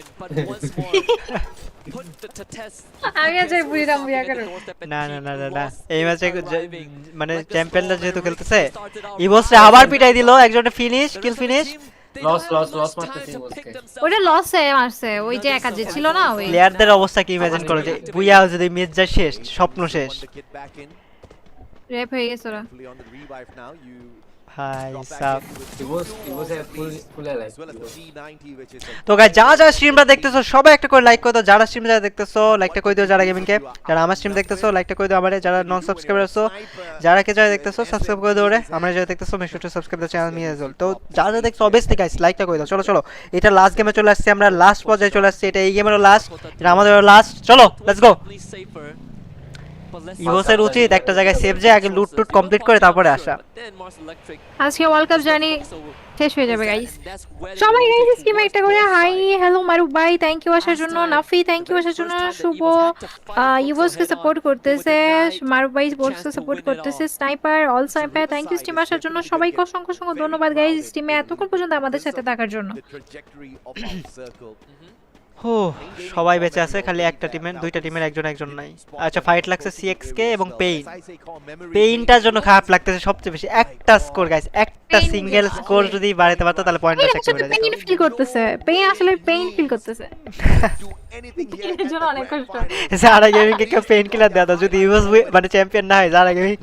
আমি আজ বুলিরাম বিয়া করব না এই ম্যাচে মানে চ্যাম্পিয়নরা যেহেতু খেলতেছে, ইভোসে আবার পিটাই দিল, একজনের কিল ফিনিশ লস মারতেছি বলতে ওটা লসে মারছে ওই যে একা যে ছিল না ওই প্লেয়ারদের অবস্থা কি ইমাজিন করো যে বুইয়া যদি ম্যাচ যায় শেষ স্বপ্ন শেষ রেপ হয়ে গেছে ওরা ভাই সাব ইভোস ফুল লাইক তো গাইস যারা স্ট্রিমটা দেখতেছো সবাই একটা করে লাইক করে দাও যারা স্ট্রিম যারা দেখতেছো লাইকটা করে দিও যারা গেমিং কে যারা আমার স্ট্রিম দেখতেছো লাইকটা করে দিও আমারে যারা নন সাবস্ক্রাইবার আছো যারা কে যারা দেখতেছো সাবস্ক্রাইব করে দাও রে আমরা যারা দেখতেছো make sure to subscribe the channel me as well তো যারা দেখছো অবভিয়াসলি গাইস লাইকটা করে দাও চলো এটা লাস্ট গেমে চলে আসছে আমরা লাস্ট পর্যায়ে চলে আসছে এটা এই গেমেরও লাস্ট এটা আমাদেরও লাস্ট চলো লেটস গো ইভোসের উচিত একটা জায়গায় সেভ যায় আগে লুট টুট কমপ্লিট করে তারপরে আসা আজকে ওয়ার্ল্ড কাপ জার্নি শেষ হয়ে যাবে গাইস সবাই গাইস স্কিমে একটা করে হাই হ্যালো মারুফ ভাই থ্যাংক ইউ আসার জন্য নাফি থ্যাংক ইউ আসার জন্য শুভ ইভোসকে সাপোর্ট করতেছে মারুফ ভাই স্পোর্টসকে সাপোর্ট করতেছে sniper all sniper thank you steam আসার জন্য সবাইকে অসংখ্য ধন্যবাদ গাইস স্টিমে এতক্ষণ পর্যন্ত আমাদের সাথে থাকার জন্য হো সবাই বেঁচে আছে খালি একটা টিমের দুইটা টিমের একজন নাই আচ্ছা ফাইট লাগছে সিএক্স কে এবং পেইনটার জন্য খারাপ লাগতেছে সবচেয়ে বেশি একটা স্কোর গাইস একটা সিঙ্গেল স্কোর যদি বাড়াতে পারতো তাহলে পয়েন্টটা চেক করে যেত পেইন ফিল করতেছে পেইন ফিল করতেছে এর জন্য অনেক কষ্ট যারা গেমিং কে পেইন কিলার দেয়া দাও যদি ইউএস মানে চ্যাম্পিয়ন না হয় যারা গেমিং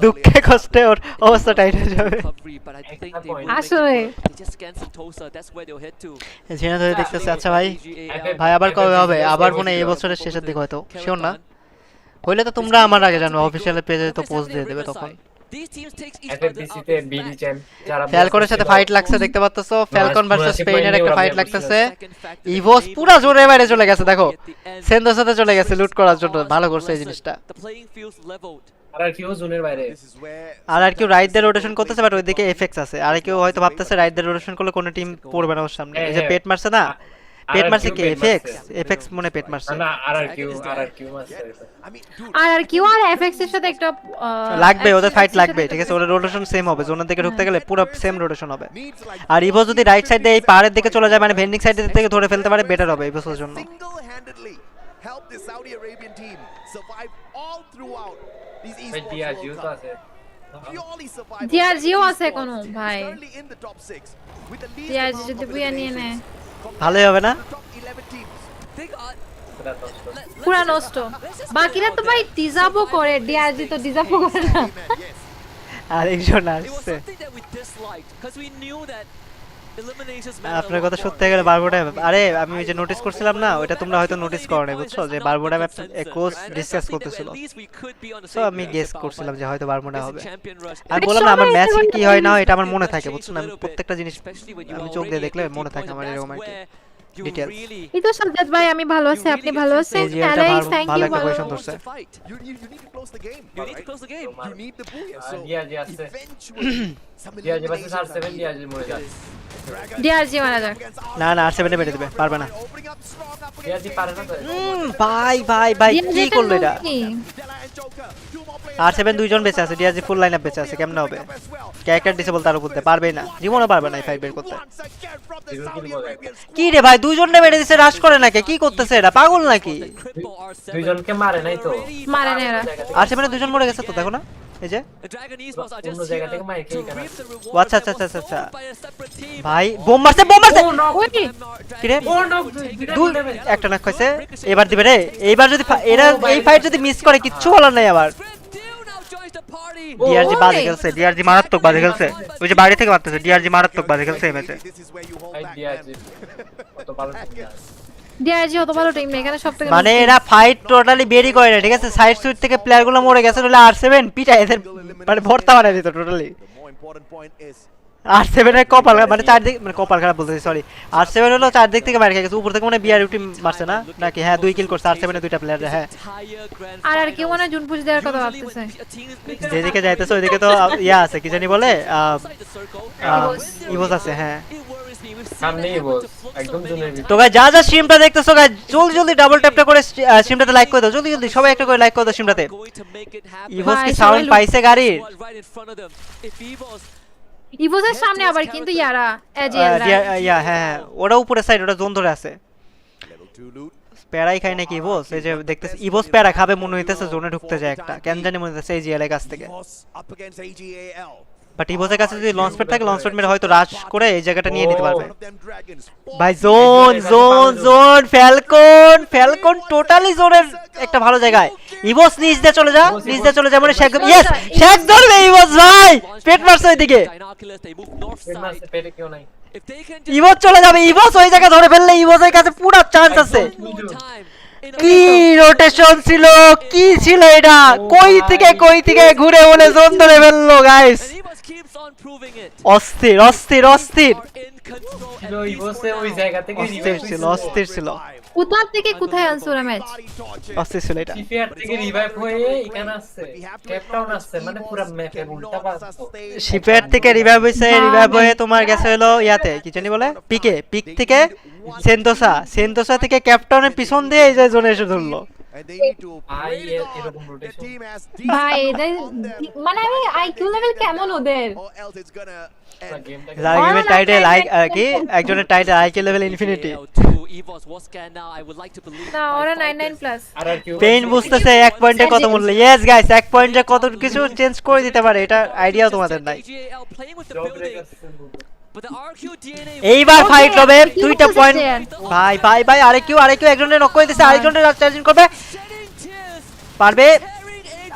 দুঃখে কষ্টে ওর অবস্থা টাইট হয়ে যাবে আসলে জেনা ধরে দেখতেছে আচ্ছা ভাই আবার কবে হবে আবার মনে এই বছরের শেষের দিকে হয়তো শিওর না হইলে তো তোমরা আমার আগে জানো অফিশিয়াল পেজে তো পোস্ট দিয়ে দেবে তখন এফএফবিসিতে বিডি চ্যাম্প যারা ফ্যালকনের সাথে ফাইট লাগছে দেখতে পাচ্ছছো ফ্যালকন ভার্সেস স্পেনের একটা ফাইট লাগতেছে ইভোস পুরো জোরে বাইরে চলে গেছে দেখো সেন্ডোর সাথে চলে গেছে লুট করার জন্য ভালো করছে এই জিনিসটা আর কিউ জোনের বাইরে আর কিউ রাইট দিয়ে রোটেশন করতেছে বাট ওইদিকে এফএক্স আছে আর কিউ হয়তো ভাবতেছে রাইট দিয়ে রোটেশন করলে কোনো টিম পড়বে না ওর সামনে এই যে পেট মারছে না পেট মারছে কি এফএক্স মনে পেট মারছে না আর কিউ আর এফএক্স এর সাথে একটা লাগবে ওদের ফাইট লাগবে ঠিক আছে ওদের রোটেশন সেম হবে জোনের দিকে ঢুকতে গেলে পুরো সেম রোটেশন হবে আর ইভো যদি রাইট সাইড দিয়ে এই পাহাড়ের দিকে চলে যায় মানে ভেন্ডিং সাইড থেকে ধরে ফেলতে পারে বেটার হবে ইভোর জন্য ডিআরজিও আছে কোন ভাই ডিআরজি যদি বুয়া নিয়ে নেয় ভালোই হবে না পুরা নষ্ট বাকিরা তো ভাই ডিজার্ভও করে ডিআরজি তো ডিজার্ভও করে না আরেকজন আসছে আপনার কথা সত্যি গেলে বারবোটা আরে আমি ওই যে নোটিস করছিলাম না ওটা তোমরা হয়তো নোটিস করো না বুঝছো যে বারবোটা কোচ ডিসকাস করতেছিল সো আমি গেস করছিলাম যে হয়তো বারবোটা হবে আমি বললাম না আমার ম্যাচ কি হয় না এটা আমার মনে থাকে বুঝছো না আমি প্রত্যেকটা জিনিস আমি চোখ দিয়ে দেখলে মনে থাকে আমার এরকম একটা ডিটেইলস এই তো সাজ্জাদ ভাই আমি ভালো আছি আপনি ভালো আছেন অ্যালেক্স থ্যাংক ইউ ভালো কোয়েশ্চন ধরছে ডিআরজি ভার্সেস আর7 ডিআরজি মরে যায় ডিআরজি মারা যাক না আর7 এ বেটে দিবে পারবে না ডিআরজি পারে না ভাই কি করলো এটা আর7 দুইজন বেঁচে আছে ডিআরজি ফুল লাইনআপ বেঁচে আছে কেমনে হবে ক্যারেক্টার ডিসেবল তার করতে পারবে না জীবনও পারবে না এই ফাইট বের করতে কি রে ভাই দুইজনে মেরে দিছে রাশ করে নাকি কি করতেছে এটা পাগল নাকি দুইজনকে মারে নাই তো মারে না এরা আর7 এ দুইজন মরে গেছে তো দেখো না এই যে অন্য জায়গা থেকে মারে কি কেন আচ্ছা ভাই বোম মারছে কি রে দুই একটা নাক কইছে এবার দিবে রে এইবার যদি এরা এই ফাইট যদি মিস করে কিচ্ছু বলার নাই আবার ডিআরজি বাজে খেলছে ডিআরজি মারাত্মক বাজে খেলছে ওই যে বাইরে থেকে মারতেছে ডিআরজি মারাত্মক বাজে খেলছে এই ম্যাচে ডিআরজি কত ভালো ডিআরজি অত ভালো টিম নেই এখানে সবথেকে মানে এরা ফাইট টোটালি বেরি করে না ঠিক আছে সাইড সুইট থেকে প্লেয়ারগুলো মরে গেছে বলে আর7 পিটা এদের মানে ভর্তা বানাই দিত টোটালি আর7 এর কপাল মানে চারদিক মানে কপাল খারাপ বলতেছি সরি আর7 হলো চারদিক থেকে মার খেয়ে গেছে উপর থেকে মানে বিআরইউ মারছে না নাকি হ্যাঁ 2 কিল করছে আর7 এর দুইটা প্লেয়ার হ্যাঁ আর কি মনে জুন পুশ দেওয়ার কথা ভাবতেছে যেদিকে যাইতেছে ওইদিকে তো ইয়া আছে কি জানি বলে ইভোস আছে হ্যাঁ সামনে ইভোস একদম জুনের ভিতর তো গাইস যা স্ট্রিমটা দেখতেছো গাইস জলদি ডাবল ট্যাপটা করে স্ট্রিমটাতে লাইক করে দাও জলদি সবাই একটা করে লাইক করে দাও স্ট্রিমটাতে ইভোস কি সাউন্ড পাইছে গাড়ির ইভোসের সামনে আবার কিন্তু ইয়ারা ইয়া হ্যাঁ ওটা উপরে সাইড ওটা জোন ধরে আছে প্যারাই খায় নাকি ইভোস এই যে দেখতেছ ইভোস প্যারা খাবে মনে হইতেছে জোনে ঢুকতে যায় একটা কেন জানি মনে হইতেছে এই জিএল এর কাছ থেকে বাট ইভোসের কাছে যদি লঞ্চ প্যাড থাকে লঞ্চ প্যাড মেরে হয়তো রাশ করে এই জায়গাটা নিয়ে নিতে পারবে ভাই zone zone zone Falcon totally জোনের একটা ভালো জায়গায় ইভোস নিচ দিয়ে চলে যা মানে শেখ ইয়েস শেখ ধরবে ইভোস ভাই পেট মারছে ওইদিকে ইভোস চলে যাবে ইভোস ওই জায়গা ধরে ফেললে ইভোসের কাছে পুরো চান্স আছে কি রোটেশন ছিল কি ছিল এটা কই থেকে ঘুরে বলে জোন ধরে ফেললো গাইস অস্থির ছিল কোথা থেকে কোথায় আনছো রে ম্যাচ অস্থির ছিল এটা সিপিআর থেকে রিভাইভ হয়ে এখানে আসছে ক্যাপটাউন আসছে মানে পুরো ম্যাপে উল্টা পাল্টা সিপিআর থেকে রিভাইভ হয়ে তোমার গেছে হলো ইয়াতে কি জানি বলে পিক থেকে সেন্তোসা থেকে ক্যাপটাউনের পিছন দিয়ে এই যে জোনে এসে ধরলো ভাই এদের মানে আমি আইকিউ লেভেল কেমন ওদের গেমের টাইটেল কি একজনের টাইটেল আইকিউ লেভেল ইনফিনিটি না ওরা 99 প্লাস পেইন বুঝতেছে এক পয়েন্টে কত মূল্য ইয়েস গাইস এক পয়েন্টে কত কিছু চেঞ্জ করে দিতে পারে এটা আইডিয়াও তোমাদের নাই এইবার ফাইট হবে দুইটা পয়েন্ট ভাই আরেকিউ একজনের নক করে দিয়েছে আরেকজনের চার্জিং করবে পারবে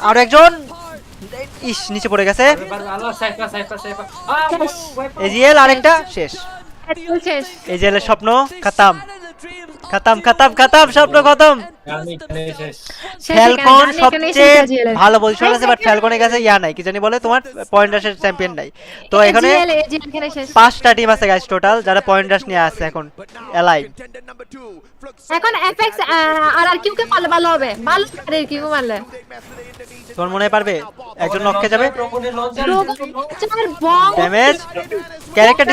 আর একজন ইস নিচে পড়ে গেছে এজিএল আরেকটা শেষ এজিএলের স্বপ্ন খতম স্বপ্ন খতম ফ্যালকন সবচেয়ে ভালো পজিশন আছে বাট ফ্যালকনের কাছে ইয়া নাই কি জানি বলে তোমার পয়েন্ট রাশের চ্যাম্পিয়ন নাই তো এখানে 5টা টিম আছে গাইস টোটাল যারা পয়েন্ট রাশ নিয়ে আছে এখন এলাই এখন এফএক্স আর কিউ কে পারলে ভালো হবে ভালো করে কিউ মারলে তোমার মনে পারবে একজন নককে যাবে ড্যামেজ ক্যারেক্টার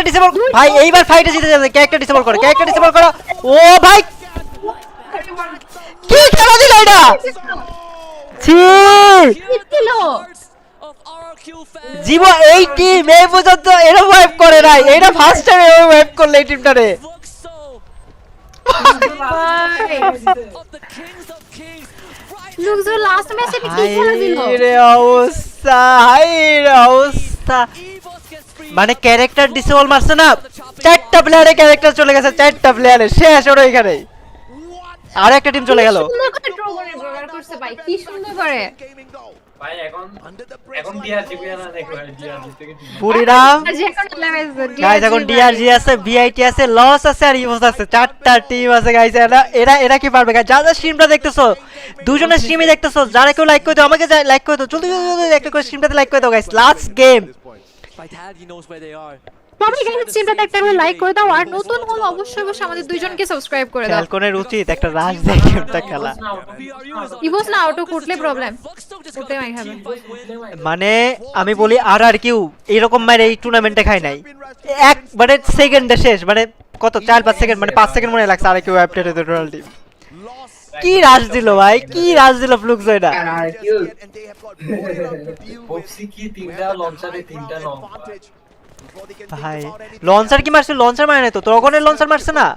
ডিসেবল ভাই এইবার ফাইটে জিতে যাবে ক্যারেক্টার ডিসেবল করো ও ভাই কি খেলা দিল এটা ছি জীবো এই টিম এই পর্যন্ত এরকম ওয়েভ করে নাই এটা ফার্স্ট টাইম এরকম ওয়েভ করলে এই টিমটারে লুকজো লাস্ট ম্যাচে কি খেলা দিল রে অবস্থা মানে ক্যারেক্টার ডিসেবল মারছে না 4টা প্লেয়ারে ক্যারেক্টার চলে গেছে 4টা প্লেয়ারে শেষ ওর ওইখানে আর একটা টিম চলে গেল কি সুন্দর করে ভাই এখন ডিআরজি না দেখো ডিআরজি থেকে পুরিরাম গাইস এখন ডিআরজি আছে ভিআইটি আছে লস আছে আর ইভোস আছে 4টা টিম আছে গাইস এরা কি পারবে গাইস যারা স্ট্রিমটা দেখতেছো দুজনের স্ট্রিমে দেখতেছো যারা কেউ লাইক করে দাও আমাকে লাইক করে দাও জলদি একটা করে স্ট্রিমটাতে লাইক করে দাও গাইস লাস্ট গেম সবাই গাইস স্ট্রিমটাতে একটা করে লাইক করে দাও আর নতুন হলো অবশ্যই আমাদের দুইজনকে সাবস্ক্রাইব করে দাও ফ্যালকনের উচিত একটা রাশ দিয়ে গেমটা খেলা ইভোস না অটো করলে প্রবলেম করতে মাই খাবে মানে আমি বলি আর কিউ এরকম মার এই টুর্নামেন্টে খাই নাই একবারে সেকেন্ডে শেষ মানে কত 4-5 সেকেন্ড মানে 5 সেকেন্ড মনে লাগছে আর কিউ আপডেট হতে টোটাল টিম কি রাশ দিল ভাই কি রাশ দিল ফ্লুক্স এটা পপসি কি তিনটা লঞ্চারে তিনটা নক ভাই লঞ্চার কি মারছে লঞ্চার মারে না তো তগনের লঞ্চার মারছে না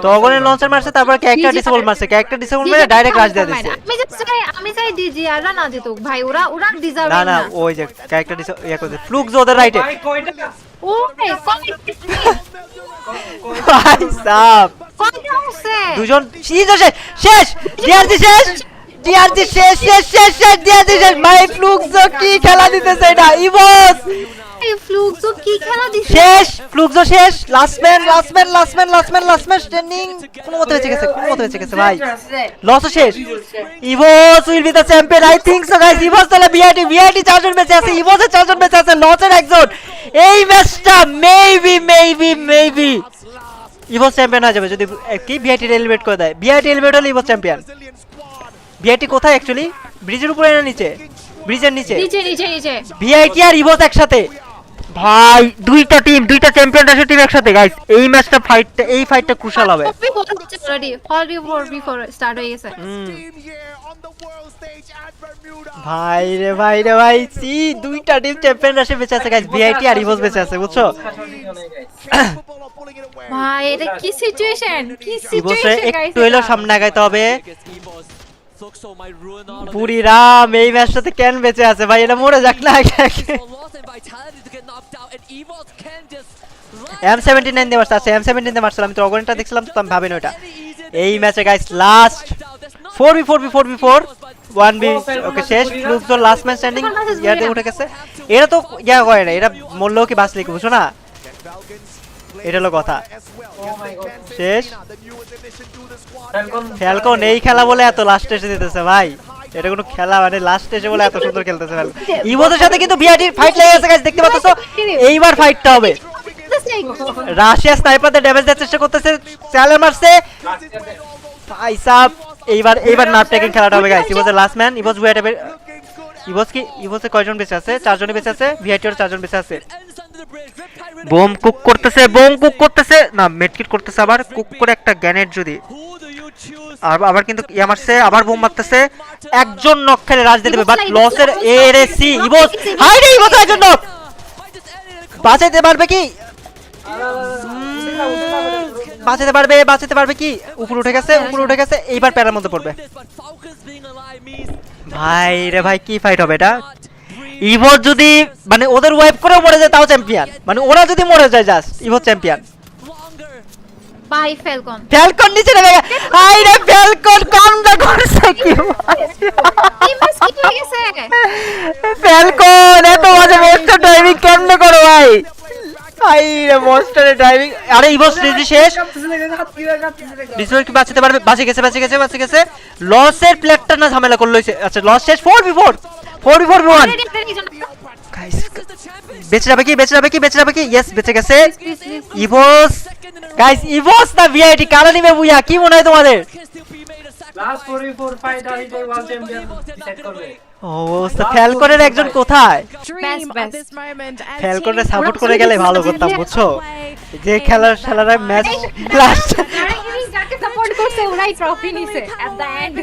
তগনের লঞ্চার মারছে তারপর ক্যারেক্টার ডিসেবল মেরে ডাইরেক্ট রাশ দিয়ে দিয়েছে আমি চাই ডিজি আর না দিত ভাই ওরা ডিজার্ভ না ওই যে ক্যারেক্টার ইয়া করে ফ্লুক্স ওদের রাইটে ও ভাই সাব দুজন শেষ ডিআরজি শেষ ভাই ফ্লুক্স কি খেলা দিতেছে এটা ইভোস ফ্লুক্সো কি খেলা দিছে শেষ লাস্ট ম্যান স্ট্যান্ডিং কোনো মতে বেঁচে গেছে ভাই লস শেষ ইভোস will be the champion I think so guys ইভোস তাহলে ভিআইটি 4 জন বেঁচে আছে ইভোসের 4 জন বেঁচে আছে লসের একজন এই ম্যাচটা মেবি ইভোস চ্যাম্পিয়ন হয়ে যাবে যদি কি ভিআইটি এলিমিনেট করে দেয় ভিআইটি এলিমিনেট হলে ইভোস চ্যাম্পিয়ন ভিআইটি কোথায় অ্যাকচুয়ালি ব্রিজের উপরে না নিচে ব্রিজের নিচে ভিআইটি আর ইভোস একসাথে ভাই দুইটা চ্যাম্পিয়ন রাশের টিম একসাথে গাইস এই ম্যাচটা এই ফাইটটা ক্রুশাল হবে ভাই সি দুইটা টিম চ্যাম্পিয়ন রাশে বেঁচে আছে গাইস ভিআইটি আর ইভোস বেঁচে আছে বুঝছো ভাই এটা কি সিচুয়েশন ইভোসে একটু হলো সামনে আগাইতে হবে Fluxo might ruin all of Puri Ram এই ম্যাচটাতে কেন বেঁচে আছে ভাই এটা মরে যাক না আগে আগে loss and vitality to get knocked out, and Evo's can just M79 দিয়ে মারছে আছে M17 দিয়ে মারছিল আমি তো অগণিতটা দেখছিলাম তো আমি ভাবিনি ওটা এই ম্যাচে গাইস লাস্ট 4v4 1b ওকে শেষ ফ্লুক্সোর লাস্ট ম্যাচ স্ট্যান্ডিং ইয়াতে উঠে গেছে এরা তো ইয়া করে না এরা মরলেও কি বাঁচলে কি বুঝছো না এটা হলো কথা শেষ ফ্যালকন এই খেলা বলে এত লাস্ট এসে দিতেছে ভাই এটা কোনো খেলা মানে লাস্ট এসে বলে এত সুন্দর খেলতেছে ফ্যালকন ইভোদের সাথে কিন্তু ভিআইটি ফাইট লেগে গেছে গাইস দেখতে পাচ্ছো এইবার ফাইটটা হবে রাশিয়া স্নাইপারদের ড্যামেজ দেওয়ার চেষ্টা করতেছে চ্যালেঞ্জ মারছে ভাই সাহেব এইবার নার্ভ টেকিং খেলাটা হবে গাইস ইভোজ লাস্ট ম্যান ইভোজ ওয়েট ইভোজে কয়জন বেঁচে আছে 4 জনই বেঁচে আছে ভিআইটি এর 4 জন বেঁচে আছে বোম কুক করতেছে না মেডকিট করতেছে আবার কুক করে একটা গ্রেনেড যদি আর আবার কিন্তু ইয়া মারছে আবার বোম মারতেছে একজন নক খেলে রাজ দিয়ে দেবে বাট লসের এরএসি ইভোজ হাই রে ইভোজ একজন নক বাঁচাইতে পারবে কি বাঁচাতে পারবে কি উপরে উঠে গেছে এইবার প্যারার মধ্যে পড়বে ভাই রে ভাই কি ফাইট হবে এটা ইভোর যদি মানে ওদের ওয়াইপ করেও মরে যায় তাও চ্যাম্পিয়ন মানে ওরা যদি মরে যায় জাস্ট ইভোর চ্যাম্পিয়ন বাই ফ্যালকন নিচে নেমে গেছে হাই রে ফ্যালকন কামটা করছে কি টিমস কি হয়ে গেছে ফ্যালকন এত মজা মস্টার ড্রাইভিং কেমনে করো ভাই হাই রে মস্টারের ড্রাইভিং আরে ইভোস শেষ ডিসপ্লে কি বাঁচাতে পারবে বাঁচে গেছে লসের প্লেটটা না ঝামেলা করলো আচ্ছা লস শেষ 4v4 1 গাইস বেঁচে যাবে কি ইয়েস বেঁচে গেছে ইভোস গাইস ইভোস না ভিআইটি কারা নিবে বুইয়া কি মনে হয় তোমাদের লাস্ট 4v4 ফাইট আর এটাই ওয়ার্ল্ড চ্যাম্পিয়ন ডিসাইড করবে ফ্যালকনের একজন কোথায় ফ্যালকনের সাপোর্ট করে গেলে ভালো করতাম বুঝছো যে খেলার ম্যাচ লাস্ট যাকে সাপোর্ট করছে ওরাই ট্রফি নিছে এট দা এন্ড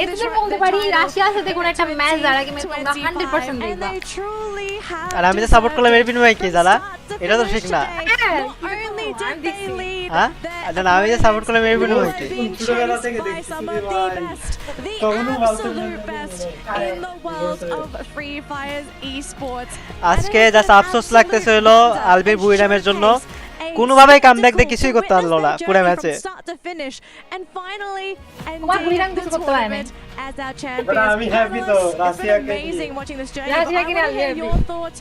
এটা তো বলতে পারি রাশিয়ার সাথে কোন একটা ম্যাচ যারা কি তোমরা 100% দেখবা আর আমি যে সাপোর্ট করলাম এর বিনিময়ে কি জানা এটা তো ঠিক না হ্যাঁ না আমি যে সাপোর্ট করলাম এর বিনিময়ে কি ছোটবেলা থেকে দেখছি ভাই কখনো বলতে আজকে জাস্ট আফসোস লাগতেছে হলো আলবির বুইরামের জন্য কোনোভাবেই কামব্যাক দিয়ে কিছুই করতে পারলো না পুরো ম্যাচে তোমার বুইরাম কিছু করতে পারে না আমি হ্যাপি তো রাশিয়াকে রাশিয়াকে নিয়ে your thoughts,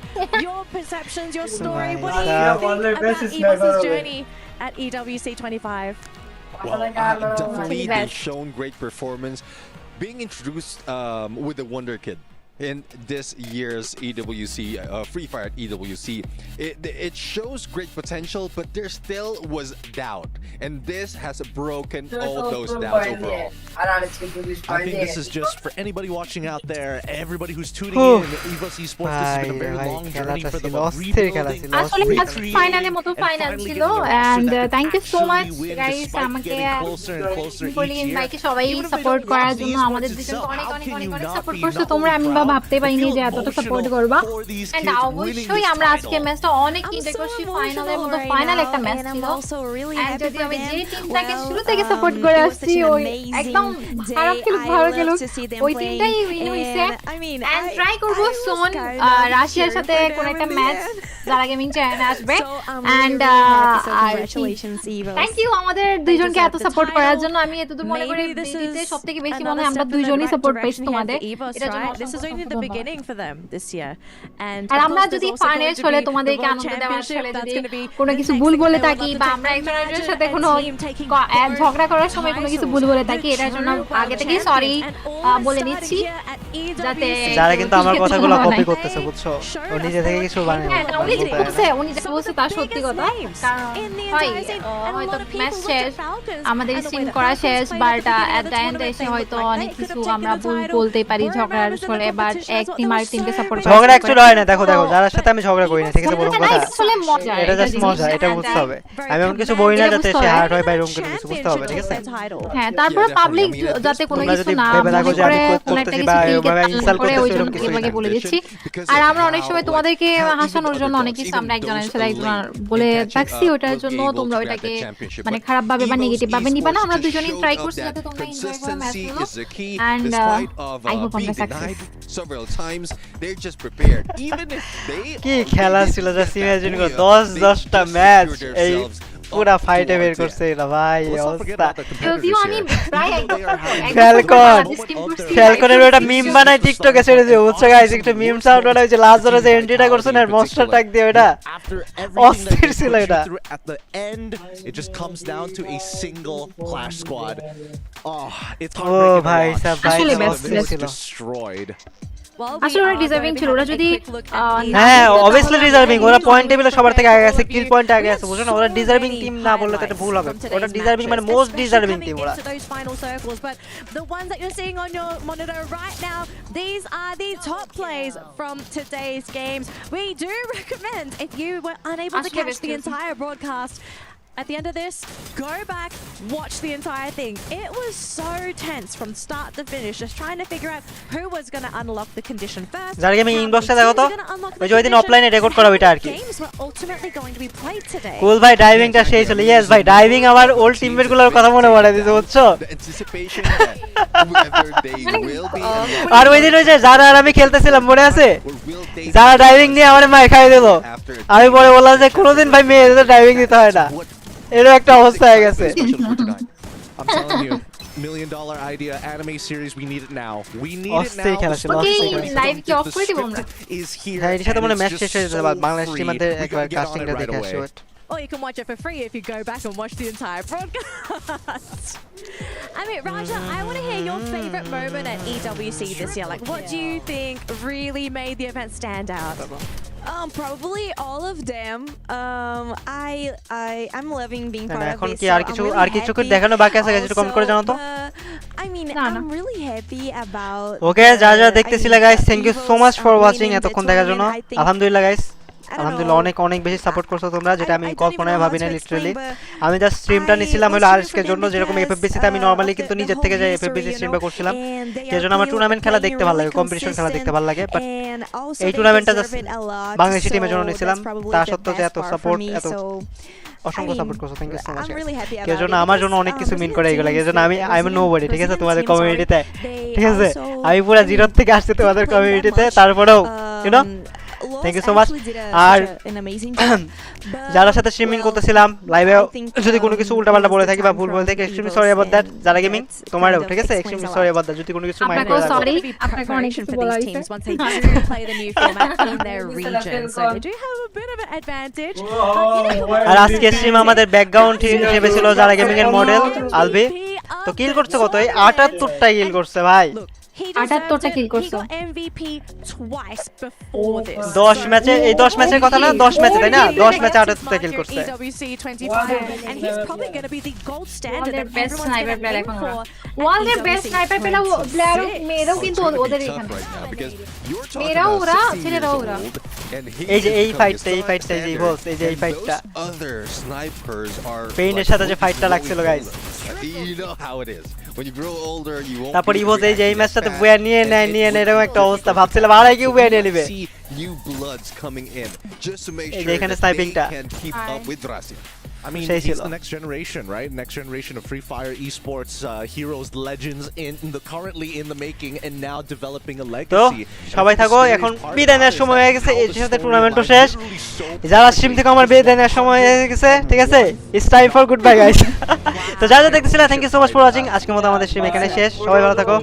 your perceptions, your story. What do Yeah, you one of the best think is about never Evo's away. journey at EWC 25? Well, definitely they've shown great performance. Being introduced with the Wonder Kid in this year's EWC, Free Fire at EWC, it shows great potential, but there still was doubt. And this has broken all those doubts overall. I think this is just for anybody watching out there, everybody who's tuning in, Evo's Esports, this has been a very long journey for them of rebuilding, আসলে ফাইনালের মতো final ছিল and thank you so much guys আমাকে বলি ইনভাইটে সবাই support করার জন্য আমাদের দুজনকে অনেক সাপোর্ট করছো তোমরা আমি ভাবতে পারিনি যে এতটা সাপোর্ট করবা এন্ড অবশ্যই আমরা আজকে ম্যাচটা অনেক এনজয় করছি ফাইনালের মতো ফাইনাল একটা ম্যাচ ছিল এন্ড যদি আমি যে টিমটাকে শুরু থেকে সাপোর্ট করে আসছি ওই একদম ভালো খেলুক ওই টিমটাই উইন হইছে এন্ড ট্রাই করব সোন রাশিয়ার সাথে কোন একটা ম্যাচ যারা গেমিং চ্যানেলে আসবে এন্ড থ্যাংক ইউ আমাদের দুইজনকে এত সাপোর্ট করার জন্য আমি এতদূর মনে করি দিতে সবথেকে বেশি মনে হয় আমরা দুইজনই সাপোর্ট পাইছি তোমাদের এটা জন্য This is only the beginning for them this year. And আর আমরা যদি ফানের চলে তোমাদেরকে আনন্দ দেওয়ার চলে যদি কোনো কিছু ভুল বলে থাকি বা আমরা একজনের সাথে কোনো ঝগড়া করার সময় কোনো কিছু ভুল বলে থাকি এটার জন্য আগে থেকেই সরি বলে নিচ্ছি যাতে যারা কিন্তু আমার কথাগুলো কপি করতেছে বুঝছো ও নিজে থেকে কিছু বানায় না উনি যে বলছে তার সত্যি কথা কারণ হয়তো ম্যাচ শেষ আমাদের স্ট্রিম করা শেষ বাট এট দ্য এন্ড এসে হয়তো অনেক কিছু আমরা ভুল বলতে পারি ঝগড়ার করে বাট এক টিম আর টিমকে সাপোর্ট করে ঝগড়া অ্যাকচুয়ালি হয় না দেখো যার সাথে আমি ঝগড়া করি না ঠিক আছে বলুন কথা আসলে মজা এটা জাস্ট মজা এটা বুঝতে হবে আমি এমন কিছু বলি না যাতে সে হার্ট হয় বা এরকম কিছু বুঝতে হবে ঠিক আছে হ্যাঁ তারপর পাবলিক যাতে কোনো কিছু না মনে করে কোনো একটা কিছু আমাদেরকে ভাবে তাড়না ইনসাল্ট করে, ওই করতেছে জন্য এরকম কিছুই তোমাকে না। বলে দিচ্ছি। আর আমরা অনেক সময় তোমাদেরকে হাসানোর জন্য অনেক কিছু আমরা একজনের সাথে একজন বলে থাকছি, ওটার জন্য তোমরা ওইটাকে মানে খারাপ ভাবে বা নেগেটিভ ভাবে নিবা না। আমরা দুজনেই ট্রাই করছি যাতে তোমরা এনজয় করো ম্যাচগুলো, এন্ড আই হোপ আমরা success. several times they're just prepared even if they কি খেলা ছিল জাস্ট ইমাজিন করো 10টা ম্যাচ এই পুরা ফাইটে বের করছে এরা ভাই অবস্থা। যদিও আমি প্রায় এক বছর পর ফ্যালকনের একটা মিম বানাই টিকটকে ছেড়ে দিও বুঝছো গাইস, একটা মিম সাউন্ড বানাই যে লাস্ট ধরে যে এন্ট্রিটা করছেন আর মনস্টার ট্যাগ দিয়ে ওটা অস্থির ছিল এটা। At the end, it just comes down to a single Clash squad. Oh, it's Oh, bhai sab, bhai আসলে sab, best destroyed. আসলে ওরা ডিজার্ভিং ছিল, ওরা যদি হ্যাঁ অবভিয়াসলি ডিজার্ভিং, ওরা পয়েন্ট টেবিলে সবার থেকে আগে আছে, কিল পয়েন্টে আগে আছে, বুঝছো না? ওরা ডিজার্ভিং টিম না বললে তো এটা ভুল হবে, ওরা ডিজার্ভিং মানে মোস্ট ডিজার্ভিং টিম ওরা। Those final circles, but the ones that you're seeing on your monitor right now, these are the top plays from today's games. We do recommend, if you were unable to catch the entire broadcast, at the end of this, go back, watch the entire thing. It was so tense from start to finish, just trying to figure out who was going to unlock the condition first. যার gaming ইনবক্সে দেখো তো, ওই যে ওইদিন অফলাইনে record করা ওইটা আর কি। Games were ultimately going to be played today. কুল ভাই ডাইভিংটা সেই ছিল, ইয়েস ভাই ডাইভিং আমার ওল্ড টিমমেট গুলোর কথা মনে পড়ে দিছে বুঝছো। আর ওই দিন ওই যে যারা আর আমি খেলতেছিলাম মনে আছে, যারা ডাইভিং নিয়ে আমার মার খাই দিল, আমি পরে বললাম যে কোনোদিন ভাই মেয়েদের ডাইভিং দিতে হয় না, এরও একটা অবস্থা হয়ে গেছে। I'm telling you, $1 million idea anime series, we need it now. We need it now. Live কি অফ করে দিব আমরা? Is here. হ্যাঁ এর সাথে মনে ম্যাচ শেষ হয়ে যাবে, বাংলাদেশ টিমাদের একবার কাস্টিংটা দেখে আসি wait. Or you can watch it for free if you go back and watch the entire broadcast. I mean, Raja, I want to hear your favorite moment at EWC this year. Like, what do you think really made the event stand out? Probably all of them. I'm loving being part of এখন this. কি আর কিছু কি দেখানো বাকি আছে কিছু comment করে জানাও তো। I mean, I'm really happy about. Okay যারা দেখতেছিলে guys, thank you so much for watching এতক্ষণ দেখার জন্য। আলহামদুলিল্লাহ গাইস, আলহামদুলিল্লাহ অনেক বেশি সাপোর্ট করছো তোমরা, যেটা আমি কল্পনায় ভাবি না লিটারালি। আমি জাস্ট স্ট্রিমটা নিছিলাম হলো আরএসকে জন্য, যেরকম এফএফবিসি তে আমি নরমালি কিন্তু নিজের থেকে যাই এফএফবিসি স্ট্রিমটা করছিলাম, সেজন্য আমার টুর্নামেন্ট খেলা দেখতে ভালো লাগে, কম্পিটিশন খেলা দেখতে ভালো লাগে। বাট এই টুর্নামেন্টটা জাস্ট বাংলাদেশি টিমের জন্য নিছিলাম, তা সত্ত্বেও যে এত সাপোর্ট, এত অসংখ্য সাপোর্ট করছো, থ্যাংক ইউ সো মাচ। এর জন্য আমার জন্য অনেক কিছু মিন করে এগুলো, এর জন্য আমি আই এম নোবডি, ঠিক আছে তোমাদের কমিউনিটিতে, ঠিক আছে আমি পুরো জিরো থেকে আসছি তোমাদের কমিউনিটিতে, তারপরেও you know thank you so much. আর যারা সাথে স্ট্রিমিং করতেছিলাম লাইভে যদি কোনো কিছু উল্টাপাল্টা বলে থাকি বা ভুল বলে থাকি, এক্সট্রিমলি সরি অ্যাবাউট দ্যাট। যারা গেমিং তোমারও ঠিক আছে, এক্সট্রিমলি সরি অ্যাবাউট দ্যাট যদি কোনো কিছু মাইন্ড করে থাকো। সরি আপনাকে অনেক কিছু বলা হয়েছে। Once they do play the new format in their region, so they do have a bit of an advantage. আর আজকে স্ট্রিম আমাদের ব্যাকগ্রাউন্ড হিসেবে ছিল যারা গেমিং এর মডেল আলবি। তো কিল করছে কত? এই 78টা কিল করছে ভাই, 78টা কিল করছো। MVP twice before this. 10 ম্যাচে, এই 10 ম্যাচের কথা না, 10 ম্যাচে তাই না, 10 ম্যাচে 78টা কিল করছে। EWC 25, and he's probably going to be the gold standard that best everyone's sniper going to player aim এখন for. ওয়ার্ল্ডের বেস্ট স্নাইপার প্লেয়ারও মেয়েরাও কিন্তু ওদের এখানে, মেয়েরাও ওরা ছেলেরাও ওরা। এই যে এই ফাইটটা এই যে বস, এই যে এই ফাইটটা পেইনের সাথে যে ফাইটটা লাগছিল guys, you know how it is when you grow older you won't তারপর ইভোস এই যে এই ম্যাচটাতে বুয়া নিয়ে নেয় এরকম একটা অবস্থা, ভাবছিলাম আর কি বুয়া নিয়ে নেবে। new bloods coming in just to make এই sure যে এখানে that স্নাইপিংটা they can keep up with Rasim. I mean, he's the next generation, right? Next generation of Free Fire esports heroes, legends currently in the making, and now developing a তো legacy. সবাই থাকো, এখন বিদায় নেওয়ার সময় হয়ে গেছে, এর সাথে টুর্নামেন্টও শেষ। যারা স্ট্রিম থেকে আমার বিদায় নেওয়ার সময় হয়ে গেছে, ঠিক আছে, it's time for good bye guys. তো যারা দেখতেছিলেন thank you so much for watching, আজকের মতো আমাদের স্ট্রিম এখানে শেষ, সবাই ভালো থাকো।